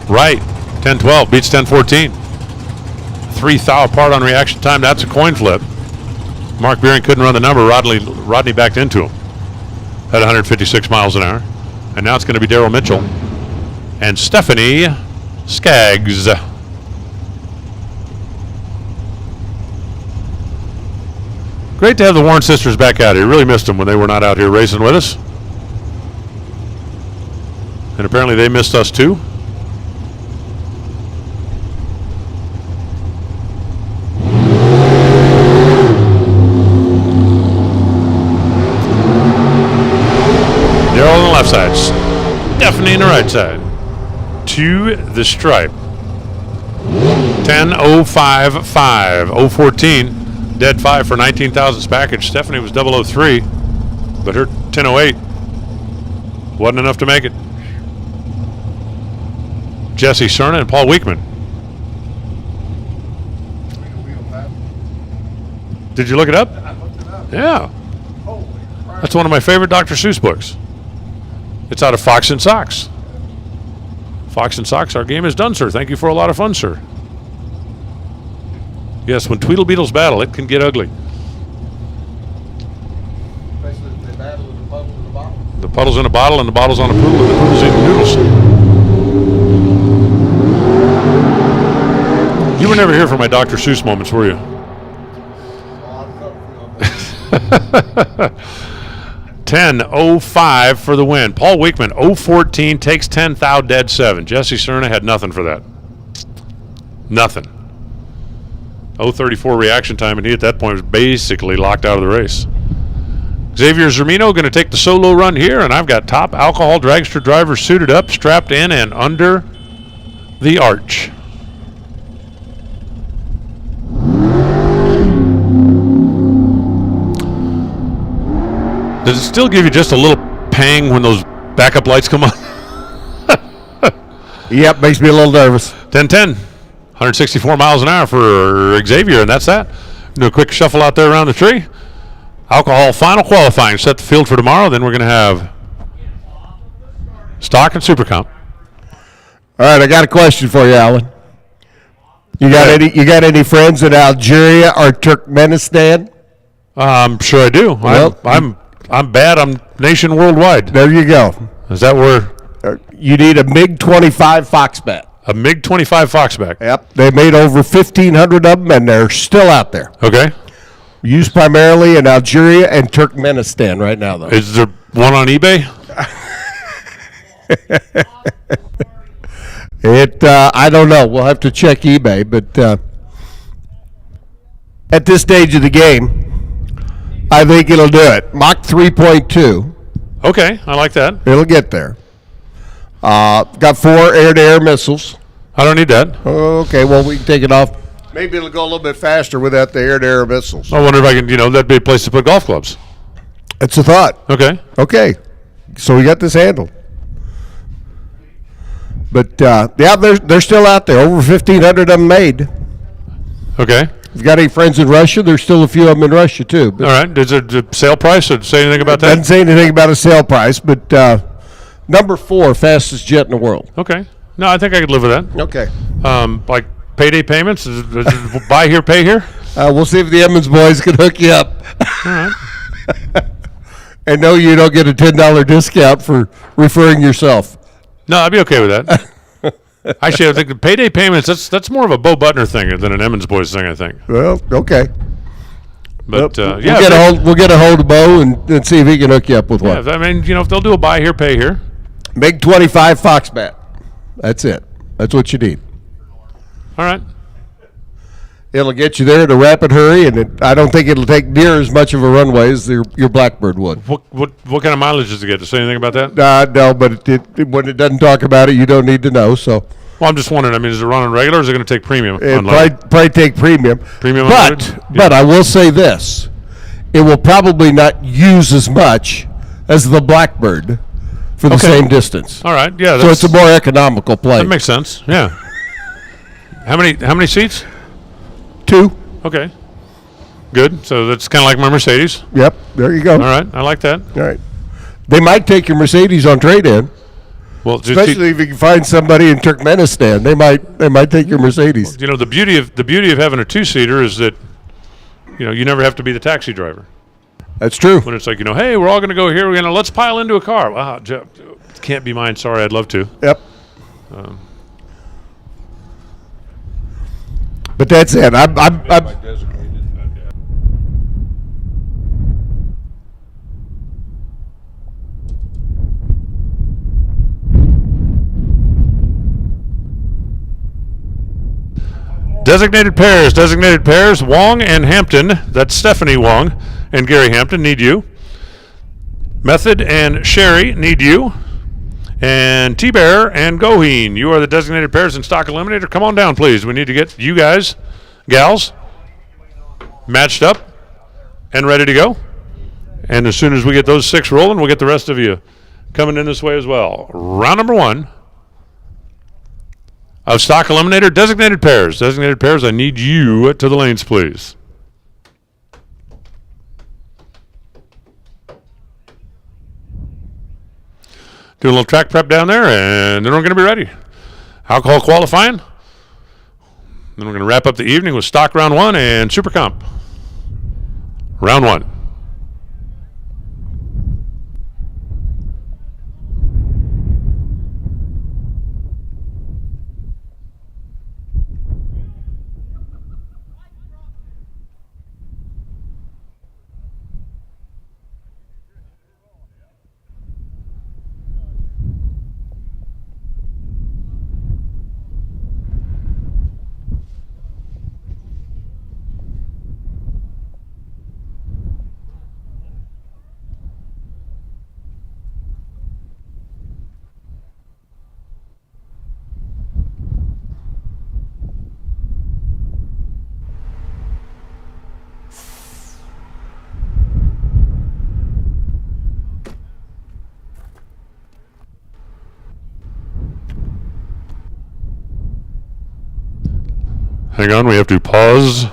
right, 10:12, beats 10:14. 3 thou apart on reaction time, that's a coin flip. Mark Buehring couldn't run the number, Rodney backed into him at 156 miles an hour. And now it's going to be Darrell Mitchell and Stephanie Skaggs. Great to have the Warren sisters back out here. Really missed them when they were not out here racing with us. And apparently they missed us too. Darrell on the left side, Stephanie on the right side. To the stripe. 10:05.5, 014. Dead 5 for 19,000's package. Stephanie was 003, but her 10:08 wasn't enough to make it. Jesse Cerna and Paul Weekman. Did you look it up? I looked it up. Yeah. Holy crap. That's one of my favorite Dr. Seuss books. It's out of Fox and Socks. Fox and Socks, our game is done, sir. Thank you for a lot of fun, sir. Yes, when Tweedlebeetles battle, it can get ugly. Basically, they battle in the puddle in the bottle. The puddle's in a bottle, and the bottle's on a poodle, and the poodle's eating noodles. You were never here for my Dr. Seuss moments, were you? 10:05 for the win. Paul Weekman, 014, takes 10, thou dead 7. Jesse Cerna had nothing for that. Nothing. 034 reaction time, and he at that point was basically locked out of the race. Xavier Zermino going to take the solo run here, and I've got top alcohol dragster drivers suited up, strapped in, and under the arch. Does it still give you just a little pang when those backup lights come on? Yep, makes me a little nervous. 10-10, 164 miles an hour for Xavier, and that's that. Do a quick shuffle out there around the tree. Alcohol final qualifying, set the field for tomorrow. Then we're going to have stock and super comp. All right, I got a question for you, Alan. You got any friends in Algeria or Turkmenistan? Sure I do. Well, I'm bad. I'm nation worldwide. There you go. Is that where? You need a MiG-25 Foxbat. A MiG-25 Foxback. Yep. They made over 1,500 of them, and they're still out there. Okay. Used primarily in Algeria and Turkmenistan right now, though. Is there one on eBay? I don't know. We'll have to check eBay, but at this stage of the game, I think it'll do it. Mach 3.2. Okay, I like that. It'll get there. Got 4 air-to-air missiles. I don't need that. Okay, well, we can take it off. Maybe it'll go a little bit faster without the air-to-air missiles. I wonder if I can, that'd be a place to put golf clubs. It's a thought. Okay. Okay, so we got this handled. But, yeah, they're still out there. Over 1,500 of them made. Okay. If you got any friends in Russia, there's still a few of them in Russia, too. But all right. Is it a sale price? Did it say anything about that? Doesn't say anything about a sale price, but number 4 fastest jet in the world. Okay. No, I think I could live with that. Okay. Like payday payments? Is it buy here, pay here? We'll see if the Emmons boys can hook you up. All right. And no, you don't get a $10 discount for referring yourself. No, I'd be okay with that. Actually, I think the payday payments, that's more of a Bo Butner thing than an Emmons Boys thing, I think. Well, okay. But, we'll get a hold of Bo and see if he can hook you up with one. Yeah, I mean, if they'll do a buy here, pay here. MiG-25 Foxbat. That's it. That's what you need. All right. It'll get you there in a rapid hurry, and I don't think it'll take near as much of a runway as your Blackbird would. What kind of mileage does it get? Does it say anything about that? No, but when it doesn't talk about it, you don't need to know. So. Well, I'm just wondering. I mean, is it running regular, or is it going to take premium? It probably take premium. Premium, but I will say this: it will probably not use as much as the Blackbird for the same distance. All right. Yeah. So it's a more economical plane. That makes sense. Yeah. How many seats? 2. Okay. Good. So that's kind of like my Mercedes. Yep. There you go. All right. I like that. All right. They might take your Mercedes on trade-in. Well, especially if you can find somebody in Turkmenistan, they might take your Mercedes. The beauty of having a 2-seater is that you never have to be the taxi driver. That's true. When it's like hey, we're all going to go here. Let's pile into a car. Wow, Jeff, can't be mine. Sorry, I'd love to. Yep. But that's it. I'm Designated pairs, Wong and Hampton, that's Stephanie Wong and Gary Hampton, need you. Method and Sherry need you. And T-Bear and Goheen, you are the designated pairs in Stock Eliminator. Come on down, please. We need to get you guys, gals, matched up and ready to go. And as soon as we get those 6 rolling, we'll get the rest of you coming in this way as well. Round number 1 of Stock Eliminator, designated pairs. Designated pairs, I need you to the lanes, please. Do a little track prep down there, and then we're going to be ready. Alcohol qualifying. Then we're going to wrap up the evening with stock round 1 and super comp. Round 1. Hang on, we have to pause.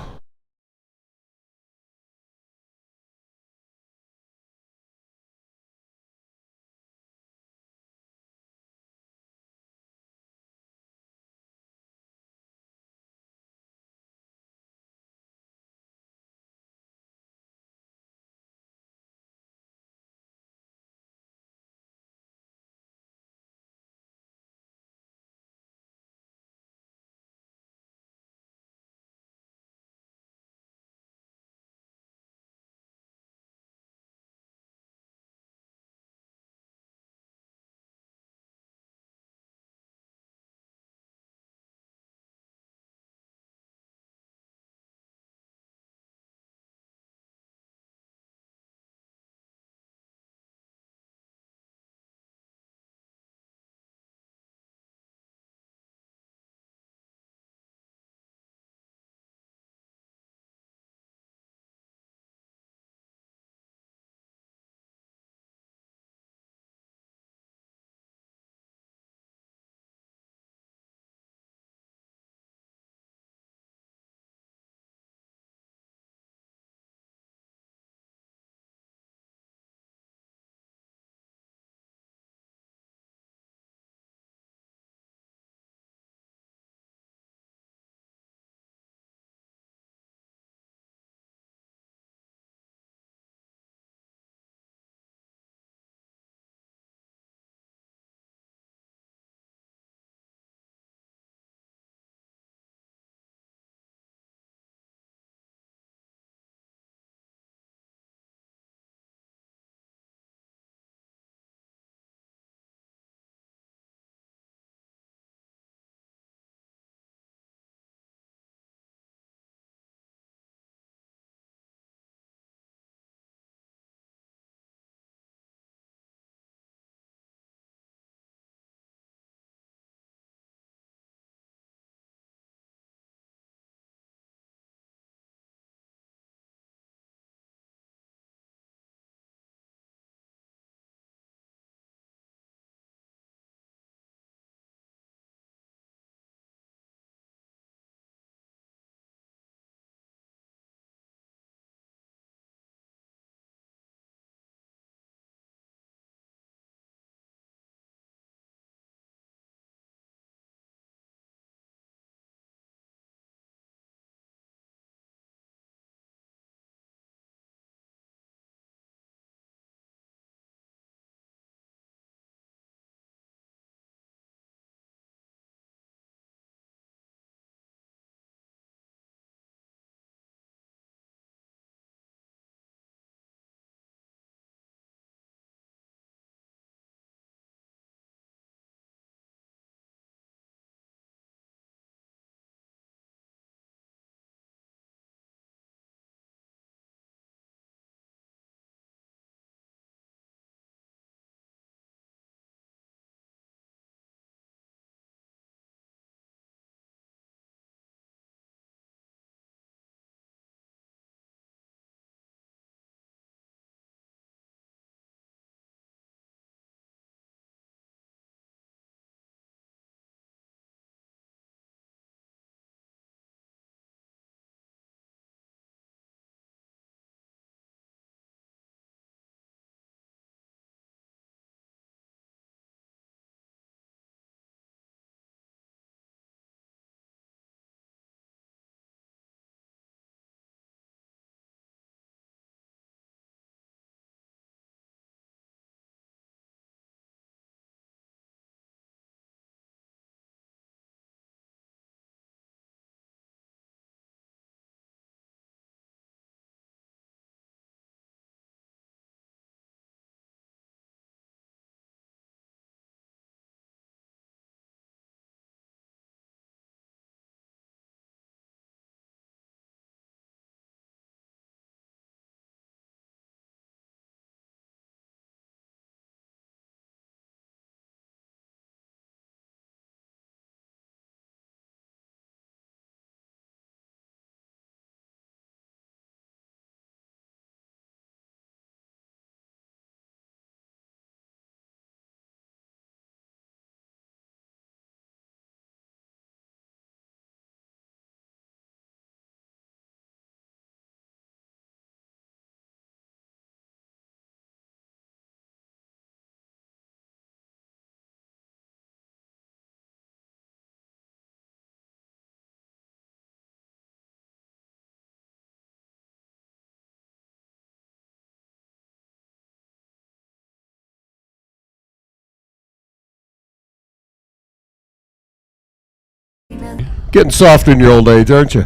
Getting soft in your old age, aren't you?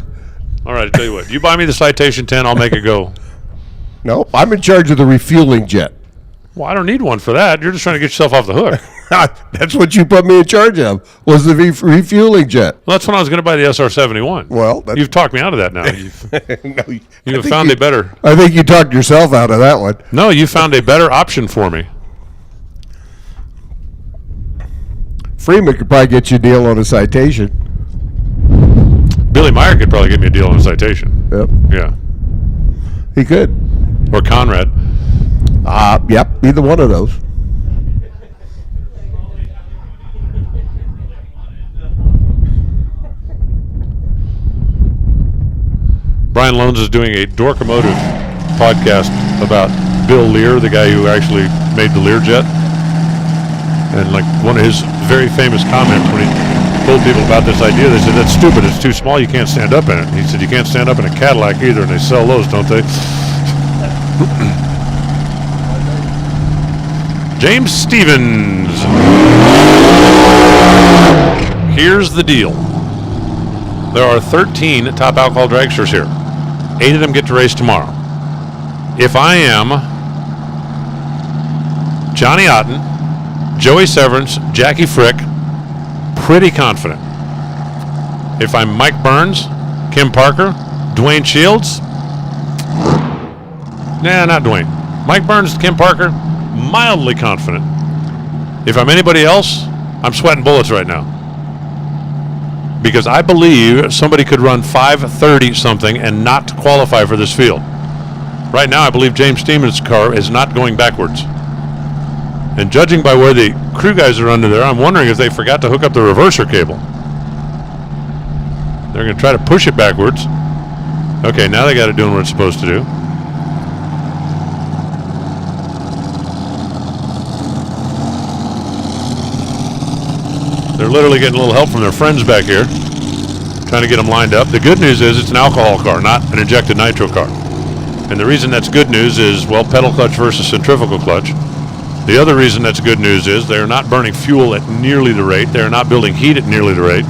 All right, I tell you what. You buy me the Citation 10, I'll make it go. No, I'm in charge of the refueling jet. Well, I don't need one for that. You're just trying to get yourself off the hook. That's what you put me in charge of, was the refueling jet. Well, that's when I was going to buy the SR-71. Well, you've talked me out of that now. No, You have found a better. I think you talked yourself out of that one. No, you found a better option for me. Freeman could probably get you a deal on a Citation. Billy Meyer could probably get me a deal on a Citation. Yep. Yeah. He could. Or Conrad. Yep, either one of those. Brian Loans is doing a Dorkomotive podcast about Bill Lear, the guy who actually made the Learjet. And like one of his very famous comments when he told people about this idea, they said, "That's stupid, it's too small, you can't stand up in it." He said, "You can't stand up in a Cadillac either, and they sell those, don't they?" James Stevens. Here's the deal. There are 13 top alcohol dragsters here. 8 of them get to race tomorrow. If I am Johnny Otten, Joey Severance, Jackie Frick, pretty confident. If I'm Mike Burns, Kim Parker, Dwayne Shields, nah, not Dwayne. Mike Burns, Kim Parker, mildly confident. If I'm anybody else, I'm sweating bullets right now. Because I believe somebody could run 5:30 something and not qualify for this field. Right now, I believe James Stevens' car is not going backwards. And judging by where the crew guys are under there, I'm wondering if they forgot to hook up the reverser cable. They're going to try to push it backwards. Okay, now they got it doing what it's supposed to do. They're literally getting a little help from their friends back here, trying to get them lined up. The good news is it's an alcohol car, not an injected nitro car. And the reason that's good news is, well, pedal clutch versus centrifugal clutch. The other reason that's good news is they're not burning fuel at nearly the rate. They're not building heat at nearly the rate.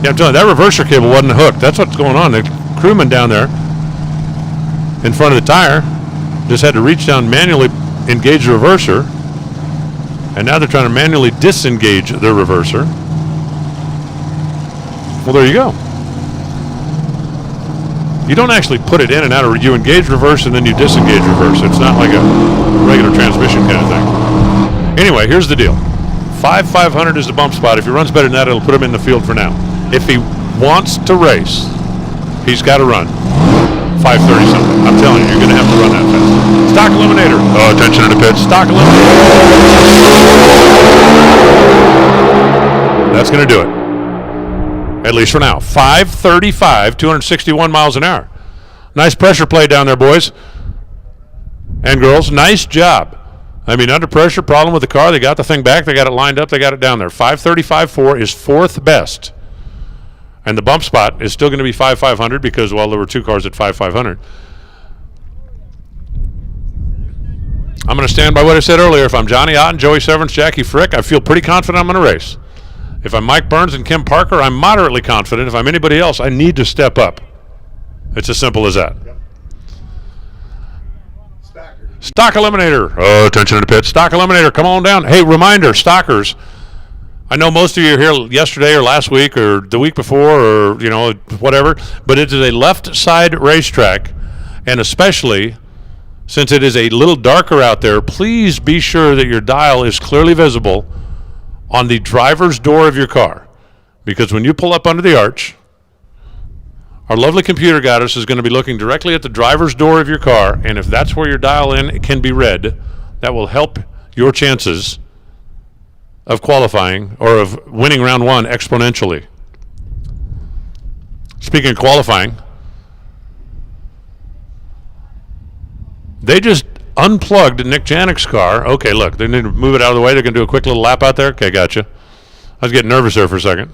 Yeah, I'm telling you, that reverser cable wasn't hooked. That's what's going on. The crewman down there in front of the tire just had to reach down, manually engage the reverser. And now they're trying to manually disengage the reverser. Well, there you go. You don't actually put it in and out. You engage reverse and then you disengage reverse. It's not like a regular transmission kind of thing. Anyway, here's the deal. 5,500 is the bump spot. If he runs better than that, it'll put him in the field for now. If he wants to race, he's got to run 5:30 something. I'm telling you, you're going to have to run that fast. Stock eliminator. Oh, attention to the pit. Stock eliminator. That's going to do it. At least for now. 5:35, 261 miles an hour. Nice pressure play down there, boys and girls. Nice job. I mean, under pressure, problem with the car. They got the thing back. They got it lined up. They got it down there. 5:35.4 is 4th best. And the bump spot is still going to be 5,500 because, well, there were 2 cars at 5,500. I'm going to stand by what I said earlier. If I'm Johnny Otten, Joey Severance, Jackie Frick, I feel pretty confident I'm going to race. If I'm Mike Burns and Kim Parker, I'm moderately confident. If I'm anybody else, I need to step up. It's as simple as that. Yep. Stock eliminator. Oh, attention to the pit. Stock eliminator, come on down. Hey, reminder, stockers. I know most of you are here yesterday or last week or the week before or, you know, whatever, but it is a left side racetrack, and especially since it is a little darker out there, please be sure that your dial is clearly visible on the driver's door of your car, because when you pull up under the arch, our lovely computer goddess is going to be looking directly at the driver's door of your car, and if that's where your dial in can be read, that will help your chances of qualifying or of winning round 1 exponentially. Speaking of qualifying, they just unplugged Nick Janik's car. Okay, look, they need to move it out of the way. They're going to do a quick little lap out there. Okay, gotcha. I was getting nervous there for a second.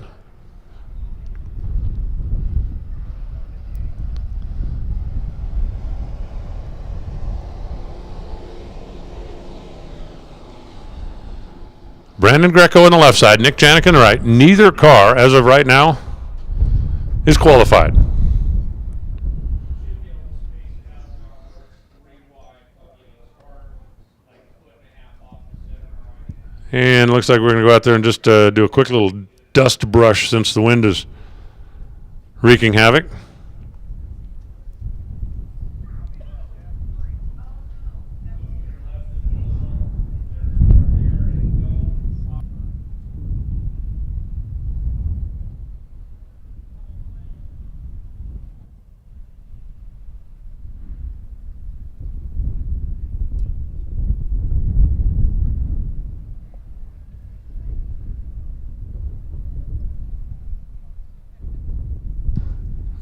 Brandon Greco on the left side, Nick Janik on the right. Neither car, as of right now, is qualified. And looks like we're going to go out there and just do a quick little dust brush since the wind is wreaking havoc.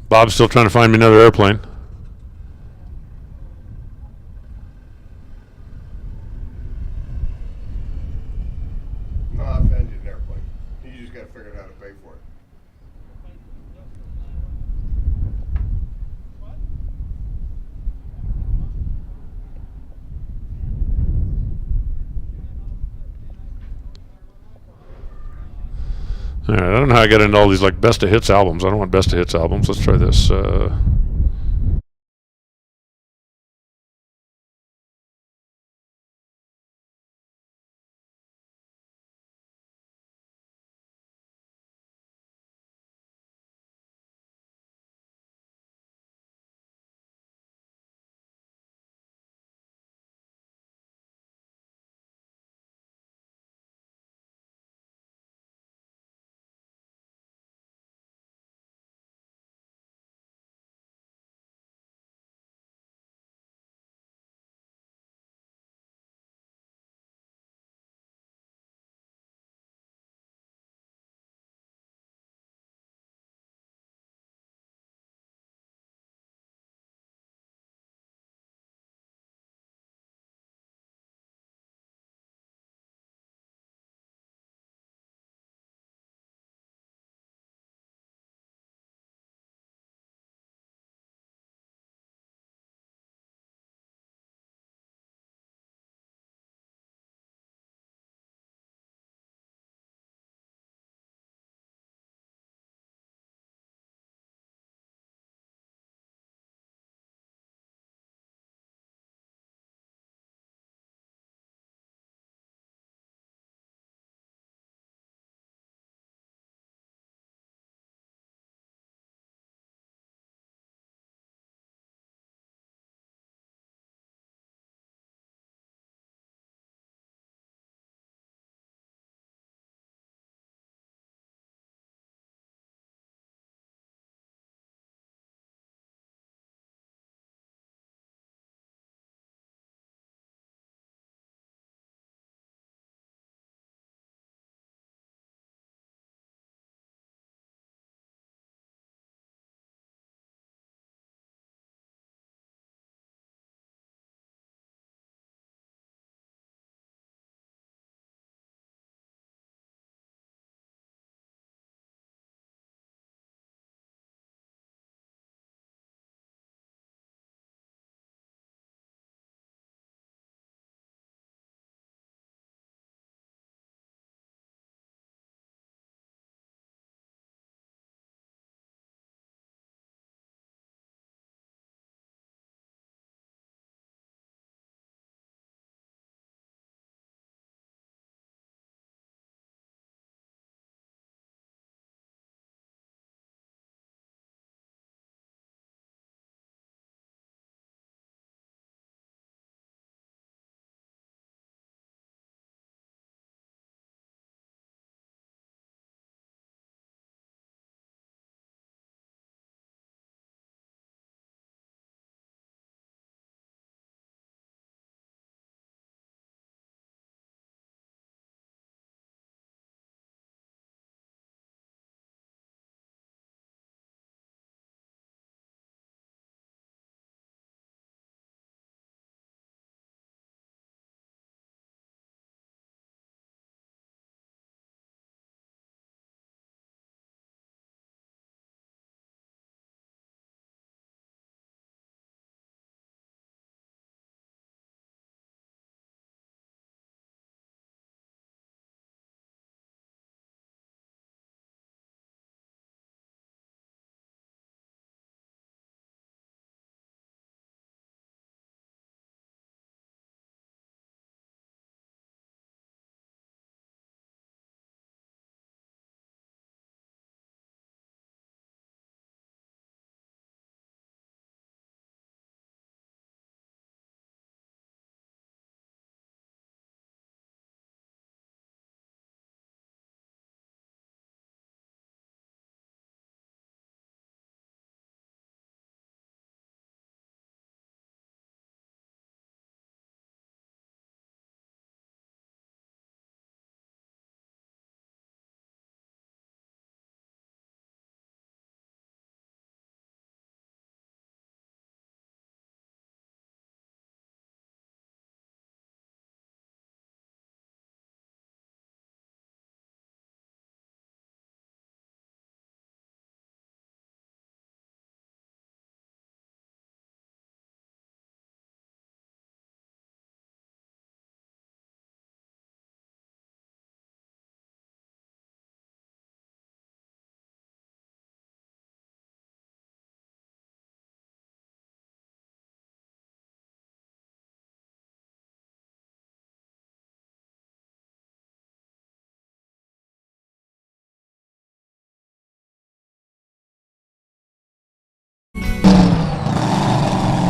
Bob's still trying to find me another airplane. No, I found you an airplane. You just got to figure out how to pay for it. All right, I don't know how I got into all these like best of hits albums. I don't want best of hits albums. Let's try this.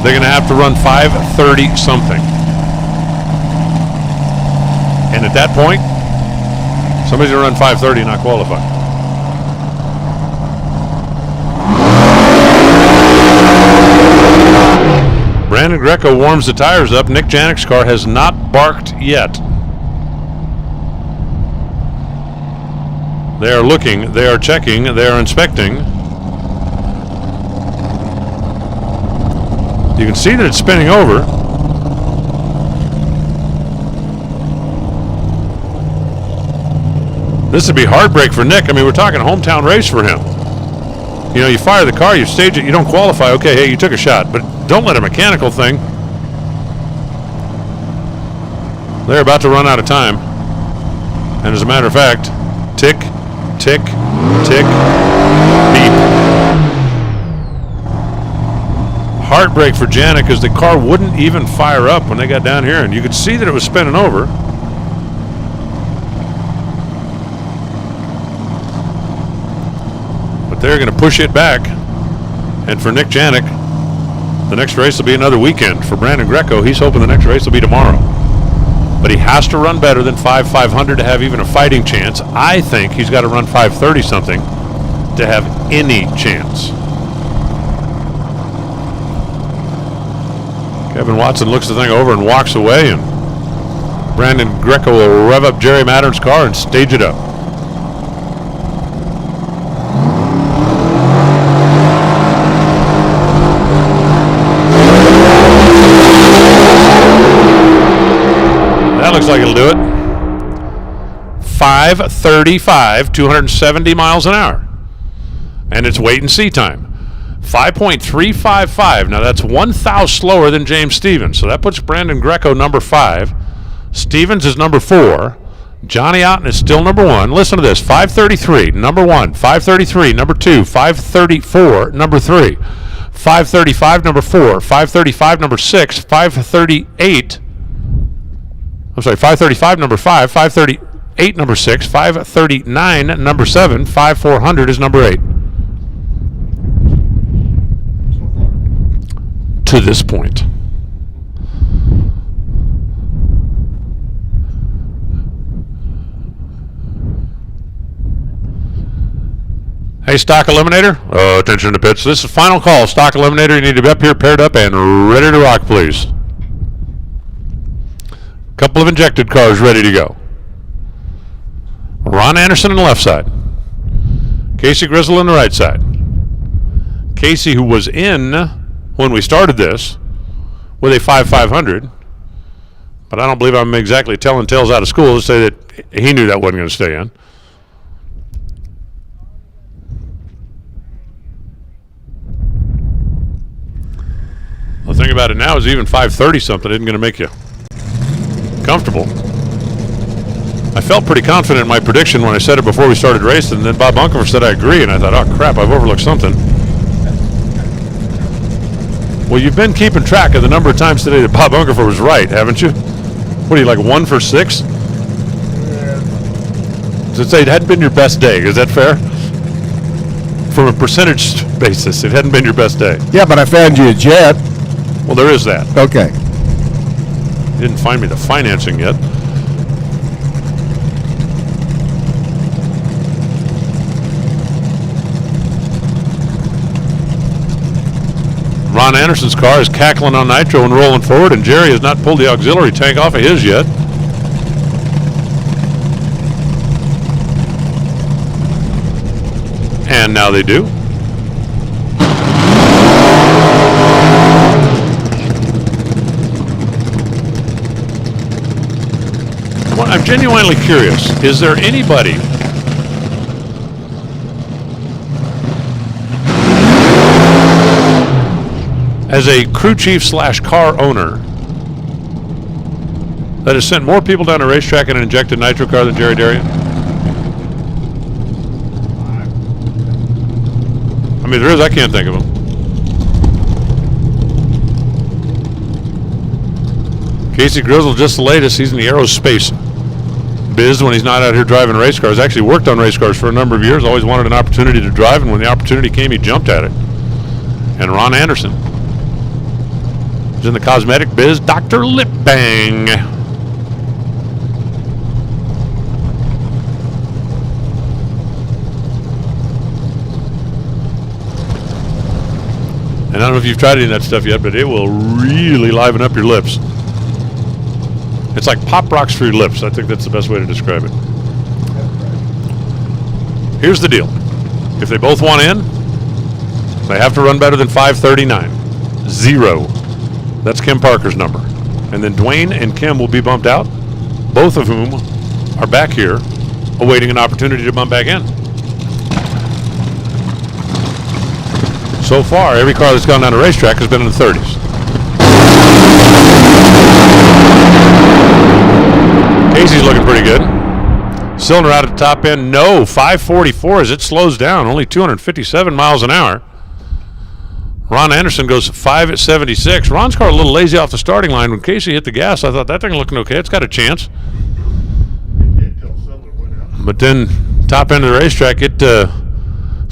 they're going to have to run 5:30 something. And at that point, somebody's going to run 5:30 and not qualify. Brandon Greco warms the tires up. Nick Janik's car has not barked yet. They are looking, they are checking, they are inspecting. You can see that it's spinning over. This would be heartbreak for Nick. I mean, we're talking a hometown race for him. You know, you fire the car, you stage it, you don't qualify. Okay, hey, you took a shot, but don't let a mechanical thing. They're about to run out of time. And as a matter of fact, tick, tick, tick, beep. Heartbreak for Janik because the car wouldn't even fire up when they got down here, and you could see that it was spinning over. But they're going to push it back. And for Nick Janik, the next race will be another weekend. For Brandon Greco, he's hoping the next race will be tomorrow. But he has to run better than 5:500 to have even a fighting chance. I think he's got to run 5:30 something to have any chance. Kevin Watson looks the thing over and walks away, and Brandon Greco will rev up Jerry Mattern's car and stage it up. That looks like it'll do it. 5:35, 270 miles an hour. And it's wait and see time. 5.355. Now that's 1 thou slower than James Stevens. So that puts Brandon Greco number 5. Stevens is number 4. Johnny Otten is still number 1. Listen to this. 5:33, number 1. 5:33, number 2. 5:34, number 3. 5:35, number 4. 5:35, number 6. 5:38. I'm sorry, 5:35, number 5. 5:38, number 6. 5:39, number 7. 5:400 is number 8. To this point. Hey, Stock Eliminator. Attention to pits. This is final call. Stock Eliminator, you need to be up here, paired up, and ready to rock, please. Couple of injected cars ready to go. Ron Anderson on the left side. Casey Grizzle on the right side. Casey, who was in when we started this with a 5.500, but I don't believe I'm exactly telling tales out of school to say that he knew that wasn't going to stay in. The thing about it now is even 5.30 something isn't going to make you comfortable. I felt pretty confident in my prediction when I said it before we started racing, and then Bob Unkerfer said I agree, and I thought, oh crap, I've overlooked something. Well, you've been keeping track of the number of times today that Bob Unkerfer was right, haven't you? What are you, like 1 for 6? So say it hadn't been your best day, is that fair? From a percentage basis, it hadn't been your best day. Yeah, but I found you a jet. Well, there is that. Okay. You didn't find me the financing yet. Ron Anderson's car is cackling on nitro and rolling forward, and Jerry has not pulled the auxiliary tank off of his yet. And now they do. Well, I'm genuinely curious. Is there anybody as a crew chief / car owner that has sent more people down a racetrack in an injected nitro car than Jerry Darien? I mean, there is. I can't think of him. Casey Grizzle, just the latest. He's in the aerospace biz when he's not out here driving race cars. Actually worked on race cars for a number of years. Always wanted an opportunity to drive, and when the opportunity came, he jumped at it. And Ron Anderson. He's in the cosmetic biz, Dr. Lip Bang. And I don't know if you've tried any of that stuff yet, but it will really liven up your lips. It's like Pop Rocks for your lips. I think that's the best way to describe it. Here's the deal. If they both want in, they have to run better than 5:39. 0. That's Kim Parker's number. And then Dwayne and Kim will be bumped out, both of whom are back here awaiting an opportunity to bump back in. So far, every car that's gone down the racetrack has been in the 30s. Casey's looking pretty good. Cylinder out at the top end. No, 544 as it slows down. Only 257 miles an hour. Ron Anderson goes 5 at 76. Ron's car a little lazy off the starting line. When Casey hit the gas, I thought that thing looking okay. It's got a chance. But then, top end of the racetrack, it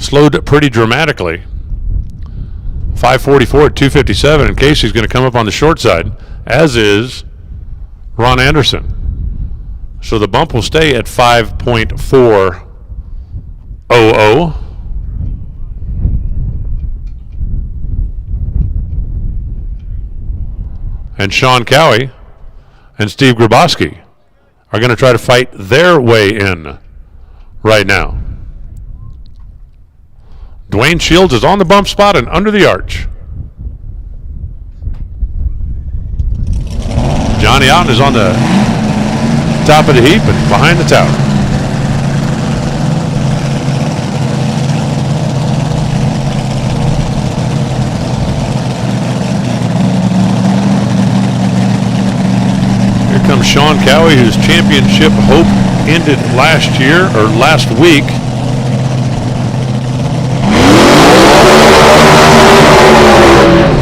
slowed pretty dramatically. 544 at 257, and Casey's going to come up on the short side, as is Ron Anderson. So the bump will stay at 5.400. And Sean Cowie and Steve Grabowski are going to try to fight their way in right now. Dwayne Shields is on the bump spot and under the arch. Johnny Otten is on the top of the heap and behind the tower. Here comes Sean Cowie, whose championship hope ended last year or last week.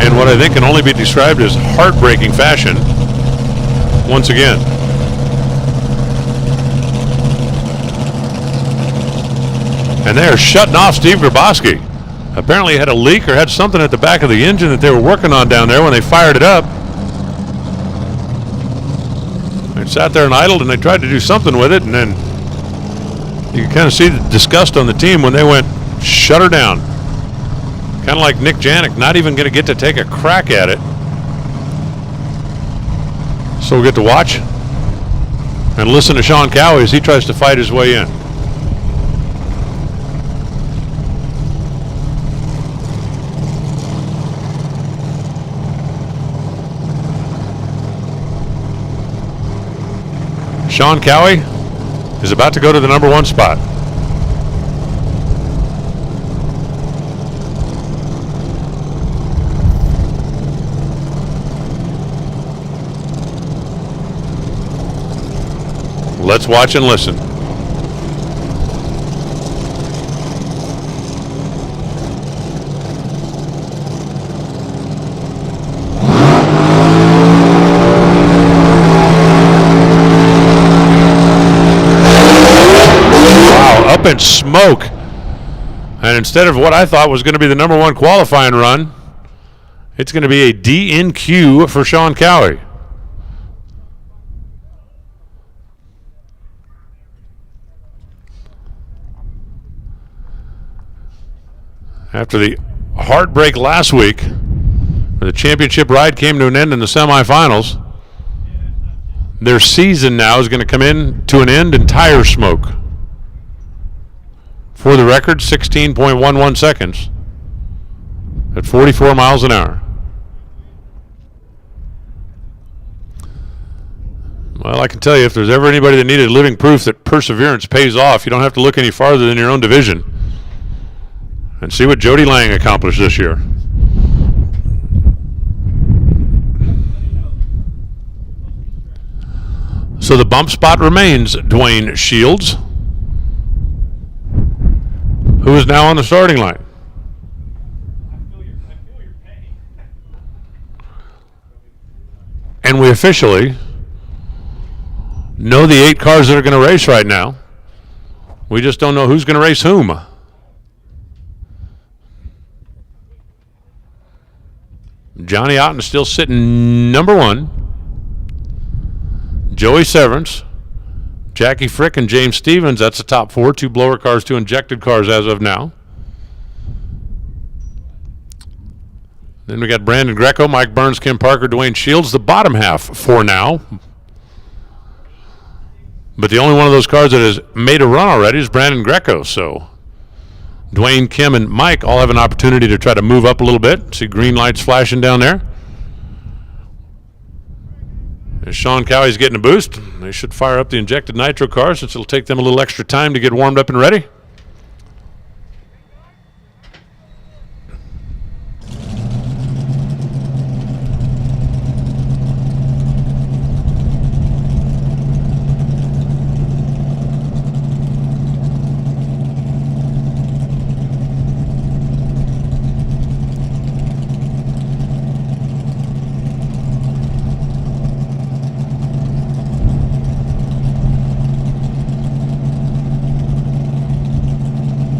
In what I think can only be described as heartbreaking fashion once again. And they are shutting off Steve Grabowski. Apparently he had a leak or had something at the back of the engine that they were working on down there when they fired it up. It sat there and idled, and they tried to do something with it, and then you can kind of see the disgust on the team when they went, shut her down. Kind of like Nick Janik, not even going to get to take a crack at it. So we'll get to watch and listen to Sean Cowie as he tries to fight his way in. Sean Cowie is about to go to the number 1 spot. Let's watch and listen. Wow, up in smoke. And instead of what I thought was going to be the number 1 qualifying run, it's going to be a DNQ for Sean Cowie. After the heartbreak last week, where the championship ride came to an end in the semifinals, their season now is going to come in to an end in tire smoke. For the record, 16.11 seconds at 44 miles an hour. Well, I can tell you, if there's ever anybody that needed living proof that perseverance pays off, you don't have to look any farther than your own division. And see what Jody Lang accomplished this year. So the bump spot remains Dwayne Shields, who is now on the starting line. And we officially know the 8 cars that are going to race right now. We just don't know who's going to race whom. Johnny Otten still sitting number 1. Joey Severance, Jackie Frick, and James Stevens. That's the top 4. 2 blower cars, 2 injected cars as of now. Then we got Brandon Greco, Mike Burns, Kim Parker, Dwayne Shields, the bottom half for now. But the only one of those cars that has made a run already is Brandon Greco. So Dwayne, Kim, and Mike all have an opportunity to try to move up a little bit. See green lights flashing down there. As Sean Cowie's getting a boost. They should fire up the injected nitro car since it'll take them a little extra time to get warmed up and ready.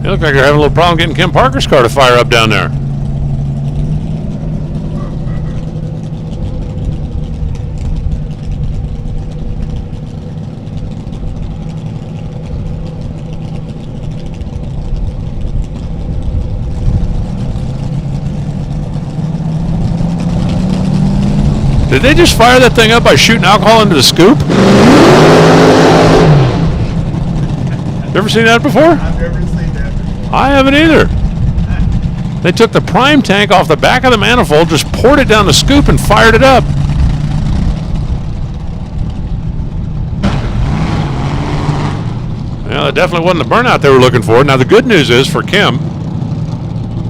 They look like they're having a little problem getting Kim Parker's car to fire up down there. Did they just fire that thing up by shooting alcohol into the scoop? You ever seen that before? I've never seen that. I haven't either. They took the prime tank off the back of the manifold, just poured it down the scoop and fired it up. Well, it definitely wasn't the burnout they were looking for. Now, the good news is for Kim,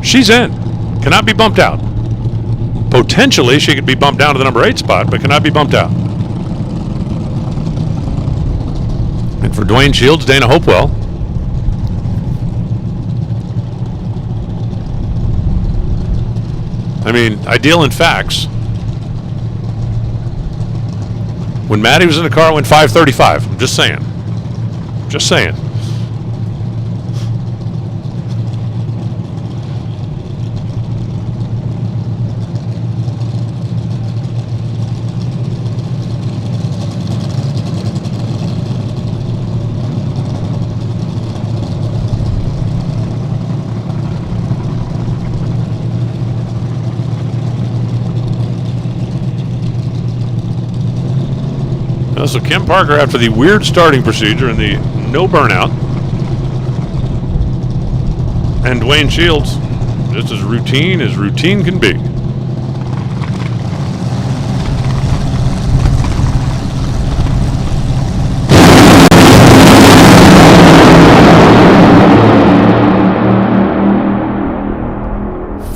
she's in. Cannot be bumped out. Potentially, she could be bumped down to the number 8 spot, but cannot be bumped out. And for Dwayne Shields, Dana Hopewell. I mean, ideal in facts. When Maddie was in the car, it went 5:35. I'm just saying. Just saying. So Kim Parker, after the weird starting procedure and the no burnout, and Dwayne Shields, just as routine can be.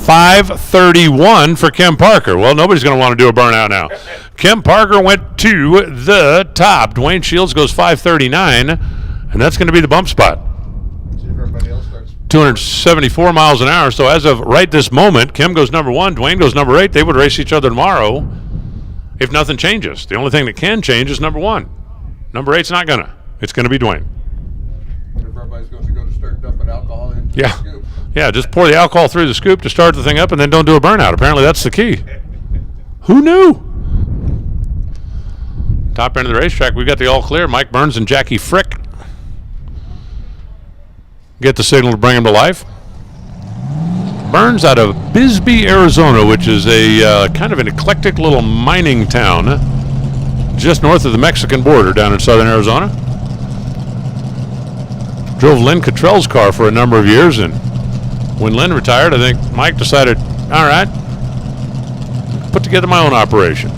.531 for Kim Parker. Well, nobody's going to want to do a burnout now. Kim Parker went to the top. Dwayne Shields goes 539, and that's going to be the bump spot. 274 miles an hour. So as of right this moment, Kim goes number 1, Dwayne goes number 8. They would race each other tomorrow if nothing changes. The only thing that can change is number 1. Number 8's not going to. It's going to be Dwayne. If everybody's going to go to start dumping alcohol into the scoop. Yeah, just pour the alcohol through the scoop to start the thing up and then don't do a burnout. Apparently that's the key. Who knew? Top end of the racetrack, we've got the all clear. Mike Burns and Jackie Frick get the signal to bring him to life. Burns out of Bisbee, Arizona, which is a kind of an eclectic little mining town just north of the Mexican border down in southern Arizona. Drove Lynn Cottrell's car for a number of years, and when Lynn retired, I think Mike decided, all right, put together my own operation.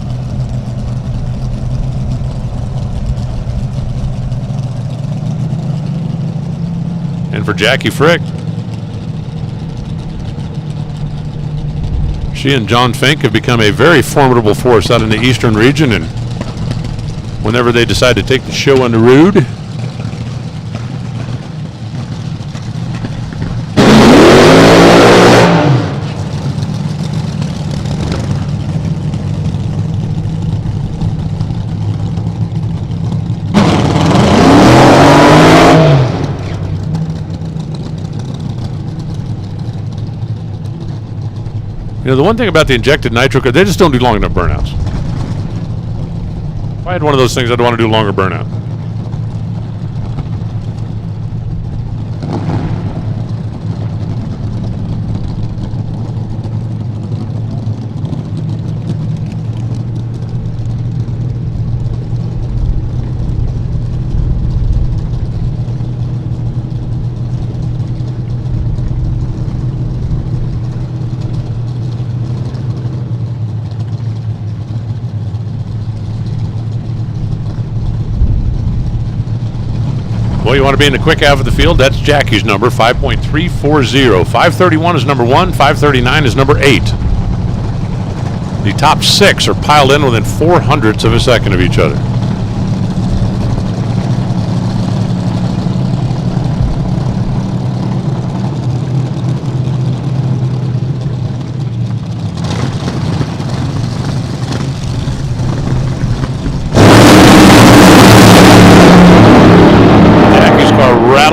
And for Jackie Frick, she and John Fink have become a very formidable force out in the eastern region, and whenever they decide to take the show on the road, You know, the one thing about the injected nitro, they just don't do long enough burnouts. If I had one of those things, I'd want to do longer burnout. Well, you want to be in the quick half of the field? That's Jackie's number, 5.340. 531 is number 1. 539 is number 8. The top 6 are piled in within 0.04 of a second of each other.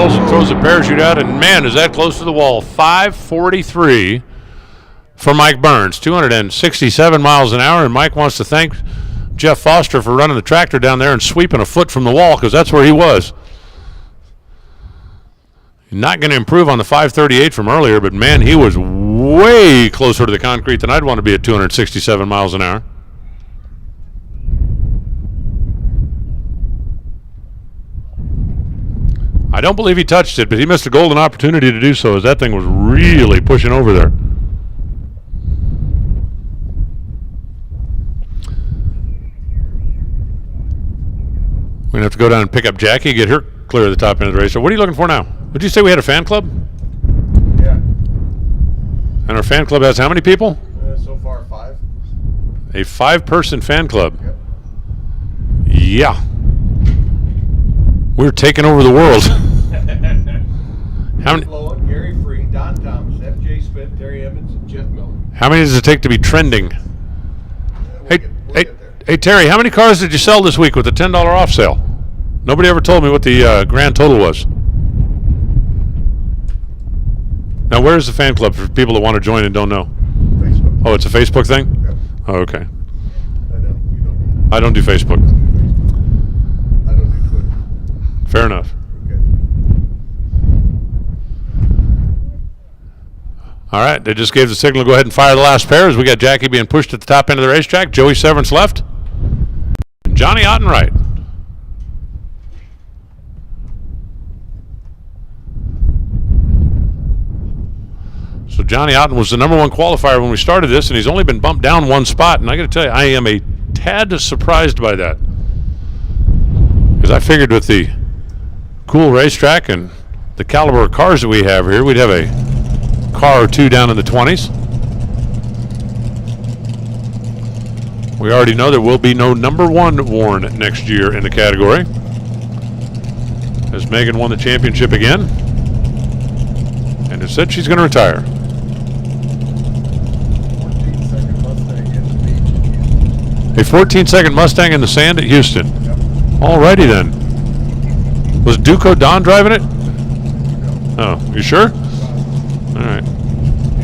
And throws a parachute out, and man, is that close to the wall. 543 for Mike Burns, 267 miles an hour, and Mike wants to thank Jeff Foster for running the tractor down there and sweeping a foot from the wall, because that's where he was. Not going to improve on the 538 from earlier, but man, he was way closer to the concrete than I'd want to be at 267 miles an hour. I don't believe he touched it, but he missed a golden opportunity to do so, as that thing was really pushing over there. We're going to have to go down and pick up Jackie, get her clear of the top end of the race. So what are you looking for now? Did you say we had a fan club? Yeah. And our fan club has how many people? So far, 5. A 5-person fan club. Yep. Yeah. We're taking over the world. How many? Lowen, Gary Free, Don Thomas, F.J. Smith, Terry Evans, and Jeff Miller. How many does it take to be trending? We'll get there. Hey, Terry, how many cars did you sell this week with the $10 off sale? Nobody ever told me what the grand total was. Now, where is the fan club for people that want to join and don't know? Facebook. Oh, it's a Facebook thing? Yep. Oh, okay. I know. You don't. I don't do Facebook. I don't do Twitter. Fair enough. Okay. All right, they just gave the signal to go ahead and fire the last pair as we got Jackie being pushed at the top end of the racetrack. Joey Severance left. And Johnny Otten right. So Johnny Otten was the number 1 qualifier when we started this, and he's only been bumped down 1 spot. And I got to tell you, I am a tad surprised by that, because I figured with the cool racetrack and the caliber of cars that we have here, we'd have a car or 2 down in the 20s. We already know there will be no number 1 worn next year in the category, as Megan won the championship again and has said she's going to retire. 14-second Mustang in the beach. A 14-second Mustang in the sand at Houston. Yep. Alrighty then. Was Duco Don driving it? Oh, you sure? All right.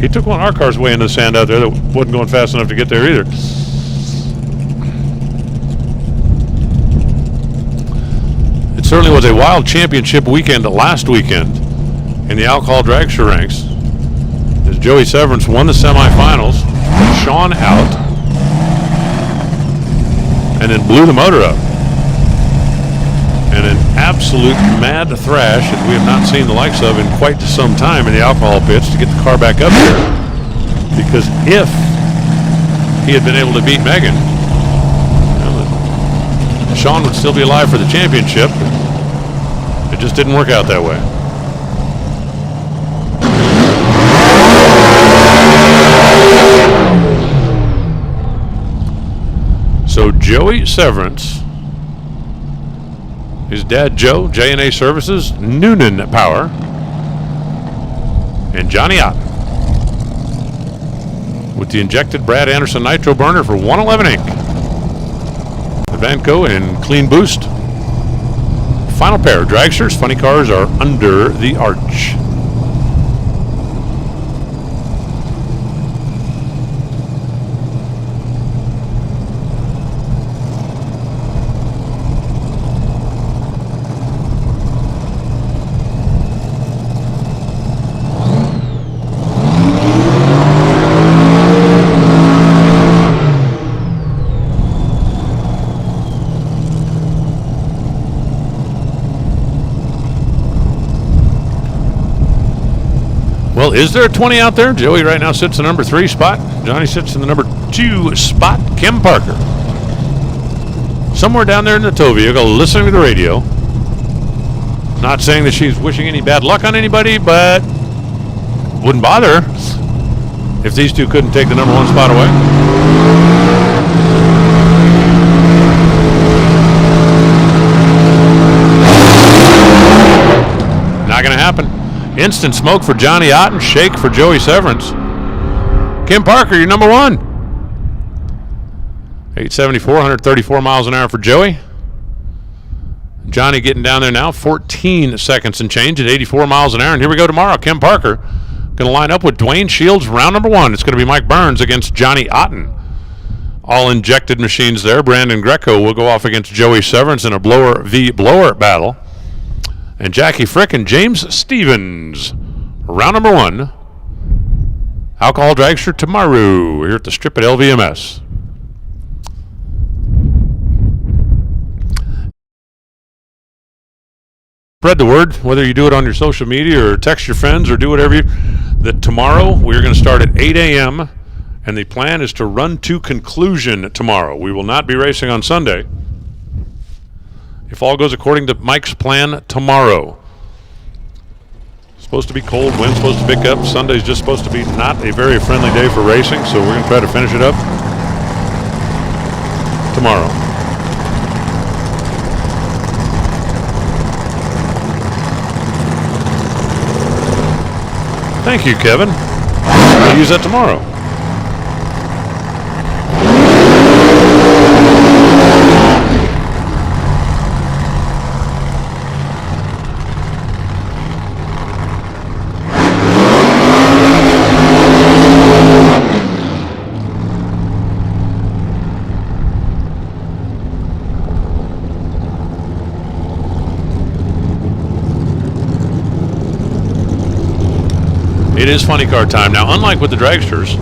He took one of our cars way into the sand out there that wasn't going fast enough to get there either. It certainly was a wild championship weekend last weekend in the alcohol dragster ranks, as Joey Severance won the semifinals, Sean out, and then blew the motor up. And an absolute mad thrash that we have not seen the likes of in quite some time in the alcohol pits to get the car back up here. Because if he had been able to beat Megan, Sean would still be alive for the championship. It just didn't work out that way. So Joey Severance, his dad Joe, J&A Services, Noonan Power, and Johnny Ott with the injected Brad Anderson nitro burner for 111 Inc. The Vanco and Clean Boost. Final pair of dragsters. Funny cars are under the arch. Well, is there a 20 out there? Joey right now sits in the number 3 spot. Johnny sits in the number 2 spot. Kim Parker, somewhere down there in the tow vehicle, listening to the radio. Not saying that she's wishing any bad luck on anybody, but wouldn't bother if these two couldn't take the number 1 spot away. Not going to happen. Instant smoke for Johnny Otten, shake for Joey Severance. Kim Parker, you're number 1. 874, 134 miles an hour for Joey. Johnny getting down there now, 14 seconds and change at 84 miles an hour. And here we go tomorrow. Kim Parker going to line up with Dwayne Shields, round number 1. It's going to be Mike Burns against Johnny Otten. All injected machines there. Brandon Greco will go off against Joey Severance in a blower v. blower battle. And Jackie Frick and James Stevens, round number 1. Alcohol Dragster tomorrow here at the Strip at LVMS. Spread the word, whether you do it on your social media or text your friends or do whatever that tomorrow we're going to start at 8 a.m. and the plan is to run to conclusion tomorrow. We will not be racing on Sunday. If all goes according to Mike's plan tomorrow. Supposed to be cold, wind supposed to pick up. Sunday's just supposed to be not a very friendly day for racing, so we're going to try to finish it up tomorrow. Thank you, Kevin. I'll use that tomorrow. It is funny car time. Now, unlike with the dragsters,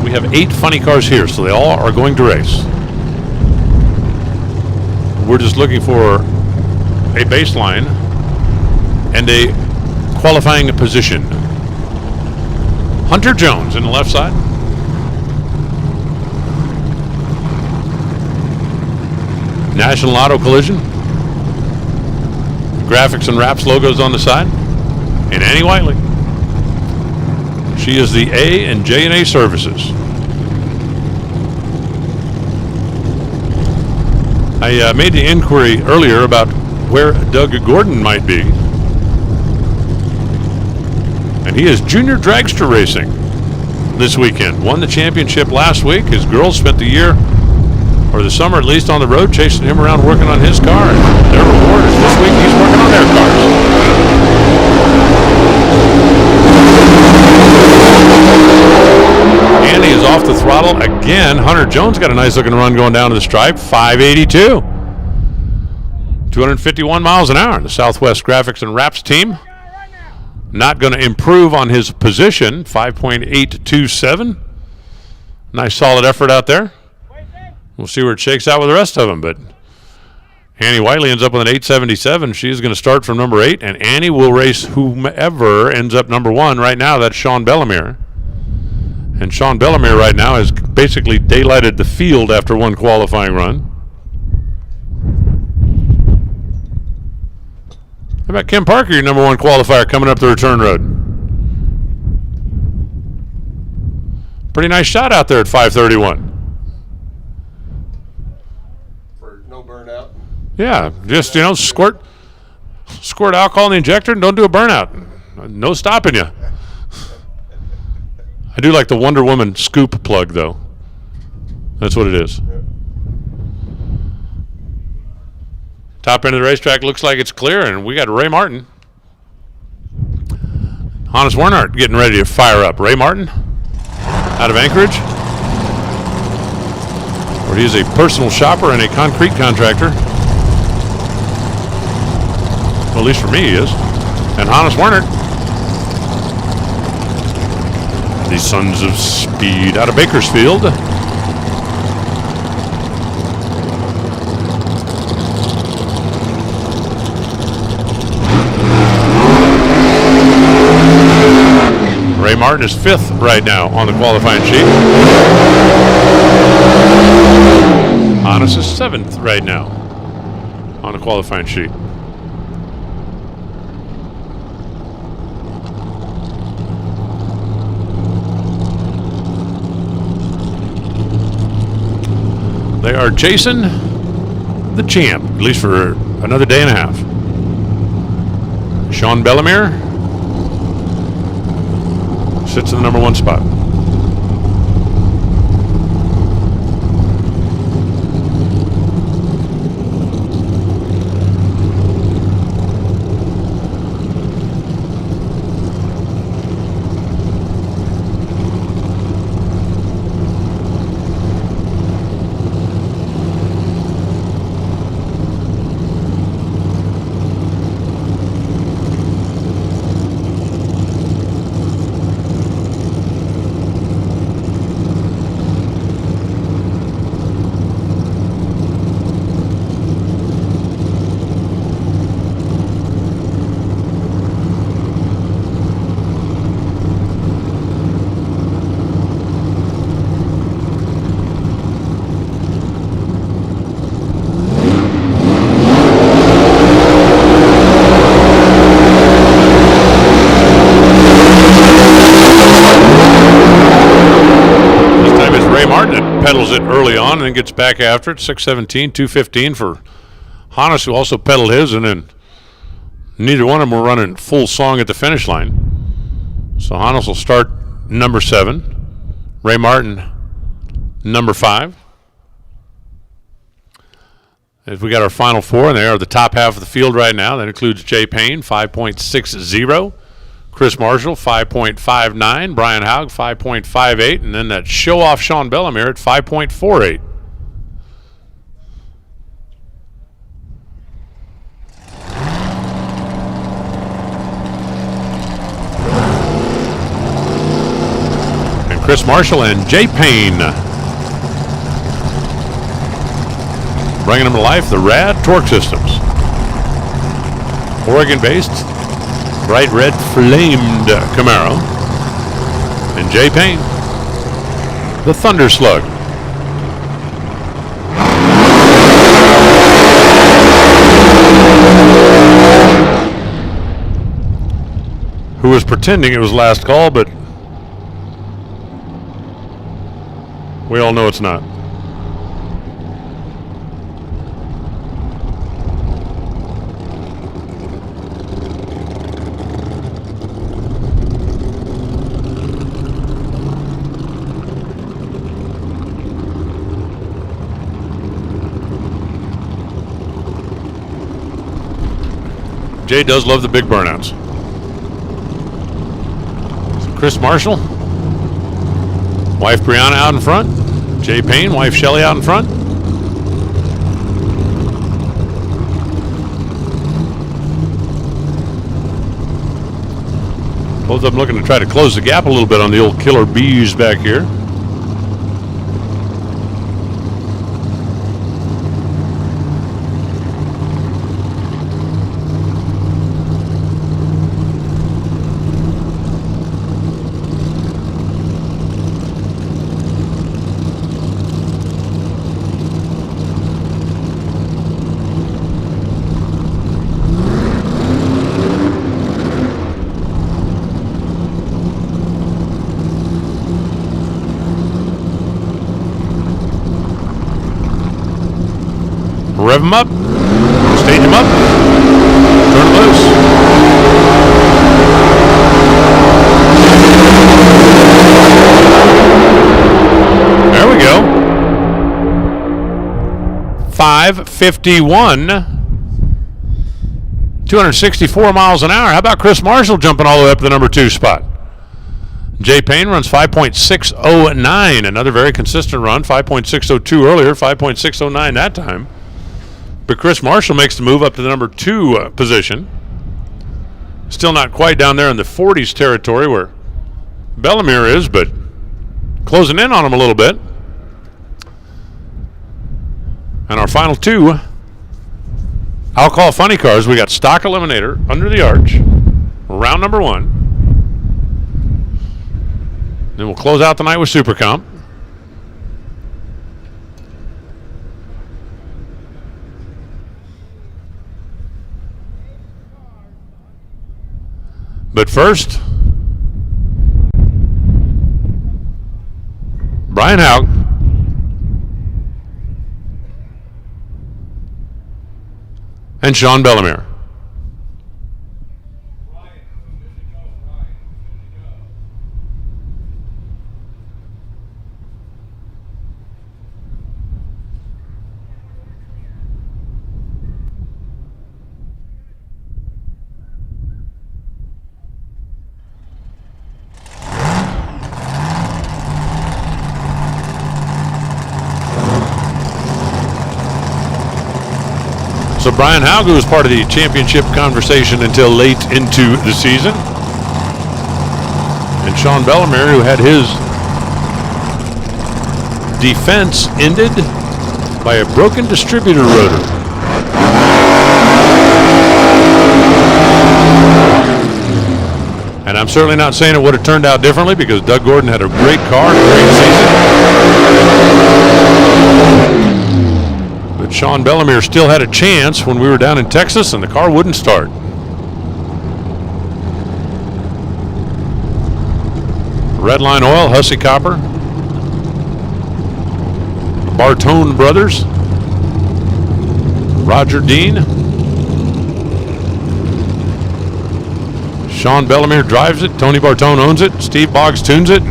we have 8 funny cars here, so they all are going to race. We're just looking for a baseline and a qualifying position. Hunter Jones in the left side. National Auto Collision. Graphics and Wraps logos on the side. And Annie Whiteley. She is the A and J&A Services. I made the inquiry earlier about where Doug Gordon might be. And he is junior dragster racing this weekend. Won the championship last week. His girls spent the year, or the summer at least, on the road chasing him around working on his car. And their reward is this week he's working on their cars. Andy is off the throttle again. Hunter Jones got a nice looking run going down to the stripe. 582. 251 miles an hour. The Southwest Graphics and Wraps team not going to improve on his position. 5.827. Nice solid effort out there. We'll see where it shakes out with the rest of them. But Annie Whiteley ends up with an 877. She's going to start from number 8. And Annie will race whomever ends up number 1. Right now, that's Sean Bellemere. And Sean Bellemere right now has basically daylighted the field after one qualifying run. How about Kim Parker, your number 1 qualifier, coming up the return road? Pretty nice shot out there at 531. For no burnout. Yeah, just, squirt alcohol in the injector and don't do a burnout. No stopping you. I do like the Wonder Woman scoop plug, though. That's what it is. Top end of the racetrack looks like it's clear, and we got Ray Martin. Hannes Warnart getting ready to fire up. Ray Martin out of Anchorage, where he is a personal shopper and a concrete contractor. Well, at least for me, he is. And Hannes Warnart, the Sons of Speed out of Bakersfield. Martin is 5th right now on the qualifying sheet. Hannes is 7th right now on the qualifying sheet. They are chasing the champ, at least for another day and a half. Sean Bellemere sits in the number 1 spot. Pedals it early on and then gets back after it. 6:17, 2:15 for Hannes, who also pedaled his, and then neither one of them were running full song at the finish line. So Hannes will start number 7. Ray Martin, number 5. As we got our final 4, and they are the top half of the field right now. That includes Jay Payne, 5.60. Chris Marshall, 5.59. Brian Haug, 5.58. And then that show-off Sean Bellemere at 5.48. And Chris Marshall and Jay Payne bringing them to life, the Rad Torque Systems. Oregon-based, bright red flamed Camaro. And Jay Payne, the Thunder Slug. Who was pretending it was last call, but we all know it's not. Jay does love the big burnouts. So Chris Marshall, wife Brianna out in front. Jay Payne, wife Shelly out in front. Both of them looking to try to close the gap a little bit on the old Killer Bees back here. Rev them up, stage them up, turn it loose. There we go. 5:51, 264 miles an hour. How about Chris Marshall jumping all the way up to the number 2 spot? Jay Payne runs 5.609, another very consistent run. 5.602 earlier, 5.609 that time. But Chris Marshall makes the move up to the number 2 position. Still not quite down there in the 40s territory where Bellemere is, but closing in on him a little bit. And our final 2 alcohol funny cars. We got stock eliminator under the arch, round number 1. Then we'll close out the night with Super Comp. But first, Brian Haug and Sean Bellemere. So Brian Haug was part of the championship conversation until late into the season. And Sean Bellemere, who had his defense ended by a broken distributor rotor. And I'm certainly not saying it would have turned out differently because Doug Gordon had a great car, great season. But Sean Bellemere still had a chance when we were down in Texas and the car wouldn't start. Redline Oil, Hussey Copper, Bartone Brothers, Roger Dean. Sean Bellemere drives it, Tony Bartone owns it, Steve Boggs tunes it.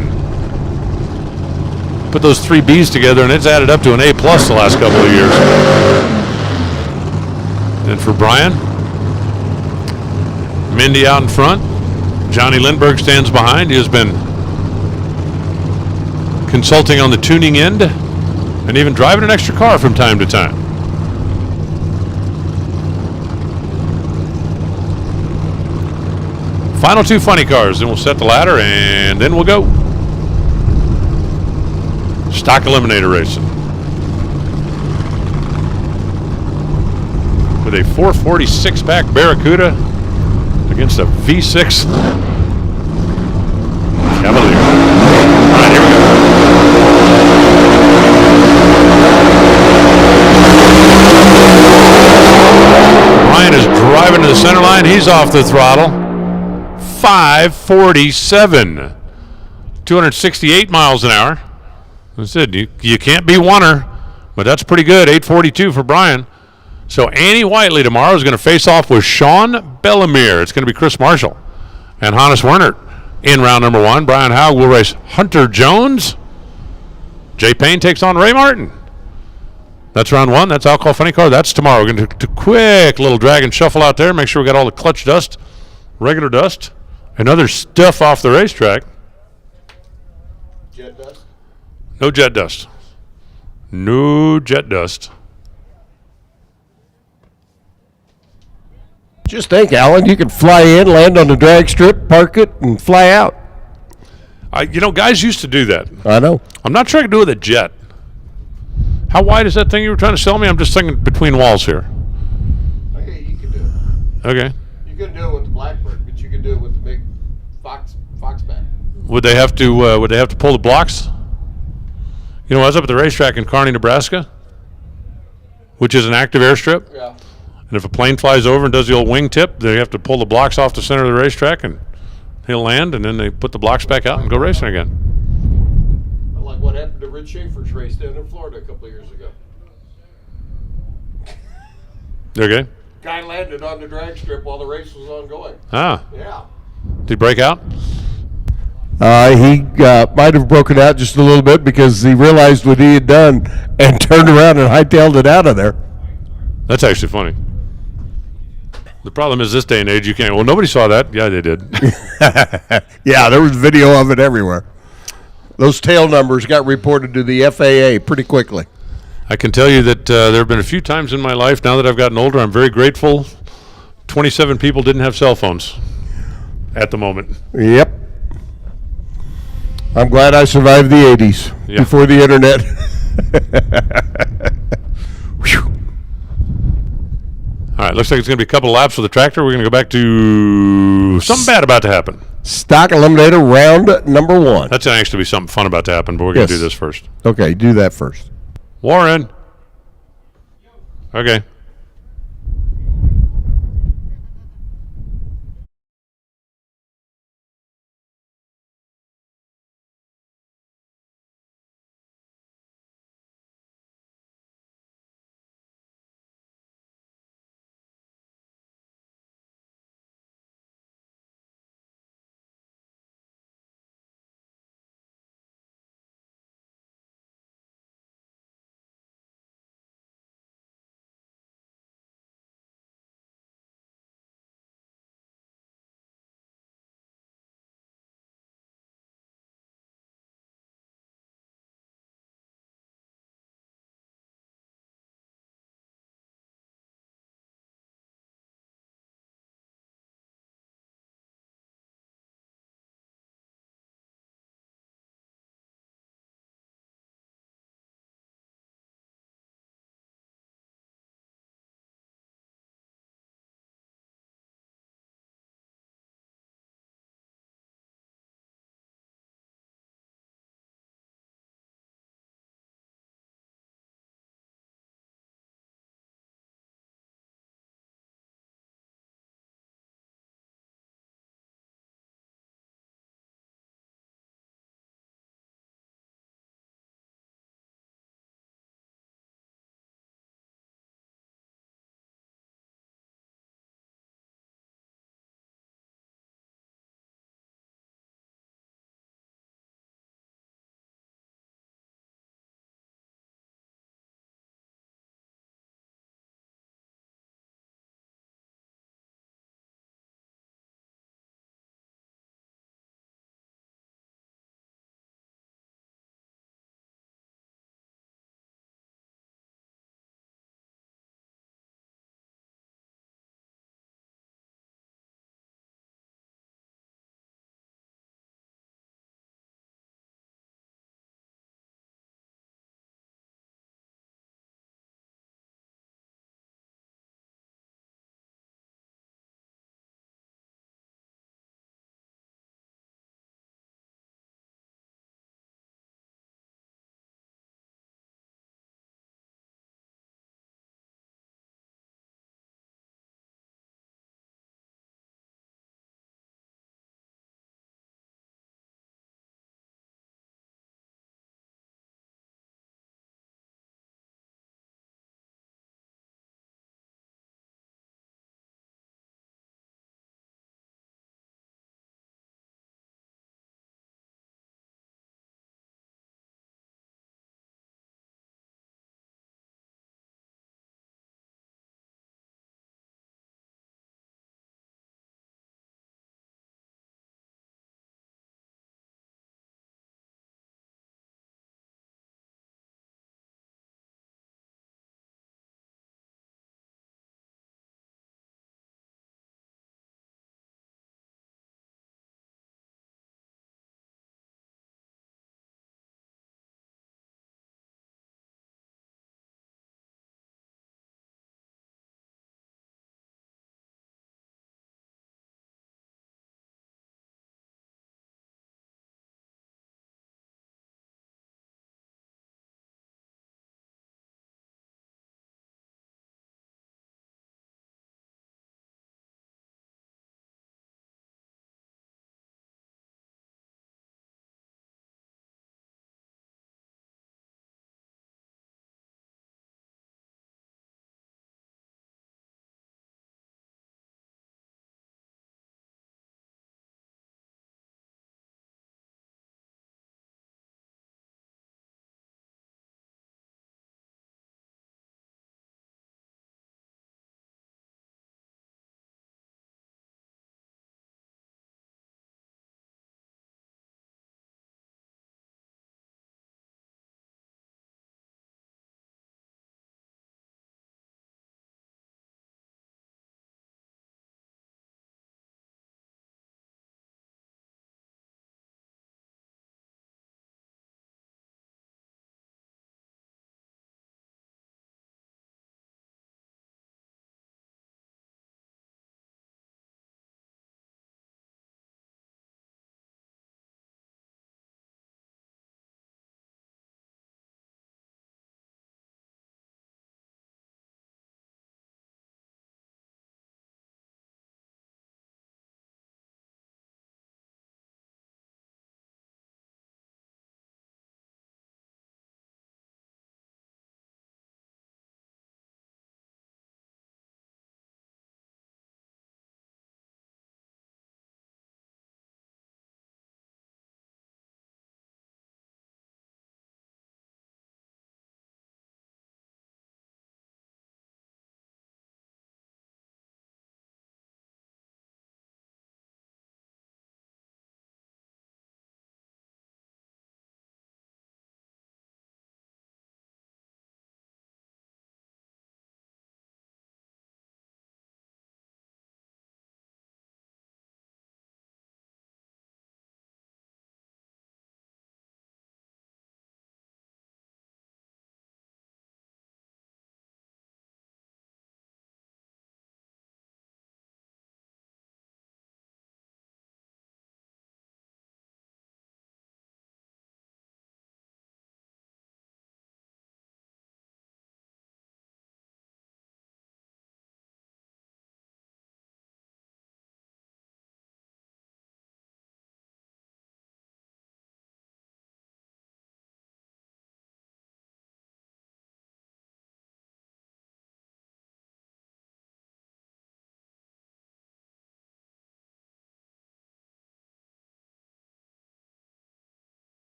Put those three B's together and it's added up to an A+ the last couple of years. And for Brian, Mindy out in front, Johnny Lindbergh stands behind. He has been consulting on the tuning end and even driving an extra car from time to time. Final two funny cars, then we'll set the ladder and then we'll go. Stock eliminator racing. With a 446 pack Barracuda against a V6 Cavalier. All right, here we go. Brian is driving to the center line. He's off the throttle. 547. 268 miles an hour. I said, you can't be oneer, but that's pretty good. 842 for Brian. So Annie Whiteley tomorrow is going to face off with Sean Bellemere. It's going to be Chris Marshall and Hannes Wernert in round number one. Brian Haug will race Hunter Jones. Jay Payne takes on Ray Martin. That's round one. That's Alcohol Funny Car. That's tomorrow. We're going to do a quick little drag and shuffle out there. Make sure we got all the clutch dust, regular dust, and other stuff off the racetrack. Jet dust? No jet dust. No jet dust. Just think, Alan, you could fly in, land on the drag strip, park it, and fly out. Guys used to do that. I know. I'm not sure I can do it with a jet. How wide is that thing you were trying to sell me? I'm just thinking between walls here. Okay, you can do it. Okay. You couldn't do it with the Blackbird, but you could do it with the big Foxback. Would they have to pull the blocks? I was up at the racetrack in Kearney, Nebraska, which is an active airstrip. Yeah. And if a plane flies over and does the old wing tip, they have to pull the blocks off the center of the racetrack and he'll land, and then they put the blocks back out and go racing again. Like what happened to Rich Schaefer's race down in Florida a couple of years ago. Okay. Guy landed on the drag strip while the race was ongoing. Ah. Yeah. Did he break out? He might have broken out just a little bit because he realized what he had done and turned around and hightailed it out of there. That's actually funny. The problem is this day and age, you can't. Well, nobody saw that. Yeah, they did. Yeah, there was video of it everywhere. Those tail numbers got reported to the FAA pretty quickly. I can tell you that there have been a few times in my life, now that I've gotten older, I'm very grateful 27 people didn't have cell phones at the moment. Yep. I'm glad I survived the 80s before the internet. Whew. All right, looks like it's going to be a couple of laps with the tractor. We're going to go back to something bad about to happen. Stock Eliminator round number 1. That's going to actually be something fun about to happen, but we're going to do this first. Okay, do that first. Warren. Okay.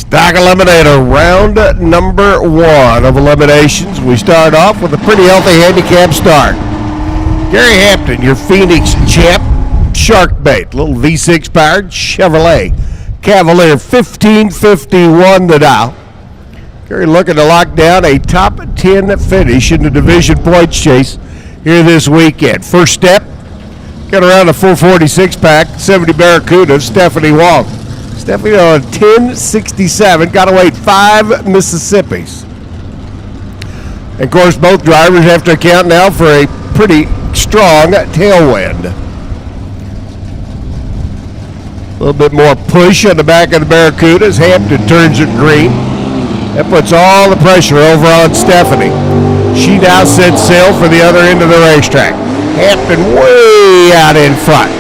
Stock Eliminator, round number 1 of eliminations. We start off with a pretty healthy handicap start. Gary Hampton, your Phoenix champ, shark bait, little V6 powered Chevrolet Cavalier, 1551 the dial. Gary looking to lock down a top 10 finish in the division points chase here this weekend. First step, get around the 446 pack, 70 Barracuda, Stephanie Wong. Stephanie on 1067, got to wait 5 Mississippis. And of course, both drivers have to account now for a pretty strong tailwind. A little bit more push on the back of the Barracuda as Hampton turns it green. That puts all the pressure over on Stephanie. She now sets sail for the other end of the racetrack. Hampton way out in front.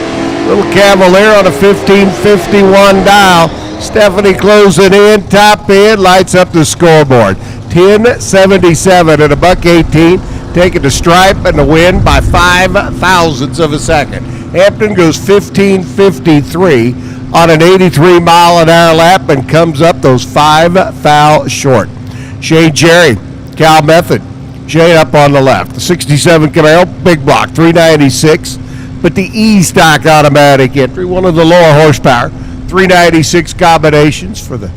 Little Cavalier on a 1551 dial. Stephanie closing in, top end, lights up the scoreboard. 1077 at $1.18, taking the stripe and the win by 5 thousandths of a second. Hampton goes 1553 on an 83-mile-an-hour lap and comes up those 5 thou short. Shane Jerry, Cal Method. Shane up on the left. The 67 Camaro, big block, 396. But the E-Stock automatic entry, one of the lower horsepower, 396 combinations for the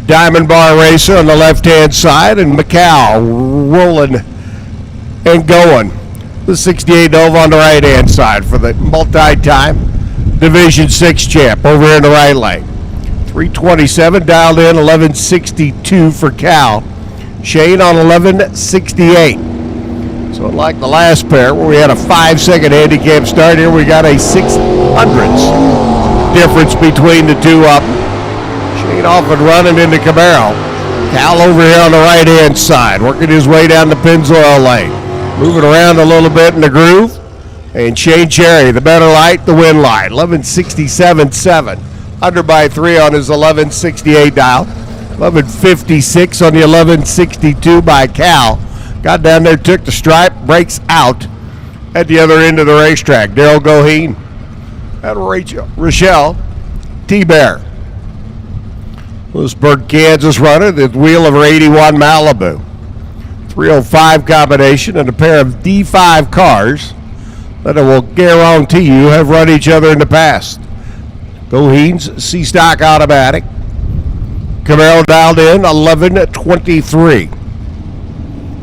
Diamond Bar Racer on the left-hand side, and Macau rolling and going. The 68 Nova on the right-hand side for the multi-time Division 6 champ over in the right lane. 327 dialed in, 1162 for Cal. Shane on 1168. So unlike the last pair where we had a 5-second handicap start, here we got a 600ths difference between the two up. Shane off and running into Camaro. Cal over here on the right-hand side, working his way down the Pennzoil lane. Moving around a little bit in the groove. And Shane Cherry, the better light, the win light. 1167.7. Under by 3 on his 1168 dial. 1156 on the 1162 by Cal. Got down there, took the stripe, breaks out at the other end of the racetrack. Daryl Goheen. And Rochelle T-Bear. Lewisburg, Kansas runner, the wheel of her 81 Malibu. 305 combination and a pair of D5 cars that I will guarantee you have run each other in the past. Goheen's C-Stock automatic. Camaro dialed in 1123.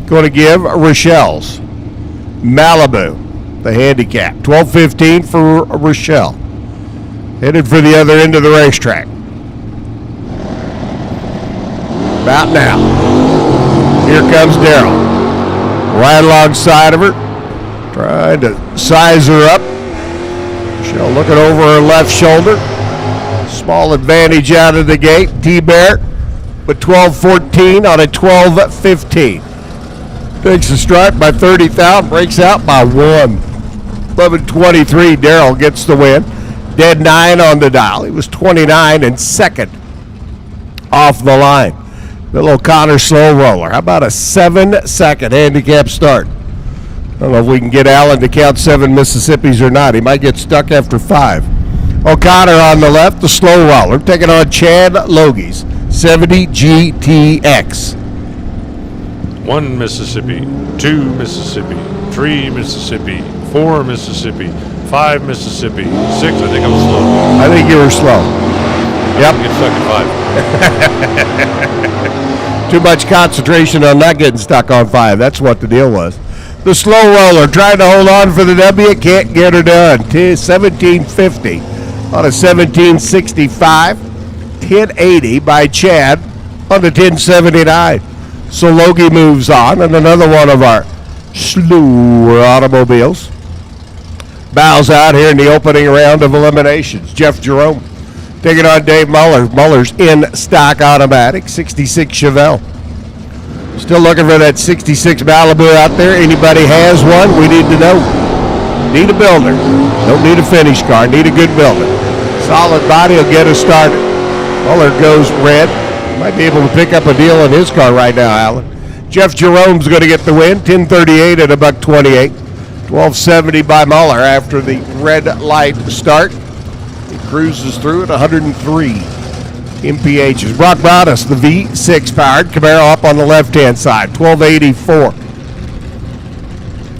Going to give Rochelle's Malibu the handicap. 1215 for Rochelle. Headed for the other end of the racetrack. About now. Here comes Daryl. Right alongside of her. Trying to size her up. Rochelle looking over her left shoulder. Small advantage out of the gate. T-Bear with 12-14 on a 12-15. Takes the stripe by 30,000. Breaks out by 1. 11-23. Daryl gets the win. Dead 9 on the dial. He was 29 and second off the line. Bill O'Connor slow roller. How about a 7-second handicap start? I don't know if we can get Allen to count 7 Mississippis or not. He might get stuck after 5. O'Connor on the left, the slow roller, taking on Chad Logie's 70 GTX. 1 Mississippi, 2 Mississippi, 3 Mississippi, 4 Mississippi, 5 Mississippi, 6. I think I'm slow. I think you were slow. Yep. Get stuck at 5. Too much concentration on not getting stuck on 5. That's what the deal was. The slow roller trying to hold on for the W, can't get her done. 1750 on a 1765. 1080 by Chad on the 1079. So Logie moves on, and another one of our slew automobiles bows out here in the opening round of eliminations. Jeff Jerome taking on Dave Muller. Muller's in stock automatic, 66 Chevelle. Still looking for that 66 Malibu out there. Anybody has one? We need to know. Need a builder. Don't need a finish car. Need a good builder. Solid body will get us started. Muller goes red. Might be able to pick up a deal on his car right now, Alan. Jeff Jerome's going to get the win. 1038 at $1.28. 1270 by Muller after the red light start. He cruises through at 103. MPHs. Brock Broadus, the V6 powered Camaro up on the left-hand side, 1284.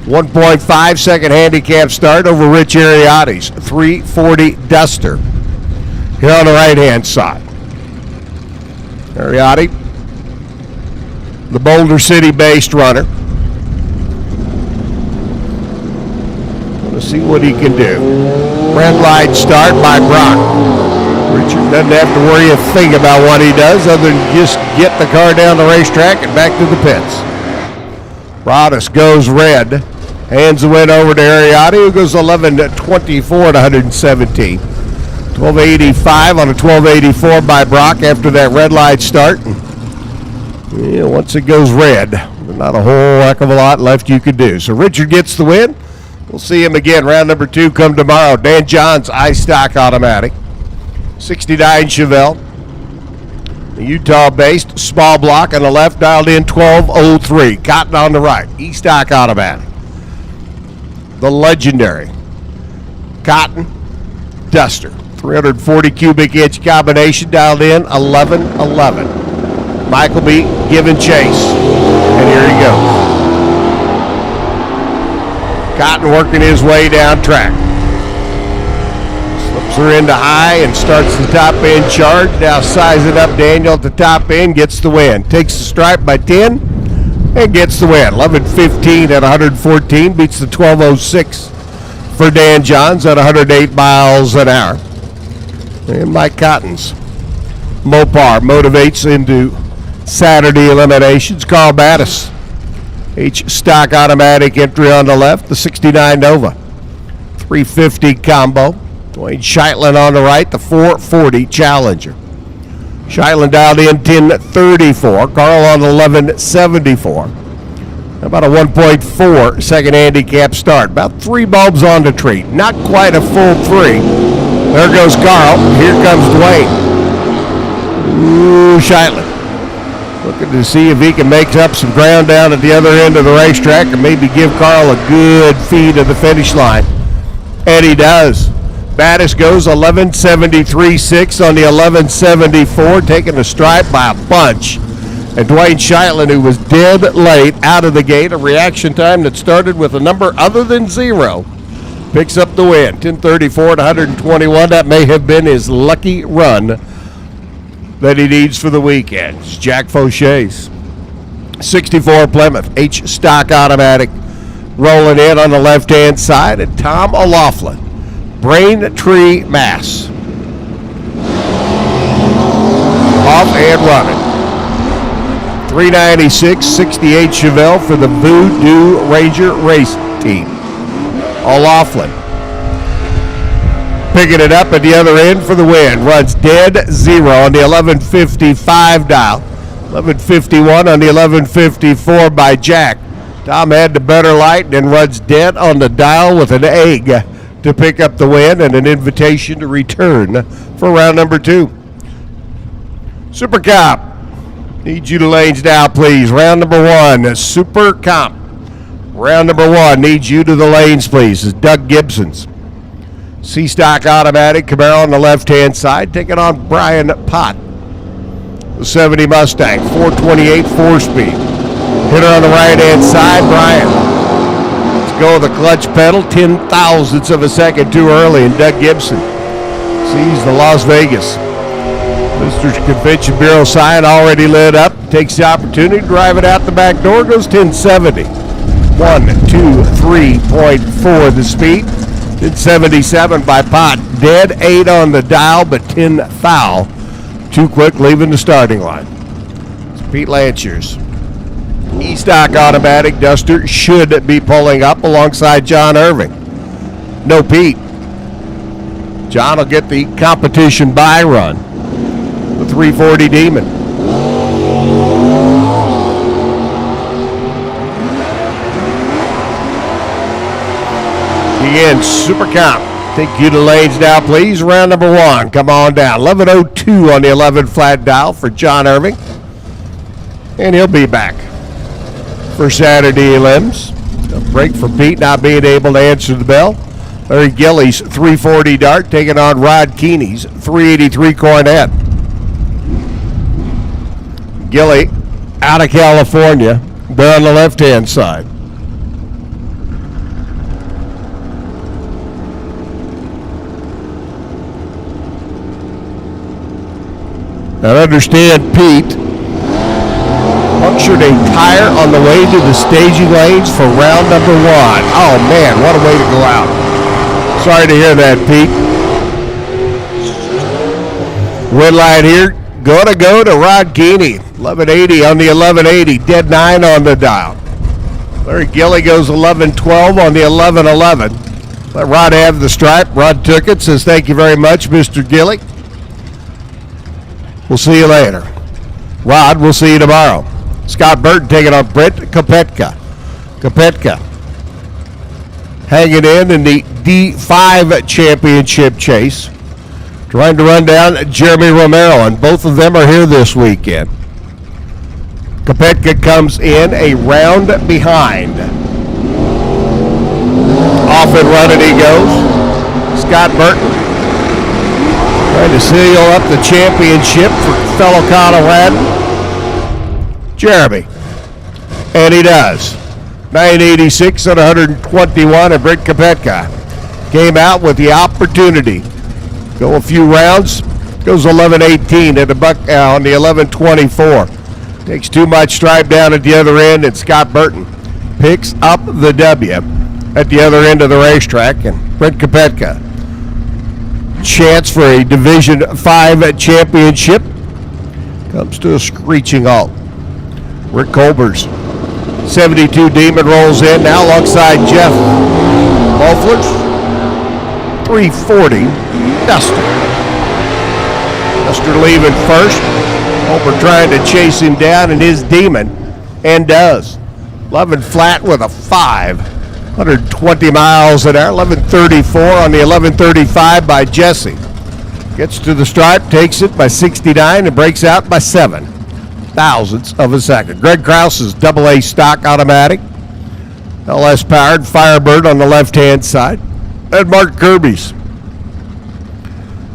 1.5 second handicap start over Rich Ariotti's 340 Duster. Here on the right-hand side. Ariotti, the Boulder City-based runner. Let's see what he can do. Red light start by Brock. Richard doesn't have to worry a thing about what he does other than just get the car down the racetrack and back to the pits. Broadus goes red. Hands the win over to Ariotti, who goes 11:24 at 117. 12:85 on a 12:84 by Brock after that red light start. Yeah, once it goes red, not a whole heck of a lot left you could do. So Richard gets the win. We'll see him again. Round number 2 come tomorrow. Dan Johns, iStock Automatic. 69 Chevelle. The Utah-based small block on the left, dialed in 1203. Cotton on the right. E-Stock Automatic. The legendary Cotton Duster. 340 cubic inch combination, dialed in 1111. Michael B. giving chase. And here he goes. Cotton working his way down track. Slips her into high and starts the top end charge. Now sizing up Daniel at the top end, gets the win. Takes the stripe by 10 and gets the win. 11:15 at 114, beats the 12:06 for Dan Johns at 108 miles an hour. And Mike Cotton's Mopar motivates into Saturday eliminations. Carl Battis, H-Stock Automatic entry on the left, the 69 Nova. 350 combo. Dwayne Scheitlen on the right, the 440 Challenger. Scheitlen dialed in 1034. Carl on 1174. About a 1.4 second handicap start. About 3 bulbs on the tree. Not quite a full 3. There goes Carl. Here comes Dwayne. Ooh, Scheitlen. Looking to see if he can make up some ground down at the other end of the racetrack and maybe give Carl a good feed to the finish line. And he does. Battis goes 1173.6 on the 1174, taking a stripe by a bunch. And Dwayne Scheitlen, who was dead late out of the gate, a reaction time that started with a number other than 0, picks up the win. 10:34 at 121. That may have been his lucky run that he needs for the weekend. It's Jack Fauche's 64 Plymouth H-Stock Automatic rolling in on the left-hand side, and Tom O'Loughlin, Braintree, Mass. Off and running. 396, 68 Chevelle for the Voodoo Ranger race team. O'Loughlin picking it up at the other end for the win. Runs dead 0 on the 1155 dial. 1151 on the 1154 by Jack. Tom had the better light and then runs dead on the dial with an egg to pick up the win and an invitation to return for round number 2. Super Comp. Need you to lanes now, please. Round number 1, Super Comp. Round number 1 needs you to the lanes, please. Is Doug Gibson's C-Stock Automatic Camaro on the left-hand side, taking on Brian Pott. The 70 Mustang, 428 4-speed. Hitter on the right-hand side, Brian. Let's go with the clutch pedal, 10,000ths of a second too early, and Doug Gibson sees the Las Vegas Visitors Convention Bureau sign already lit up. Takes the opportunity to drive it out the back door, goes 1070. 1, 2, 3.4 the speed. 1077 by Pott. Dead 8 on the dial, but 10 foul. Too quick leaving the starting line. It's Pete Lanchers. E-Stock Automatic Duster should be pulling up alongside John Irving. No Pete. John will get the competition by run. The 340 Demon. Again, Super Comp. Take you to lanes now, please. Round number 1. Come on down. 11:02 on the 11 flat dial for John Irving. And he'll be back for Saturday elims. A break for Pete not being able to answer the bell. Larry Gillies 340 Dart taking on Rod Keeney's 383 Cornet. Gilly out of California. They're on the left-hand side. Now understand, Pete punctured a tire on the way to the staging lanes for round number 1. Oh man, what a way to go out. Sorry to hear that, Pete. Win line here, gonna go to Rod Keeney. 1180 on the 1180, dead 9 on the dial. Larry Gilly goes 1112 on the 1111. Let Rod have the stripe. Rod took it, says thank you very much, Mr. Gilly. We'll see you later. Rod, we'll see you tomorrow. Scott Burton taking on Brent Kopetka. Kopetka hanging in the D5 championship chase. Trying to run down Jeremy Romero, and both of them are here this weekend. Kopetka comes in a round behind. Off and running he goes. Scott Burton trying to seal up the championship for fellow Coloradan Jeremy. And he does. 986 on 121, and Brent Kopetka came out with the opportunity. Go a few rounds, goes 1118 at the buck on the 1124. Takes too much stripe down at the other end, and Scott Burton picks up the W at the other end of the racetrack. And Brent Kopetka, chance for a Division 5 championship, comes to a screeching halt. Rick Colbers, 72 Demon rolls in now alongside Jeff Mulflers. 340 Duster. Duster leaving first. Colbert trying to chase him down, and his Demon, and does. 11 flat with a 5. 120 miles an hour. 1134 on the 1135 by Jesse. Gets to the stripe, takes it by 69, and breaks out by 7 thousandths of a second. Greg Krause's AA stock automatic. LS powered Firebird on the left-hand side. And Mark Kirby's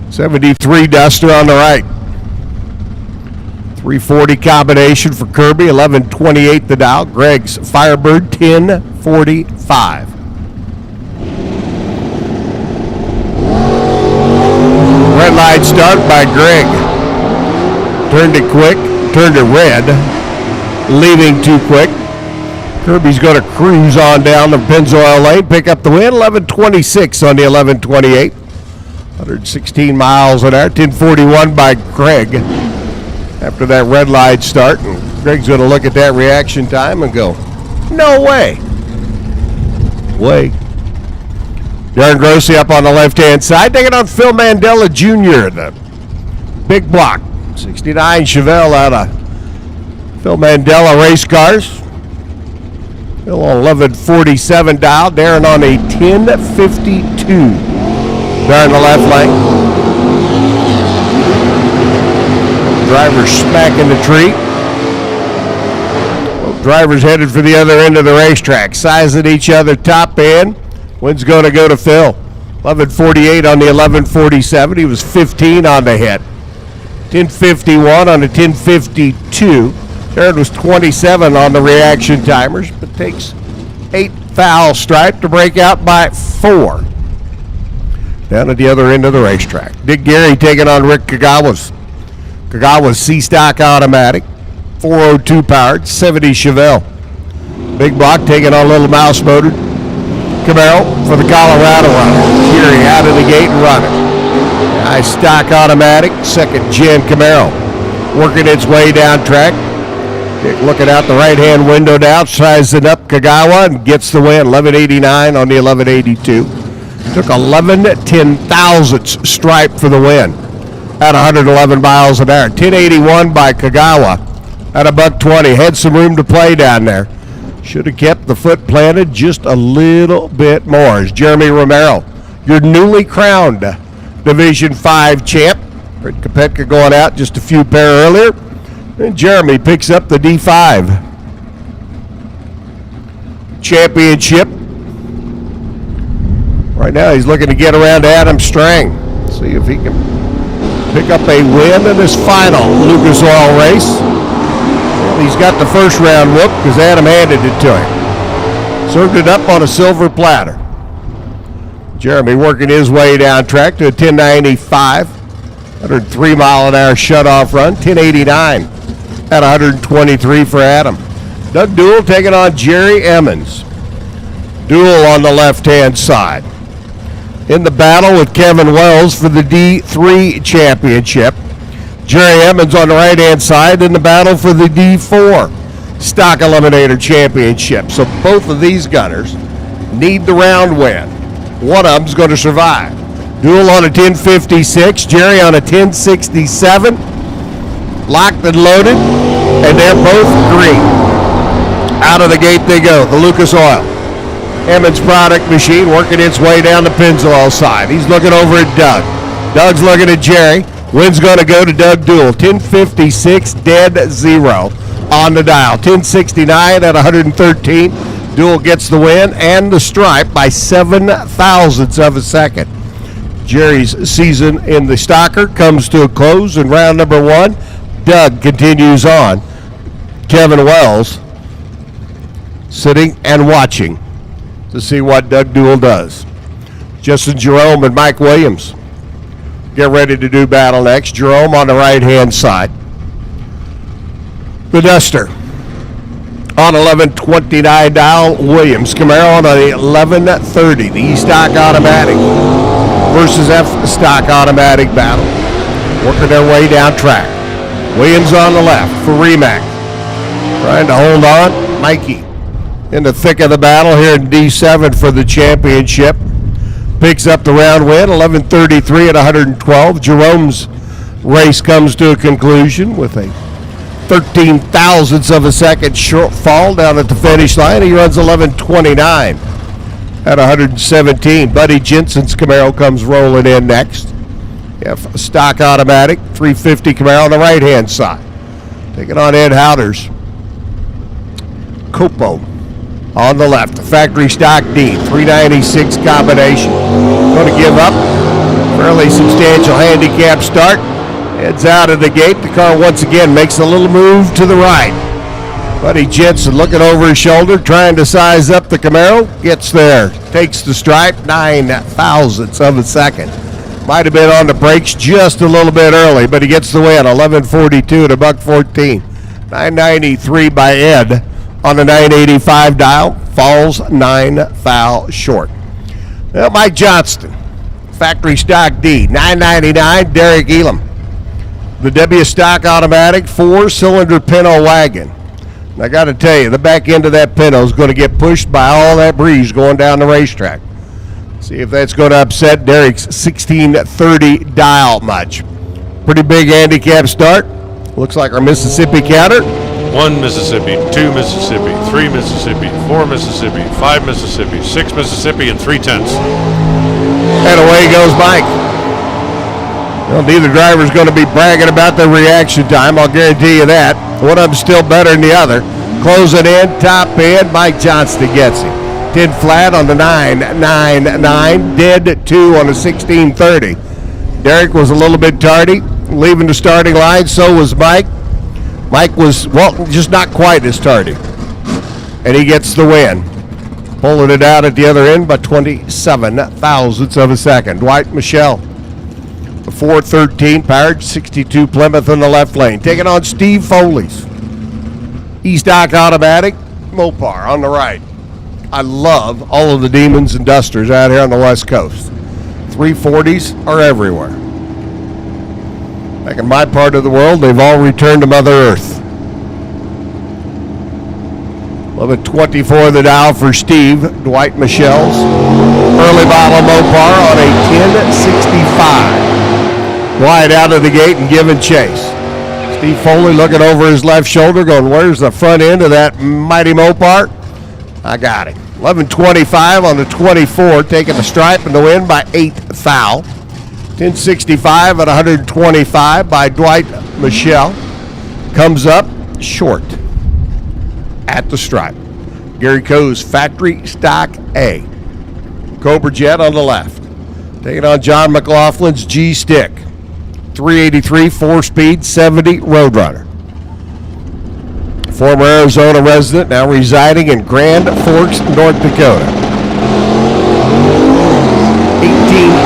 73 Duster on the right. 340 combination for Kirby, 1128 the dial. Greg's Firebird, 1045. Red light start by Greg. Turned it quick, turned it red, leaving too quick. Kirby's going to cruise on down the Pennzoil Lane, pick up the win, 1126 on the 1128. 116 miles an hour, 1041 by Greg. After that red light start, and Greg's going to look at that reaction time and go, no way. Darren Grossi up on the left-hand side, taking on Phil Mandela Jr., the big block. 69 Chevelle out of Phil Mandela race cars. Phil on 1147 dial, Darren on a 1052. Darren the left lane. Driver smacking the tree. Both drivers headed for the other end of the racetrack, sizing each other top end. Wind's going to go to Phil. 1148 on the 1147. He was 15 on the hit. 1051 on the 1052. Darren was 27 on the reaction timers, but takes 8 foul stripe to break out by 4. Down at the other end of the racetrack. Dick Gary taking on Rick Kagawa's C-Stock automatic, 402 powered, 70 Chevelle. Big block taking on Little Mouse motor. Camaro for the Colorado runner. Gary out of the gate and running. Nice stock automatic, second gen Camaro. Working its way down track. Dick looking out the right-hand window now, sizing up Kagawa and gets the win. 1189 on the 1182. Took 11 10,000ths stripe for the win at 111 miles an hour. 1081 by Kagawa at $120. Had some room to play down there. Should have kept the foot planted just a little bit more. As Jeremy Romero, your newly crowned Division 5 champ. Brent Kopetka going out just a few pair earlier. And Jeremy picks up the D5 championship. Right now he's looking to get around Adam Strang. See if he can pick up a win in this final Lucas Oil race. Well, he's got the first round whoop because Adam handed it to him. Served it up on a silver platter. Jeremy working his way down track to a 1095. 103 mile an hour shutoff run. 1089 at 123 for Adam. Doug Duell taking on Jerry Emmons. Duell on the left-hand side. In the battle with Kevin Wells for the D3 championship. Jerry Emmons on the right-hand side in the battle for the D4 Stock Eliminator Championship. So both of these gunners need the round win. One of them's going to survive. Duell on a 1056, Jerry on a 1067. Locked and loaded, and they're both green. Out of the gate they go, the Lucas Oil. Emmons product machine working its way down the Pennzoil side. He's looking over at Doug. Doug's looking at Jerry. Win's going to go to Doug Duell. 1056, dead zero on the dial. 1069 at 113. Duell gets the win and the stripe by 7 thousandths of a second. Jerry's season in the Stocker comes to a close in round number one. Doug continues on. Kevin Wells sitting and watching to see what Doug Duell does. Justin Jerome and Mike Williams get ready to do battle next. Jerome on the right-hand side. The Duster on 1129 dial. Williams Camaro on a 1130. The E-Stock Automatic versus F-Stock Automatic battle. Working their way down track. Williams on the left for Remack. Trying to hold on. Mikey in the thick of the battle here in D7 for the championship. Picks up the round win, 11:33 at 112. Jerome's race comes to a conclusion with a 13 thousandths of a second shortfall down at the finish line. He runs 11:29 at 117. Buddy Jensen's Camaro comes rolling in next. Stock Automatic, 350 Camaro on the right-hand side. Taking on Ed Howder's Copo on the left. Factory Stock D, 396 combination. Going to give up. Fairly substantial handicap start. Heads out of the gate. The car once again makes a little move to the right. Buddy Jensen looking over his shoulder, trying to size up the Camaro. Gets there. Takes the stripe, 9 thousandths of a second. Might have been on the brakes just a little bit early, but he gets the win. 11:42 to $1.14. 993 by Ed on the 985 dial. Falls 9 thou short. Well, Mike Johnston, Factory Stock D, 999. Derek Elam, the W Stock Automatic 4-cylinder Pinto wagon. And I got to tell you, the back end of that Pinto is going to get pushed by all that breeze going down the racetrack. See if that's going to upset Derek's 1630 dial much. Pretty big handicap start. Looks like our Mississippi counter. 1 Mississippi, 2 Mississippi, 3 Mississippi, 4 Mississippi, 5 Mississippi, 6 Mississippi, and 3/10. And away goes Mike. Well, neither driver's going to be bragging about their reaction time, I'll guarantee you that. One of them's still better than the other. Closing in, top end, Mike Johnston gets him. 10 flat on the 999, dead 2 on the 1630. Derek was a little bit tardy, leaving the starting line, so was Mike. Mike was, well, just not quite as tardy. And he gets the win. Pulling it out at the other end by 27 thousandths of a second. Dwight Michelle, the 413 powered 62 Plymouth in the left lane. Taking on Steve Foley's E-Stock Automatic Mopar on the right. I love all of the Demons and Dusters out here on the West Coast. 340s are everywhere. Back in my part of the world, they've all returned to Mother Earth. 11:24 the dial for Steve, Dwight Michelle's early model Mopar on a 1065. Wide out of the gate and giving chase. Steve Foley looking over his left shoulder, going, where's the front end of that mighty Mopar? I got it. 11:25 on the 24, taking the stripe and the win by 8 thou. 1065 at 125 by Dwight Michelle. Comes up short at the stripe. Gary Coe's Factory Stock A. Cobra Jet on the left. Taking on John McLaughlin's G-Stick. 383 4-speed 70 Roadrunner. Former Arizona resident, now residing in Grand Forks, North Dakota. 18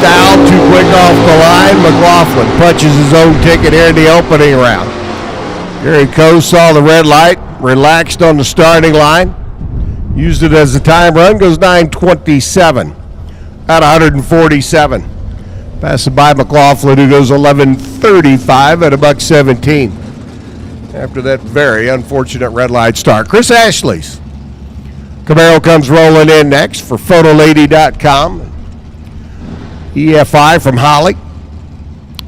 thou, too quick off the line. McLaughlin punches his own ticket here in the opening round. Gary Coe saw the red light, relaxed on the starting line, used it as a time run, goes 9:27 out of 147. Passing by McLaughlin, who goes 11:35 at $1.17. After that very unfortunate red light start. Chris Ashley's Camaro comes rolling in next for Photolady.com. EFI from Holly.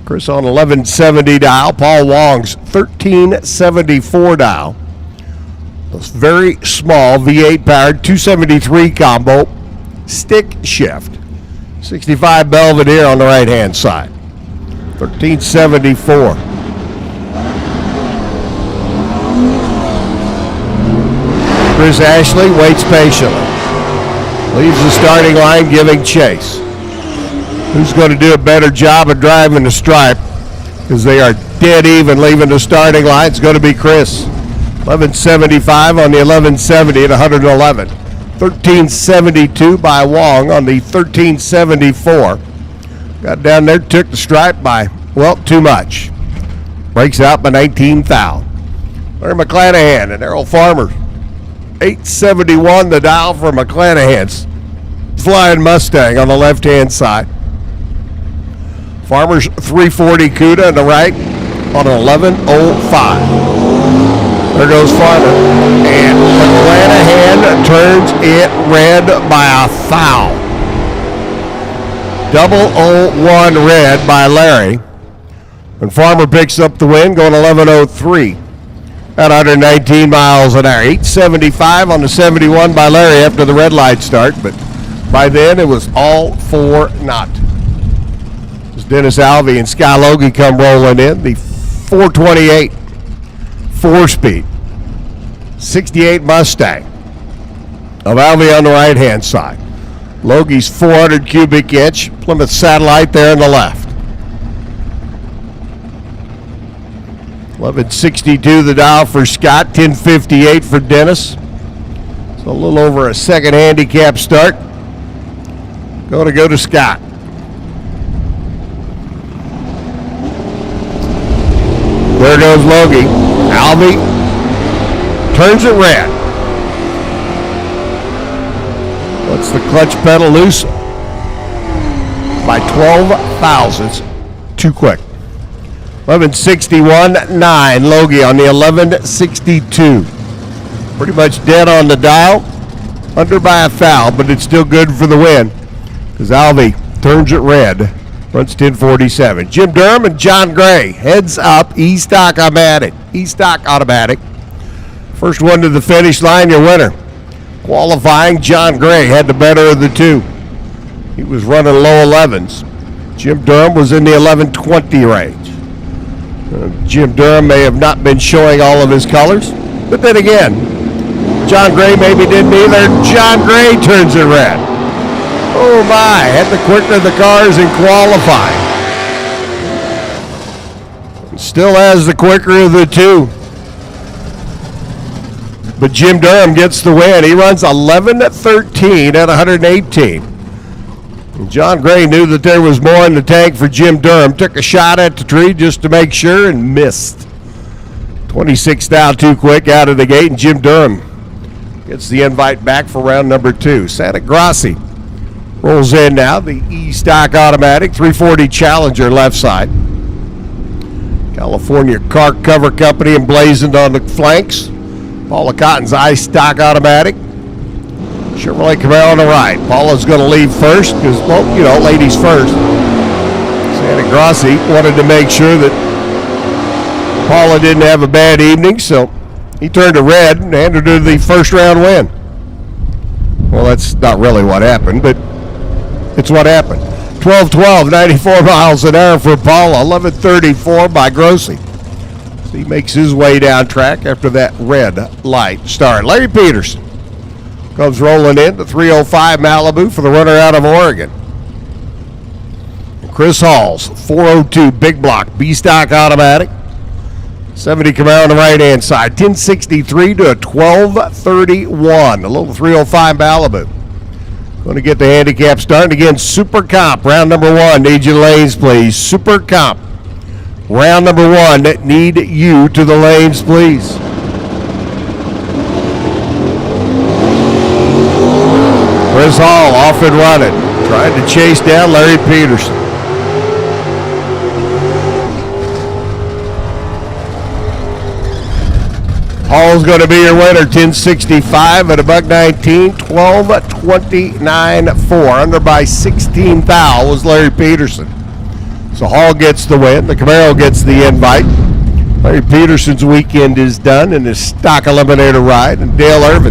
Chris on 1170 dial. Paul Wong's 1374 dial. This very small V8 powered 273 combo stick shift. 65 Belvedere on the right hand side. 1374. Chris Ashley waits patiently. Leaves the starting line giving chase. Who's going to do a better job of driving the stripe? Because they are dead even leaving the starting line. It's going to be Chris. 1175 on the 1170 at 111. 1372 by Wong on the 1374. Got down there, took the stripe by, well, too much. Breaks out by 19 thou. Larry McClanahan and Errol Farmer. 871 the dial for McClanahan's Flying Mustang on the left-hand side. Farmer's 340 CUDA on the right on an 1105. There goes Farmer. And McClanahan turns it red by a foul. 001 red by Larry. And Farmer picks up the win, going 1103 at 119 miles an hour. 875 on the 71 by Larry after the red light start, but by then it was all for naught. As Dennis Alvey and Sky Logie come rolling in, the 428 4-speed 68 Mustang of Alvey on the right-hand side. Logie's 400 cubic inch Plymouth Satellite there on the left. 1162 the dial for Scott, 1058 for Dennis. So a little over a second handicap start. Going to go to Scott. There goes Logie. Alvey turns it red. Lets the clutch pedal loose by 12 thousandths. Too quick. 1161.9 Logie on the 1162. Pretty much dead on the dial. Under by a foul, but it's still good for the win because Alvey turns it red. Runs 1047. Jim Durham and John Gray. Heads up. E-Stock Automatic. E-Stock Automatic. First one to the finish line, your winner. Qualifying, John Gray had the better of the two. He was running low 11s. Jim Durham was in the 1120 range. Jim Durham may have not been showing all of his colors, but then again, John Gray maybe didn't either. John Gray turns it red. Oh my, had the quicker of the cars in qualifying. Still has the quicker of the two. But Jim Durham gets the win. He runs 11:13 at 118. And John Gray knew that there was more in the tank for Jim Durham. Took a shot at the tree just to make sure and missed. 26 down too quick out of the gate, and Jim Durham gets the invite back for round number 2. Santa Grassi rolls in now. The E-Stock Automatic 340 Challenger left side. California Car Cover Company emblazoned on the flanks. Paula Cotton's I-Stock Automatic. Chevrolet Camaro on the right. Paula's going to leave first because, well, you know, ladies first. Santa Grassi wanted to make sure that Paula didn't have a bad evening, so he turned to red and handed her the first round win. Well, that's not really what happened, but it's what happened. 12-12, 94 miles an hour for Paula. 11:34 by Grossi. So he makes his way down track after that red light start. Larry Peterson comes rolling in to 305 Malibu for the runner out of Oregon. And Chris Hall's 402 Big Block B-Stock Automatic. 70 Camaro on the right-hand side. 1063 to a 1231. A little 305 Malibu. Going to get the handicap starting again. Super Comp, round number 1. Need you lanes, please. Super Comp, round number 1. Need you to the lanes, please. Chris Hall off and running. Trying to chase down Larry Peterson. Hall's going to be your winner, 1065 at $1.19, 12.29.4. Under by 16 thou was Larry Peterson. So Hall gets the win. The Camaro gets the invite. Larry Peterson's weekend is done in his stock eliminator ride, and Dale Irvin